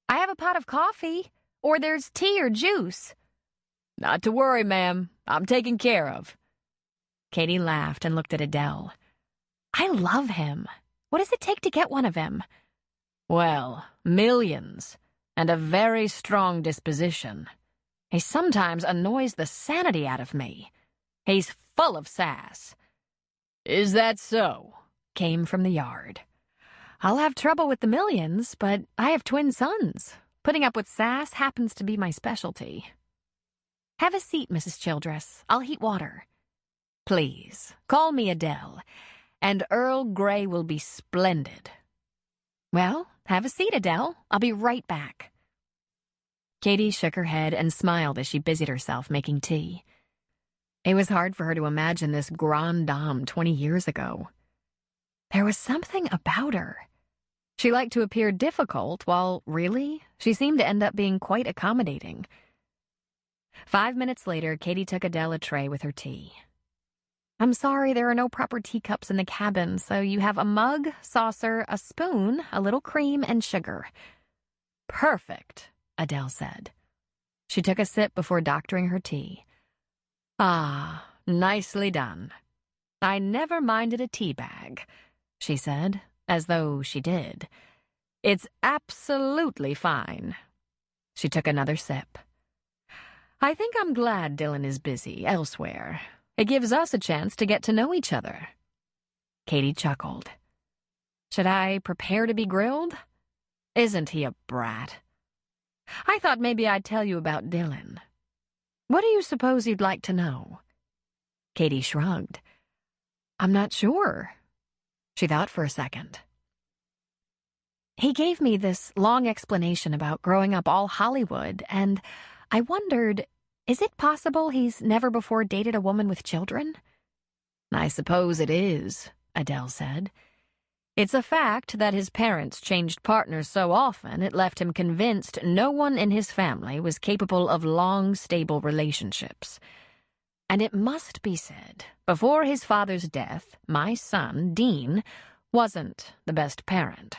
I have a pot of coffee, or there's tea or juice. Not to worry, ma'am. I'm taken care of. Katie laughed and looked at Adele. I love him. What does it take to get one of him? Well, millions, and a very strong disposition. He sometimes annoys the sanity out of me. He's full of sass. Is that so? Came from the yard. I'll have trouble with the millions, but I have twin sons. Putting up with sass happens to be my specialty. Have a seat, Mrs. Childress. I'll heat water. Please, call me Adele, and Earl Grey will be splendid. Well, have a seat, Adele. I'll be right back. Katie shook her head and smiled as she busied herself making tea. It was hard for her to imagine this grande dame 20 years ago. There was something about her. She liked to appear difficult, while, really, she seemed to end up being quite accommodating. 5 minutes later, Katie took Adele a tray with her tea. I'm sorry there are no proper teacups in the cabin, so you have a mug, saucer, a spoon, a little cream, and sugar. Perfect, Adele said. She took a sip before doctoring her tea. Ah, nicely done. I never minded a tea bag, she said, as though she did. It's absolutely fine. She took another sip. I think I'm glad Dylan is busy elsewhere. It gives us a chance to get to know each other. Katie chuckled. Should I prepare to be grilled? Isn't he a brat? I thought maybe I'd tell you about Dylan. What do you suppose you'd like to know? Katie shrugged. I'm not sure. She thought for a second. He gave me this long explanation about growing up all Hollywood, and I wondered, is it possible he's never before dated a woman with children? I suppose it is, Adele said. It's a fact that his parents changed partners so often it left him convinced no one in his family was capable of long, stable relationships. And it must be said, before his father's death, my son, Dean, wasn't the best parent.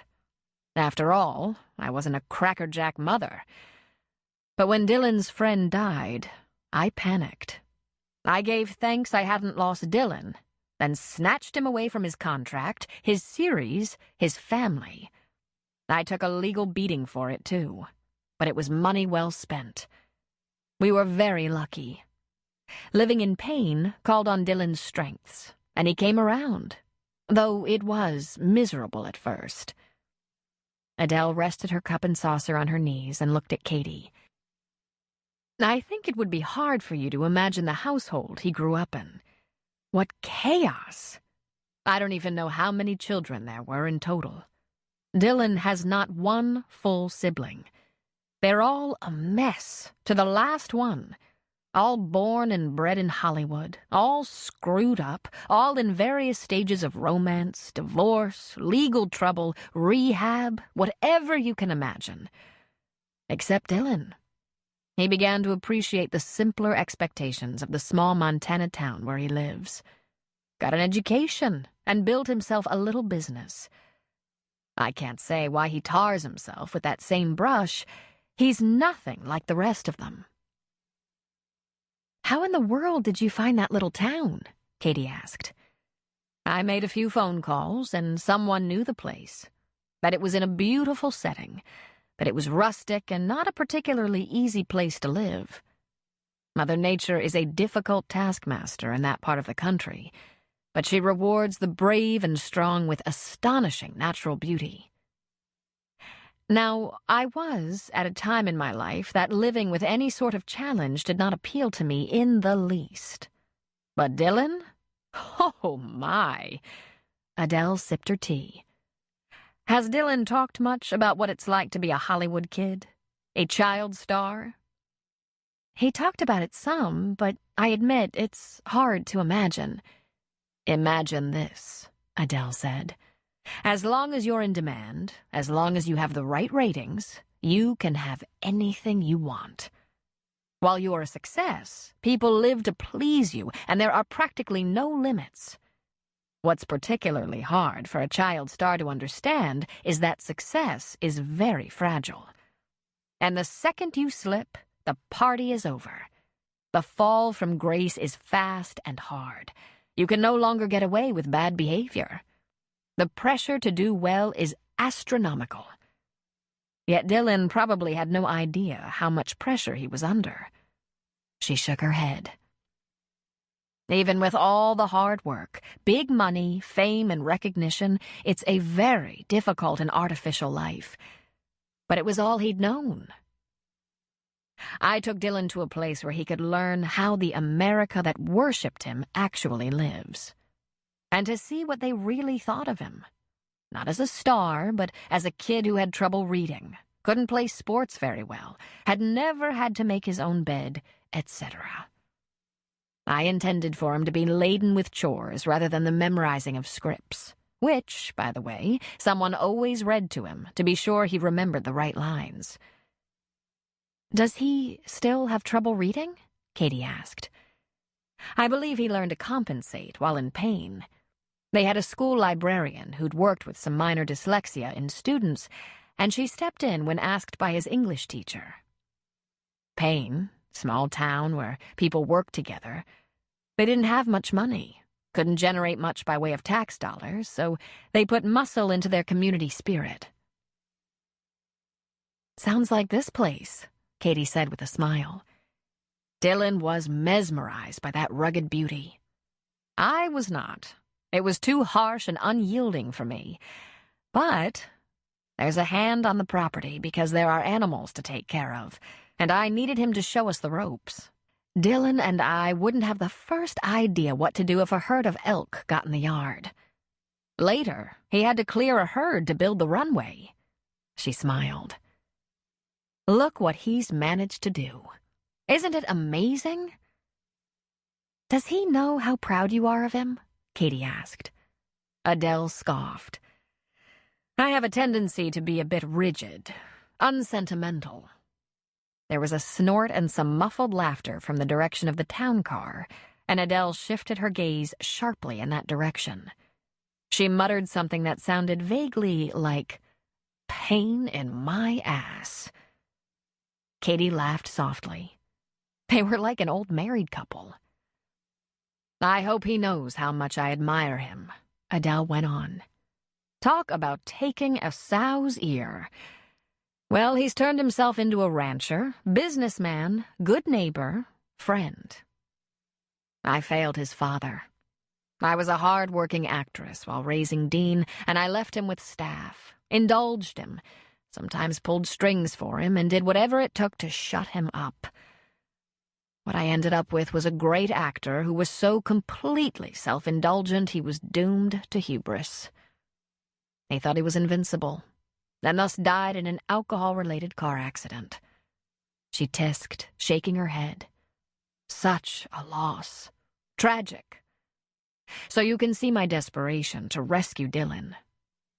After all, I wasn't a crackerjack mother. But when Dylan's friend died, I panicked. I gave thanks I hadn't lost Dylan, then snatched him away from his contract, his series, his family. I took a legal beating for it, too, but it was money well spent. We were very lucky. Living in pain called on Dylan's strengths, and he came around, though it was miserable at first. Adele rested her cup and saucer on her knees and looked at Katie. I think it would be hard for you to imagine the household he grew up in. What chaos! I don't even know how many children there were in total. Dylan has not one full sibling. They're all a mess, to the last one. All born and bred in Hollywood, all screwed up, all in various stages of romance, divorce, legal trouble, rehab, whatever you can imagine. Except Dylan. He began to appreciate the simpler expectations of the small Montana town where he lives. Got an education and built himself a little business. I can't say why he tars himself with that same brush. He's nothing like the rest of them. How in the world did you find that little town? Katie asked. I made a few phone calls, and someone knew the place. That it was in a beautiful setting, that it was rustic and not a particularly easy place to live. Mother Nature is a difficult taskmaster in that part of the country, but she rewards the brave and strong with astonishing natural beauty. Now, I was at a time in my life that living with any sort of challenge did not appeal to me in the least. But Dylan? Oh, my! Adele sipped her tea. Has Dylan talked much about what it's like to be a Hollywood kid? A child star? He talked about it some, but I admit it's hard to imagine. Imagine this, Adele said. As long as you're in demand, as long as you have the right ratings, you can have anything you want. While you're a success, people live to please you, and there are practically no limits. What's particularly hard for a child star to understand is that success is very fragile. And the second you slip, the party is over. The fall from grace is fast and hard. You can no longer get away with bad behavior. The pressure to do well is astronomical. Yet Dylan probably had no idea how much pressure he was under. She shook her head. Even with all the hard work, big money, fame, and recognition, it's a very difficult and artificial life. But it was all he'd known. I took Dylan to a place where he could learn how the America that worshipped him actually lives. And to see what they really thought of him. Not as a star, but as a kid who had trouble reading, couldn't play sports very well, had never had to make his own bed, etc. I intended for him to be laden with chores rather than the memorizing of scripts, which, by the way, someone always read to him to be sure he remembered the right lines. Does he still have trouble reading? Katie asked. I believe he learned to compensate while in pain. They had a school librarian who'd worked with some minor dyslexia in students, and she stepped in when asked by his English teacher. Pain, small town where people work together, They didn't have much money, couldn't generate much by way of tax dollars, so they put muscle into their community spirit. "Sounds like this place," Katie said with a smile. Dylan was mesmerized by that rugged beauty. I was not. It was too harsh and unyielding for me. But there's a hand on the property because there are animals to take care of, and I needed him to show us the ropes. Dylan and I wouldn't have the first idea what to do if a herd of elk got in the yard. Later, he had to clear a herd to build the runway. She smiled. Look what he's managed to do. Isn't it amazing? Does he know how proud you are of him? Katie asked. Adele scoffed. I have a tendency to be a bit rigid, unsentimental. There was a snort and some muffled laughter from the direction of the town car, and Adele shifted her gaze sharply in that direction. She muttered something that sounded vaguely like, pain in my ass. Katie laughed softly. They were like an old married couple. I hope he knows how much I admire him, Adele went on. Talk about taking a sow's ear. Well, he's turned himself into a rancher, businessman, good neighbor, friend. I failed his father. I was a hard-working actress while raising Dean, and I left him with staff, indulged him, sometimes pulled strings for him, and did whatever it took to shut him up. What I ended up with was a great actor who was so completely self-indulgent he was doomed to hubris. He thought he was invincible, and thus died in an alcohol-related car accident. She tisked, shaking her head. Such a loss. Tragic. So you can see my desperation to rescue Dylan.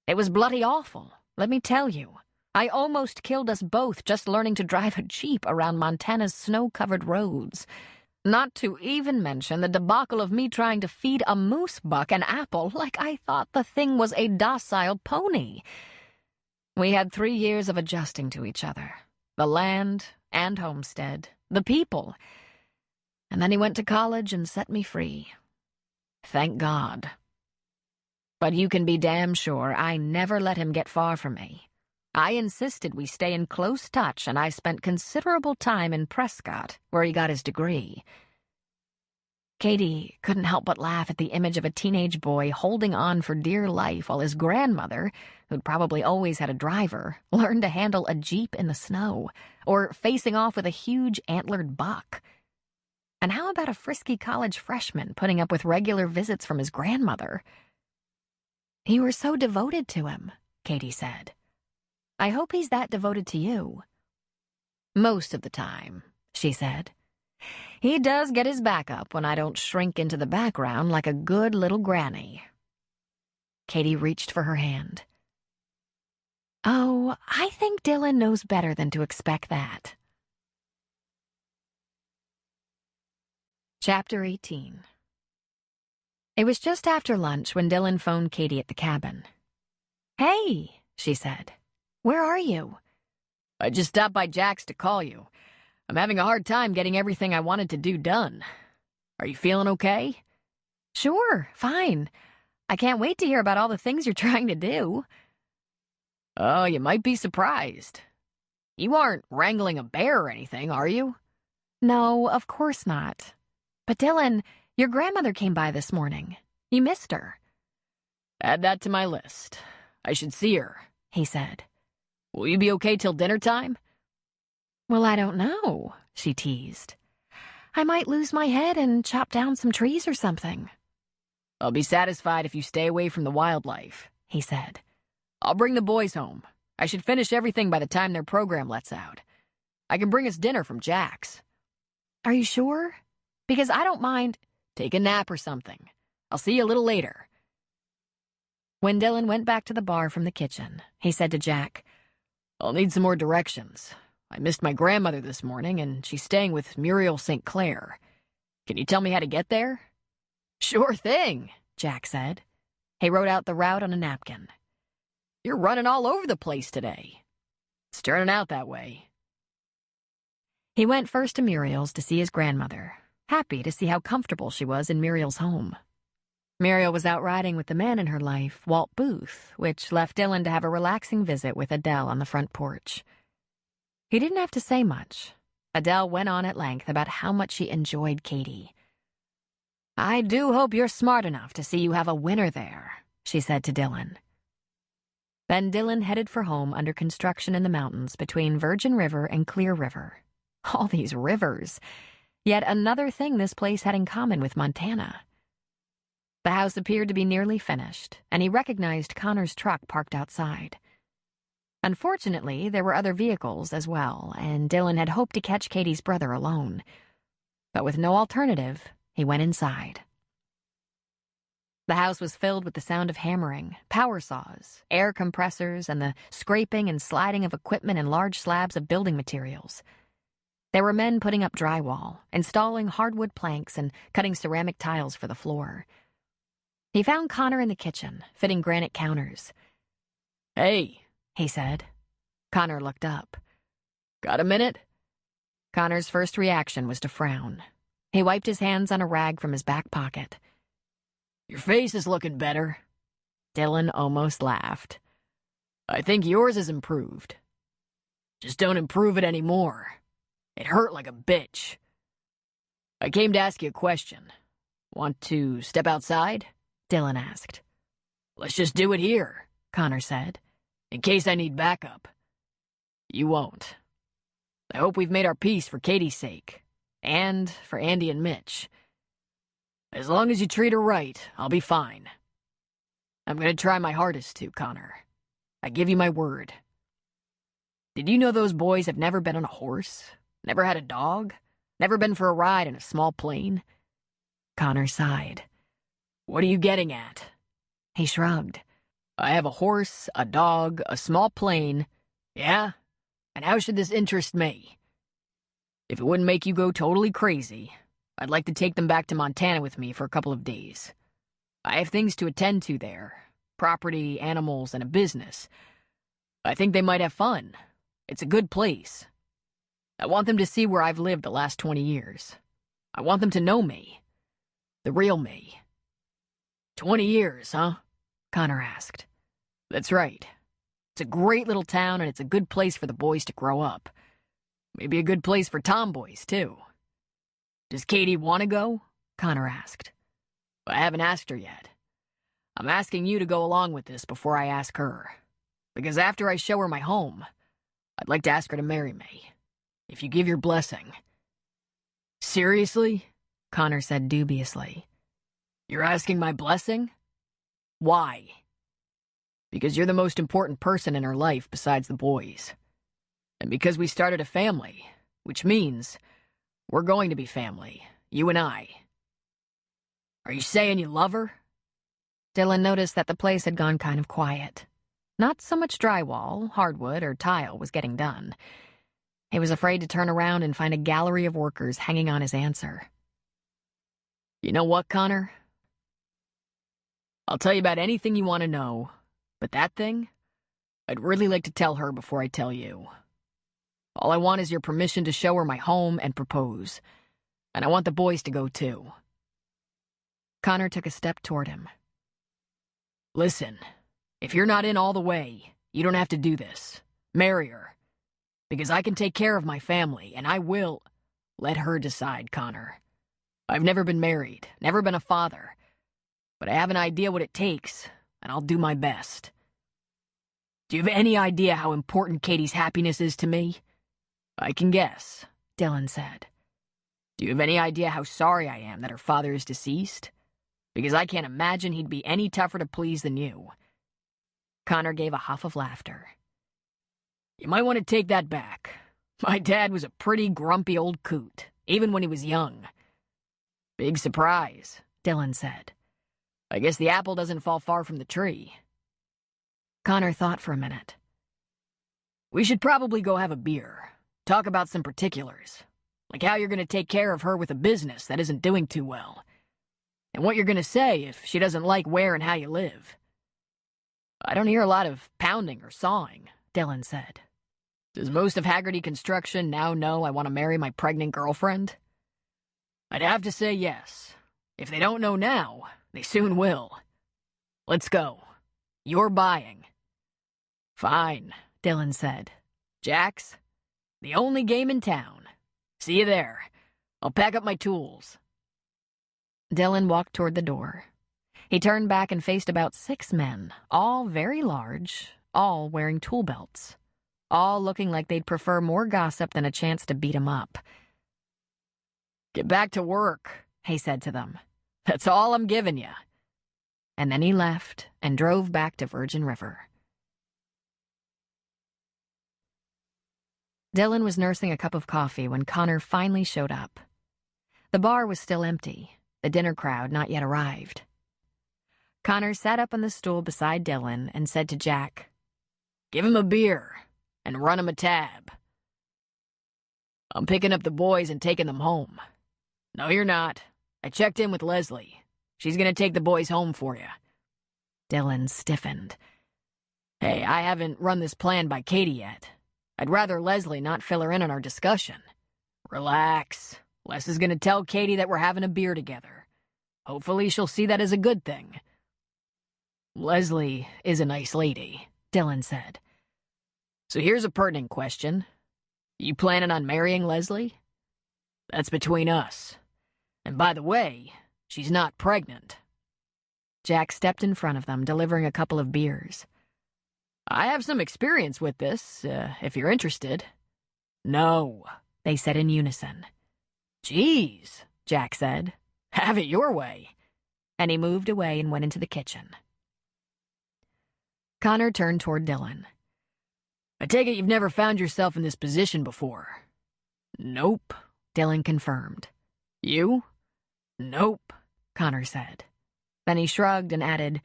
It was bloody awful, let me tell you. I almost killed us both just learning to drive a Jeep around Montana's snow-covered roads. Not to even mention the debacle of me trying to feed a moose buck an apple like I thought the thing was a docile pony. We had 3 years of adjusting to each other. The land and homestead, the people. And then he went to college and set me free. Thank God. But you can be damn sure I never let him get far from me. I insisted we stay in close touch, and I spent considerable time in Prescott, where he got his degree. Katie couldn't help but laugh at the image of a teenage boy holding on for dear life while his grandmother, who'd probably always had a driver, learned to handle a Jeep in the snow, or facing off with a huge antlered buck. And how about a frisky college freshman putting up with regular visits from his grandmother? You were so devoted to him, Katie said. I hope he's that devoted to you. Most of the time, she said. He does get his back up when I don't shrink into the background like a good little granny. Katie reached for her hand. Oh, I think Dylan knows better than to expect that. Chapter 18. It was just after lunch when Dylan phoned Katie at the cabin. Hey, she said. Where are you? I just stopped by Jack's to call you. I'm having a hard time getting everything I wanted to do done. Are you feeling okay? Sure, fine. I can't wait to hear about all the things you're trying to do. Oh, you might be surprised. You aren't wrangling a bear or anything, are you? No, of course not. But Dylan, your grandmother came by this morning. You missed her. Add that to my list. I should see her, he said. Will you be okay till dinner time? Well, I don't know, she teased. I might lose my head and chop down some trees or something. I'll be satisfied if you stay away from the wildlife, he said. I'll bring the boys home. I should finish everything by the time their program lets out. I can bring us dinner from Jack's. Are you sure? Because I don't mind. Take a nap or something. I'll see you a little later. When Dylan went back to the bar from the kitchen, he said to Jack, I'll need some more directions. I missed my grandmother this morning, and she's staying with Muriel St. Clair. Can you tell me how to get there? Sure thing, Jack said. He wrote out the route on a napkin. You're running all over the place today. It's turning out that way. He went first to Muriel's to see his grandmother, happy to see how comfortable she was in Muriel's home. Muriel was out riding with the man in her life, Walt Booth, which left Dylan to have a relaxing visit with Adele on the front porch. He didn't have to say much. Adele went on at length about how much she enjoyed Katie. "I do hope you're smart enough to see you have a winner there," she said to Dylan. Then Dylan headed for home under construction in the mountains between Virgin River and Clear River. All these rivers. Yet another thing this place had in common with Montana. The house appeared to be nearly finished, and he recognized Connor's truck parked outside. Unfortunately, there were other vehicles as well, and Dylan had hoped to catch Katie's brother alone. But with no alternative, he went inside. The house was filled with the sound of hammering, power saws, air compressors, and the scraping and sliding of equipment and large slabs of building materials. There were men putting up drywall, installing hardwood planks, and cutting ceramic tiles for the floor. He found Connor in the kitchen, fitting granite counters. "Hey," he said. Connor looked up. "Got a minute?" Connor's first reaction was to frown. He wiped his hands on a rag from his back pocket. "Your face is looking better." Dylan almost laughed. "I think yours has improved. Just don't improve it anymore. It hurt like a bitch. I came to ask you a question. Want to step outside?" Dylan asked. "Let's just do it here," Connor said. "in case I need backup." "You won't. I hope we've made our peace for Katie's sake, and for Andy and Mitch. As long as you treat her right, I'll be fine. I'm gonna try my hardest to, Connor. I give you my word. Did you know those boys have never been on a horse? Never had a dog? Never been for a ride in a small plane?" Connor sighed. "What are you getting at?" He shrugged. "I have a horse, a dog, a small plane. Yeah? And how should this interest me? If it wouldn't make you go totally crazy, I'd like to take them back to Montana with me for a couple of days. I have things to attend to there. Property, animals, and a business. I think they might have fun. It's a good place. I want them to see where I've lived the last 20 years. I want them to know me. The real me." 20 years, huh?" Connor asked. "That's right. It's a great little town, and it's a good place for the boys to grow up. Maybe a good place for tomboys, too. Does Katie want to go?" Connor asked. "I haven't asked her yet. I'm asking you to go along with this before I ask her. Because after I show her my home, I'd like to ask her to marry me. If you give your blessing." "Seriously?" Connor said dubiously. "You're asking my blessing? Why?" "Because you're the most important person in her life besides the boys. And because we started a family, which means we're going to be family, you and I. Are you saying you love her?" Dylan noticed that the place had gone kind of quiet. Not so much drywall, hardwood, or tile was getting done. He was afraid to turn around and find a gallery of workers hanging on his answer. "You know what, Connor? I'll tell you about anything you want to know, but that thing, I'd really like to tell her before I tell you. All I want is your permission to show her my home and propose. And I want the boys to go too." Connor took a step toward him. "Listen, if you're not in all the way, you don't have to do this. Marry her. Because I can take care of my family, and I will." "Let her decide, Connor. I've never been married, never been a father. But I have an idea what it takes, and I'll do my best. Do you have any idea how important Katie's happiness is to me?" "I can guess," Dylan said. "Do you have any idea how sorry I am that her father is deceased? Because I can't imagine he'd be any tougher to please than you." Connor gave a huff of laughter. "You might want to take that back. My dad was a pretty grumpy old coot, even when he was young." "Big surprise," Dylan said. "I guess the apple doesn't fall far from the tree." Connor thought for a minute. "We should probably go have a beer. Talk about some particulars. Like how you're going to take care of her with a business that isn't doing too well. And what you're going to say if she doesn't like where and how you live." "I don't hear a lot of pounding or sawing," Dylan said. "Does most of Haggerty Construction now know I want to marry my pregnant girlfriend?" I'd have to say yes. If they don't know now, they soon will. Let's go. You're buying. Fine, Dylan said. Jacks, the only game in town. See you there. I'll pack up my tools. Dylan walked toward the door. He turned back and faced about 6 men, all very large, all wearing tool belts, all looking like they'd prefer more gossip than a chance to beat him up. Get back to work, he said to them. That's all I'm giving you. And then he left and drove back to Virgin River. Dylan was nursing a cup of coffee when Connor finally showed up. The bar was still empty, the dinner crowd not yet arrived. Connor sat up on the stool beside Dylan and said to Jack, "Give him a beer and run him a tab." "I'm picking up the boys and taking them home." "No, you're not. I checked in with Leslie. She's going to take the boys home for you." Dylan stiffened. "Hey, I haven't run this plan by Katie yet. I'd rather Leslie not fill her in on our discussion." "Relax. Les is going to tell Katie that we're having a beer together. Hopefully she'll see that as a good thing." "Leslie is a nice lady," Dylan said. "So here's a pertinent question. You planning on marrying Leslie?" "That's between us. And by the way, she's not pregnant." Jack stepped in front of them, delivering a couple of beers. "I have some experience with this, if you're interested." "No," they said in unison. "Geez," Jack said. "Have it your way." And he moved away and went into the kitchen. Connor turned toward Dylan. "I take it you've never found yourself in this position before?" "Nope," Dylan confirmed. "You?" "Nope," Connor said. Then he shrugged and added,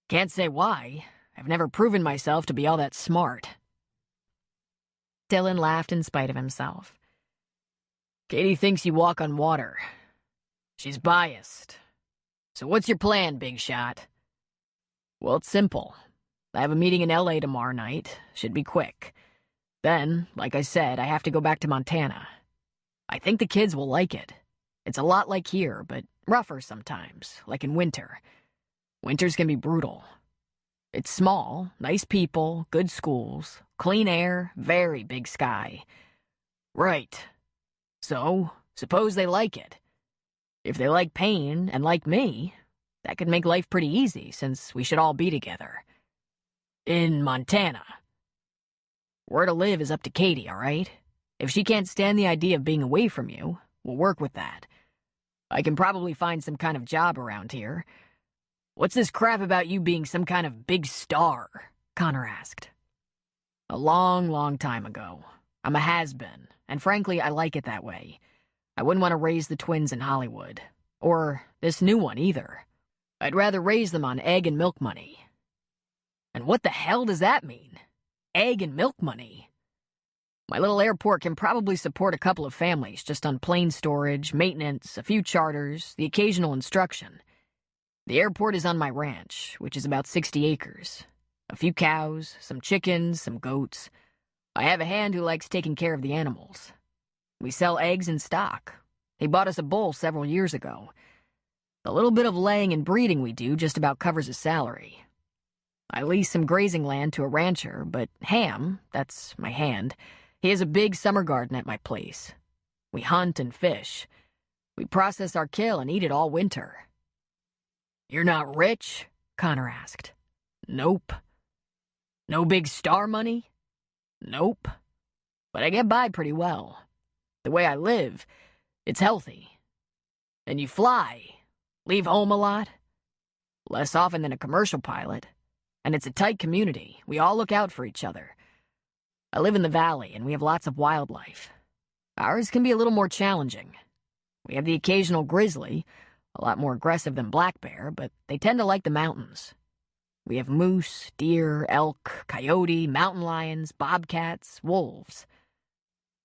"Can't say why. I've never proven myself to be all that smart." Dylan laughed in spite of himself. "Katie thinks you walk on water. She's biased. So what's your plan, big shot?" "Well, it's simple. I have a meeting in LA tomorrow night. Should be quick. Then, like I said, I have to go back to Montana. I think the kids will like it. It's a lot like here, but rougher sometimes, like in winter. Winters can be brutal. It's small, nice people, good schools, clean air, very big sky." "Right. So, suppose they like it. If they like pain and like me, that could make life pretty easy since we should all be together. In Montana. Where to live is up to Katie, all right? If she can't stand the idea of being away from you, we'll work with that. I can probably find some kind of job around here. What's this crap about you being some kind of big star?" Connor asked. "A long, long time ago. I'm a has-been, and frankly, I like it that way. I wouldn't want to raise the twins in Hollywood. Or this new one, either. I'd rather raise them on egg and milk money." "And what the hell does that mean? Egg and milk money?" "My little airport can probably support a couple of families just on plane storage, maintenance, a few charters, the occasional instruction. The airport is on my ranch, which is about 60 acres. A few cows, some chickens, some goats. I have a hand who likes taking care of the animals. We sell eggs in stock. He bought us a bull several years ago. The little bit of laying and breeding we do just about covers his salary. I lease some grazing land to a rancher, but Ham, that's my hand, he has a big summer garden at my place. We hunt and fish. We process our kill and eat it all winter." "You're not rich?" Connor asked. "Nope." "No big star money?" "Nope. But I get by pretty well. The way I live, it's healthy." "And you fly? Leave home a lot?" "Less often than a commercial pilot. And it's a tight community. We all look out for each other. I live in the valley, and we have lots of wildlife. Ours can be a little more challenging. We have the occasional grizzly, a lot more aggressive than black bear, but they tend to like the mountains. We have moose, deer, elk, coyote, mountain lions, bobcats, wolves.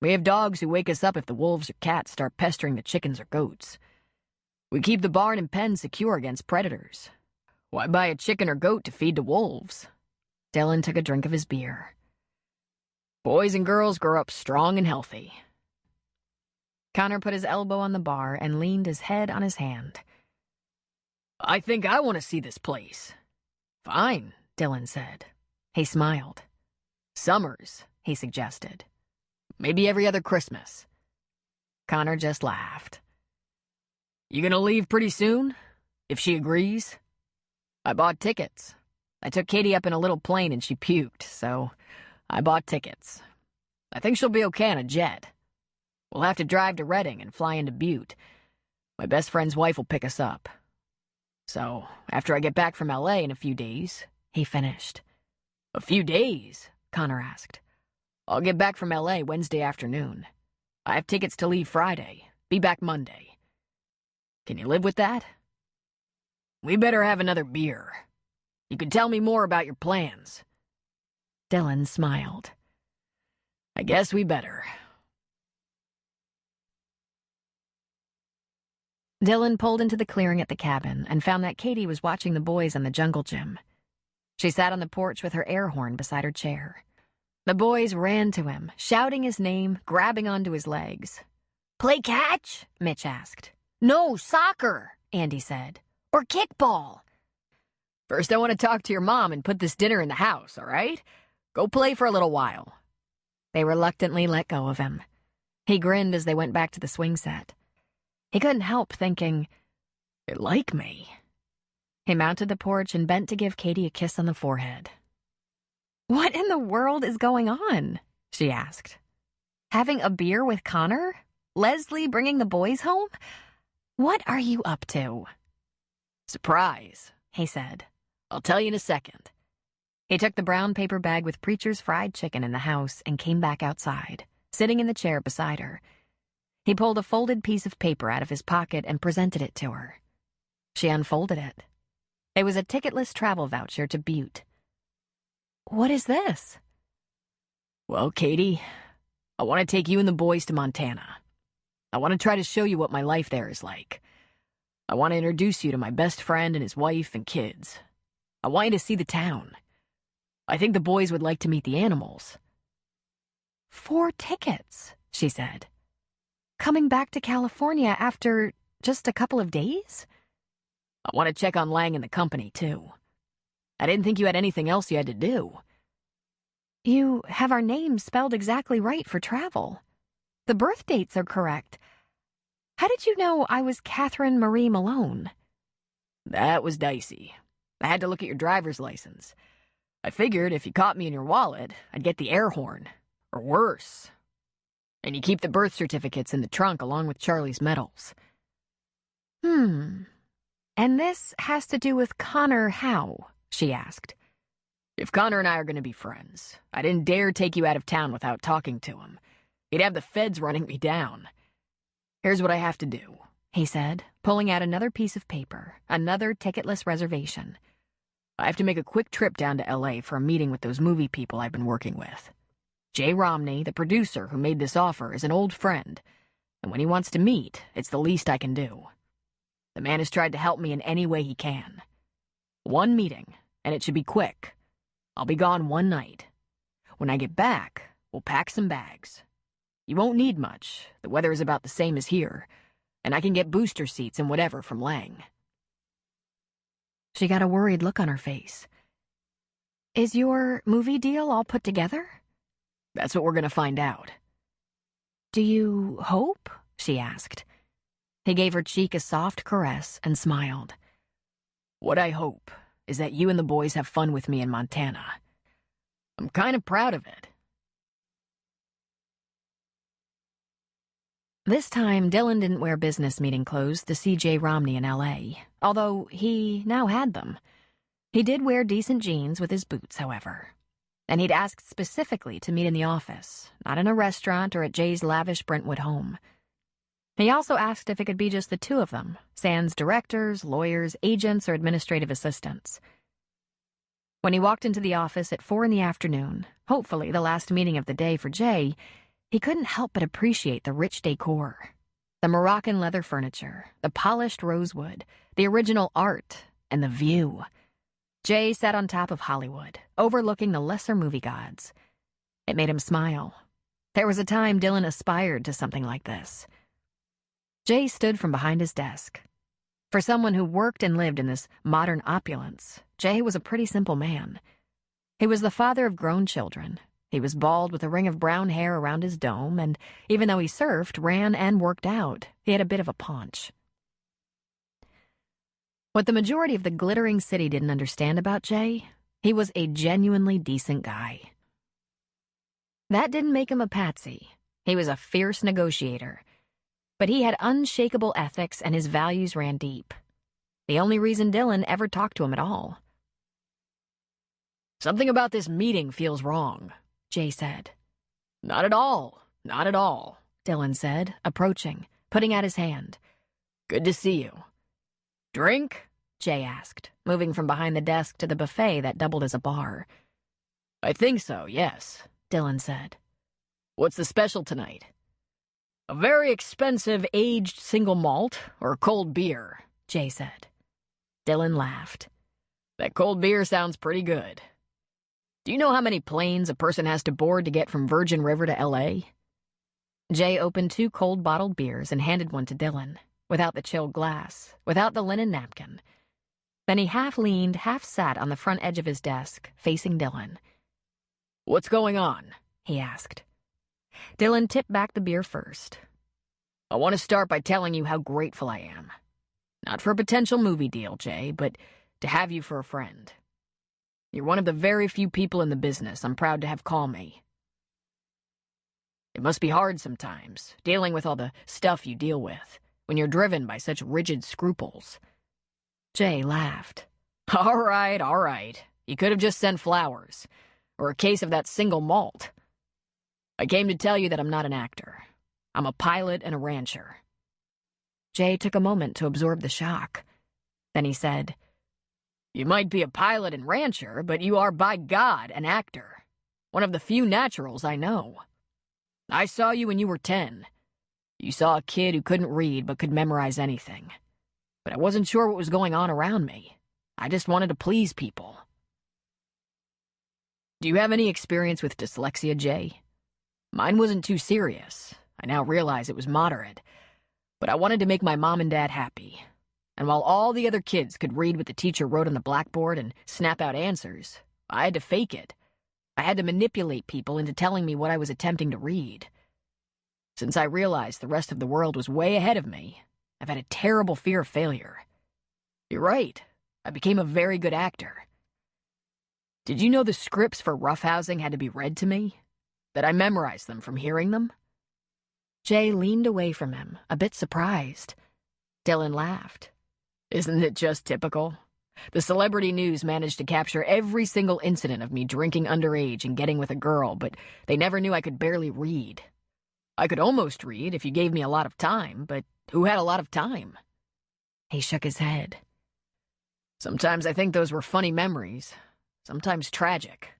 We have dogs who wake us up if the wolves or cats start pestering the chickens or goats. We keep the barn and pen secure against predators. Why buy a chicken or goat to feed to wolves?" Dylan took a drink of his beer. "Boys and girls grow up strong and healthy." Connor put his elbow on the bar and leaned his head on his hand. I think I want to see this place. Fine, Dylan said. He smiled. Summers, he suggested. Maybe every other Christmas. Connor just laughed. You gonna leave pretty soon? If she agrees? I bought tickets. I took Katie up in a little plane and she puked, so I bought tickets. I think she'll be okay on a jet. We'll have to drive to Redding and fly into Butte. My best friend's wife will pick us up. So, after I get back from LA in a few days, he finished. A few days? Connor asked. I'll get back from LA Wednesday afternoon. I have tickets to leave Friday. Be back Monday. Can you live with that? We better have another beer. You can tell me more about your plans. Dylan smiled. I guess we better. Dylan pulled into the clearing at the cabin and found that Katie was watching the boys in the jungle gym. She sat on the porch with her air horn beside her chair. The boys ran to him, shouting his name, grabbing onto his legs. "Play catch?" Mitch asked. "No, soccer," Andy said. "Or kickball." First, I want to talk to your mom and put this dinner in the house, all right? Go play for a little while. They reluctantly let go of him. He grinned as they went back to the swing set. He couldn't help thinking, they like me. He mounted the porch and bent to give Katie a kiss on the forehead. "What in the world is going on?" she asked. "Having a beer with Connor? Leslie bringing the boys home? What are you up to?" Surprise, he said. I'll tell you in a second. He took the brown paper bag with Preacher's fried chicken in the house and came back outside, sitting in the chair beside her. He pulled a folded piece of paper out of his pocket and presented it to her. She unfolded it. It was a ticketless travel voucher to Butte. "What is this?" Well, Katie, I want to take you and the boys to Montana. I want to try to show you what my life there is like. I want to introduce you to my best friend and his wife and kids. I want you to see the town. I think the boys would like to meet the animals. 4 tickets, she said. Coming back to California after just a couple of days? I want to check on Lang and the company, too. I didn't think you had anything else you had to do. You have our names spelled exactly right for travel. The birth dates are correct. How did you know I was Catherine Marie Malone? That was dicey. I had to look at your driver's license. I figured if you caught me in your wallet, I'd get the air horn. Or worse. And you keep the birth certificates in the trunk along with Charlie's medals. And this has to do with Connor how? She asked. If Connor and I are going to be friends, I didn't dare take you out of town without talking to him. He'd have the feds running me down. Here's what I have to do, he said, pulling out another piece of paper, another ticketless reservation. I have to make a quick trip down to LA for a meeting with those movie people I've been working with. Jay Romney, the producer who made this offer, is an old friend, and when he wants to meet, it's the least I can do. The man has tried to help me in any way he can. 1 meeting, and it should be quick. I'll be gone 1 night. When I get back, we'll pack some bags. You won't need much. The weather is about the same as here, and I can get booster seats and whatever from Lang. She got a worried look on her face. Is your movie deal all put together? That's what we're going to find out. Do you hope? She asked. He gave her cheek a soft caress and smiled. What I hope is that you and the boys have fun with me in Montana. I'm kind of proud of it. This time, Dylan didn't wear business meeting clothes to see Jay Romney in L.A., although he now had them. He did wear decent jeans with his boots, however. And he'd asked specifically to meet in the office, not in a restaurant or at Jay's lavish Brentwood home. He also asked if it could be just the 2 of them, sans directors, lawyers, agents, or administrative assistants. When he walked into the office at 4 p.m, hopefully the last meeting of the day for Jay, he couldn't help but appreciate the rich decor. The Moroccan leather furniture, the polished rosewood, the original art, and the view. Jay sat on top of Hollywood, overlooking the lesser movie gods. It made him smile. There was a time Dylan aspired to something like this. Jay stood from behind his desk. For someone who worked and lived in this modern opulence, Jay was a pretty simple man. He was the father of grown children. He was bald with a ring of brown hair around his dome, and even though he surfed, ran, and worked out, he had a bit of a paunch. What the majority of the glittering city didn't understand about Jay, he was a genuinely decent guy. That didn't make him a patsy. He was a fierce negotiator. But he had unshakable ethics and his values ran deep. The only reason Dylan ever talked to him at all. "Something about this meeting feels wrong," Jay said. "Not at all. Not at all," Dylan said, approaching, putting out his hand. "Good to see you. Drink?" Jay asked, moving from behind the desk to the buffet that doubled as a bar. "I think so, yes," Dylan said. "What's the special tonight?" "A very expensive aged single malt or cold beer," Jay said. Dylan laughed. "That cold beer sounds pretty good. Do you know how many planes a person has to board to get from Virgin River to L.A.? Jay opened 2 cold bottled beers and handed one to Dylan, without the chilled glass, without the linen napkin. Then he half leaned, half sat on the front edge of his desk, facing Dylan. "What's going on?" he asked. Dylan tipped back the beer first. "I want to start by telling you how grateful I am. Not for a potential movie deal, Jay, but to have you for a friend. You're one of the very few people in the business I'm proud to have call me. It must be hard sometimes, dealing with all the stuff you deal with, when you're driven by such rigid scruples." Jay laughed. All right. You could have just sent flowers, or a case of that single malt. I came to tell you that I'm not an actor. I'm a pilot and a rancher." Jay took a moment to absorb the shock. Then he said, "You might be a pilot and rancher, but you are, by God, an actor. One of the few naturals I know. I saw you when you were 10. You saw a kid who couldn't read but could memorize anything. But I wasn't sure what was going on around me. I just wanted to please people." "Do you have any experience with dyslexia, Jay? Mine wasn't too serious. I now realize it was moderate. But I wanted to make my mom and dad happy. And while all the other kids could read what the teacher wrote on the blackboard and snap out answers, I had to fake it. I had to manipulate people into telling me what I was attempting to read. Since I realized the rest of the world was way ahead of me, I've had a terrible fear of failure. You're right. I became a very good actor. Did you know the scripts for roughhousing had to be read to me? That I memorized them from hearing them?" Jay leaned away from him, a bit surprised. Dylan laughed. "Isn't it just typical? The celebrity news managed to capture every single incident of me drinking underage and getting with a girl, but they never knew I could barely read. I could almost read if you gave me a lot of time, but who had a lot of time?" He shook his head. "Sometimes I think those were funny memories, sometimes tragic.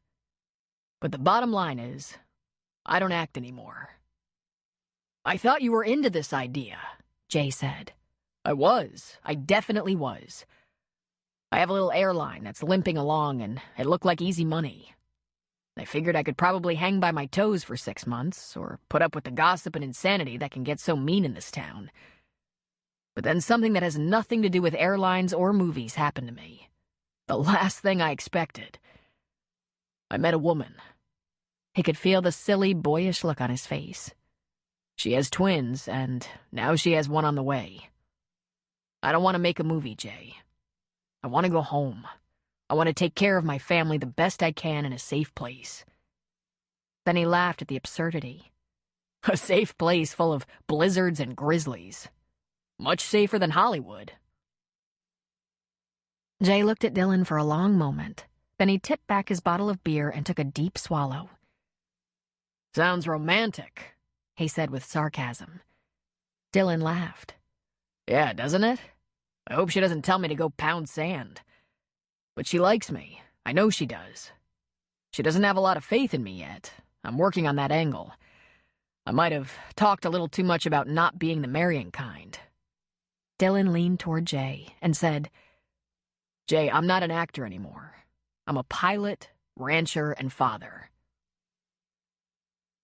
But the bottom line is, I don't act anymore." "I thought you were into this idea," Jay said. I definitely was. I have a little airline that's limping along, and it looked like easy money. I figured I could probably hang by my toes for 6 months, or put up with the gossip and insanity that can get so mean in this town. But then something that has nothing to do with airlines or movies happened to me. The last thing I expected. I met a woman. He could feel the silly, boyish look on his face. She has twins, and now she has one on the way. I don't want to make a movie, Jay. I want to go home. I want to take care of my family the best I can in a safe place." Then he laughed at the absurdity. "A safe place full of blizzards and grizzlies. Much safer than Hollywood." Jay looked at Dylan for a long moment. Then he tipped back his bottle of beer and took a deep swallow. "Sounds romantic," he said with sarcasm. Dylan laughed. "Yeah, doesn't it? I hope she doesn't tell me to go pound sand. But she likes me. I know she does. She doesn't have a lot of faith in me yet. I'm working on that angle. I might have talked a little too much about not being the marrying kind." Dylan leaned toward Jay and said, "Jay, I'm not an actor anymore. I'm a pilot, rancher, and father."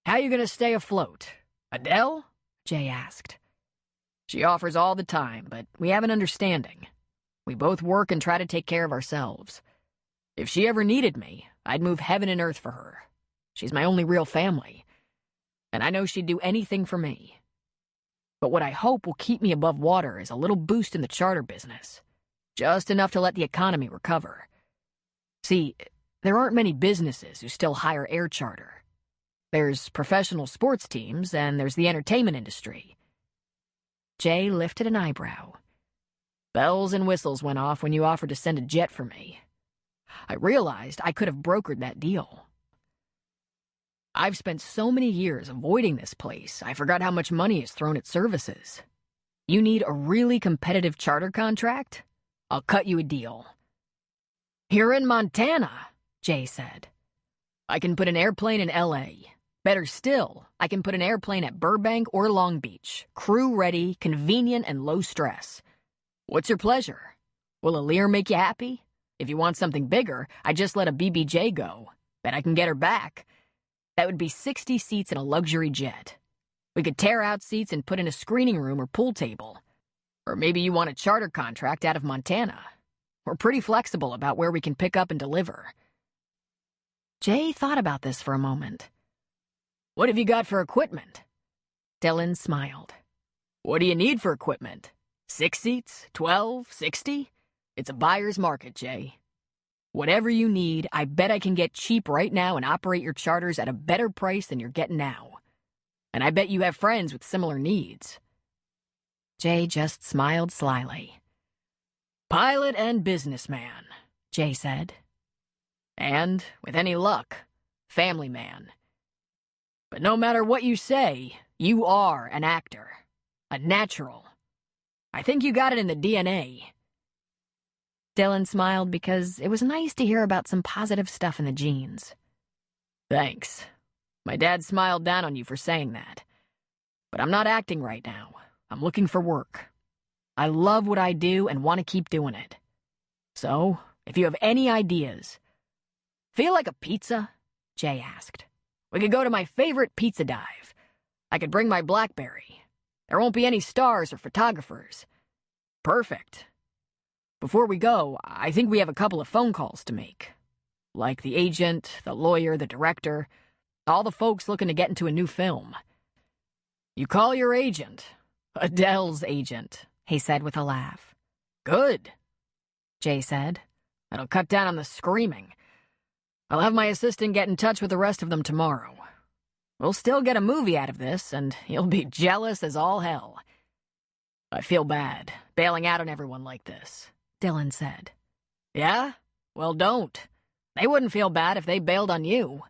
"How you gonna stay afloat? Adele?" Jay asked. She offers all the time, but we have an understanding. We both work and try to take care of ourselves. If she ever needed me, I'd move heaven and earth for her. She's my only real family, and I know she'd do anything for me. But what I hope will keep me above water is a little boost in the charter business. Just enough to let the economy recover. See, there aren't many businesses who still hire air charter. There's professional sports teams, and there's the entertainment industry. Jay lifted an eyebrow. Bells and whistles went off when you offered to send a jet for me. I realized I could have brokered that deal. I've spent so many years avoiding this place, I forgot how much money is thrown at services. You need a really competitive charter contract? I'll cut you a deal. Here in Montana, Jay said. I can put an airplane in L.A. Better still, I can put an airplane at Burbank or Long Beach. Crew-ready, convenient, and low stress. What's your pleasure? Will a Lear make you happy? If you want something bigger, I just let a BBJ go. Bet I can get her back. That would be 60 seats in a luxury jet. We could tear out seats and put in a screening room or pool table. Or maybe you want a charter contract out of Montana. We're pretty flexible about where we can pick up and deliver. Jay thought about this for a moment. What have you got for equipment? Dylan smiled. What do you need for equipment? 6 seats? 12? 60? It's a buyer's market, Jay. Whatever you need, I bet I can get cheap right now and operate your charters at a better price than you're getting now. And I bet you have friends with similar needs. Jay just smiled slyly. Pilot and businessman, Jay said. And, with any luck, family man. But no matter what you say, you are an actor. A natural. I think you got it in the DNA. Dylan smiled because it was nice to hear about some positive stuff in the genes. Thanks. My dad smiled down on you for saying that. But I'm not acting right now. I'm looking for work. I love what I do and want to keep doing it. So, if you have any ideas... Feel like a pizza? Jay asked. We could go to my favorite pizza dive. I could bring my BlackBerry. There won't be any stars or photographers. Perfect. Before we go, I think we have a couple of phone calls to make. Like the agent, the lawyer, the director, all the folks looking to get into a new film. You call your agent. Adele's agent, he said with a laugh. Good, Jay said. That'll cut down on the screaming. I'll have my assistant get in touch with the rest of them tomorrow. We'll still get a movie out of this, and you'll be jealous as all hell. I feel bad, bailing out on everyone like this, Dylan said. Yeah? Well, don't. They wouldn't feel bad if they bailed on you.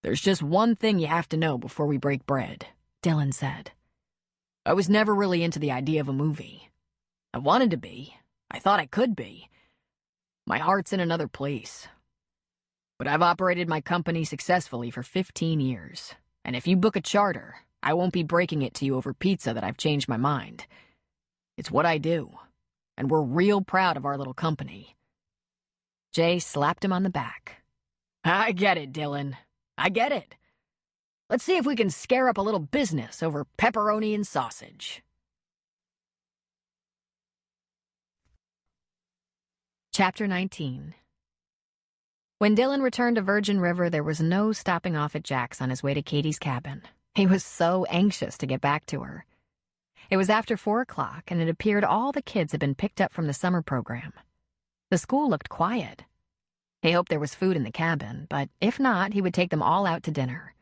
There's just one thing you have to know before we break bread, Dylan said. I was never really into the idea of a movie. I wanted to be. I thought I could be. My heart's in another place. But I've operated my company successfully for 15 years, and if you book a charter, I won't be breaking it to you over pizza that I've changed my mind. It's what I do, and we're real proud of our little company. Jay slapped him on the back. I get it, Dylan. I get it. Let's see if we can scare up a little business over pepperoni and sausage. Chapter 19. When Dylan returned to Virgin River, there was no stopping off at Jack's on his way to Katie's cabin. He was so anxious to get back to her. It was after 4 o'clock, and it appeared all the kids had been picked up from the summer program. The school looked quiet. He hoped there was food in the cabin, but if not, he would take them all out to dinner.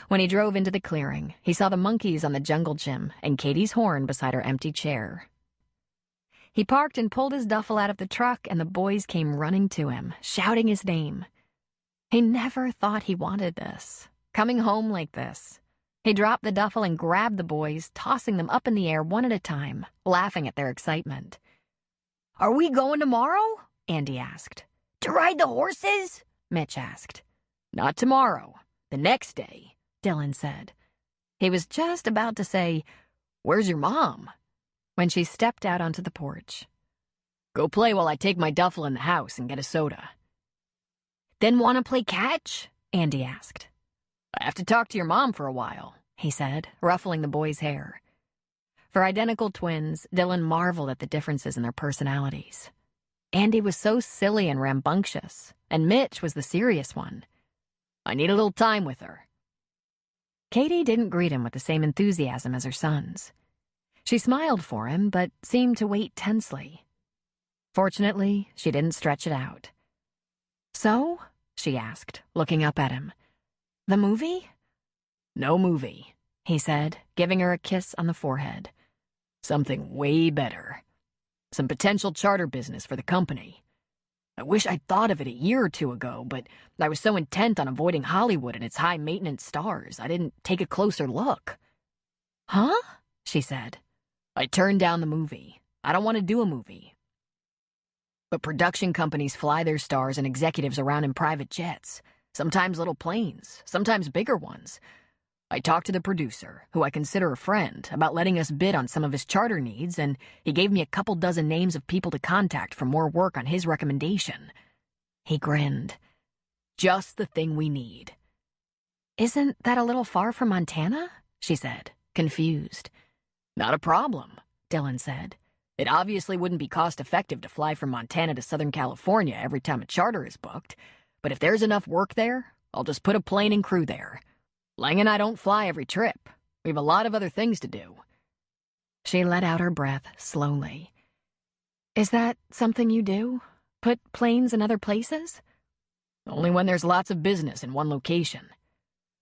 When he drove into the clearing, he saw the monkeys on the jungle gym and Katie's horn beside her empty chair. He parked and pulled his duffel out of the truck, and the boys came running to him, shouting his name. He never thought he wanted this, coming home like this. He dropped the duffel and grabbed the boys, tossing them up in the air one at a time, laughing at their excitement. Are we going tomorrow? Andy asked. To ride the horses? Mitch asked. Not tomorrow. The next day, Dylan said. He was just about to say, Where's your mom? When she stepped out onto the porch. Go play while I take my duffel in the house and get a soda. Then want to play catch? Andy asked. I have to talk to your mom for a while, he said, ruffling the boy's hair. For identical twins, Dylan marveled at the differences in their personalities. Andy was so silly and rambunctious, and Mitch was the serious one. I need a little time with her. Katie didn't greet him with the same enthusiasm as her sons. She smiled for him, but seemed to wait tensely. Fortunately, she didn't stretch it out. So? She asked, looking up at him. The movie? No movie, he said, giving her a kiss on the forehead. Something way better. Some potential charter business for the company. I wish I'd thought of it a year or two ago, but I was so intent on avoiding Hollywood and its high-maintenance stars, I didn't take a closer look. Huh? She said. I turned down the movie. I don't want to do a movie. But production companies fly their stars and executives around in private jets, sometimes little planes, sometimes bigger ones. I talked to the producer, who I consider a friend, about letting us bid on some of his charter needs, and he gave me a couple dozen names of people to contact for more work on his recommendation. He grinned. Just the thing we need. Isn't that a little far from Montana? She said, confused. Not a problem, Dylan said. It obviously wouldn't be cost-effective to fly from Montana to Southern California every time a charter is booked, but if there's enough work there, I'll just put a plane and crew there. Lang and I don't fly every trip. We have a lot of other things to do. She let out her breath slowly. Is that something you do? Put planes in other places? Only when there's lots of business in one location.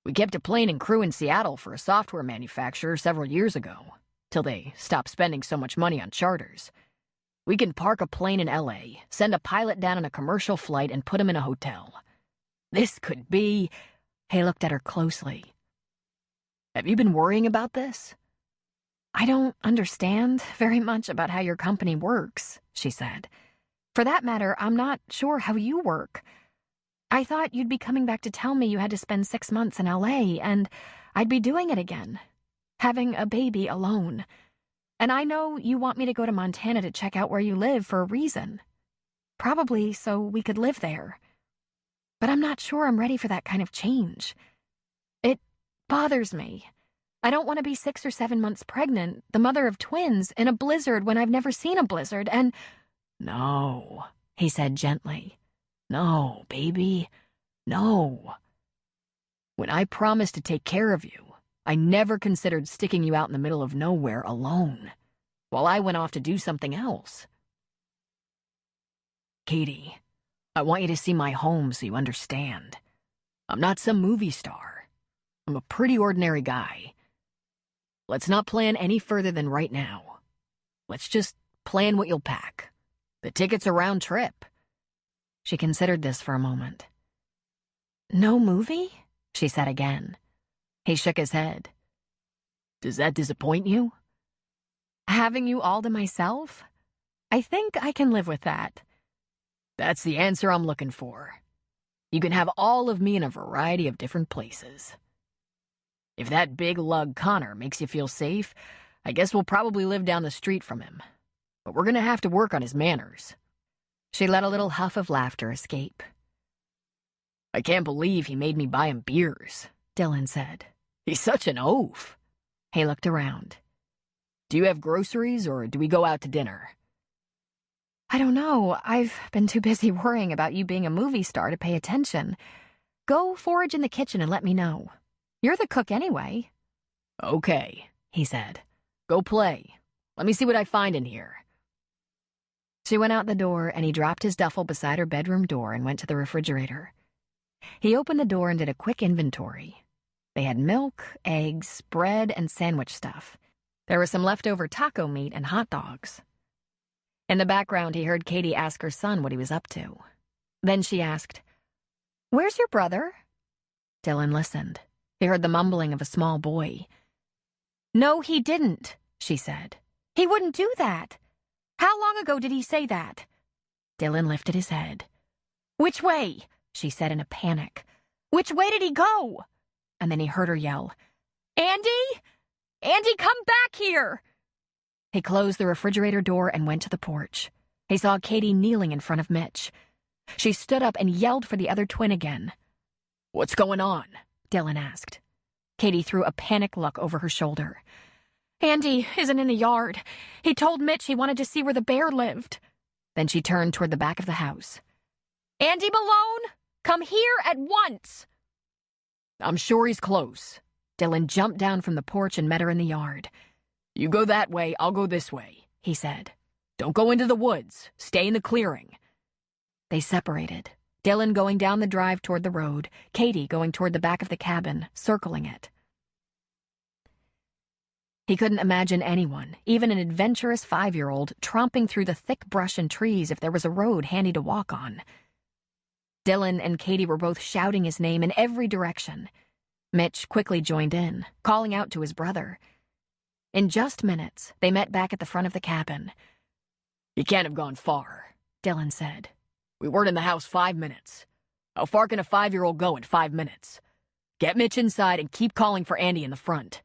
We kept a plane and crew in Seattle for a software manufacturer several years ago, till they stopped spending so much money on charters. We can park a plane in LA, send a pilot down on a commercial flight, and put him in a hotel. This could be... He looked at her closely. Have you been worrying about this? I don't understand very much about how your company works, she said. For that matter, I'm not sure how you work. I thought you'd be coming back to tell me you had to spend 6 months in LA, and I'd be doing it again. Having a baby alone. And I know you want me to go to Montana to check out where you live for a reason. Probably so we could live there. But I'm not sure I'm ready for that kind of change. It bothers me. I don't want to be 6 or 7 months pregnant, the mother of twins, in a blizzard when I've never seen a blizzard, and... No, he said gently. No, baby, no. When I promised to take care of you, I never considered sticking you out in the middle of nowhere alone, while I went off to do something else. Katie, I want you to see my home so you understand. I'm not some movie star. I'm a pretty ordinary guy. Let's not plan any further than right now. Let's just plan what you'll pack. The ticket's a round trip. She considered this for a moment. No movie? She said again. He shook his head. Does that disappoint you? Having you all to myself? I think I can live with that. That's the answer I'm looking for. You can have all of me in a variety of different places. If that big lug Connor makes you feel safe, I guess we'll probably live down the street from him. But we're gonna have to work on his manners. She let a little huff of laughter escape. I can't believe he made me buy him beers, Dylan said. He's such an oaf. He looked around. Do you have groceries, or do we go out to dinner? I don't know. I've been too busy worrying about you being a movie star to pay attention. Go forage in the kitchen and let me know. You're the cook anyway. Okay, he said. Go play. Let me see what I find in here. She went out the door, and he dropped his duffel beside her bedroom door and went to the refrigerator. He opened the door and did a quick inventory. They had milk, eggs, bread, and sandwich stuff. There was some leftover taco meat and hot dogs. In the background, he heard Katie ask her son what he was up to. Then she asked, "Where's your brother?" Dylan listened. He heard the mumbling of a small boy. "No, he didn't," she said. "He wouldn't do that. How long ago did he say that?" Dylan lifted his head. "Which way?" she said in a panic. "Which way did he go?" And then he heard her yell, "Andy! Andy, come back here!" He closed the refrigerator door and went to the porch. He saw Katie kneeling in front of Mitch. She stood up and yelled for the other twin again. "What's going on?" Dylan asked. Katie threw a panicked look over her shoulder. Andy isn't in the yard. He told Mitch he wanted to see where the bear lived. Then she turned toward the back of the house. Andy Malone, come here at once. I'm sure he's close. Dylan jumped down from the porch and met her in the yard. You go that way, I'll go this way, he said. Don't go into the woods. Stay in the clearing. They separated, Dylan going down the drive toward the road, Katie going toward the back of the cabin, circling it. He couldn't imagine anyone, even an adventurous 5-year-old, tromping through the thick brush and trees if there was a road handy to walk on. Dylan and Katie were both shouting his name in every direction. Mitch quickly joined in, calling out to his brother. In just minutes, they met back at the front of the cabin. You can't have gone far, Dylan said. We weren't in the house 5 minutes. How far can a 5-year-old go in 5 minutes? Get Mitch inside and keep calling for Andy in the front.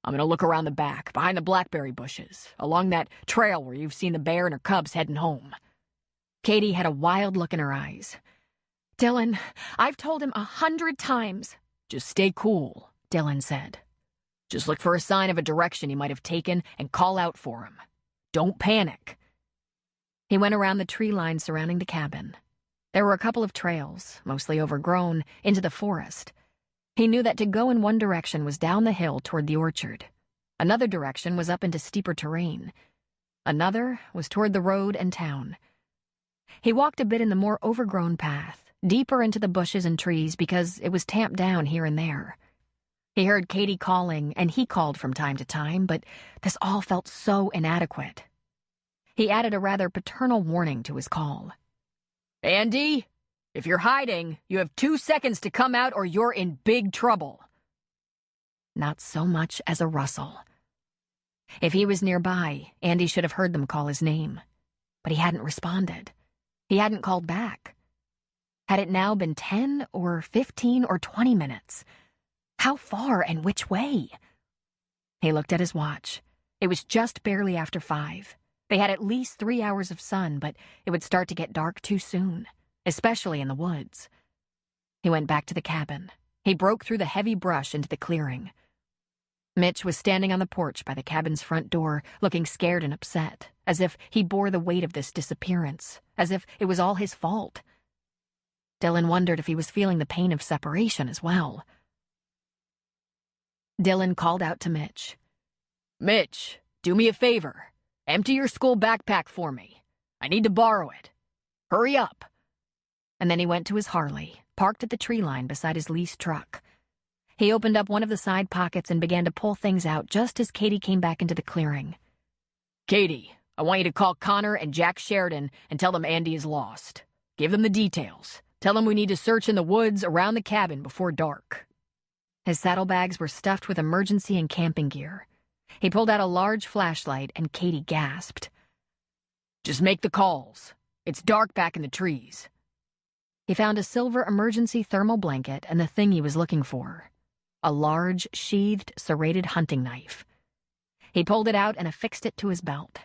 I'm gonna look around the back, behind the blackberry bushes, along that trail where you've seen the bear and her cubs heading home. Katie had a wild look in her eyes. Dylan, I've told him 100 times. Just stay cool, Dylan said. Just look for a sign of a direction he might have taken and call out for him. Don't panic. He went around the tree line surrounding the cabin. There were a couple of trails, mostly overgrown, into the forest. He knew that to go in one direction was down the hill toward the orchard. Another direction was up into steeper terrain. Another was toward the road and town. He walked a bit in the more overgrown path, deeper into the bushes and trees because it was tamped down here and there. He heard Katie calling, and he called from time to time, but this all felt so inadequate. He added a rather paternal warning to his call. Andy, if you're hiding, you have 2 seconds to come out or you're in big trouble. Not so much as a rustle. If he was nearby, Andy should have heard them call his name. But he hadn't responded. He hadn't called back. Had it now been 10 or 15 or 20 minutes? How far and which way? He looked at his watch. It was just barely after 5. They had at least 3 hours of sun, but it would start to get dark too soon, especially in the woods. He went back to the cabin. He broke through the heavy brush into the clearing. Mitch was standing on the porch by the cabin's front door, looking scared and upset, as if he bore the weight of this disappearance, as if it was all his fault. Dylan wondered if he was feeling the pain of separation as well. Dylan called out to Mitch. Mitch, do me a favor. Empty your school backpack for me. I need to borrow it. Hurry up. And then he went to his Harley, parked at the tree line beside his leased truck. He opened up one of the side pockets and began to pull things out just as Katie came back into the clearing. Katie, I want you to call Connor and Jack Sheridan and tell them Andy is lost. Give them the details. Tell them we need to search in the woods around the cabin before dark. His saddlebags were stuffed with emergency and camping gear. He pulled out a large flashlight, and Katie gasped. Just make the calls. It's dark back in the trees. He found a silver emergency thermal blanket and the thing he was looking for. A large, sheathed, serrated hunting knife. He pulled it out and affixed it to his belt.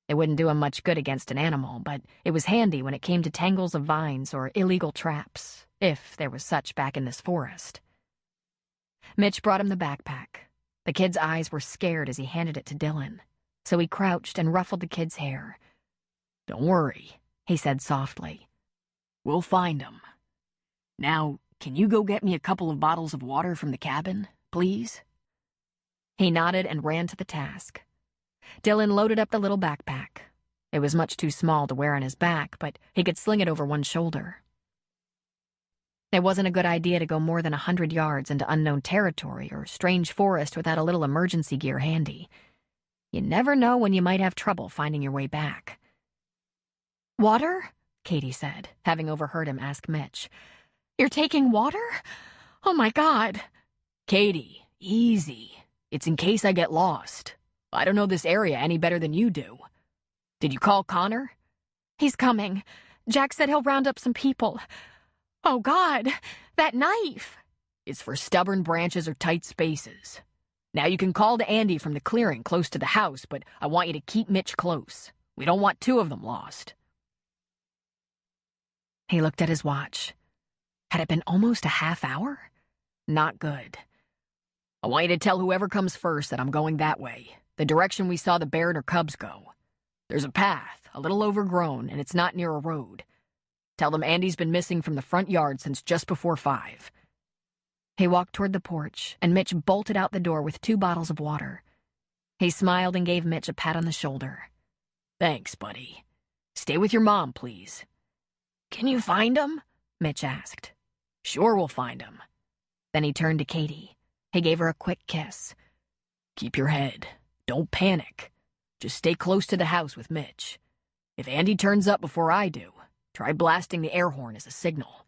It wouldn't do him much good against an animal, but it was handy when it came to tangles of vines or illegal traps, if there was such back in this forest. Mitch brought him the backpack. The kid's eyes were scared as he handed it to Dylan, so he crouched and ruffled the kid's hair. Don't worry, he said softly. We'll find him. Now, can you go get me a couple of bottles of water from the cabin, please? He nodded and ran to the task. Dylan loaded up the little backpack. It was much too small to wear on his back, but he could sling it over one shoulder. It wasn't a good idea to go more than 100 yards into unknown territory or strange forest without a little emergency gear handy. You never know when you might have trouble finding your way back. Water? Katie said, having overheard him ask Mitch. You're taking water? Oh my God. Katie, easy. It's in case I get lost. I don't know this area any better than you do. Did you call Connor? He's coming. Jack said he'll round up some people. Oh, God, that knife. It's for stubborn branches or tight spaces. Now you can call to Andy from the clearing close to the house, but I want you to keep Mitch close. We don't want 2 of them lost. He looked at his watch. Had it been almost a half hour? Not good. I want you to tell whoever comes first that I'm going that way. the direction we saw the bear and her cubs go. There's a path, a little overgrown, and it's not near a road. Tell them Andy's been missing from the front yard since just before 5. He walked toward the porch, and Mitch bolted out the door with 2 bottles of water. He smiled and gave Mitch a pat on the shoulder. Thanks, buddy. Stay with your mom, please. Can you find him? Mitch asked. Sure, we'll find him. Then he turned to Katie. He gave her a quick kiss. Keep your head. Don't panic. Just stay close to the house with Mitch. If Andy turns up before I do, try blasting the air horn as a signal.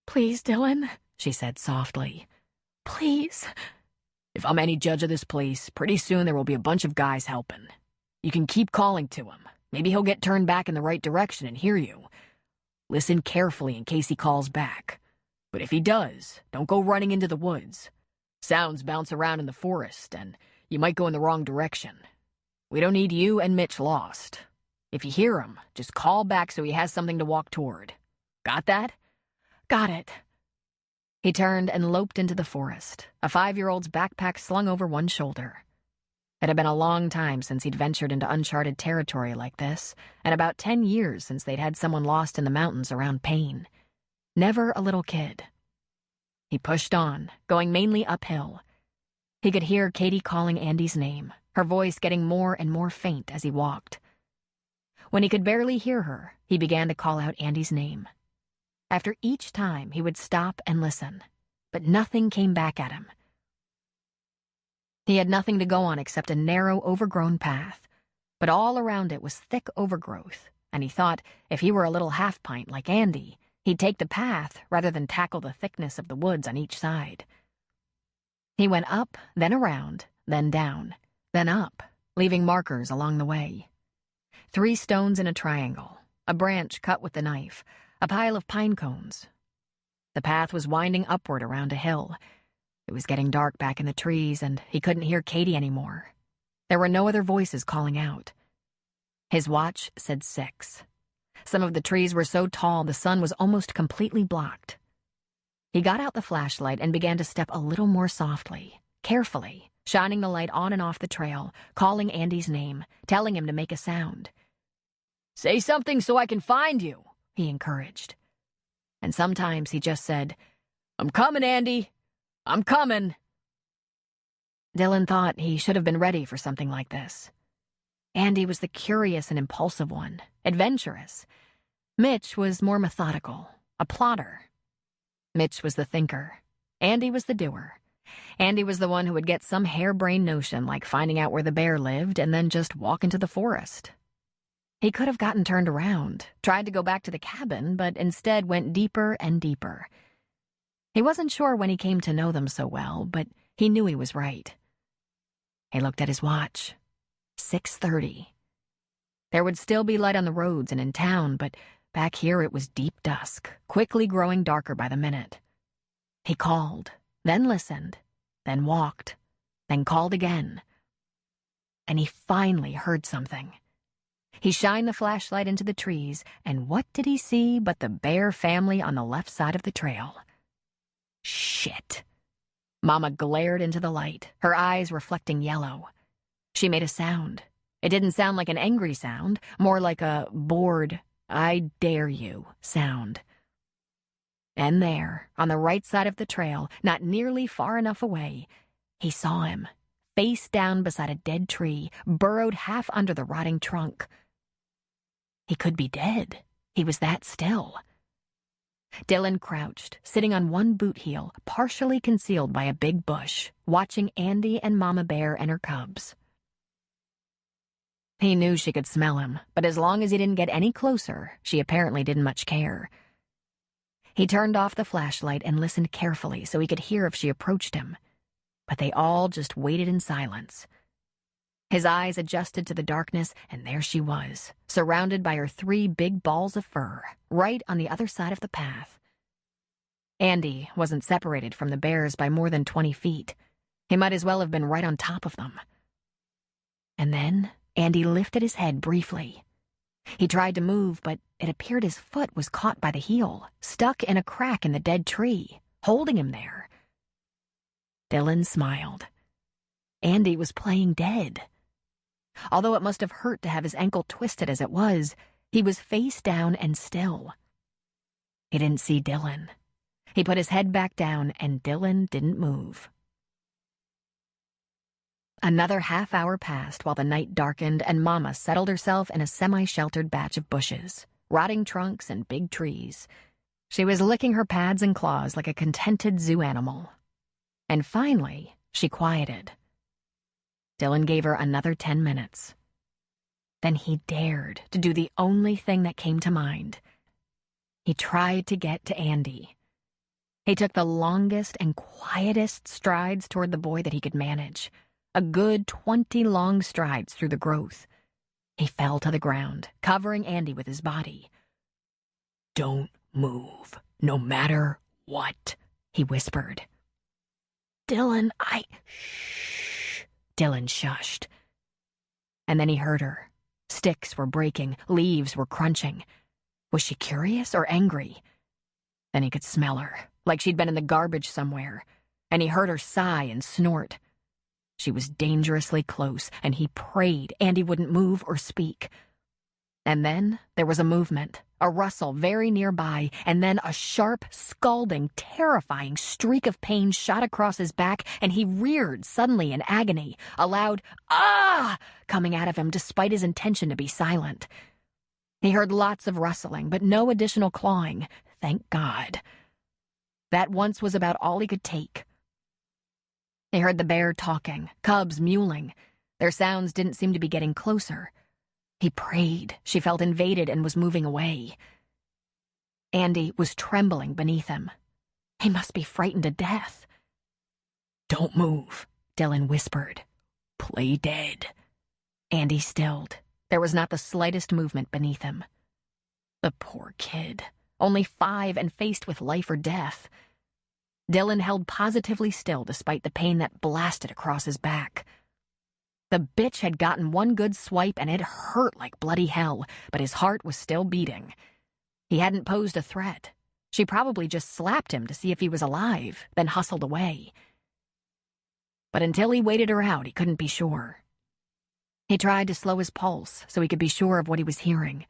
Please, Dylan, she said softly. Please. If I'm any judge of this place, pretty soon there will be a bunch of guys helping. You can keep calling to him. Maybe he'll get turned back in the right direction and hear you. Listen carefully in case he calls back. But if he does, don't go running into the woods. Sounds bounce around in the forest, and you might go in the wrong direction. We don't need you and Mitch lost. If you hear him, just call back so he has something to walk toward. Got that? Got it. He turned and loped into the forest, a 5-year-old's backpack slung over one shoulder. It had been a long time since he'd ventured into uncharted territory like this, and about 10 years since they'd had someone lost in the mountains around Payne. Never a little kid. He pushed on, going mainly uphill. He could hear Katie calling Andy's name, her voice getting more and more faint as he walked. When he could barely hear her, he began to call out Andy's name. After each time, he would stop and listen, but nothing came back at him. He had nothing to go on except a narrow, overgrown path, but all around it was thick overgrowth, and he thought if he were a little half-pint like Andy, he'd take the path rather than tackle the thickness of the woods on each side. He went up, then around, then down, then up, leaving markers along the way. 3 stones in a triangle, a branch cut with the knife, a pile of pine cones. The path was winding upward around a hill. It was getting dark back in the trees, and he couldn't hear Katie anymore. There were no other voices calling out. His watch said 6. Some of the trees were so tall the sun was almost completely blocked. He got out the flashlight and began to step a little more softly, carefully, shining the light on and off the trail, calling Andy's name, telling him to make a sound. Say something so I can find you, he encouraged. And sometimes he just said, I'm coming, Andy. I'm coming. Dylan thought he should have been ready for something like this. Andy was the curious and impulsive one, adventurous. Mitch was more methodical, a plotter. Mitch was the thinker. Andy was the doer. Andy was the one who would get some harebrained notion like finding out where the bear lived and then just walk into the forest. He could have gotten turned around, tried to go back to the cabin, but instead went deeper and deeper. He wasn't sure when he came to know them so well, but he knew he was right. He looked at his watch. 6:30. There would still be light on the roads and in town, but back here it was deep dusk, quickly growing darker by the minute. He called, then listened, then walked, then called again. And he finally heard something. He shined the flashlight into the trees, and what did he see but the bear family on the left side of the trail? Shit. Mama glared into the light, her eyes reflecting yellow. She made a sound. It didn't sound like an angry sound, more like a bored, I dare you sound. And there, on the right side of the trail, not nearly far enough away, he saw him, face down beside a dead tree, burrowed half under the rotting trunk. He could be dead. He was that still. Dylan crouched, sitting on one boot heel, partially concealed by a big bush, watching Andy and Mama Bear and her cubs. He knew she could smell him, but as long as he didn't get any closer, she apparently didn't much care. He turned off the flashlight and listened carefully so he could hear if she approached him, but they all just waited in silence. His eyes adjusted to the darkness, and there she was, surrounded by her 3 big balls of fur, right on the other side of the path. Andy wasn't separated from the bears by more than 20 feet. He might as well have been right on top of them. And then Andy lifted his head briefly. He tried to move, but it appeared his foot was caught by the heel, stuck in a crack in the dead tree, holding him there. Dylan smiled. Andy was playing dead. Although it must have hurt to have his ankle twisted as it was, he was face down and still. He didn't see Dylan. He put his head back down, and Dylan didn't move. Another half-hour passed while the night darkened and Mama settled herself in a semi-sheltered batch of bushes, rotting trunks and big trees. She was licking her pads and claws like a contented zoo animal. And finally, she quieted. Dylan gave her another 10 minutes. Then he dared to do the only thing that came to mind. He tried to get to Andy. He took the longest and quietest strides toward the boy that he could manage. A good 20 long strides through the growth. He fell to the ground, covering Andy with his body. "Don't move, no matter what," he whispered. "Dylan, Shh." Dylan shushed. And then he heard her. Sticks were breaking, leaves were crunching. Was she curious or angry? Then he could smell her, like she'd been in the garbage somewhere, and he heard her sigh and snort. She was dangerously close, and he prayed Andy wouldn't move or speak. And then there was a movement, a rustle very nearby, and then a sharp, scalding, terrifying streak of pain shot across his back, and he reared suddenly in agony, a loud "ah!" coming out of him despite his intention to be silent. He heard lots of rustling, but no additional clawing, thank God. That once was about all he could take. He heard the bear talking, cubs mewling. Their sounds didn't seem to be getting closer. He prayed. She felt invaded and was moving away. Andy was trembling beneath him. He must be frightened to death. "Don't move," Dylan whispered. "Play dead." Andy stilled. There was not the slightest movement beneath him. The poor kid, only 5 and faced with life or death. Dylan held positively still despite the pain that blasted across his back. The bitch had gotten one good swipe and it hurt like bloody hell, but his heart was still beating. He hadn't posed a threat. She probably just slapped him to see if he was alive, then hustled away. But until he waited her out, he couldn't be sure. He tried to slow his pulse so he could be sure of what he was hearing.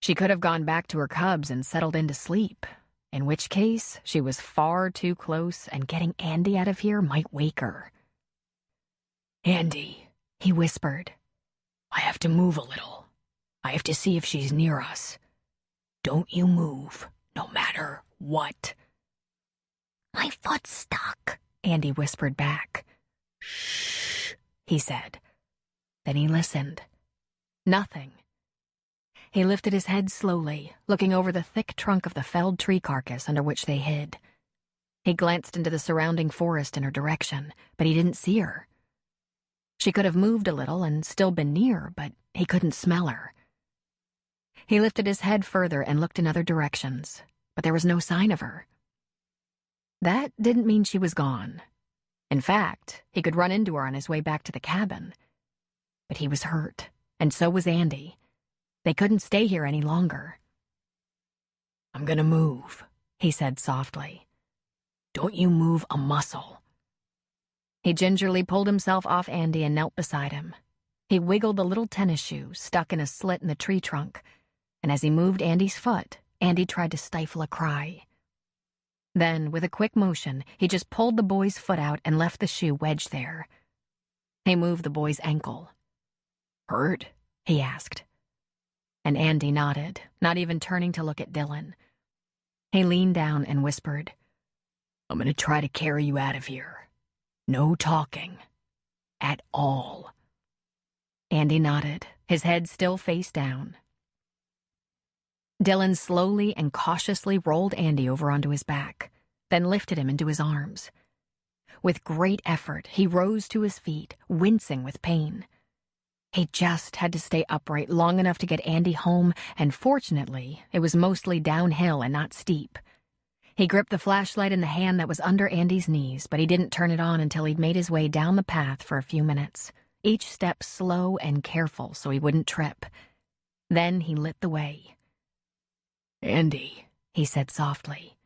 She could have gone back to her cubs and settled into sleep, in which case she was far too close and getting Andy out of here might wake her. "Andy," he whispered, "I have to move a little. I have to see if she's near us. Don't you move, no matter what." "My foot's stuck," Andy whispered back. "Shh," he said. Then he listened. Nothing. He lifted his head slowly, looking over the thick trunk of the felled tree carcass under which they hid. He glanced into the surrounding forest in her direction, but he didn't see her. She could have moved a little and still been near, but he couldn't smell her. He lifted his head further and looked in other directions, but there was no sign of her. That didn't mean she was gone. In fact, he could run into her on his way back to the cabin. But he was hurt, and so was Andy. They couldn't stay here any longer. "I'm gonna move," he said softly. "Don't you move a muscle." He gingerly pulled himself off Andy and knelt beside him. He wiggled the little tennis shoe stuck in a slit in the tree trunk, and as he moved Andy's foot, Andy tried to stifle a cry. Then, with a quick motion, he just pulled the boy's foot out and left the shoe wedged there. He moved the boy's ankle. "Hurt?" he asked. And Andy nodded, not even turning to look at Dylan. He leaned down and whispered, "I'm gonna try to carry you out of here. No talking. At all." Andy nodded, his head still face down. Dylan slowly and cautiously rolled Andy over onto his back, then lifted him into his arms. With great effort, he rose to his feet, wincing with pain. He just had to stay upright long enough to get Andy home, and fortunately, it was mostly downhill and not steep. He gripped the flashlight in the hand that was under Andy's knees, but he didn't turn it on until he'd made his way down the path for a few minutes, each step slow and careful so he wouldn't trip. Then he lit the way. "Andy," he said softly,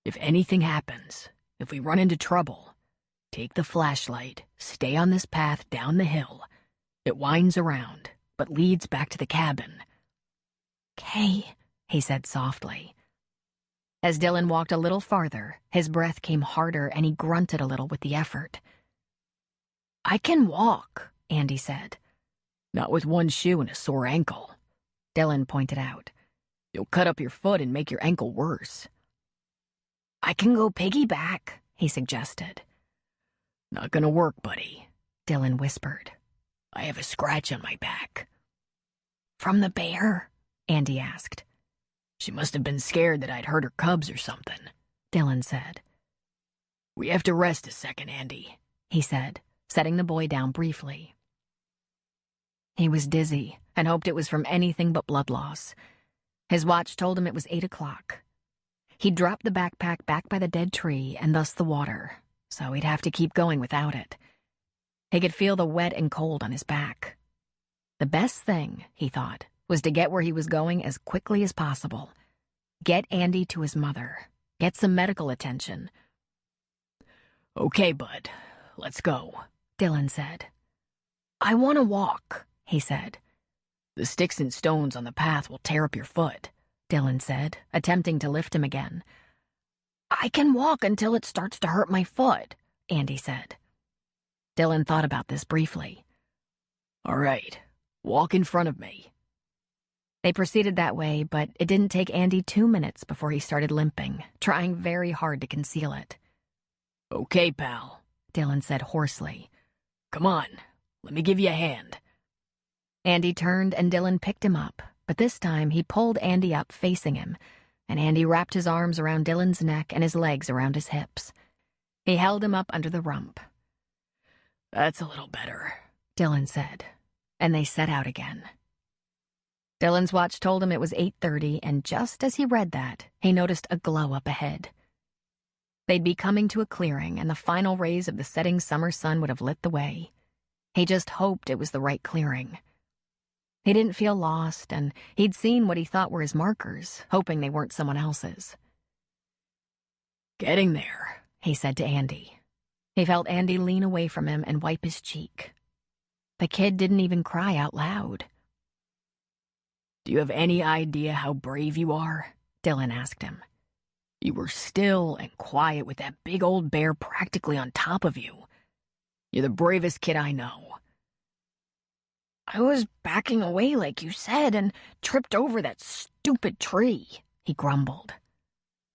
"if anything happens, if we run into trouble, Take the flashlight, stay on this path down the hill. It winds around, but leads back to the cabin. "'Kay," he said softly. As Dylan walked a little farther, his breath came harder and he grunted a little with the effort. "I can walk," Andy said. "Not with one shoe and a sore ankle," Dylan pointed out. "You'll cut up your foot and make your ankle worse." "I can go piggyback," he suggested. "Not gonna work, buddy," Dylan whispered. "I have a scratch on my back." "From the bear?" Andy asked. "She must have been scared that I'd hurt her cubs or something," Dylan said. "We have to rest a second, Andy," he said, setting the boy down briefly. He was dizzy and hoped it was from anything but blood loss. His watch told him it was 8 o'clock. He'd dropped the backpack back by the dead tree and thus the water, so he'd have to keep going without it. He could feel the wet and cold on his back. The best thing, he thought, was to get where he was going as quickly as possible. Get Andy to his mother. Get some medical attention. "Okay, bud, let's go," Dylan said. "I want to walk," he said. "The sticks and stones on the path will tear up your foot," Dylan said, attempting to lift him again. "I can walk until it starts to hurt my foot," Andy said. Dylan thought about this briefly. "All right, walk in front of me." They proceeded that way, but it didn't take Andy 2 minutes before he started limping, trying very hard to conceal it. "Okay, pal," Dylan said hoarsely. "Come on, let me give you a hand." Andy turned and Dylan picked him up, but this time he pulled Andy up facing him, and Andy wrapped his arms around Dylan's neck and his legs around his hips. He held him up under the rump. "That's a little better," Dylan said, and they set out again. Dylan's watch told him it was 8:30, and just as he read that, he noticed a glow up ahead. They'd be coming to a clearing, and the final rays of the setting summer sun would have lit the way. He just hoped it was the right clearing. He didn't feel lost, and he'd seen what he thought were his markers, hoping they weren't someone else's. "Getting there," he said to Andy. He felt Andy lean away from him and wipe his cheek. The kid didn't even cry out loud. "Do you have any idea how brave you are?" Dylan asked him. "You were still and quiet with that big old bear practically on top of you. You're the bravest kid I know." "I was backing away like you said and tripped over that stupid tree," he grumbled.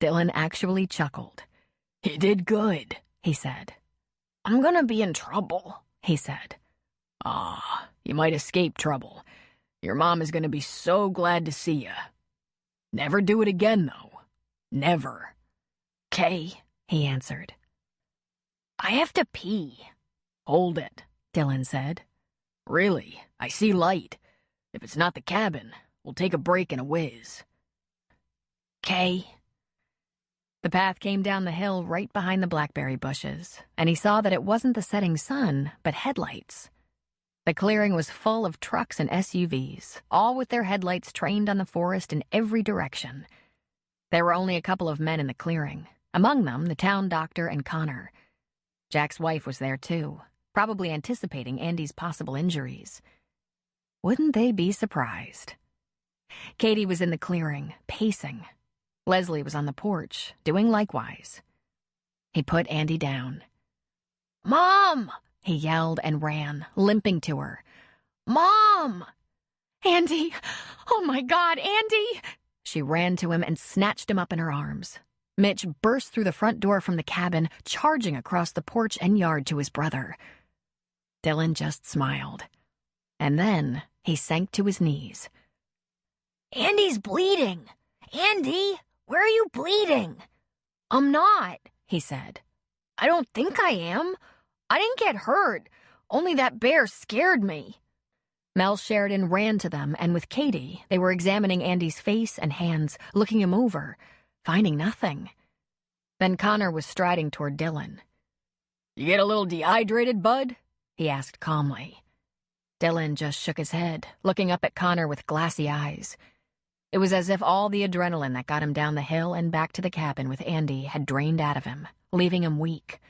Dylan actually chuckled. "You did good," he said. "I'm gonna be in trouble," he said. "Ah, you might escape trouble. Your mom is gonna be so glad to see you. Never do it again, though. Never." "'Kay," he answered. "I have to pee." "Hold it," Dylan said. "Really, I see light. If it's not the cabin, we'll take a break and a whiz." "'Kay." The path came down the hill right behind the blackberry bushes, and he saw that it wasn't the setting sun, but headlights. The clearing was full of trucks and SUVs, all with their headlights trained on the forest in every direction. There were only a couple of men in the clearing, among them the town doctor and Connor. Jack's wife was there too, probably anticipating Andy's possible injuries. Wouldn't they be surprised? Katie was in the clearing, pacing. Leslie was on the porch, doing likewise. He put Andy down. "Mom!" he yelled and ran, limping to her. "Mom!" "Andy! Oh my God, Andy!" She ran to him and snatched him up in her arms. Mitch burst through the front door from the cabin, charging across the porch and yard to his brother. Dylan just smiled. And then he sank to his knees. "Andy's bleeding! Andy, where are you bleeding?" "I'm not," he said. "I don't think I am. I didn't get hurt. Only that bear scared me." Mel Sheridan ran to them, and with Katie, they were examining Andy's face and hands, looking him over, finding nothing. Then Connor was striding toward Dylan. "You get a little dehydrated, bud?" he asked calmly. Dylan just shook his head, looking up at Connor with glassy eyes. It was as if all the adrenaline that got him down the hill and back to the cabin with Andy had drained out of him, leaving him weak.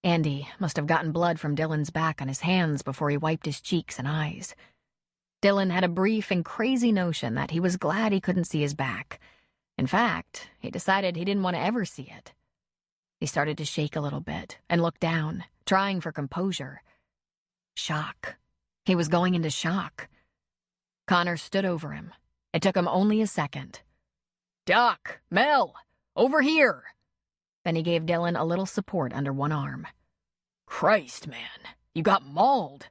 Andy must have gotten blood from Dylan's back on his hands before he wiped his cheeks and eyes. Dylan had a brief and crazy notion that he was glad he couldn't see his back. In fact, he decided he didn't want to ever see it. He started to shake a little bit and look down, trying for composure. Shock. He was going into shock. Connor stood over him. It took him only a second. Doc, Mel, over here. Then he gave Dylan a little support under one arm. Christ, man, you got mauled.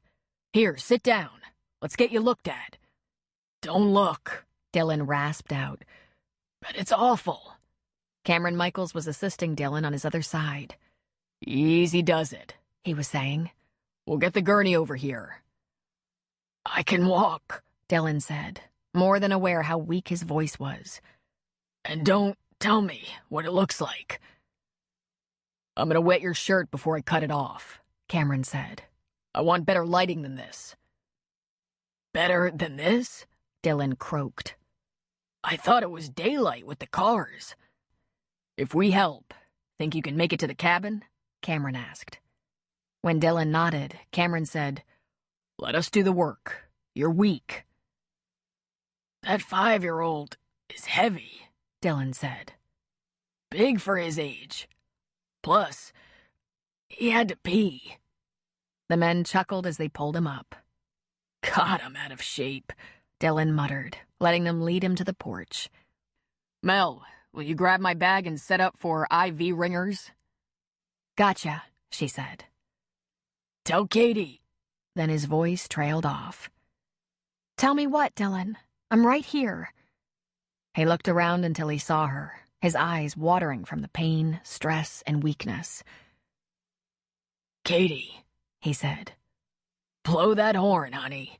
Here, sit down. Let's get you looked at. Don't look, Dylan rasped out. But it's awful. Cameron Michaels was assisting Dylan on his other side. Easy does it, he was saying. We'll get the gurney over here. I can walk, Dylan said, more than aware how weak his voice was. And don't tell me what it looks like. I'm gonna wet your shirt before I cut it off, Cameron said. I want better lighting than this. Better than this? Dylan croaked. I thought it was daylight with the cars. If we help, think you can make it to the cabin? Cameron asked. When Dylan nodded, Cameron said, Let us do the work. You're weak. That 5-year-old is heavy, Dylan said. Big for his age. Plus, he had to pee. The men chuckled as they pulled him up. God, I'm out of shape, Dylan muttered, letting them lead him to the porch. Mel, will you grab my bag and set up for IV ringers? Gotcha, she said. Tell Katie. Then his voice trailed off. Tell me what, Dylan? I'm right here. He looked around until he saw her, his eyes watering from the pain, stress, and weakness. Katie, he said. Blow that horn, honey.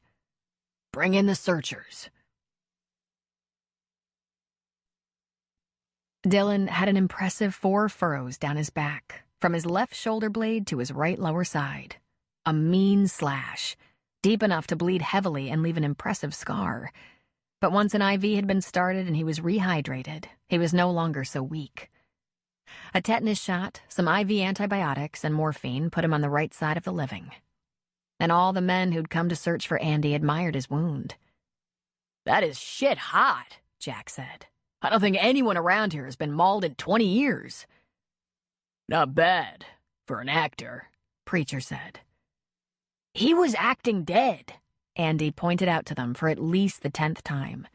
Bring in the searchers. Dylan had an impressive 4 furrows down his back, from his left shoulder blade to his right lower side. A mean slash, deep enough to bleed heavily and leave an impressive scar. But once an IV had been started and he was rehydrated, he was no longer so weak. A tetanus shot, some IV antibiotics, and morphine put him on the right side of the living. And all the men who'd come to search for Andy admired his wound. That is shit hot, Jack said. I don't think anyone around here has been mauled in 20 years. Not bad, for an actor, Preacher said. He was acting dead, Andy pointed out to them for at least the 10th time.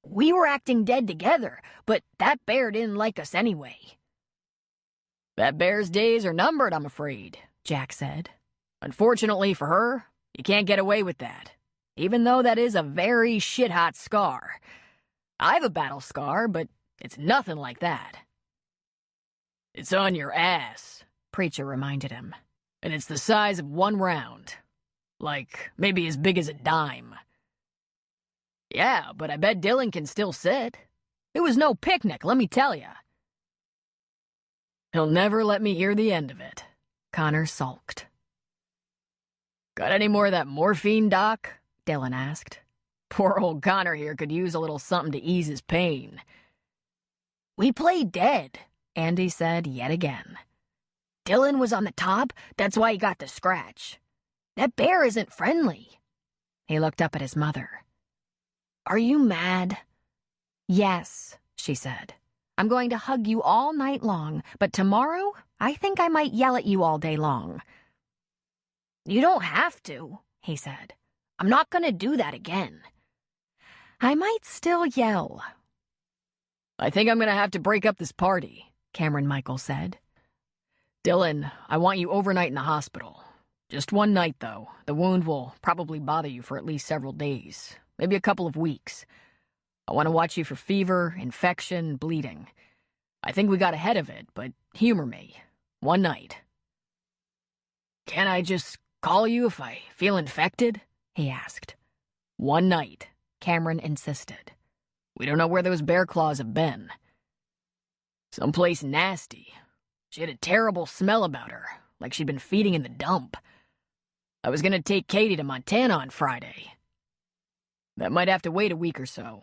We were acting dead together, but that bear didn't like us anyway. That bear's days are numbered, I'm afraid, Jack said. Unfortunately for her, you can't get away with that, even though that is a very shit-hot scar. I have a battle scar, but it's nothing like that. It's on your ass, Preacher reminded him, and it's the size of 1 round. Like, maybe as big as a dime. Yeah, but I bet Dylan can still sit. It was no picnic, let me tell ya. He'll never let me hear the end of it, Connor sulked. Got any more of that morphine, Doc? Dylan asked. Poor old Connor here could use a little something to ease his pain. We played dead, Andy said yet again. Dylan was on the top, that's why he got the scratch. That bear isn't friendly. He looked up at his mother. Are you mad? Yes, she said. I'm going to hug you all night long, but tomorrow, I think I might yell at you all day long. You don't have to, he said. I'm not going to do that again. I might still yell. I think I'm going to have to break up this party, Cameron Michaels said. Dylan, I want you overnight in the hospital. Just 1 night, though. The wound will probably bother you for at least several days, maybe a couple of weeks. I want to watch you for fever, infection, bleeding. I think we got ahead of it, but humor me. 1 night. Can I just call you if I feel infected? He asked. 1 night, Cameron insisted. We don't know where those bear claws have been. Someplace nasty. She had a terrible smell about her, like she'd been feeding in the dump. I was gonna take Katie to Montana on Friday. That might have to wait a week or so.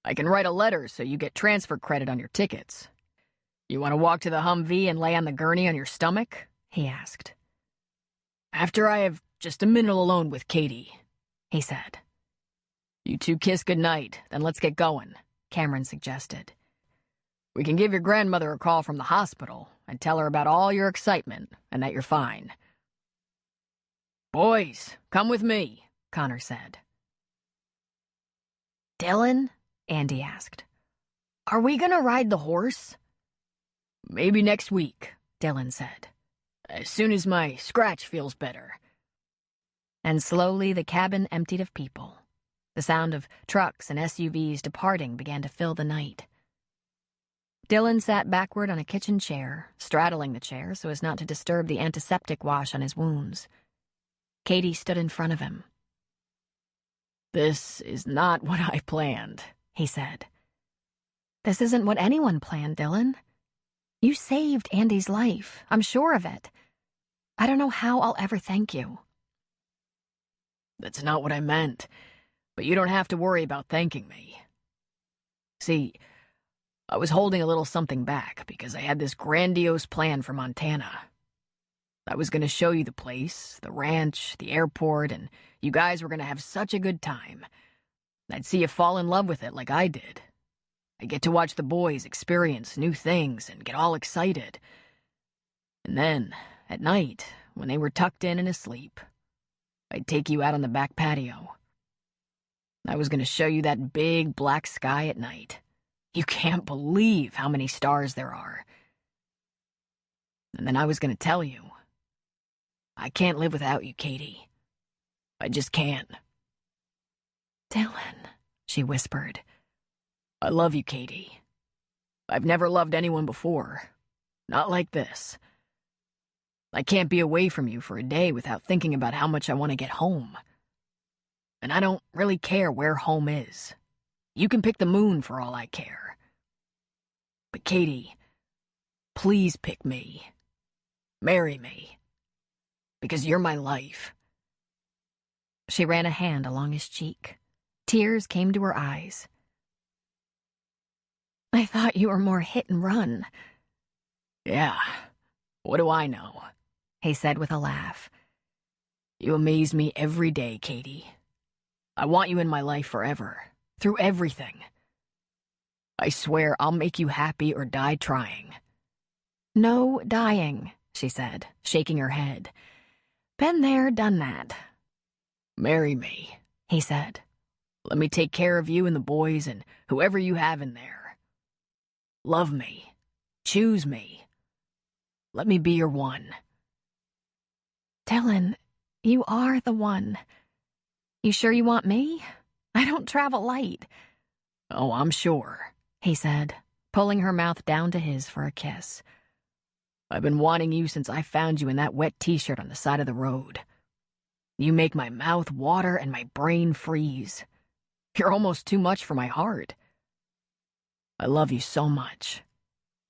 I can write a letter so you get transfer credit on your tickets. You want to walk to the Humvee and lay on the gurney on your stomach? he asked. After I have just a minute alone with Katie, he said. You two kiss goodnight, then let's get going, Cameron suggested. We can give your grandmother a call from the hospital and tell her about all your excitement and that you're fine. Boys, come with me, Connor said. Dylan, Andy asked. are we gonna ride the horse? Maybe next week, Dylan said. as soon as my scratch feels better. And slowly the cabin emptied of people. The sound of trucks and SUVs departing began to fill the night. Dylan sat backward on a kitchen chair, straddling the chair so as not to disturb the antiseptic wash on his wounds. Katie stood in front of him. This is not what I planned, he said. This isn't what anyone planned, Dylan. You saved Andy's life. I'm sure of it. I don't know how I'll ever thank you. That's not what I meant, but you don't have to worry about thanking me. See, I was holding a little something back because I had this grandiose plan for Montana. I was going to show you the place, the ranch, the airport, and you guys were going to have such a good time. I'd see you fall in love with it like I did. I'd get to watch the boys experience new things and get all excited. And then, at night, when they were tucked in and asleep, I'd take you out on the back patio. I was going to show you that big black sky at night. You can't believe how many stars there are. And then I was going to tell you, I can't live without you, Katie. I just can't. Dylan, she whispered. I love you, Katie. I've never loved anyone before. Not like this. I can't be away from you for a day without thinking about how much I want to get home. And I don't really care where home is. You can pick the moon for all I care. But Katie, please pick me. Marry me. Because you're my life. She ran a hand along his cheek. Tears came to her eyes. I thought you were more hit and run. Yeah, what do I know? He said with a laugh. You amaze me every day, Katie. I want you in my life forever, through everything. I swear I'll make you happy or die trying. No dying, she said, shaking her head. Been there, done that. Marry me, he said. Let me take care of you and the boys and whoever you have in there. Love me. Choose me. Let me be your one. Dylan, you are the one. You sure you want me? I don't travel light. Oh, I'm sure, he said, pulling her mouth down to his for a kiss. I've been wanting you since I found you in that wet t-shirt on the side of the road. You make my mouth water and my brain freeze. You're almost too much for my heart. I love you so much.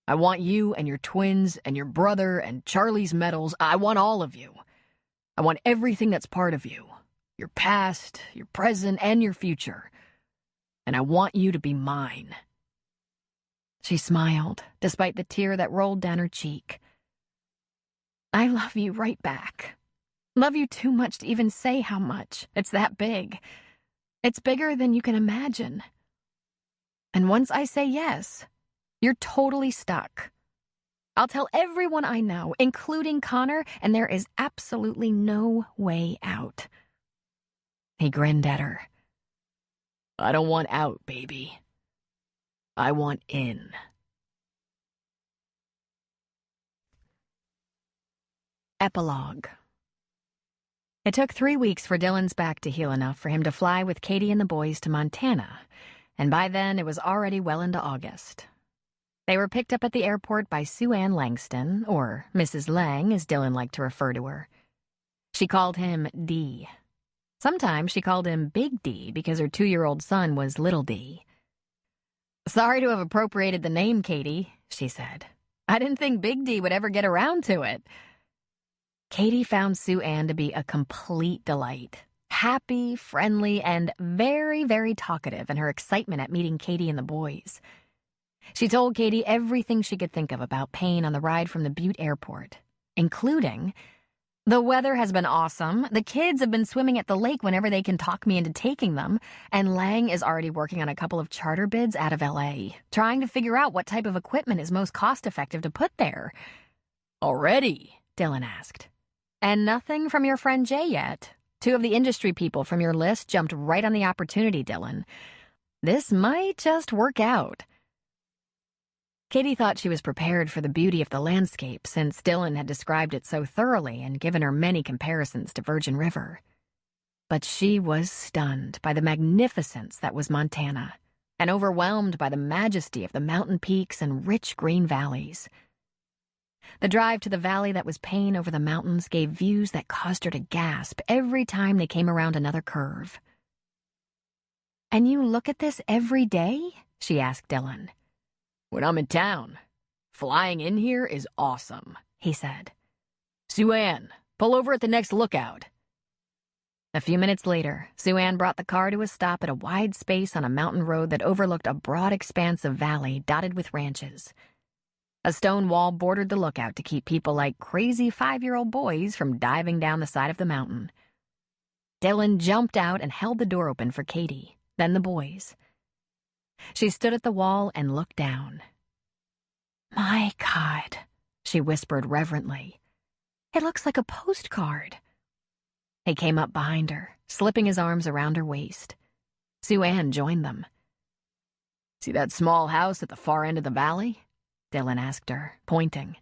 I want you and your twins and your brother and Charlie's medals. I want all of you. I want everything that's part of you. Your past, your present, and your future. And I want you to be mine. She smiled, despite the tear that rolled down her cheek. I love you right back. Love you too much to even say how much. It's that big. It's bigger than you can imagine. And once I say yes, you're totally stuck. I'll tell everyone I know, including Connor, and there is absolutely no way out. He grinned at her. I don't want out, baby. I want in. Epilogue. It took 3 weeks for Dylan's back to heal enough for him to fly with Katie and the boys to Montana, and by then it was already well into August. They were picked up at the airport by Sue Ann Langston, or Mrs. Lang, as Dylan liked to refer to her. She called him D. Sometimes she called him Big D because her 2-year-old son was Little D. Sorry to have appropriated the name, Katie, she said. I didn't think Big D would ever get around to it. Katie found Sue Ann to be a complete delight. Happy, friendly, and very, very talkative in her excitement at meeting Katie and the boys. She told Katie everything she could think of about Payne on the ride from the Butte airport. including, "The weather has been awesome, the kids have been swimming at the lake whenever they can talk me into taking them, and Lang is already working on a couple of charter bids out of LA, trying to figure out what type of equipment is most cost-effective to put there." "Already?" Dylan asked. "And nothing from your friend Jay yet. 2 of the industry people from your list jumped right on the opportunity, Dylan. This might just work out." Katie thought she was prepared for the beauty of the landscape since Dylan had described it so thoroughly and given her many comparisons to Virgin River. But she was stunned by the magnificence that was Montana and overwhelmed by the majesty of the mountain peaks and rich green valleys. The drive to the valley that was Payne over the mountains gave views that caused her to gasp every time they came around another curve. "And you look at this every day?" she asked Dylan. "When I'm in town. Flying in here is awesome," he said. "Sue-Ann, pull over at the next lookout." A few minutes later, Sue-Ann brought the car to a stop at a wide space on a mountain road that overlooked a broad expanse of valley dotted with ranches. A stone wall bordered the lookout to keep people like crazy 5-year-old boys from diving down the side of the mountain. Dylan jumped out and held the door open for Katie, then the boys. She stood at the wall and looked down. "My God," she whispered reverently. "It looks like a postcard." He came up behind her, slipping his arms around her waist. Sue-Ann joined them. "See that small house at the far end of the valley?" Dylan asked her, pointing.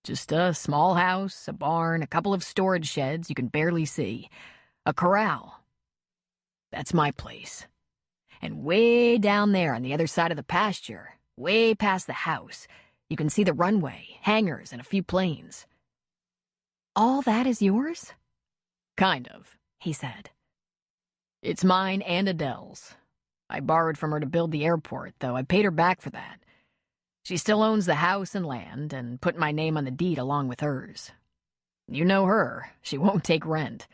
"Just a small house, a barn, a couple of storage sheds you can barely see. A corral. That's my place. And way down there on the other side of the pasture, way past the house, you can see the runway, hangars, and a few planes." "All that is yours?" "Kind of," he said. "It's mine and Adele's. I borrowed from her to build the airport, though I paid her back for that. She still owns the house and land, and put my name on the deed along with hers. You know her, she won't take rent.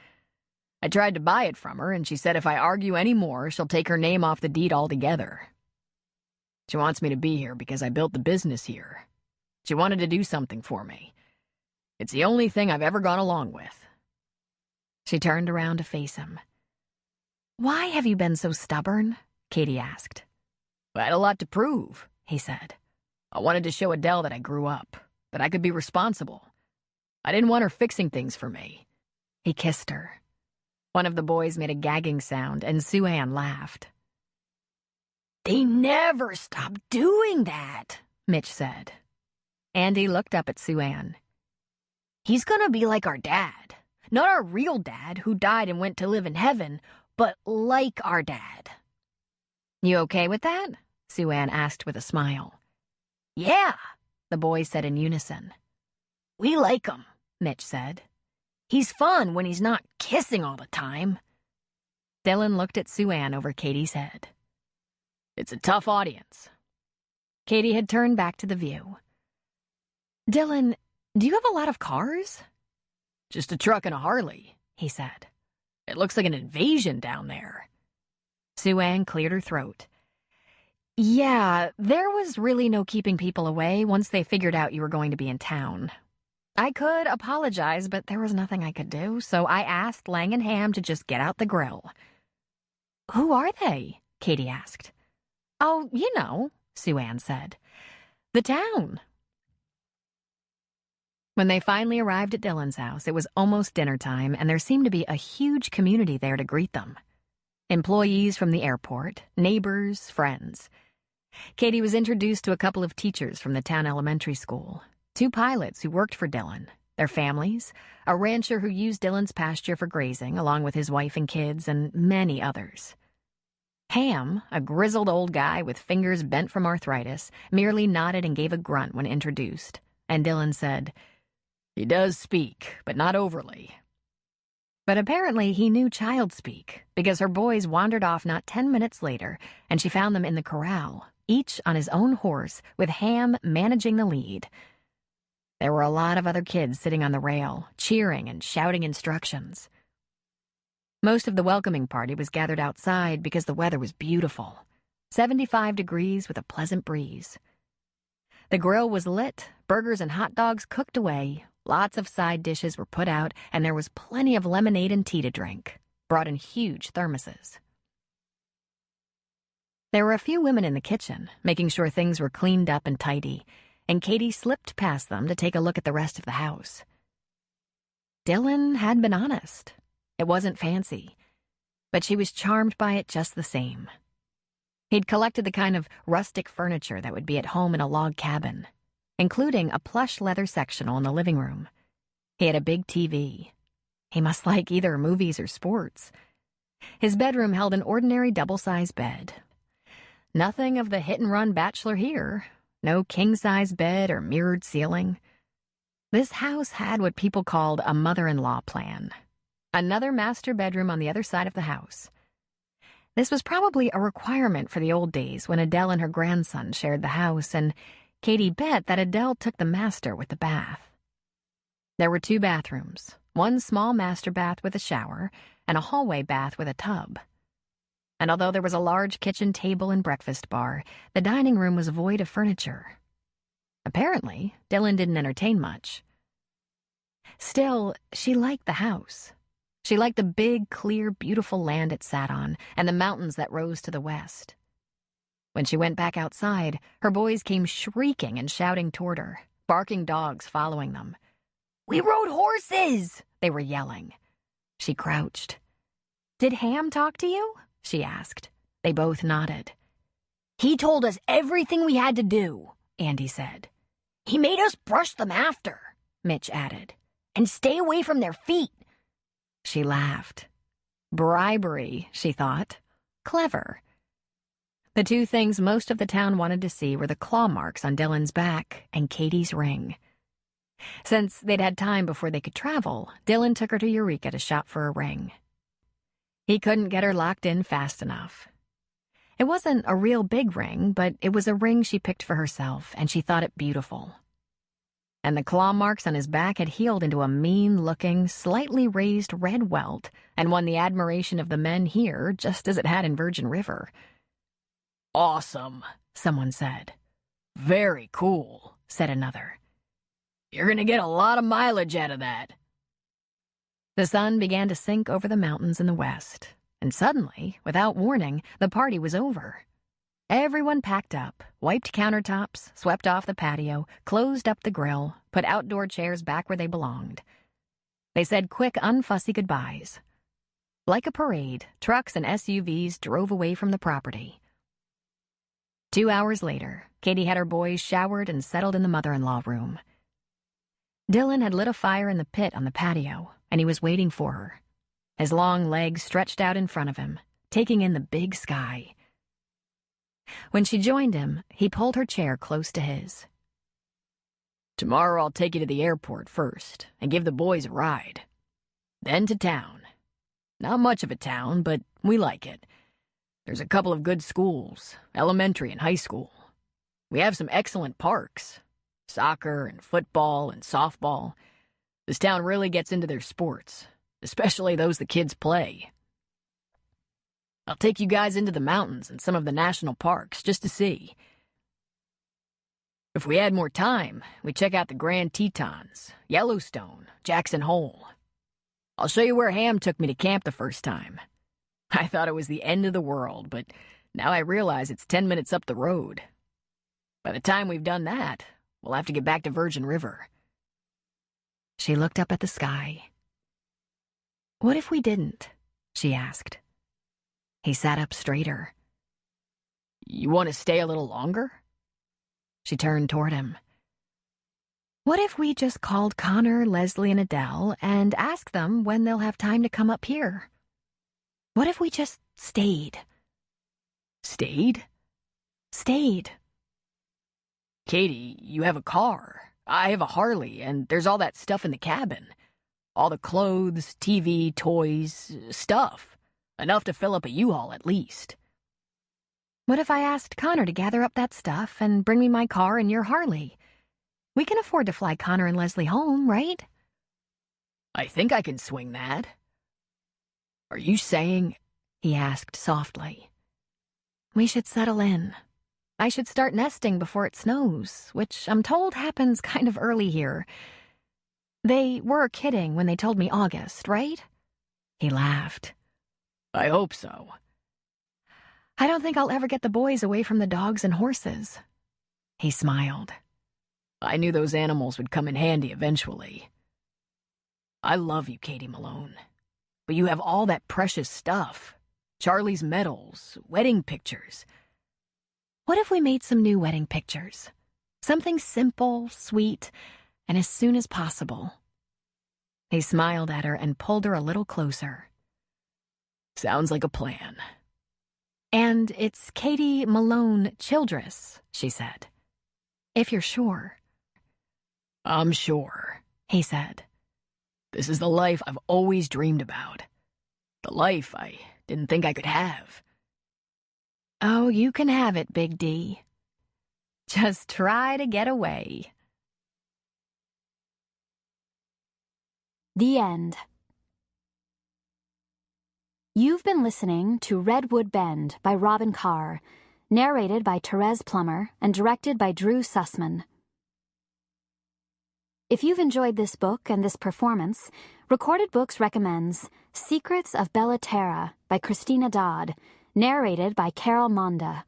I tried to buy it from her, and she said if I argue any more, she'll take her name off the deed altogether. She wants me to be here because I built the business here. She wanted to do something for me. It's the only thing I've ever gone along with." She turned around to face him. "Why have you been so stubborn?" Katie asked. "I had a lot to prove," he said. "I wanted to show Adele that I grew up, that I could be responsible. I didn't want her fixing things for me." He kissed her. One of the boys made a gagging sound, and Sue-Ann laughed. "They never stop doing that," Mitch said. Andy looked up at Sue-Ann. "He's gonna be like our dad. Not our real dad who died and went to live in heaven, but like our dad." "You okay with that?" Sue-Ann asked with a smile. "Yeah," the boys said in unison. "We like him," Mitch said. "He's fun when he's not kissing all the time." Dylan looked at Sue-Ann over Katie's head. "It's a tough audience." Katie had turned back to the view. "Dylan, do you have a lot of cars?" "Just a truck and a Harley," he said. "It looks like an invasion down there." Sue-Ann cleared her throat. "Yeah, there was really no keeping people away once they figured out you were going to be in town. I could apologize, but there was nothing I could do, so I asked Lang and Ham to just get out the grill." "Who are they?" Katie asked. "Oh, you know," Sue-Ann said. "The town." When they finally arrived at Dylan's house, it was almost dinner time, and there seemed to be a huge community there to greet them. Employees from the airport, neighbors, friends. Katie was introduced to a couple of teachers from the town elementary school, 2 pilots who worked for Dylan, their families, a rancher who used Dylan's pasture for grazing, along with his wife and kids, and many others. Ham, a grizzled old guy with fingers bent from arthritis, merely nodded and gave a grunt when introduced, and Dylan said, "He does speak, but not overly." But apparently he knew child speak, because her boys wandered off not 10 minutes later, and she found them in the corral, each on his own horse, with Ham managing the lead. There were a lot of other kids sitting on the rail, cheering and shouting instructions. Most of the welcoming party was gathered outside because the weather was beautiful, 75 degrees with a pleasant breeze. The grill was lit, burgers and hot dogs cooked away, Lots of side dishes were put out, and there was plenty of lemonade and tea to drink, brought in huge thermoses. There were a few women in the kitchen, making sure things were cleaned up and tidy, and Katie slipped past them to take a look at the rest of the house. Dylan had been honest. It wasn't fancy, but she was charmed by it just the same. He'd collected the kind of rustic furniture that would be at home in a log cabin, including a plush leather sectional in the living room. He had a big TV. He must like either movies or sports. His bedroom held an ordinary double-size bed. Nothing of the hit-and-run bachelor here. No king-size bed or mirrored ceiling. This house had what people called a mother-in-law plan. Another master bedroom on the other side of the house. This was probably a requirement for the old days when Adele and her grandson shared the house, and Katie bet that Adele took the master with the bath. There were 2 bathrooms, one small master bath with a shower, and a hallway bath with a tub. And although there was a large kitchen table and breakfast bar, the dining room was void of furniture. Apparently, Dylan didn't entertain much. Still, she liked the house. She liked the big, clear, beautiful land it sat on and the mountains that rose to the west. When she went back outside, her boys came shrieking and shouting toward her, barking dogs following them. We rode horses, they were yelling. She crouched. Did Ham talk to you? She asked. They both nodded. He told us everything we had to do, Andy said. He made us brush them after, Mitch added, and stay away from their feet. She laughed. Bribery, she thought. Clever. The 2 things most of the town wanted to see were the claw marks on Dylan's back and Katie's ring. Since they'd had time before they could travel, Dylan took her to Eureka to shop for a ring. He couldn't get her locked in fast enough. It wasn't a real big ring, but it was a ring she picked for herself, and she thought it beautiful. And the claw marks on his back had healed into a mean-looking, slightly raised red welt and won the admiration of the men here just as it had in Virgin River. Awesome, someone said. Very cool, said another. You're gonna get a lot of mileage out of that. The sun began to sink over the mountains in the west, and suddenly, without warning, the party was over. Everyone packed up, wiped countertops, swept off the patio, closed up the grill, put outdoor chairs back where they belonged. They said quick, unfussy goodbyes. Like a parade, trucks and SUVs drove away from the property. 2 hours later, Katie had her boys showered and settled in the mother-in-law room. Dylan had lit a fire in the pit on the patio, and he was waiting for her. His long legs stretched out in front of him, taking in the big sky. When she joined him, he pulled her chair close to his. Tomorrow I'll take you to the airport first and give the boys a ride. Then to town. Not much of a town, but we like it. There's a couple of good schools, elementary and high school. We have some excellent parks. Soccer and football and softball. This town really gets into their sports, especially those the kids play. I'll take you guys into the mountains and some of the national parks just to see. If we had more time, we'd check out the Grand Tetons, Yellowstone, Jackson Hole. I'll show you where Ham took me to camp the first time. I thought it was the end of the world, but now I realize it's 10 minutes up the road. By the time we've done that, we'll have to get back to Virgin River. She looked up at the sky. What if we didn't? She asked. He sat up straighter. You want to stay a little longer? She turned toward him. What if we just called Connor, Leslie, and Adele and asked them when they'll have time to come up here? What if we just stayed? Stayed? Stayed. Katie, you have a car. I have a Harley, and there's all that stuff in the cabin. All the clothes, TV, toys, stuff. Enough to fill up a U-Haul at least. What if I asked Connor to gather up that stuff and bring me my car and your Harley? We can afford to fly Connor and Leslie home, right? I think I can swing that. Are you saying? He asked softly. We should settle in. I should start nesting before it snows, which I'm told happens kind of early here. They were kidding when they told me August, right? He laughed. I hope so. I don't think I'll ever get the boys away from the dogs and horses. He smiled. I knew those animals would come in handy eventually. I love you, Katie Malone. But you have all that precious stuff. Charlie's medals, wedding pictures. What if we made some new wedding pictures? Something simple, sweet, and as soon as possible. He smiled at her and pulled her a little closer. Sounds like a plan. And it's Katie Malone Childress, she said. If you're sure. I'm sure, he said. This is the life I've always dreamed about. The life I didn't think I could have. Oh, you can have it, Big D. Just try to get away. The end. You've been listening to Redwood Bend by Robyn Carr, narrated by Therese Plummer and directed by Drew Sussman. If you've enjoyed this book and this performance, Recorded Books recommends Secrets of Bellaterra by Christina Dodd, narrated by Carol Monda.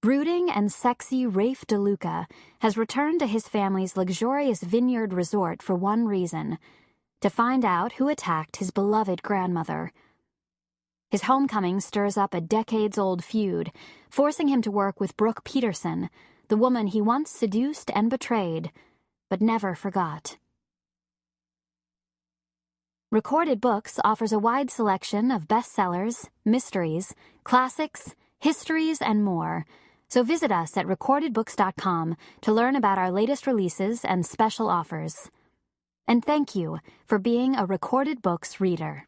Brooding and sexy Rafe DeLuca has returned to his family's luxurious vineyard resort for one reason: to find out who attacked his beloved grandmother. His homecoming stirs up a decades-old feud, forcing him to work with Brooke Peterson, the woman he once seduced and betrayed, but never forgot. Recorded Books offers a wide selection of bestsellers, mysteries, classics, histories, and more, so visit us at recordedbooks.com to learn about our latest releases and special offers. And thank you for being a Recorded Books reader.